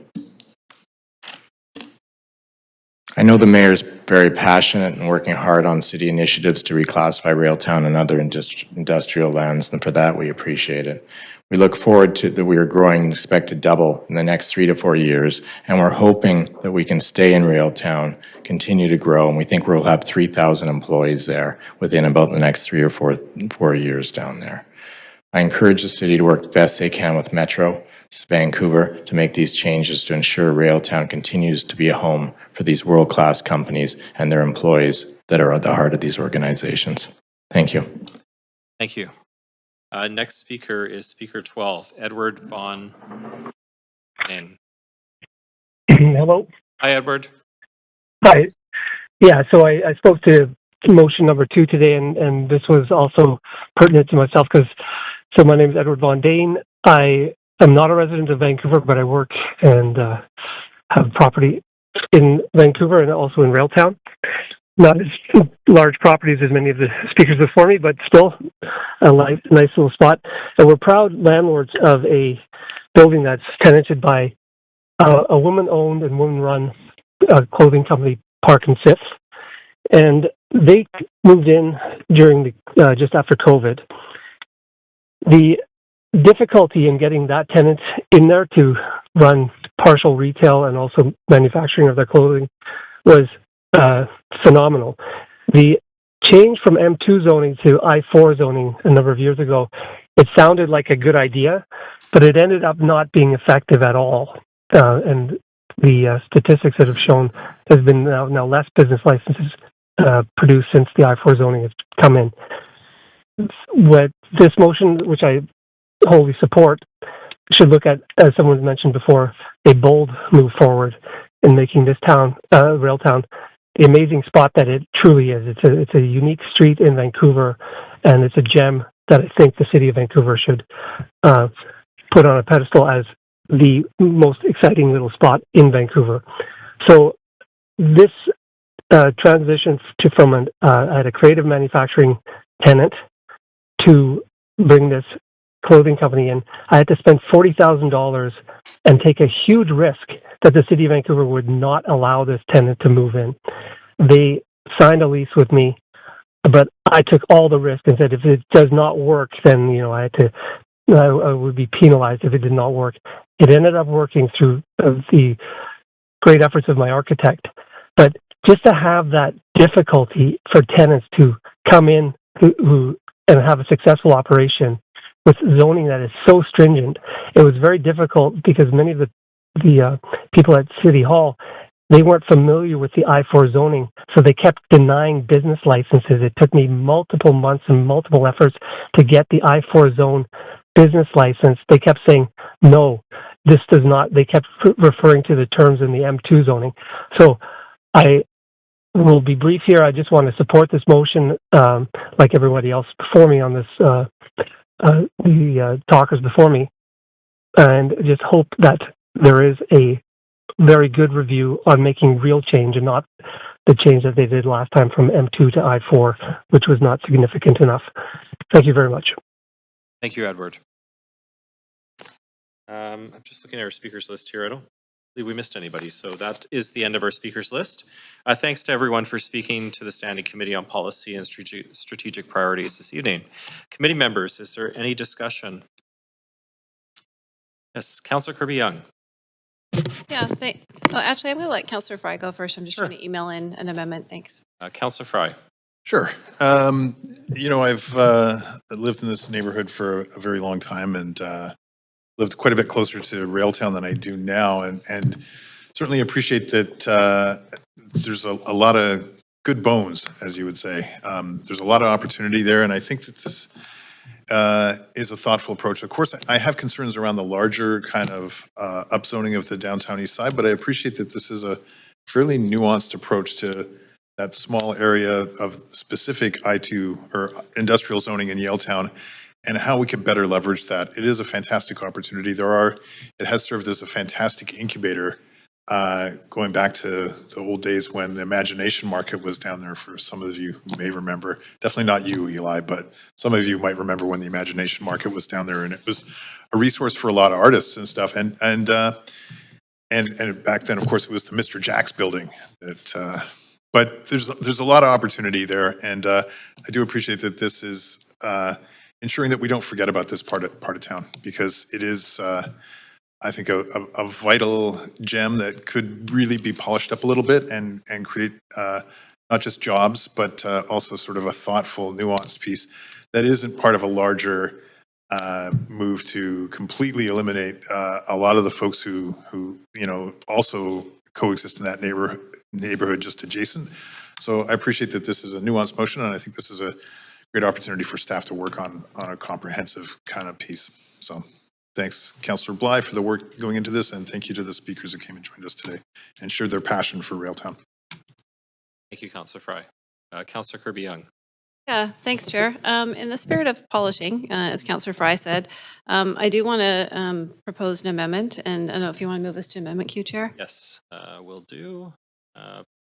I know the mayor is very passionate and working hard on city initiatives to reclassify Railtown and other industrial lands, and for that we appreciate it. We look forward to that we are growing and expect to double in the next 3 to 4 years, and we're hoping that we can stay in Railtown, continue to grow, and we think we'll have 3,000 employees there within about the next 3 or 4 years down there. I encourage the city to work the best they can with Metro Vancouver to make these changes to ensure Railtown continues to be a home for these world-class companies and their employees that are at the heart of these organizations. Thank you. Thank you. Next speaker is Speaker 12, Edward Von Nen. Hello. Hi, Edward. Hi. Yeah, so I spoke to motion number 2 today, and this was also pertinent to myself because, so my name is Edward Von Dane. I am not a resident of Vancouver, but I work and have property in Vancouver and also in Railtown. Not as large properties as many of the speakers before me, but still a nice little spot. And we're proud landlords of a building that's tenanted by a woman-owned and woman-run clothing company, Park and Fifth. And they moved in during the just after COVID. The difficulty in getting that tenant in there to run partial retail and also manufacturing of their clothing was phenomenal. The change from M2 zoning to I4 zoning a number of years ago, it sounded like a good idea, but it ended up not being effective at all. And the statistics that have shown there's been now less business licenses produced since the I4 zoning has come in. What this motion, which I wholly support, should look at, as someone mentioned before, a bold move forward in making this town, Railtown, the amazing spot that it truly is. It's a unique street in Vancouver, and it's a gem that I think the city of Vancouver should put on a pedestal as the most exciting little spot in Vancouver. So this transition from I had a creative manufacturing tenant to bring this clothing company in, I had to spend $40,000 and take a huge risk that the city of Vancouver would not allow this tenant to move in. They signed a lease with me, but I took all the risk and said if it does not work, then I would be penalized if it did not work. It ended up working through the great efforts of my architect, but just to have that difficulty for tenants to come in who and have a successful operation with zoning that is so stringent, it was very difficult because many of the people at City Hall, they weren't familiar with the I4 zoning, so they kept denying business licenses. It took me multiple months and multiple efforts to get the I4 zone business license. They kept saying, no, this does not. They kept referring to the terms in the M2 zoning. So I will be brief here. I just want to support this motion like everybody else before me on this, the talkers before me, and just hope that there is a very good review on making real change and not the change that they did last time from M2 to I4, which was not significant enough. Thank you very much. Thank you, Edward. I'm just looking at our speakers list here. I don't believe we missed anybody, so that is the end of our speakers list. Thanks to everyone for speaking to the Standing Committee on Policy and Strategic Priorities this evening. Committee members, is there any discussion? Yes, Councillor Kirby-Young. Yeah, actually, I'm going to let Councillor Fry go first. I'm just trying to email in an amendment. Thanks. Councillor Fry. Sure. I've lived in this neighborhood for a very long time and lived quite a bit closer to Railtown than I do now, and certainly appreciate that there's a lot of good bones, as you would say. There's a lot of opportunity there, and I think that this is a thoughtful approach. Of course, I have concerns around the larger kind of upzoning of the downtown east side, but I appreciate that this is a fairly nuanced approach to that small area of specific I2 or industrial zoning in Yaletown and how we could better leverage that. It is a fantastic opportunity. It has served as a fantastic incubator going back to the old days when the imagination market was down there, for some of you who may remember. Definitely not you, Eli, but some of you might remember when the imagination market was down there, and it was a resource for a lot of artists and stuff. And back then, of course, it was the Mr. Jack's building. But there's a lot of opportunity there, and I do appreciate that this is ensuring that we don't forget about this part of town, because it is. I think a vital gem that could really be polished up a little bit and create not just jobs, but also sort of a thoughtful, nuanced piece that isn't part of a larger move to completely eliminate a lot of the folks who also coexist in that neighborhood just adjacent. So I appreciate that this is a nuanced motion, and I think this is a great opportunity for staff to work on a comprehensive kind of piece. So. Thanks, Councillor Bly, for the work going into this, and thank you to the speakers who came and joined us today and shared their passion for Railtown. Thank you, Councillor Fry. Councillor Kirby-Young. Yeah, thanks, Chair. In the spirit of polishing, as Councillor Fry said, I do want to propose an amendment, and I don't know if you want to move us to amendment queue, Chair? Yes, will do.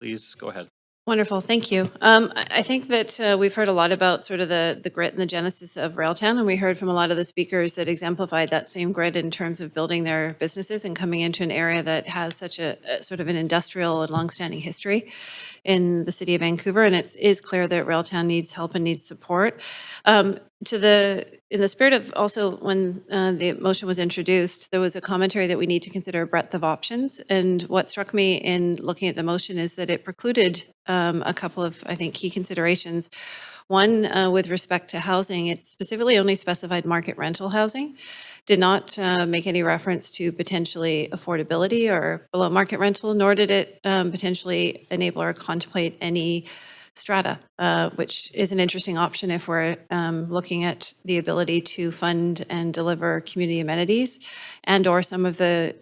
Please go ahead. Wonderful, thank you. I think that we've heard a lot about sort of the grit and the genesis of Railtown, and we heard from a lot of the speakers that exemplified that same grit in terms of building their businesses and coming into an area that has such a sort of an industrial and longstanding history in the city of Vancouver, and it is clear that Railtown needs help and needs support. In the spirit of also when the motion was introduced, there was a commentary that we need to consider a breadth of options. And what struck me in looking at the motion is that it precluded a couple of, I think, key considerations. One, with respect to housing, it specifically only specified market rental housing, did not make any reference to potentially affordability or below market rental, nor did it potentially enable or contemplate any strata, which is an interesting option if we're looking at the ability to fund and deliver community amenities and or some of the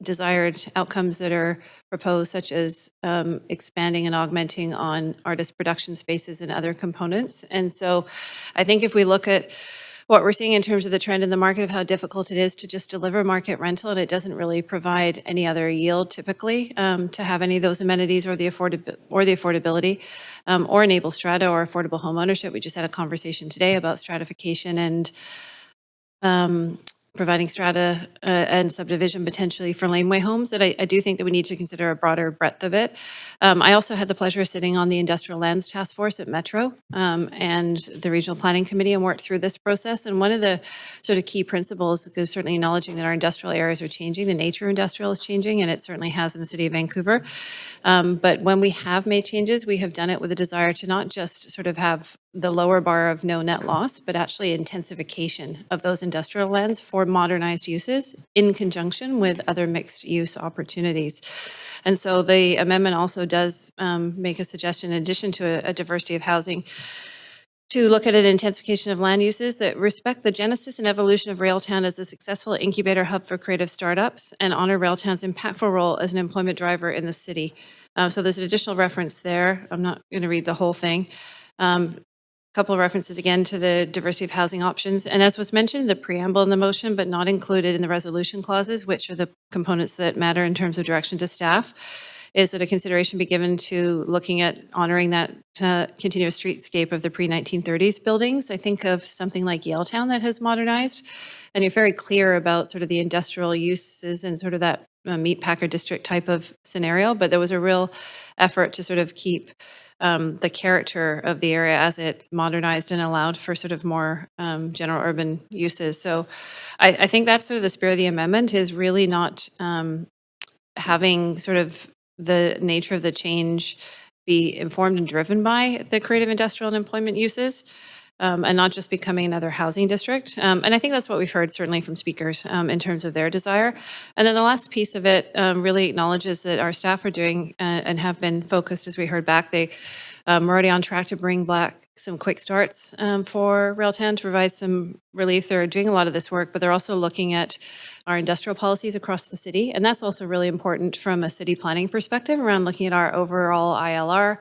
desired outcomes that are proposed, such as expanding and augmenting on artist production spaces and other components. And so I think if we look at what we're seeing in terms of the trend in the market of how difficult it is to just deliver market rental, and it doesn't really provide any other yield typically to have any of those amenities or the affordability or enable strata or affordable home ownership. We just had a conversation today about stratification and providing strata and subdivision potentially for laneway homes, that I do think that we need to consider a broader breadth of it. I also had the pleasure of sitting on the Industrial Lands Task Force at Metro and the Regional Planning Committee and worked through this process. And one of the sort of key principles is certainly acknowledging that our industrial areas are changing, the nature of industrial is changing, and it certainly has in the city of Vancouver. But when we have made changes, we have done it with a desire to not just sort of have the lower bar of no net loss, but actually intensification of those industrial lands for modernized uses in conjunction with other mixed use opportunities. And so the amendment also does make a suggestion, in addition to a diversity of housing, to look at an intensification of land uses that respect the genesis and evolution of Railtown as a successful incubator hub for creative startups and honor Railtown's impactful role as an employment driver in the city. So there's an additional reference there. I'm not going to read the whole thing. Couple of references again to the diversity of housing options. And as was mentioned, the preamble in the motion, but not included in the resolution clauses, which are the components that matter in terms of direction to staff, is that a consideration be given to looking at honoring that continuous streetscape of the pre-1930s buildings. I think of something like Yaletown that has modernized, and you're very clear about sort of the industrial uses and sort of that meat packer district type of scenario, but there was a real effort to sort of keep the character of the area as it modernized and allowed for sort of more general urban uses. So I think that's sort of the spirit of the amendment, is really not having sort of the nature of the change be informed and driven by the creative industrial and employment uses. And not just becoming another housing district. And I think that's what we've heard certainly from speakers in terms of their desire. And then the last piece of it really acknowledges that our staff are doing and have been focused, as we heard back. They are already on track to bring back some quick starts for Railtown to provide some relief. They're doing a lot of this work, but they're also looking at our industrial policies across the city. And that's also really important from a city planning perspective around looking at our overall ILR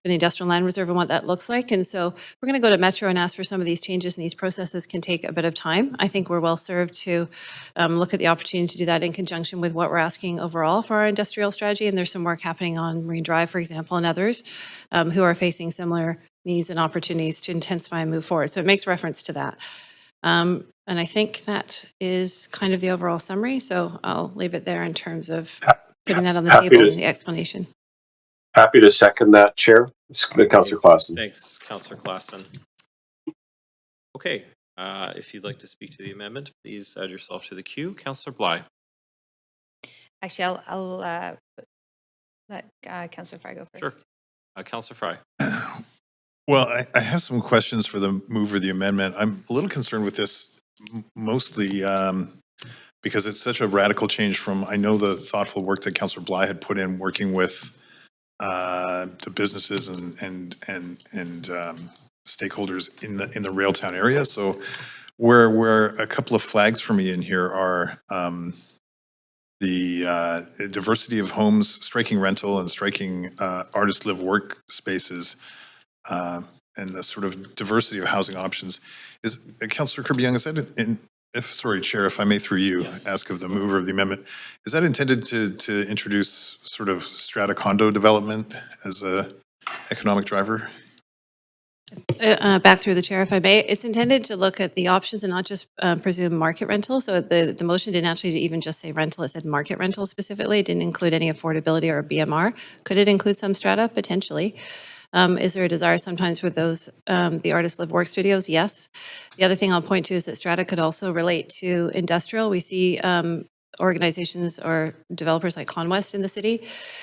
and the industrial land reserve and what that looks like. And so we're going to go to Metro and ask for some of these changes, and these processes can take a bit of time. I think we're well served to look at the opportunity to do that in conjunction with what we're asking overall for our industrial strategy. And there's some work happening on Marine Drive, for example, and others who are facing similar needs and opportunities to intensify and move forward. So it makes reference to that. And I think that is kind of the overall summary. So I'll leave it there in terms of putting that on the table in the explanation. Happy to second that, Chair. Councillor Klassen. Thanks, Councillor Klassen. Okay, if you'd like to speak to the amendment, please add yourself to the queue. Councillor Bly. Actually, I'll let Councillor Fry go first. Sure. Councillor Fry. Well, I have some questions for the mover of the amendment. I'm a little concerned with this mostly because it's such a radical change from, I know, the thoughtful work that Councillor Bly had put in working with the businesses and stakeholders in the Railtown area. So where a couple of flags for me in here are the diversity of homes, striking rental and striking artist live work spaces, and the sort of diversity of housing options. Is Councillor Kirby-Young, is that sorry, Chair, if I may through you, ask of the mover of the amendment, is that intended to introduce sort of strata condo development as a economic driver? Back through the chair, if I may. It's intended to look at the options and not just presume market rental. So the motion didn't actually even just say rental, it said market rental specifically. It didn't include any affordability or BMR. Could it include some strata? Potentially. Is there a desire sometimes with those, the artist live work studios? Yes. The other thing I'll point to is that strata could also relate to industrial. We see organizations or developers like Conwest in the city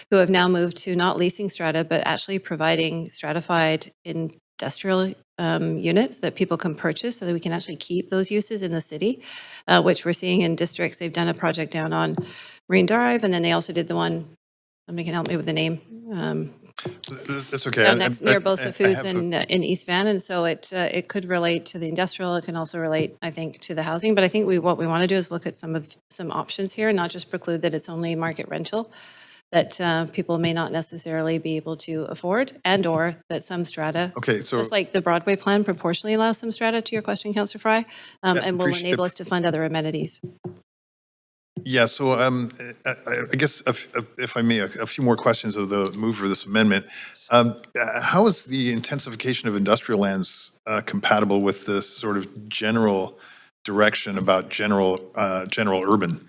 who have now moved to not leasing strata, but actually providing stratified industrial units that people can purchase so that we can actually keep those uses in the city, which we're seeing in districts. They've done a project down on Marine Drive, and then they also did the one, somebody can help me with the name. That's okay. Down next near Bosa Foods in East Van, and so it could relate to the industrial. It can also relate, I think, to the housing. But I think what we want to do is look at some options here, and not just preclude that it's only market rental that people may not necessarily be able to afford, and or that some strata, just like the Broadway plan proportionally allows some strata, to your question, Councillor Fry, and will enable us to fund other amenities. Yeah, so I guess if I may, a few more questions of the mover of this amendment. How is the intensification of industrial lands compatible with this sort of general direction about general urban?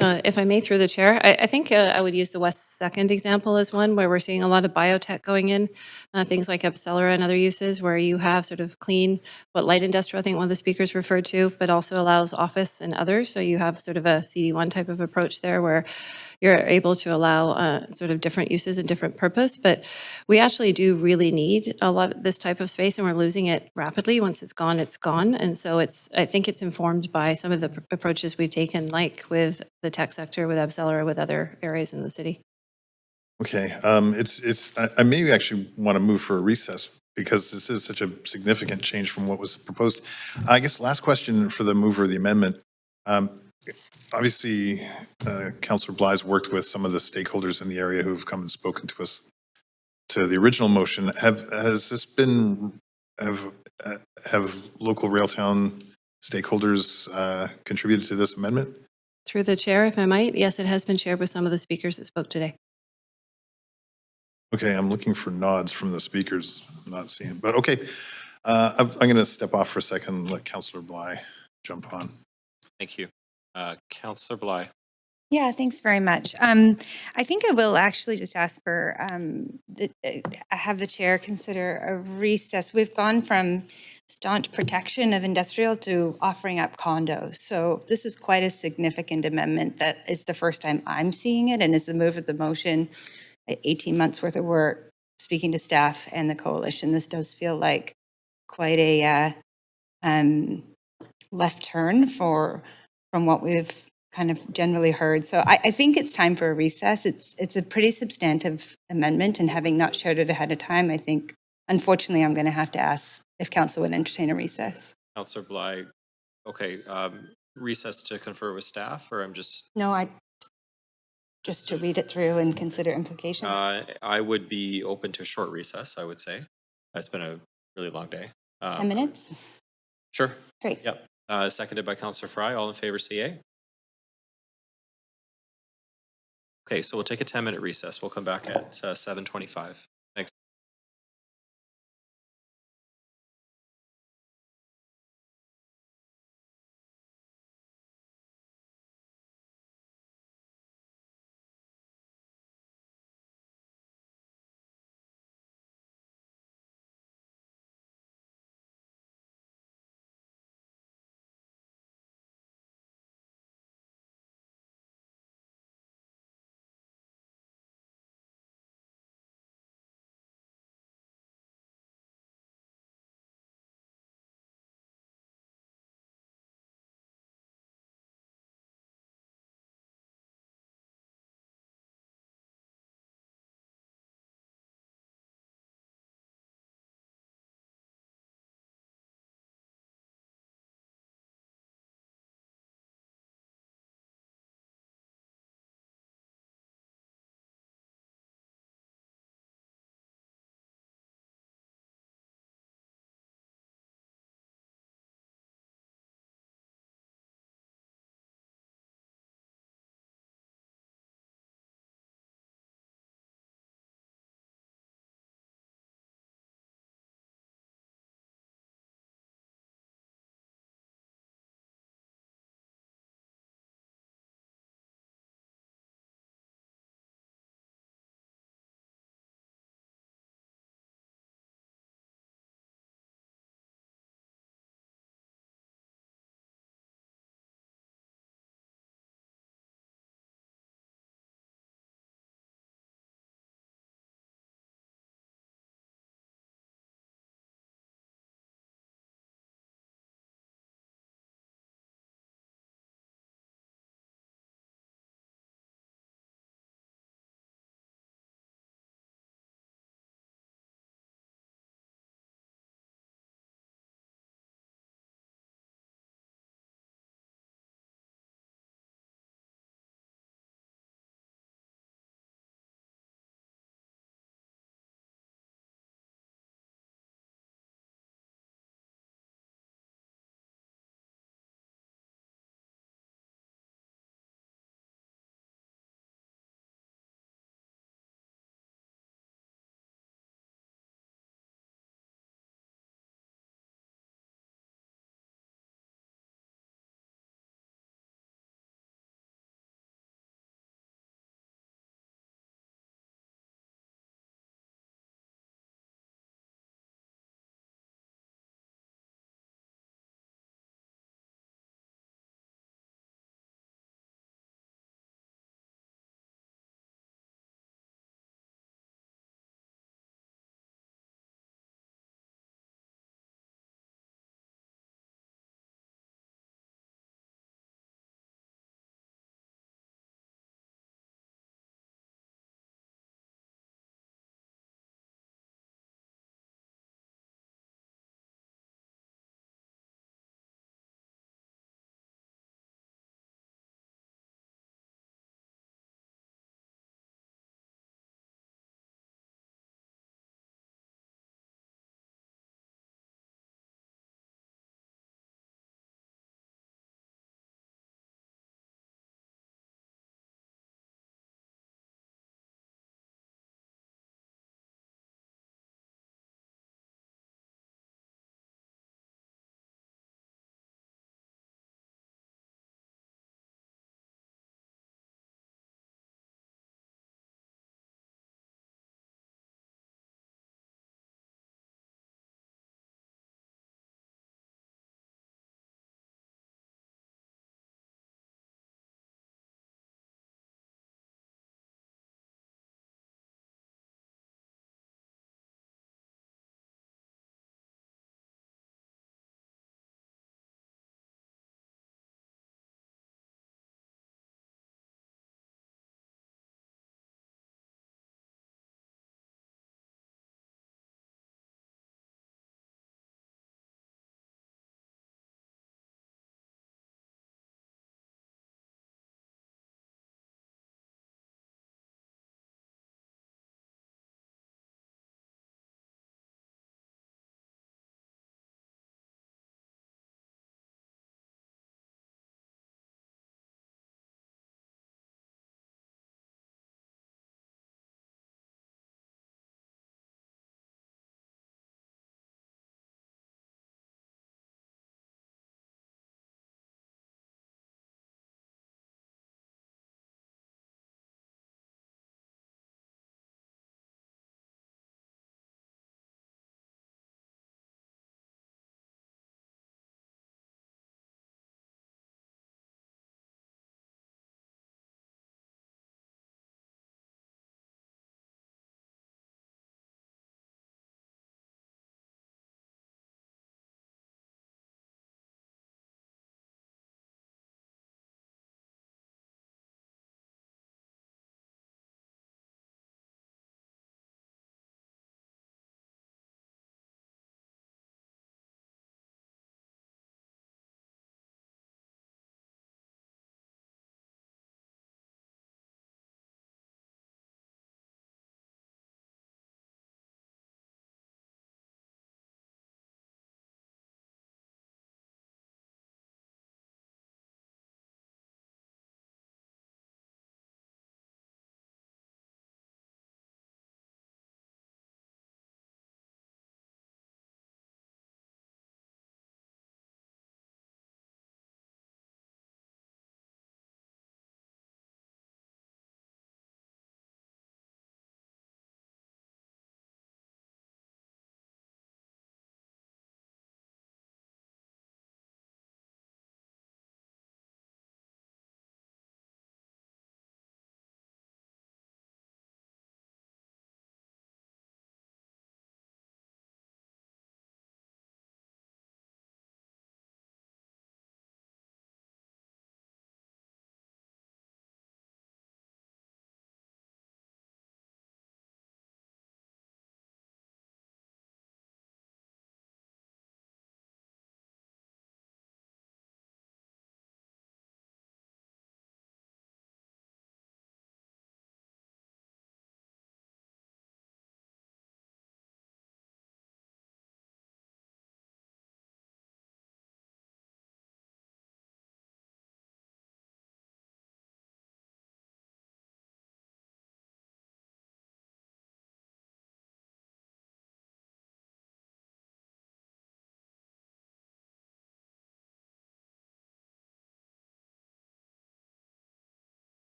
If I may, through the chair, I think I would use the West 2nd example as one where we're seeing a lot of biotech going in, things like Epicellera and other uses where you have sort of clean, light industrial, I think one of the speakers referred to, but also allows office and others. So you have sort of a CD1 type of approach there where you're able to allow sort of different uses and different purpose. But we actually do really need a lot of this type of space, and we're losing it rapidly. Once it's gone, it's gone. And so I think it's informed by some of the approaches we've taken, like with the tech sector, with Epicellera, with other areas in the city. Okay, I may actually want to move for a recess because this is such a significant change from what was proposed. I guess last question for the mover of the amendment. Obviously, Councillor Bly's worked with some of the stakeholders in the area who've come and spoken to us to the original motion. Have local Railtown stakeholders contributed to this amendment? Through the chair, if I might, yes, it has been shared with some of the speakers that spoke today. Okay, I'm looking for nods from the speakers. I'm not seeing, but okay. I'm going to step off for a second and let Councillor Bly jump on. Thank you. Councillor Bly. Yeah, thanks very much. I think I will actually just ask for, have the chair consider a recess. We've gone from staunch protection of industrial to offering up condos. So this is quite a significant amendment that is the first time I'm seeing it, and is the move of the motion 18 months worth of work, speaking to staff and the coalition, this does feel like quite a left turn from what we've kind of generally heard. So I think it's time for a recess. It's a pretty substantive amendment, and having not shared it ahead of time, I think, unfortunately, I'm going to have to ask if council would entertain a recess. Councillor Bly, okay, recess to confer with staff, or I'm just... No, just to read it through and consider implications. I would be open to a short recess, I would say. It's been a really long day. 10 minutes? Sure. Great. Yep. Seconded by Councillor Fry. All in favor, say aye. Okay, so we'll take a 10-minute recess. We'll come back at 7:25. Thanks.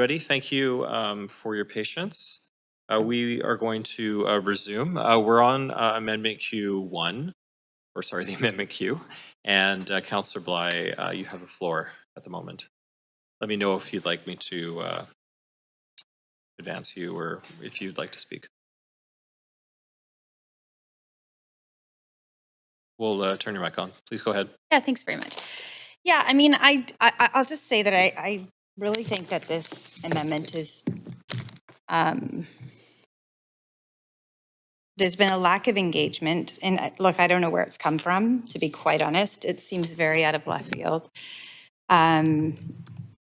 Ready? Thank you for your patience. We are going to resume. We're on Amendment Q1, or sorry, the Amendment Q. And Councillor Bly, you have the floor at the moment. Let me know if you'd like me to advance you or if you'd like to speak. We'll turn your mic on. Please go ahead. Yeah, thanks very much. Yeah, I mean, I'll just say that I really think that this amendment is, there's been a lack of engagement. And look, I don't know where it's come from, to be quite honest. It seems very out of left field. The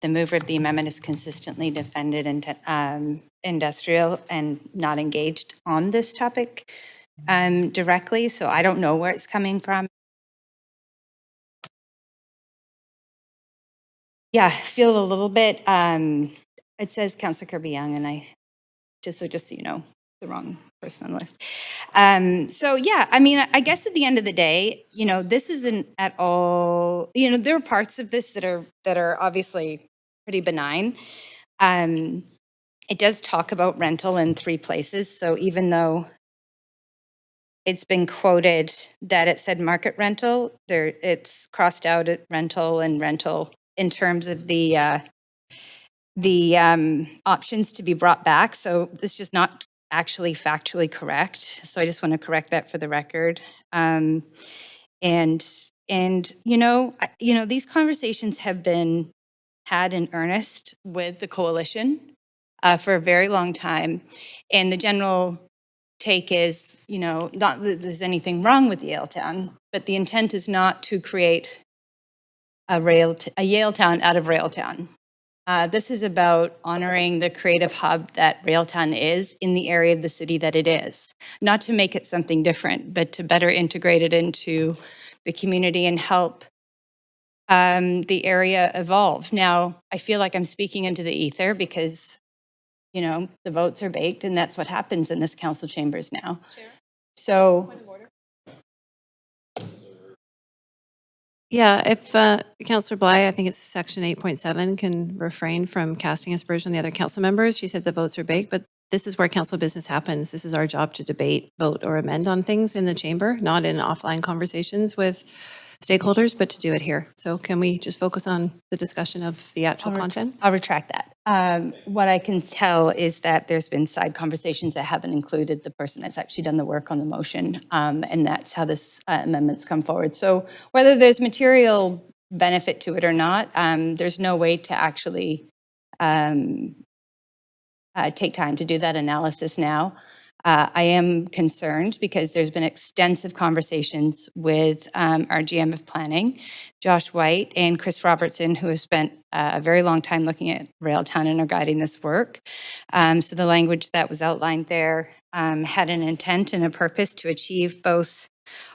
mover of the amendment is consistently defended industrial and not engaged on this topic directly. So I don't know where it's coming from. Yeah, I feel a little bit, it says Councillor Kirby-Young, and I, just so you know, the wrong person on the list. So yeah, I mean, I guess at the end of the day, you know, this isn't at all, you know, there are parts of this that are obviously pretty benign. It does talk about rental in 3 places. So even though it's been quoted that it said market rental, it's crossed out at rental and rental in terms of the options to be brought back. So it's just not actually factually correct. So I just want to correct that for the record. And you know, these conversations have been had in earnest with the coalition for a very long time. And the general take is, you know, not that there's anything wrong with Railtown, but the intent is not to create a Railtown out of Railtown. This is about honoring the creative hub that Railtown is in the area of the city that it is. Not to make it something different, but to better integrate it into the community and help the area evolve. Now, I feel like I'm speaking into the ether because, you know, the votes are baked and that's what happens in this council chambers now. Chair? So, Yeah, if Councillor Bly, I think it's section 8.7, can refrain from casting aspersion on the other council members. She said the votes are baked, but this is where council business happens. This is our job to debate, vote, or amend on things in the chamber, not in offline conversations with stakeholders, but to do it here. So can we just focus on the discussion of the actual content? I'll retract that. What I can tell is that there's been side conversations that haven't included the person that's actually done the work on the motion, and that's how this amendment's come forward. So whether there's material benefit to it or not, there's no way to actually take time to do that analysis now. I am concerned because there's been extensive conversations with our GM of planning, Josh White, and Chris Robertson, who have spent a very long time looking at Railtown and are guiding this work. So the language that was outlined there had an intent and a purpose to achieve both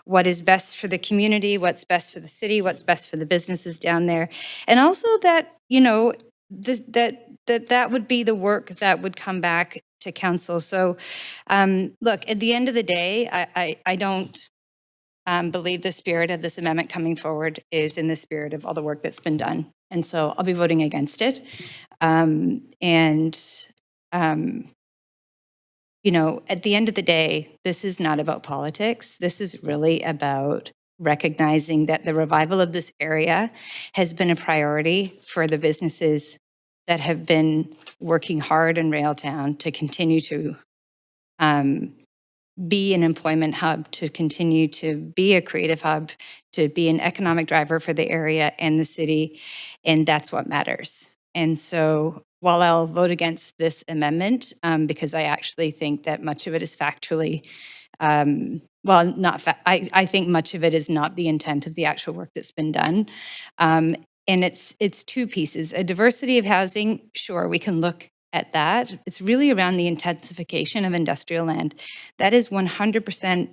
what is best for the community, what's best for the city, what's best for the businesses down there, and also that, you know, that would be the work that would come back to council. So look, at the end of the day, I don't believe the spirit of this amendment coming forward is in the spirit of all the work that's been done. And so I'll be voting against it. You know, at the end of the day, this is not about politics. This is really about recognizing that the revival of this area has been a priority for the businesses that have been working hard in Railtown to continue to be an employment hub, to continue to be a creative hub, to be an economic driver for the area and the city, and that's what matters. And so while I'll vote against this amendment, because I actually think that much of it is factually, I think much of it is not the intent of the actual work that's been done. And it's 2 pieces. A diversity of housing, sure, we can look at that. It's really around the intensification of industrial land. That is 100%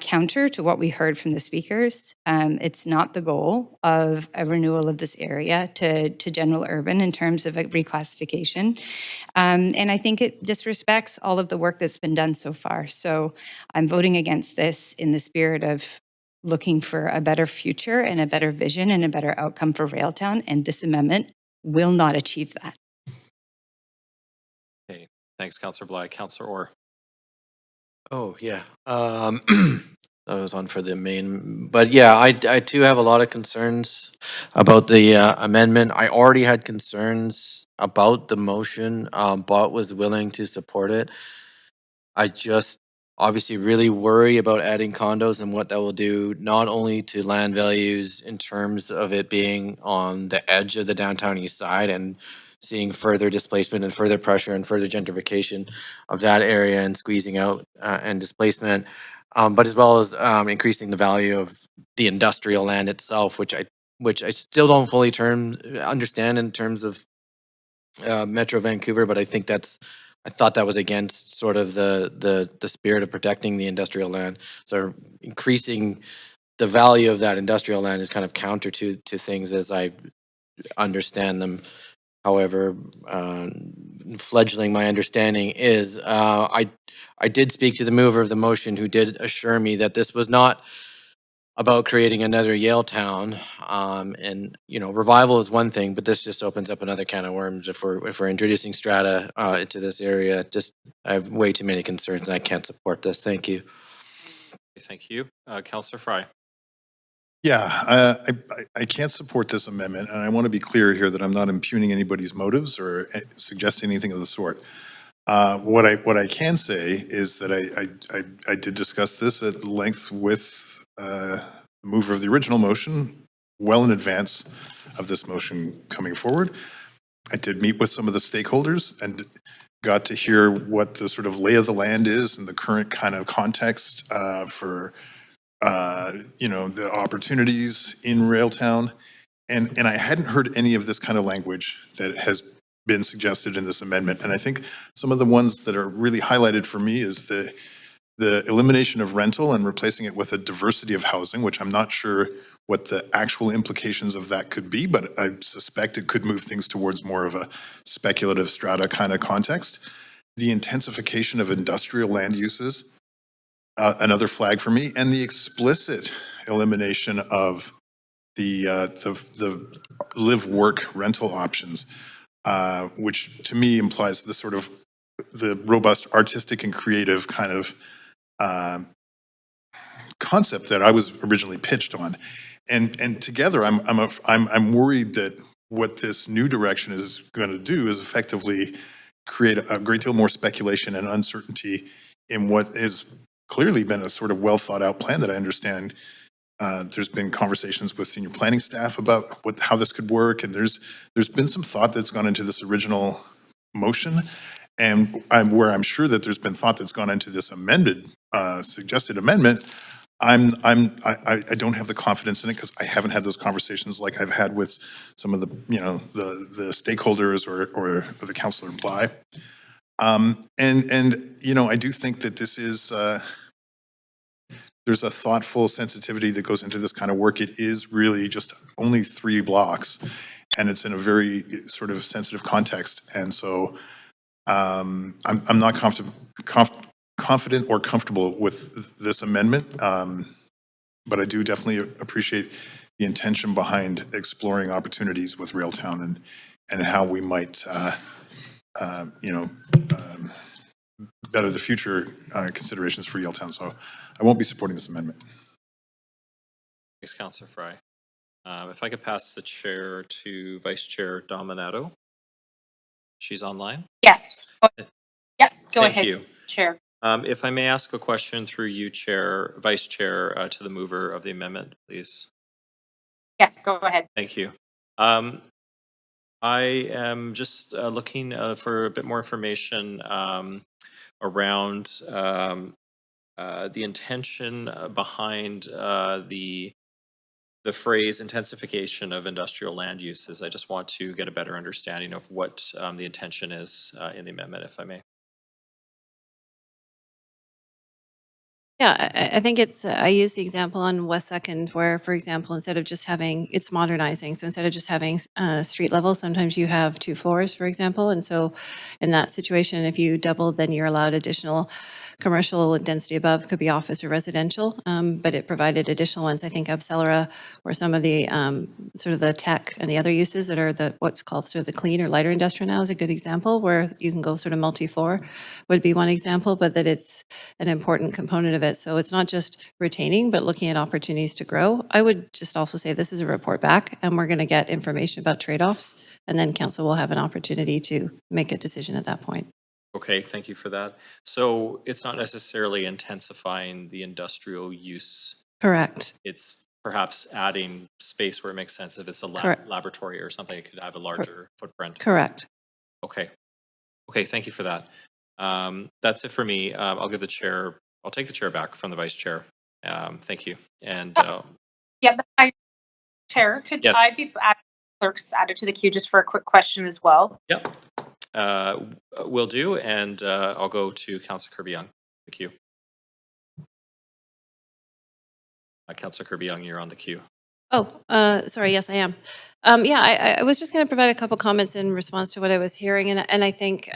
counter to what we heard from the speakers. It's not the goal of a renewal of this area to general urban in terms of a reclassification. And I think it disrespects all of the work that's been done so far. So I'm voting against this in the spirit of looking for a better future and a better vision and a better outcome for Railtown, and this amendment will not achieve that. Thanks, Councillor Bly. Councillor Orr. Oh, yeah. That was on for the main, but yeah, I too have a lot of concerns about the amendment. I already had concerns about the motion, but was willing to support it. I just obviously really worry about adding condos and what that will do, not only to land values in terms of it being on the edge of the downtown east side and seeing further displacement and further pressure and further gentrification of that area and squeezing out and displacement, but as well as increasing the value of the industrial land itself, which I still don't fully understand in terms of Metro Vancouver, but I thought that was against sort of the spirit of protecting the industrial land. So increasing the value of that industrial land is kind of counter to things as I understand them. However, fledgling my understanding is I did speak to the mover of the motion, who did assure me that this was not about creating another Yale town. And revival is one thing, but this just opens up another can of worms if we're introducing strata into this area. Just I have way too many concerns, and I can't support this. Thank you. Thank you. Councillor Fry. Yeah, I can't support this amendment, and I want to be clear here that I'm not impugning anybody's motives or suggesting anything of the sort. What I can say is that I did discuss this at length with the mover of the original motion well in advance of this motion coming forward. I did meet with some of the stakeholders and got to hear what the sort of lay of the land is and the current kind of context for the opportunities in Railtown. And I hadn't heard any of this kind of language that has been suggested in this amendment. And I think some of the ones that are really highlighted for me is the elimination of rental and replacing it with a diversity of housing, which I'm not sure what the actual implications of that could be, but I suspect it could move things towards more of a speculative strata kind of context. The intensification of industrial land uses, another flag for me, and the explicit elimination of the live-work rental options, which to me implies the sort of the robust artistic and creative kind of concept that I was originally pitched on. And together, I'm worried that what this new direction is going to do is effectively create a great deal more speculation and uncertainty in what has clearly been a sort of well thought out plan that I understand. There's been conversations with senior planning staff about how this could work, and there's been some thought that's gone into this original motion, and I'm sure that there's been thought that's gone into this suggested amendment. I don't have the confidence in it because I haven't had those conversations like I've had with some of the the stakeholders or the Councillor Bly. I do think that this is there's a thoughtful sensitivity that goes into this kind of work. It is really just only 3 blocks, and it's in a very sort of sensitive context. And so I'm not confident or comfortable with this amendment, but I do definitely appreciate the intention behind exploring opportunities with Railtown and how we might, better the future considerations for Railtown. So I won't be supporting this amendment. Thanks, Councillor Fry. If I could pass the chair to Vice Chair Dominato. She's online? Yes. Yep, go Thank ahead, you. Chair. If I may ask a question through you, Vice Chair, to the mover of the amendment, please. Yes, go ahead. Thank you. I am just looking for a bit more information around the intention behind the phrase intensification of industrial land uses. I just want to get a better understanding of what the intention is in the amendment, if I may. Yeah, I think it's, I use the example on West Second where, for example, instead of just having, it's modernizing. So instead of just having street level, sometimes you have 2 floors, for example. And so in that situation, if you double, then you're allowed additional commercial density above, could be office or residential, but it provided additional ones. I think Abcelera or some of the sort of the tech and the other uses that are the what's called sort of the clean or lighter industrial now is a good example where you can go sort of multi-floor would be one example, but that it's an important component of it. So it's not just retaining, but looking at opportunities to grow. I would just also say this is a report back and we're going to get information about trade-offs and then council will have an opportunity to make a decision at that point. Okay, thank you for that. So it's not necessarily intensifying the industrial use. Correct. It's perhaps adding space where it makes sense. If it's a Correct. laboratory or something, it could have a larger footprint. Correct. Okay. Okay, thank you for that. That's it for me. I'll take the chair back from the vice chair. Thank you. And Yeah, Chair, could yes. I be clerks added to the queue just for a quick question as well? Yep. Will do. And I'll go to Councillor Kirby-Young. Thank you. Councillor Kirby-Young, you're on the queue. Oh, sorry. Yes, I am. Yeah, I was just going to provide a couple comments in response to what I was hearing, and I think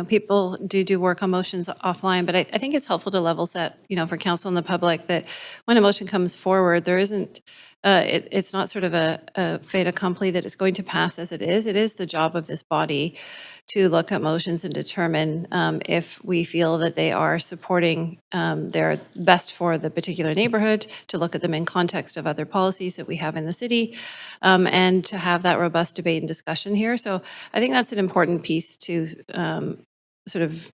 people do work on motions offline, but I think it's helpful to level set for council and the public that when a motion comes forward, there isn't it's not sort of a fait accompli that it's going to pass as it is. It is the job of this body to look at motions and determine if we feel that they are supporting they're best for the particular neighborhood, to look at them in context of other policies that we have in the city, and to have that robust debate and discussion here. So I think that's an important piece to sort of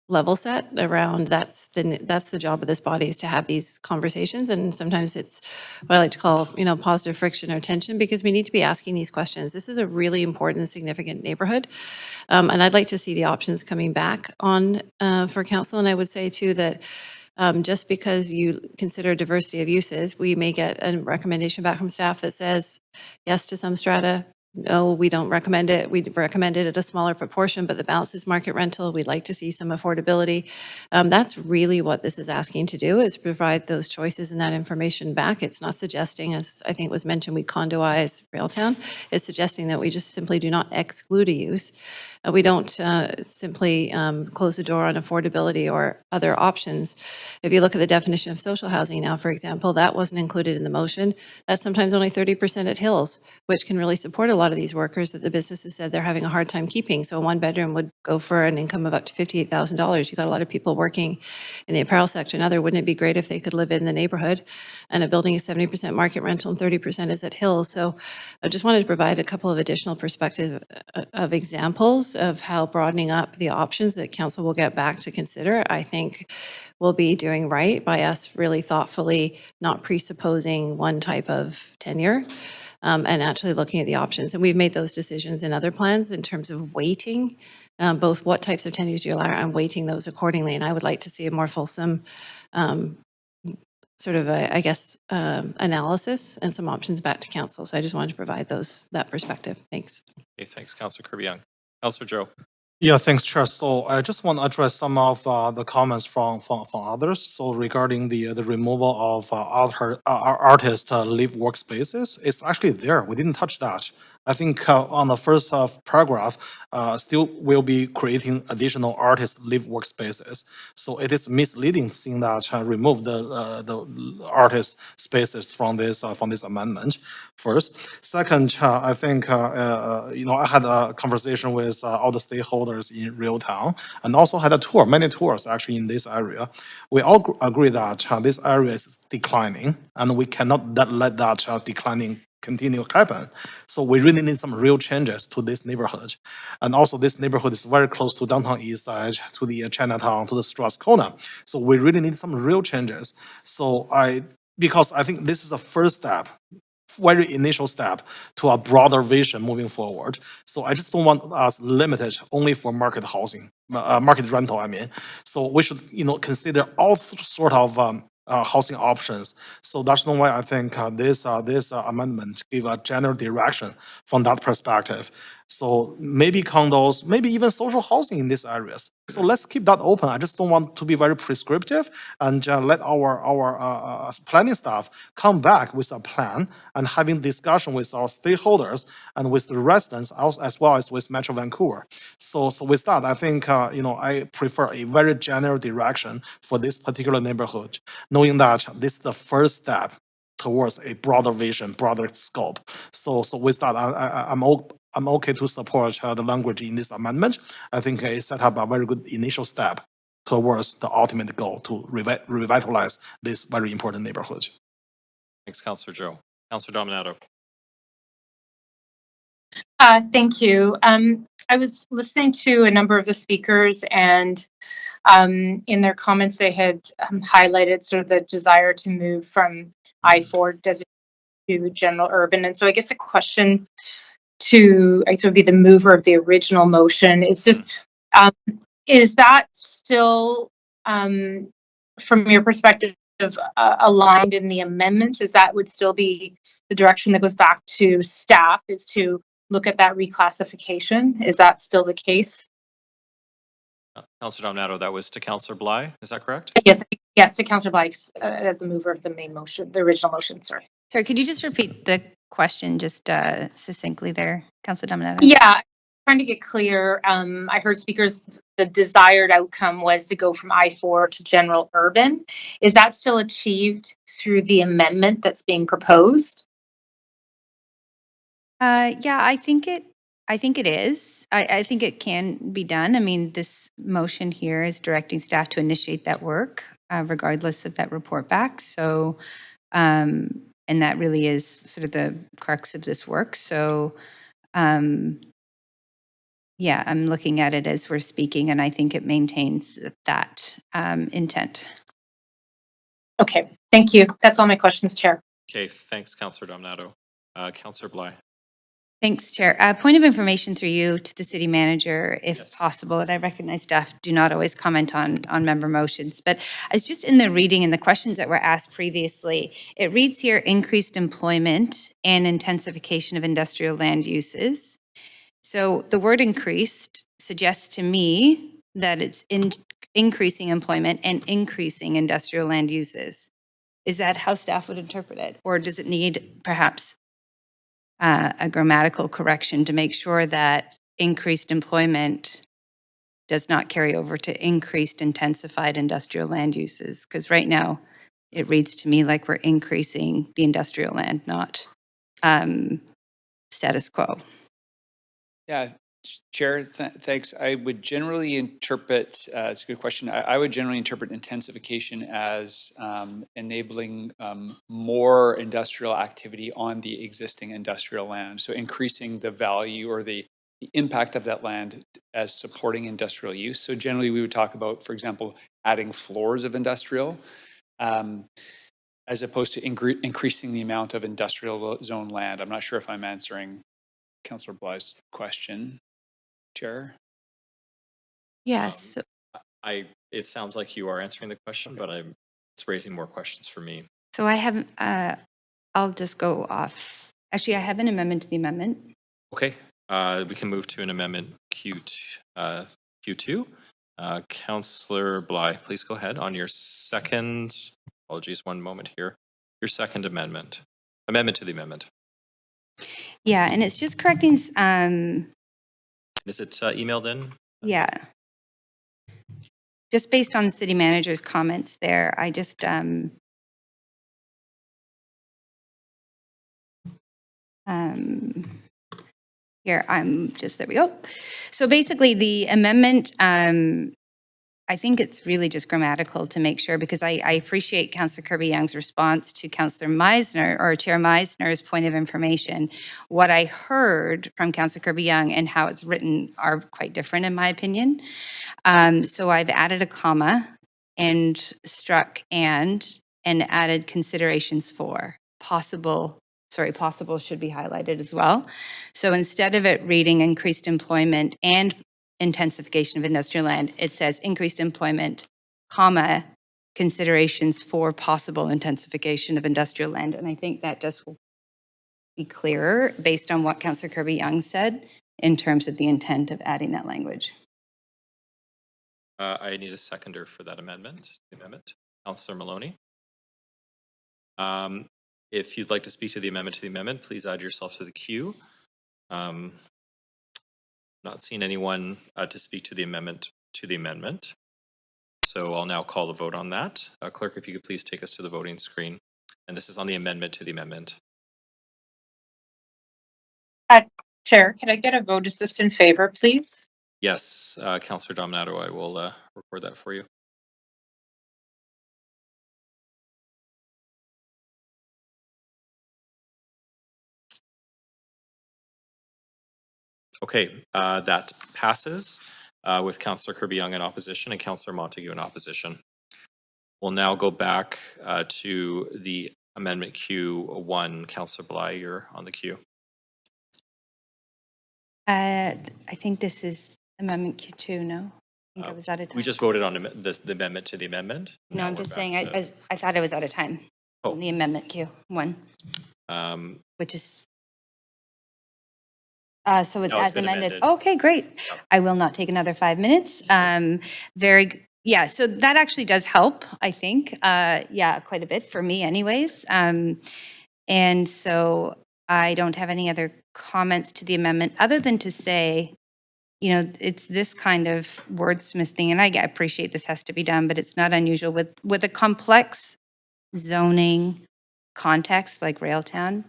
level set around. That's the job of this body, is to have these conversations. And sometimes it's what I like to call, positive friction or tension, because we need to be asking these questions. This is a really important, significant neighborhood. And I'd like to see the options coming back on for council. And I would say too that just because you consider diversity of uses, we may get a recommendation back from staff that says yes to some strata. No, we don't recommend it. We recommend it at a smaller proportion, but the balance is market rental. We'd like to see some affordability. That's really what this is asking to do, is provide those choices and that information back. It's not suggesting, as I think was mentioned, we condoize Railtown. It's suggesting that we just simply do not exclude a use. We don't simply close the door on affordability or other options. If you look at the definition of social housing now, for example, that wasn't included in the motion. That's sometimes only 30% at Hills, which can really support a lot of these workers that the businesses said they're having a hard time keeping. So a 1-bedroom would go for an income of up to $58,000. You got a lot of people working in the apparel sector and other. Wouldn't it be great if they could live in the neighborhood? And a building is 70% market rental and 30% is at Hills. So I just wanted to provide a couple of additional perspective of examples of how broadening up the options that council will get back to consider, I think we'll be doing right by us really thoughtfully not presupposing one type of tenure, and actually looking at the options. And we've made those decisions in other plans in terms of weighting, both what types of tenures you allow and weighting those accordingly. And I would like to see a more fulsome sort of, analysis and some options back to council. So I just wanted to provide that perspective. Thanks. Okay, thanks, Councillor Kirby-Young. Councillor Joe. Yeah, thanks, Chair. So I just want to address some of the comments from others. So regarding the removal of artist live workspaces, it's actually there. We didn't touch that. I think on the first paragraph, still will be creating additional artist live workspaces. So it is misleading seeing that remove the artist spaces from this amendment. First, second, I think I had a conversation with all the stakeholders in Railtown, and also had many tours actually in this area. We all agree that this area is declining, and we cannot let that declining continue to happen. So we really need some real changes to this neighborhood. And also this neighborhood is very close to downtown east side, to the Chinatown, to the Strathcona. So we really need some real changes. Because I think this is the first step, very initial step to a broader vision moving forward. So I just don't want us limited only for market housing, market rental, I mean. So we should, consider all sort of housing options. So that's why I think this amendment give a general direction from that perspective. So maybe condos, maybe even social housing in these areas. So let's keep that open. I just don't want to be very prescriptive and let our planning staff come back with a plan and having discussion with our stakeholders and with the residents as well as with Metro Vancouver. So with that, I think I prefer a very general direction for this particular neighborhood, knowing that this is the first step towards a broader vision, broader scope. So with that, I'm okay to support the language in this amendment. I think it set up a very good initial step towards the ultimate goal to revitalize this very important neighborhood. Thanks, Councillor Joe. Councillor Dominato. Thank you. I was listening to a number of the speakers, and in their comments, they had highlighted sort of the desire to move from I-4 designated to general urban. And so I guess a question to, I guess would be the mover of the original motion, is just, is that still, from your perspective, aligned in the amendments? Is that would still be the direction that goes back to staff, is to look at that reclassification? Is that still the case? Councillor Dominato, that was to Councillor Bly, is that correct? Yes, to Councillor Bly as the mover of the main motion, the original motion, sorry. Sorry, could you just repeat the question just succinctly there, Councillor Dominato? Yeah, trying to get clear. I heard speakers, the desired outcome was to go from I-4 to general urban. Is that still achieved through the amendment that's being proposed? Yeah, I think it is. I think it can be done. I mean, this motion here is directing staff to initiate that work, regardless of that report back. So, and that really is sort of the crux of this work. So, yeah, I'm looking at it as we're speaking, and I think it maintains that intent. Okay, thank you. That's all my questions, Chair. Okay, thanks, Councillor Dominato. Councillor Bly. Thanks, Chair. Point of information through you to the city manager, if possible, and I recognize staff do not always comment on member motions, but as just in the reading and the questions that were asked previously, it reads here increased employment and intensification of industrial land uses. So the word increased suggests to me that it's increasing employment and increasing industrial land uses. Is that how staff would interpret it? Or does it need perhaps a grammatical correction to make sure that increased employment does not carry over to increased intensified industrial land uses? Because right now it reads to me like we're increasing the industrial land, not status quo. Yeah, Chair, thanks. I would generally interpret, it's a good question. I would generally interpret intensification as enabling more industrial activity on the existing industrial land. So increasing the value or the impact of that land as supporting industrial use. So generally we would talk about, for example, adding floors of industrial, as opposed to increasing the amount of industrial zone land. I'm not sure if I'm answering Councillor Bly's question. Chair? Yes. It sounds like you are answering the question, but it's raising more questions for me. So I haven't, I'll just go off. Actually, I have an amendment to the amendment. Okay, we can move to an amendment Q2. Councillor Bly, please go ahead on your second, apologies, one moment here, your second amendment to the amendment. Yeah, and it's just correcting. Is it emailed in? Yeah. Just based on the city manager's comments there, I just here, there we go. So basically the amendment, I think it's really just grammatical to make sure, because I appreciate Councillor Kirby-Young's response to Councillor Meisner, or Chair Meisner's point of information. What I heard from Councillor Kirby-Young and how it's written are quite different in my opinion. So I've added a comma and struck and added considerations for. Possible should be highlighted as well. So instead of it reading increased employment and intensification of industrial land, it says increased employment, comma, considerations for possible intensification of industrial land. And I think that just will be clearer based on what Councillor Kirby-Young said in terms of the intent of adding that language. I need a seconder for that amendment. Councillor Maloney. If you'd like to speak to the amendment, please add yourself to the queue. Not seeing anyone to speak to the amendment. So I'll now call the vote on that. Clerk, if you could please take us to the voting screen. And this is on the amendment to the amendment. Chair, can I get a vote assist in favor, please? Yes, Councillor Dominato, I will record that for you. Okay, that passes with Councillor Kirby-Young in opposition and Councillor Montague in opposition. We'll now go back to the amendment Q1. Councillor Bly, you're on the queue. I think this is amendment Q2, no? I think I was out of time. We just voted on the amendment to the amendment. No, I'm just saying, I thought I was out of time. Oh. On the amendment Q1, which is, so it's No, it's as been amended. amended. Okay, great. I will not take another 5 minutes. Yeah, so that actually does help, I think. Yeah, quite a bit for me anyways. And so I don't have any other comments to the amendment other than to say, you know, it's this kind of wordsmithing, and I appreciate this has to be done, but it's not unusual with a complex zoning context like Railtown,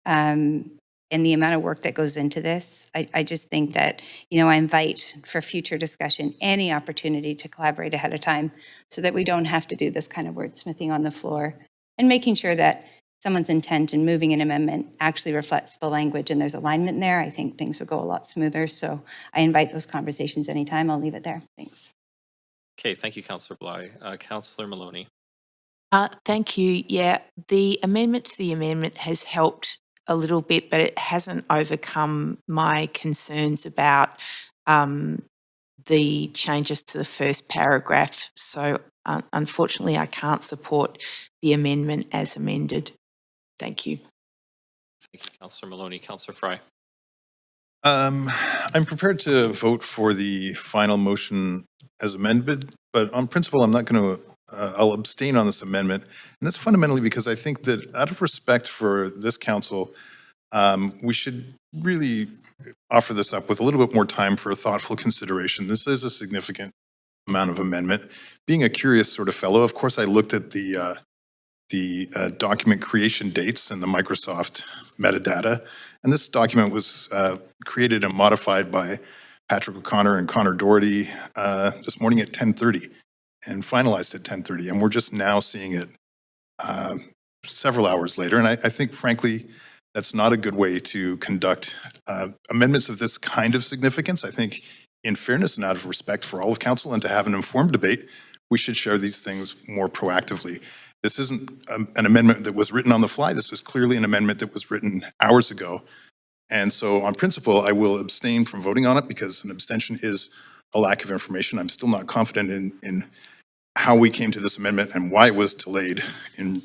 and the amount of work that goes into this. I just think that, you know, I invite for future discussion any opportunity to collaborate ahead of time so that we don't have to do this kind of wordsmithing on the floor, and making sure that someone's intent in moving an amendment actually reflects the language and there's alignment there. I think things would go a lot smoother. So I invite those conversations anytime. I'll leave it there. Thanks. Okay, thank you, Councillor Bly. Councillor Maloney. Thank you. Yeah, the amendment to the amendment has helped a little bit, but it hasn't overcome my concerns about the changes to the first paragraph. So unfortunately, I can't support the amendment as amended. Thank you. Thank you, Councillor Maloney. Councillor Fry. I'm prepared to vote for the final motion as amended, but on principle, I'm not going to, I'll abstain on this amendment. And that's fundamentally because I think that out of respect for this council, we should really offer this up with a little bit more time for a thoughtful consideration. This is a significant amount of amendment. Being a curious sort of fellow, of course, I looked at the document creation dates and the Microsoft metadata. And this document was created and modified by Patrick O'Connor and Connor Doherty this morning at 10:30 and finalized at 10:30. And we're just now seeing it several hours later. And I think, frankly, that's not a good way to conduct amendments of this kind of significance. I think in fairness and out of respect for all of council and to have an informed debate, we should share these things more proactively. This isn't an amendment that was written on the fly. This was clearly an amendment that was written hours ago. And so on principle, I will abstain from voting on it because an abstention is a lack of information. I'm still not confident in how we came to this amendment and why it was delayed in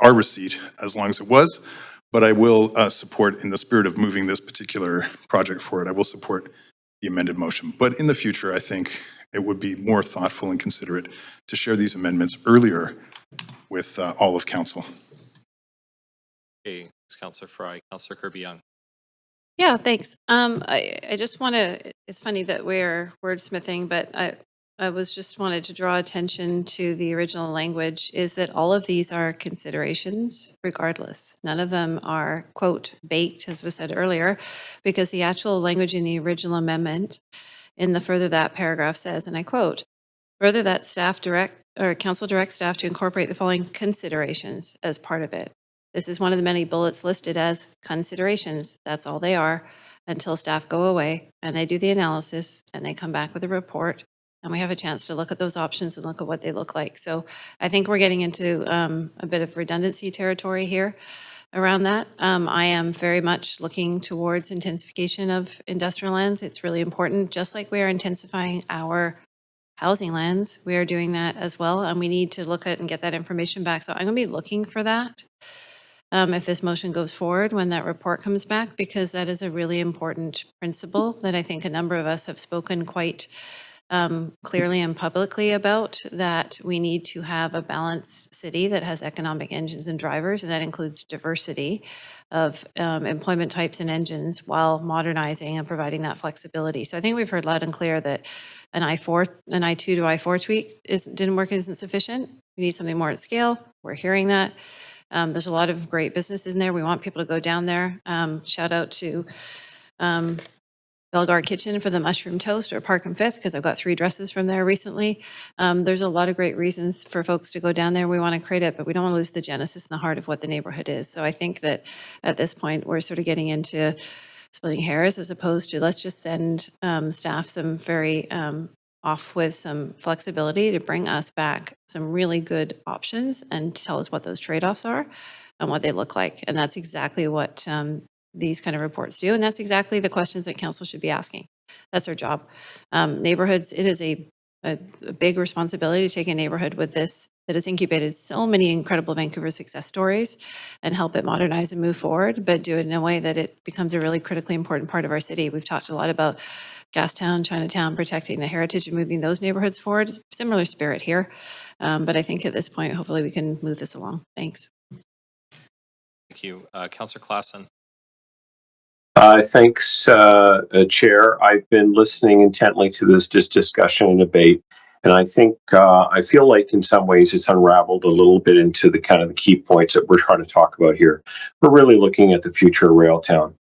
our receipt as long as it was. But I will support, in the spirit of moving this particular project forward, I will support the amended motion. But in the future, I think it would be more thoughtful and considerate to share these amendments earlier with all of council. Okay, Councillor Fry. Councillor Kirby-Young. Yeah, thanks. I just want to, it's funny that we're wordsmithing, but I was just wanted to draw attention to the original language is that all of these are considerations regardless. None of them are, quote, baked, as was said earlier, because the actual language in the original amendment in the further that paragraph says, and I quote, further that council directs staff to incorporate the following considerations as part of it. This is one of the many bullets listed as considerations. That's all they are until staff go away and they do the analysis and they come back with a report and we have a chance to look at those options and look at what they look like. So I think we're getting into a bit of redundancy territory here around that. I am very much looking towards intensification of industrial lands. It's really important, just like we are intensifying our housing lands, we are doing that as well, and we need to look at and get that information back. So I'm going to be looking for that. if this motion goes forward when that report comes back, because that is a really important principle that I think a number of us have spoken quite clearly and publicly about, that we need to have a balanced city that has economic engines and drivers, and that includes diversity of employment types and engines while modernizing and providing that flexibility. So I think we've heard loud and clear that an I2 to I4 tweak didn't work, isn't sufficient. We need something more at scale. We're hearing that. There's a lot of great businesses in there. We want people to go down there. Shout out to Bellegarde Kitchen for the mushroom toast, or Park and Fifth, because I've got 3 dresses from there recently. There's a lot of great reasons for folks to go down there. We want to create it, but we don't want to lose the genesis and the heart of what the neighborhood is. So I think that at this point, we're sort of getting into splitting hairs as opposed to let's just send staff some very off with some flexibility to bring us back some really good options and tell us what those trade-offs are and what they look like. And that's exactly what these kind of reports do. And that's exactly the questions that council should be asking. That's our job. Neighborhoods, it is a big responsibility to take a neighborhood with this that has incubated so many incredible Vancouver success stories and help it modernize and move forward, but do it in a way that it becomes a really critically important part of our city. We've talked a lot about Gastown, Chinatown, protecting the heritage and moving those neighborhoods forward. Similar spirit here. But I think at this point, hopefully we can move this along. Thanks. Thank you. Councillor Klassen. Thanks, Chair. I've been listening intently to this discussion and debate, and I think I feel like in some ways it's unraveled a little bit into the kind of the key points that we're trying to talk about here. We're really looking at the future of Railtown.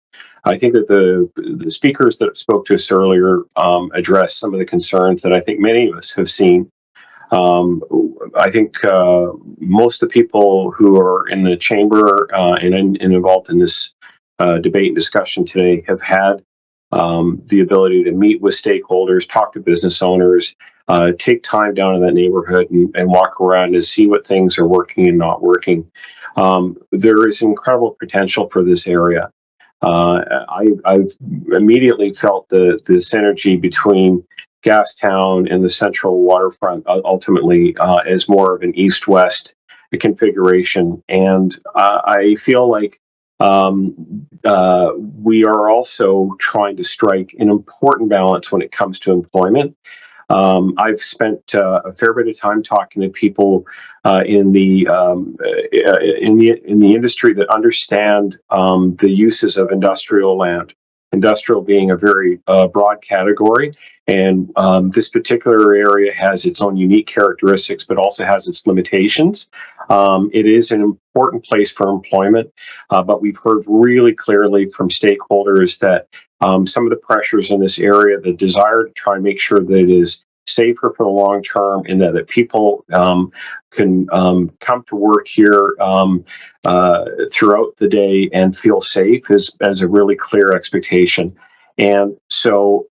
I think that the speakers that spoke to us earlier addressed some of the concerns that I think many of us have seen. I think most of the people who are in the chamber and involved in this debate and discussion today have had the ability to meet with stakeholders, talk to business owners, take time down in that neighborhood and walk around and see what things are working and not working. There is incredible potential for this area. I've immediately felt the synergy between Gastown and the central waterfront ultimately as more of an east-west configuration. And I feel like we are also trying to strike an important balance when it comes to employment. I've spent a fair bit of time talking to people in the industry that understand the uses of industrial land. Industrial being a very broad category, and this particular area has its own unique characteristics, but also has its limitations. It is an important place for employment, but we've heard really clearly from stakeholders that some of the pressures in this area, the desire to try and make sure that it is safer for the long term, and that people can come to work here throughout the day and feel safe as a really clear expectation. And so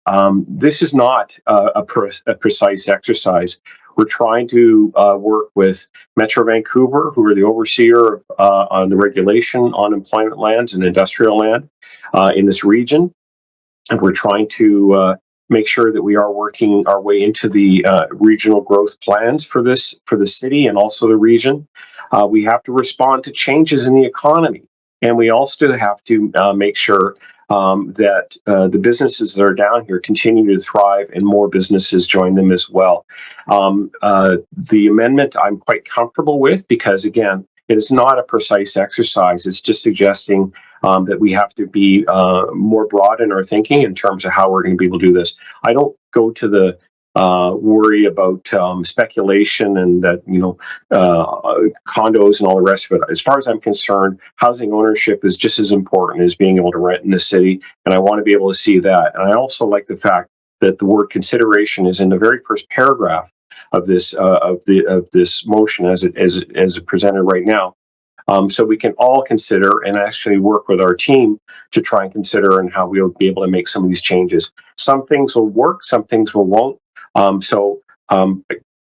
this is not a precise exercise. We're trying to work with Metro Vancouver, who are the overseer on the regulation on employment lands and industrial land in this region. And we're trying to make sure that we are working our way into the regional growth plans for the city and also the region. We have to respond to changes in the economy, and we also have to make sure that the businesses that are down here continue to thrive and more businesses join them as well. The amendment I'm quite comfortable with because, again, it is not a precise exercise. It's just suggesting that we have to be more broad in our thinking in terms of how we're going to be able to do this. I don't go to the worry about speculation and that, condos and all the rest of it. As far as I'm concerned, housing ownership is just as important as being able to rent in the city, and I want to be able to see that. And I also like the fact that the word consideration is in the very first paragraph of this this motion as it presented right now. So we can all consider and actually work with our team to try and consider and how we'll be able to make some of these changes. Some things will work, some things won't.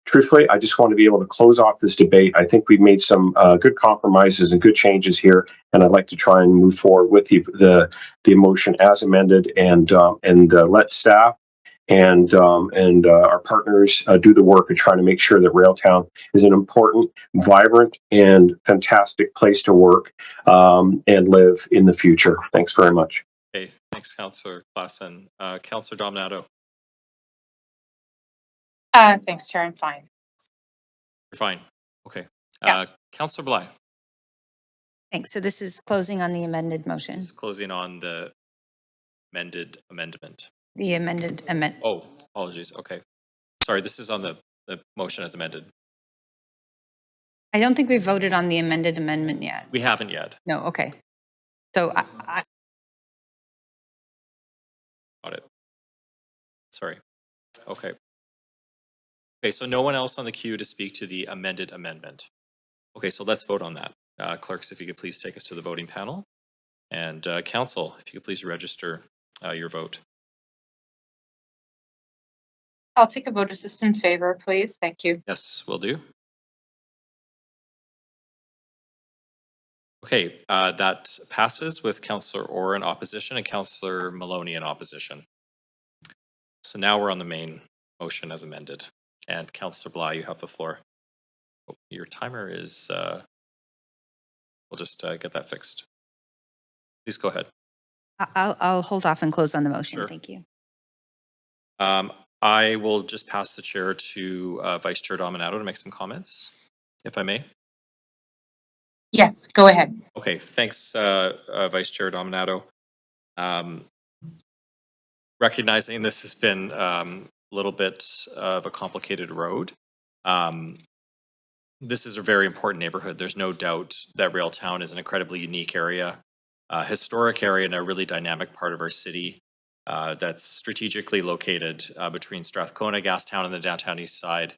Truthfully, I just want to be able to close off this debate. I think we've made some good compromises and good changes here, and I'd like to try and move forward with the motion as amended and let staff and our partners do the work of trying to make sure that Railtown is an important, vibrant, and fantastic place to work and live in the future. Thanks very much. Okay, thanks, Councillor Klassen. Councillor Dominato. Thanks, Chair. I'm fine. You're fine. Okay. Yeah. Councillor Bly. Thanks. So this is closing on the amended motion. It's closing on the amended amendment. The amended amendment. Oh, apologies. Okay. Sorry, this is on the motion as amended. I don't think we voted on the amended amendment yet. We haven't yet. No, okay. So I Got it. Sorry. Okay. Okay, so no one else on the queue to speak to the amended amendment. Okay, so let's vote on that. Clerks, if you could please take us to the voting panel. And council, if you could please register your vote. I'll take a vote as in favor, please. Thank you. Yes, will do. Okay, that passes with Councillor Orr in opposition and Councillor Maloney in opposition. So now we're on the main motion as amended. And Councillor Bly, you have the floor. Oh, your timer is, we'll just get that fixed. Please go ahead. I'll hold off and close on the motion. Sure. Thank you. I will just pass the chair to Vice Chair Dominato to make some comments, if I may. Yes, go ahead. Okay, thanks, Vice Chair Dominato. Recognizing this has been a little bit of a complicated road. This is a very important neighborhood. There's no doubt that Railtown is an incredibly unique area, historic area, and a really dynamic part of our city that's strategically located between Strathcona, Gastown, and the downtown east side.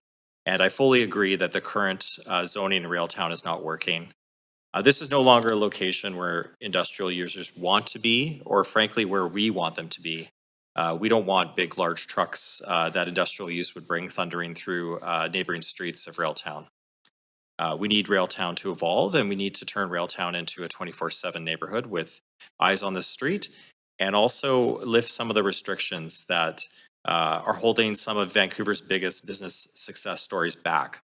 And I fully agree that the current zoning in Railtown is not working. This is no longer a location where industrial users want to be, or frankly, where we want them to be. We don't want big, large trucks that industrial use would bring thundering through neighboring streets of Railtown. We need Railtown to evolve, and we need to turn Railtown into a 24/7 neighborhood with eyes on the street, and also lift some of the restrictions that are holding some of Vancouver's biggest business success stories back.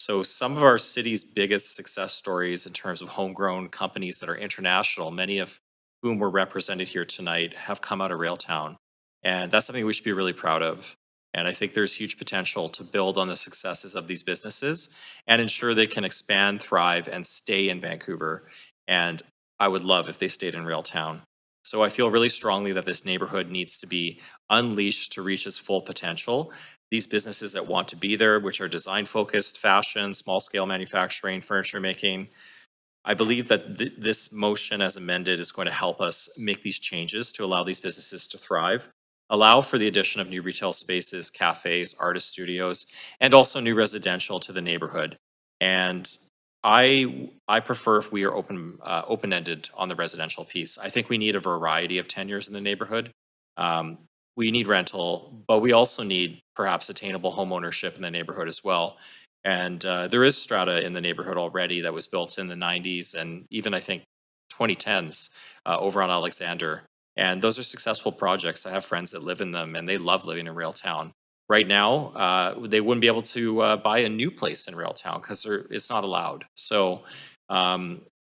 So some of our city's biggest success stories in terms of homegrown companies that are international, many of whom were represented here tonight, have come out of Railtown. And that's something we should be really proud of. And I think there's huge potential to build on the successes of these businesses and ensure they can expand, thrive, and stay in Vancouver. And I would love if they stayed in Railtown. So I feel really strongly that this neighborhood needs to be unleashed to reach its full potential. These businesses that want to be there, which are design-focused, fashion, small-scale manufacturing, furniture making, I believe that this motion as amended is going to help us make these changes to allow these businesses to thrive, allow for the addition of new retail spaces, cafes, artist studios, and also new residential to the neighborhood. And I prefer if we are open-ended on the residential piece. I think we need a variety of tenures in the neighborhood. We need rental, but we also need perhaps attainable home ownership in the neighborhood as well. And there is strata in the neighborhood already that was built in the 90s and even I think 2010s over on Alexander. And those are successful projects. I have friends that live in them and they love living in Railtown. Right now, they wouldn't be able to buy a new place in Railtown because it's not allowed. So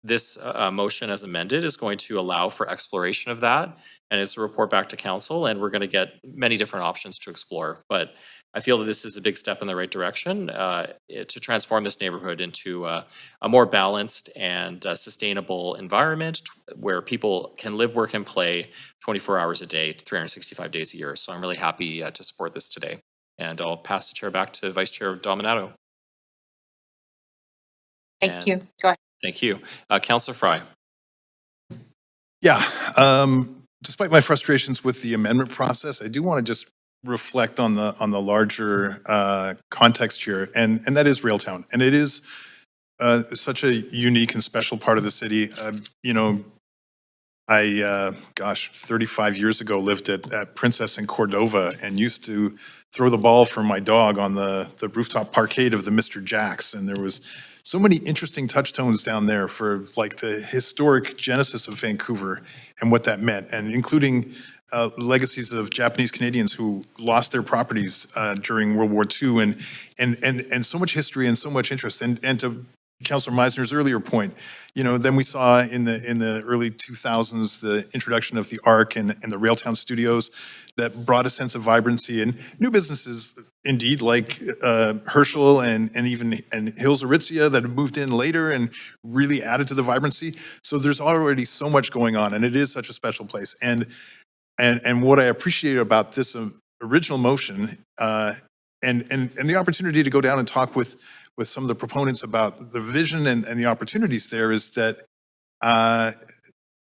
this motion as amended is going to allow for exploration of that. And it's a report back to council and we're going to get many different options to explore. But I feel that this is a big step in the right direction to transform this neighborhood into a more balanced and sustainable environment where people can live, work, and play 24 hours a day, 365 days a year. So I'm really happy to support this today. And I'll pass the chair back to Vice Chair Dominato. Thank you. Go ahead. Thank you. Councillor Fry. Yeah, despite my frustrations with the amendment process, I do want to just reflect on the larger context here, and that is Railtown, and it is such a unique and special part of the city. You know, gosh, 35 years ago lived at Princess in Cordova and used to throw the ball for my dog on the rooftop parkade of the Mr. Jacks. And there was so many interesting touchstones down there for like the historic genesis of Vancouver and what that meant, and including legacies of Japanese Canadians who lost their properties during World War II, and so much history and so much interest. And to Councillor Meisner's earlier point, you know, then we saw in the early 2000s the introduction of the ARC and the Railtown studios that brought a sense of vibrancy, and new businesses indeed like Herschel and Hills Aritzia that have moved in later and really added to the vibrancy. So there's already so much going on, and it is such a special place. And what I appreciate about this original motion and the opportunity to go down and talk with some of the proponents about the vision and the opportunities there is that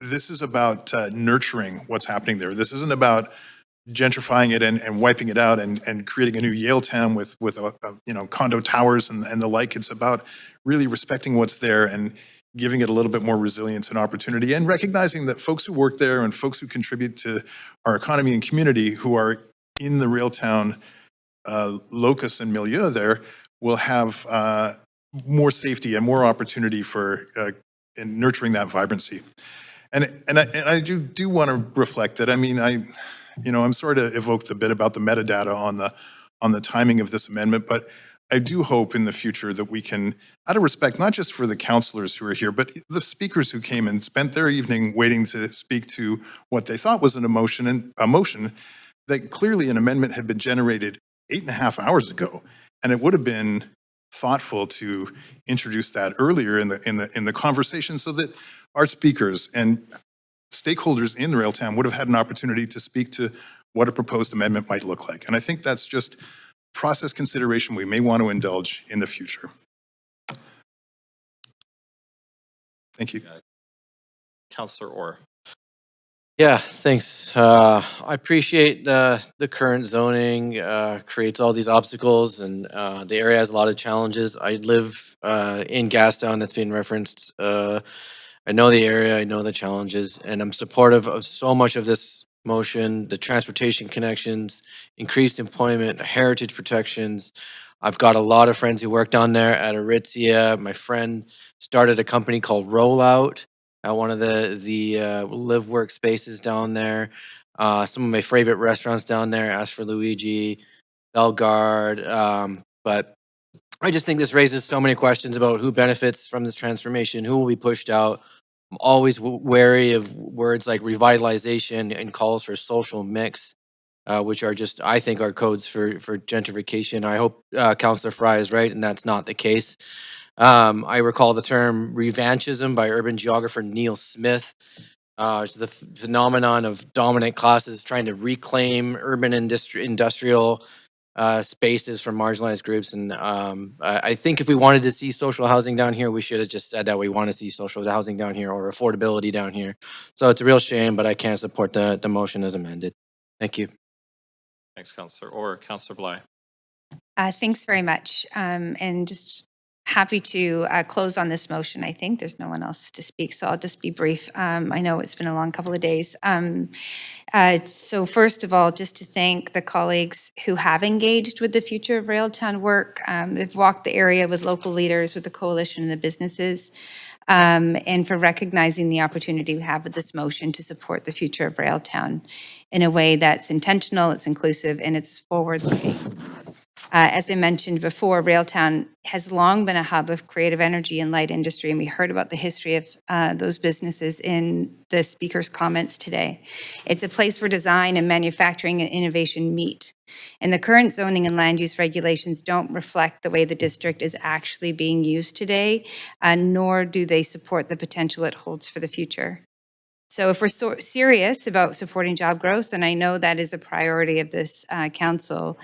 this is about nurturing what's happening there. This isn't about gentrifying it and wiping it out and creating a new Yale town with condo towers and the like. It's about really respecting what's there and giving it a little bit more resilience and opportunity, and recognizing that folks who work there and folks who contribute to our economy and community who are in the Railtown locus and milieu there will have more safety and more opportunity for in nurturing that vibrancy. And I do want to reflect that. I mean, I'm sorry to evoke the bit about the metadata on the timing of this amendment, but I do hope in the future that we can, out of respect, not just for the councillors who are here, but the speakers who came and spent their evening waiting to speak to what they thought was a motion that clearly an amendment had been generated 8.5 hours ago, and it would have been thoughtful to introduce that earlier in the conversation so that our speakers and stakeholders in Railtown would have had an opportunity to speak to what a proposed amendment might look like. And I think that's just process consideration we may want to indulge in the future. Thank you. Councillor Orr. Yeah, thanks. I appreciate the current zoning creates all these obstacles, and the area has a lot of challenges. I live in Gastown, that's been referenced. I know the area, I know the challenges, and I'm supportive of so much of this motion, the transportation connections, increased employment, heritage protections. I've got a lot of friends who work down there at Aritzia. My friend started a company called Rollout at one of the live work spaces down there. Some of my favorite restaurants down there, Ask for Luigi, Bellegarde. But I just think this raises so many questions about who benefits from this transformation, who will be pushed out. I'm always wary of words like revitalization and calls for social mix, which are just, I think, are codes for gentrification. I hope Councillor Fry is right, and that's not the case. I recall the term revanchism by urban geographer Neil Smith. It's the phenomenon of dominant classes trying to reclaim urban industrial spaces for marginalized groups. And I think if we wanted to see social housing down here, we should have just said that we want to see social housing down here or affordability down here. So it's a real shame, but I can't support the motion as amended. Thank you. Thanks, Councillor Orr. Councillor Bly. Thanks very much. And just happy to close on this motion. I think there's no one else to speak, so I'll just be brief. I know it's been a long couple of days. So first of all, just to thank the colleagues who have engaged with the Future of Railtown work. They've walked the area with local leaders, with the coalition and the businesses, and for recognizing the opportunity we have with this motion to support the future of Railtown in a way that's intentional, it's inclusive, and it's forward-looking. As I mentioned before, Railtown has long been a hub of creative energy and light industry, and we heard about the history of those businesses in the speaker's comments today. It's a place where design and manufacturing and innovation meet. And the current zoning and land use regulations don't reflect the way the district is actually being used today, nor do they support the potential it holds for the future. So if we're serious about supporting job growth, and I know that is a priority of this council,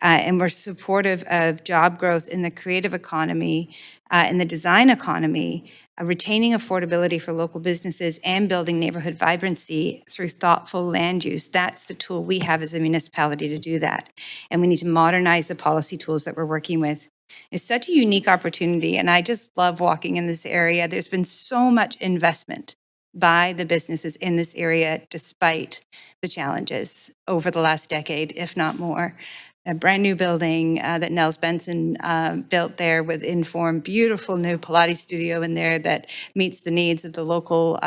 and we're supportive of job growth in the creative economy, in the design economy, retaining affordability for local businesses and building neighborhood vibrancy through thoughtful land use, that's the tool we have as a municipality to do that. And we need to modernize the policy tools that we're working with. It's such a unique opportunity, and I just love walking in this area. There's been so much investment by the businesses in this area despite the challenges over the last decade, if not more. A brand new building that Nels Benson built there with Inform, beautiful new Pilates studio in there that meets the needs of the local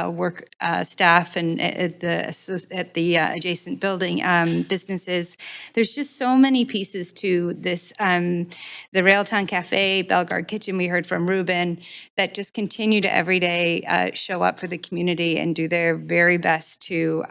work staff and at the adjacent building businesses. There's just so many pieces to this. The Railtown Cafe, Bellegarde Kitchen, we heard from Ruben, that just continue to every day show up for the community and do their very best to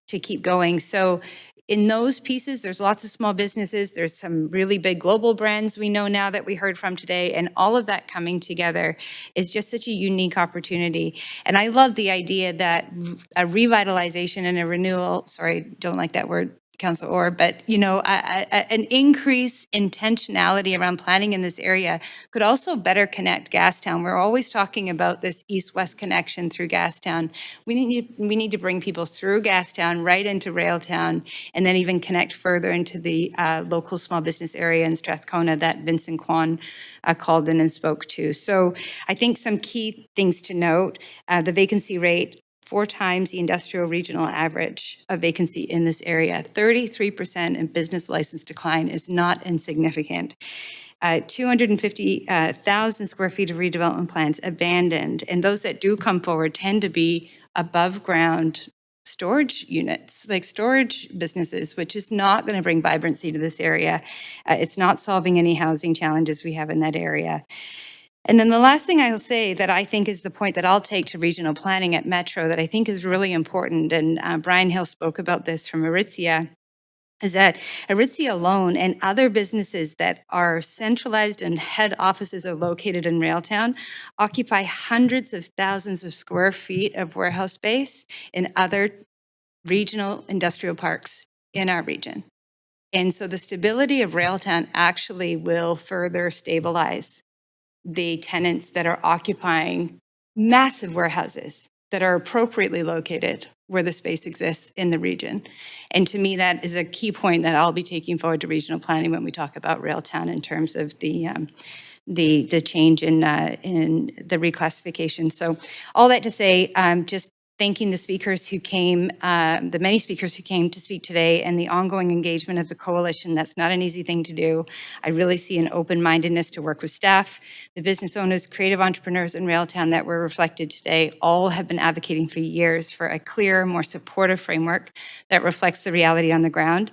keep going. So in those pieces, there's lots of small businesses. There's some really big global brands we know now that we heard from today. And all of that coming together is just such a unique opportunity. And I love the idea that a revitalization and a renewal, sorry, don't like that word, Councilor Orr, but an increased intentionality around planning in this area could also better connect Gastown. We're always talking about this east-west connection through Gastown. We need to bring people through Gastown right into Railtown, and then even connect further into the local small business area in Strathcona that Vincent Kwan called in and spoke to. So I think some key things to note: the vacancy rate, 4 times the industrial regional average of vacancy in this area. 33% in business license decline is not insignificant. 250,000 square feet of redevelopment plans abandoned, and those that do come forward tend to be above ground storage units, like storage businesses, which is not going to bring vibrancy to this area. It's not solving any housing challenges we have in that area. And then the last thing I'll say that I think is the point that I'll take to regional planning at Metro that I think is really important, and Brian Hill spoke about this from Aritzia, is that Aritzia alone and other businesses that are centralized and head offices are located in Railtown occupy hundreds of thousands of square feet of warehouse space in other regional industrial parks in our region. And so the stability of Railtown actually will further stabilize the tenants that are occupying massive warehouses that are appropriately located where the space exists in the region. And to me, that is a key point that I'll be taking forward to regional planning when we talk about Railtown in terms of the change in the reclassification. So all that to say, just thanking the speakers who came, the many speakers who came to speak today, and the ongoing engagement of the coalition. That's not an easy thing to do. I really see an open-mindedness to work with staff, the business owners, creative entrepreneurs in Railtown that were reflected today. All have been advocating for years for a clearer, more supportive framework that reflects the reality on the ground.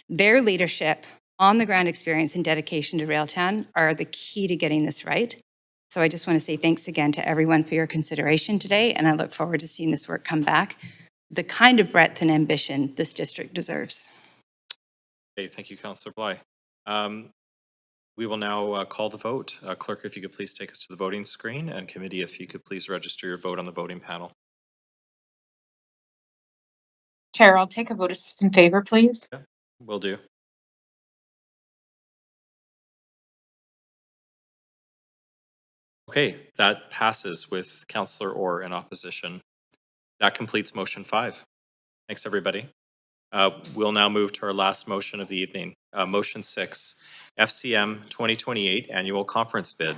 Their leadership, on the ground experience, and dedication to Railtown are the key to getting this right. So I just want to say thanks again to everyone for your consideration today, and I look forward to seeing this work come back, the kind of breadth and ambition this district deserves. Okay, thank you, Councillor Bly. We will now call the vote. Clerk, if you could please take us to the voting screen, and committee, if you could please register your vote on the voting panel. Chair, I'll take a vote in favor, please. Yeah, will do. Okay, that passes with Councillor Orr in opposition. That completes motion 5. Thanks, everybody. We'll now move to our last motion of the evening. Motion 6, FCM 2028 Annual Conference Bid,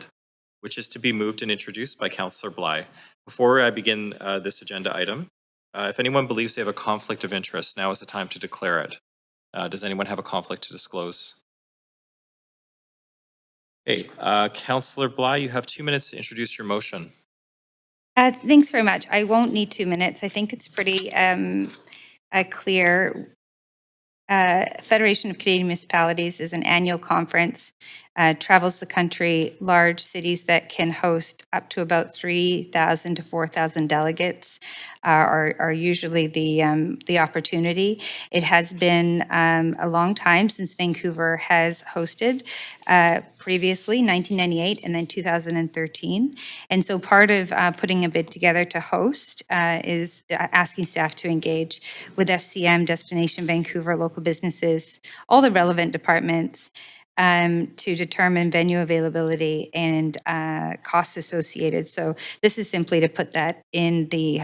which is to be moved and introduced by Councillor Bly. Before I begin this agenda item, if anyone believes they have a conflict of interest, now is the time to declare it. Does anyone have a conflict to disclose? Okay, Councillor Bly, you have 2 minutes to introduce your motion. Thanks very much. I won't need 2 minutes. I think it's pretty clear. Federation of Canadian Municipalities is an annual conference, travels the country, large cities that can host up to about 3,000 to 4,000 delegates are usually the opportunity. It has been a long time since Vancouver has hosted, previously 1998 and then 2013. And so part of putting a bid together to host is asking staff to engage with FCM, Destination Vancouver, local businesses, all the relevant departments to determine venue availability and costs associated. So this is simply to put that in the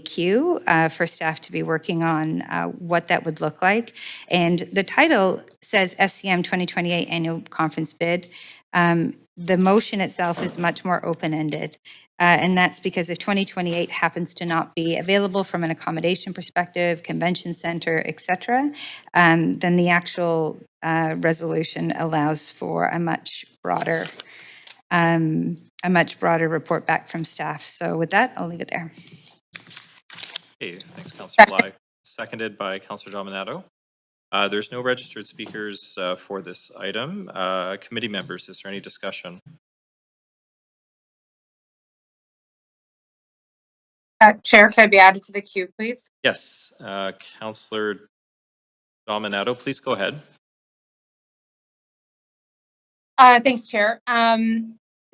queue for staff to be working on what that would look like. And the title says FCM 2028 Annual Conference Bid. The motion itself is much more open-ended. And that's because if 2028 happens to not be available from an accommodation perspective, convention center, et cetera, then the actual resolution allows for a much broader report back from staff. So with that, I'll leave it there. Okay, thanks, Councillor Bly. Seconded by Councillor Dominato. There's no registered speakers for this item. Committee members, is there any discussion? Chair, can I be added to the queue, please? Yes, Councillor Dominato, please go ahead. Thanks, Chair.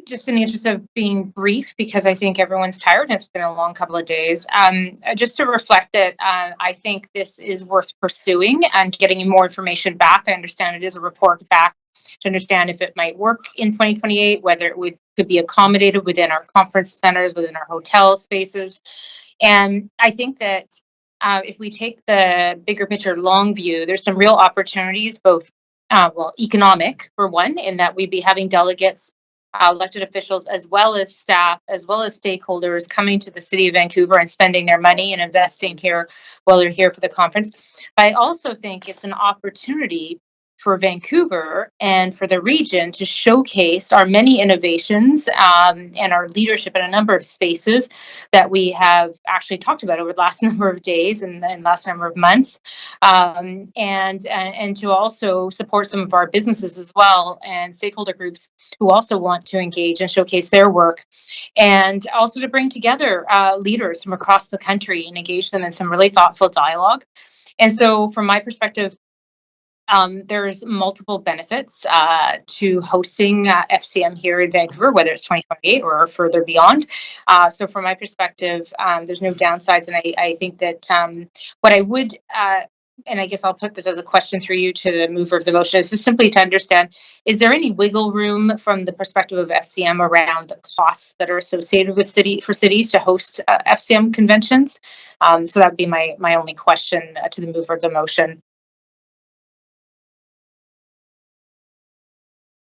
Just in the interest of being brief, because I think everyone's tired and it's been a long couple of days, just to reflect that I think this is worth pursuing and getting more information back. I understand it is a report back to understand if it might work in 2028, whether it could be accommodated within our conference centers, within our hotel spaces. And I think that if we take the bigger picture long view, there's some real opportunities, both economic, for one, in that we'd be having delegates, elected officials, as well as staff, as well as stakeholders coming to the city of Vancouver and spending their money and investing here while they're here for the conference. But I also think it's an opportunity for Vancouver and for the region to showcase our many innovations and our leadership in a number of spaces that we have actually talked about over the last number of days and last number of months, and to also support some of our businesses as well and stakeholder groups who also want to engage and showcase their work, and also to bring together leaders from across the country and engage them in some really thoughtful dialogue. And so from my perspective, there's multiple benefits to hosting FCM here in Vancouver, whether it's 2028 or further beyond. So from my perspective, there's no downsides. And I think that what I would, and I guess I'll put this as a question through you to the mover of the motion, is just simply to understand, is there any wiggle room from the perspective of FCM around the costs that are associated with cities to host FCM conventions? So that would be my only question to the mover of the motion.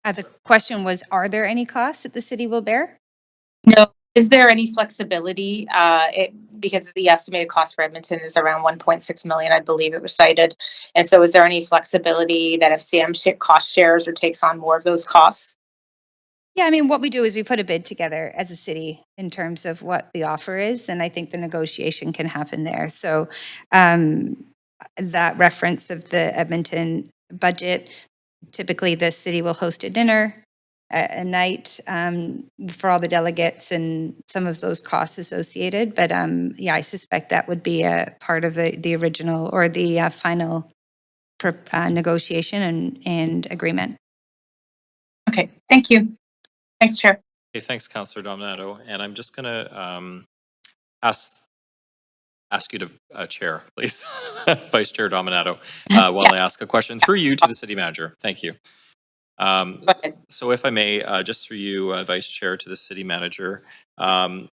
The question was, are there any costs that the city will bear? No. Is there any flexibility? Because the estimated cost for Edmonton is around 1.6 million, I believe it was cited. And so is there any flexibility that FCM cost shares or takes on more of those costs? Yeah, I mean, what we do is we put a bid together as a city in terms of what the offer is, and I think the negotiation can happen there. So that reference of the Edmonton budget, typically the city will host a dinner, a night for all the delegates and some of those costs associated. But yeah, I suspect that would be a part of the original or the final negotiation and agreement. Okay, thank you. Thanks, Chair. Okay, thanks, Councillor Dominato. And I'm just going to ask you to chair, please, Vice Chair Dominato, while I ask a question through you to the City Manager. Thank you. So if I may, just through you, Vice Chair, to the City Manager, and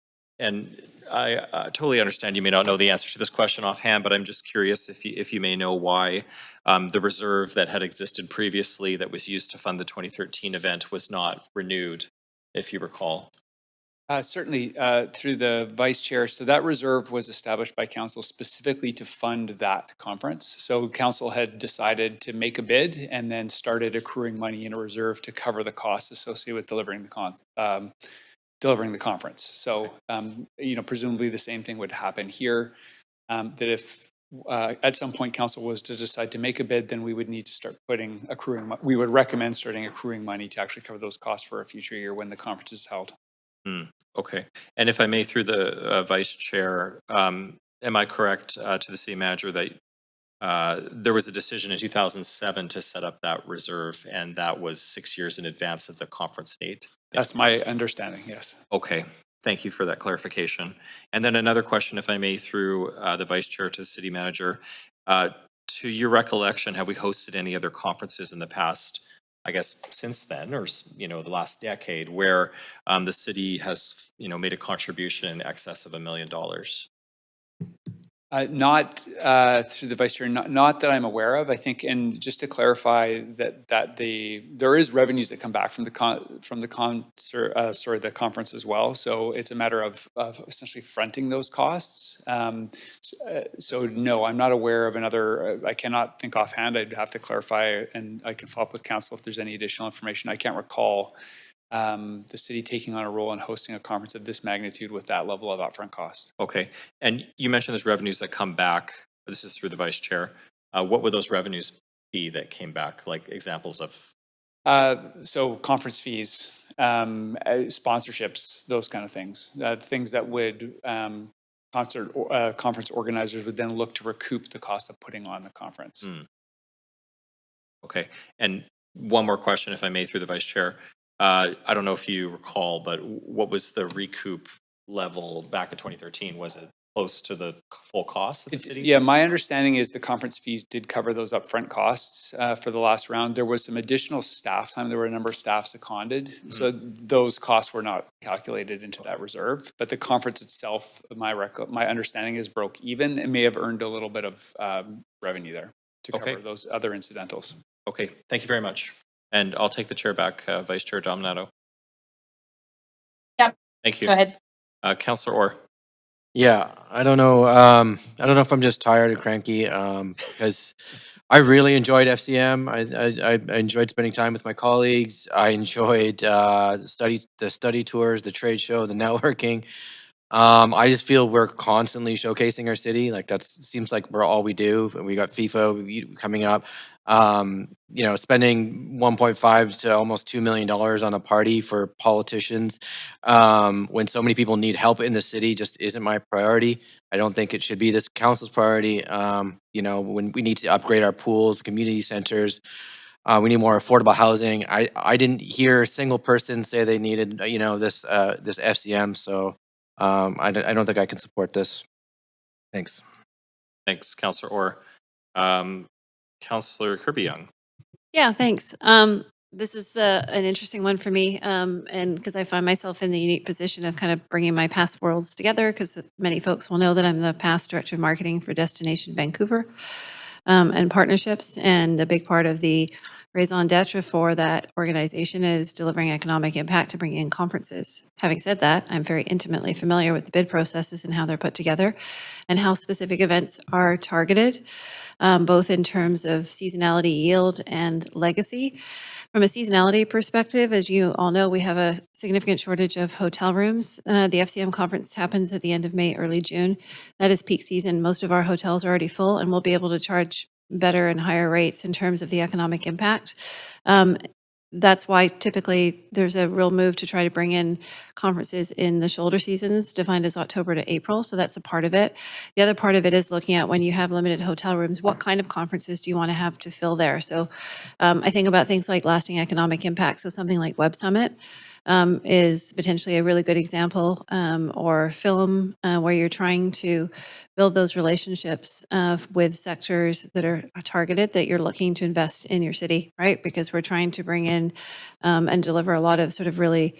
I totally understand you may not know the answer to this question offhand, but I'm just curious if you may know why the reserve that had existed previously that was used to fund the 2013 event was not renewed, if you recall. Certainly, through the vice chair. So that reserve was established by council specifically to fund that conference. So council had decided to make a bid and then started accruing money in a reserve to cover the costs associated with delivering the conference. So, presumably the same thing would happen here. That if at some point council was to decide to make a bid, then we would need to start we would recommend starting accruing money to actually cover those costs for a future year when the conference is held. Okay. And if I may, through the vice chair, am I correct to the city manager that there was a decision in 2007 to set up that reserve, and that was 6 years in advance of the conference date? That's my understanding, yes. Okay. Thank you for that clarification. And then another question, if I may, through the vice chair to the city manager. To your recollection, have we hosted any other conferences in the past, I guess, since then, or, the last decade, where the city has, made a contribution in excess of $1 million? Not through the vice chair, not that I'm aware of. I think, and just to clarify that there is revenues that come back from the conference as well. So it's a matter of essentially fronting those costs. So no, I'm not aware of another. I cannot think offhand. I'd have to clarify, and I can follow up with council if there's any additional information. I can't recall the city taking on a role in hosting a conference of this magnitude with that level of upfront costs. Okay. And you mentioned there's revenues that come back. This is through the vice chair. What would those revenues be that came back? Like examples of? So conference fees, sponsorships, those kind of things. Things that would conference organizers would then look to recoup the cost of putting on the conference. Okay. And one more question, if I may, through the vice chair. I don't know if you recall, but what was the recoup level back in 2013? Was it close to the full cost of the city? Yeah, my understanding is the conference fees did cover those upfront costs for the last round. There was some additional staff time. There were a number of staff seconded. So those costs were not calculated into that reserve. But the conference itself, my understanding is broke even. It may have earned a little bit of revenue there to cover those other incidentals. Okay, thank you very much. And I'll take the chair back, Vice Chair Dominato. Yep. Thank you. Go ahead. Councillor Orr. Yeah, I don't know. I don't know if I'm just tired and cranky because I really enjoyed FCM. I enjoyed spending time with my colleagues. I enjoyed the study tours, the trade show, the networking. I just feel we're constantly showcasing our city. Like seems like we're all we do. We got FIFA coming up. Spending 1.5 to almost $2 million on a party for politicians when so many people need help in the city just isn't my priority. I don't think it should be this council's priority. When we need to upgrade our pools, community centers, we need more affordable housing. I didn't hear a single person say they needed, this FCM. So I don't think I can support this. Thanks. Thanks, Councillor Orr. Councillor Kirby-Young. Yeah, thanks. This is an interesting one for me, and because I find myself in the unique position of kind of bringing my past worlds together, because many folks will know that I'm the past director of marketing for Destination Vancouver and partnerships, and a big part of the raison d'etre for that organization is delivering economic impact to bring in conferences. Having said that, I'm very intimately familiar with the bid processes and how they're put together and how specific events are targeted, both in terms of seasonality, yield, and legacy. From a seasonality perspective, as you all know, we have a significant shortage of hotel rooms. The FCM conference happens at the end of May, early June. That is peak season. Most of our hotels are already full, and we'll be able to charge better and higher rates in terms of the economic impact. That's why typically there's a real move to try to bring in conferences in the shoulder seasons, defined as October to April. So that's a part of it. The other part of it is looking at when you have limited hotel rooms, what kind of conferences do you want to have to fill there? So I think about things like lasting economic impact. So something like Web Summit is potentially a really good example, or film where you're trying to build those relationships with sectors that are targeted that you're looking to invest in your city, right? Because we're trying to bring in and deliver a lot of sort of really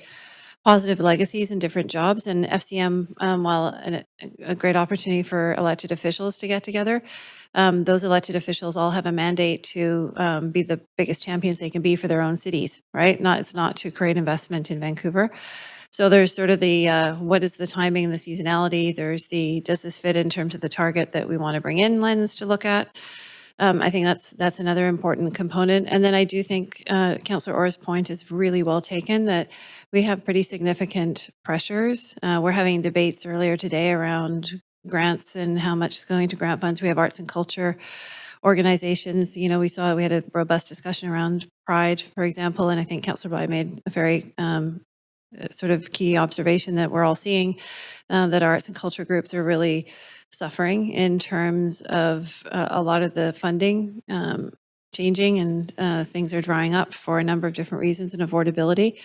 positive legacies and different jobs. And FCM, while a great opportunity for elected officials to get together, those elected officials all have a mandate to be the biggest champions they can be for their own cities, right? It's not to create investment in Vancouver. So there's sort of the what is the timing and the seasonality? There's the does this fit in terms of the target that we want to bring in lens to look at? I think that's another important component. And then I do think Councillor Orr's point is really well taken, that we have pretty significant pressures. We're having debates earlier today around grants and how much is going to grant funds. We have arts and culture organizations. We had a robust discussion around Pride, for example, and I think Councillor Bly made a very sort of key observation that we're all seeing, that arts and culture groups are really suffering in terms of a lot of the funding changing, and things are drying up for a number of different reasons and affordability.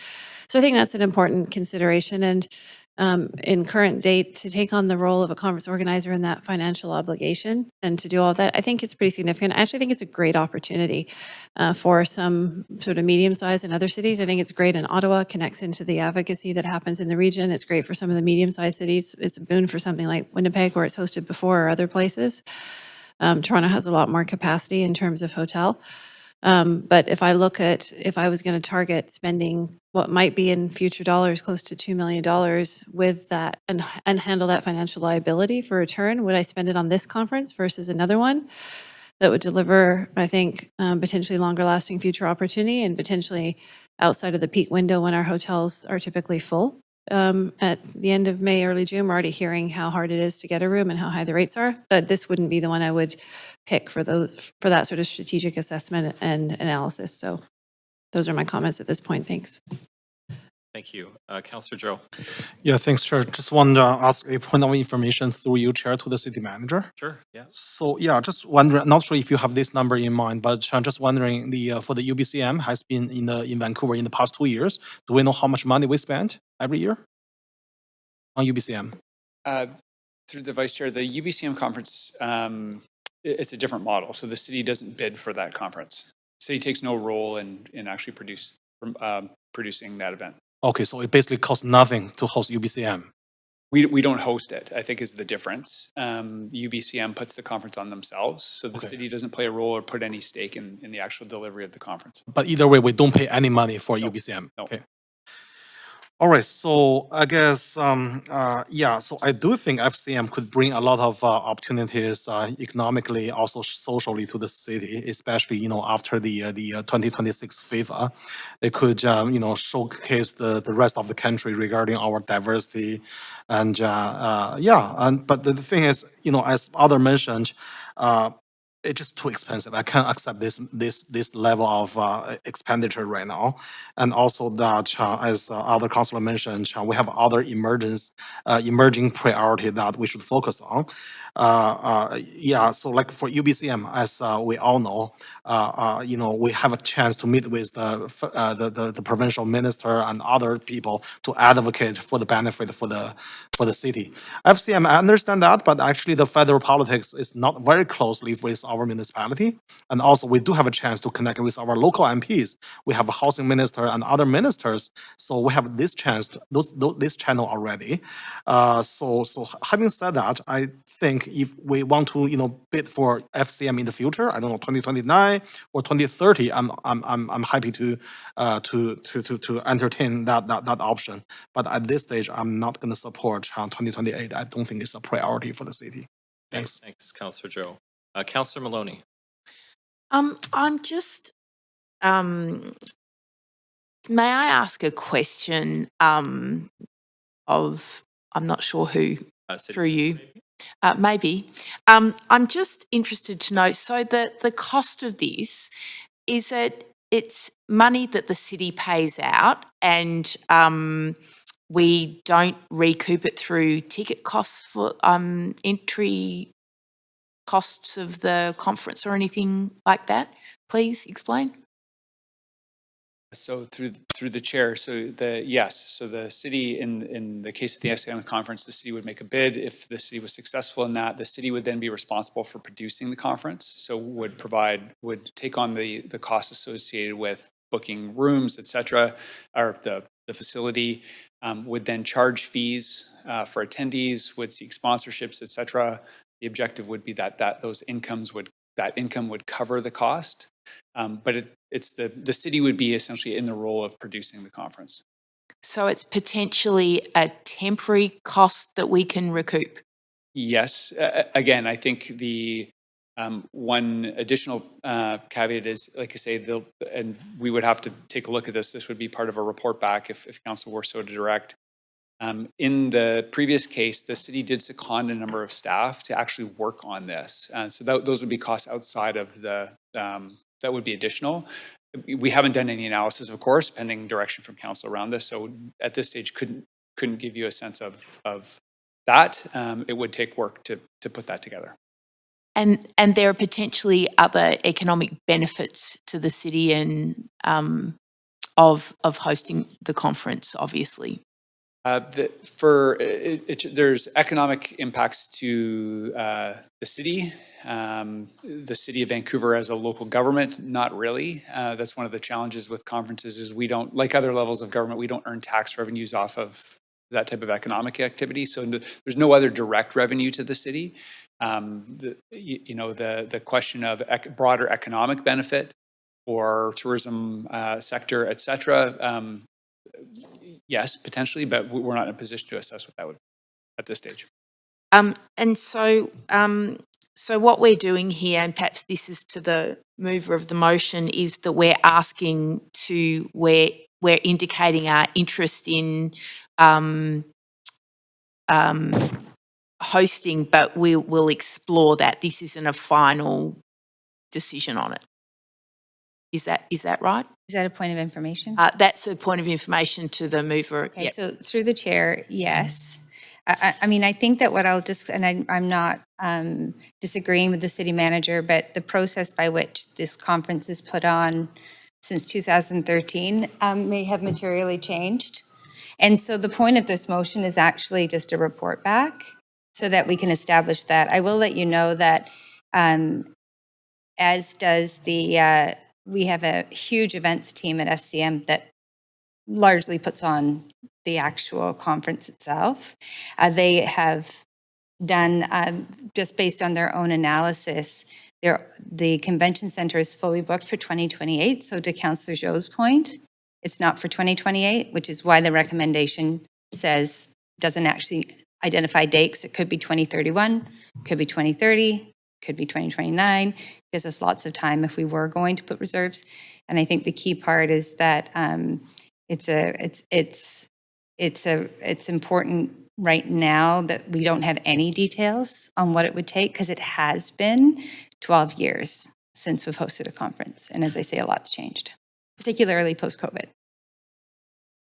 So I think that's an important consideration. And in current date to take on the role of a conference organizer and that financial obligation and to do all of that, I think it's pretty significant. I actually think it's a great opportunity for some sort of medium-sized and other cities. I think it's great in Ottawa, connects into the advocacy that happens in the region. It's great for some of the medium-sized cities. It's a boon for something like Winnipeg, where it's hosted before, or other places. Toronto has a lot more capacity in terms of hotel. But if I was going to target spending what might be in future dollars close to $2 million with that and handle that financial liability for return, would I spend it on this conference versus another one that would deliver, I think, potentially longer lasting future opportunity and potentially outside of the peak window when our hotels are typically full? At the end of May, early June, we're already hearing how hard it is to get a room and how high the rates are. But this wouldn't be the one I would pick for that sort of strategic assessment and analysis. So those are my comments at this point. Thanks. Thank you. Councillor Joe. Yeah, thanks, Chair. Just want to ask a point of information through you, Chair, to the city manager. Sure, yeah. So yeah, just wondering, not sure if you have this number in mind, but I'm just wondering, for the UBCM has been in Vancouver in the past 2 years. Do we know how much money we spend every year on UBCM? Through the Vice Chair, the UBCM conference, it's a different model. So the city doesn't bid for that conference. The city takes no role in actually producing that event. Okay, so it basically costs nothing to host UBCM. We don't host it, I think is the difference. UBCM puts the conference on themselves. So the city doesn't play a role or put any stake in the actual delivery of the conference. But either way, we don't pay any money for UBCM. No. Okay. All right, so I guess, so I do think FCM could bring a lot of opportunities economically, also socially to the city, especially, after the 2026 FIFA. It could, showcase the rest of the country regarding our diversity. And but the thing is, as others mentioned, it's just too expensive. I can't accept this level of expenditure right now. And also that, as other councillor mentioned, we have other emerging priority that we should focus on. So like for UBCM, as we all know, we have a chance to meet with the provincial minister and other people to advocate for the benefit for the city. FCM, I understand that, but actually the federal politics is not very closely with our municipality. And also we do have a chance to connect with our local MPs. We have a housing minister and other ministers. So we have this chance, this channel already. So having said that, I think if we want to, bid for FCM in the future, I don't know, 2029 or 2030, I'm happy to entertain that option. But at this stage, I'm not going to support 2028. I don't think it's a priority for the city. Thanks. Thanks, Councillor Joe. Councillor Maloney. I'm just, may I ask a question of, I'm not sure who, through you. Maybe. I'm just interested to know, so the cost of this, is it's money that the city pays out and we don't recoup it through ticket costs for entry costs of the conference or anything like that? Please explain. So through the chair, so the city in the case of the FCM conference, the city would make a bid. If the city was successful in that, the city would then be responsible for producing the conference. So would take on the costs associated with booking rooms, etc., or the facility. Would then charge fees for attendees, would seek sponsorships, etc. The objective would be that income would cover the cost. But it's the city would be essentially in the role of producing the conference. So it's potentially a temporary cost that we can recoup? Yes. Again, I think the one additional caveat is, like I say, and we would have to take a look at this. This would be part of a report back if council were so to direct. In the previous case, the city did second a number of staff to actually work on this. So those would be costs outside of that would be additional. We haven't done any analysis, of course, pending direction from council around this. So at this stage, couldn't give you a sense of that. It would take work to put that together. And there are potentially other economic benefits to the city and of hosting the conference, obviously. There's economic impacts to the city of Vancouver as a local government, not really. That's one of the challenges with conferences is we don't, like other levels of government, we don't earn tax revenues off of that type of economic activity. So there's no other direct revenue to the city. The question of broader economic benefit or tourism sector, et cetera, yes, potentially, but we're not in a position to assess what that would at this stage. And so, so what we're doing here, and perhaps this is to the mover of the motion, is that we're asking to, we're indicating our interest in hosting, but we will explore that. This isn't a final decision on it. Is that right? Is that a point of information? That's a point of information to the mover. Okay, Yep. so through the chair, yes. I mean, I think that what I'll just, and I'm not disagreeing with the city manager, but the process by which this conference is put on since 2013 may have materially changed. And so the point of this motion is actually just a report back so that we can establish that. I will let you know that as does the, we have a huge events team at FCM that largely puts on the actual conference itself. They have done, just based on their own analysis, the convention center is fully booked for 2028. So to Councillor Zhou's point, it's not for 2028, which is why the recommendation says, doesn't actually identify dates. It could be 2031, could be 2030, could be 2029. Gives us lots of time if we were going to put reserves. And I think the key part is that it's important right now that we don't have any details on what it would take because it has been 12 years since we've hosted a conference. And as I say, a lot's changed, particularly post-COVID.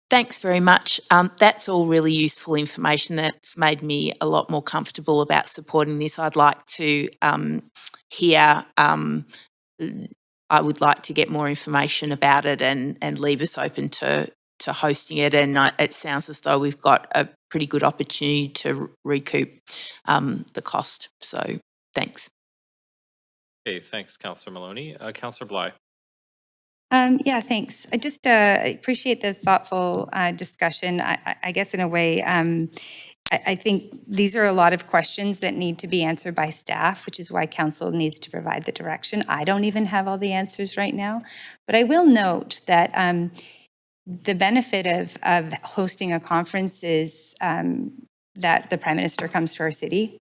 Thanks very much. That's all really useful information. That's made me a lot more comfortable about supporting this. I'd like to hear, I would like to get more information about it and leave us open to hosting it. And it sounds as though we've got a pretty good opportunity to recoup the cost. So thanks. Okay, thanks, Councillor Maloney. Councillor Bly. Yeah, thanks. I just appreciate the thoughtful discussion. I guess in a way, I think these are a lot of questions that need to be answered by staff, which is why council needs to provide the direction. I don't even have all the answers right now, but I will note that the benefit of hosting a conference is that the Prime Minister comes to our city,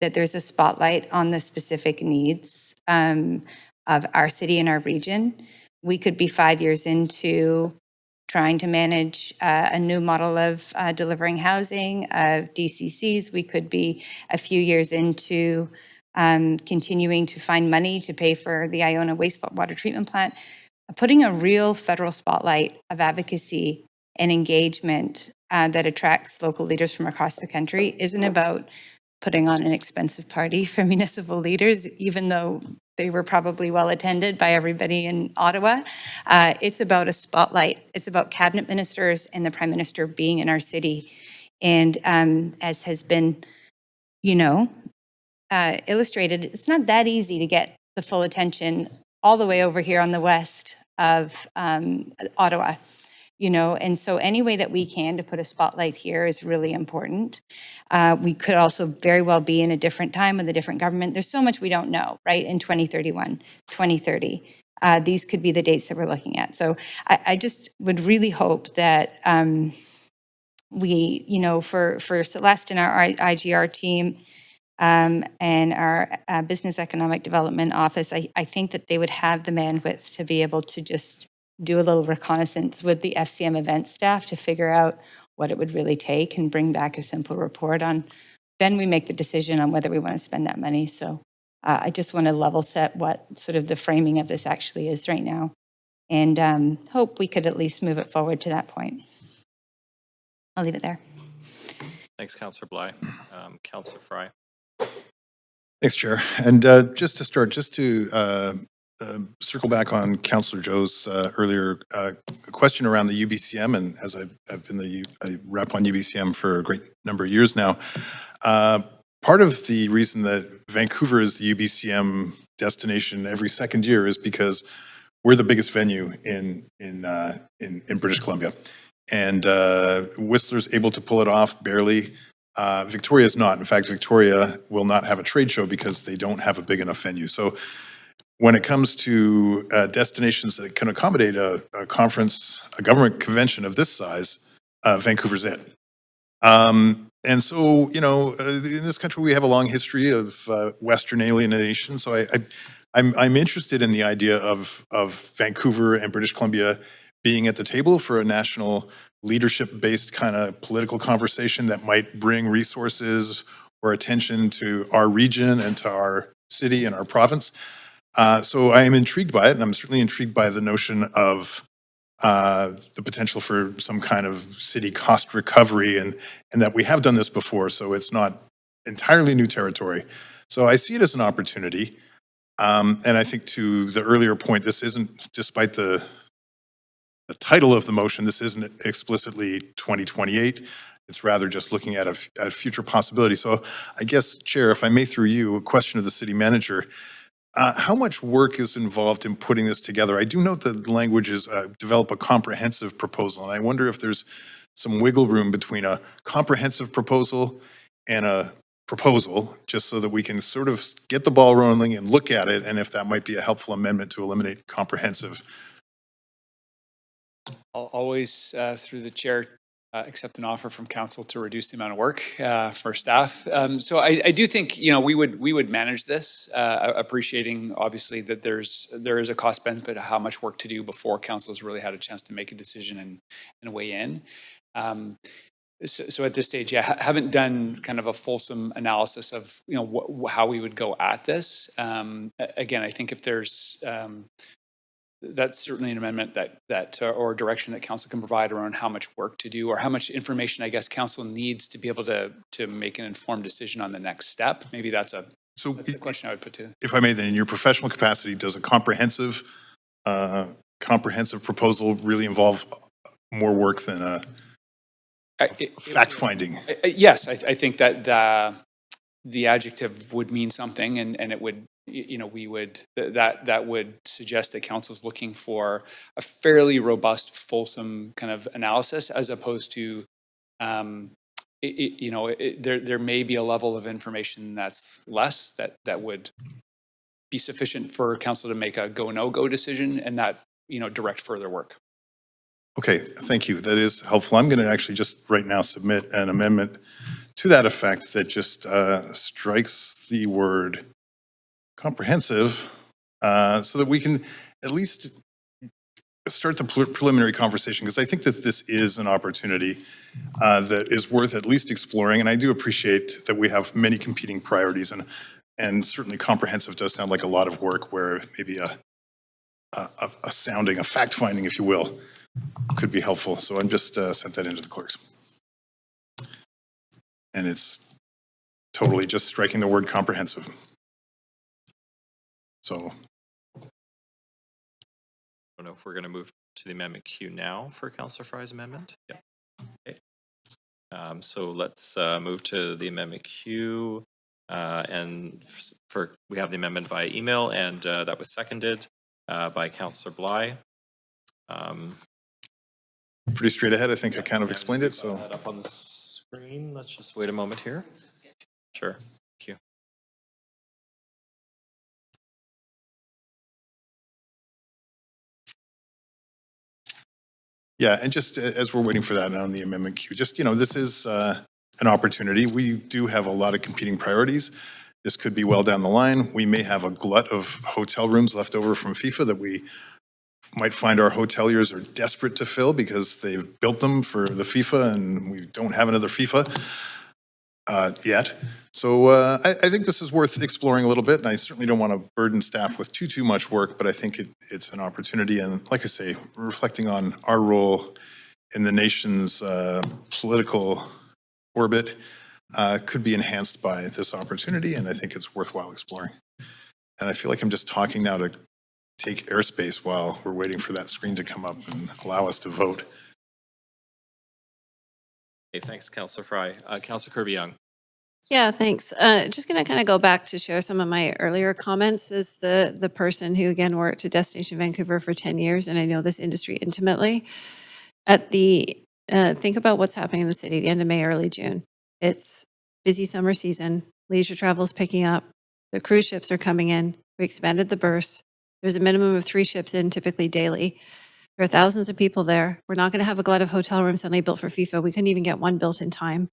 that there's a spotlight on the specific needs of our city and our region. We could be 5 years into trying to manage a new model of delivering housing, of DCCs. We could be a few years into continuing to find money to pay for the Iona wastewater treatment plant. Putting a real federal spotlight of advocacy and engagement that attracts local leaders from across the country isn't about putting on an expensive party for municipal leaders, even though they were probably well attended by everybody in Ottawa. It's about a spotlight. It's about cabinet ministers and the Prime Minister being in our city. And as has been, illustrated, it's not that easy to get the full attention all the way over here on the west of Ottawa, and so any way that we can to put a spotlight here is really important. We could also very well be in a different time with a different government. There's so much we don't know, right? In 2031, 2030, these could be the dates that we're looking at. So I just would really hope that we, for Celeste and our IGR team, and our Business Economic Development Office, I think that they would have the bandwidth to be able to just do a little reconnaissance with the FCM event staff to figure out what it would really take and bring back a simple report on. Then we make the decision on whether we want to spend that money. So I just want to level set what sort of the framing of this actually is right now, and hope we could at least move it forward to that point. I'll leave it there. Thanks, Councillor Bly. Councillor Fry. Thanks, Chair. And just to start, just to circle back on Councillor Joe's earlier question around the UBCM, and as I've been a rep on UBCM for a great number of years now, part of the reason that Vancouver is the UBCM destination every second year is because we're the biggest venue in British Columbia, and Whistler's able to pull it off barely. Victoria is not. In fact, Victoria will not have a trade show because they don't have a big enough venue. So when it comes to destinations that can accommodate a conference, a government convention of this size, Vancouver's it. And so, you know, in this country, we have a long history of Western alienation. So I'm interested in the idea of Vancouver and British Columbia being at the table for a national leadership-based kind of political conversation that might bring resources or attention to our region and to our city and our province. So I am intrigued by it, and I'm certainly intrigued by the notion of the potential for some kind of city cost recovery, and that we have done this before, so it's not entirely new territory. So I see it as an opportunity. And I think to the earlier point, this isn't, despite the title of the motion, this isn't explicitly 2028. It's rather just looking at a future possibility. So I guess, Chair, if I may through you, a question of the city manager. How much work is involved in putting this together? I do note that language is develop a comprehensive proposal, and I wonder if there's some wiggle room between a comprehensive proposal and a proposal, just so that we can sort of get the ball rolling and look at it, and if that might be a helpful amendment to eliminate comprehensive. I'll always, through the chair, accept an offer from council to reduce the amount of work for staff. So I do think, you know, we would manage this, appreciating obviously that there is a cost benefit of how much work to do before council has really had a chance to make a decision and weigh in. So at this stage, yeah, haven't done kind of a fulsome analysis of, you know, how we would go at this. Again, I think if there's that's certainly an amendment that or direction that council can provide around how much work to do, or how much information I guess council needs to be able to make an informed decision on the next step. Maybe that's the question I would put to. If I may, then in your professional capacity, does a comprehensive proposal really involve more work than a fact finding? Yes, I think that the adjective would mean something, and it would, you know, we would, that would suggest that council's looking for a fairly robust, fulsome kind of analysis, as opposed to, you know, there may be a level of information that's less, that would be sufficient for council to make a go, no-go decision, and that, you know, direct further work. Okay, thank you. That is helpful. I'm going to actually just right now submit an amendment to that effect that just strikes the word comprehensive, so that we can at least start the preliminary conversation, because I think that this is an opportunity that is worth at least exploring. And I do appreciate that we have many competing priorities, and certainly comprehensive does sound like a lot of work, where maybe a fact finding, if you will, could be helpful. So I'm just sent that into the clerks. And it's totally just striking the word comprehensive. So I don't know if we're going to move to the amendment queue now for Councillor Fry's amendment. Yeah. Okay. So let's move to the amendment queue, and we have the amendment by email, and that was seconded by Councillor Bly. Pretty straight ahead. I think I kind of explained it. So up on the screen. Let's just wait a moment here. Sure. Thank you. yeah, and just as we're waiting for that on the amendment queue, just, you know, this is an opportunity. We do have a lot of competing priorities. This could be well down the line. We may have a glut of hotel rooms left over from FIFA that we might find our hoteliers are desperate to fill because they've built them for the FIFA and we don't have another FIFA yet. So I think this is worth exploring a little bit, and I certainly don't want to burden staff with too much work, but I think it's an opportunity. And like I say, reflecting on our role in the nation's political orbit could be enhanced by this opportunity, and I think it's worthwhile exploring. And I feel like I'm just talking now to take airspace while we're waiting for that screen to come up and allow us to vote. Okay, thanks, Councillor Fry. Councillor Kirby-Young. Yeah, thanks. Just going to kind of go back to share some of my earlier comments as the person who, again, worked at Destination Vancouver for 10 years, and I know this industry intimately. Think about what's happening in the city, the end of May, early June. It's busy summer season. Leisure travel is picking up. The cruise ships are coming in. We expanded the berths. There's a minimum of 3 ships in, typically daily. There are thousands of people there. We're not going to have a glut of hotel rooms suddenly built for FIFA. We couldn't even get one built in time.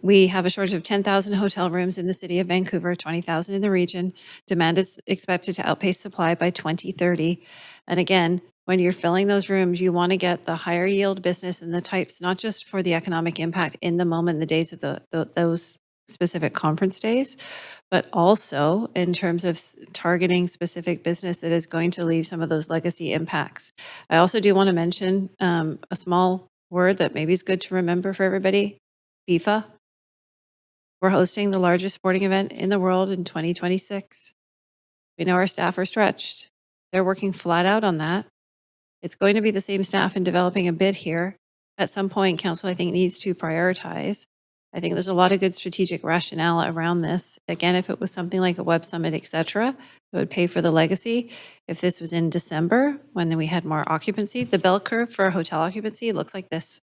We have a shortage of 10,000 hotel rooms in the city of Vancouver, 20,000 in the region. Demand is expected to outpace supply by 2030. And again, when you're filling those rooms, you want to get the higher yield business and the types, not just for the economic impact in the moment, the days of those specific conference days, but also in terms of targeting specific business that is going to leave some of those legacy impacts. I also do want to mention a small word that maybe is good to remember for everybody. FIFA. We're hosting the largest sporting event in the world in 2026. We know our staff are stretched. They're working flat out on that. It's going to be the same staff in developing a bid here. At some point, council, I think, needs to prioritize. I think there's a lot of good strategic rationale around this. Again, if it was something like a web summit, et cetera, it would pay for the legacy. If this was in December, when we had more occupancy, the bell curve for hotel occupancy looks like this.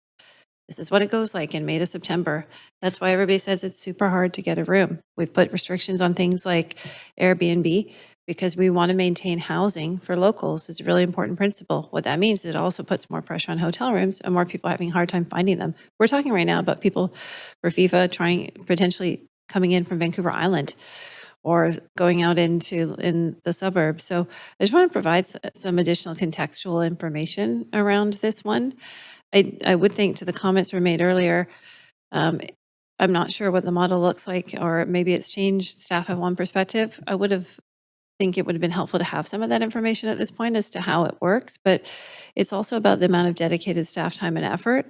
This is what it goes like in May to September. That's why everybody says it's super hard to get a room. We've put restrictions on things like Airbnb because we want to maintain housing for locals. It's a really important principle. What that means is it also puts more pressure on hotel rooms and more people having a hard time finding them. We're talking right now about people for FIFA potentially coming in from Vancouver Island or going out in the suburbs. So I just want to provide some additional contextual information around this one. I would think to the comments were made earlier, I'm not sure what the model looks like, or maybe it's changed. Staff have one perspective. Think it would have been helpful to have some of that information at this point as to how it works, but it's also about the amount of dedicated staff time and effort.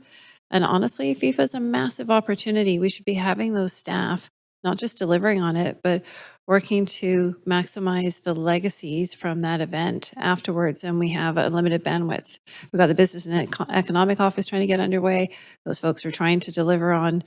And honestly, FIFA is a massive opportunity. We should be having those staff, not just delivering on it, but working to maximize the legacies from that event afterwards. And we have a limited bandwidth. We've got the business and economic office trying to get underway. Those folks are trying to deliver on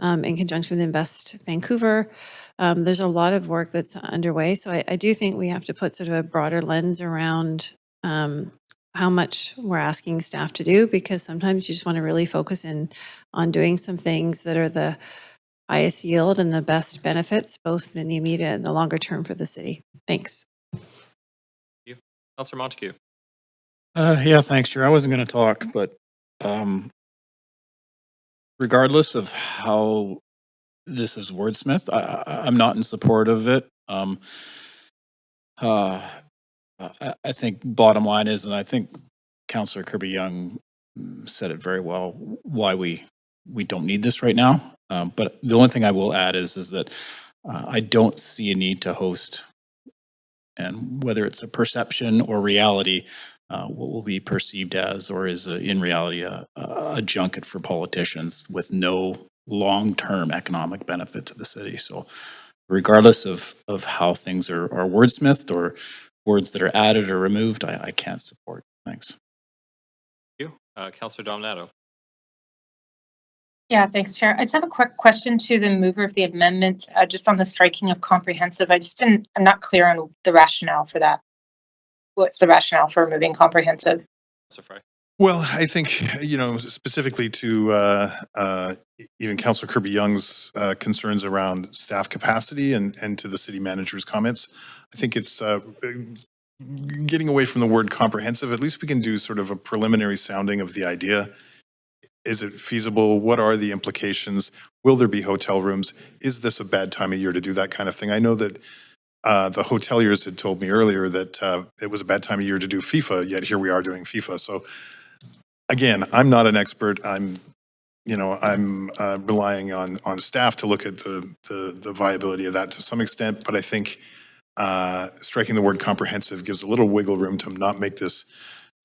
in conjunction with Invest Vancouver. There's a lot of work that's underway. So I do think we have to put sort of a broader lens around how much we're asking staff to do, because sometimes you just want to really focus in on doing some things that are the highest yield and the best benefits, both in the immediate and the longer term for the city. Thanks. Thank you. Councillor Montague. Yeah, thanks, Chair. I wasn't going to talk, but regardless of how this is wordsmithed, I'm not in support of it. I think bottom line is, and I think Councillor Kirby-Young said it very well, why we don't need this right now. But the only thing I will add is that I don't see a need to host, and whether it's a perception or reality, what will be perceived as or is in reality a junket for politicians with no long-term economic benefit to the city. So regardless of how things are wordsmithed or words that are added or removed, I can't support. Thanks. Thank you. Councillor Dominato. Yeah, thanks, Chair. I just have a quick question to the mover of the amendment, just on the striking of comprehensive. I'm not clear on the rationale for that. What's the rationale for removing comprehensive? Well, I think, specifically to even Councillor Kirby-Young's concerns around staff capacity and to the city manager's comments, I think it's getting away from the word comprehensive. At least we can do sort of a preliminary sounding of the idea. Is it feasible? What are the implications? Will there be hotel rooms? Is this a bad time of year to do that kind of thing? I know that the hoteliers had told me earlier that it was a bad time of year to do FIFA, yet here we are doing FIFA. So again, I'm not an expert. I'm relying on staff to look at the viability of that to some extent, but I think striking the word comprehensive gives a little wiggle room to not make this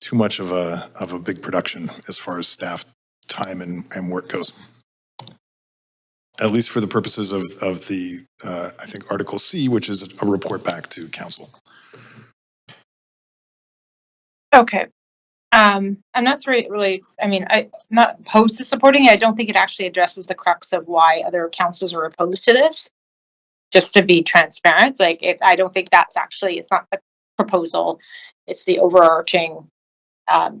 too much of a big production as far as staff time and work goes. At least for the purposes of the, I think, Article C, which is a report back to council. Okay. I'm not really, I mean, I'm not opposed to supporting it. I don't think it actually addresses the crux of why other councils are opposed to this. Just to be transparent, like I don't think that's actually, it's not the proposal. It's the overarching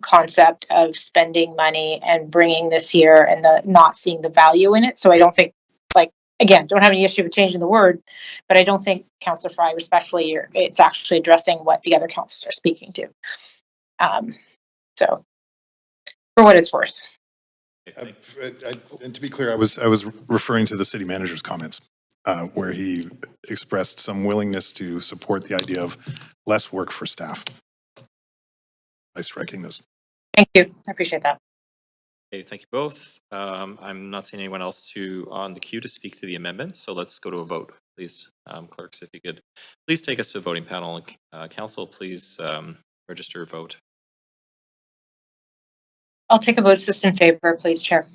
concept of spending money and bringing this here and the not seeing the value in it. So I don't think, like, again, don't have any issue with changing the word, but I don't think, Councillor Fry, respectfully, it's actually addressing what the other councils are speaking to. So, for what it's worth. And to be clear, I was referring to the city manager's comments, where he expressed some willingness to support the idea of less work for staff by striking this. Thank you. I appreciate that. Okay, thank you both. I'm not seeing anyone else on the queue to speak to the amendment, so let's go to a vote, please. Clerks, if you could please take us to a voting panel. Council, please register a vote. I'll take a vote just in favor, please, Chair.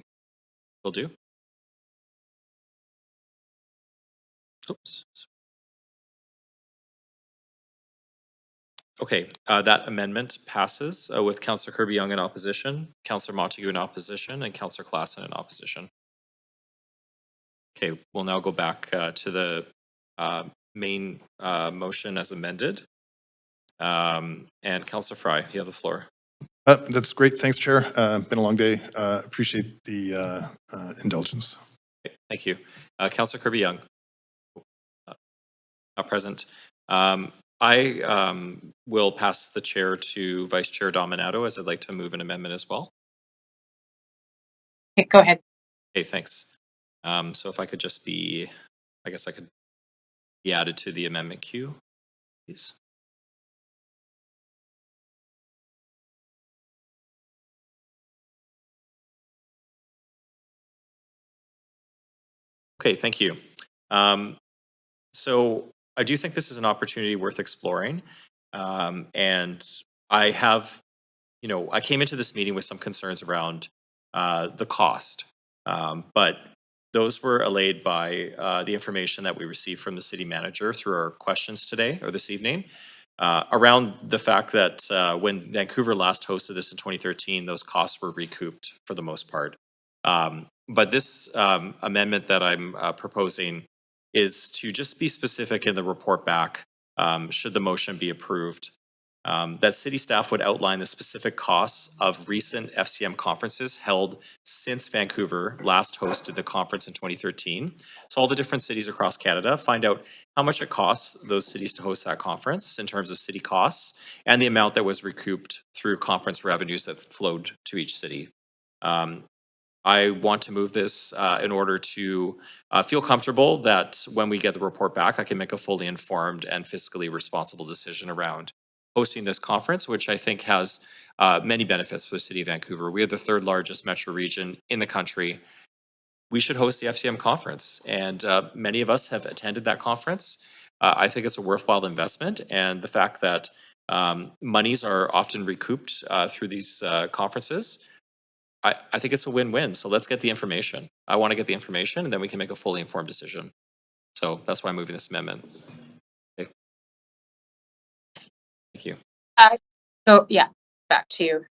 Will do. Oops. Okay, that amendment passes with Councillor Kirby-Young in opposition, Councillor Montague in opposition, and Councillor Klassen in opposition. Okay, we'll now go back to the main motion as amended. And Councillor Fry, you have the floor. That's great. Thanks, Chair. Been a long day. Appreciate the indulgence. Okay, thank you. Councillor Kirby-Young, not present. I will pass the chair to Vice Chair Dominato, as I'd like to move an amendment as well. Okay, go ahead. Okay, thanks. So if I could just be, I guess I could be added to the amendment queue, please. Okay, thank you. So I do think this is an opportunity worth exploring. And I have, I came into this meeting with some concerns around the cost, but those were allayed by the information that we received from the city manager through our questions today or this evening around the fact that when Vancouver last hosted this in 2013, those costs were recouped for the most part. But this amendment that I'm proposing is to just be specific in the report back, should the motion be approved, that city staff would outline the specific costs of recent FCM conferences held since Vancouver last hosted the conference in 2013. So all the different cities across Canada, find out how much it costs those cities to host that conference in terms of city costs and the amount that was recouped through conference revenues that flowed to each city. I want to move this in order to feel comfortable that when we get the report back, I can make a fully informed and fiscally responsible decision around hosting this conference, which I think has many benefits for the city of Vancouver. We are the third largest metro region in the country. We should host the FCM conference, and many of us have attended that conference. I think it's a worthwhile investment, and the fact that monies are often recouped through these conferences, I think it's a win-win. So let's get the information. I want to get the information, and then we can make a fully informed decision. So that's why I'm moving this amendment. Okay. Thank you. So yeah, back to you. It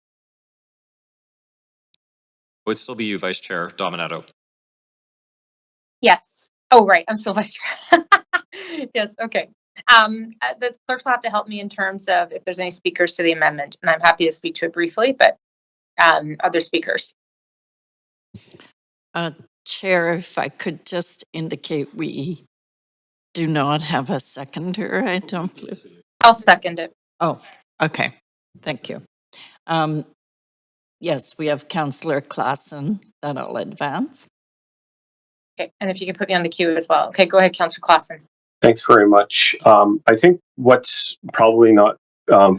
would still be you, Vice Chair Dominato. Yes. Oh, right. I'm still Vice Chair. Yes. Okay. The clerks will have to help me in terms of if there's any speakers to the amendment, and I'm happy to speak to it briefly, but other speakers. Chair, if I could just indicate we do not have a seconder, I don't believe. I'll second it. Oh, okay. Thank you. Yes, we have Councillor Klassen that I'll advance. Okay, and if you can put me on the queue as well. Okay, go ahead, Councillor Klassen. Thanks very much. I think what's probably not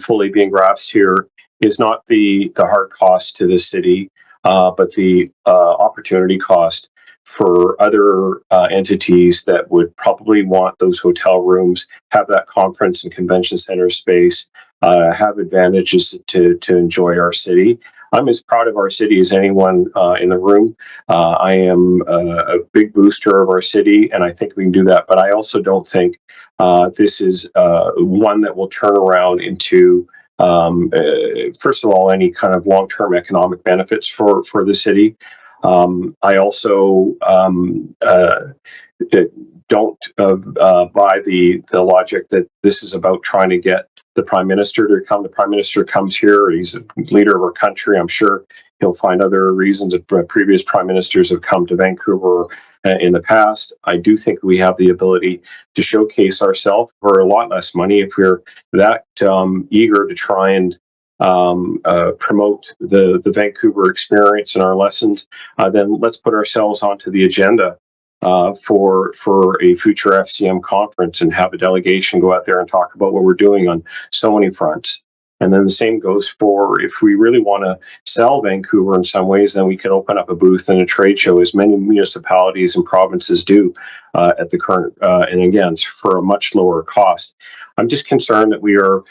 fully being grasped here is not the hard cost to the city, but the opportunity cost for other entities that would probably want those hotel rooms, have that conference and convention center space, have advantages to enjoy our city. I'm as proud of our city as anyone in the room. I am a big booster of our city, and I think we can do that. But I also don't think this is one that will turn around into first of all, any kind of long-term economic benefits for the city. I also don't buy the logic that this is about trying to get the Prime Minister to come. The Prime Minister comes here, he's a leader of our country. I'm sure he'll find other reasons that previous Prime Ministers have come to Vancouver in the past. I do think we have the ability to showcase ourselves for a lot less money if we're that eager to try and promote the Vancouver experience and our lessons. Then let's put ourselves onto the agenda for a future FCM conference and have a delegation go out there and talk about what we're doing on so many fronts. And then the same goes for if we really want to sell Vancouver in some ways, then we can open up a booth and a trade show, as many municipalities and provinces do at the current, and again, for a much lower cost. I'm just concerned that we are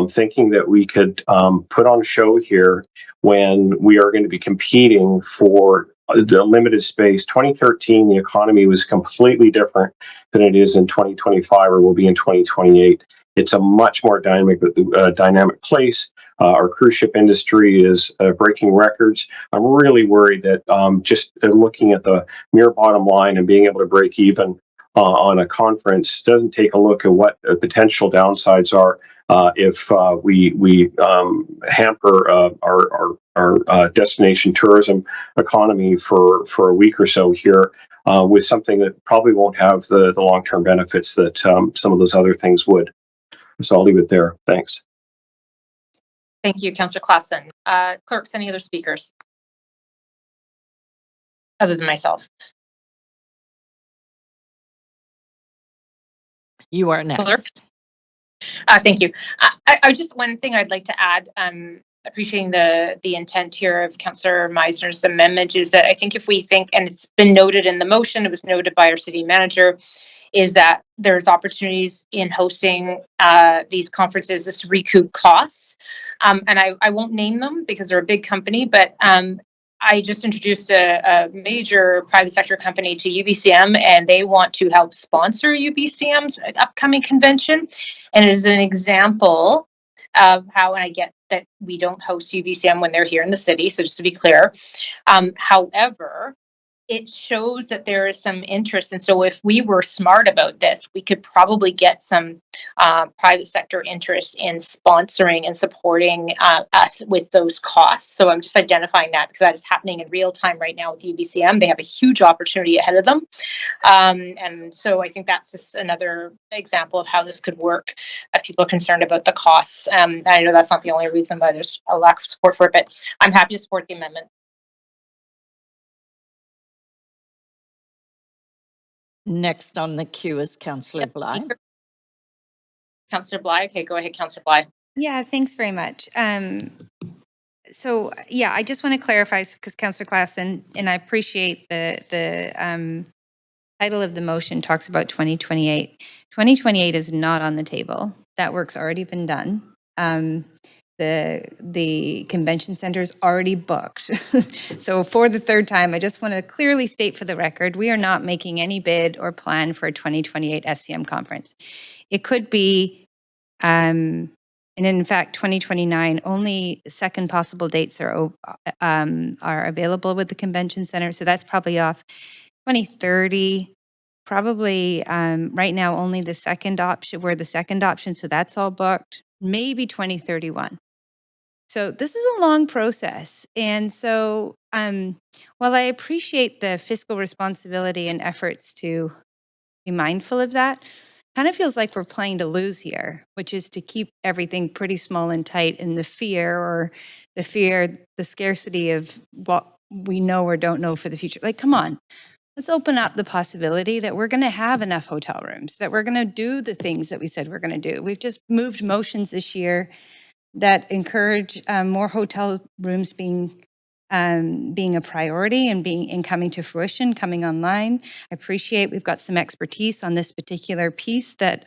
thinking that we could put on a show here when we are going to be competing for the limited space. 2013, the economy was completely different than it is in 2025 or will be in 2028. It's a much more dynamic place. Our cruise ship industry is breaking records. I'm really worried that just looking at the mere bottom line and being able to break even on a conference doesn't take a look at what potential downsides are if we hamper our destination tourism economy for a week or so here with something that probably won't have the long-term benefits that some of those other things would. So I'll leave it there. Thanks. Thank you, Councillor Klassen. Clerks, any other speakers other than myself? You are next. Clerk? Thank you. I just one thing I'd like to add, appreciating the intent here of Councillor Meisner's amendment, is that I think if we think, and it's been noted in the motion, it was noted by our city manager, is that there's opportunities in hosting these conferences is to recoup costs. And I won't name them because they're a big company, but I just introduced a major private sector company to UBCM, and they want to help sponsor UBCM's upcoming convention. And it is an example of how, and I get that we don't host UBCM when they're here in the city, so just to be clear. However, it shows that there is some interest. And so if we were smart about this, we could probably get some private sector interest in sponsoring and supporting us with those costs. So I'm just identifying that because that is happening in real time right now with UBCM. They have a huge opportunity ahead of them. And so I think that's just another example of how this could work if people are concerned about the costs. I know that's not the only reason why there's a lack of support for it, but I'm happy to support the amendment. Next on the queue is Councillor Bly. Councillor Bly. Okay, go ahead, Councillor Bly. Yeah, thanks very much. So yeah, I just want to clarify because Councillor Klassen, and I appreciate the title of the motion talks about 2028. 2028 is not on the table. That work's already been done. The convention center is already booked. So for the third time, I just want to clearly state for the record, we are not making any bid or plan for a 2028 FCM conference. It could be, and in fact, 2029, only second possible dates are available with the convention center. So that's probably off. 2030, probably right now only the second option, we're the second option, so that's all booked. Maybe 2031. So this is a long process. And so while I appreciate the fiscal responsibility and efforts to be mindful of that, kind of feels like we're playing to lose here, which is to keep everything pretty small and tight in the scarcity of what we know or don't know for the future. Like, come on. Let's open up the possibility that we're going to have enough hotel rooms, that we're going to do the things that we said we're going to do. We've just moved motions this year that encourage more hotel rooms being a priority and coming to fruition, coming online. I appreciate we've got some expertise on this particular piece that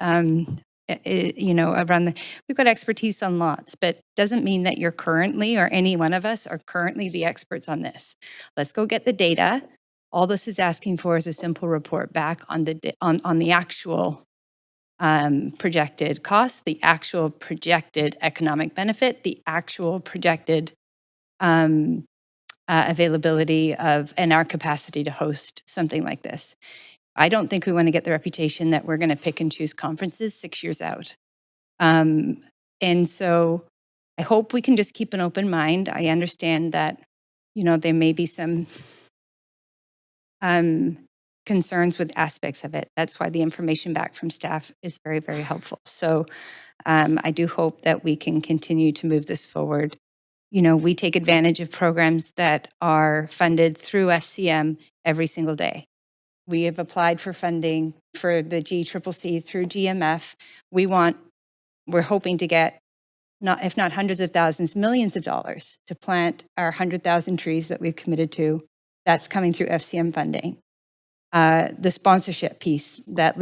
we've got expertise on lots, but doesn't mean that you're currently, or any one of us are currently the experts on this. Let's go get the data. All this is asking for is a simple report back on the actual projected cost, the actual projected economic benefit, the actual projected availability of and our capacity to host something like this. I don't think we want to get the reputation that we're going to pick and choose conferences 6 years out. And so I hope we can just keep an open mind. I understand that, there may be some concerns with aspects of it. That's why the information back from staff is very, very helpful. So I do hope that we can continue to move this forward. We take advantage of programs that are funded through FCM every single day. We have applied for funding for the GCCC through GMF. We're hoping to get, if not hundreds of thousands, millions of dollars to plant our 100,000 trees that we've committed to. That's coming through FCM funding. The sponsorship piece that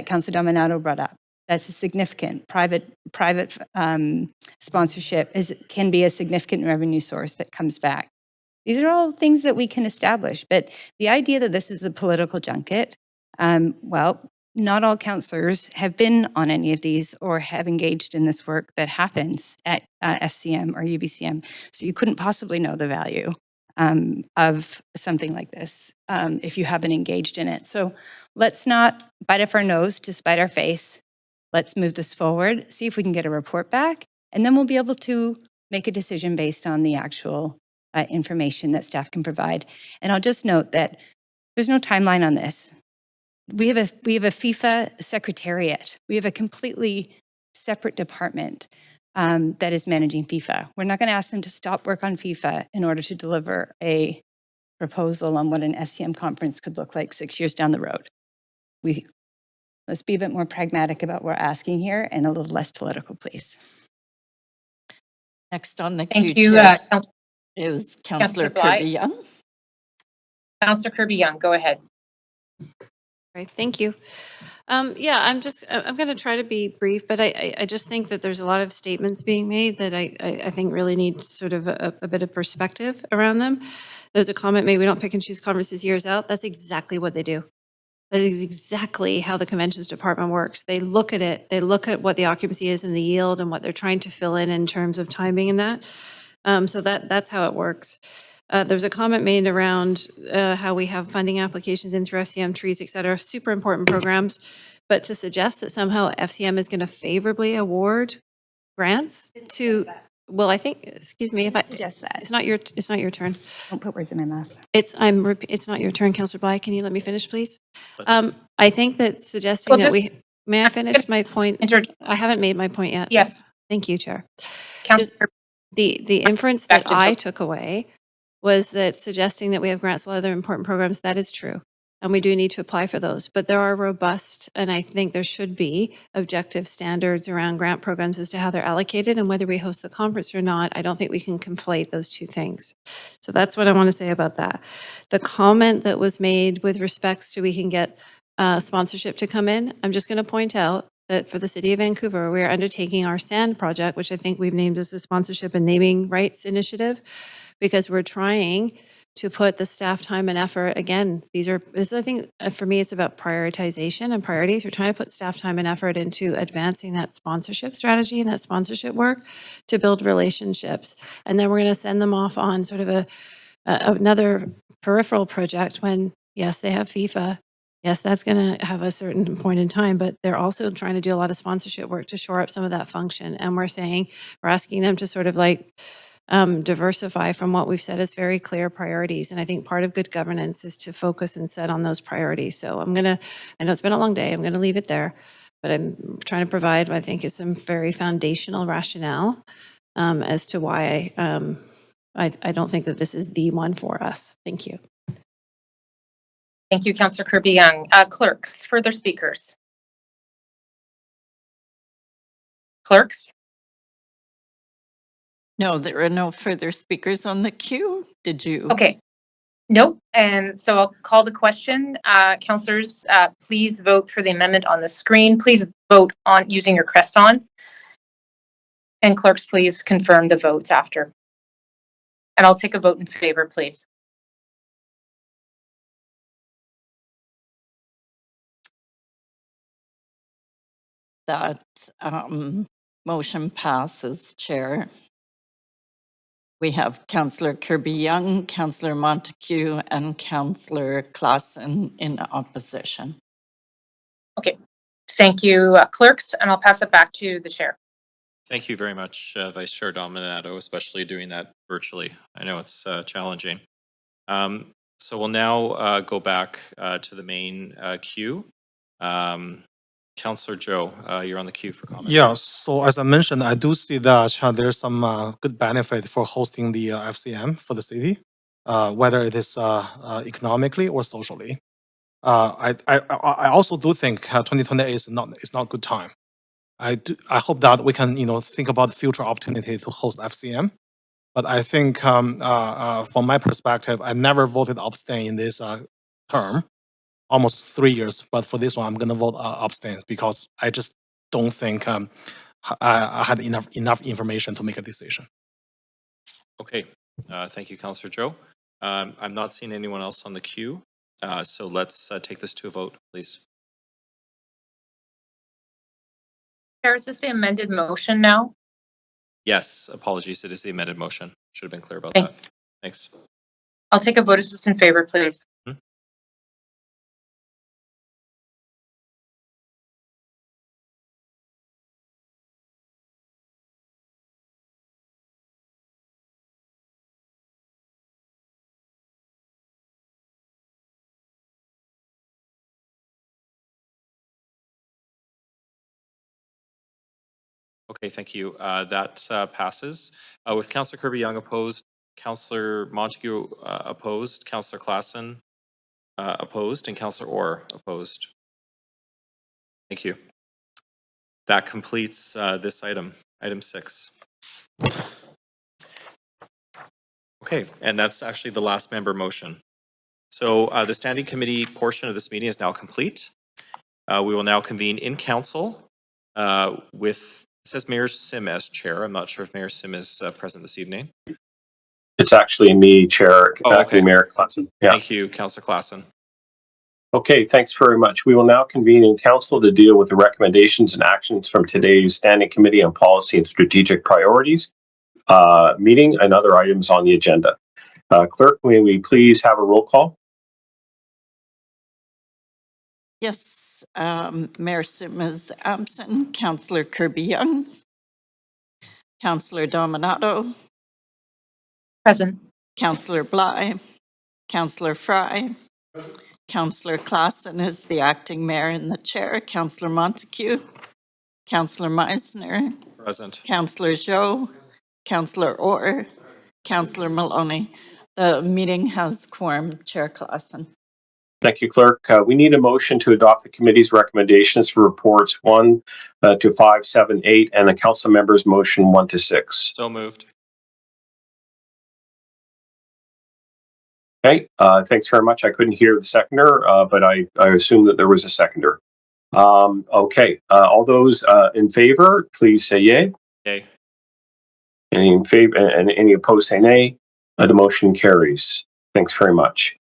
Councilor Dominato brought up, that's a significant private sponsorship can be a significant revenue source that comes back. These are all things that we can establish, but the idea that this is a political junket, not all councillors have been on any of these or have engaged in this work that happens at FCM or UBCM, so you couldn't possibly know the value of something like this if you haven't engaged in it. So let's not bite off our nose to spite our face. Let's move this forward, see if we can get a report back, and then we'll be able to make a decision based on the actual information that staff can provide. And I'll just note that there's no timeline on this. We have a FIFA secretariat. We have a completely separate department that is managing FIFA. We're not going to ask them to stop work on FIFA in order to deliver a proposal on what an FCM conference could look like 6 years down the road. Let's be a bit more pragmatic about what we're asking here and a little less political, please. Next on the Thank queue, you, Chair, is Councillor Kirby-Yung. Councillor Kirby-Yung, go ahead. Right, thank you. I'm going to try to be brief, but I just think that there's a lot of statements being made that I think really need sort of a bit of perspective around them. There's a comment made, we don't pick and choose conferences years out. That's exactly what they do. That is exactly how the conventions department works. They look at it, they look at what the occupancy is and the yield and what they're trying to fill in terms of timing and that. So that's how it works. There's a comment made around how we have funding applications in through FCM, trees, et cetera, super important programs. But to suggest that somehow FCM is going to favorably award grants to, well, I think, excuse me, if I suggest that. It's not your turn. Don't put words in my mouth. It's not your turn, Councillor Bly. Can you let me finish, please? I think that suggesting may I finish my point? I haven't made my point yet. Yes. Thank you, Chair. Councillor, the inference that I took away was that suggesting that we have grants and other important programs, that is true. And we do need to apply for those. But there are robust, and I think there should be, objective standards around grant programs as to how they're allocated and whether we host the conference or not. I don't think we can conflate those two things. So that's what I want to say about that. The comment that was made with respects to we can get sponsorship to come in, I'm just going to point out that for the City of Vancouver, we are undertaking our SAND project, which I think we've named as the Sponsorship and Naming Rights Initiative, because we're trying to put the staff time and effort, again, I think for me, it's about prioritization and priorities. We're trying to put staff time and effort into advancing that sponsorship strategy and that sponsorship work to build relationships. And then we're going to send them off on sort of another peripheral project when, yes, they have FIFA. Yes, that's going to have a certain point in time, but they're also trying to do a lot of sponsorship work to shore up some of that function. And we're asking them to sort of like diversify from what we've said as very clear priorities. And I think part of good governance is to focus and set on those priorities. So I know it's been a long day, I'm going to leave it there, but I'm trying to provide what I think is some very foundational rationale as to why I don't think that this is the one for us. Thank you. Thank you, Councillor Kirby-Yung. Clerks, further speakers. Clerks? No, there are no further speakers on the queue. Did you? Okay. Nope. And so I'll call the question. Councillors, please vote for the amendment on the screen. Please vote on using your crest on. And clerks, please confirm the votes after. And I'll take a vote in favor, please. That motion passes, Chair. We have Councillor Kirby-Young, Councillor Montague, and Councillor Claassen in opposition. Okay, thank you, clerks, and I'll pass it back to the chair. Thank you very much, Vice Chair Dominato, especially doing that virtually. I know it's challenging. So we'll now go back to the main queue. Councillor Joe, you're on the queue for comment. Yeah, so as I mentioned, I do see that there's some good benefit for hosting the FCM for the city, whether it is economically or socially. I also do think 2028 is not good time. I hope that we can think about the future opportunity to host FCM. But I think from my perspective, I never voted abstain in this term, almost 3 years. But for this one, I'm going to vote abstain because I just don't think I had enough information to make a decision. Okay, thank you, Councillor Joe. I'm not seeing anyone else on the queue, so let's take this to a vote, please. Chair, is this the amended motion now? Yes, apologies, it is the amended motion. Should have been clear about that. Thanks. I'll take a vote as just in favor, please. Okay, thank you. That passes. With Councillor Kirby-Young opposed, Councillor Montague opposed, Councillor Claassen opposed, and Councillor Orr opposed. Thank you. That completes this item 6. Okay, and that's actually the last member motion. So the standing committee portion of this meeting is now complete. We will now convene in council with, it says Mayor Sim as chair. I'm not sure if Mayor Sim is present this evening. It's actually me, Chair. Okay. Mayor Claassen. Yeah. Thank you, Councillor Claassen. Okay, thanks very much. We will now convene in council to deal with the recommendations and actions from today's Standing Committee on Policy and Strategic Priorities meeting and other items on the agenda. Clerk, may we please have a roll call? Yes, Mayor Sim is absent. Councillor Kirby-Young. Councillor Dominato. Present. Councillor Bly. Councillor Fry. Councillor Claassen is the acting mayor and the chair. Councillor Montague. Councillor Meisner. Present. Councillor Joe. Councillor Orr. Councillor Maloney. The meeting has quorum, Chair Claassen. Thank you, Clerk. We need a motion to adopt the committee's recommendations for reports 1 to 5, 7, 8, and the council members' motion 1 to 6. So moved. Okay, thanks very much. I couldn't hear the seconder, but I assume that there was a seconder. Okay, all those in favor, please say yay. Yay. Any in favor and any opposed say nay. The motion carries. Thanks very much.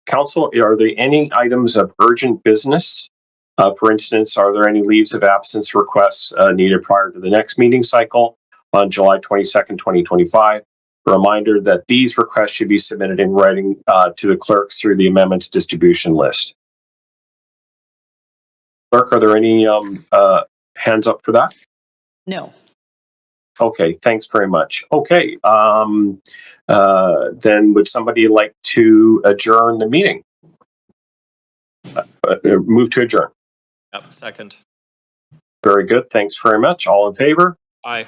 Council, are there any items of urgent business? For instance, are there any leaves of absence requests needed prior to the next meeting cycle on July 22nd, 2025? A reminder that these requests should be submitted in writing to the clerks through the amendments distribution list. Clerk, are there any hands up for that? No. Okay, thanks very much. Okay, then would somebody like to adjourn the meeting? Move to adjourn. Yep, second. Very good, thanks very much. All in favor? Aye.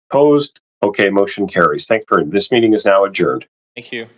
Opposed? Okay, motion carries. Thanks for this meeting is now adjourned. Thank you.